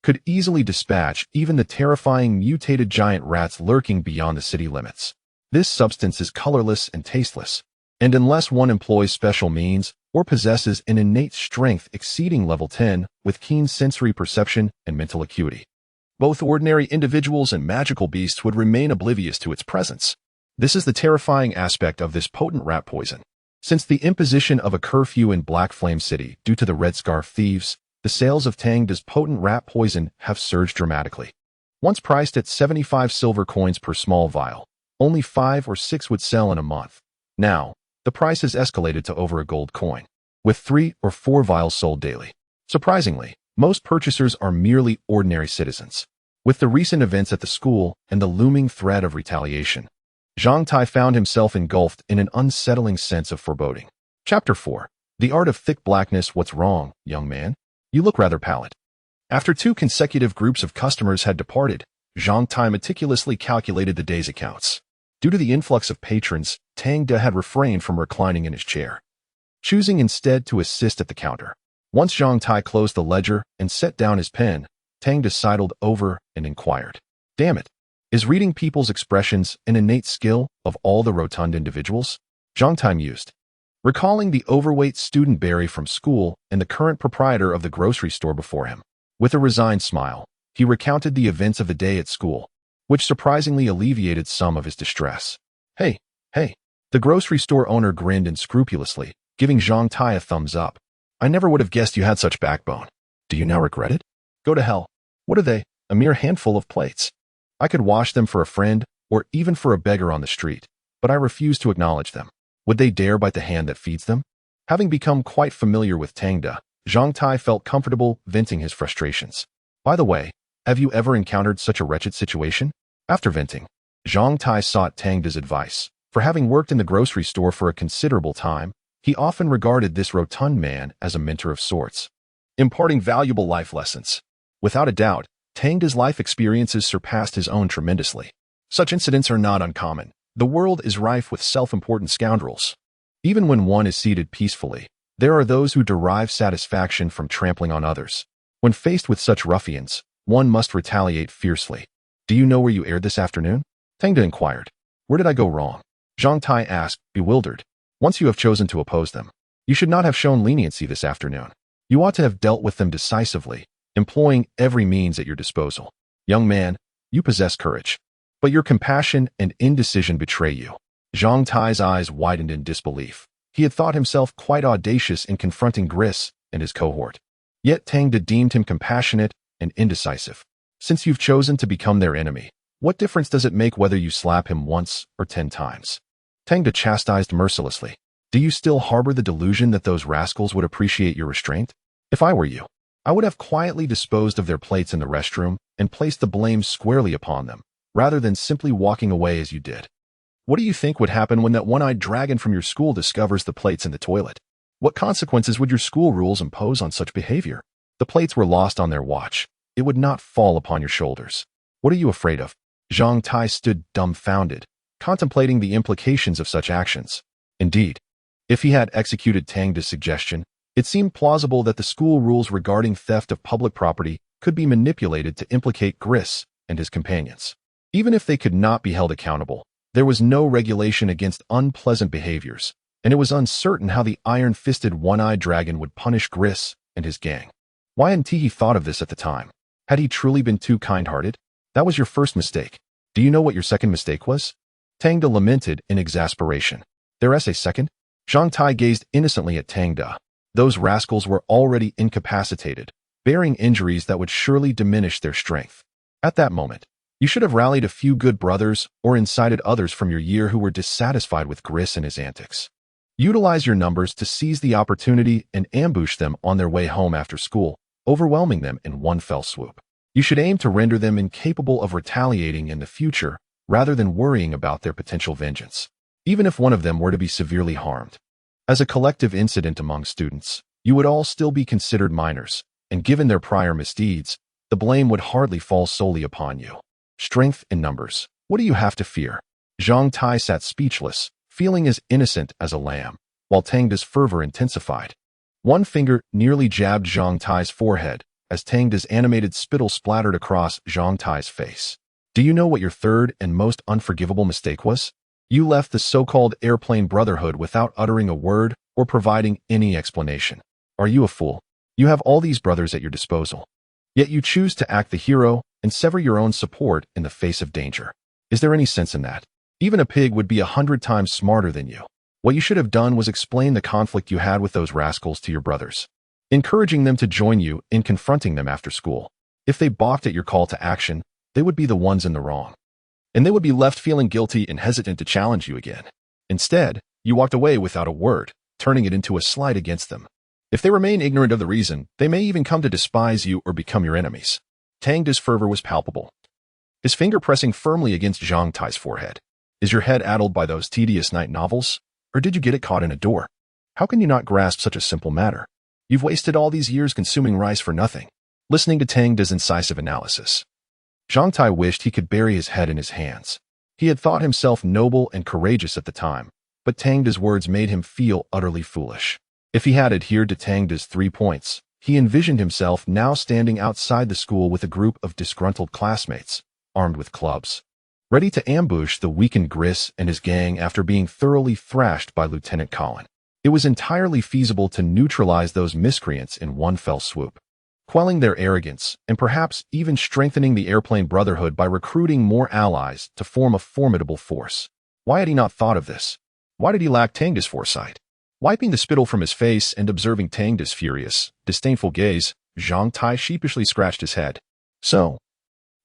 could easily dispatch even the terrifying mutated giant rats lurking beyond the city limits. This substance is colorless and tasteless, and unless one employs special means or possesses an innate strength exceeding level 10 with keen sensory perception and mental acuity, both ordinary individuals and magical beasts would remain oblivious to its presence. This is the terrifying aspect of this potent rat poison. Since the imposition of a curfew in Black Flame City due to the Red Scarf thieves, the sales of Tang De's potent rat poison have surged dramatically. Once priced at 75 silver coins per small vial, only 5 or 6 would sell in a month. Now, the price has escalated to over a gold coin, with 3 or 4 vials sold daily. Surprisingly, most purchasers are merely ordinary citizens. With the recent events at the school and the looming threat of retaliation, Zhang Tai found himself engulfed in an unsettling sense of foreboding. Chapter 4. The Art of Thick Blackness. What's wrong, young man? You look rather pallid. After 2 consecutive groups of customers had departed, Zhang Tai meticulously calculated the day's accounts. Due to the influx of patrons, Tang De had refrained from reclining in his chair, choosing instead to assist at the counter. Once Zhang Tai closed the ledger and set down his pen, Tang De sidled over and inquired, "Damn it, is reading people's expressions an innate skill of all the rotund individuals?" Zhang Tai mused, recalling the overweight student Barry from school and the current proprietor of the grocery store before him. With a resigned smile, he recounted the events of the day at school, which surprisingly alleviated some of his distress. Hey. The grocery store owner grinned unscrupulously, giving Zhang Tai a thumbs up. "I never would have guessed you had such backbone. Do you now regret it? Go to hell. What are they? A mere handful of plates. I could wash them for a friend, or even for a beggar on the street, but I refuse to acknowledge them. Would they dare bite the hand that feeds them?" Having become quite familiar with Tang De, Zhang Tai felt comfortable venting his frustrations. "By the way, have you ever encountered such a wretched situation?" After venting, Zhang Tai sought Tang De's advice. For having worked in the grocery store for a considerable time, he often regarded this rotund man as a mentor of sorts, imparting valuable life lessons. Without a doubt, Tang De's life experiences surpassed his own tremendously. Such incidents are not uncommon. The world is rife with self-important scoundrels. Even when one is seated peacefully, there are those who derive satisfaction from trampling on others. When faced with such ruffians, one must retaliate fiercely. "Do you know where you aired this afternoon?" Tang De inquired. "Where did I go wrong?" Zhang Tai asked, bewildered. "Once you have chosen to oppose them, you should not have shown leniency this afternoon. You ought to have dealt with them decisively, employing every means at your disposal. Young man, you possess courage, but your compassion and indecision betray you." Zhang Tai's eyes widened in disbelief. He had thought himself quite audacious in confronting Gris and his cohort. Yet Tang De deemed him compassionate and indecisive. Since you've chosen to become their enemy, what difference does it make whether you slap him once or 10 times? Tang Tie chastised mercilessly. Do you still harbor the delusion that those rascals would appreciate your restraint? If I were you, I would have quietly disposed of their plates in the restroom and placed the blame squarely upon them, rather than simply walking away as you did. What do you think would happen when that one-eyed dragon from your school discovers the plates in the toilet? What consequences would your school rules impose on such behavior? The plates were lost on their watch. It would not fall upon your shoulders. What are you afraid of? Zhang Tai stood dumbfounded, contemplating the implications of such actions. Indeed, if he had executed Tang Tie's suggestion, it seemed plausible that the school rules regarding theft of public property could be manipulated to implicate Gris and his companions. Even if they could not be held accountable, there was no regulation against unpleasant behaviors, and it was uncertain how the iron-fisted one-eyed dragon would punish Gris and his gang. Why hadn't he thought of this at the time? Had he truly been too kind-hearted? That was your first mistake. Do you know what your second mistake was? Tang Tie lamented in exasperation. There is a second? Zhang Tai gazed innocently at Tang Tie. Those rascals were already incapacitated, bearing injuries that would surely diminish their strength. At that moment, you should have rallied a few good brothers or incited others from your year who were dissatisfied with Gris and his antics. Utilize your numbers to seize the opportunity and ambush them on their way home after school, overwhelming them in one fell swoop. You should aim to render them incapable of retaliating in the future rather than worrying about their potential vengeance, even if one of them were to be severely harmed. As a collective incident among students, you would all still be considered minors, and given their prior misdeeds, the blame would hardly fall solely upon you. Strength in numbers. What do you have to fear? Zhang Tai sat speechless, feeling as innocent as a lamb, while Tang Tie's fervor intensified. One finger nearly jabbed Zhang Tai's forehead as Tang Tie's animated spittle splattered across Zhang Tai's face. Do you know what your third and most unforgivable mistake was? You left the so-called airplane brotherhood without uttering a word or providing any explanation. Are you a fool? You have all these brothers at your disposal. Yet you choose to act the hero and sever your own support in the face of danger. Is there any sense in that? Even a pig would be 100 times smarter than you. What you should have done was explain the conflict you had with those rascals to your brothers, encouraging them to join you in confronting them after school. If they balked at your call to action, they would be the ones in the wrong, and they would be left feeling guilty and hesitant to challenge you again. Instead, you walked away without a word, turning it into a slight against them. If they remain ignorant of the reason, they may even come to despise you or become your enemies. Tang Tie's fervor was palpable, his finger pressing firmly against Zhang Tai's forehead. Is your head addled by those tedious night novels, or did you get it caught in a door? How can you not grasp such a simple matter? You've wasted all these years consuming rice for nothing. Listening to Tang Tie's incisive analysis, Zhang Tai wished he could bury his head in his hands. He had thought himself noble and courageous at the time, but Tang Tie's words made him feel utterly foolish. If he had adhered to Tang Tie's 3 points, he envisioned himself now standing outside the school with a group of disgruntled classmates, armed with clubs, ready to ambush the weakened Gris and his gang after being thoroughly thrashed by Lieutenant Colin. It was entirely feasible to neutralize those miscreants in one fell swoop, quelling their arrogance and perhaps even strengthening the airplane brotherhood by recruiting more allies to form a formidable force. Why had he not thought of this? Why did he lack Tang Tie's foresight? Wiping the spittle from his face and observing Tang Tie's furious, disdainful gaze, Zhang Tai sheepishly scratched his head. So,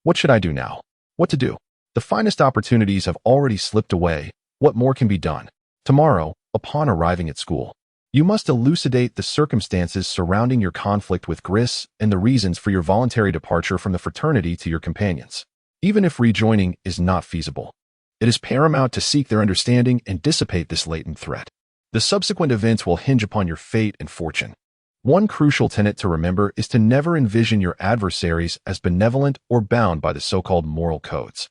what should I do now? What to do? The finest opportunities have already slipped away. What more can be done? Tomorrow, upon arriving at school, you must elucidate the circumstances surrounding your conflict with Gris and the reasons for your voluntary departure from the fraternity to your companions. Even if rejoining is not feasible, it is paramount to seek their understanding and dissipate this latent threat. The subsequent events will hinge upon your fate and fortune. One crucial tenet to remember is to never envision your adversaries as benevolent or bound by the so-called moral codes.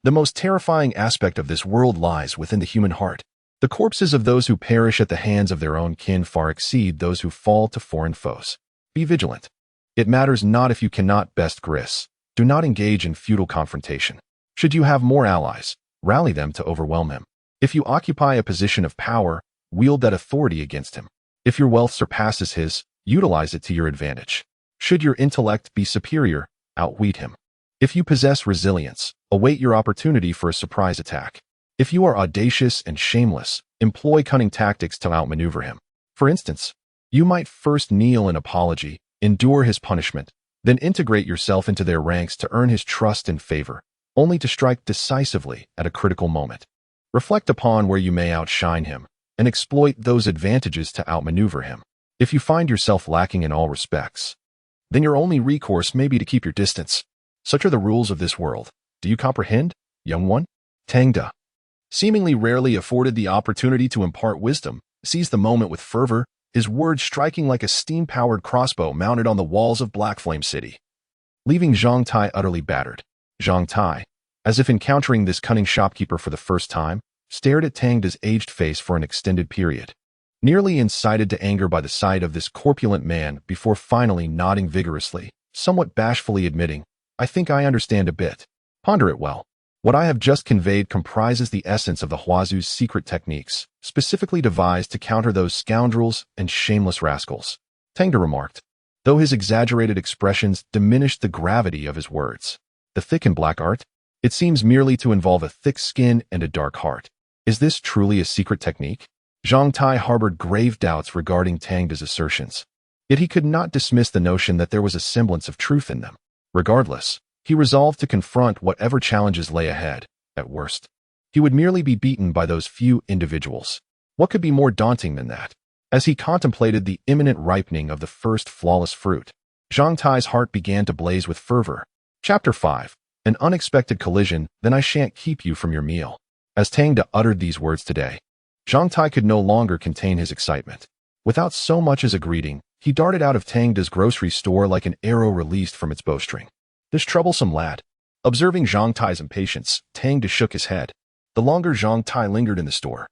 The most terrifying aspect of this world lies within the human heart. The corpses of those who perish at the hands of their own kin far exceed those who fall to foreign foes. Be vigilant. It matters not if you cannot best Gris. Do not engage in futile confrontation. Should you have more allies, rally them to overwhelm him. If you occupy a position of power, wield that authority against him. If your wealth surpasses his, utilize it to your advantage. Should your intellect be superior, outwit him. If you possess resilience, await your opportunity for a surprise attack. If you are audacious and shameless, employ cunning tactics to outmaneuver him. For instance, you might first kneel in apology, endure his punishment, Then integrate yourself into their ranks to earn his trust and favor, only to strike decisively at a critical moment. Reflect upon where you may outshine him, and exploit those advantages to outmaneuver him. If you find yourself lacking in all respects, then your only recourse may be to keep your distance. Such are the rules of this world. Do you comprehend, young one? Zhang Tie, seemingly rarely afforded the opportunity to impart wisdom, seized the moment with fervor, his words striking like a steam-powered crossbow mounted on the walls of Black Flame City, leaving Zhang Tie utterly battered. Zhang Tie, as if encountering this cunning shopkeeper for the first time, stared at Zhang Tie's aged face for an extended period, nearly incited to anger by the sight of this corpulent man before finally nodding vigorously, somewhat bashfully admitting, "I think I understand a bit. Ponder it well. What I have just conveyed comprises the essence of the Huazu's secret techniques, specifically devised to counter those scoundrels and shameless rascals," Zhang Tie remarked, though his exaggerated expressions diminished the gravity of his words. The thick and black art? It seems merely to involve a thick skin and a dark heart. Is this truly a secret technique? Zhang Tie harbored grave doubts regarding Zhang Tie's assertions, yet he could not dismiss the notion that there was a semblance of truth in them. Regardless, he resolved to confront whatever challenges lay ahead. At worst, he would merely be beaten by those few individuals. What could be more daunting than that? As he contemplated the imminent ripening of the first flawless fruit, Zhang Tie's heart began to blaze with fervor. Chapter 5. An unexpected collision, then I shan't keep you from your meal. As Zhang Tie uttered these words today, Zhang Tie could no longer contain his excitement. Without so much as a greeting, he darted out of Zhang Tie's grocery store like an arrow released from its bowstring. This troublesome lad. Observing Zhang Tie's impatience, Zhang Tie shook his head. The longer Zhang Tie lingered in the store,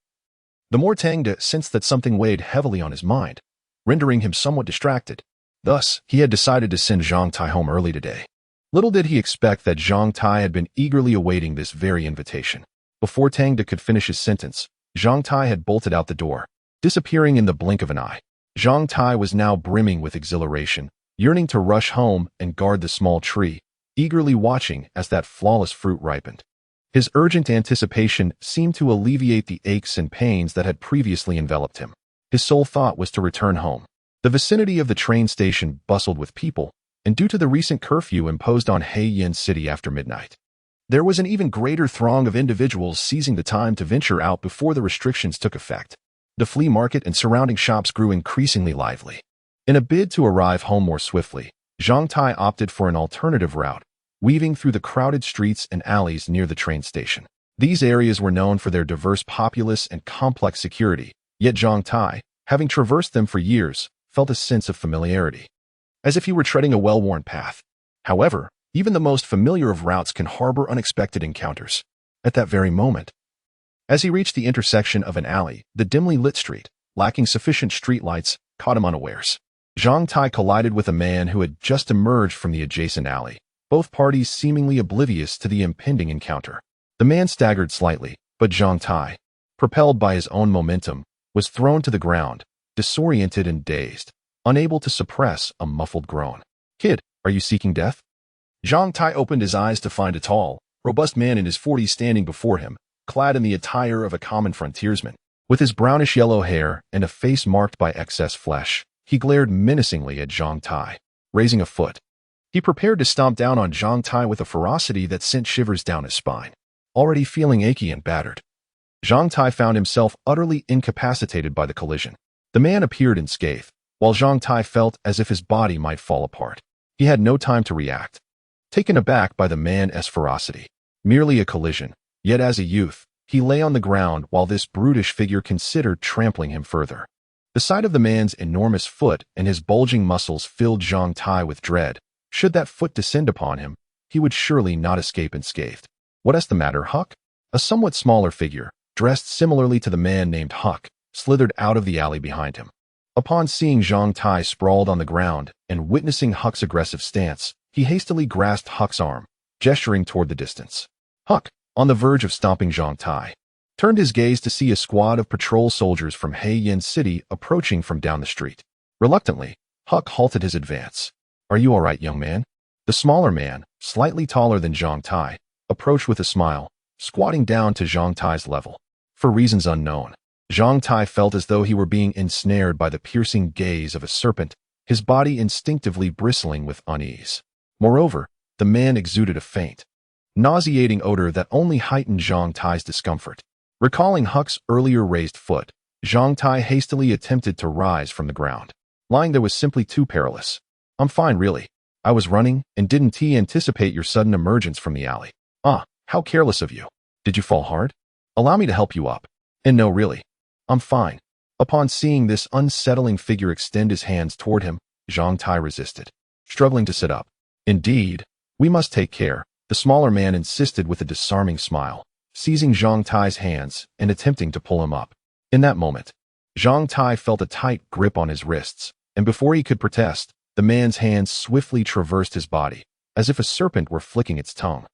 the more Zhang Tie sensed that something weighed heavily on his mind, rendering him somewhat distracted. Thus, he had decided to send Zhang Tie home early today. Little did he expect that Zhang Tie had been eagerly awaiting this very invitation. Before Zhang Tie could finish his sentence, Zhang Tie had bolted out the door, disappearing in the blink of an eye. Zhang Tie was now brimming with exhilaration, yearning to rush home and guard the small tree, eagerly watching as that flawless fruit ripened. His urgent anticipation seemed to alleviate the aches and pains that had previously enveloped him. His sole thought was to return home. The vicinity of the train station bustled with people, and due to the recent curfew imposed on Heiyan City after midnight, there was an even greater throng of individuals seizing the time to venture out before the restrictions took effect. The flea market and surrounding shops grew increasingly lively. In a bid to arrive home more swiftly, Zhang Tie opted for an alternative route, weaving through the crowded streets and alleys near the train station. These areas were known for their diverse populace and complex security, yet Zhang Tie, having traversed them for years, felt a sense of familiarity, as if he were treading a well-worn path. However, even the most familiar of routes can harbor unexpected encounters. At that very moment, as he reached the intersection of an alley, the dimly lit street, lacking sufficient streetlights, caught him unawares. Zhang Tie collided with a man who had just emerged from the adjacent alley, both parties seemingly oblivious to the impending encounter. The man staggered slightly, but Zhang Tie, propelled by his own momentum, was thrown to the ground, disoriented and dazed, unable to suppress a muffled groan. "Kid, are you seeking death?" Zhang Tai opened his eyes to find a tall, robust man in his 40s standing before him, clad in the attire of a common frontiersman. With his brownish-yellow hair and a face marked by excess flesh, he glared menacingly at Zhang Tai. Raising a foot, he prepared to stomp down on Zhang Tai with a ferocity that sent shivers down his spine. Already feeling achy and battered, Zhang Tai found himself utterly incapacitated by the collision. The man appeared unscathed, while Zhang Tai felt as if his body might fall apart. He had no time to react, taken aback by the man's ferocity. Merely a collision, yet as a youth, he lay on the ground while this brutish figure considered trampling him further. The sight of the man's enormous foot and his bulging muscles filled Zhang Tai with dread. Should that foot descend upon him, he would surely not escape unscathed. "What's the matter, Huck?" A somewhat smaller figure, dressed similarly to the man named Huck, slithered out of the alley behind him. Upon seeing Zhang Tai sprawled on the ground and witnessing Huck's aggressive stance, he hastily grasped Huck's arm, gesturing toward the distance. Huck, on the verge of stomping Zhang Tai, turned his gaze to see a squad of patrol soldiers from Heiyan City approaching from down the street. Reluctantly, Huck halted his advance. "Are you all right, young man?" The smaller man, slightly taller than Zhang Tai, approached with a smile, squatting down to Zhang Tai's level. For reasons unknown, Zhang Tai felt as though he were being ensnared by the piercing gaze of a serpent, his body instinctively bristling with unease. Moreover, the man exuded a faint, nauseating odor that only heightened Zhang Tai's discomfort. Recalling Huck's earlier raised foot, Zhang Tai hastily attempted to rise from the ground. Lying there was simply too perilous. I'm fine, really. I was running and didn't anticipate your sudden emergence from the alley. How careless of you. Did you fall hard? Allow me to help you up. And no, really. I'm fine. Upon seeing this unsettling figure extend his hands toward him, Zhang Tai resisted, struggling to sit up. Indeed, we must take care, the smaller man insisted with a disarming smile, seizing Zhang Tai's hands and attempting to pull him up. In that moment, Zhang Tai felt a tight grip on his wrists, and before he could protest, the man's hands swiftly traversed his body, as if a serpent were flicking its tongue.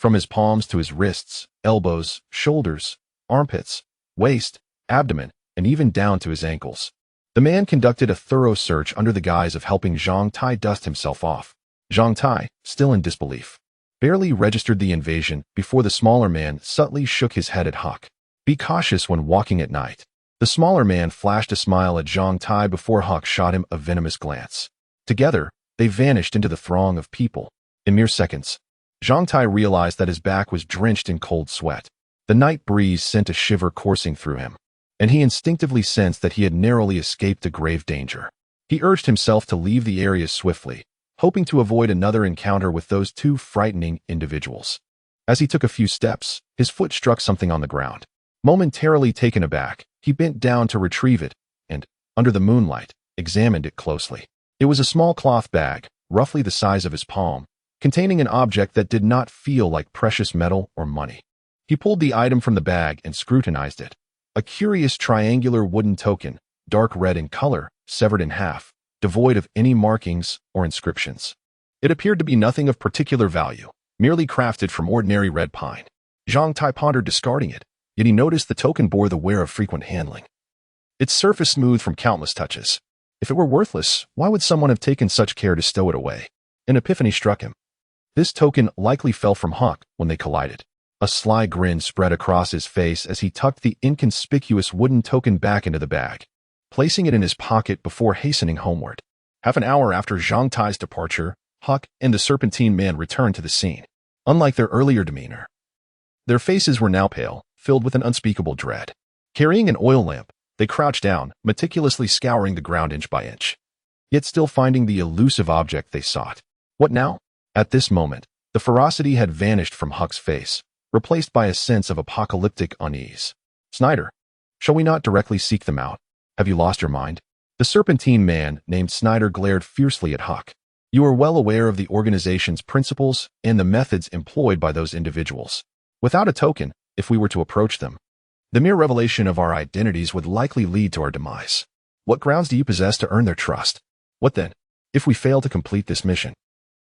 From his palms to his wrists, elbows, shoulders, armpits, waist, abdomen, and even down to his ankles. The man conducted a thorough search under the guise of helping Zhang Tai dust himself off. Zhang Tai, still in disbelief, barely registered the invasion before the smaller man subtly shook his head at Huck. Be cautious when walking at night. The smaller man flashed a smile at Zhang Tai before Huck shot him a venomous glance. Together, they vanished into the throng of people. In mere seconds, Zhang Tai realized that his back was drenched in cold sweat. The night breeze sent a shiver coursing through him, and he instinctively sensed that he had narrowly escaped a grave danger. He urged himself to leave the area swiftly, hoping to avoid another encounter with those two frightening individuals. As he took a few steps, his foot struck something on the ground. Momentarily taken aback, he bent down to retrieve it, and, under the moonlight, examined it closely. It was a small cloth bag, roughly the size of his palm, containing an object that did not feel like precious metal or money. He pulled the item from the bag and scrutinized it. A curious triangular wooden token, dark red in color, severed in half, devoid of any markings or inscriptions. It appeared to be nothing of particular value, merely crafted from ordinary red pine. Zhang Tai pondered discarding it, yet he noticed the token bore the wear of frequent handling. Its surface smooth from countless touches. If it were worthless, why would someone have taken such care to stow it away? An epiphany struck him. This token likely fell from Huck when they collided. A sly grin spread across his face as he tucked the inconspicuous wooden token back into the bag, placing it in his pocket before hastening homeward. Half an hour after Zhang Tai's departure, Huck and the Serpentine Man returned to the scene. Unlike their earlier demeanor, their faces were now pale, filled with an unspeakable dread. Carrying an oil lamp, they crouched down, meticulously scouring the ground inch by inch, yet still finding the elusive object they sought. What now? At this moment, the ferocity had vanished from Huck's face, replaced by a sense of apocalyptic unease. Snyder, shall we not directly seek them out? Have you lost your mind? The Serpentine Man named Snyder glared fiercely at Huck. You are well aware of the organization's principles and the methods employed by those individuals. Without a token, if we were to approach them, the mere revelation of our identities would likely lead to our demise. What grounds do you possess to earn their trust? What then, if we fail to complete this mission?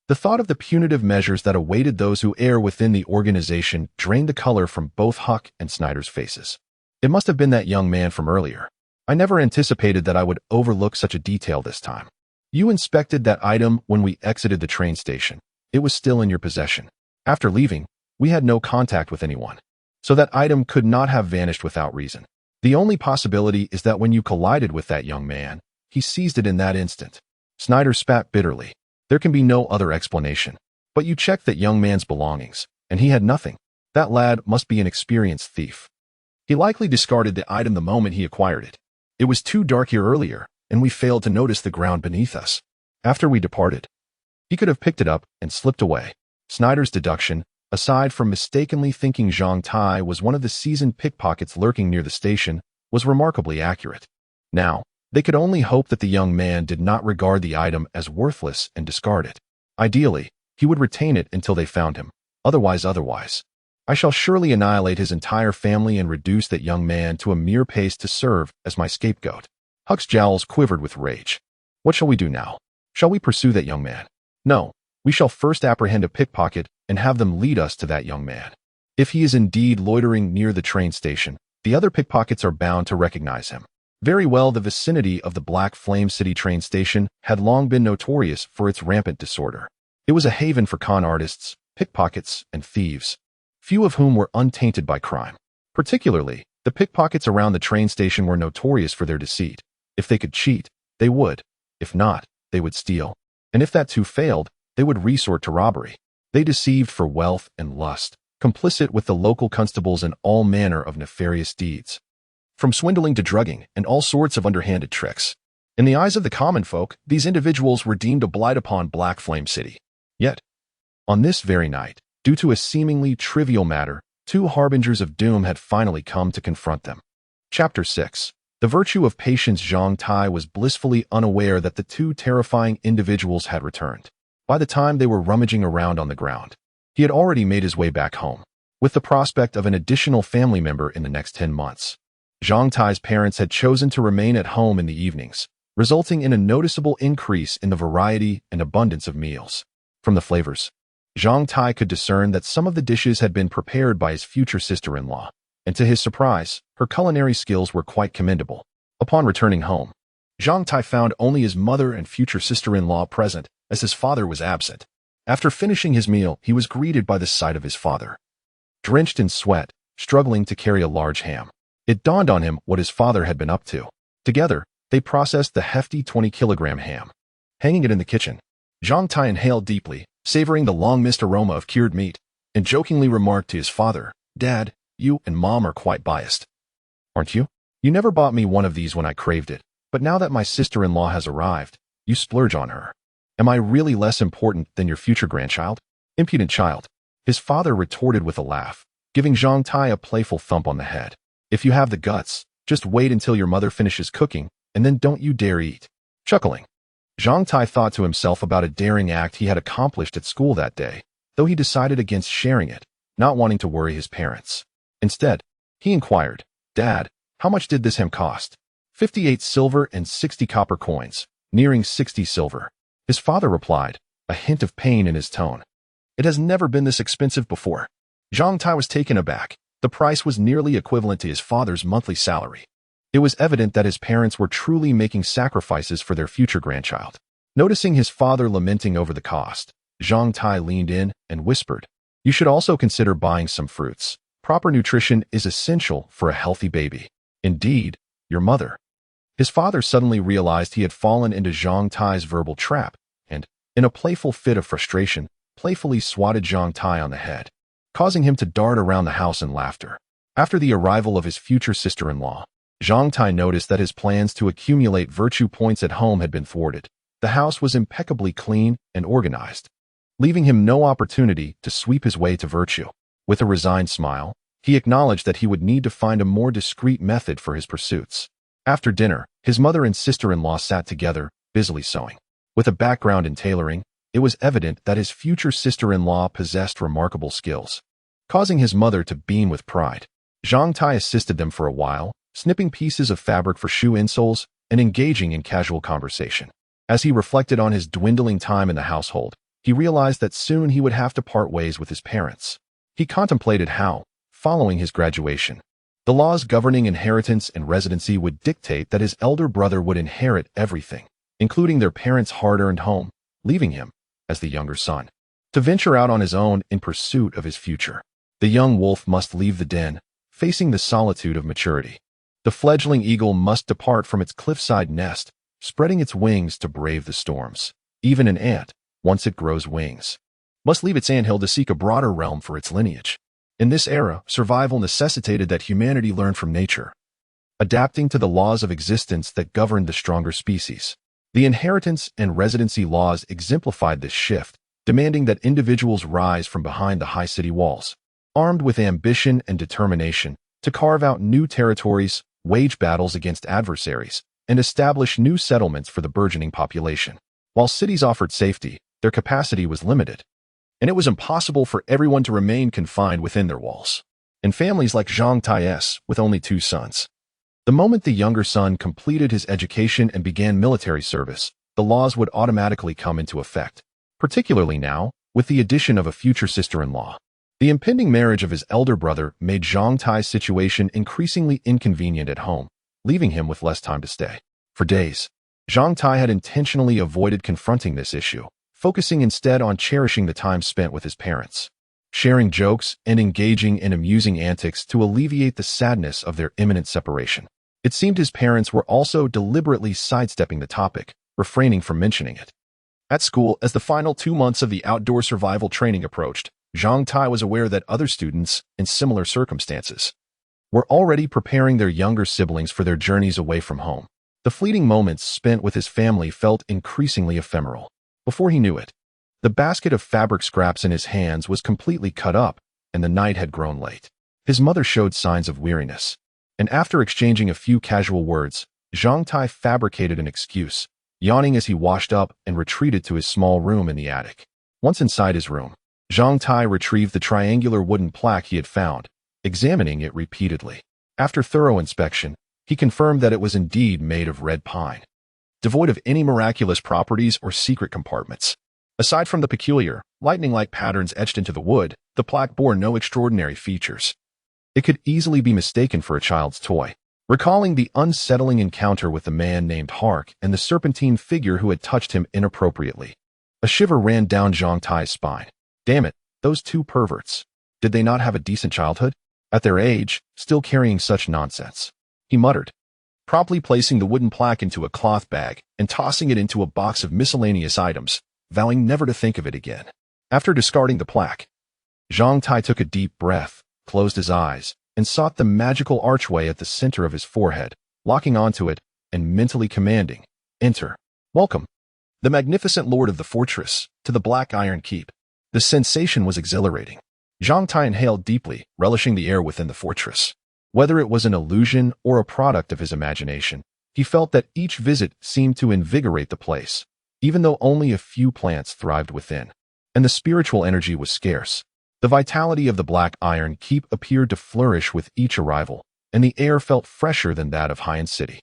The thought of the punitive measures that awaited those who err within the organization drained the color from both Huck and Snyder's faces. It must have been that young man from earlier. I never anticipated that I would overlook such a detail this time. You inspected that item when we exited the train station. It was still in your possession. After leaving, we had no contact with anyone, so that item could not have vanished without reason. The only possibility is that when you collided with that young man, he seized it in that instant. Snyder spat bitterly. There can be no other explanation. But you checked that young man's belongings, and he had nothing. That lad must be an experienced thief. He likely discarded the item the moment he acquired it. It was too dark here earlier, and we failed to notice the ground beneath us. After we departed, he could have picked it up and slipped away. Snyder's deduction, aside from mistakenly thinking Zhang Tai was one of the seasoned pickpockets lurking near the station, was remarkably accurate. Now, they could only hope that the young man did not regard the item as worthless and discard it. Ideally, he would retain it until they found him. Otherwise. I shall surely annihilate his entire family and reduce that young man to a mere paste to serve as my scapegoat. Huck's jowls quivered with rage. What shall we do now? Shall we pursue that young man? No, we shall first apprehend a pickpocket and have them lead us to that young man. If he is indeed loitering near the train station, the other pickpockets are bound to recognize him. Very well, the vicinity of the Black Flame City train station had long been notorious for its rampant disorder. It was a haven for con artists, pickpockets, and thieves, few of whom were untainted by crime. Particularly, the pickpockets around the train station were notorious for their deceit. If they could cheat, they would. If not, they would steal. And if that too failed, they would resort to robbery. They deceived for wealth and lust, complicit with the local constables in all manner of nefarious deeds, from swindling to drugging and all sorts of underhanded tricks. In the eyes of the common folk, these individuals were deemed a blight upon Black Flame City. Yet, on this very night, due to a seemingly trivial matter, two harbingers of doom had finally come to confront them. Chapter 6. The virtue of patience. Zhang Tai was blissfully unaware that the two terrifying individuals had returned. By the time they were rummaging around on the ground, he had already made his way back home, with the prospect of an additional family member in the next 10 months. Zhang Tai's parents had chosen to remain at home in the evenings, resulting in a noticeable increase in the variety and abundance of meals. From the flavors, Zhang Tai could discern that some of the dishes had been prepared by his future sister-in-law, and to his surprise, her culinary skills were quite commendable. Upon returning home, Zhang Tai found only his mother and future sister-in-law present, as his father was absent. After finishing his meal, he was greeted by the sight of his father, drenched in sweat, struggling to carry a large ham. It dawned on him what his father had been up to. Together, they processed the hefty 20-kilogram ham. Hanging it in the kitchen, Zhang Tai inhaled deeply, savoring the long-missed aroma of cured meat, and jokingly remarked to his father, "Dad, you and Mom are quite biased, aren't you? You never bought me one of these when I craved it, but now that my sister-in-law has arrived, you splurge on her. Am I really less important than your future grandchild? Impudent child." His father retorted with a laugh, giving Zhang Tai a playful thump on the head. "If you have the guts, just wait until your mother finishes cooking, and then don't you dare eat." Chuckling, Zhang Tai thought to himself about a daring act he had accomplished at school that day, though he decided against sharing it, not wanting to worry his parents. Instead, he inquired, "Dad, how much did this ham cost?" 58 silver and 60 copper coins, nearing 60 silver. His father replied, a hint of pain in his tone. "It has never been this expensive before." Zhang Tai was taken aback. The price was nearly equivalent to his father's monthly salary. It was evident that his parents were truly making sacrifices for their future grandchild. Noticing his father lamenting over the cost, Zhang Tai leaned in and whispered, "You should also consider buying some fruits. Proper nutrition is essential for a healthy baby." "Indeed, your mother." His father suddenly realized he had fallen into Zhang Tai's verbal trap, and, in a playful fit of frustration, playfully swatted Zhang Tai on the head, causing him to dart around the house in laughter. After the arrival of his future sister-in-law, Zhang Tai noticed that his plans to accumulate virtue points at home had been thwarted. The house was impeccably clean and organized, leaving him no opportunity to sweep his way to virtue. With a resigned smile, he acknowledged that he would need to find a more discreet method for his pursuits. After dinner, his mother and sister-in-law sat together, busily sewing. With a background in tailoring, it was evident that his future sister-in-law possessed remarkable skills, causing his mother to beam with pride. Zhang Tai assisted them for a while, snipping pieces of fabric for shoe insoles and engaging in casual conversation. As he reflected on his dwindling time in the household, he realized that soon he would have to part ways with his parents. He contemplated how, following his graduation, the laws governing inheritance and residency would dictate that his elder brother would inherit everything, including their parents' hard-earned home, leaving him, as the younger son, to venture out on his own in pursuit of his future. The young wolf must leave the den, facing the solitude of maturity. The fledgling eagle must depart from its cliffside nest, spreading its wings to brave the storms. Even an ant, once it grows wings, must leave its anthill to seek a broader realm for its lineage. In this era, survival necessitated that humanity learn from nature, adapting to the laws of existence that governed the stronger species. The inheritance and residency laws exemplified this shift, demanding that individuals rise from behind the high city walls, armed with ambition and determination, to carve out new territories, wage battles against adversaries, and establish new settlements for the burgeoning population. While cities offered safety, their capacity was limited, and it was impossible for everyone to remain confined within their walls. In families like Zhang Tai's, with only 2 sons, the moment the younger son completed his education and began military service, the laws would automatically come into effect, particularly now, with the addition of a future sister-in-law. The impending marriage of his elder brother made Zhang Tai's situation increasingly inconvenient at home, leaving him with less time to stay. For days, Zhang Tai had intentionally avoided confronting this issue, focusing instead on cherishing the time spent with his parents, sharing jokes and engaging in amusing antics to alleviate the sadness of their imminent separation. It seemed his parents were also deliberately sidestepping the topic, refraining from mentioning it. At school, as the final 2 months of the outdoor survival training approached, Zhang Tai was aware that other students, in similar circumstances, were already preparing their younger siblings for their journeys away from home. The fleeting moments spent with his family felt increasingly ephemeral. Before he knew it, the basket of fabric scraps in his hands was completely cut up, and the night had grown late. His mother showed signs of weariness, and after exchanging a few casual words, Zhang Tai fabricated an excuse, yawning as he washed up and retreated to his small room in the attic. Once inside his room, Zhang Tai retrieved the triangular wooden plaque he had found, examining it repeatedly. After thorough inspection, he confirmed that it was indeed made of red pine, devoid of any miraculous properties or secret compartments. Aside from the peculiar, lightning-like patterns etched into the wood, the plaque bore no extraordinary features. It could easily be mistaken for a child's toy. Recalling the unsettling encounter with the man named Hark and the serpentine figure who had touched him inappropriately, a shiver ran down Zhang Tai's spine. Damn it, those two perverts. Did they not have a decent childhood? At their age, still carrying such nonsense. He muttered, promptly placing the wooden plaque into a cloth bag and tossing it into a box of miscellaneous items, vowing never to think of it again. After discarding the plaque, Zhang Tai took a deep breath, closed his eyes, and sought the magical archway at the center of his forehead, locking onto it and mentally commanding, enter. Welcome, the magnificent lord of the fortress, to the Black Iron Keep. The sensation was exhilarating. Zhang Tai inhaled deeply, relishing the air within the fortress. Whether it was an illusion or a product of his imagination, he felt that each visit seemed to invigorate the place, even though only a few plants thrived within, and the spiritual energy was scarce. The vitality of the Black Iron Keep appeared to flourish with each arrival, and the air felt fresher than that of Haiyan City.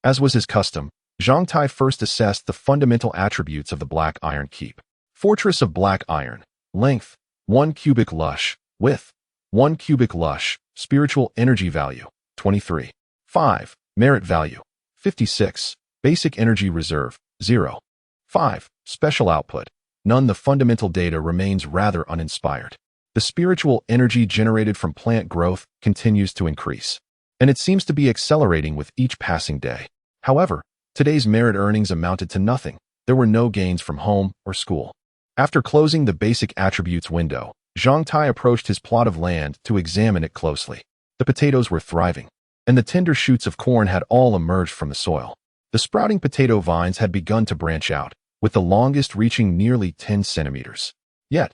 As was his custom, Zhang Tai first assessed the fundamental attributes of the Black Iron Keep. Fortress of Black Iron. Length, 1 cubic lush. Width, 1 cubic lush. Spiritual energy value, 23. 5. Merit value, 56. Basic energy reserve, 0. 5. Special output, none. The fundamental data remains rather uninspired. The spiritual energy generated from plant growth continues to increase, and it seems to be accelerating with each passing day. However, today's merit earnings amounted to nothing. There were no gains from home or school. After closing the basic attributes window, Zhang Tai approached his plot of land to examine it closely. The potatoes were thriving, and the tender shoots of corn had all emerged from the soil. The sprouting potato vines had begun to branch out, with the longest reaching nearly 10 centimeters. Yet,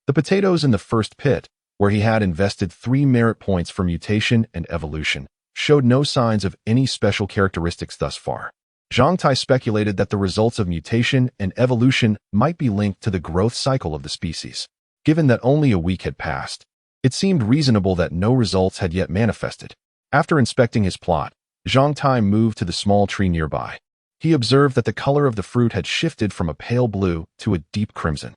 the potatoes in the first pit, where he had invested 3 merit points for mutation and evolution, showed no signs of any special characteristics thus far. Zhang Tai speculated that the results of mutation and evolution might be linked to the growth cycle of the species. Given that only a week had passed, it seemed reasonable that no results had yet manifested. After inspecting his plot, Zhang Tai moved to the small tree nearby. He observed that the color of the fruit had shifted from a pale blue to a deep crimson,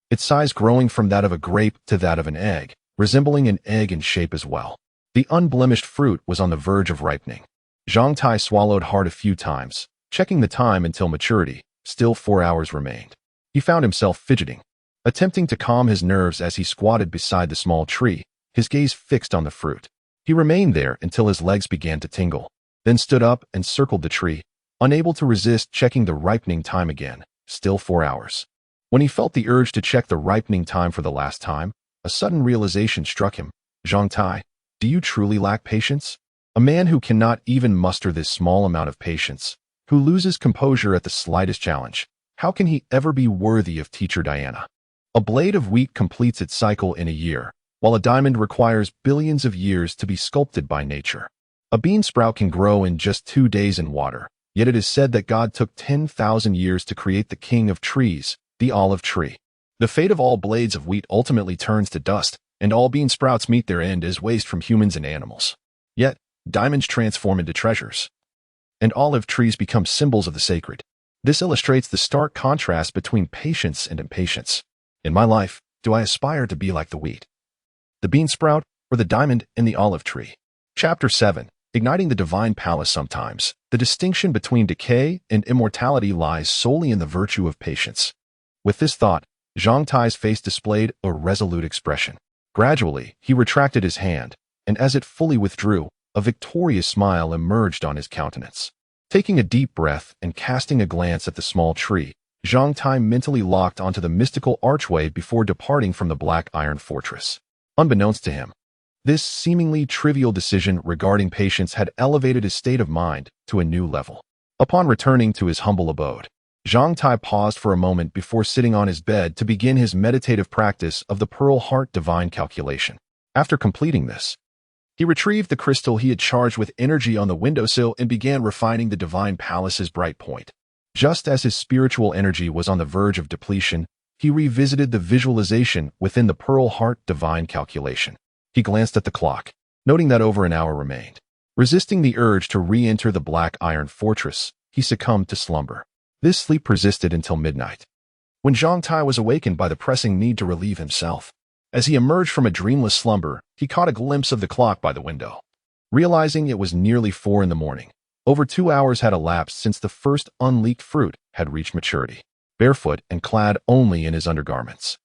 its size growing from that of a grape to that of an egg, resembling an egg in shape as well. The unblemished fruit was on the verge of ripening. Zhang Tai swallowed hard a few times, checking the time until maturity. Still 4 hours remained. He found himself fidgeting, attempting to calm his nerves as he squatted beside the small tree, his gaze fixed on the fruit. He remained there until his legs began to tingle, then stood up and circled the tree, unable to resist checking the ripening time again. Still 4 hours. When he felt the urge to check the ripening time for the last time, a sudden realization struck him. Zhang Tai, do you truly lack patience? A man who cannot even muster this small amount of patience, who loses composure at the slightest challenge, how can he ever be worthy of Teacher Diana? A blade of wheat completes its cycle in a year, while a diamond requires billions of years to be sculpted by nature. A bean sprout can grow in just 2 days in water, yet it is said that God took 10,000 years to create the king of trees, the olive tree. The fate of all blades of wheat ultimately turns to dust, and all bean sprouts meet their end as waste from humans and animals. Yet, diamonds transform into treasures, and olive trees become symbols of the sacred. This illustrates the stark contrast between patience and impatience. In my life, do I aspire to be like the wheat, the bean sprout, or the diamond in the olive tree? Chapter 7. Igniting the Divine Palace. Sometimes, the distinction between decay and immortality lies solely in the virtue of patience. With this thought, Zhang Tai's face displayed a resolute expression. Gradually, he retracted his hand, and as it fully withdrew, a victorious smile emerged on his countenance. Taking a deep breath and casting a glance at the small tree, Zhang Tai mentally locked onto the mystical archway before departing from the black iron fortress. Unbeknownst to him, this seemingly trivial decision regarding patience had elevated his state of mind to a new level. Upon returning to his humble abode, Zhang Tai paused for a moment before sitting on his bed to begin his meditative practice of the Pearl Heart Divine Calculation. After completing this, he retrieved the crystal he had charged with energy on the windowsill and began refining the Divine Palace's bright point. Just as his spiritual energy was on the verge of depletion, he revisited the visualization within the Pearl Heart Divine Calculation. He glanced at the clock, noting that over an hour remained. Resisting the urge to re-enter the black iron fortress, he succumbed to slumber. This sleep persisted until midnight, when Zhang Tai was awakened by the pressing need to relieve himself. As he emerged from a dreamless slumber, he caught a glimpse of the clock by the window. Realizing it was nearly 4 in the morning, over 2 hours had elapsed since the first unleaked fruit had reached maturity. Barefoot and clad only in his undergarments,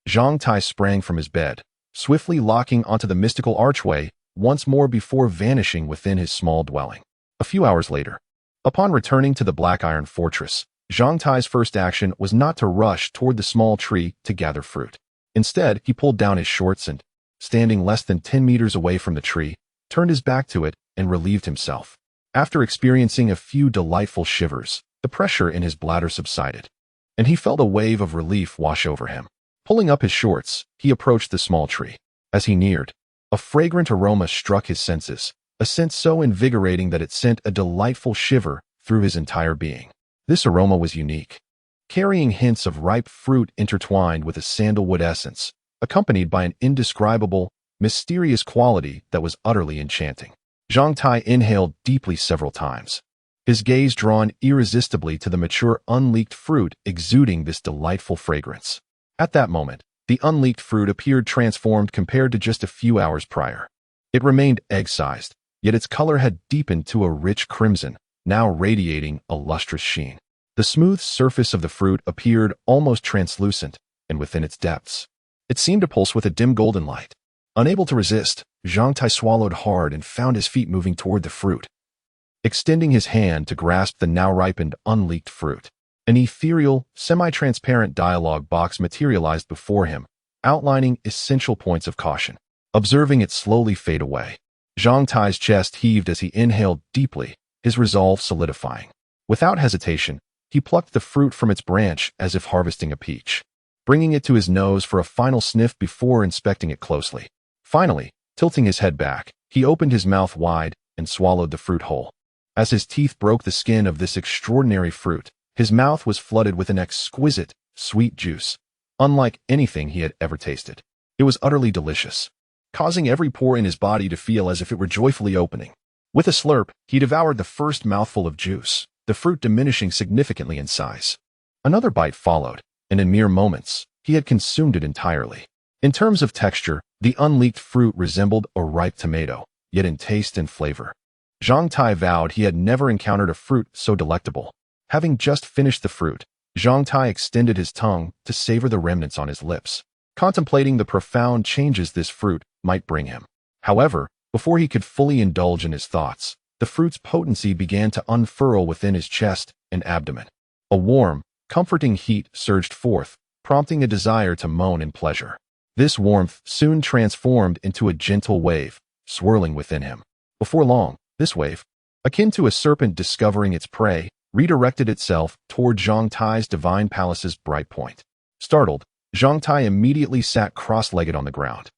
Zhang Tai sprang from his bed, swiftly locking onto the mystical archway once more before vanishing within his small dwelling. A few hours later, upon returning to the Black Iron Fortress, Zhang Tai's first action was not to rush toward the small tree to gather fruit. Instead, he pulled down his shorts and, standing less than 10 meters away from the tree, turned his back to it and relieved himself. After experiencing a few delightful shivers, the pressure in his bladder subsided, and he felt a wave of relief wash over him. Pulling up his shorts, he approached the small tree. As he neared, a fragrant aroma struck his senses, a scent so invigorating that it sent a delightful shiver through his entire being. This aroma was unique, carrying hints of ripe fruit intertwined with a sandalwood essence, accompanied by an indescribable, mysterious quality that was utterly enchanting. Zhang Tai inhaled deeply several times, his gaze drawn irresistibly to the mature unleaked fruit exuding this delightful fragrance. At that moment, the unleaked fruit appeared transformed compared to just a few hours prior. It remained egg-sized, yet its color had deepened to a rich crimson, now radiating a lustrous sheen. The smooth surface of the fruit appeared almost translucent, and within its depths, it seemed to pulse with a dim golden light. Unable to resist, Zhang Tai swallowed hard and found his feet moving toward the fruit. Extending his hand to grasp the now ripened, unleaked fruit, an ethereal, semi-transparent dialogue box materialized before him, outlining essential points of caution. Observing it slowly fade away, Zhang Tai's chest heaved as he inhaled deeply, his resolve solidifying. Without hesitation, he plucked the fruit from its branch as if harvesting a peach, bringing it to his nose for a final sniff before inspecting it closely. Finally, tilting his head back, he opened his mouth wide and swallowed the fruit whole. As his teeth broke the skin of this extraordinary fruit, his mouth was flooded with an exquisite, sweet juice, unlike anything he had ever tasted. It was utterly delicious, causing every pore in his body to feel as if it were joyfully opening. With a slurp, he devoured the first mouthful of juice, the fruit diminishing significantly in size. Another bite followed, and in mere moments, he had consumed it entirely. In terms of texture, the unleaked fruit resembled a ripe tomato, yet in taste and flavor, Zhang Tai vowed he had never encountered a fruit so delectable. Having just finished the fruit, Zhang Tai extended his tongue to savor the remnants on his lips, contemplating the profound changes this fruit might bring him. However, before he could fully indulge in his thoughts, the fruit's potency began to unfurl within his chest and abdomen. A warm, comforting heat surged forth, prompting a desire to moan in pleasure. This warmth soon transformed into a gentle wave, swirling within him. Before long, this wave, akin to a serpent discovering its prey, redirected itself toward Zhang Tai's divine palace's bright point. Startled, Zhang Tai immediately sat cross-legged on the ground,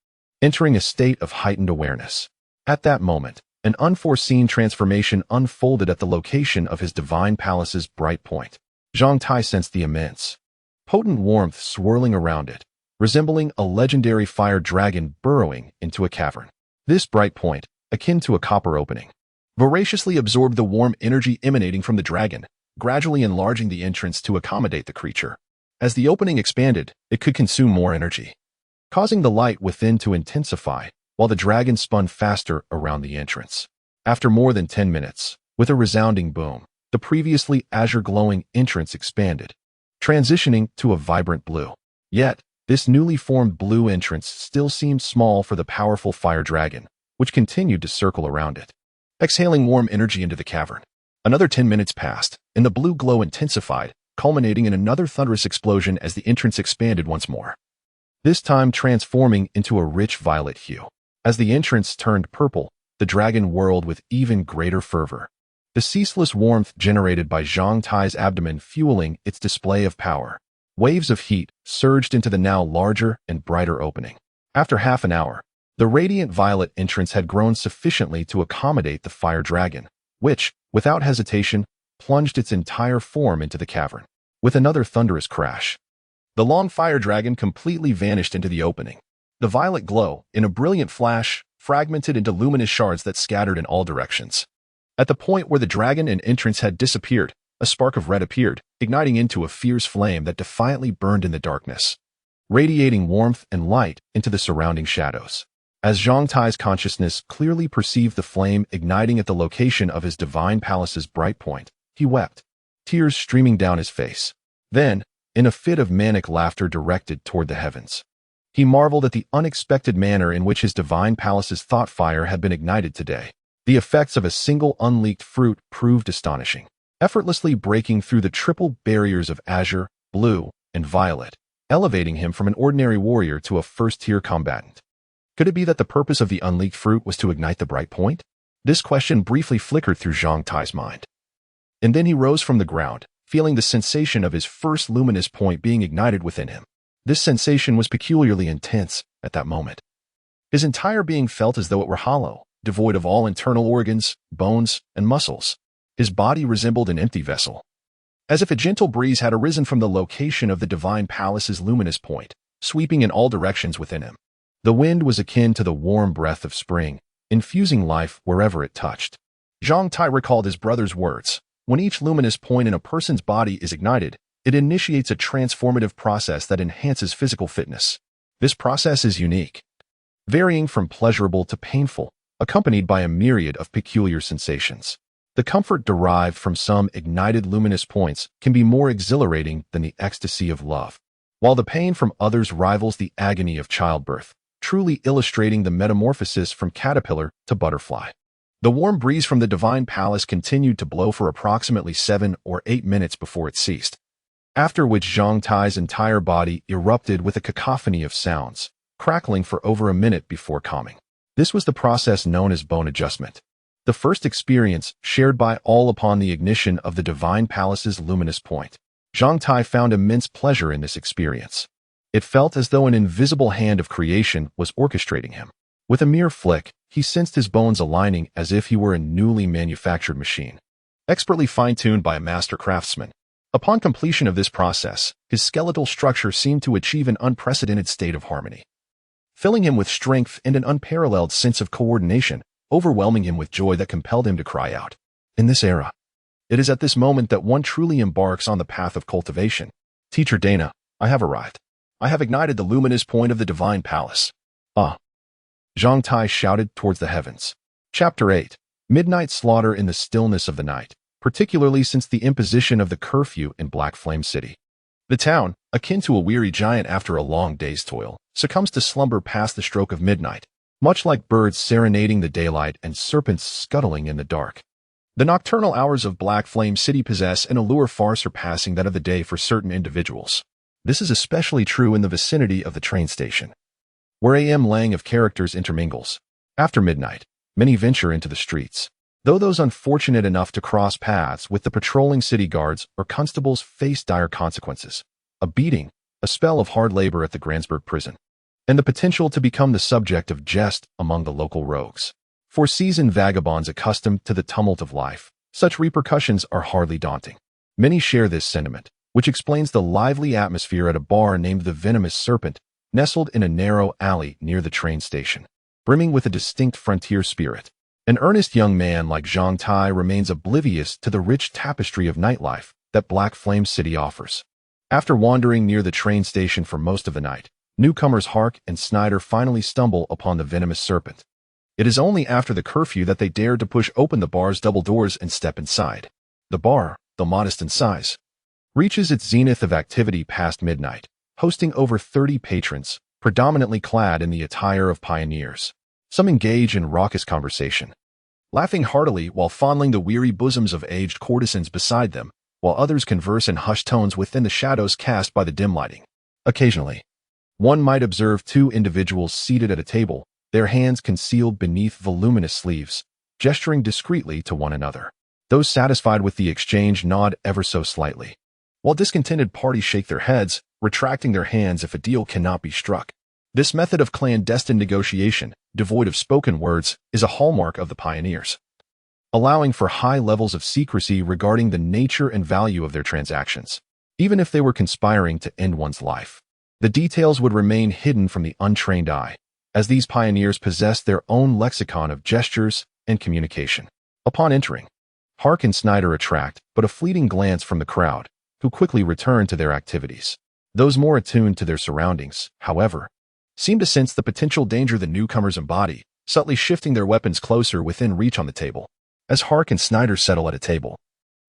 entering a state of heightened awareness. At that moment, an unforeseen transformation unfolded at the location of his divine palace's bright point. Zhang Tai sensed the immense, potent warmth swirling around it, resembling a legendary fire dragon burrowing into a cavern. This bright point, akin to a copper opening, voraciously absorbed the warm energy emanating from the dragon, gradually enlarging the entrance to accommodate the creature. As the opening expanded, it could consume more energy, causing the light within to intensify, while the dragon spun faster around the entrance. After more than 10 minutes, with a resounding boom, the previously azure-glowing entrance expanded, transitioning to a vibrant blue. Yet, this newly formed blue entrance still seemed small for the powerful fire dragon, which continued to circle around it, exhaling warm energy into the cavern. Another 10 minutes passed, and the blue glow intensified, culminating in another thunderous explosion as the entrance expanded once more, this time transforming into a rich violet hue. As the entrance turned purple, the dragon whirled with even greater fervor, the ceaseless warmth generated by Zhang Tie's abdomen fueling its display of power. Waves of heat surged into the now larger and brighter opening. After half an hour, the radiant violet entrance had grown sufficiently to accommodate the fire dragon, which, without hesitation, plunged its entire form into the cavern. With another thunderous crash, the long fire dragon completely vanished into the opening. The violet glow, in a brilliant flash, fragmented into luminous shards that scattered in all directions. At the point where the dragon and entrance had disappeared, a spark of red appeared, igniting into a fierce flame that defiantly burned in the darkness, radiating warmth and light into the surrounding shadows. As Zhang Tie's consciousness clearly perceived the flame igniting at the location of his divine palace's bright point, he wept, tears streaming down his face. Then, in a fit of manic laughter directed toward the heavens, he marveled at the unexpected manner in which his divine palace's thought fire had been ignited today. The effects of a single unleaked fruit proved astonishing, effortlessly breaking through the triple barriers of azure, blue, and violet, elevating him from an ordinary warrior to a first-tier combatant. Could it be that the purpose of the unleaked fruit was to ignite the bright point? This question briefly flickered through Zhang Tie's mind. And then he rose from the ground, feeling the sensation of his first luminous point being ignited within him. This sensation was peculiarly intense at that moment. His entire being felt as though it were hollow, devoid of all internal organs, bones, and muscles. His body resembled an empty vessel, as if a gentle breeze had arisen from the location of the divine palace's luminous point, sweeping in all directions within him. The wind was akin to the warm breath of spring, infusing life wherever it touched. Zhang Tai recalled his brother's words. When each luminous point in a person's body is ignited, it initiates a transformative process that enhances physical fitness. This process is unique, varying from pleasurable to painful, accompanied by a myriad of peculiar sensations. The comfort derived from some ignited luminous points can be more exhilarating than the ecstasy of love, while the pain from others rivals the agony of childbirth, truly illustrating the metamorphosis from caterpillar to butterfly. The warm breeze from the divine palace continued to blow for approximately 7 or 8 minutes before it ceased, after which Zhang Tai's entire body erupted with a cacophony of sounds, crackling for over a minute before calming. This was the process known as bone adjustment, the first experience shared by all upon the ignition of the divine palace's luminous point. Zhang Tai found immense pleasure in this experience. It felt as though an invisible hand of creation was orchestrating him. With a mere flick, he sensed his bones aligning as if he were a newly manufactured machine, expertly fine-tuned by a master craftsman. Upon completion of this process, his skeletal structure seemed to achieve an unprecedented state of harmony, filling him with strength and an unparalleled sense of coordination, overwhelming him with joy that compelled him to cry out. In this era, it is at this moment that one truly embarks on the path of cultivation. Teacher Dana, I have arrived. I have ignited the luminous point of the divine palace. Ah! Zhang Tai shouted towards the heavens. Chapter 8. Midnight slaughter in the stillness of the night, particularly since the imposition of the curfew in Black Flame City. The town, akin to a weary giant after a long day's toil, succumbs to slumber past the stroke of midnight, much like birds serenading the daylight and serpents scuttling in the dark. The nocturnal hours of Black Flame City possess an allure far surpassing that of the day for certain individuals. This is especially true in the vicinity of the train station, where AM lang of characters intermingles. After midnight, many venture into the streets, though those unfortunate enough to cross paths with the patrolling city guards or constables face dire consequences: a beating, a spell of hard labor at the Gransburg prison, and the potential to become the subject of jest among the local rogues. For seasoned vagabonds accustomed to the tumult of life, such repercussions are hardly daunting. Many share this sentiment, which explains the lively atmosphere at a bar named the Venomous Serpent, nestled in a narrow alley near the train station, brimming with a distinct frontier spirit. An earnest young man like Zhang Tai remains oblivious to the rich tapestry of nightlife that Black Flame City offers. After wandering near the train station for most of the night, newcomers Hark and Snyder finally stumble upon the Venomous Serpent. It is only after the curfew that they dare to push open the bar's double doors and step inside. The bar, though modest in size, reaches its zenith of activity past midnight, hosting over 30 patrons, predominantly clad in the attire of pioneers. Some engage in raucous conversation, laughing heartily while fondling the weary bosoms of aged courtesans beside them, while others converse in hushed tones within the shadows cast by the dim lighting. Occasionally, one might observe two individuals seated at a table, their hands concealed beneath voluminous sleeves, gesturing discreetly to one another. Those satisfied with the exchange nod ever so slightly, while discontented parties shake their heads, retracting their hands if a deal cannot be struck. This method of clandestine negotiation, devoid of spoken words, is a hallmark of the pioneers, allowing for high levels of secrecy regarding the nature and value of their transactions. Even if they were conspiring to end one's life, the details would remain hidden from the untrained eye, as these pioneers possessed their own lexicon of gestures and communication. Upon entering, Hark and Snyder attract but a fleeting glance from the crowd, who quickly return to their activities. Those more attuned to their surroundings, however, seem to sense the potential danger the newcomers embody, subtly shifting their weapons closer within reach on the table. As Hark and Snyder settle at a table,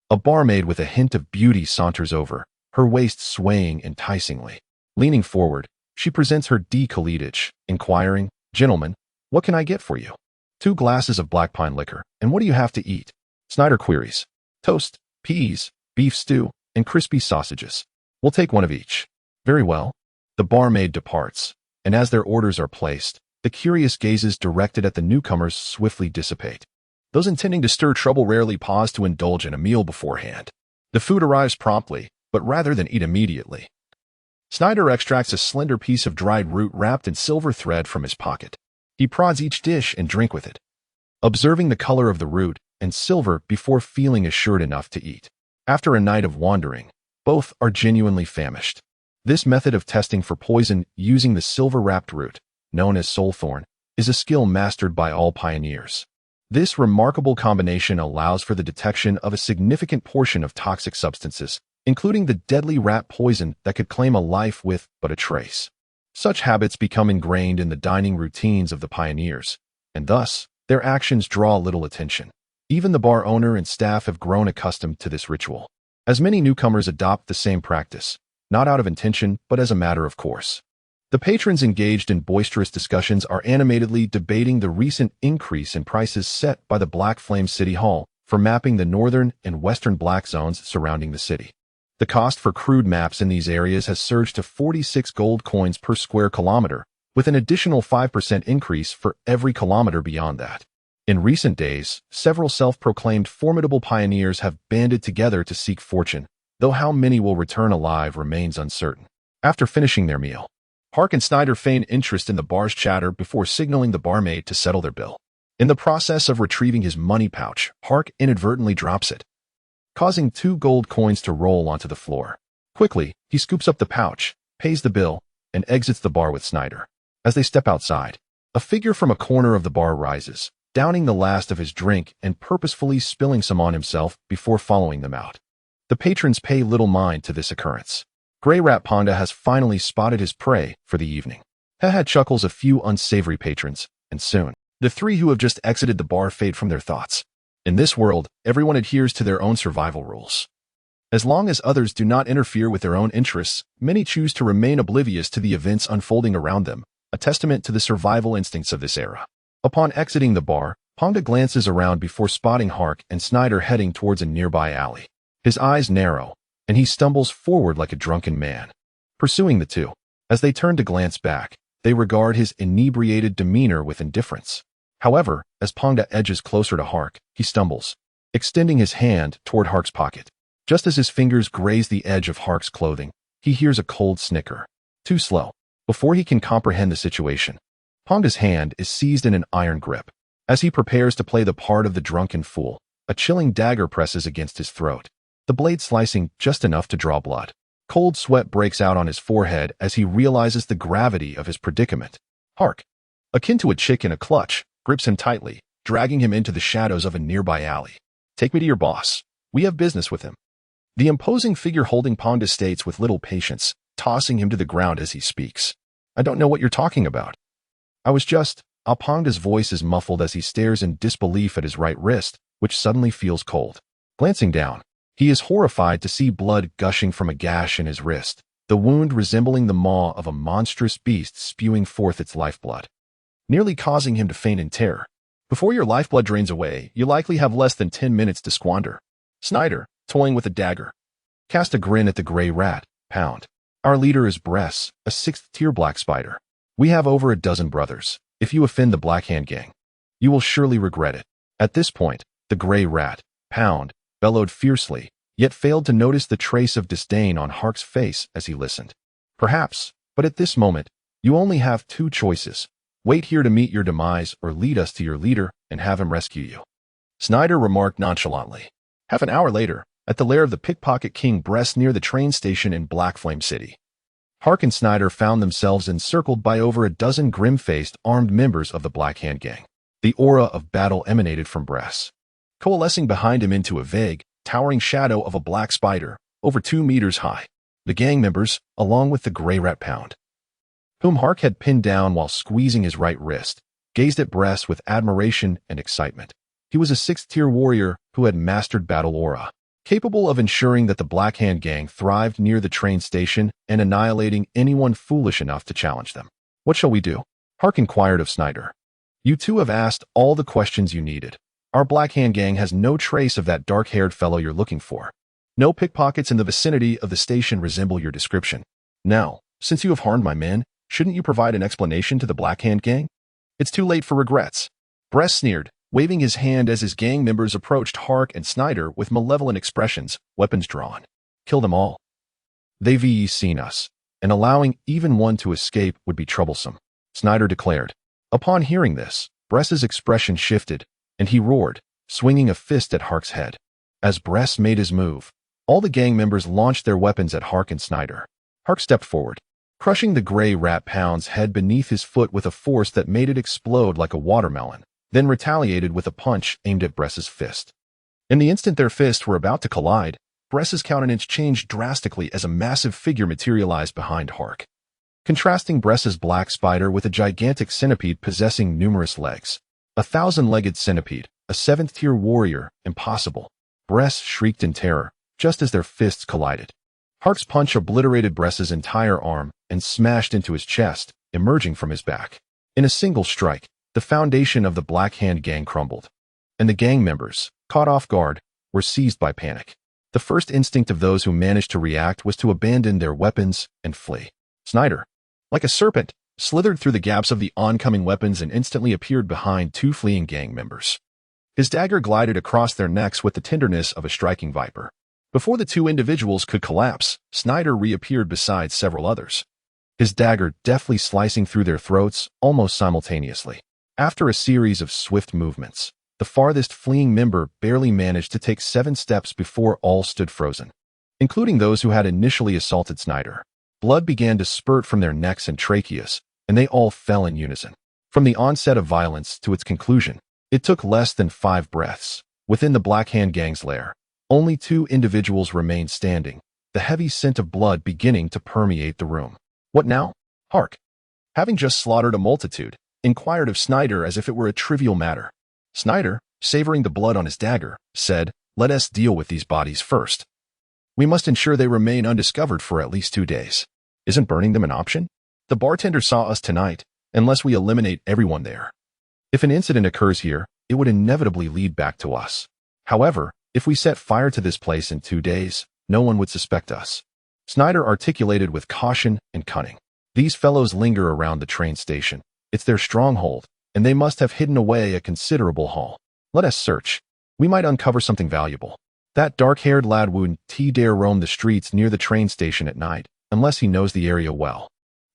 a barmaid with a hint of beauty saunters over, her waist swaying enticingly. Leaning forward, she presents her decolletage, inquiring, "Gentlemen, what can I get for you?" "2 glasses of black pine liquor, and what do you have to eat?" Snyder queries. "Toast, peas, beef stew, and crispy sausages." "We'll take one of each." "Very well." The barmaid departs, and as their orders are placed, the curious gazes directed at the newcomers swiftly dissipate. Those intending to stir trouble rarely pause to indulge in a meal beforehand. The food arrives promptly, but rather than eat immediately, Snyder extracts a slender piece of dried root wrapped in silver thread from his pocket. He prods each dish and drink with it, observing the color of the root and silver before feeling assured enough to eat. After a night of wandering, both are genuinely famished. This method of testing for poison using the silver-wrapped root, known as soulthorn, is a skill mastered by all pioneers. This remarkable combination allows for the detection of a significant portion of toxic substances, including the deadly rat poison that could claim a life with but a trace. Such habits become ingrained in the dining routines of the pioneers, and thus, their actions draw little attention. Even the bar owner and staff have grown accustomed to this ritual, as many newcomers adopt the same practice, not out of intention but as a matter of course. The patrons engaged in boisterous discussions are animatedly debating the recent increase in prices set by the Black Flame City Hall for mapping the northern and western black zones surrounding the city. The cost for crude maps in these areas has surged to 46 gold coins per square kilometer, with an additional 5% increase for every kilometer beyond that. In recent days, several self-proclaimed formidable pioneers have banded together to seek fortune, though how many will return alive remains uncertain. After finishing their meal, Hark and Snyder feign interest in the bar's chatter before signaling the barmaid to settle their bill. In the process of retrieving his money pouch, Hark inadvertently drops it, causing 2 gold coins to roll onto the floor. Quickly, he scoops up the pouch, pays the bill, and exits the bar with Snyder. As they step outside, a figure from a corner of the bar rises, downing the last of his drink and purposefully spilling some on himself before following them out. The patrons pay little mind to this occurrence. Grey Rat Panda has finally spotted his prey for the evening. Haha chuckles a few unsavory patrons, and soon, the 3 who have just exited the bar fade from their thoughts. In this world, everyone adheres to their own survival rules. As long as others do not interfere with their own interests, many choose to remain oblivious to the events unfolding around them, a testament to the survival instincts of this era. Upon exiting the bar, Panda glances around before spotting Hark and Snyder heading towards a nearby alley. His eyes narrow, and he stumbles forward like a drunken man, pursuing the 2. As they turn to glance back, they regard his inebriated demeanor with indifference. However, as Panda edges closer to Hark, he stumbles, extending his hand toward Hark's pocket. Just as his fingers graze the edge of Hark's clothing, he hears a cold snicker. Too slow. Before he can comprehend the situation, Panda's hand is seized in an iron grip. As he prepares to play the part of the drunken fool, a chilling dagger presses against his throat, the blade slicing just enough to draw blood. Cold sweat breaks out on his forehead as he realizes the gravity of his predicament. Hark, akin to a chick in a clutch, grips him tightly, dragging him into the shadows of a nearby alley. "Take me to your boss. We have business with him." The imposing figure holding Panda states with little patience, tossing him to the ground as he speaks. "I don't know what you're talking about." "I was just..." Panda's voice is muffled as he stares in disbelief at his right wrist, which suddenly feels cold. Glancing down, he is horrified to see blood gushing from a gash in his wrist, the wound resembling the maw of a monstrous beast spewing forth its lifeblood, nearly causing him to faint in terror. Before your lifeblood drains away, you likely have less than 10 minutes to squander. Snyder, toying with a dagger, cast a grin at the gray rat, Pound. Our leader is Bress, a 6th-tier black spider. We have over a dozen brothers. If you offend the Black Hand Gang, you will surely regret it. At this point, the gray rat, Pound, bellowed fiercely, yet failed to notice the trace of disdain on Hark's face as he listened. Perhaps, but at this moment, you only have two choices. Wait here to meet your demise or lead us to your leader and have him rescue you. Snyder remarked nonchalantly. Half an hour later, at the lair of the pickpocket king Bress near the train station in Black Flame City, Hark and Snyder found themselves encircled by over a dozen grim-faced, armed members of the Black Hand Gang. The aura of battle emanated from Bress, coalescing behind him into a vague, towering shadow of a black spider, over 2 meters high. The gang members, along with the gray rat Pound, whom Hark had pinned down while squeezing his right wrist, gazed at Bress with admiration and excitement. He was a 6th-tier warrior who had mastered battle aura, capable of ensuring that the Black Hand Gang thrived near the train station and annihilating anyone foolish enough to challenge them. What shall we do? Hark inquired of Snyder. You two have asked all the questions you needed. Our Black Hand Gang has no trace of that dark-haired fellow you're looking for. No pickpockets in the vicinity of the station resemble your description. Now, since you have harmed my men, shouldn't you provide an explanation to the Black Hand Gang? It's too late for regrets. Bress sneered, waving his hand as his gang members approached Hark and Snyder with malevolent expressions, weapons drawn. Kill them all. They've seen us, and allowing even one to escape would be troublesome, Snyder declared. Upon hearing this, Bress's expression shifted, and he roared, swinging a fist at Hark's head. As Bress made his move, all the gang members launched their weapons at Hark and Snyder. Hark stepped forward, crushing the gray rat Pound's head beneath his foot with a force that made it explode like a watermelon, then retaliated with a punch aimed at Bress's fist. In the instant their fists were about to collide, Bress's countenance changed drastically as a massive figure materialized behind Hark, contrasting Bress's black spider with a gigantic centipede possessing numerous legs. A 1,000-legged centipede, a 7th-tier warrior, impossible. Bress shrieked in terror, just as their fists collided. Hark's punch obliterated Bress's entire arm and smashed into his chest, emerging from his back. In a single strike, the foundation of the Black Hand Gang crumbled, and the gang members, caught off guard, were seized by panic. The first instinct of those who managed to react was to abandon their weapons and flee. Snyder, like a serpent, slithered through the gaps of the oncoming weapons and instantly appeared behind 2 fleeing gang members. His dagger glided across their necks with the tenderness of a striking viper. Before the 2 individuals could collapse, Snyder reappeared beside several others, his dagger deftly slicing through their throats almost simultaneously. After a series of swift movements, the farthest fleeing member barely managed to take 7 steps before all stood frozen, including those who had initially assaulted Snyder. Blood began to spurt from their necks and tracheas, and they all fell in unison. From the onset of violence to its conclusion, it took less than 5 breaths. Within the Black Hand Gang's lair, only 2 individuals remained standing, the heavy scent of blood beginning to permeate the room. What now? Hark, having just slaughtered a multitude, inquired of Snyder as if it were a trivial matter. Snyder, savoring the blood on his dagger, said, "Let us deal with these bodies first. We must ensure they remain undiscovered for at least 2 days. Isn't burning them an option? The bartender saw us tonight, unless we eliminate everyone there. If an incident occurs here, it would inevitably lead back to us. However, if we set fire to this place in 2 days, no one would suspect us." Snyder articulated with caution and cunning. These fellows linger around the train station. It's their stronghold, and they must have hidden away a considerable haul. Let us search. We might uncover something valuable. That dark-haired lad wouldn't dare roam the streets near the train station at night, unless he knows the area well.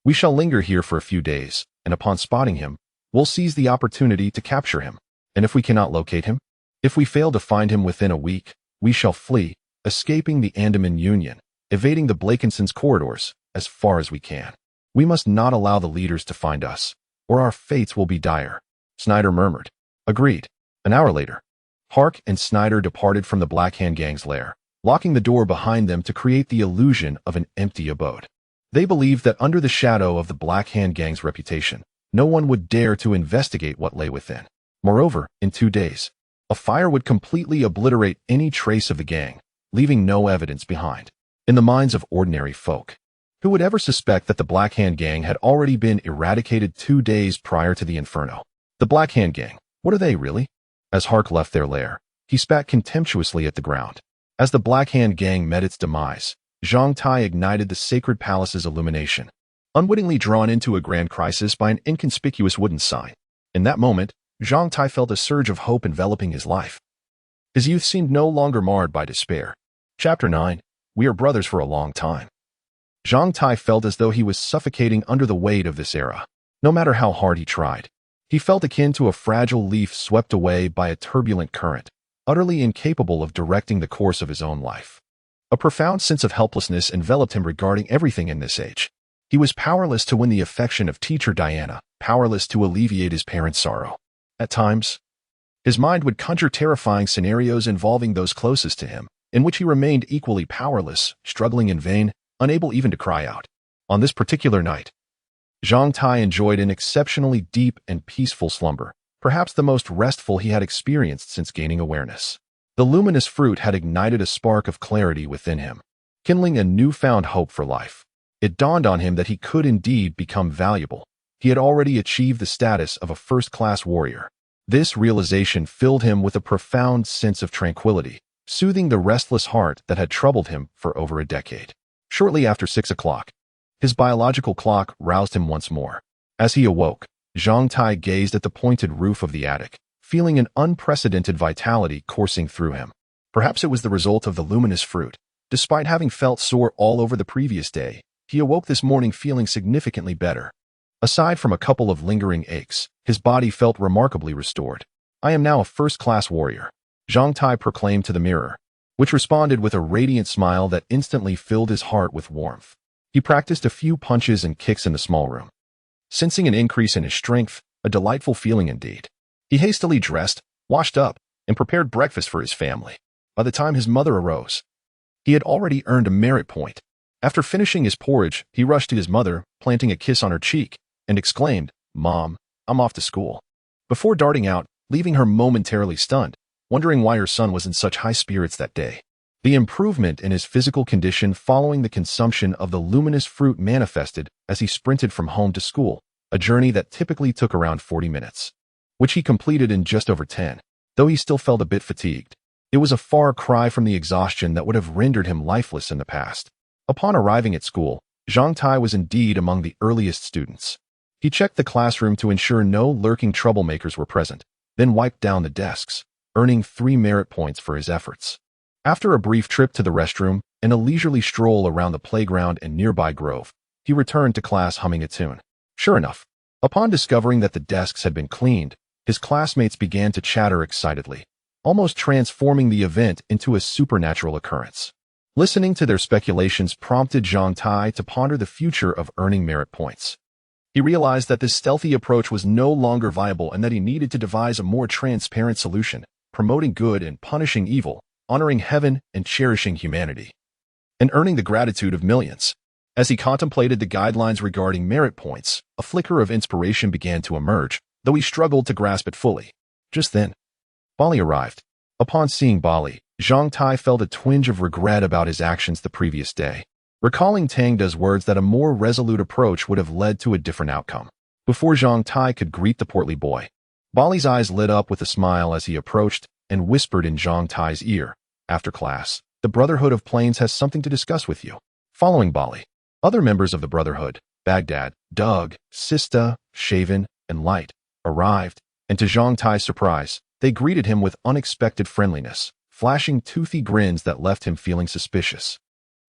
We shall linger here for a few days, and upon spotting him, we'll seize the opportunity to capture him. And if we cannot locate him? If we fail to find him within a week, we shall flee, escaping the Andaman Union, evading the Blakenson's corridors, as far as we can. We must not allow the leaders to find us, or our fates will be dire. Snyder murmured. Agreed. An hour later, Hark and Snyder departed from the Black Hand Gang's lair, locking the door behind them to create the illusion of an empty abode. They believed that under the shadow of the Black Hand Gang's reputation, no one would dare to investigate what lay within. Moreover, in 2 days, a fire would completely obliterate any trace of the gang, leaving no evidence behind. In the minds of ordinary folk, who would ever suspect that the Black Hand Gang had already been eradicated 2 days prior to the inferno? The Black Hand Gang, What are they, really? As Hark left their lair, he spat contemptuously at the ground. As the Black Hand gang met its demise, Zhang Tai ignited the sacred palace's illumination, unwittingly drawn into a grand crisis by an inconspicuous wooden sign. In that moment, Zhang Tai felt a surge of hope enveloping his life. His youth seemed no longer marred by despair. Chapter 9. We are brothers for a long time. Zhang Tai felt as though he was suffocating under the weight of this era. No matter how hard he tried, he felt akin to a fragile leaf swept away by a turbulent current, utterly incapable of directing the course of his own life. A profound sense of helplessness enveloped him regarding everything in this age. He was powerless to win the affection of teacher Diana, powerless to alleviate his parents' sorrow. At times, his mind would conjure terrifying scenarios involving those closest to him, in which he remained equally powerless, struggling in vain, unable even to cry out. On this particular night, Zhang Tai enjoyed an exceptionally deep and peaceful slumber, perhaps the most restful he had experienced since gaining awareness. The luminous fruit had ignited a spark of clarity within him, kindling a newfound hope for life. It dawned on him that he could indeed become valuable. He had already achieved the status of a first-class warrior. This realization filled him with a profound sense of tranquility, soothing the restless heart that had troubled him for over a decade. Shortly after 6 o'clock, his biological clock roused him once more. As he awoke, Zhang Tai gazed at the pointed roof of the attic, feeling an unprecedented vitality coursing through him. Perhaps it was the result of the luminous fruit. Despite having felt sore all over the previous day, he awoke this morning feeling significantly better. Aside from a couple of lingering aches, his body felt remarkably restored. I am now a first-class warrior, Zhang Tai proclaimed to the mirror, which responded with a radiant smile that instantly filled his heart with warmth. He practiced a few punches and kicks in the small room, sensing an increase in his strength, a delightful feeling indeed. He hastily dressed, washed up, and prepared breakfast for his family. By the time his mother arose, he had already earned a merit point. After finishing his porridge, he rushed to his mother, planting a kiss on her cheek, and exclaimed, "Mom, I'm off to school," before darting out, leaving her momentarily stunned, wondering why her son was in such high spirits that day. The improvement in his physical condition following the consumption of the luminous fruit manifested as he sprinted from home to school, a journey that typically took around 40 minutes, which he completed in just over 10, though he still felt a bit fatigued. It was a far cry from the exhaustion that would have rendered him lifeless in the past. Upon arriving at school, Zhang Tai was indeed among the earliest students. He checked the classroom to ensure no lurking troublemakers were present, then wiped down the desks, earning 3 merit points for his efforts. After a brief trip to the restroom and a leisurely stroll around the playground and nearby grove, he returned to class humming a tune. Sure enough, upon discovering that the desks had been cleaned, his classmates began to chatter excitedly, almost transforming the event into a supernatural occurrence. Listening to their speculations prompted Zhang Tai to ponder the future of earning merit points. He realized that this stealthy approach was no longer viable and that he needed to devise a more transparent solution, promoting good and punishing evil, honoring heaven and cherishing humanity, and earning the gratitude of millions. As he contemplated the guidelines regarding merit points, a flicker of inspiration began to emerge, though he struggled to grasp it fully. Just then, Bali arrived. Upon seeing Bali, Zhang Tai felt a twinge of regret about his actions the previous day, recalling Tangda's words that a more resolute approach would have led to a different outcome. Before Zhang Tai could greet the portly boy, Bali's eyes lit up with a smile as he approached and whispered in Zhang Tai's ear, "After class, the Brotherhood of Plains has something to discuss with you." Following Bali, other members of the Brotherhood, Baghdad, Doug, Sista, Shaven, and Light, arrived, and to Zhang Tai's surprise, they greeted him with unexpected friendliness, flashing toothy grins that left him feeling suspicious.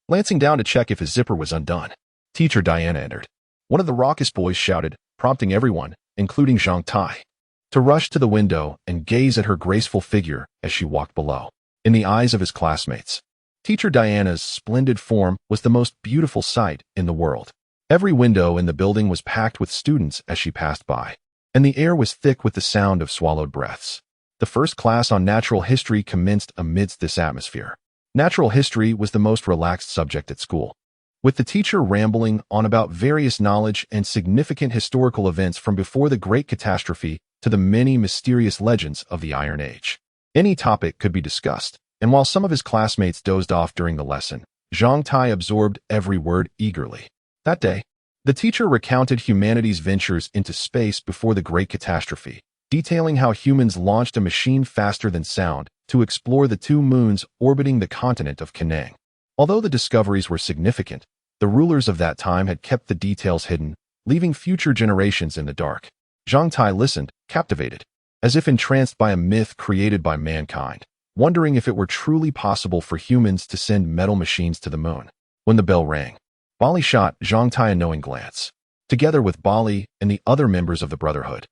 Glancing down to check if his zipper was undone, teacher Diana entered. One of the raucous boys shouted, prompting everyone, including Zhang Tai, to rush to the window and gaze at her graceful figure as she walked below. In the eyes of his classmates, teacher Diana's splendid form was the most beautiful sight in the world. Every window in the building was packed with students as she passed by, and the air was thick with the sound of swallowed breaths. The first class on natural history commenced amidst this atmosphere. Natural history was the most relaxed subject at school, with the teacher rambling on about various knowledge and significant historical events from before the Great Catastrophe to the many mysterious legends of the Iron Age. Any topic could be discussed, and while some of his classmates dozed off during the lesson, Zhang Tai absorbed every word eagerly. That day, the teacher recounted humanity's ventures into space before the Great Catastrophe, detailing how humans launched a machine faster than sound to explore the 2 moons orbiting the continent of Canang. Although the discoveries were significant, the rulers of that time had kept the details hidden, leaving future generations in the dark. Zhang Tai listened, captivated, as if entranced by a myth created by mankind, wondering if it were truly possible for humans to send metal machines to the moon. When the bell rang, Bali shot Zhang Tai a knowing glance. Together with Bali and the other members of the Brotherhood,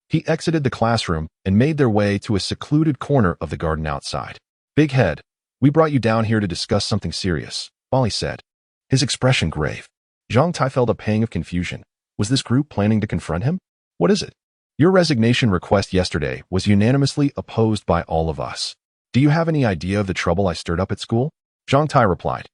he exited the classroom and made their way to a secluded corner of the garden outside. "Big head, we brought you down here to discuss something serious," Bali said, his expression grave. Zhang Tai felt a pang of confusion. Was this group planning to confront him? "What is it?" "Your resignation request yesterday was unanimously opposed by all of us. Do you have any idea of the trouble I stirred up at school?" Zhang Tai replied,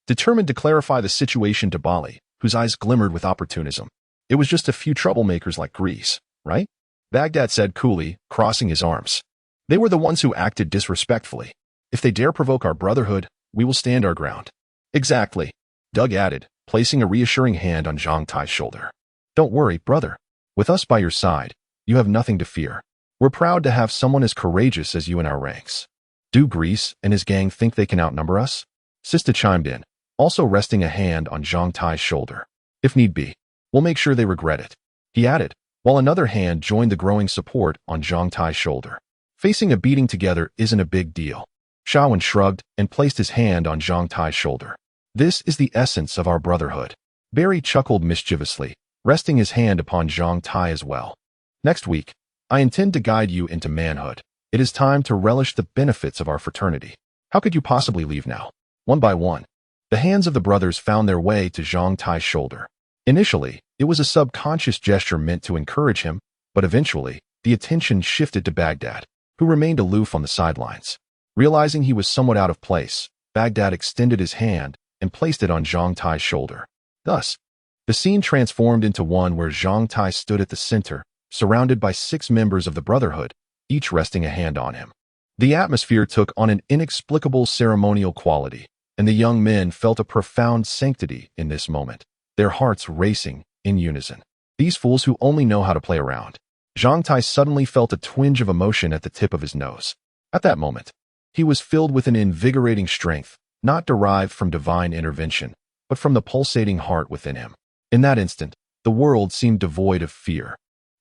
determined to clarify the situation to Bali, whose eyes glimmered with opportunism. "It was just a few troublemakers like Greece, right?" Baghdad said coolly, crossing his arms. "They were the ones who acted disrespectfully. If they dare provoke our Brotherhood, we will stand our ground." "Exactly," Doug added, placing a reassuring hand on Zhang Tai's shoulder. "Don't worry, brother. With us by your side, you have nothing to fear. We're proud to have someone as courageous as you in our ranks." "Do Greece and his gang think they can outnumber us?" Sista chimed in, also resting a hand on Zhang Tai's shoulder. "If need be, we'll make sure they regret it," he added, while another hand joined the growing support on Zhang Tai's shoulder. "Facing a beating together isn't a big deal." Shawan shrugged and placed his hand on Zhang Tai's shoulder. "This is the essence of our Brotherhood." Barry chuckled mischievously, resting his hand upon Zhang Tai as well. "Next week, I intend to guide you into manhood. It is time to relish the benefits of our fraternity. How could you possibly leave now?" One by one, the hands of the brothers found their way to Zhang Tai's shoulder. Initially, it was a subconscious gesture meant to encourage him, but eventually, the attention shifted to Baghdad, who remained aloof on the sidelines. Realizing he was somewhat out of place, Baghdad extended his hand and placed it on Zhang Tai's shoulder. Thus, the scene transformed into one where Zhang Tai stood at the center, surrounded by 6 members of the Brotherhood, each resting a hand on him. The atmosphere took on an inexplicable ceremonial quality, and the young men felt a profound sanctity in this moment, their hearts racing in unison. These fools who only know how to play around. Zhang Tai suddenly felt a twinge of emotion at the tip of his nose. At that moment, he was filled with an invigorating strength, not derived from divine intervention, but from the pulsating heart within him. In that instant, the world seemed devoid of fear.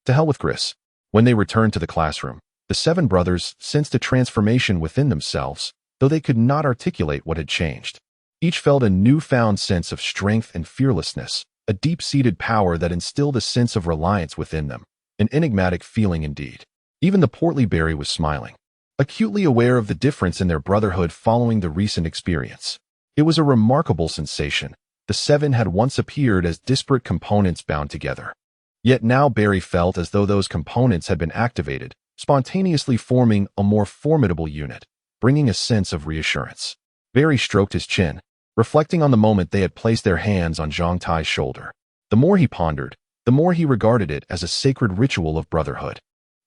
To hell with Chris. When they returned to the classroom, the 7 brothers sensed a transformation within themselves, though they could not articulate what had changed. Each felt a newfound sense of strength and fearlessness, a deep-seated power that instilled a sense of reliance within them, an enigmatic feeling indeed. Even the portly Barry was smiling, acutely aware of the difference in their brotherhood following the recent experience. It was a remarkable sensation. The 7 had once appeared as disparate components bound together. Yet now Barry felt as though those components had been activated, spontaneously forming a more formidable unit, bringing a sense of reassurance. Barry stroked his chin, reflecting on the moment they had placed their hands on Zhang Tai's shoulder. The more he pondered, the more he regarded it as a sacred ritual of brotherhood.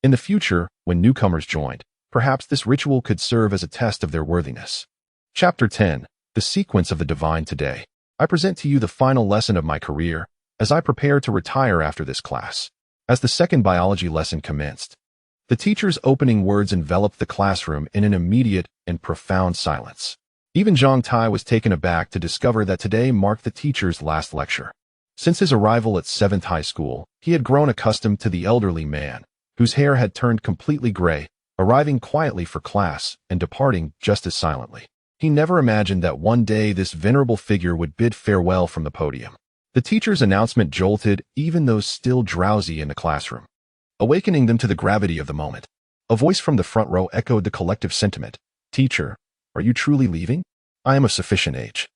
In the future, when newcomers joined, perhaps this ritual could serve as a test of their worthiness. Chapter 10. The Sequence of the Divine. Today, I present to you the final lesson of my career, as I prepare to retire after this class. As the second biology lesson commenced, the teacher's opening words enveloped the classroom in an immediate and profound silence. Even Zhang Tai was taken aback to discover that today marked the teacher's last lecture. Since his arrival at 7th High School, he had grown accustomed to the elderly man, whose hair had turned completely gray, arriving quietly for class and departing just as silently. He never imagined that one day this venerable figure would bid farewell from the podium. The teacher's announcement jolted even those still drowsy in the classroom, awakening them to the gravity of the moment. A voice from the front row echoed the collective sentiment. "Teacher, are you truly leaving?" "I am of sufficient age,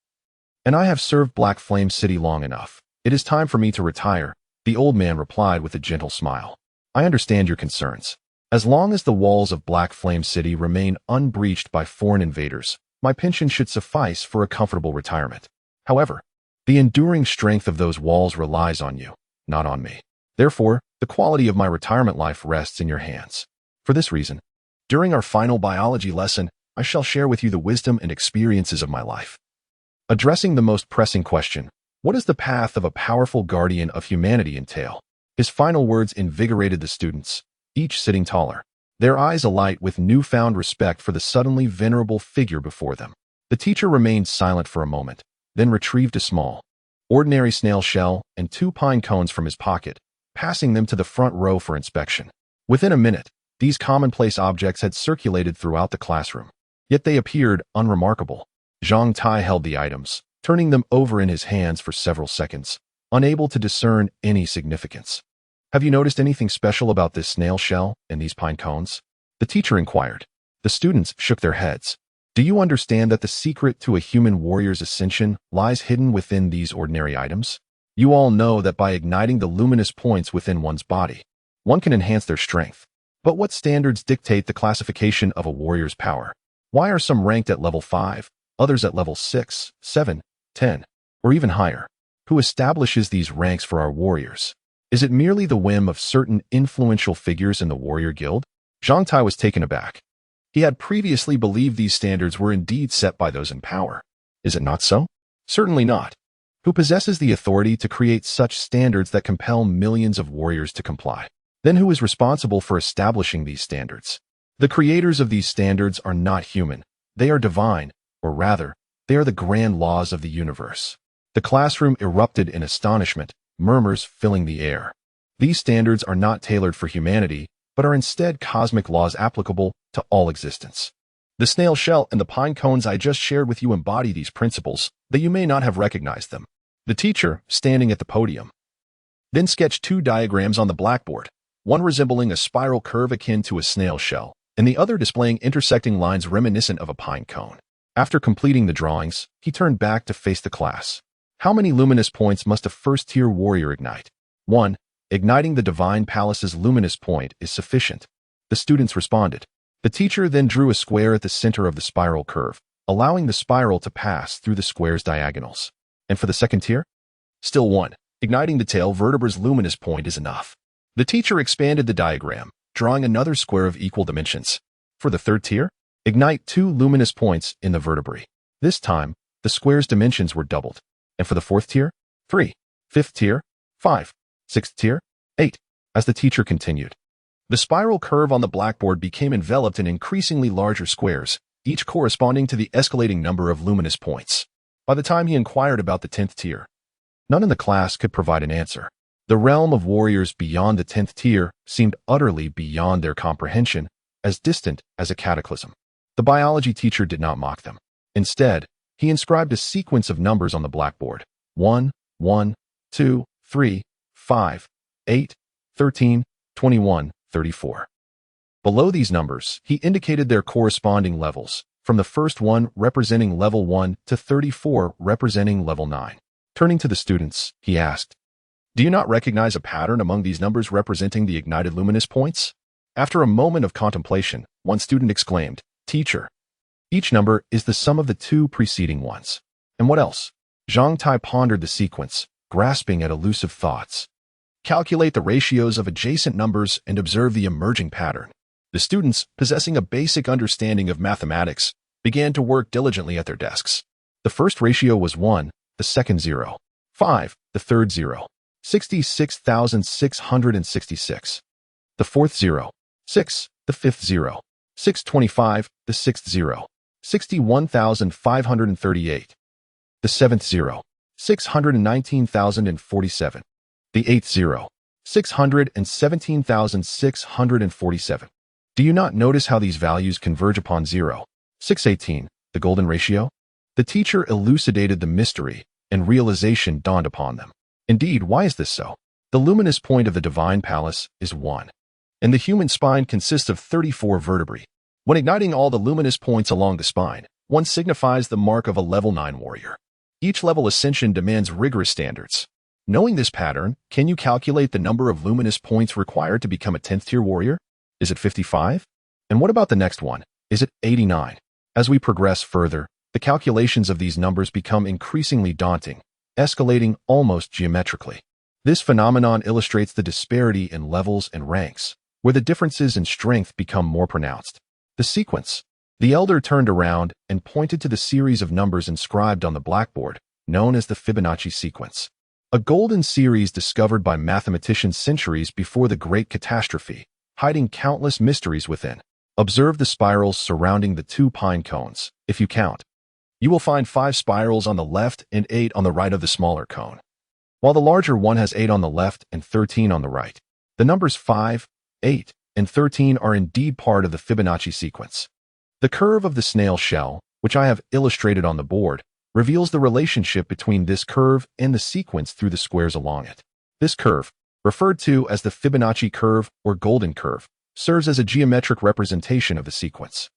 and I have served Black Flame City long enough. It is time for me to retire," the old man replied with a gentle smile. "I understand your concerns. As long as the walls of Black Flame City remain unbreached by foreign invaders, my pension should suffice for a comfortable retirement. However, the enduring strength of those walls relies on you, not on me. Therefore, the quality of my retirement life rests in your hands. For this reason, during our final biology lesson, I shall share with you the wisdom and experiences of my life." Addressing the most pressing question, what does the path of a powerful guardian of humanity entail? His final words invigorated the students, each sitting taller, their eyes alight with newfound respect for the suddenly venerable figure before them. The teacher remained silent for a moment, then retrieved a small, ordinary snail shell and 2 pine cones from his pocket, passing them to the front row for inspection. Within a minute, these commonplace objects had circulated throughout the classroom. Yet they appeared unremarkable. Zhang Tai held the items, turning them over in his hands for several seconds, unable to discern any significance. "Have you noticed anything special about this snail shell and these pine cones?" the teacher inquired. The students shook their heads. "Do you understand that the secret to a human warrior's ascension lies hidden within these ordinary items? You all know that by igniting the luminous points within one's body, one can enhance their strength. But what standards dictate the classification of a warrior's power? Why are some ranked at level 5, others at level 6, 7, 10, or even higher? Who establishes these ranks for our warriors? Is it merely the whim of certain influential figures in the warrior guild?" Zhang Tai was taken aback. He had previously believed these standards were indeed set by those in power. Is it not so? Certainly not. Who possesses the authority to create such standards that compel millions of warriors to comply? Then who is responsible for establishing these standards? The creators of these standards are not human. They are divine, or rather, they are the grand laws of the universe. The classroom erupted in astonishment, murmurs filling the air. These standards are not tailored for humanity, but are instead cosmic laws applicable to all existence. The snail shell and the pine cones I just shared with you embody these principles, though you may not have recognized them. The teacher, standing at the podium, then sketched 2 diagrams on the blackboard, one resembling a spiral curve akin to a snail shell, and the other displaying intersecting lines reminiscent of a pine cone. After completing the drawings, he turned back to face the class. "How many luminous points must a first-tier warrior ignite?" 1. Igniting the divine palace's luminous point is sufficient. The students responded. The teacher then drew a square at the center of the spiral curve, allowing the spiral to pass through the square's diagonals. And for the second tier? Still 1. Igniting the tail vertebra's luminous point is enough. The teacher expanded the diagram, drawing another square of equal dimensions. For the third tier, ignite 2 luminous points in the vertebrae. This time, the square's dimensions were doubled. And for the fourth tier, 3. Fifth tier, 5. Sixth tier, 8. As the teacher continued, the spiral curve on the blackboard became enveloped in increasingly larger squares, each corresponding to the escalating number of luminous points. By the time he inquired about the 10th tier, none in the class could provide an answer. The realm of warriors beyond the 10th tier seemed utterly beyond their comprehension, as distant as a cataclysm. The biology teacher did not mock them. Instead, he inscribed a sequence of numbers on the blackboard: 1, 1, 2, 3, 5, 8, 13, 21, 34. Below these numbers, he indicated their corresponding levels, from the first one representing level 1 to 34 representing level 9. Turning to the students, he asked, "Do you not recognize a pattern among these numbers representing the ignited luminous points?" After a moment of contemplation, one student exclaimed, "Teacher, each number is the sum of the 2 preceding ones." "And what else?" Zhang Tai pondered the sequence, grasping at elusive thoughts. "Calculate the ratios of adjacent numbers and observe the emerging pattern." The students, possessing a basic understanding of mathematics, began to work diligently at their desks. The first ratio was 1, the second 0, 5, the third 0, 66,666. The fourth 0, 6, the fifth 0, 625, the sixth 0, 61,538. The seventh 0, 619,047. The eighth 0, 617,647. Do you not notice how these values converge upon 0, 618, the golden ratio? The teacher elucidated the mystery, and realization dawned upon them. Indeed, why is this so? The luminous point of the divine palace is 1, and the human spine consists of 34 vertebrae. When igniting all the luminous points along the spine, one signifies the mark of a level 9 warrior. Each level ascension demands rigorous standards. Knowing this pattern, can you calculate the number of luminous points required to become a 10th tier warrior? Is it 55? And what about the next one? Is it 89? As we progress further, the calculations of these numbers become increasingly daunting, escalating almost geometrically. This phenomenon illustrates the disparity in levels and ranks, where the differences in strength become more pronounced. The sequence. The elder turned around and pointed to the series of numbers inscribed on the blackboard, known as the Fibonacci sequence. A golden series discovered by mathematicians centuries before the Great Catastrophe, hiding countless mysteries within. Observe the spirals surrounding the 2 pine cones. If you count, you will find 5 spirals on the left and 8 on the right of the smaller cone, while the larger one has 8 on the left and 13 on the right. The numbers 5, 8, and 13 are indeed part of the Fibonacci sequence. The curve of the snail shell, which I have illustrated on the board, reveals the relationship between this curve and the sequence through the squares along it. This curve, referred to as the Fibonacci curve or golden curve, serves as a geometric representation of the sequence.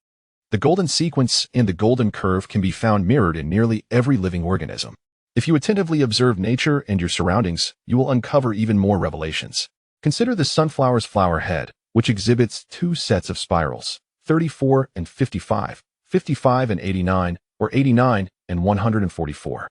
The golden sequence and the golden curve can be found mirrored in nearly every living organism. If you attentively observe nature and your surroundings, you will uncover even more revelations. Consider the sunflower's flower head, which exhibits 2 sets of spirals, 34 and 55, 55 and 89, or 89 and 144.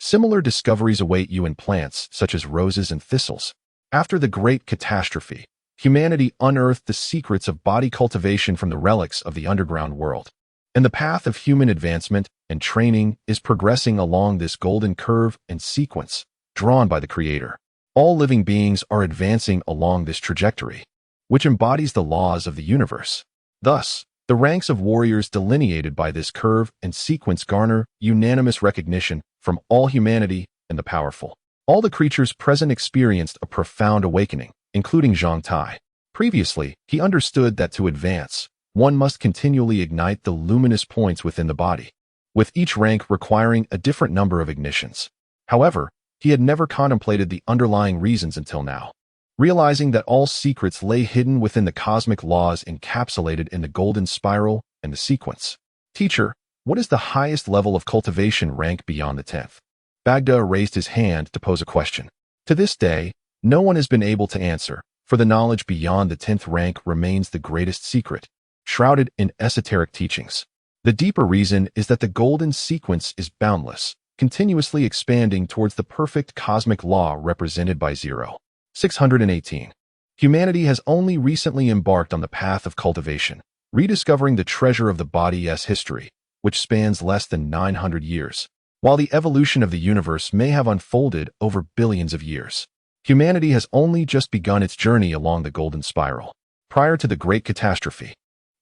Similar discoveries await you in plants such as roses and thistles. After the Great Catastrophe, humanity unearthed the secrets of body cultivation from the relics of the underground world. And the path of human advancement and training is progressing along this golden curve and sequence drawn by the Creator. All living beings are advancing along this trajectory, which embodies the laws of the universe. Thus, the ranks of warriors delineated by this curve and sequence garner unanimous recognition from all humanity and the powerful. All the creatures present experienced a profound awakening, including Zhang Tai. Previously, he understood that to advance, one must continually ignite the luminous points within the body, with each rank requiring a different number of ignitions. However, he had never contemplated the underlying reasons until now. Realizing that all secrets lay hidden within the cosmic laws encapsulated in the golden spiral and the sequence. Teacher, what is the highest level of cultivation rank beyond the 10th? Bagda raised his hand to pose a question. To this day, no one has been able to answer, for the knowledge beyond the 10th rank remains the greatest secret, shrouded in esoteric teachings. The deeper reason is that the golden sequence is boundless, continuously expanding towards the perfect cosmic law represented by 0. 618. Humanity has only recently embarked on the path of cultivation, rediscovering the treasure of the body's history, which spans less than 900 years. While the evolution of the universe may have unfolded over billions of years, humanity has only just begun its journey along the golden spiral. Prior to the Great Catastrophe,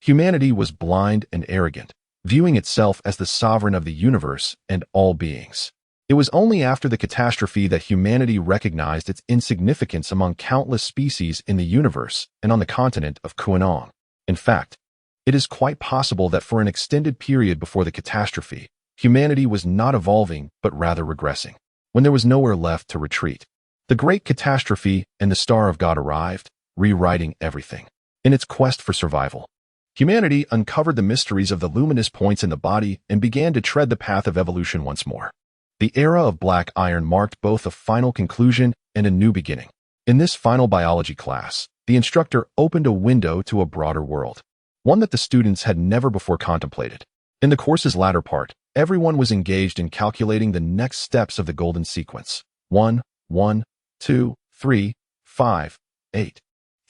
humanity was blind and arrogant, viewing itself as the sovereign of the universe and all beings. It was only after the catastrophe that humanity recognized its insignificance among countless species in the universe and on the continent of Kuanong. In fact, it is quite possible that for an extended period before the catastrophe, humanity was not evolving but rather regressing. When there was nowhere left to retreat, the Great Catastrophe and the Star of God arrived, rewriting everything. In its quest for survival, humanity uncovered the mysteries of the luminous points in the body and began to tread the path of evolution once more. The era of black iron marked both a final conclusion and a new beginning. In this final biology class, the instructor opened a window to a broader world, one that the students had never before contemplated. In the course's latter part, everyone was engaged in calculating the next steps of the golden sequence. 1, 1, 2, 3, 5, 8,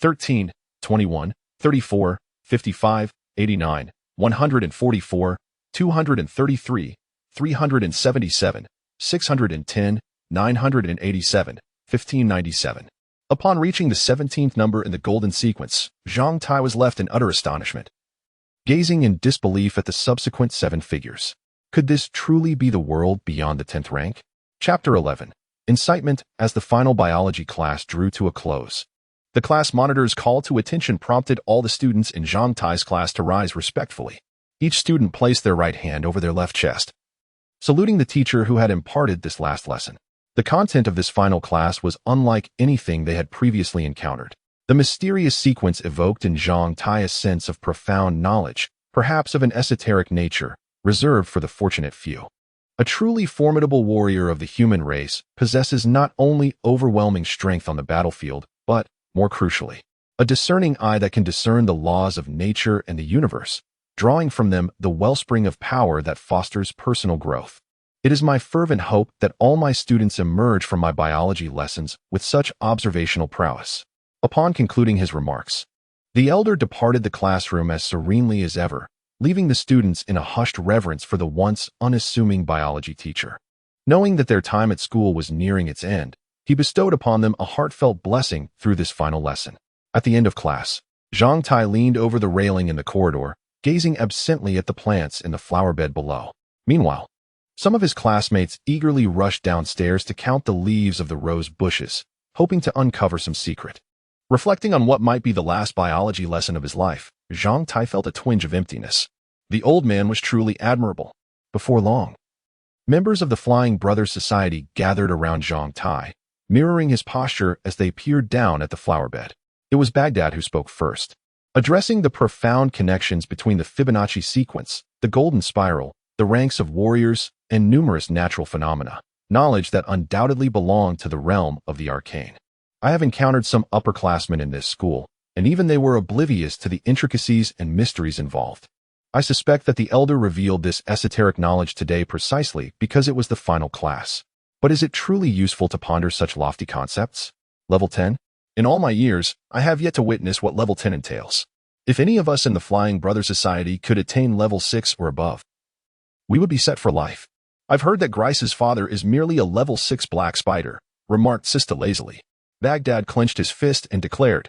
13, 21, 34, 55, 89, 144, 233, 377, 610, 987, 1597. Upon reaching the 17th number in the golden sequence, Zhang Tai was left in utter astonishment, gazing in disbelief at the subsequent 7 figures. Could this truly be the world beyond the 10th rank? Chapter 11. Incitement. As the final biology class drew to a close, the class monitor's call to attention prompted all the students in Zhang Tai's class to rise respectfully. Each student placed their right hand over their left chest, saluting the teacher who had imparted this last lesson. The content of this final class was unlike anything they had previously encountered. The mysterious sequence evoked in Zhang Tai a sense of profound knowledge, perhaps of an esoteric nature, reserved for the fortunate few. A truly formidable warrior of the human race possesses not only overwhelming strength on the battlefield, but, more crucially, a discerning eye that can discern the laws of nature and the universe, drawing from them the wellspring of power that fosters personal growth. It is my fervent hope that all my students emerge from my biology lessons with such observational prowess. Upon concluding his remarks, the elder departed the classroom as serenely as ever, leaving the students in a hushed reverence for the once unassuming biology teacher. Knowing that their time at school was nearing its end, he bestowed upon them a heartfelt blessing through this final lesson. At the end of class, Zhang Tai leaned over the railing in the corridor, gazing absently at the plants in the flower bed below. Meanwhile, some of his classmates eagerly rushed downstairs to count the leaves of the rose bushes, hoping to uncover some secret. Reflecting on what might be the last biology lesson of his life, Zhang Tai felt a twinge of emptiness. The old man was truly admirable. Before long, members of the Flying Brothers Society gathered around Zhang Tai, mirroring his posture as they peered down at the flower bed. It was Baghdad who spoke first, addressing the profound connections between the Fibonacci sequence, the golden spiral, the ranks of warriors, and numerous natural phenomena, knowledge that undoubtedly belonged to the realm of the arcane. I have encountered some upperclassmen in this school, and even they were oblivious to the intricacies and mysteries involved. I suspect that the elder revealed this esoteric knowledge today precisely because it was the final class. But is it truly useful to ponder such lofty concepts? Level 10? In all my years, I have yet to witness what level 10 entails. If any of us in the Flying Brothers Society could attain level 6 or above, we would be set for life. I've heard that Grice's father is merely a level 6 black spider, remarked Sista lazily. Baghdad clenched his fist and declared,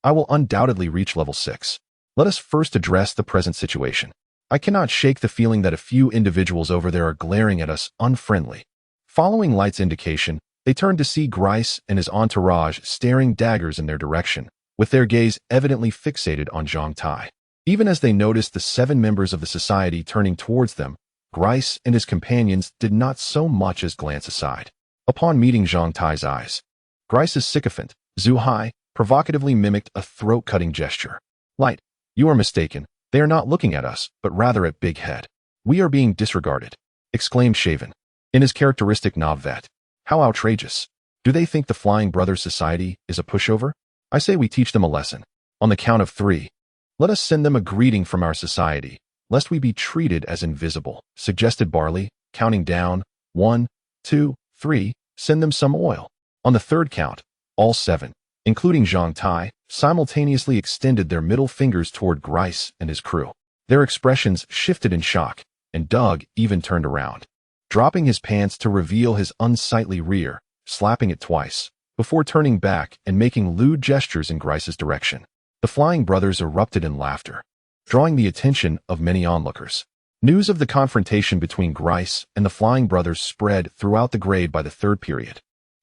I will undoubtedly reach level 6. Let us first address the present situation. I cannot shake the feeling that a few individuals over there are glaring at us unfriendly. Following Light's indication, they turned to see Grice and his entourage staring daggers in their direction, with their gaze evidently fixated on Zhang Tai. Even as they noticed the 7 members of the society turning towards them, Grice and his companions did not so much as glance aside. Upon meeting Zhang Tai's eyes, Grice's sycophant, Zhu Hai, provocatively mimicked a throat-cutting gesture. Light, you are mistaken. They are not looking at us, but rather at Big Head. We are being disregarded, exclaimed Shaven, in his characteristic Navet. How outrageous. Do they think the Flying Brothers Society is a pushover? I say we teach them a lesson. On the count of 3, let us send them a greeting from our society, lest we be treated as invisible, suggested Barley, counting down, 1, 2, 3, send them some oil. On the 3rd count, all 7, including Zhang Tai, simultaneously extended their middle fingers toward Grice and his crew. Their expressions shifted in shock, and Doug even turned around, dropping his pants to reveal his unsightly rear, slapping it twice, before turning back and making lewd gestures in Grice's direction. The Flying Brothers erupted in laughter, drawing the attention of many onlookers. News of the confrontation between Grice and the Flying Brothers spread throughout the grade by the 3rd period,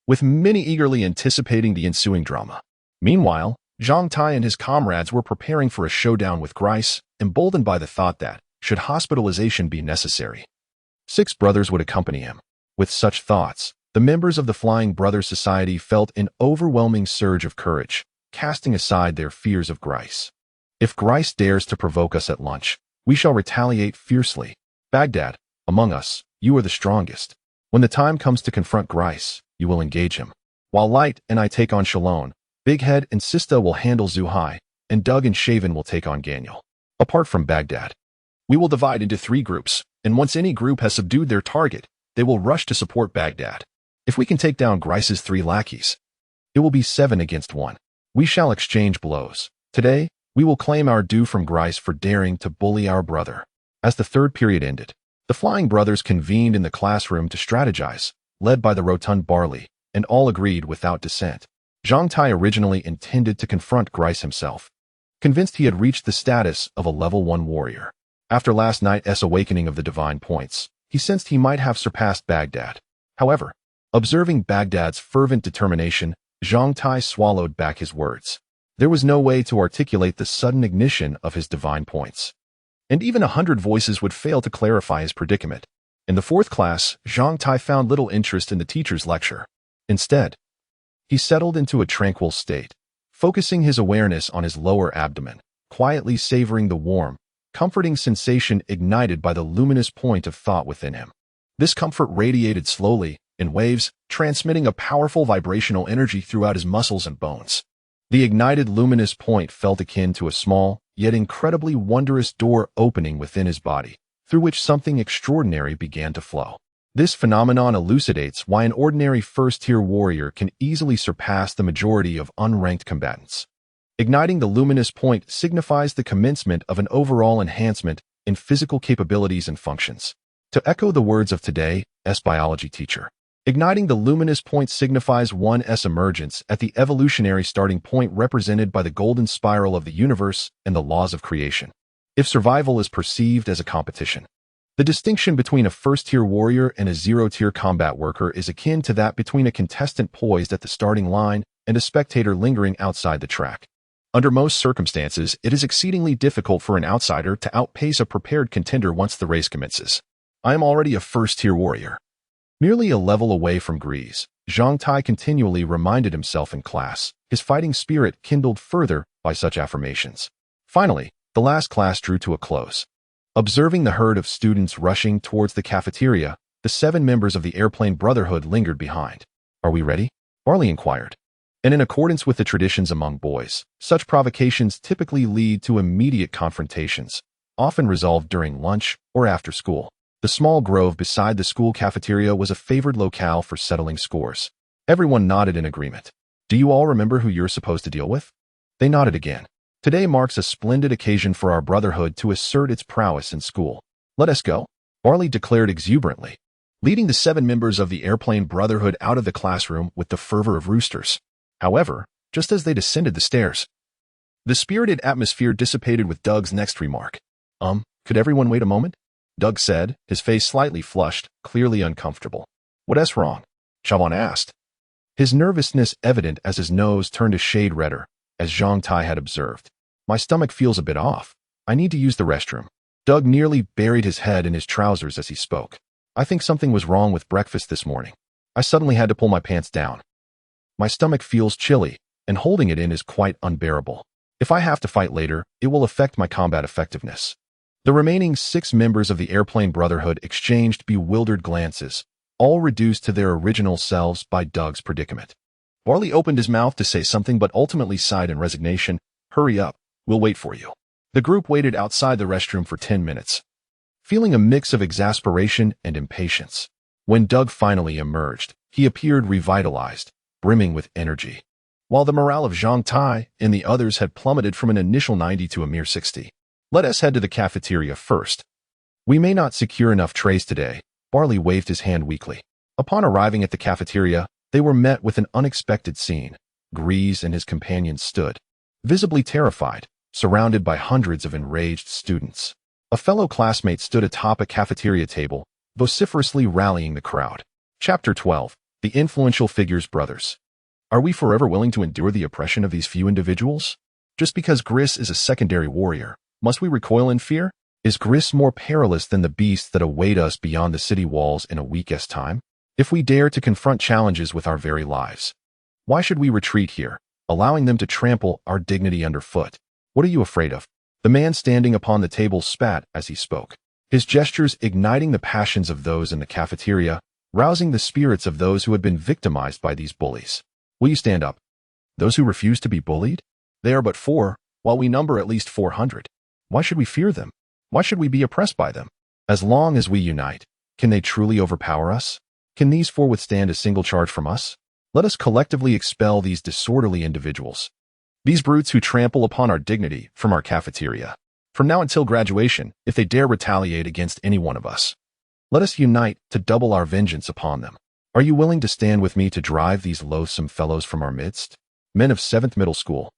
with many eagerly anticipating the ensuing drama. Meanwhile, Zhang Tai and his comrades were preparing for a showdown with Grice, emboldened by the thought that, should hospitalization be necessary, 6 brothers would accompany him. With such thoughts, the members of the Flying Brothers Society felt an overwhelming surge of courage, casting aside their fears of Grice. If Grice dares to provoke us at lunch, we shall retaliate fiercely. Baghdad, among us, you are the strongest. When the time comes to confront Grice, you will engage him. While Light and I take on Shalon, Big Head and Sista will handle Zhu Hai, and Doug and Shaven will take on Ganyel. Apart from Baghdad, we will divide into 3 groups, and once any group has subdued their target, they will rush to support Baghdad. If we can take down Grice's 3 lackeys, it will be 7 against 1. We shall exchange blows. Today, we will claim our due from Grice for daring to bully our brother. As the 3rd period ended, the Flying Brothers convened in the classroom to strategize, led by the rotund Barley, and all agreed without dissent. Zhang Tai originally intended to confront Grice himself, convinced he had reached the status of a level 1 warrior. After last night's awakening of the divine points, he sensed he might have surpassed Baghdad. However, observing Baghdad's fervent determination, Zhang Tai swallowed back his words. There was no way to articulate the sudden ignition of his divine points, and even 100 voices would fail to clarify his predicament. In the 4th class, Zhang Tai found little interest in the teacher's lecture. Instead, he settled into a tranquil state, focusing his awareness on his lower abdomen, quietly savoring the warm, comforting sensation ignited by the luminous point of thought within him. This comfort radiated slowly, in waves, transmitting a powerful vibrational energy throughout his muscles and bones. The ignited luminous point felt akin to a small, yet incredibly wondrous door opening within his body, through which something extraordinary began to flow. This phenomenon elucidates why an ordinary first-tier warrior can easily surpass the majority of unranked combatants. Igniting the luminous point signifies the commencement of an overall enhancement in physical capabilities and functions. To echo the words of today's biology teacher, Igniting the luminous point signifies one's emergence at the evolutionary starting point represented by the golden spiral of the universe and the laws of creation. If survival is perceived as a competition, the distinction between a first-tier warrior and a zero-tier combat worker is akin to that between a contestant poised at the starting line and a spectator lingering outside the track. Under most circumstances, it is exceedingly difficult for an outsider to outpace a prepared contender once the race commences. I am already a first-tier warrior. Merely a level away from Grease, Zhang Tai continually reminded himself in class, his fighting spirit kindled further by such affirmations. Finally, the last class drew to a close. Observing the herd of students rushing towards the cafeteria, the 7 members of the Airplane Brotherhood lingered behind. "Are we ready?" Barley inquired. And in accordance with the traditions among boys, such provocations typically lead to immediate confrontations, often resolved during lunch or after school. The small grove beside the school cafeteria was a favored locale for settling scores. Everyone nodded in agreement. "Do you all remember who you're supposed to deal with?" They nodded again. "Today marks a splendid occasion for our brotherhood to assert its prowess in school. Let us go," Barley declared exuberantly, leading the 7 members of the Airplane Brotherhood out of the classroom with the fervor of roosters. However, just as they descended the stairs, the spirited atmosphere dissipated with Doug's next remark. Could everyone wait a moment?" Doug said, his face slightly flushed, clearly uncomfortable. "What's wrong?" Chavon asked, his nervousness evident as his nose turned a shade redder, as Zhang Tai had observed. "My stomach feels a bit off. I need to use the restroom." Doug nearly buried his head in his trousers as he spoke. "I think something was wrong with breakfast this morning. I suddenly had to pull my pants down. My stomach feels chilly, and holding it in is quite unbearable. If I have to fight later, it will affect my combat effectiveness." The remaining 6 members of the Airplane Brotherhood exchanged bewildered glances, all reduced to their original selves by Doug's predicament. Barley opened his mouth to say something but ultimately sighed in resignation. "Hurry up, we'll wait for you." The group waited outside the restroom for 10 minutes, feeling a mix of exasperation and impatience. When Doug finally emerged, he appeared revitalized, brimming with energy, while the morale of Zhang Tai and the others had plummeted from an initial 90 to a mere 60. "Let us head to the cafeteria first. We may not secure enough trays today." Barley waved his hand weakly. Upon arriving at the cafeteria, they were met with an unexpected scene. Grease and his companions stood, visibly terrified, surrounded by hundreds of enraged students. A fellow classmate stood atop a cafeteria table, vociferously rallying the crowd. Chapter 12. The Influential Figures Brothers. Are we forever willing to endure the oppression of these few individuals? Just because Gris is a secondary warrior, must we recoil in fear? Is Gris more perilous than the beasts that await us beyond the city walls in a week's time? If we dare to confront challenges with our very lives, why should we retreat here, allowing them to trample our dignity underfoot? What are you afraid of? The man standing upon the table spat as he spoke, his gestures igniting the passions of those in the cafeteria, rousing the spirits of those who had been victimized by these bullies. Will you stand up? Those who refuse to be bullied? They are but 4, while we number at least 400. Why should we fear them? Why should we be oppressed by them? As long as we unite, can they truly overpower us? Can these 4 withstand a single charge from us? Let us collectively expel these disorderly individuals, these brutes who trample upon our dignity, from our cafeteria. From now until graduation, if they dare retaliate against any one of us, let us unite to double our vengeance upon them. Are you willing to stand with me to drive these loathsome fellows from our midst? Men of 7th Middle School.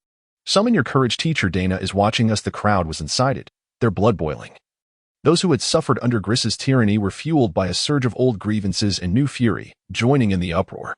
Summon your courage, teacher Dana is watching us. The crowd was incited, their blood boiling. Those who had suffered under Gris's tyranny were fueled by a surge of old grievances and new fury, joining in the uproar.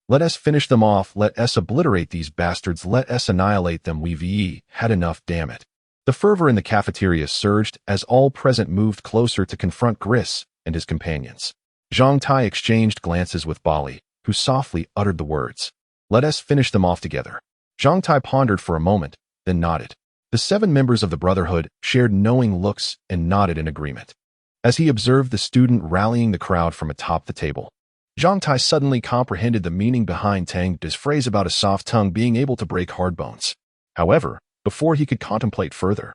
Let us finish them off. Let us obliterate these bastards. Let us annihilate them. We've had enough, damn it. The fervor in the cafeteria surged as all present moved closer to confront Gris and his companions. Zhang Tai exchanged glances with Bali, who softly uttered the words, "Let us finish them off together." Zhang Tai pondered for a moment, then nodded. The 7 members of the Brotherhood shared knowing looks and nodded in agreement. As he observed the student rallying the crowd from atop the table, Zhang Tai suddenly comprehended the meaning behind Tang Da's phrase about a soft tongue being able to break hard bones. However, before he could contemplate further,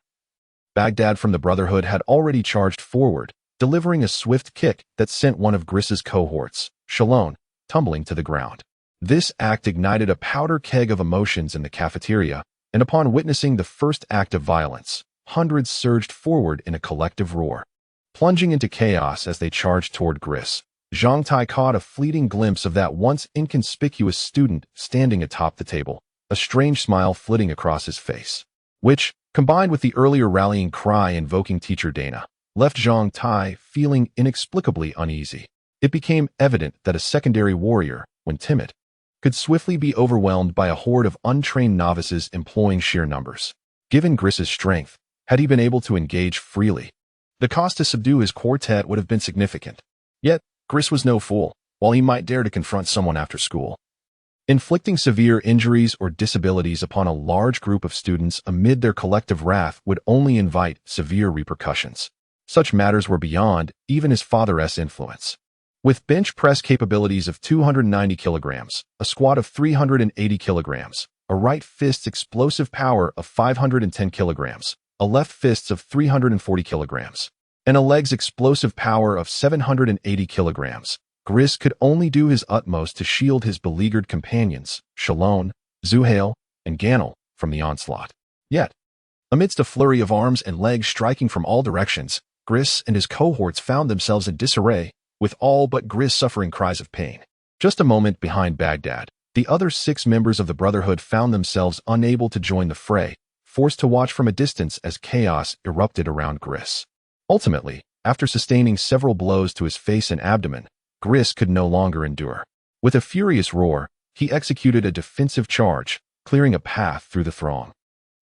Baghdad from the Brotherhood had already charged forward, delivering a swift kick that sent one of Gris's cohorts, Shalon, tumbling to the ground. This act ignited a powder keg of emotions in the cafeteria, and upon witnessing the first act of violence, hundreds surged forward in a collective roar, plunging into chaos as they charged toward Gris. Zhang Tai caught a fleeting glimpse of that once inconspicuous student standing atop the table, a strange smile flitting across his face, which, combined with the earlier rallying cry invoking teacher Dana, left Zhang Tai feeling inexplicably uneasy. It became evident that a secondary warrior, when timid, could swiftly be overwhelmed by a horde of untrained novices employing sheer numbers. Given Griss's strength, had he been able to engage freely, the cost to subdue his quartet would have been significant. Yet, Griss was no fool, while he might dare to confront someone after school. Inflicting severe injuries or disabilities upon a large group of students amid their collective wrath would only invite severe repercussions. Such matters were beyond even his father's influence. With bench press capabilities of 290 kilograms, a squat of 380 kilograms, a right fist's explosive power of 510 kilograms, a left fist's of 340 kilograms, and a leg's explosive power of 780 kilograms, Griss could only do his utmost to shield his beleaguered companions, Shalon, Zuhail, and Ganel, from the onslaught. Yet, amidst a flurry of arms and legs striking from all directions, Griss and his cohorts found themselves in disarray, with all but Griss suffering cries of pain. Just a moment behind Baghdad, the other 6 members of the Brotherhood found themselves unable to join the fray, forced to watch from a distance as chaos erupted around Griss. Ultimately, after sustaining several blows to his face and abdomen, Griss could no longer endure. With a furious roar, he executed a defensive charge, clearing a path through the throng.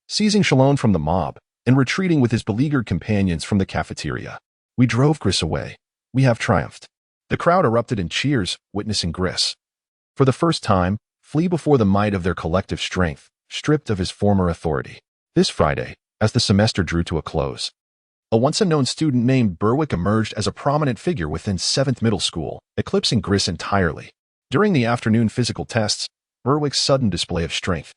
Seizing Shalon from the mob, and retreating with his beleaguered companions from the cafeteria, we drove Griss away. We have triumphed. The crowd erupted in cheers, witnessing Griss, for the first time, flee before the might of their collective strength, stripped of his former authority. This Friday, as the semester drew to a close, a once-unknown student named Berwick emerged as a prominent figure within 7th Middle School, eclipsing Griss entirely. During the afternoon physical tests, Berwick's sudden display of strength,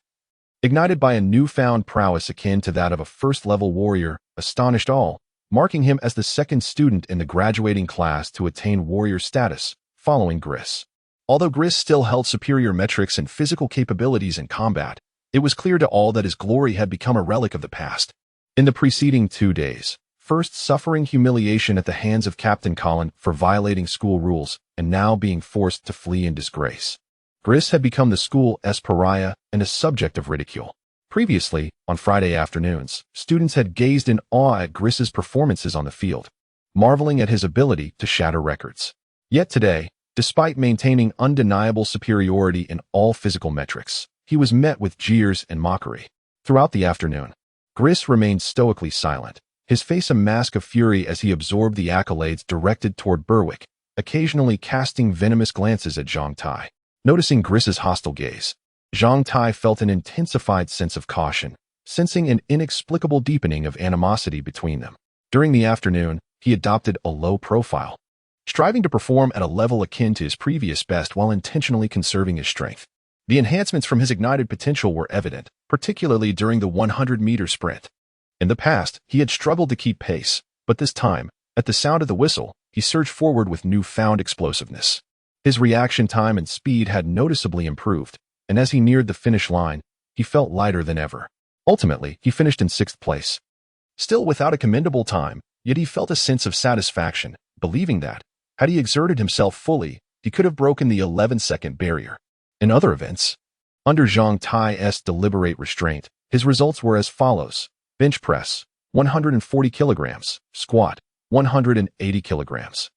ignited by a newfound prowess akin to that of a first-level warrior, astonished all, marking him as the second student in the graduating class to attain warrior status, following Griss. Although Griss still held superior metrics and physical capabilities in combat, it was clear to all that his glory had become a relic of the past. In the preceding 2 days, first suffering humiliation at the hands of Captain Colin for violating school rules, and now being forced to flee in disgrace, Griss had become the school's pariah and a subject of ridicule. Previously, on Friday afternoons, students had gazed in awe at Griss's performances on the field, marveling at his ability to shatter records. Yet today, despite maintaining undeniable superiority in all physical metrics, he was met with jeers and mockery. Throughout the afternoon, Griss remained stoically silent, his face a mask of fury as he absorbed the accolades directed toward Berwick, occasionally casting venomous glances at Zhang Tai. Noticing Griss's hostile gaze, Zhang Tai felt an intensified sense of caution, sensing an inexplicable deepening of animosity between them. During the afternoon, he adopted a low profile, striving to perform at a level akin to his previous best while intentionally conserving his strength. The enhancements from his ignited potential were evident, particularly during the 100-meter sprint. In the past, he had struggled to keep pace, but this time, at the sound of the whistle, he surged forward with newfound explosiveness. His reaction time and speed had noticeably improved, and as he neared the finish line, he felt lighter than ever. Ultimately, he finished in 6th place. Still without a commendable time, yet he felt a sense of satisfaction, believing that, had he exerted himself fully, he could have broken the 11-second barrier. In other events, under Zhang Tai's deliberate restraint, his results were as follows: bench press, 140 kilograms, squat, 180 kilograms.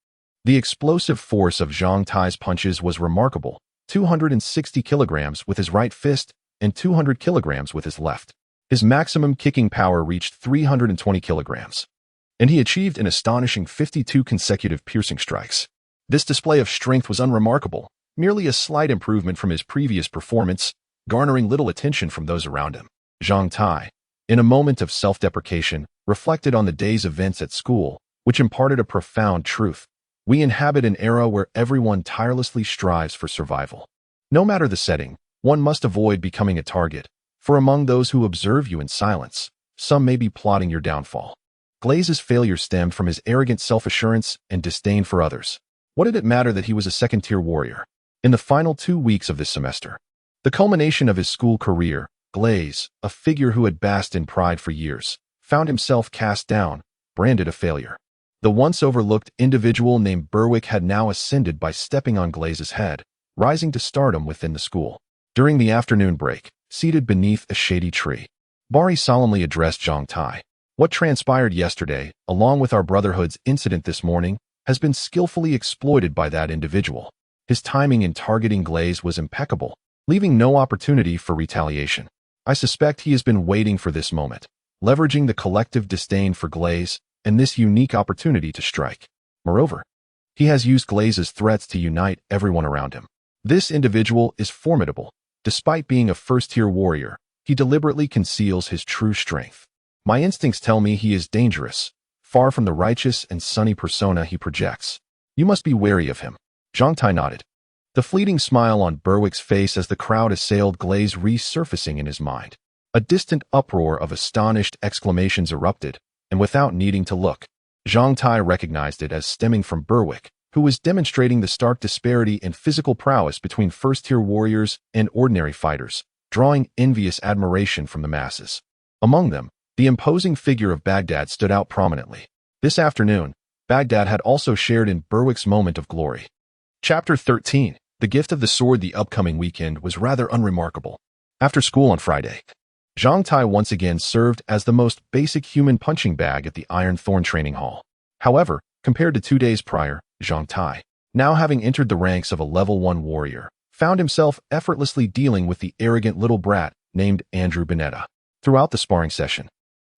The explosive force of Zhang Tai's punches was remarkable, 260 kilograms with his right fist and 200 kilograms with his left. His maximum kicking power reached 320 kilograms, and he achieved an astonishing 52 consecutive piercing strikes. This display of strength was unremarkable, merely a slight improvement from his previous performance, garnering little attention from those around him. Zhang Tai, in a moment of self-deprecation, reflected on the day's events at school, which imparted a profound truth. We inhabit an era where everyone tirelessly strives for survival. No matter the setting, one must avoid becoming a target, for among those who observe you in silence, some may be plotting your downfall. Glaze's failure stemmed from his arrogant self-assurance and disdain for others. What did it matter that he was a second-tier warrior? In the final 2 weeks of this semester, the culmination of his school career, Glaze, a figure who had basked in pride for years, found himself cast down, branded a failure. The once overlooked individual named Berwick had now ascended by stepping on Glaze's head, rising to stardom within the school. During the afternoon break, seated beneath a shady tree, Bari solemnly addressed Zhang Tai. What transpired yesterday, along with our Brotherhood's incident this morning, has been skillfully exploited by that individual. His timing in targeting Glaze was impeccable, leaving no opportunity for retaliation. I suspect he has been waiting for this moment, leveraging the collective disdain for Glaze and this unique opportunity to strike. Moreover, he has used Glaze's threats to unite everyone around him. This individual is formidable. Despite being a first-tier warrior, he deliberately conceals his true strength. My instincts tell me he is dangerous, far from the righteous and sunny persona he projects. You must be wary of him. Zhang Tai nodded, the fleeting smile on Berwick's face as the crowd assailed Glaze resurfacing in his mind. A distant uproar of astonished exclamations erupted, and without needing to look, Zhang Tai recognized it as stemming from Berwick, who was demonstrating the stark disparity in physical prowess between first-tier warriors and ordinary fighters, drawing envious admiration from the masses. Among them, the imposing figure of Baghdad stood out prominently. This afternoon, Baghdad had also shared in Berwick's moment of glory. Chapter 13. The gift of the sword. The upcoming weekend was rather unremarkable. After school on Friday, Zhang Tai once again served as the most basic human punching bag at the Iron Thorn Training Hall. However, compared to 2 days prior, Zhang Tai, now having entered the ranks of a level 1 warrior, found himself effortlessly dealing with the arrogant little brat named Andrew Bonetta. Throughout the sparring session,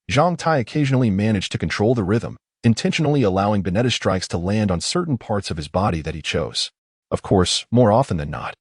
Zhang Tai occasionally managed to control the rhythm, intentionally allowing Bonetta's strikes to land on certain parts of his body that he chose. Of course, more often than not,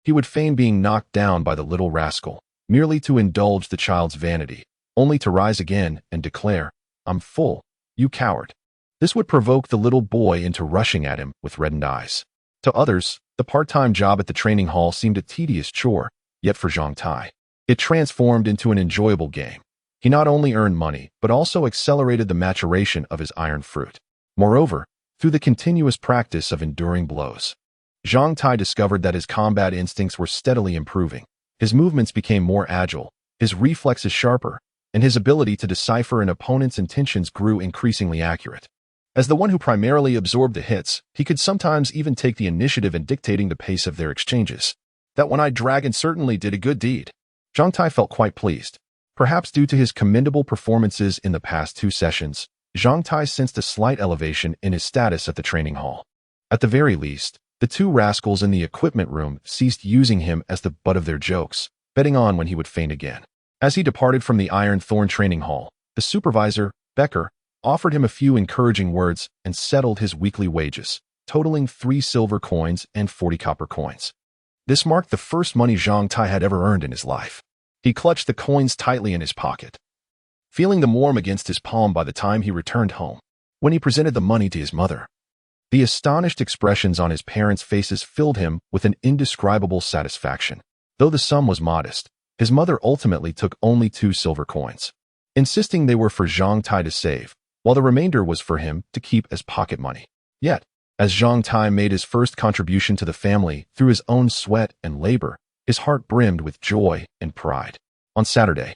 he would feign being knocked down by the little rascal, merely to indulge the child's vanity, only to rise again and declare, "I'm full, you coward." This would provoke the little boy into rushing at him with reddened eyes. To others, the part-time job at the training hall seemed a tedious chore, yet for Zhang Tai, it transformed into an enjoyable game. He not only earned money, but also accelerated the maturation of his iron fruit. Moreover, through the continuous practice of enduring blows, Zhang Tai discovered that his combat instincts were steadily improving. His movements became more agile, his reflexes sharper, and his ability to decipher an opponent's intentions grew increasingly accurate. As the one who primarily absorbed the hits, he could sometimes even take the initiative in dictating the pace of their exchanges. That one-eyed dragon certainly did a good deed. Zhang Tai felt quite pleased. Perhaps due to his commendable performances in the past 2 sessions, Zhang Tai sensed a slight elevation in his status at the training hall. At the very least, the 2 rascals in the equipment room ceased using him as the butt of their jokes, betting on when he would faint again. As he departed from the Iron Thorn Training Hall, the supervisor, Becker, offered him a few encouraging words and settled his weekly wages, totaling 3 silver coins and 40 copper coins. This marked the first money Zhang Tai had ever earned in his life. He clutched the coins tightly in his pocket, feeling them warm against his palm by the time he returned home. When he presented the money to his mother, the astonished expressions on his parents' faces filled him with an indescribable satisfaction. Though the sum was modest, his mother ultimately took only 2 silver coins, insisting they were for Zhang Tai to save, while the remainder was for him to keep as pocket money. Yet, as Zhang Tai made his first contribution to the family through his own sweat and labor, his heart brimmed with joy and pride. On Saturday,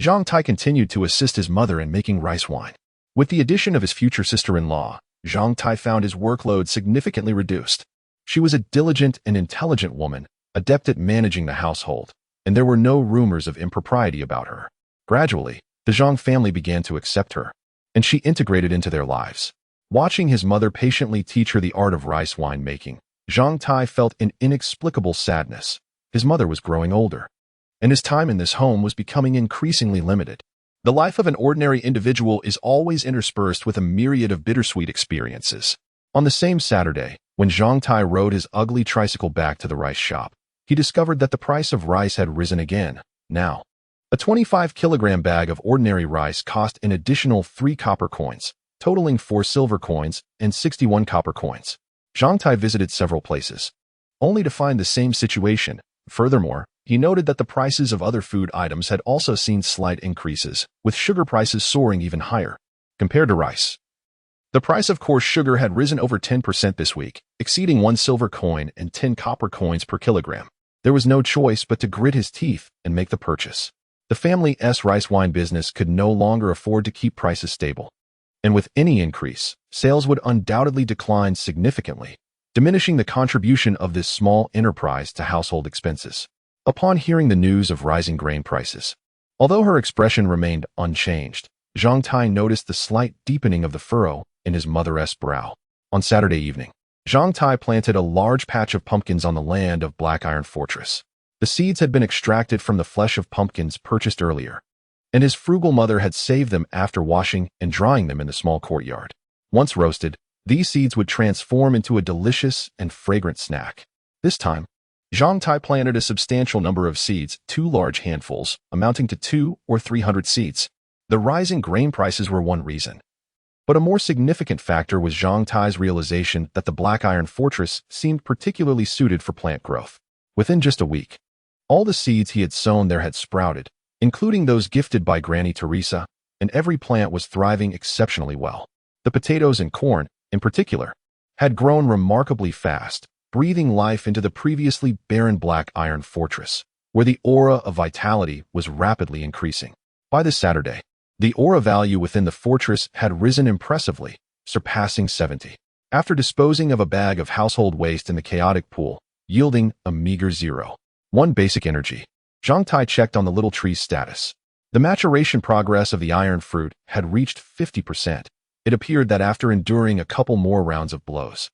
Zhang Tai continued to assist his mother in making rice wine. With the addition of his future sister-in-law, Zhang Tai found his workload significantly reduced. She was a diligent and intelligent woman, adept at managing the household, and there were no rumors of impropriety about her. Gradually, the Zhang family began to accept her, and she integrated into their lives. Watching his mother patiently teach her the art of rice wine making, Zhang Tai felt an inexplicable sadness. His mother was growing older, and his time in this home was becoming increasingly limited. The life of an ordinary individual is always interspersed with a myriad of bittersweet experiences. On the same Saturday, when Zhang Tai rode his ugly tricycle back to the rice shop, he discovered that the price of rice had risen again. Now, a 25-kilogram bag of ordinary rice cost an additional 3 copper coins, totaling 4 silver coins and 61 copper coins. Zhang Tai visited several places, only to find the same situation. Furthermore, he noted that the prices of other food items had also seen slight increases, with sugar prices soaring even higher. Compared to rice, the price of coarse sugar had risen over 10% this week, exceeding 1 silver coin and 10 copper coins per kilogram. There was no choice but to grit his teeth and make the purchase. The family's rice wine business could no longer afford to keep prices stable, and with any increase, sales would undoubtedly decline significantly, diminishing the contribution of this small enterprise to household expenses. Upon hearing the news of rising grain prices, although her expression remained unchanged, Zhang Tai noticed the slight deepening of the furrow in his mother's brow. On Saturday evening, Zhang Tai planted a large patch of pumpkins on the land of Black Iron Fortress. The seeds had been extracted from the flesh of pumpkins purchased earlier, and his frugal mother had saved them after washing and drying them in the small courtyard. Once roasted, these seeds would transform into a delicious and fragrant snack. This time, Zhang Tai planted a substantial number of seeds, 2 large handfuls, amounting to 200 or 300 seeds. The rising grain prices were one reason. But a more significant factor was Zhang Tai's realization that the Black Iron Fortress seemed particularly suited for plant growth. Within just a week, all the seeds he had sown there had sprouted, including those gifted by Granny Teresa, and every plant was thriving exceptionally well. The potatoes and corn, in particular, had grown remarkably fast, breathing life into the previously barren Black Iron Fortress, where the aura of vitality was rapidly increasing. By this Saturday, the aura value within the fortress had risen impressively, surpassing 70. After disposing of a bag of household waste in the chaotic pool, yielding a meager 0.1 basic energy, Zhang Tai checked on the little tree's status. The maturation progress of the iron fruit had reached 50%. It appeared that after enduring a couple more rounds of blows,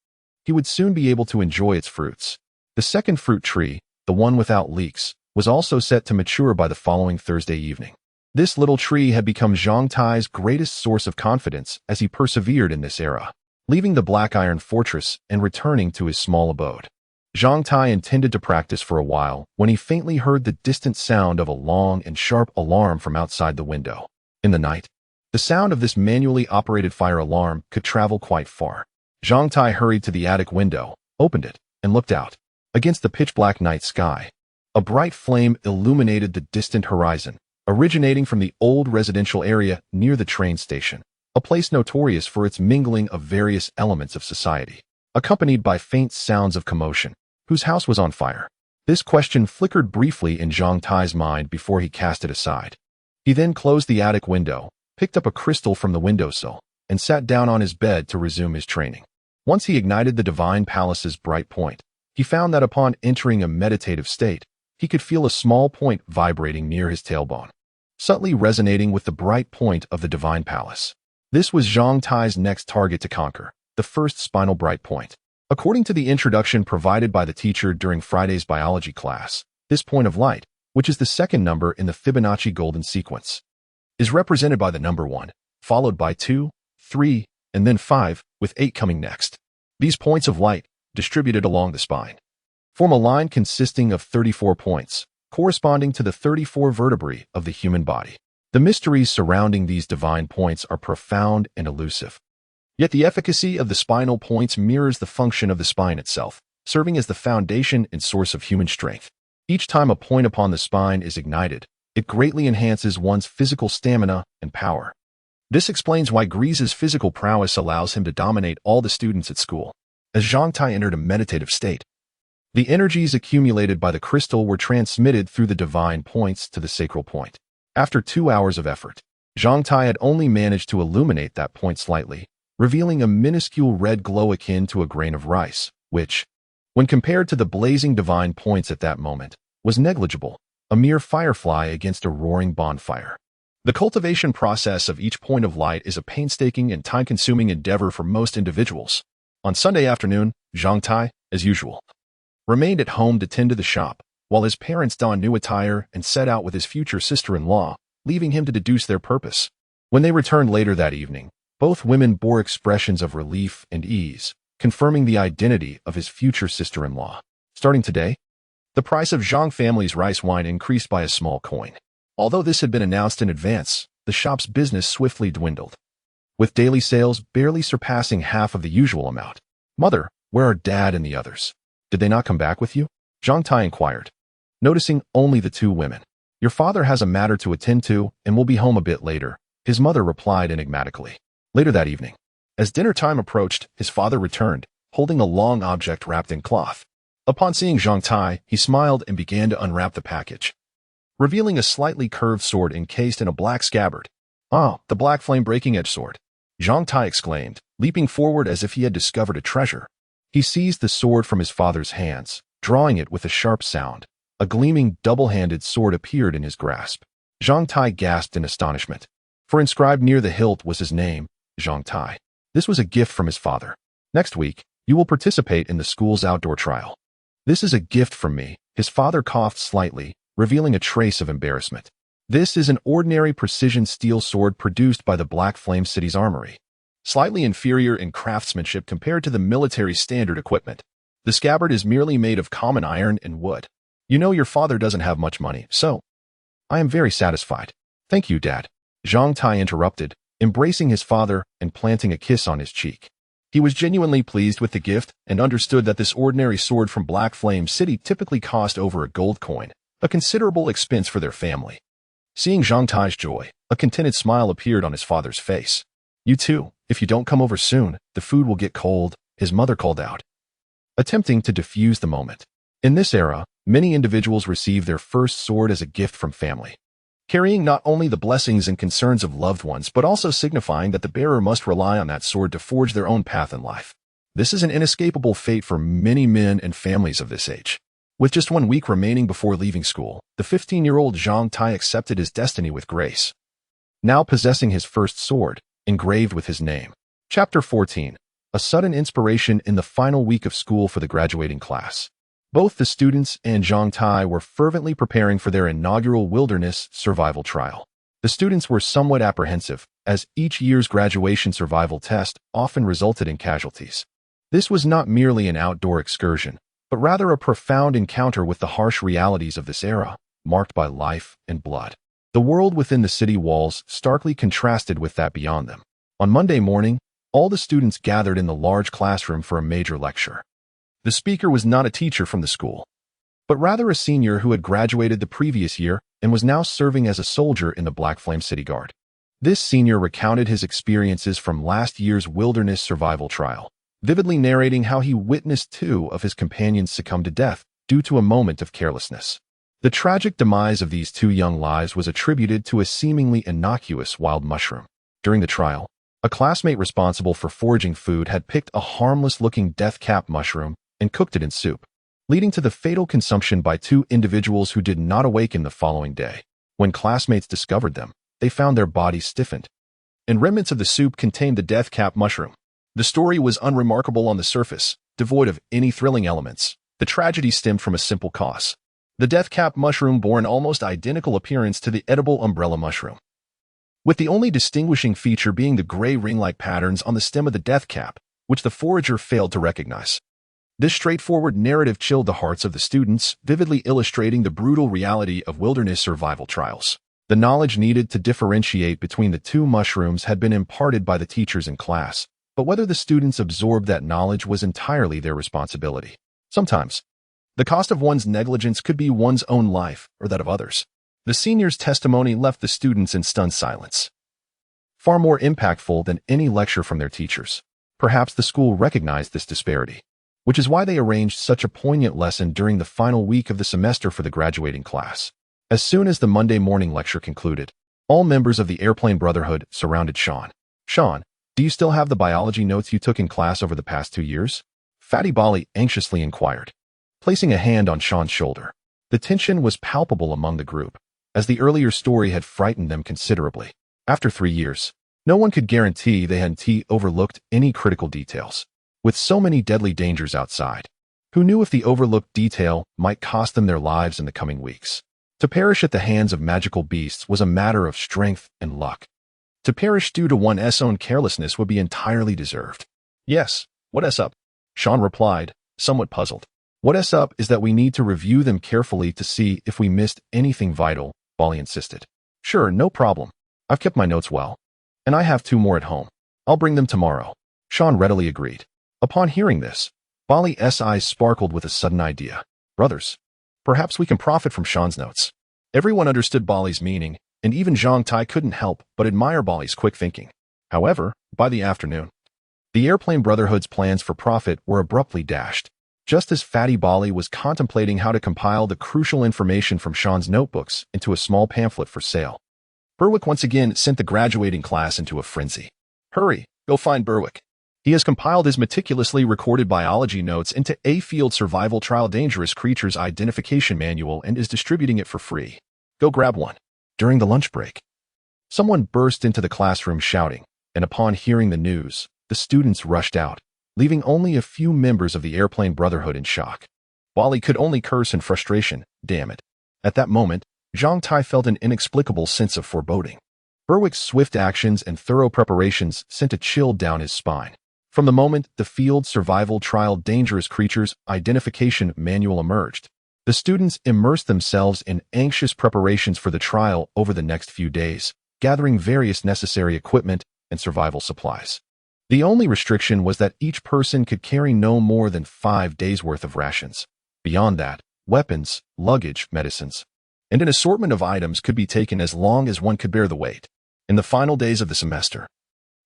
he would soon be able to enjoy its fruits. The second fruit tree, the one without leeks, was also set to mature by the following Thursday evening. This little tree had become Zhang Tai's greatest source of confidence as he persevered in this era, leaving the Black Iron Fortress and returning to his small abode. Zhang Tai intended to practice for a while when he faintly heard the distant sound of a long and sharp alarm from outside the window. In the night, the sound of this manually operated fire alarm could travel quite far. Zhang Tai hurried to the attic window, opened it, and looked out. Against the pitch-black night sky, a bright flame illuminated the distant horizon, originating from the old residential area near the train station, a place notorious for its mingling of various elements of society, accompanied by faint sounds of commotion. Whose house was on fire? This question flickered briefly in Zhang Tai's mind before he cast it aside. He then closed the attic window, picked up a crystal from the windowsill, and sat down on his bed to resume his training. Once he ignited the Divine Palace's bright point, he found that upon entering a meditative state, he could feel a small point vibrating near his tailbone, subtly resonating with the bright point of the Divine Palace. This was Zhang Tai's next target to conquer, the first spinal bright point. According to the introduction provided by the teacher during Friday's biology class, this point of light, which is the second number in the Fibonacci golden sequence, is represented by the number 1, followed by 2, 3, and then 5, with 8 coming next. These points of light, distributed along the spine, form a line consisting of 34 points, corresponding to the 34 vertebrae of the human body. The mysteries surrounding these divine points are profound and elusive. Yet the efficacy of the spinal points mirrors the function of the spine itself, serving as the foundation and source of human strength. Each time a point upon the spine is ignited, it greatly enhances one's physical stamina and power. This explains why Grise's physical prowess allows him to dominate all the students at school. As Zhang Tai entered a meditative state, the energies accumulated by the crystal were transmitted through the divine points to the sacral point. After 2 hours of effort, Zhang Tai had only managed to illuminate that point slightly, revealing a minuscule red glow akin to a grain of rice, which, when compared to the blazing divine points at that moment, was negligible, a mere firefly against a roaring bonfire. The cultivation process of each point of light is a painstaking and time-consuming endeavor for most individuals. On Sunday afternoon, Zhang Tai, as usual, remained at home to tend to the shop, while his parents donned new attire and set out with his future sister-in-law, leaving him to deduce their purpose. When they returned later that evening, both women bore expressions of relief and ease, confirming the identity of his future sister-in-law. Starting today, the price of Zhang family's rice wine increased by a small coin. Although this had been announced in advance, the shop's business swiftly dwindled, with daily sales barely surpassing half of the usual amount. "Mother, where are Dad and the others? Did they not come back with you?" Zhang Tai inquired, noticing only the 2 women. "Your father has a matter to attend to and will be home a bit later," his mother replied enigmatically. Later that evening, as dinner time approached, his father returned, holding a long object wrapped in cloth. Upon seeing Zhang Tai, he smiled and began to unwrap the package, revealing a slightly curved sword encased in a black scabbard. "Ah, the black flame-breaking edge sword. Zhang Tai exclaimed, leaping forward as if he had discovered a treasure. He seized the sword from his father's hands, drawing it with a sharp sound. A gleaming, double-handed sword appeared in his grasp. Zhang Tai gasped in astonishment, for inscribed near the hilt was his name, Zhang Tai. This was a gift from his father. Next week, you will participate in the school's outdoor trial. This is a gift from me. His father coughed slightly, revealing a trace of embarrassment. This is an ordinary precision steel sword produced by the Black Flame City's armory. Slightly inferior in craftsmanship compared to the military standard equipment. The scabbard is merely made of common iron and wood. You know your father doesn't have much money, so I am very satisfied. Thank you, Dad. Zhang Tai interrupted, embracing his father and planting a kiss on his cheek. He was genuinely pleased with the gift and understood that this ordinary sword from Black Flame City typically cost over a gold coin, a considerable expense for their family. Seeing Zhang Tai's joy, a contented smile appeared on his father's face. You too, if you don't come over soon, the food will get cold, his mother called out, attempting to defuse the moment. In this era, many individuals receive their first sword as a gift from family, carrying not only the blessings and concerns of loved ones but also signifying that the bearer must rely on that sword to forge their own path in life. This is an inescapable fate for many men and families of this age. With just 1 week remaining before leaving school, the 15-year-old Zhang Tai accepted his destiny with grace, now possessing his first sword, engraved with his name. Chapter 14. A sudden inspiration in the final week of school for the graduating class. Both the students and Zhang Tai were fervently preparing for their inaugural wilderness survival trial. The students were somewhat apprehensive, as each year's graduation survival test often resulted in casualties. This was not merely an outdoor excursion, but rather a profound encounter with the harsh realities of this era, marked by life and blood. The world within the city walls starkly contrasted with that beyond them. On Monday morning, all the students gathered in the large classroom for a major lecture. The speaker was not a teacher from the school, but rather a senior who had graduated the previous year and was now serving as a soldier in the Black Flame City Guard. This senior recounted his experiences from last year's wilderness survival trial, vividly narrating how he witnessed 2 of his companions succumb to death due to a moment of carelessness. The tragic demise of these 2 young lives was attributed to a seemingly innocuous wild mushroom. During the trial, a classmate responsible for foraging food had picked a harmless-looking death-cap mushroom and cooked it in soup, leading to the fatal consumption by 2 individuals who did not awaken the following day. When classmates discovered them, they found their bodies stiffened, and remnants of the soup contained the death-cap mushroom. The story was unremarkable on the surface, devoid of any thrilling elements. The tragedy stemmed from a simple cause. The death-cap mushroom bore an almost identical appearance to the edible umbrella mushroom, with the only distinguishing feature being the gray ring-like patterns on the stem of the death cap, which the forager failed to recognize. This straightforward narrative chilled the hearts of the students, vividly illustrating the brutal reality of wilderness survival trials. The knowledge needed to differentiate between the 2 mushrooms had been imparted by the teachers in class, but whether the students absorbed that knowledge was entirely their responsibility. Sometimes, the cost of one's negligence could be one's own life or that of others. The senior's testimony left the students in stunned silence, far more impactful than any lecture from their teachers. Perhaps the school recognized this disparity, which is why they arranged such a poignant lesson during the final week of the semester for the graduating class. As soon as the Monday morning lecture concluded, all members of the Airplane Brotherhood surrounded Sean. Sean, do you still have the biology notes you took in class over the past 2 years? Fatty Bali anxiously inquired, placing a hand on Sean's shoulder. The tension was palpable among the group, as the earlier story had frightened them considerably. After 3 years, no one could guarantee they hadn't overlooked any critical details. With so many deadly dangers outside, who knew if the overlooked detail might cost them their lives in the coming weeks? To perish at the hands of magical beasts was a matter of strength and luck. To perish due to one's own carelessness would be entirely deserved. Yes, what's up? Sean replied, somewhat puzzled. What's up is that we need to review them carefully to see if we missed anything vital, Bali insisted. Sure, no problem. I've kept my notes well, and I have 2 more at home. I'll bring them tomorrow. Sean readily agreed. Upon hearing this, Bali's eyes sparkled with a sudden idea. Brothers, perhaps we can profit from Sean's notes. Everyone understood Bali's meaning, and even Zhang Tai couldn't help but admire Bali's quick thinking. However, by the afternoon, the Airplane Brotherhood's plans for profit were abruptly dashed. Just as Fatty Bali was contemplating how to compile the crucial information from Sean's notebooks into a small pamphlet for sale, Berwick once again sent the graduating class into a frenzy. Hurry, go find Berwick. He has compiled his meticulously recorded biology notes into a field survival trial dangerous creatures identification manual and is distributing it for free. Go grab one. During the lunch break, someone burst into the classroom shouting, and upon hearing the news, the students rushed out, leaving only a few members of the Airplane Brotherhood in shock. Wally could only curse in frustration. Damn it. At that moment, Zhang Tai felt an inexplicable sense of foreboding. Berwick's swift actions and thorough preparations sent a chill down his spine. From the moment the Field Survival Trial Dangerous Creatures Identification Manual emerged, the students immersed themselves in anxious preparations for the trial over the next few days, gathering various necessary equipment and survival supplies. The only restriction was that each person could carry no more than 5 days' worth of rations. Beyond that, weapons, luggage, medicines, and an assortment of items could be taken as long as one could bear the weight. In the final days of the semester,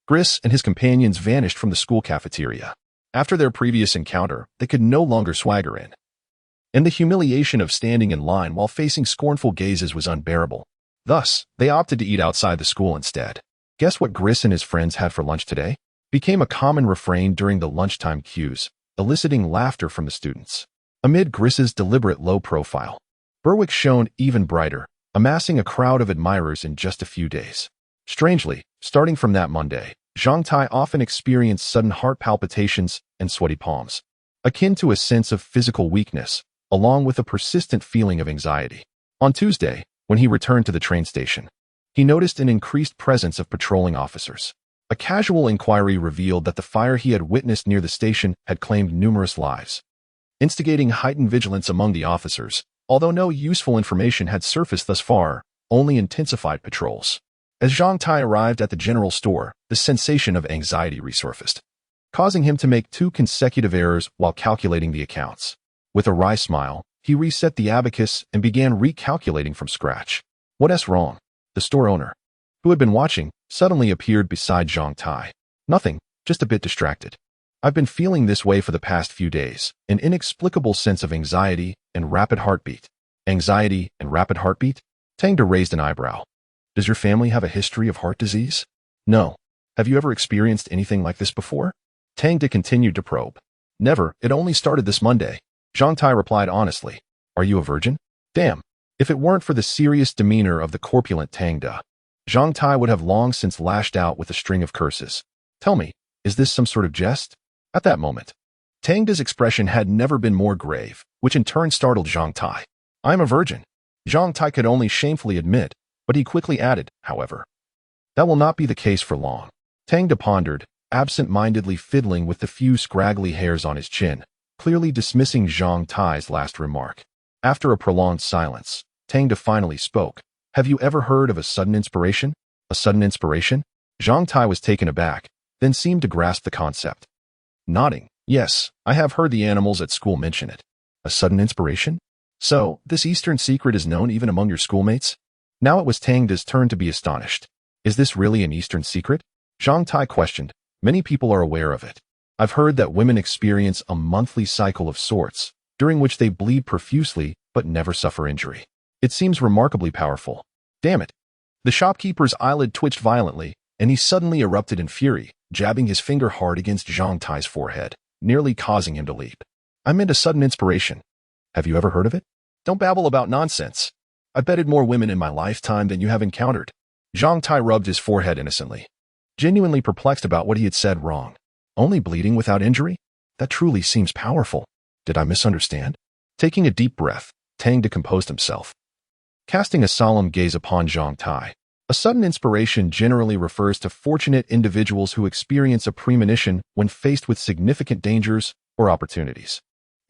Gris and his companions vanished from the school cafeteria. After their previous encounter, they could no longer swagger in, and the humiliation of standing in line while facing scornful gazes was unbearable. Thus, they opted to eat outside the school instead. Guess what Gris and his friends had for lunch today? Became a common refrain during the lunchtime cues, eliciting laughter from the students. Amid Gris's deliberate low profile, Berwick shone even brighter, amassing a crowd of admirers in just a few days. Strangely, starting from that Monday, Zhang Tai often experienced sudden heart palpitations and sweaty palms, akin to a sense of physical weakness, along with a persistent feeling of anxiety. On Tuesday, when he returned to the train station, he noticed an increased presence of patrolling officers. A casual inquiry revealed that the fire he had witnessed near the station had claimed numerous lives, instigating heightened vigilance among the officers. Although no useful information had surfaced thus far, only intensified patrols. As Zhang Tai arrived at the general store, the sensation of anxiety resurfaced, causing him to make 2 consecutive errors while calculating the accounts. With a wry smile, he reset the abacus and began recalculating from scratch. What's wrong? The store owner, who had been watching, suddenly appeared beside Zhang Tai. Nothing, just a bit distracted. I've been feeling this way for the past few days, an inexplicable sense of anxiety and rapid heartbeat. Anxiety and rapid heartbeat? Tangda raised an eyebrow. Does your family have a history of heart disease? No. Have you ever experienced anything like this before? Tangda continued to probe. Never, it only started this Monday. Zhang Tai replied honestly. Are you a virgin? Damn. If it weren't for the serious demeanor of the corpulent Tangda, Zhang Tai would have long since lashed out with a string of curses. Tell me, is this some sort of jest? At that moment, Tangda's expression had never been more grave, which in turn startled Zhang Tai. I'm a virgin. Zhang Tai could only shamefully admit, but he quickly added, however, that will not be the case for long. Tangda pondered, absent-mindedly fiddling with the few scraggly hairs on his chin, clearly dismissing Zhang Tai's last remark. After a prolonged silence, Tangda finally spoke. Have you ever heard of a sudden inspiration? A sudden inspiration? Zhang Tai was taken aback, then seemed to grasp the concept. Nodding, yes, I have heard the animals at school mention it. A sudden inspiration? So, this Eastern secret is known even among your schoolmates? Now it was Tangda's turn to be astonished. Is this really an Eastern secret? Zhang Tai questioned. Many people are aware of it. I've heard that women experience a monthly cycle of sorts, during which they bleed profusely but never suffer injury. It seems remarkably powerful. Damn it. The shopkeeper's eyelid twitched violently, and he suddenly erupted in fury, jabbing his finger hard against Zhang Tai's forehead, nearly causing him to leap. I meant a sudden inspiration. Have you ever heard of it? Don't babble about nonsense. I've bedded more women in my lifetime than you have encountered. Zhang Tai rubbed his forehead innocently, genuinely perplexed about what he had said wrong. Only bleeding without injury? That truly seems powerful. Did I misunderstand? Taking a deep breath, Tangda composed himself, casting a solemn gaze upon Zhang Tai. A sudden inspiration generally refers to fortunate individuals who experience a premonition when faced with significant dangers or opportunities.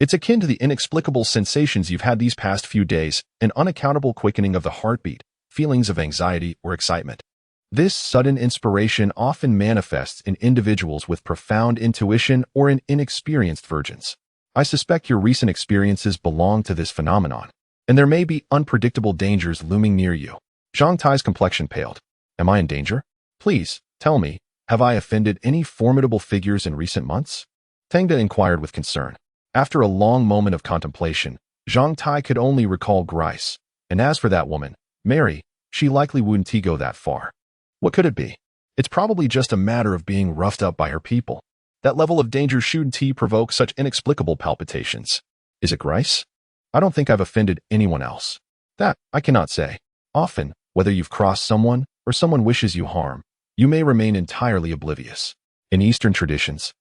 It's akin to the inexplicable sensations you've had these past few days, an unaccountable quickening of the heartbeat, feelings of anxiety or excitement. This sudden inspiration often manifests in individuals with profound intuition or in inexperienced virgins. I suspect your recent experiences belong to this phenomenon, and there may be unpredictable dangers looming near you. Zhang Tai's complexion paled. Am I in danger? Please, tell me, have I offended any formidable figures in recent months? Tangda inquired with concern. After a long moment of contemplation, Zhang Tai could only recall Grice, and as for that woman, Mary, she likely wouldn't go that far. What could it be? It's probably just a matter of being roughed up by her people. That level of danger shouldn't provoke such inexplicable palpitations. Is it Grice? I don't think I've offended anyone else. That, I cannot say. Often, whether you've crossed someone or someone wishes you harm, you may remain entirely oblivious. In Eastern traditions,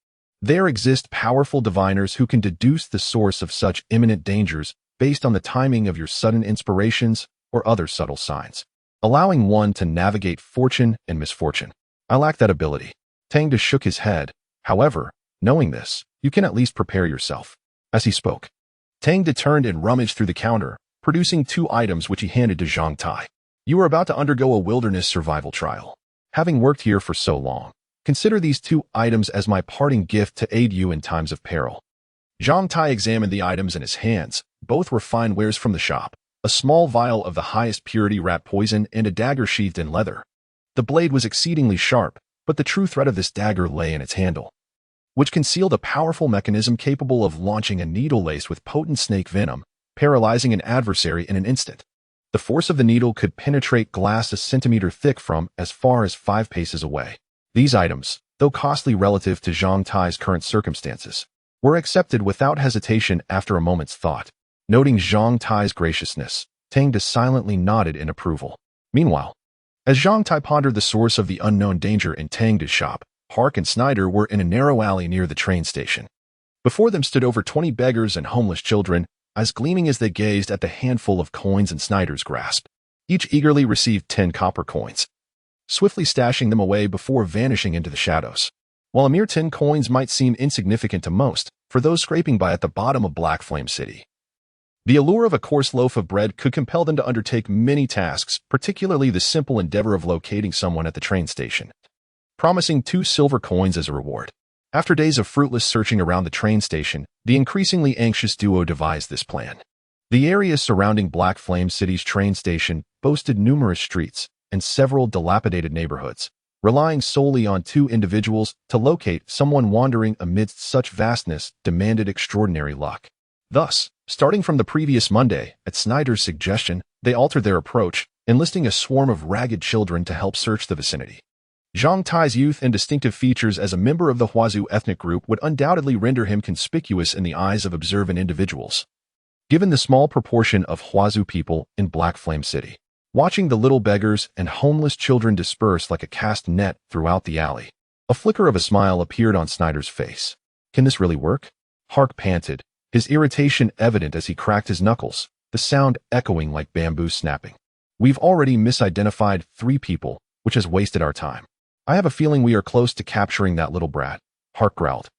there exist powerful diviners who can deduce the source of such imminent dangers based on the timing of your sudden inspirations or other subtle signs, allowing one to navigate fortune and misfortune. I lack that ability. Tang shook his head. However, knowing this, you can at least prepare yourself. As he spoke, Tang turned and rummaged through the counter, producing 2 items which he handed to Zhang Tai. You are about to undergo a wilderness survival trial. Having worked here for so long, consider these 2 items as my parting gift to aid you in times of peril. Zhang Tai examined the items in his hands. Both were fine wares from the shop. A small vial of the highest purity rat poison and a dagger sheathed in leather. The blade was exceedingly sharp, but the true threat of this dagger lay in its handle, which concealed a powerful mechanism capable of launching a needle laced with potent snake venom, paralyzing an adversary in an instant. The force of the needle could penetrate glass a centimeter thick from as far as 5 paces away. These items, though costly relative to Zhang Tai's current circumstances, were accepted without hesitation after a moment's thought. Noting Zhang Tai's graciousness, Tang silently nodded in approval. Meanwhile, as Zhang Tai pondered the source of the unknown danger in Tang's shop, Hark and Snyder were in a narrow alley near the train station. Before them stood over 20 beggars and homeless children, as gleaming as they gazed at the handful of coins in Snyder's grasp. Each eagerly received 10 copper coins, swiftly stashing them away before vanishing into the shadows. While a mere 10 coins might seem insignificant to most, for those scraping by at the bottom of Black Flame City, the allure of a coarse loaf of bread could compel them to undertake many tasks, particularly the simple endeavor of locating someone at the train station, promising 2 silver coins as a reward. After days of fruitless searching around the train station, the increasingly anxious duo devised this plan. The area surrounding Black Flame City's train station boasted numerous streets and several dilapidated neighborhoods, relying solely on 2 individuals to locate someone wandering amidst such vastness demanded extraordinary luck. Thus, starting from the previous Monday, at Snyder's suggestion, they altered their approach, enlisting a swarm of ragged children to help search the vicinity. Zhang Tai's youth and distinctive features as a member of the Huazu ethnic group would undoubtedly render him conspicuous in the eyes of observant individuals, given the small proportion of Huazu people in Black Flame City. Watching the little beggars and homeless children disperse like a cast net throughout the alley, a flicker of a smile appeared on Snyder's face. Can this really work? Hark panted, his irritation evident as he cracked his knuckles, the sound echoing like bamboo snapping. We've already misidentified 3 people, which has wasted our time. I have a feeling we are close to capturing that little brat, Hark growled.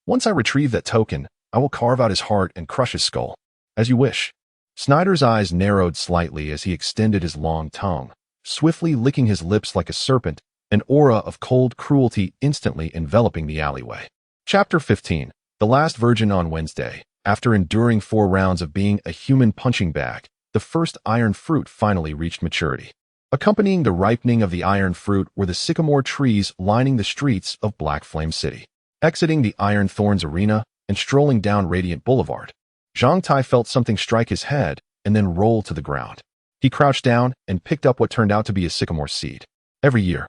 Once I retrieve that token, I will carve out his heart and crush his skull. As you wish. Snyder's eyes narrowed slightly as he extended his long tongue, swiftly licking his lips like a serpent, an aura of cold cruelty instantly enveloping the alleyway. Chapter 15. The Last Virgin. On Wednesday, after enduring 4 rounds of being a human punching bag, the first iron fruit finally reached maturity. Accompanying the ripening of the iron fruit were the sycamore trees lining the streets of Black Flame City. Exiting the Iron Thorns Arena and strolling down Radiant Boulevard, Zhang Tai felt something strike his head and then roll to the ground. He crouched down and picked up what turned out to be a sycamore seed. Every year,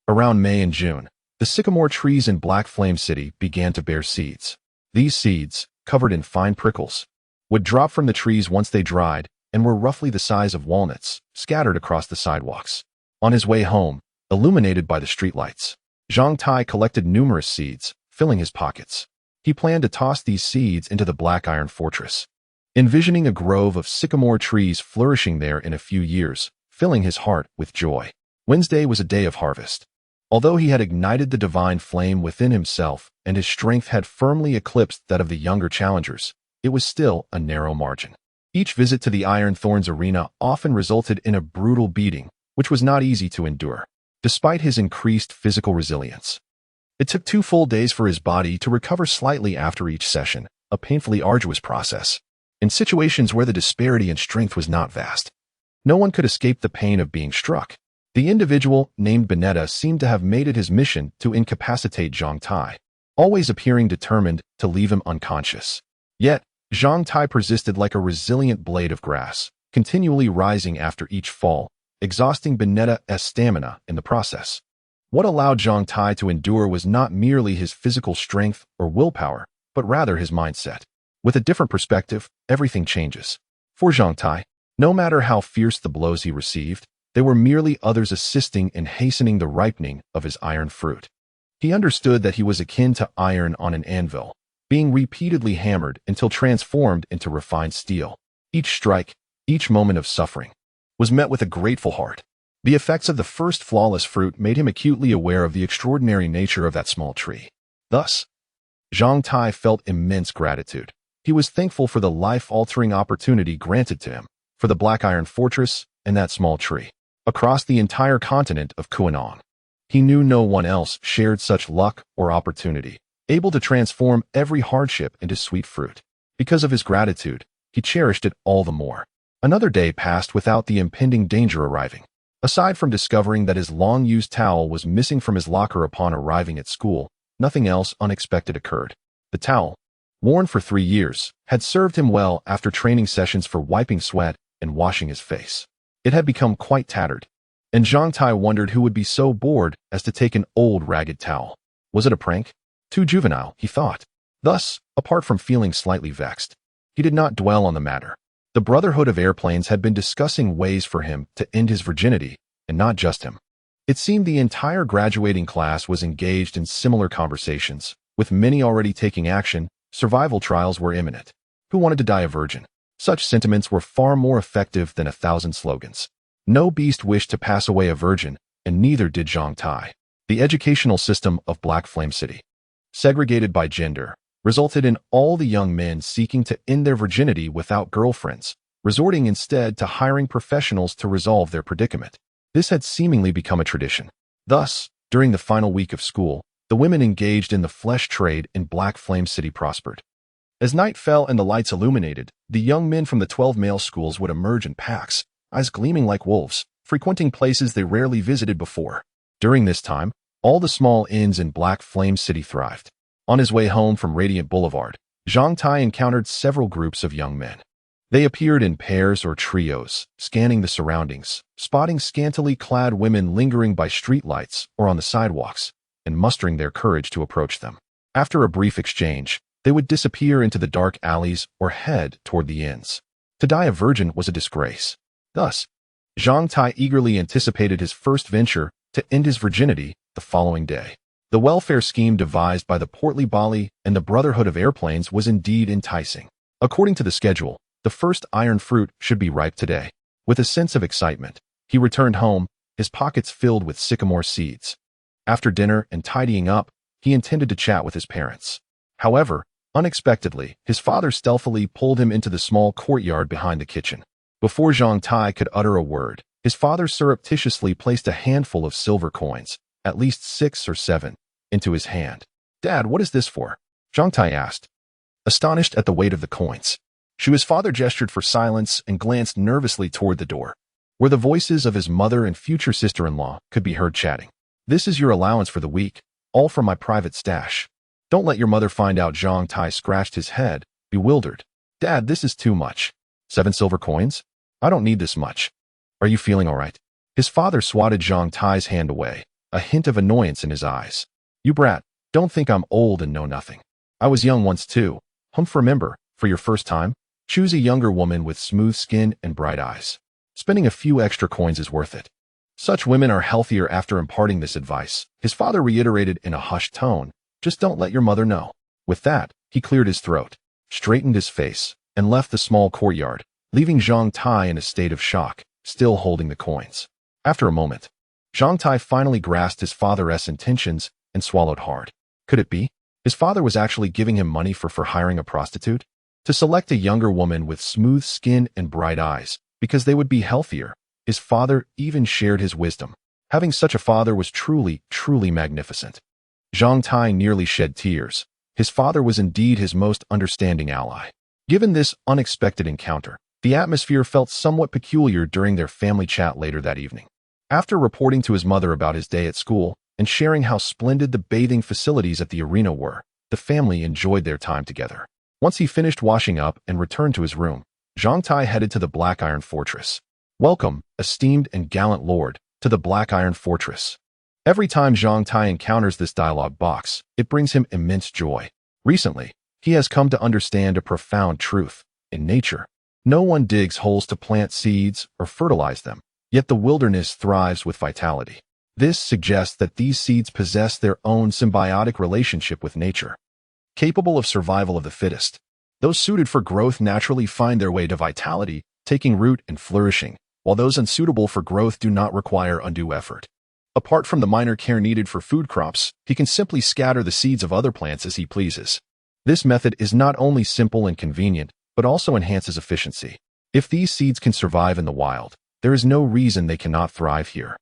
around May and June, the sycamore trees in Black Flame City began to bear seeds. These seeds, covered in fine prickles, would drop from the trees once they dried and were roughly the size of walnuts, scattered across the sidewalks. On his way home, illuminated by the streetlights, Zhang Tai collected numerous seeds, filling his pockets. He planned to toss these seeds into the Black Iron Fortress, envisioning a grove of sycamore trees flourishing there in a few years, filling his heart with joy. Wednesday was a day of harvest. Although he had ignited the divine flame within himself and his strength had firmly eclipsed that of the younger challengers, it was still a narrow margin. Each visit to the Iron Thorns Arena often resulted in a brutal beating, which was not easy to endure, despite his increased physical resilience. It took 2 full days for his body to recover slightly after each session, a painfully arduous process. In situations where the disparity in strength was not vast, no one could escape the pain of being struck. The individual, named Benetta, seemed to have made it his mission to incapacitate Zhang Tai, always appearing determined to leave him unconscious. Yet, Zhang Tai persisted like a resilient blade of grass, continually rising after each fall, exhausting Benetta's stamina in the process. What allowed Zhang Tai to endure was not merely his physical strength or willpower, but rather his mindset. With a different perspective, everything changes. For Zhang Tai, no matter how fierce the blows he received, they were merely others assisting in hastening the ripening of his iron fruit. He understood that he was akin to iron on an anvil, being repeatedly hammered until transformed into refined steel. Each strike, each moment of suffering, was met with a grateful heart. The effects of the first flawless fruit made him acutely aware of the extraordinary nature of that small tree. Thus, Zhang Tai felt immense gratitude. He was thankful for the life-altering opportunity granted to him, for the Black Iron Fortress and that small tree. Across the entire continent of Kuanon, he knew no one else shared such luck or opportunity, able to transform every hardship into sweet fruit. Because of his gratitude, he cherished it all the more. Another day passed without the impending danger arriving. Aside from discovering that his long-used towel was missing from his locker upon arriving at school, nothing else unexpected occurred. The towel, worn for 3 years, had served him well after training sessions for wiping sweat and washing his face. It had become quite tattered, and Zhang Tai wondered who would be so bored as to take an old ragged towel. Was it a prank? Too juvenile, he thought. Thus, apart from feeling slightly vexed, he did not dwell on the matter. The Brotherhood of Airplanes had been discussing ways for him to end his virginity, and not just him. It seemed the entire graduating class was engaged in similar conversations. With many already taking action, survival trials were imminent. Who wanted to die a virgin? Such sentiments were far more effective than 1,000 slogans. No beast wished to pass away a virgin, and neither did Zhang Tai. The educational system of Black Flame City, segregated by gender, resulted in all the young men seeking to end their virginity without girlfriends, resorting instead to hiring professionals to resolve their predicament. This had seemingly become a tradition. Thus, during the final week of school, the women engaged in the flesh trade in Black Flame City prospered. As night fell and the lights illuminated, the young men from the 12 male schools would emerge in packs, eyes gleaming like wolves, frequenting places they rarely visited before. During this time, all the small inns in Black Flame City thrived. On his way home from Radiant Boulevard, Zhang Tai encountered several groups of young men. They appeared in pairs or trios, scanning the surroundings, spotting scantily clad women lingering by streetlights or on the sidewalks, and mustering their courage to approach them. After a brief exchange, they would disappear into the dark alleys or head toward the inns. To die a virgin was a disgrace. Thus, Zhang Tai eagerly anticipated his first venture to end his virginity the following day. The welfare scheme devised by the portly Bali and the Brotherhood of Airplanes was indeed enticing. According to the schedule, the first iron fruit should be ripe today. With a sense of excitement, he returned home, his pockets filled with sycamore seeds. After dinner and tidying up, he intended to chat with his parents. However, unexpectedly, his father stealthily pulled him into the small courtyard behind the kitchen. Before Zhang Tai could utter a word, his father surreptitiously placed a handful of silver coins, at least 6 or 7, into his hand. "Dad, what is this for?" Zhang Tai asked, astonished at the weight of the coins. His father gestured for silence and glanced nervously toward the door, where the voices of his mother and future sister-in-law could be heard chatting. "This is your allowance for the week, all from my private stash. Don't let your mother find out." Zhang Tai scratched his head, bewildered. "Dad, this is too much. 7 silver coins? I don't need this much. Are you feeling all right?" His father swatted Zhang Tai's hand away, a hint of annoyance in his eyes. "You brat, don't think I'm old and know nothing. I was young once too. Remember, for your first time, choose a younger woman with smooth skin and bright eyes. Spending a few extra coins is worth it. Such women are healthier." After imparting this advice, his father reiterated in a hushed tone, "Just don't let your mother know." With that, he cleared his throat, straightened his face, and left the small courtyard, leaving Zhang Tai in a state of shock, still holding the coins. After a moment, Zhang Tai finally grasped his father's intentions and swallowed hard. Could it be? His father was actually giving him money for hiring a prostitute? To select a younger woman with smooth skin and bright eyes, because they would be healthier. His father even shared his wisdom. Having such a father was truly, truly magnificent. Zhang Tai nearly shed tears. His father was indeed his most understanding ally. Given this unexpected encounter, the atmosphere felt somewhat peculiar during their family chat later that evening. After reporting to his mother about his day at school and sharing how splendid the bathing facilities at the arena were, the family enjoyed their time together. Once he finished washing up and returned to his room, Zhang Tai headed to the Black Iron Fortress. "Welcome, esteemed and gallant lord, to the Black Iron Fortress." Every time Zhang Tai encounters this dialogue box, it brings him immense joy. Recently, he has come to understand a profound truth. In nature, no one digs holes to plant seeds or fertilize them, yet the wilderness thrives with vitality. This suggests that these seeds possess their own symbiotic relationship with nature, capable of survival of the fittest. Those suited for growth naturally find their way to vitality, taking root and flourishing, while those unsuitable for growth do not require undue effort. Apart from the minor care needed for food crops, he can simply scatter the seeds of other plants as he pleases. This method is not only simple and convenient, but also enhances efficiency. If these seeds can survive in the wild, there is no reason they cannot thrive here,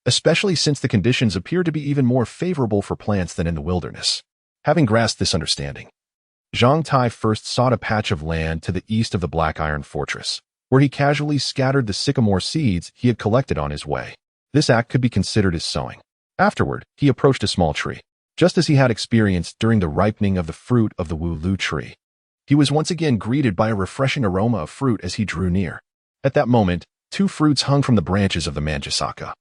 especially since the conditions appear to be even more favorable for plants than in the wilderness. Having grasped this understanding, Zhang Tai first sought a patch of land to the east of the Black Iron Fortress, where he casually scattered the sycamore seeds he had collected on his way. This act could be considered as sowing. Afterward, he approached a small tree, just as he had experienced during the ripening of the fruit of the Wu Lu tree. He was once again greeted by a refreshing aroma of fruit as he drew near. At that moment, two fruits hung from the branches of the manjasaka.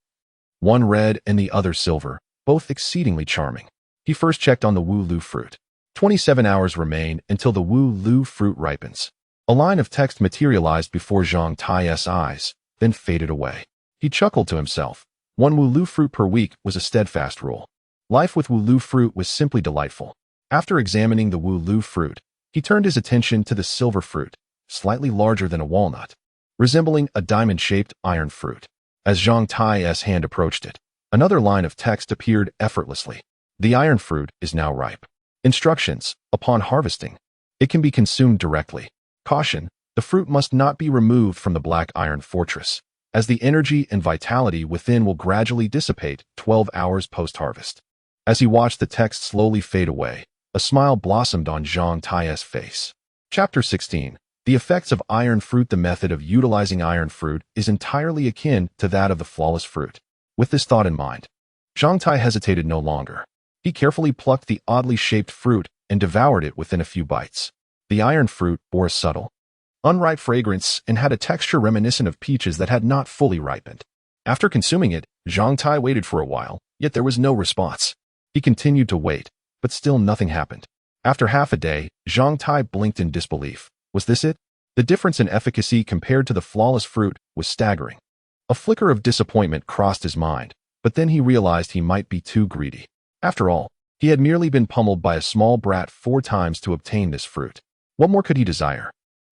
One red and the other silver, both exceedingly charming. He first checked on the Wu Lu fruit. 27 hours remain until the Wu Lu fruit ripens. A line of text materialized before Zhang Tai's eyes, then faded away. He chuckled to himself. One Wu Lu fruit per week was a steadfast rule. Life with Wu Lu fruit was simply delightful. After examining the Wu Lu fruit, he turned his attention to the silver fruit, slightly larger than a walnut, resembling a diamond-shaped iron fruit. As Zhang Tai's hand approached it, another line of text appeared effortlessly. The iron fruit is now ripe. Instructions: upon harvesting, it can be consumed directly. Caution: the fruit must not be removed from the Black Iron Fortress, as the energy and vitality within will gradually dissipate 12 hours post-harvest. As he watched the text slowly fade away, a smile blossomed on Zhang Tai's face. Chapter 16. The effects of iron fruit. The method of utilizing iron fruit is entirely akin to that of the flawless fruit. With this thought in mind, Zhang Tai hesitated no longer. He carefully plucked the oddly shaped fruit and devoured it within a few bites. The iron fruit bore a subtle, unripe fragrance and had a texture reminiscent of peaches that had not fully ripened. After consuming it, Zhang Tai waited for a while, yet there was no response. He continued to wait, but still nothing happened. After half a day, Zhang Tai blinked in disbelief. Was this it? The difference in efficacy compared to the flawless fruit was staggering. A flicker of disappointment crossed his mind, but then he realized he might be too greedy. After all, he had merely been pummeled by a small brat 4 times to obtain this fruit. What more could he desire?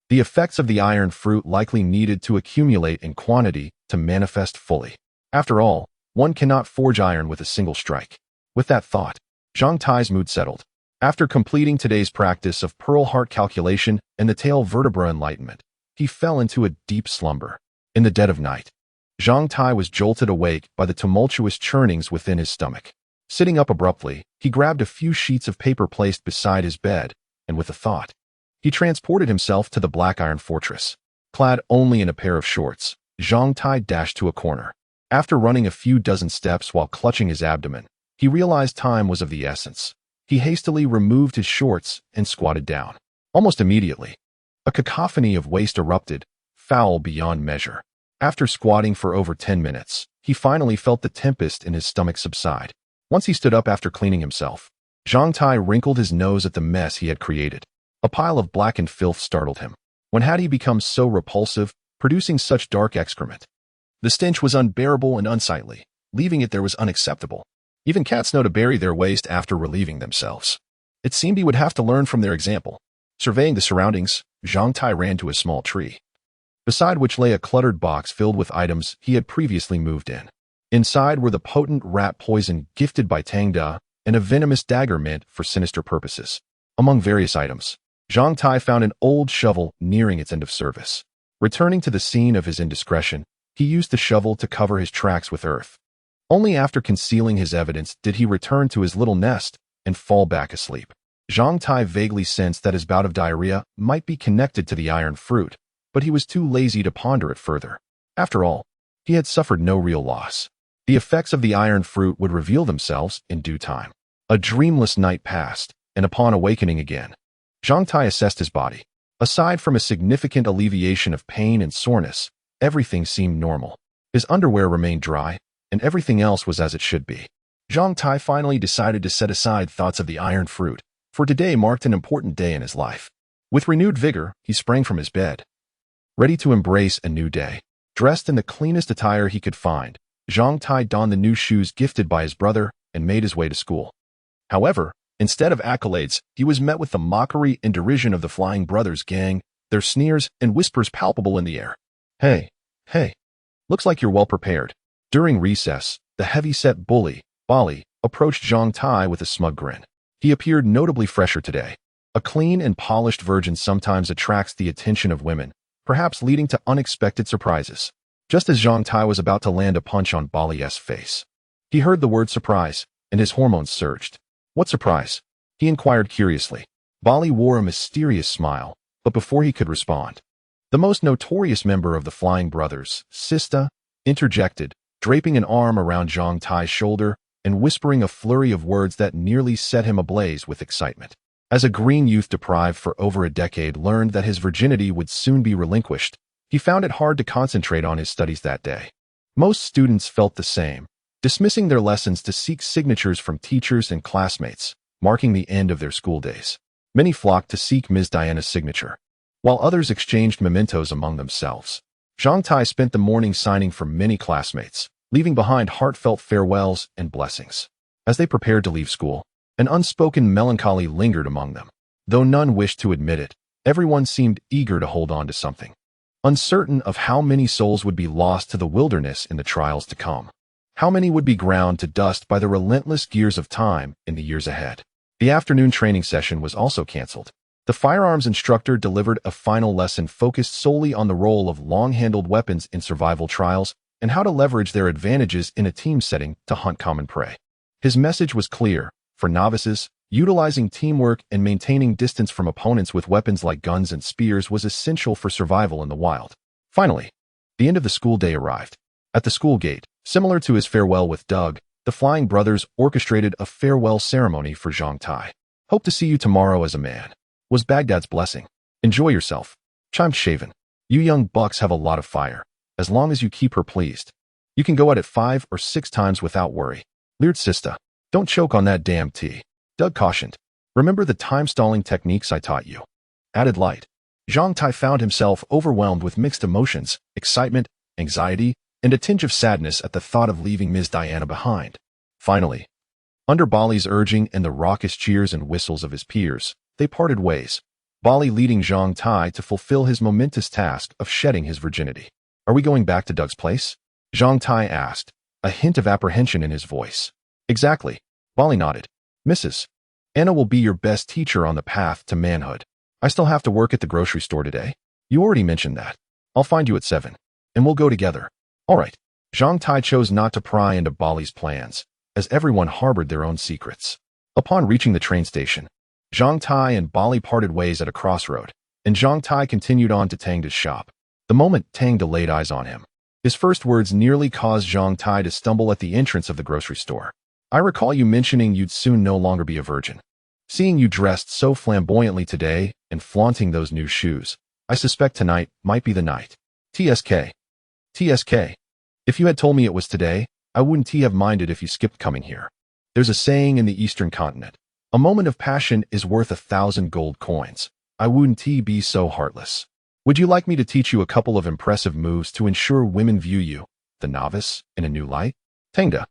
The effects of the iron fruit likely needed to accumulate in quantity to manifest fully. After all, one cannot forge iron with a single strike. With that thought, Zhang Tai's mood settled. After completing today's practice of pearl heart calculation and the tail vertebra enlightenment, he fell into a deep slumber. In the dead of night, Zhang Tai was jolted awake by the tumultuous churnings within his stomach. Sitting up abruptly, he grabbed a few sheets of paper placed beside his bed, and with a thought, he transported himself to the Black Iron Fortress. Clad only in a pair of shorts, Zhang Tai dashed to a corner. After running a few dozen steps while clutching his abdomen, he realized time was of the essence. He hastily removed his shorts and squatted down. Almost immediately, a cacophony of waste erupted, foul beyond measure. After squatting for over 10 minutes, he finally felt the tempest in his stomach subside. Once he stood up after cleaning himself, Zhang Tai wrinkled his nose at the mess he had created. A pile of blackened filth startled him. When had he become so repulsive, producing such dark excrement? The stench was unbearable and unsightly. Leaving it there was unacceptable. Even cats know to bury their waste after relieving themselves. It seemed he would have to learn from their example. Surveying the surroundings, Zhang Tai ran to a small tree, beside which lay a cluttered box filled with items he had previously moved in. Inside were the potent rat poison gifted by Tang Da and a venomous dagger meant for sinister purposes. Among various items, Zhang Tai found an old shovel nearing its end of service. Returning to the scene of his indiscretion, he used the shovel to cover his tracks with earth. Only after concealing his evidence did he return to his little nest and fall back asleep. Zhang Tai vaguely sensed that his bout of diarrhea might be connected to the iron fruit, but he was too lazy to ponder it further. After all, he had suffered no real loss. The effects of the iron fruit would reveal themselves in due time. A dreamless night passed, and upon awakening again, Zhang Tai assessed his body. Aside from a significant alleviation of pain and soreness, everything seemed normal. His underwear remained dry, and everything else was as it should be. Zhang Tai finally decided to set aside thoughts of the iron fruit, for today marked an important day in his life. With renewed vigor, he sprang from his bed, ready to embrace a new day. Dressed in the cleanest attire he could find, Zhang Tai donned the new shoes gifted by his brother and made his way to school. However, instead of accolades, he was met with the mockery and derision of the Flying Brothers gang, their sneers and whispers palpable in the air. Hey, looks like you're well prepared. During recess, the heavy-set bully, Bali, approached Zhang Tai with a smug grin. He appeared notably fresher today. A clean and polished virgin sometimes attracts the attention of women, perhaps leading to unexpected surprises. Just as Zhang Tai was about to land a punch on Bali's face, he heard the word surprise, and his hormones surged. What surprise? He inquired curiously. Bali wore a mysterious smile, but before he could respond, the most notorious member of the Flying Brothers, Sista, interjected, draping an arm around Zhang Tai's shoulder and whispering a flurry of words that nearly set him ablaze with excitement. As a green youth deprived for over a decade learned that his virginity would soon be relinquished, he found it hard to concentrate on his studies that day. Most students felt the same, dismissing their lessons to seek signatures from teachers and classmates, marking the end of their school days. Many flocked to seek Ms. Diana's signature, while others exchanged mementos among themselves. Zhang Tai spent the morning signing for many classmates, leaving behind heartfelt farewells and blessings. As they prepared to leave school, an unspoken melancholy lingered among them. Though none wished to admit it, everyone seemed eager to hold on to something, uncertain of how many souls would be lost to the wilderness in the trials to come. How many would be ground to dust by the relentless gears of time in the years ahead? The afternoon training session was also canceled. The firearms instructor delivered a final lesson focused solely on the role of long-handled weapons in survival trials and how to leverage their advantages in a team setting to hunt common prey. His message was clear. For novices, utilizing teamwork and maintaining distance from opponents with weapons like guns and spears was essential for survival in the wild. Finally, the end of the school day arrived. At the school gate, similar to his farewell with Doug, the Flying Brothers orchestrated a farewell ceremony for Zhang Tai. Hope to see you tomorrow as a man, was Baghdad's blessing. Enjoy yourself, chimed Shaven. You young bucks have a lot of fire. As long as you keep her pleased, you can go at it 5 or 6 times without worry, leered Sista. Don't choke on that damn tea, Doug cautioned. Remember the time-stalling techniques I taught you. Added light. Zhang Tai found himself overwhelmed with mixed emotions, excitement, anxiety, and a tinge of sadness at the thought of leaving Ms. Diana behind. Finally, under Bali's urging and the raucous cheers and whistles of his peers, they parted ways, Bali leading Zhang Tai to fulfill his momentous task of shedding his virginity. Are we going back to Doug's place? Zhang Tai asked, a hint of apprehension in his voice. Exactly, Bali nodded. Mrs. Anna will be your best teacher on the path to manhood. I still have to work at the grocery store today. You already mentioned that. I'll find you at 7, and we'll go together. All right. Zhang Tai chose not to pry into Bali's plans, as everyone harbored their own secrets. Upon reaching the train station, Zhang Tai and Bali parted ways at a crossroad, and Zhang Tai continued on to Tangda's shop. The moment Tangda laid eyes on him, his first words nearly caused Zhang Tai to stumble at the entrance of the grocery store. I recall you mentioning you'd soon no longer be a virgin. Seeing you dressed so flamboyantly today and flaunting those new shoes, I suspect tonight might be the night. TSK. If you had told me it was today, I wouldn't have minded if you skipped coming here. There's a saying in the Eastern continent, a moment of passion is worth 1,000 gold coins. I wouldn't be so heartless. Would you like me to teach you a couple of impressive moves to ensure women view you, the novice, in a new light? Tangda,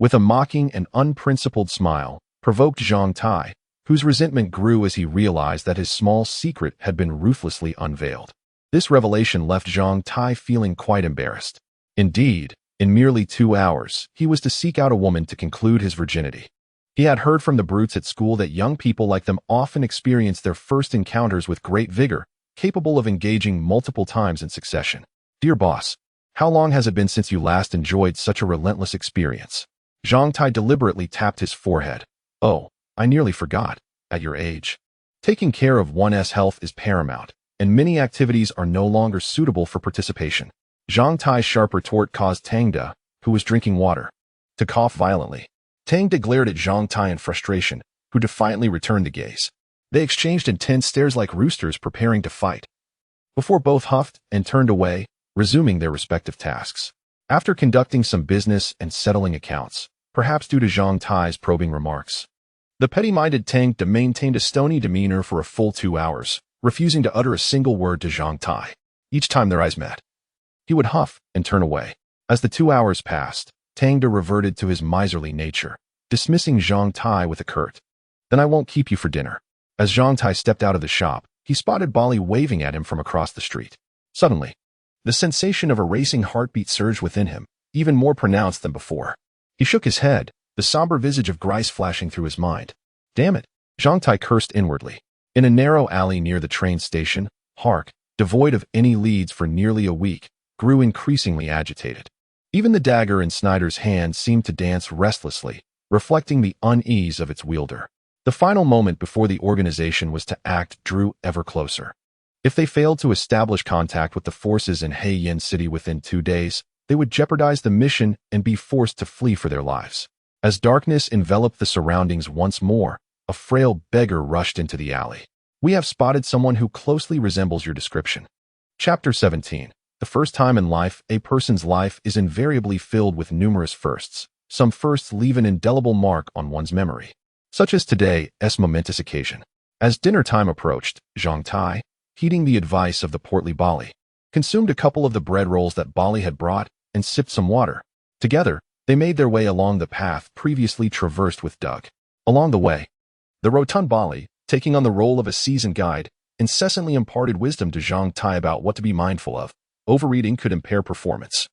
with a mocking and unprincipled smile, provoked Zhang Tai, whose resentment grew as he realized that his small secret had been ruthlessly unveiled. This revelation left Zhang Tai feeling quite embarrassed. Indeed, in merely 2 hours, he was to seek out a woman to conclude his virginity. He had heard from the brutes at school that young people like them often experience their first encounters with great vigor, capable of engaging multiple times in succession. Dear boss, how long has it been since you last enjoyed such a relentless experience? Zhang Tai deliberately tapped his forehead. Oh, I nearly forgot. At your age, taking care of one's health is paramount, and many activities are no longer suitable for participation. Zhang Tai's sharp retort caused Tangda, who was drinking water, to cough violently. Tangda glared at Zhang Tai in frustration, who defiantly returned the gaze. They exchanged intense stares like roosters preparing to fight, before both huffed and turned away, resuming their respective tasks. After conducting some business and settling accounts, perhaps due to Zhang Tai's probing remarks. The petty-minded Tang maintained a stony demeanor for a full 2 hours, refusing to utter a single word to Zhang Tai. Each time their eyes met, he would huff and turn away. As the 2 hours passed, Tang reverted to his miserly nature, dismissing Zhang Tai with a curt, "Then I won't keep you for dinner." As Zhang Tai stepped out of the shop, he spotted Bali waving at him from across the street. Suddenly, the sensation of a racing heartbeat surged within him, even more pronounced than before. He shook his head, the somber visage of Grice flashing through his mind. "Damn it," Zhang Tai cursed inwardly. In a narrow alley near the train station, Hark, devoid of any leads for nearly a week, grew increasingly agitated. Even the dagger in Snyder's hand seemed to dance restlessly, reflecting the unease of its wielder. The final moment before the organization was to act drew ever closer. If they failed to establish contact with the forces in Heiyan City within 2 days, they would jeopardize the mission and be forced to flee for their lives. As darkness enveloped the surroundings once more, a frail beggar rushed into the alley. "We have spotted someone who closely resembles your description." Chapter 17. The first time in life, a person's life is invariably filled with numerous firsts. Some firsts leave an indelible mark on one's memory, such as today's momentous occasion. As dinner time approached, Zhang Tai, heeding the advice of the portly Bali, consumed a couple of the bread rolls that Bali had brought and sipped some water. Together, they made their way along the path previously traversed with Doug. Along the way, the rotund Bali, taking on the role of a seasoned guide, incessantly imparted wisdom to Zhang Tai about what to be mindful of. Overeating could impair performance,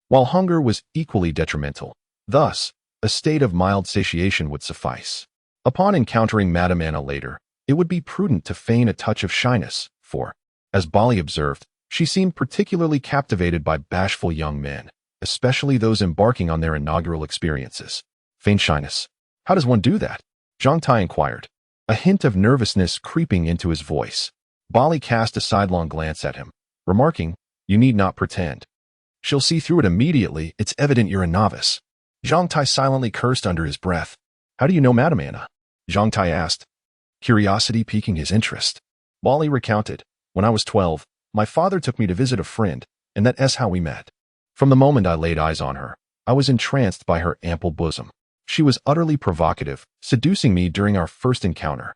while hunger was equally detrimental. Thus, a state of mild satiation would suffice. Upon encountering Madame Anna later, it would be prudent to feign a touch of shyness, for, as Bali observed, she seemed particularly captivated by bashful young men, especially those embarking on their inaugural experiences. Feign shyness. How does one do that? Zhang Tai inquired, a hint of nervousness creeping into his voice. Bali cast a sidelong glance at him, remarking, "You need not pretend. She'll see through it immediately. It's evident you're a novice." Zhang Tai silently cursed under his breath. "How do you know Madame Anna?" Zhang Tai asked, curiosity piquing his interest. Bali recounted, "When I was 12, my father took me to visit a friend, and that's how we met. From the moment I laid eyes on her, I was entranced by her ample bosom. She was utterly provocative, seducing me during our first encounter."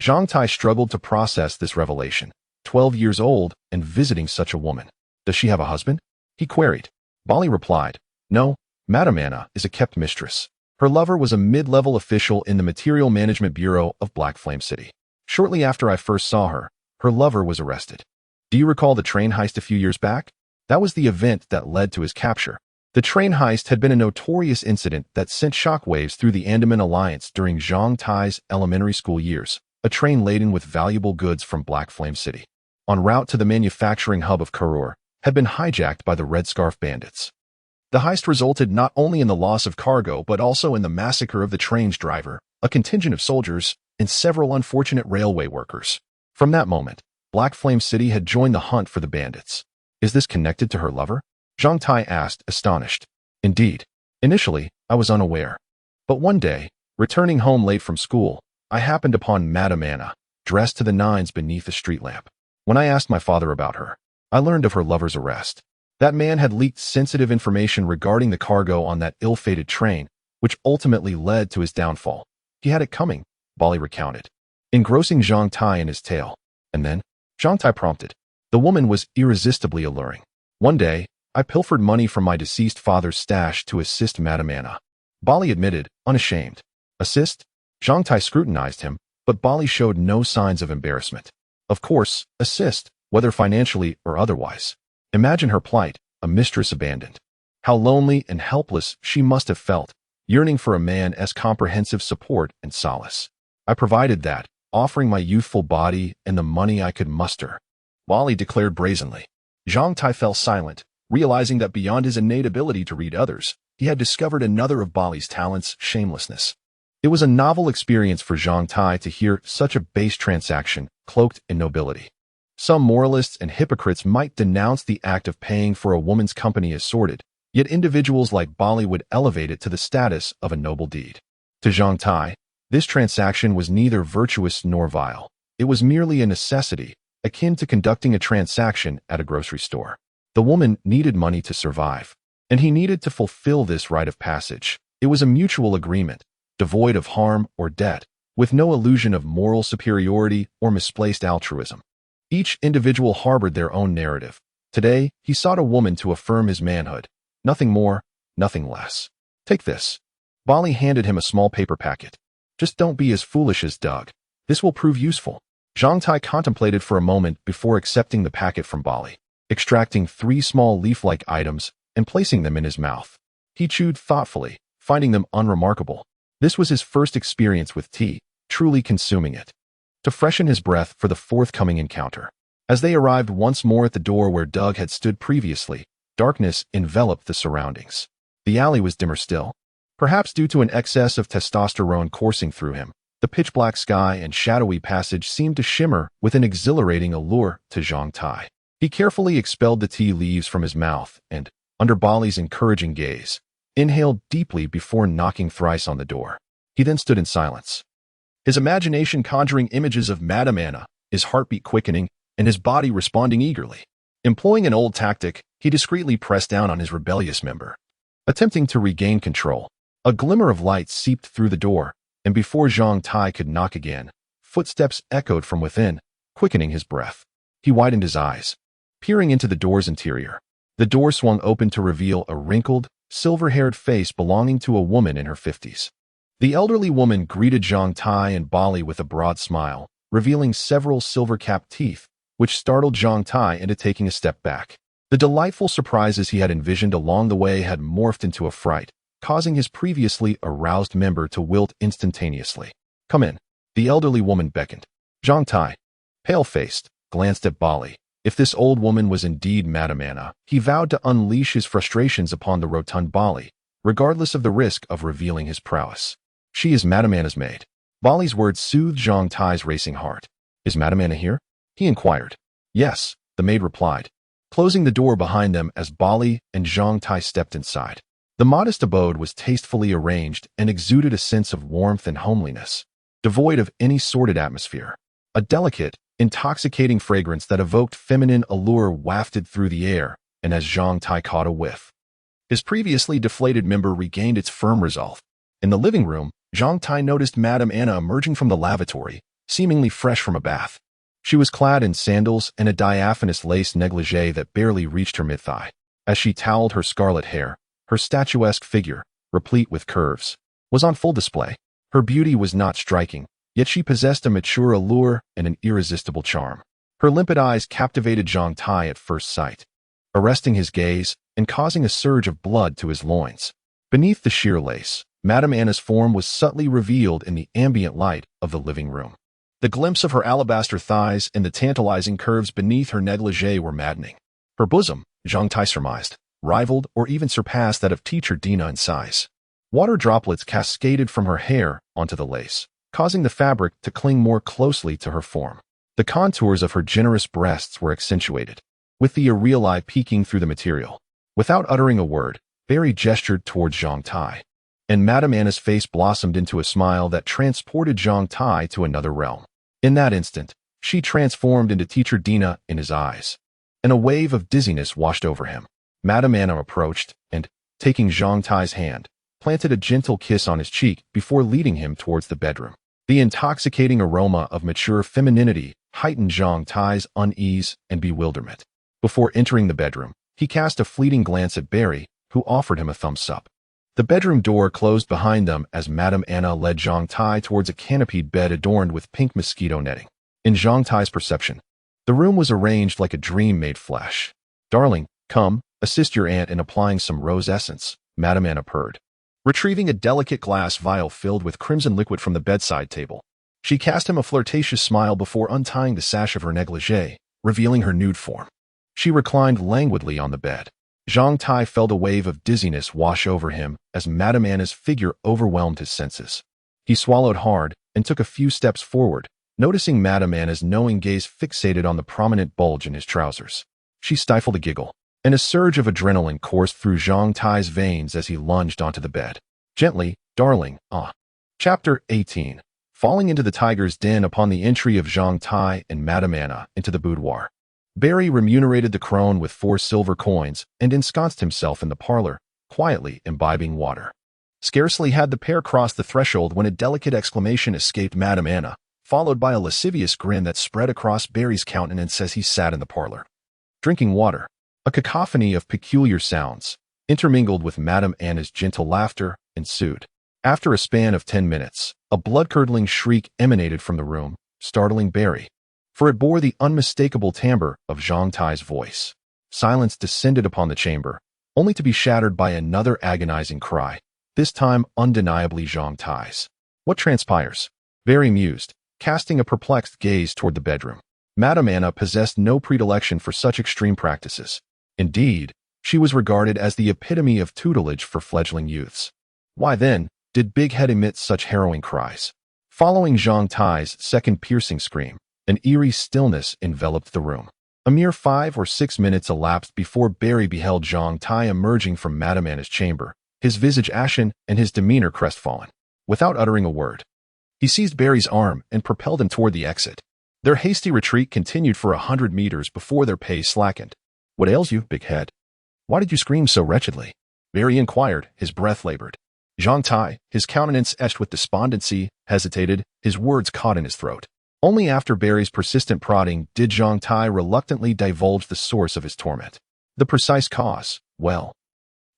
Zhang Tai struggled to process this revelation. 12 years old and visiting such a woman. "Does she have a husband?" he queried. Bali replied, "No, Madame Anna is a kept mistress. Her lover was a mid-level official in the Material Management Bureau of Black Flame City. Shortly after I first saw her, her lover was arrested. Do you recall the train heist a few years back? That was the event that led to his capture. The train heist had been a notorious incident that sent shockwaves through the Andaman Alliance during Zhang Tai's elementary school years, a train laden with valuable goods from Black Flame City, en route to the manufacturing hub of Karur, had been hijacked by the Red Scarf bandits. The heist resulted not only in the loss of cargo but also in the massacre of the train's driver, a contingent of soldiers, and several unfortunate railway workers. From that moment, Black Flame City had joined the hunt for the bandits. Is this connected to her lover? Zhang Tai asked, astonished. Indeed. Initially, I was unaware. But one day, returning home late from school, I happened upon Madame Anna, dressed to the nines beneath a street lamp. When I asked my father about her, I learned of her lover's arrest. That man had leaked sensitive information regarding the cargo on that ill-fated train, which ultimately led to his downfall. He had it coming, Bali recounted, engrossing Zhang Tai in his tale. And then, Zhang Tai prompted. The woman was irresistibly alluring. One day, I pilfered money from my deceased father's stash to assist Madame Anna. Bali admitted, unashamed. Assist? Zhang Tai scrutinized him, but Bali showed no signs of embarrassment. Of course, assist, whether financially or otherwise. Imagine her plight, a mistress abandoned. How lonely and helpless she must have felt, yearning for a man as comprehensive support and solace. I provided that, offering my youthful body and the money I could muster. Bali declared brazenly. Zhang Tai fell silent, realizing that beyond his innate ability to read others, he had discovered another of Bali's talents, shamelessness. It was a novel experience for Zhang Tai to hear such a base transaction, cloaked in nobility. Some moralists and hypocrites might denounce the act of paying for a woman's company as sordid, yet individuals like Bali would elevate it to the status of a noble deed. To Zhang Tai, this transaction was neither virtuous nor vile. It was merely a necessity, akin to conducting a transaction at a grocery store. The woman needed money to survive, and he needed to fulfill this rite of passage, It was a mutual agreement, devoid of harm or debt, with no illusion of moral superiority or misplaced altruism. Each individual harbored their own narrative. Today, he sought a woman to affirm his manhood. Nothing more, nothing less. Take this. Bali handed him a small paper packet. Just don't be as foolish as Doug. This will prove useful. Zhang Tai contemplated for a moment before accepting the packet from Bali, extracting 3 small leaf-like items and placing them in his mouth. He chewed thoughtfully, finding them unremarkable. This was his first experience with tea, truly consuming it, to freshen his breath for the forthcoming encounter. As they arrived once more at the door where Doug had stood previously, darkness enveloped the surroundings. The alley was dimmer still, perhaps due to an excess of testosterone coursing through him. The pitch-black sky and shadowy passage seemed to shimmer with an exhilarating allure to Zhang Tai. He carefully expelled the tea leaves from his mouth and, under Bali's encouraging gaze, inhaled deeply before knocking thrice on the door. He then stood in silence, his imagination conjuring images of Madame Anna, his heartbeat quickening, and his body responding eagerly. Employing an old tactic, he discreetly pressed down on his rebellious member, attempting to regain control. A glimmer of light seeped through the door, and before Zhang Tai could knock again, footsteps echoed from within, quickening his breath. He widened his eyes, peering into the door's interior. The door swung open to reveal a wrinkled, silver-haired face belonging to a woman in her 50s. The elderly woman greeted Zhang Tai and Bali with a broad smile, revealing several silver-capped teeth, which startled Zhang Tai into taking a step back. The delightful surprises he had envisioned along the way had morphed into a fright, causing his previously aroused member to wilt instantaneously. "Come in." The elderly woman beckoned. Zhang Tai, pale-faced, glanced at Bali. If this old woman was indeed Madame Anna, he vowed to unleash his frustrations upon the rotund Bali, regardless of the risk of revealing his prowess. "She is Madame Anna's maid." Bali's words soothed Zhang Tai's racing heart. "Is Madame Anna here?" he inquired. "Yes," the maid replied, closing the door behind them as Bali and Zhang Tai stepped inside. The modest abode was tastefully arranged and exuded a sense of warmth and homeliness, devoid of any sordid atmosphere. A delicate, intoxicating fragrance that evoked feminine allure wafted through the air, and as Zhang Tai caught a whiff, his previously deflated member regained its firm resolve. In the living room, Zhang Tai noticed Madame Anna emerging from the lavatory, seemingly fresh from a bath. She was clad in sandals and a diaphanous lace negligee that barely reached her mid-thigh. As she toweled her scarlet hair, her statuesque figure, replete with curves, was on full display. Her beauty was not striking, yet she possessed a mature allure and an irresistible charm. Her limpid eyes captivated Zhang Tai at first sight, arresting his gaze and causing a surge of blood to his loins. Beneath the sheer lace, Madame Anna's form was subtly revealed in the ambient light of the living room. The glimpse of her alabaster thighs and the tantalizing curves beneath her negligee were maddening. Her bosom, Zhang Tai surmised, rivaled or even surpassed that of teacher Dina in size. Water droplets cascaded from her hair onto the lace, causing the fabric to cling more closely to her form. The contours of her generous breasts were accentuated, with the areola eye peeking through the material. Without uttering a word, Barry gestured towards Zhang Tai, and Madame Anna's face blossomed into a smile that transported Zhang Tai to another realm. In that instant, she transformed into teacher Dina in his eyes, and a wave of dizziness washed over him. Madame Anna approached and, taking Zhang Tai's hand, planted a gentle kiss on his cheek before leading him towards the bedroom. The intoxicating aroma of mature femininity heightened Zhang Tai's unease and bewilderment. Before entering the bedroom, he cast a fleeting glance at Barry, who offered him a thumbs up. The bedroom door closed behind them as Madame Anna led Zhang Tai towards a canopied bed adorned with pink mosquito netting. In Zhang Tai's perception, the room was arranged like a dream made flesh. "Darling, come, assist your aunt in applying some rose essence," Madame Anna purred, retrieving a delicate glass vial filled with crimson liquid from the bedside table. She cast him a flirtatious smile before untying the sash of her negligee, revealing her nude form. She reclined languidly on the bed. Zhang Tai felt a wave of dizziness wash over him as Madame Anna's figure overwhelmed his senses. He swallowed hard and took a few steps forward, noticing Madame Anna's knowing gaze fixated on the prominent bulge in his trousers. She stifled a giggle, and a surge of adrenaline coursed through Zhang Tai's veins as he lunged onto the bed. "Gently, darling, ah." Chapter 18. Falling into the tiger's den upon the entry of Zhang Tai and Madame Anna into the boudoir, Barry remunerated the crone with 4 silver coins and ensconced himself in the parlor, quietly imbibing water. Scarcely had the pair crossed the threshold when a delicate exclamation escaped Madame Anna, followed by a lascivious grin that spread across Barry's countenance as he sat in the parlor, drinking water. A cacophony of peculiar sounds, intermingled with Madame Anna's gentle laughter, ensued. After a span of 10 minutes, a blood-curdling shriek emanated from the room, startling Barry, for it bore the unmistakable timbre of Zhang Tie's voice. Silence descended upon the chamber, only to be shattered by another agonizing cry, this time undeniably Zhang Tie's. What transpires? Barry mused, casting a perplexed gaze toward the bedroom. Madame Anna possessed no predilection for such extreme practices. Indeed, she was regarded as the epitome of tutelage for fledgling youths. Why then did Big Head emit such harrowing cries? Following Zhang Tie's second piercing scream, an eerie stillness enveloped the room. A mere 5 or 6 minutes elapsed before Barry beheld Zhang Tai emerging from Madame Anna's chamber, his visage ashen and his demeanor crestfallen. Without uttering a word, he seized Barry's arm and propelled him toward the exit. Their hasty retreat continued for 100 meters before their pace slackened. "What ails you, Big Head? Why did you scream so wretchedly?" Barry inquired, his breath labored. Zhang Tai, his countenance etched with despondency, hesitated, his words caught in his throat. Only after Barry's persistent prodding did Zhang Tai reluctantly divulge the source of his torment. The precise cause, well,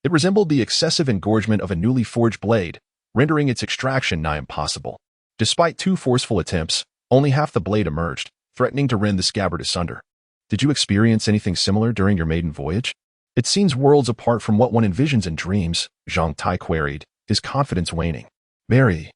it resembled the excessive engorgement of a newly forged blade, rendering its extraction nigh impossible. Despite 2 forceful attempts, only half the blade emerged, threatening to rend the scabbard asunder. "Did you experience anything similar during your maiden voyage?" "It seems worlds apart from what one envisions in dreams," Zhang Tai queried, his confidence waning. Barry,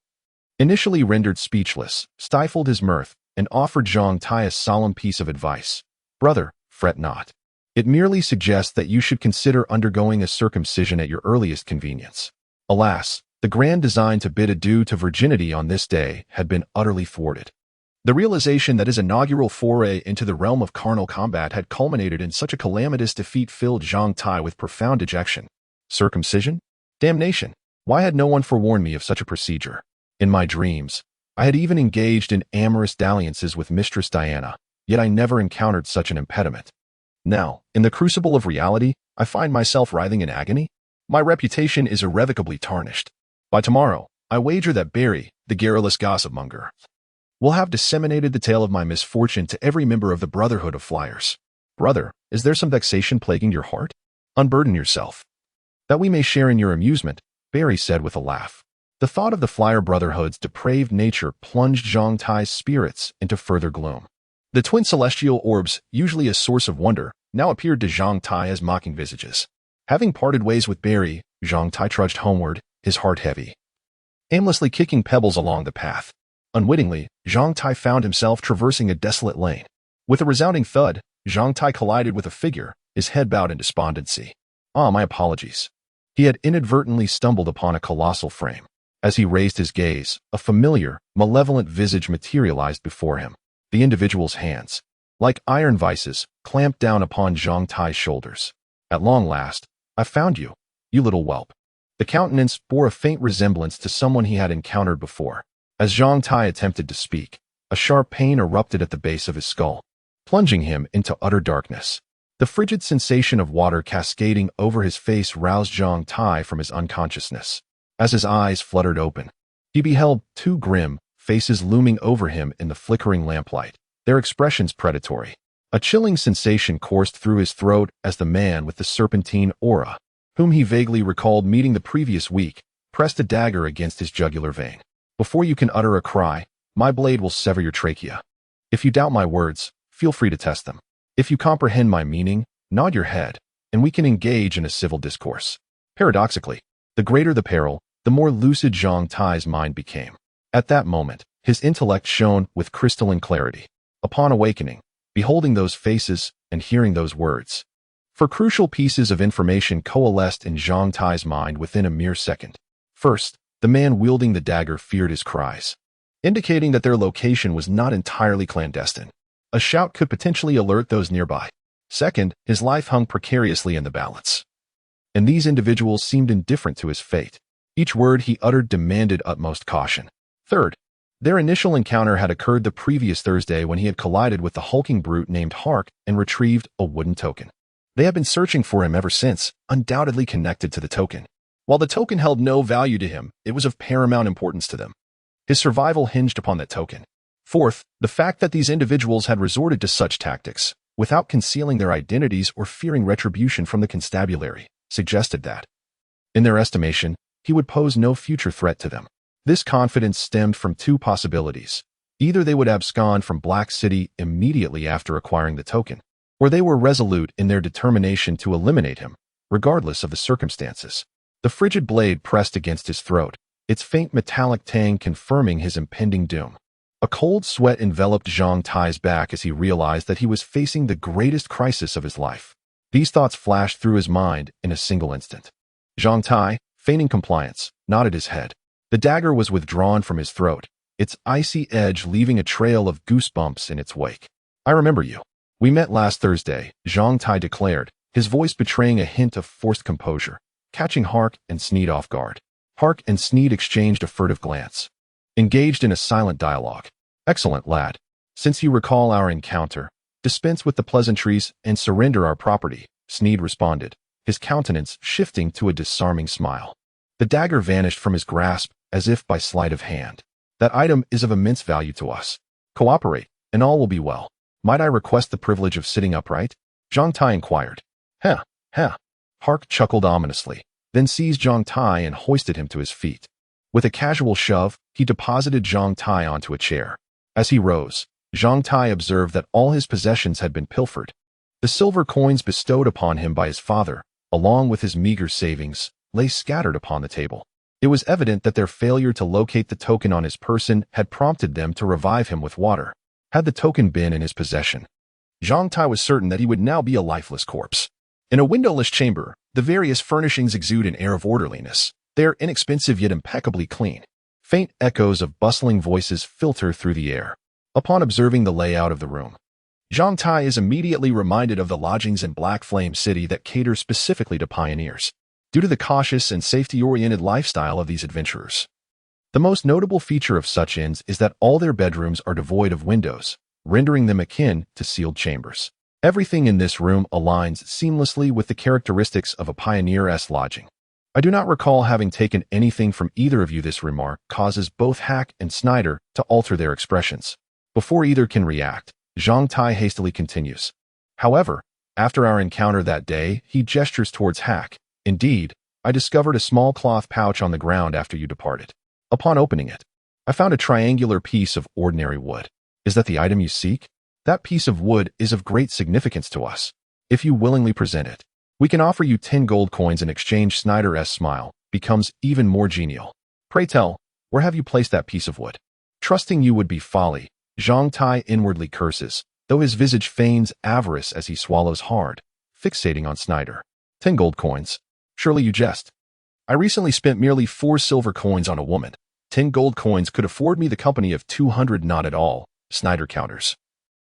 initially rendered speechless, stifled his mirth, and offered Zhang Tai a solemn piece of advice. "Brother, fret not. It merely suggests that you should consider undergoing a circumcision at your earliest convenience." Alas, the grand design to bid adieu to virginity on this day had been utterly thwarted. The realization that his inaugural foray into the realm of carnal combat had culminated in such a calamitous defeat filled Zhang Tai with profound dejection. Circumcision? Damnation! Why had no one forewarned me of such a procedure? In my dreams, I had even engaged in amorous dalliances with Mistress Diana, yet I never encountered such an impediment. Now, in the crucible of reality, I find myself writhing in agony. My reputation is irrevocably tarnished. By tomorrow, I wager that Barry, the garrulous gossip-monger, will have disseminated the tale of my misfortune to every member of the Brotherhood of Flyers. Brother, is there some vexation plaguing your heart? Unburden yourself, that we may share in your amusement, Barry said with a laugh. The thought of the Flyer Brotherhood's depraved nature plunged Zhang Tai's spirits into further gloom. The twin celestial orbs, usually a source of wonder, now appeared to Zhang Tai as mocking visages. Having parted ways with Barry, Zhang Tai trudged homeward, his heart heavy, aimlessly kicking pebbles along the path. Unwittingly, Zhang Tai found himself traversing a desolate lane. With a resounding thud, Zhang Tai collided with a figure, his head bowed in despondency. My apologies. He had inadvertently stumbled upon a colossal frame. As he raised his gaze, a familiar, malevolent visage materialized before him. The individual's hands, like iron vices, clamped down upon Zhang Tai's shoulders. "At long last, I found you, you little whelp." The countenance bore a faint resemblance to someone he had encountered before. As Zhang Tai attempted to speak, a sharp pain erupted at the base of his skull, plunging him into utter darkness. The frigid sensation of water cascading over his face roused Zhang Tai from his unconsciousness. As his eyes fluttered open, he beheld 2 grim faces looming over him in the flickering lamplight, their expressions predatory. A chilling sensation coursed through his throat as the man with the serpentine aura, whom he vaguely recalled meeting the previous week, pressed a dagger against his jugular vein. "Before you can utter a cry, my blade will sever your trachea. If you doubt my words, feel free to test them. If you comprehend my meaning, nod your head, and we can engage in a civil discourse." Paradoxically, the greater the peril, the more lucid Zhang Tai's mind became. At that moment, his intellect shone with crystalline clarity. Upon awakening, beholding those faces and hearing those words, for crucial pieces of information coalesced in Zhang Tai's mind within a mere second. First, the man wielding the dagger feared his cries, indicating that their location was not entirely clandestine. A shout could potentially alert those nearby. Second, his life hung precariously in the balance, and these individuals seemed indifferent to his fate. Each word he uttered demanded utmost caution. Third, their initial encounter had occurred the previous Thursday when he had collided with the hulking brute named Hark and retrieved a wooden token. They had been searching for him ever since, undoubtedly connected to the token. While the token held no value to him, it was of paramount importance to them. His survival hinged upon that token. Fourth, the fact that these individuals had resorted to such tactics, without concealing their identities or fearing retribution from the constabulary, suggested that, in their estimation, he would pose no future threat to them. This confidence stemmed from two possibilities. Either they would abscond from Black City immediately after acquiring the token, or they were resolute in their determination to eliminate him, regardless of the circumstances. The frigid blade pressed against his throat, its faint metallic tang confirming his impending doom. A cold sweat enveloped Zhang Tie's back as he realized that he was facing the greatest crisis of his life. These thoughts flashed through his mind in a single instant. Zhang Tai, feigning compliance, nodded his head. The dagger was withdrawn from his throat, its icy edge leaving a trail of goosebumps in its wake. "I remember you. We met last Thursday," Zhang Tai declared, his voice betraying a hint of forced composure, catching Hark and Sneed off guard. Hark and Sneed exchanged a furtive glance, engaged in a silent dialogue. "Excellent, lad. Since you recall our encounter, dispense with the pleasantries and surrender our property," Sneed responded, his countenance shifting to a disarming smile. The dagger vanished from his grasp as if by sleight of hand. "That item is of immense value to us. Cooperate, and all will be well. Might I request the privilege of sitting upright?" Zhang Tai inquired. "Huh, huh." Hark chuckled ominously, then seized Zhang Tai and hoisted him to his feet. With a casual shove, he deposited Zhang Tai onto a chair. As he rose, Zhang Tai observed that all his possessions had been pilfered. The silver coins bestowed upon him by his father, along with his meager savings, lay scattered upon the table. It was evident that their failure to locate the token on his person had prompted them to revive him with water. Had the token been in his possession, Zhang Tai was certain that he would now be a lifeless corpse. In a windowless chamber, the various furnishings exude an air of orderliness. They are inexpensive yet impeccably clean. Faint echoes of bustling voices filter through the air. Upon observing the layout of the room, Zhang Tai is immediately reminded of the lodgings in Black Flame City that cater specifically to pioneers, due to the cautious and safety-oriented lifestyle of these adventurers. The most notable feature of such inns is that all their bedrooms are devoid of windows, rendering them akin to sealed chambers. Everything in this room aligns seamlessly with the characteristics of a pioneer-esque lodging. "I do not recall having taken anything from either of you." This remark causes both Hack and Snyder to alter their expressions. Before either can react, Zhang Tai hastily continues. "However, after our encounter that day," he gestures towards Hack. "Indeed, I discovered a small cloth pouch on the ground after you departed. Upon opening it, I found a triangular piece of ordinary wood. Is that the item you seek? That piece of wood is of great significance to us. If you willingly present it, we can offer you 10 gold coins in exchange." Snyder's smile becomes even more genial. "Pray tell, where have you placed that piece of wood?" "Trusting you would be folly," Zhang Tai inwardly curses, though his visage feigns avarice as he swallows hard, fixating on Snyder. 10 gold coins. Surely you jest. I recently spent merely 4 silver coins on a woman. 10 gold coins could afford me the company of 200. Not at all, Snyder counters,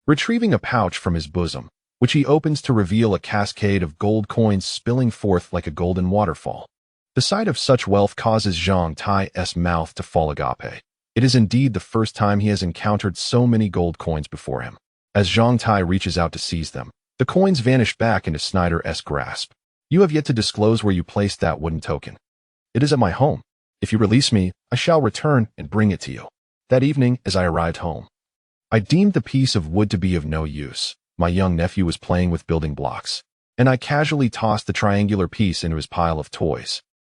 retrieving a pouch from his bosom, which he opens to reveal a cascade of gold coins spilling forth like a golden waterfall. The sight of such wealth causes Zhang Tai's mouth to fall agape. It is indeed the first time he has encountered so many gold coins before him. As Zhang Tai reaches out to seize them, the coins vanish back into Snyder's grasp. "You have yet to disclose where you placed that wooden token." "It is at my home. If you release me, I shall return and bring it to you." That evening, as I arrived home, I deemed the piece of wood to be of no use. My young nephew was playing with building blocks, and I casually tossed the triangular piece into his pile of toys.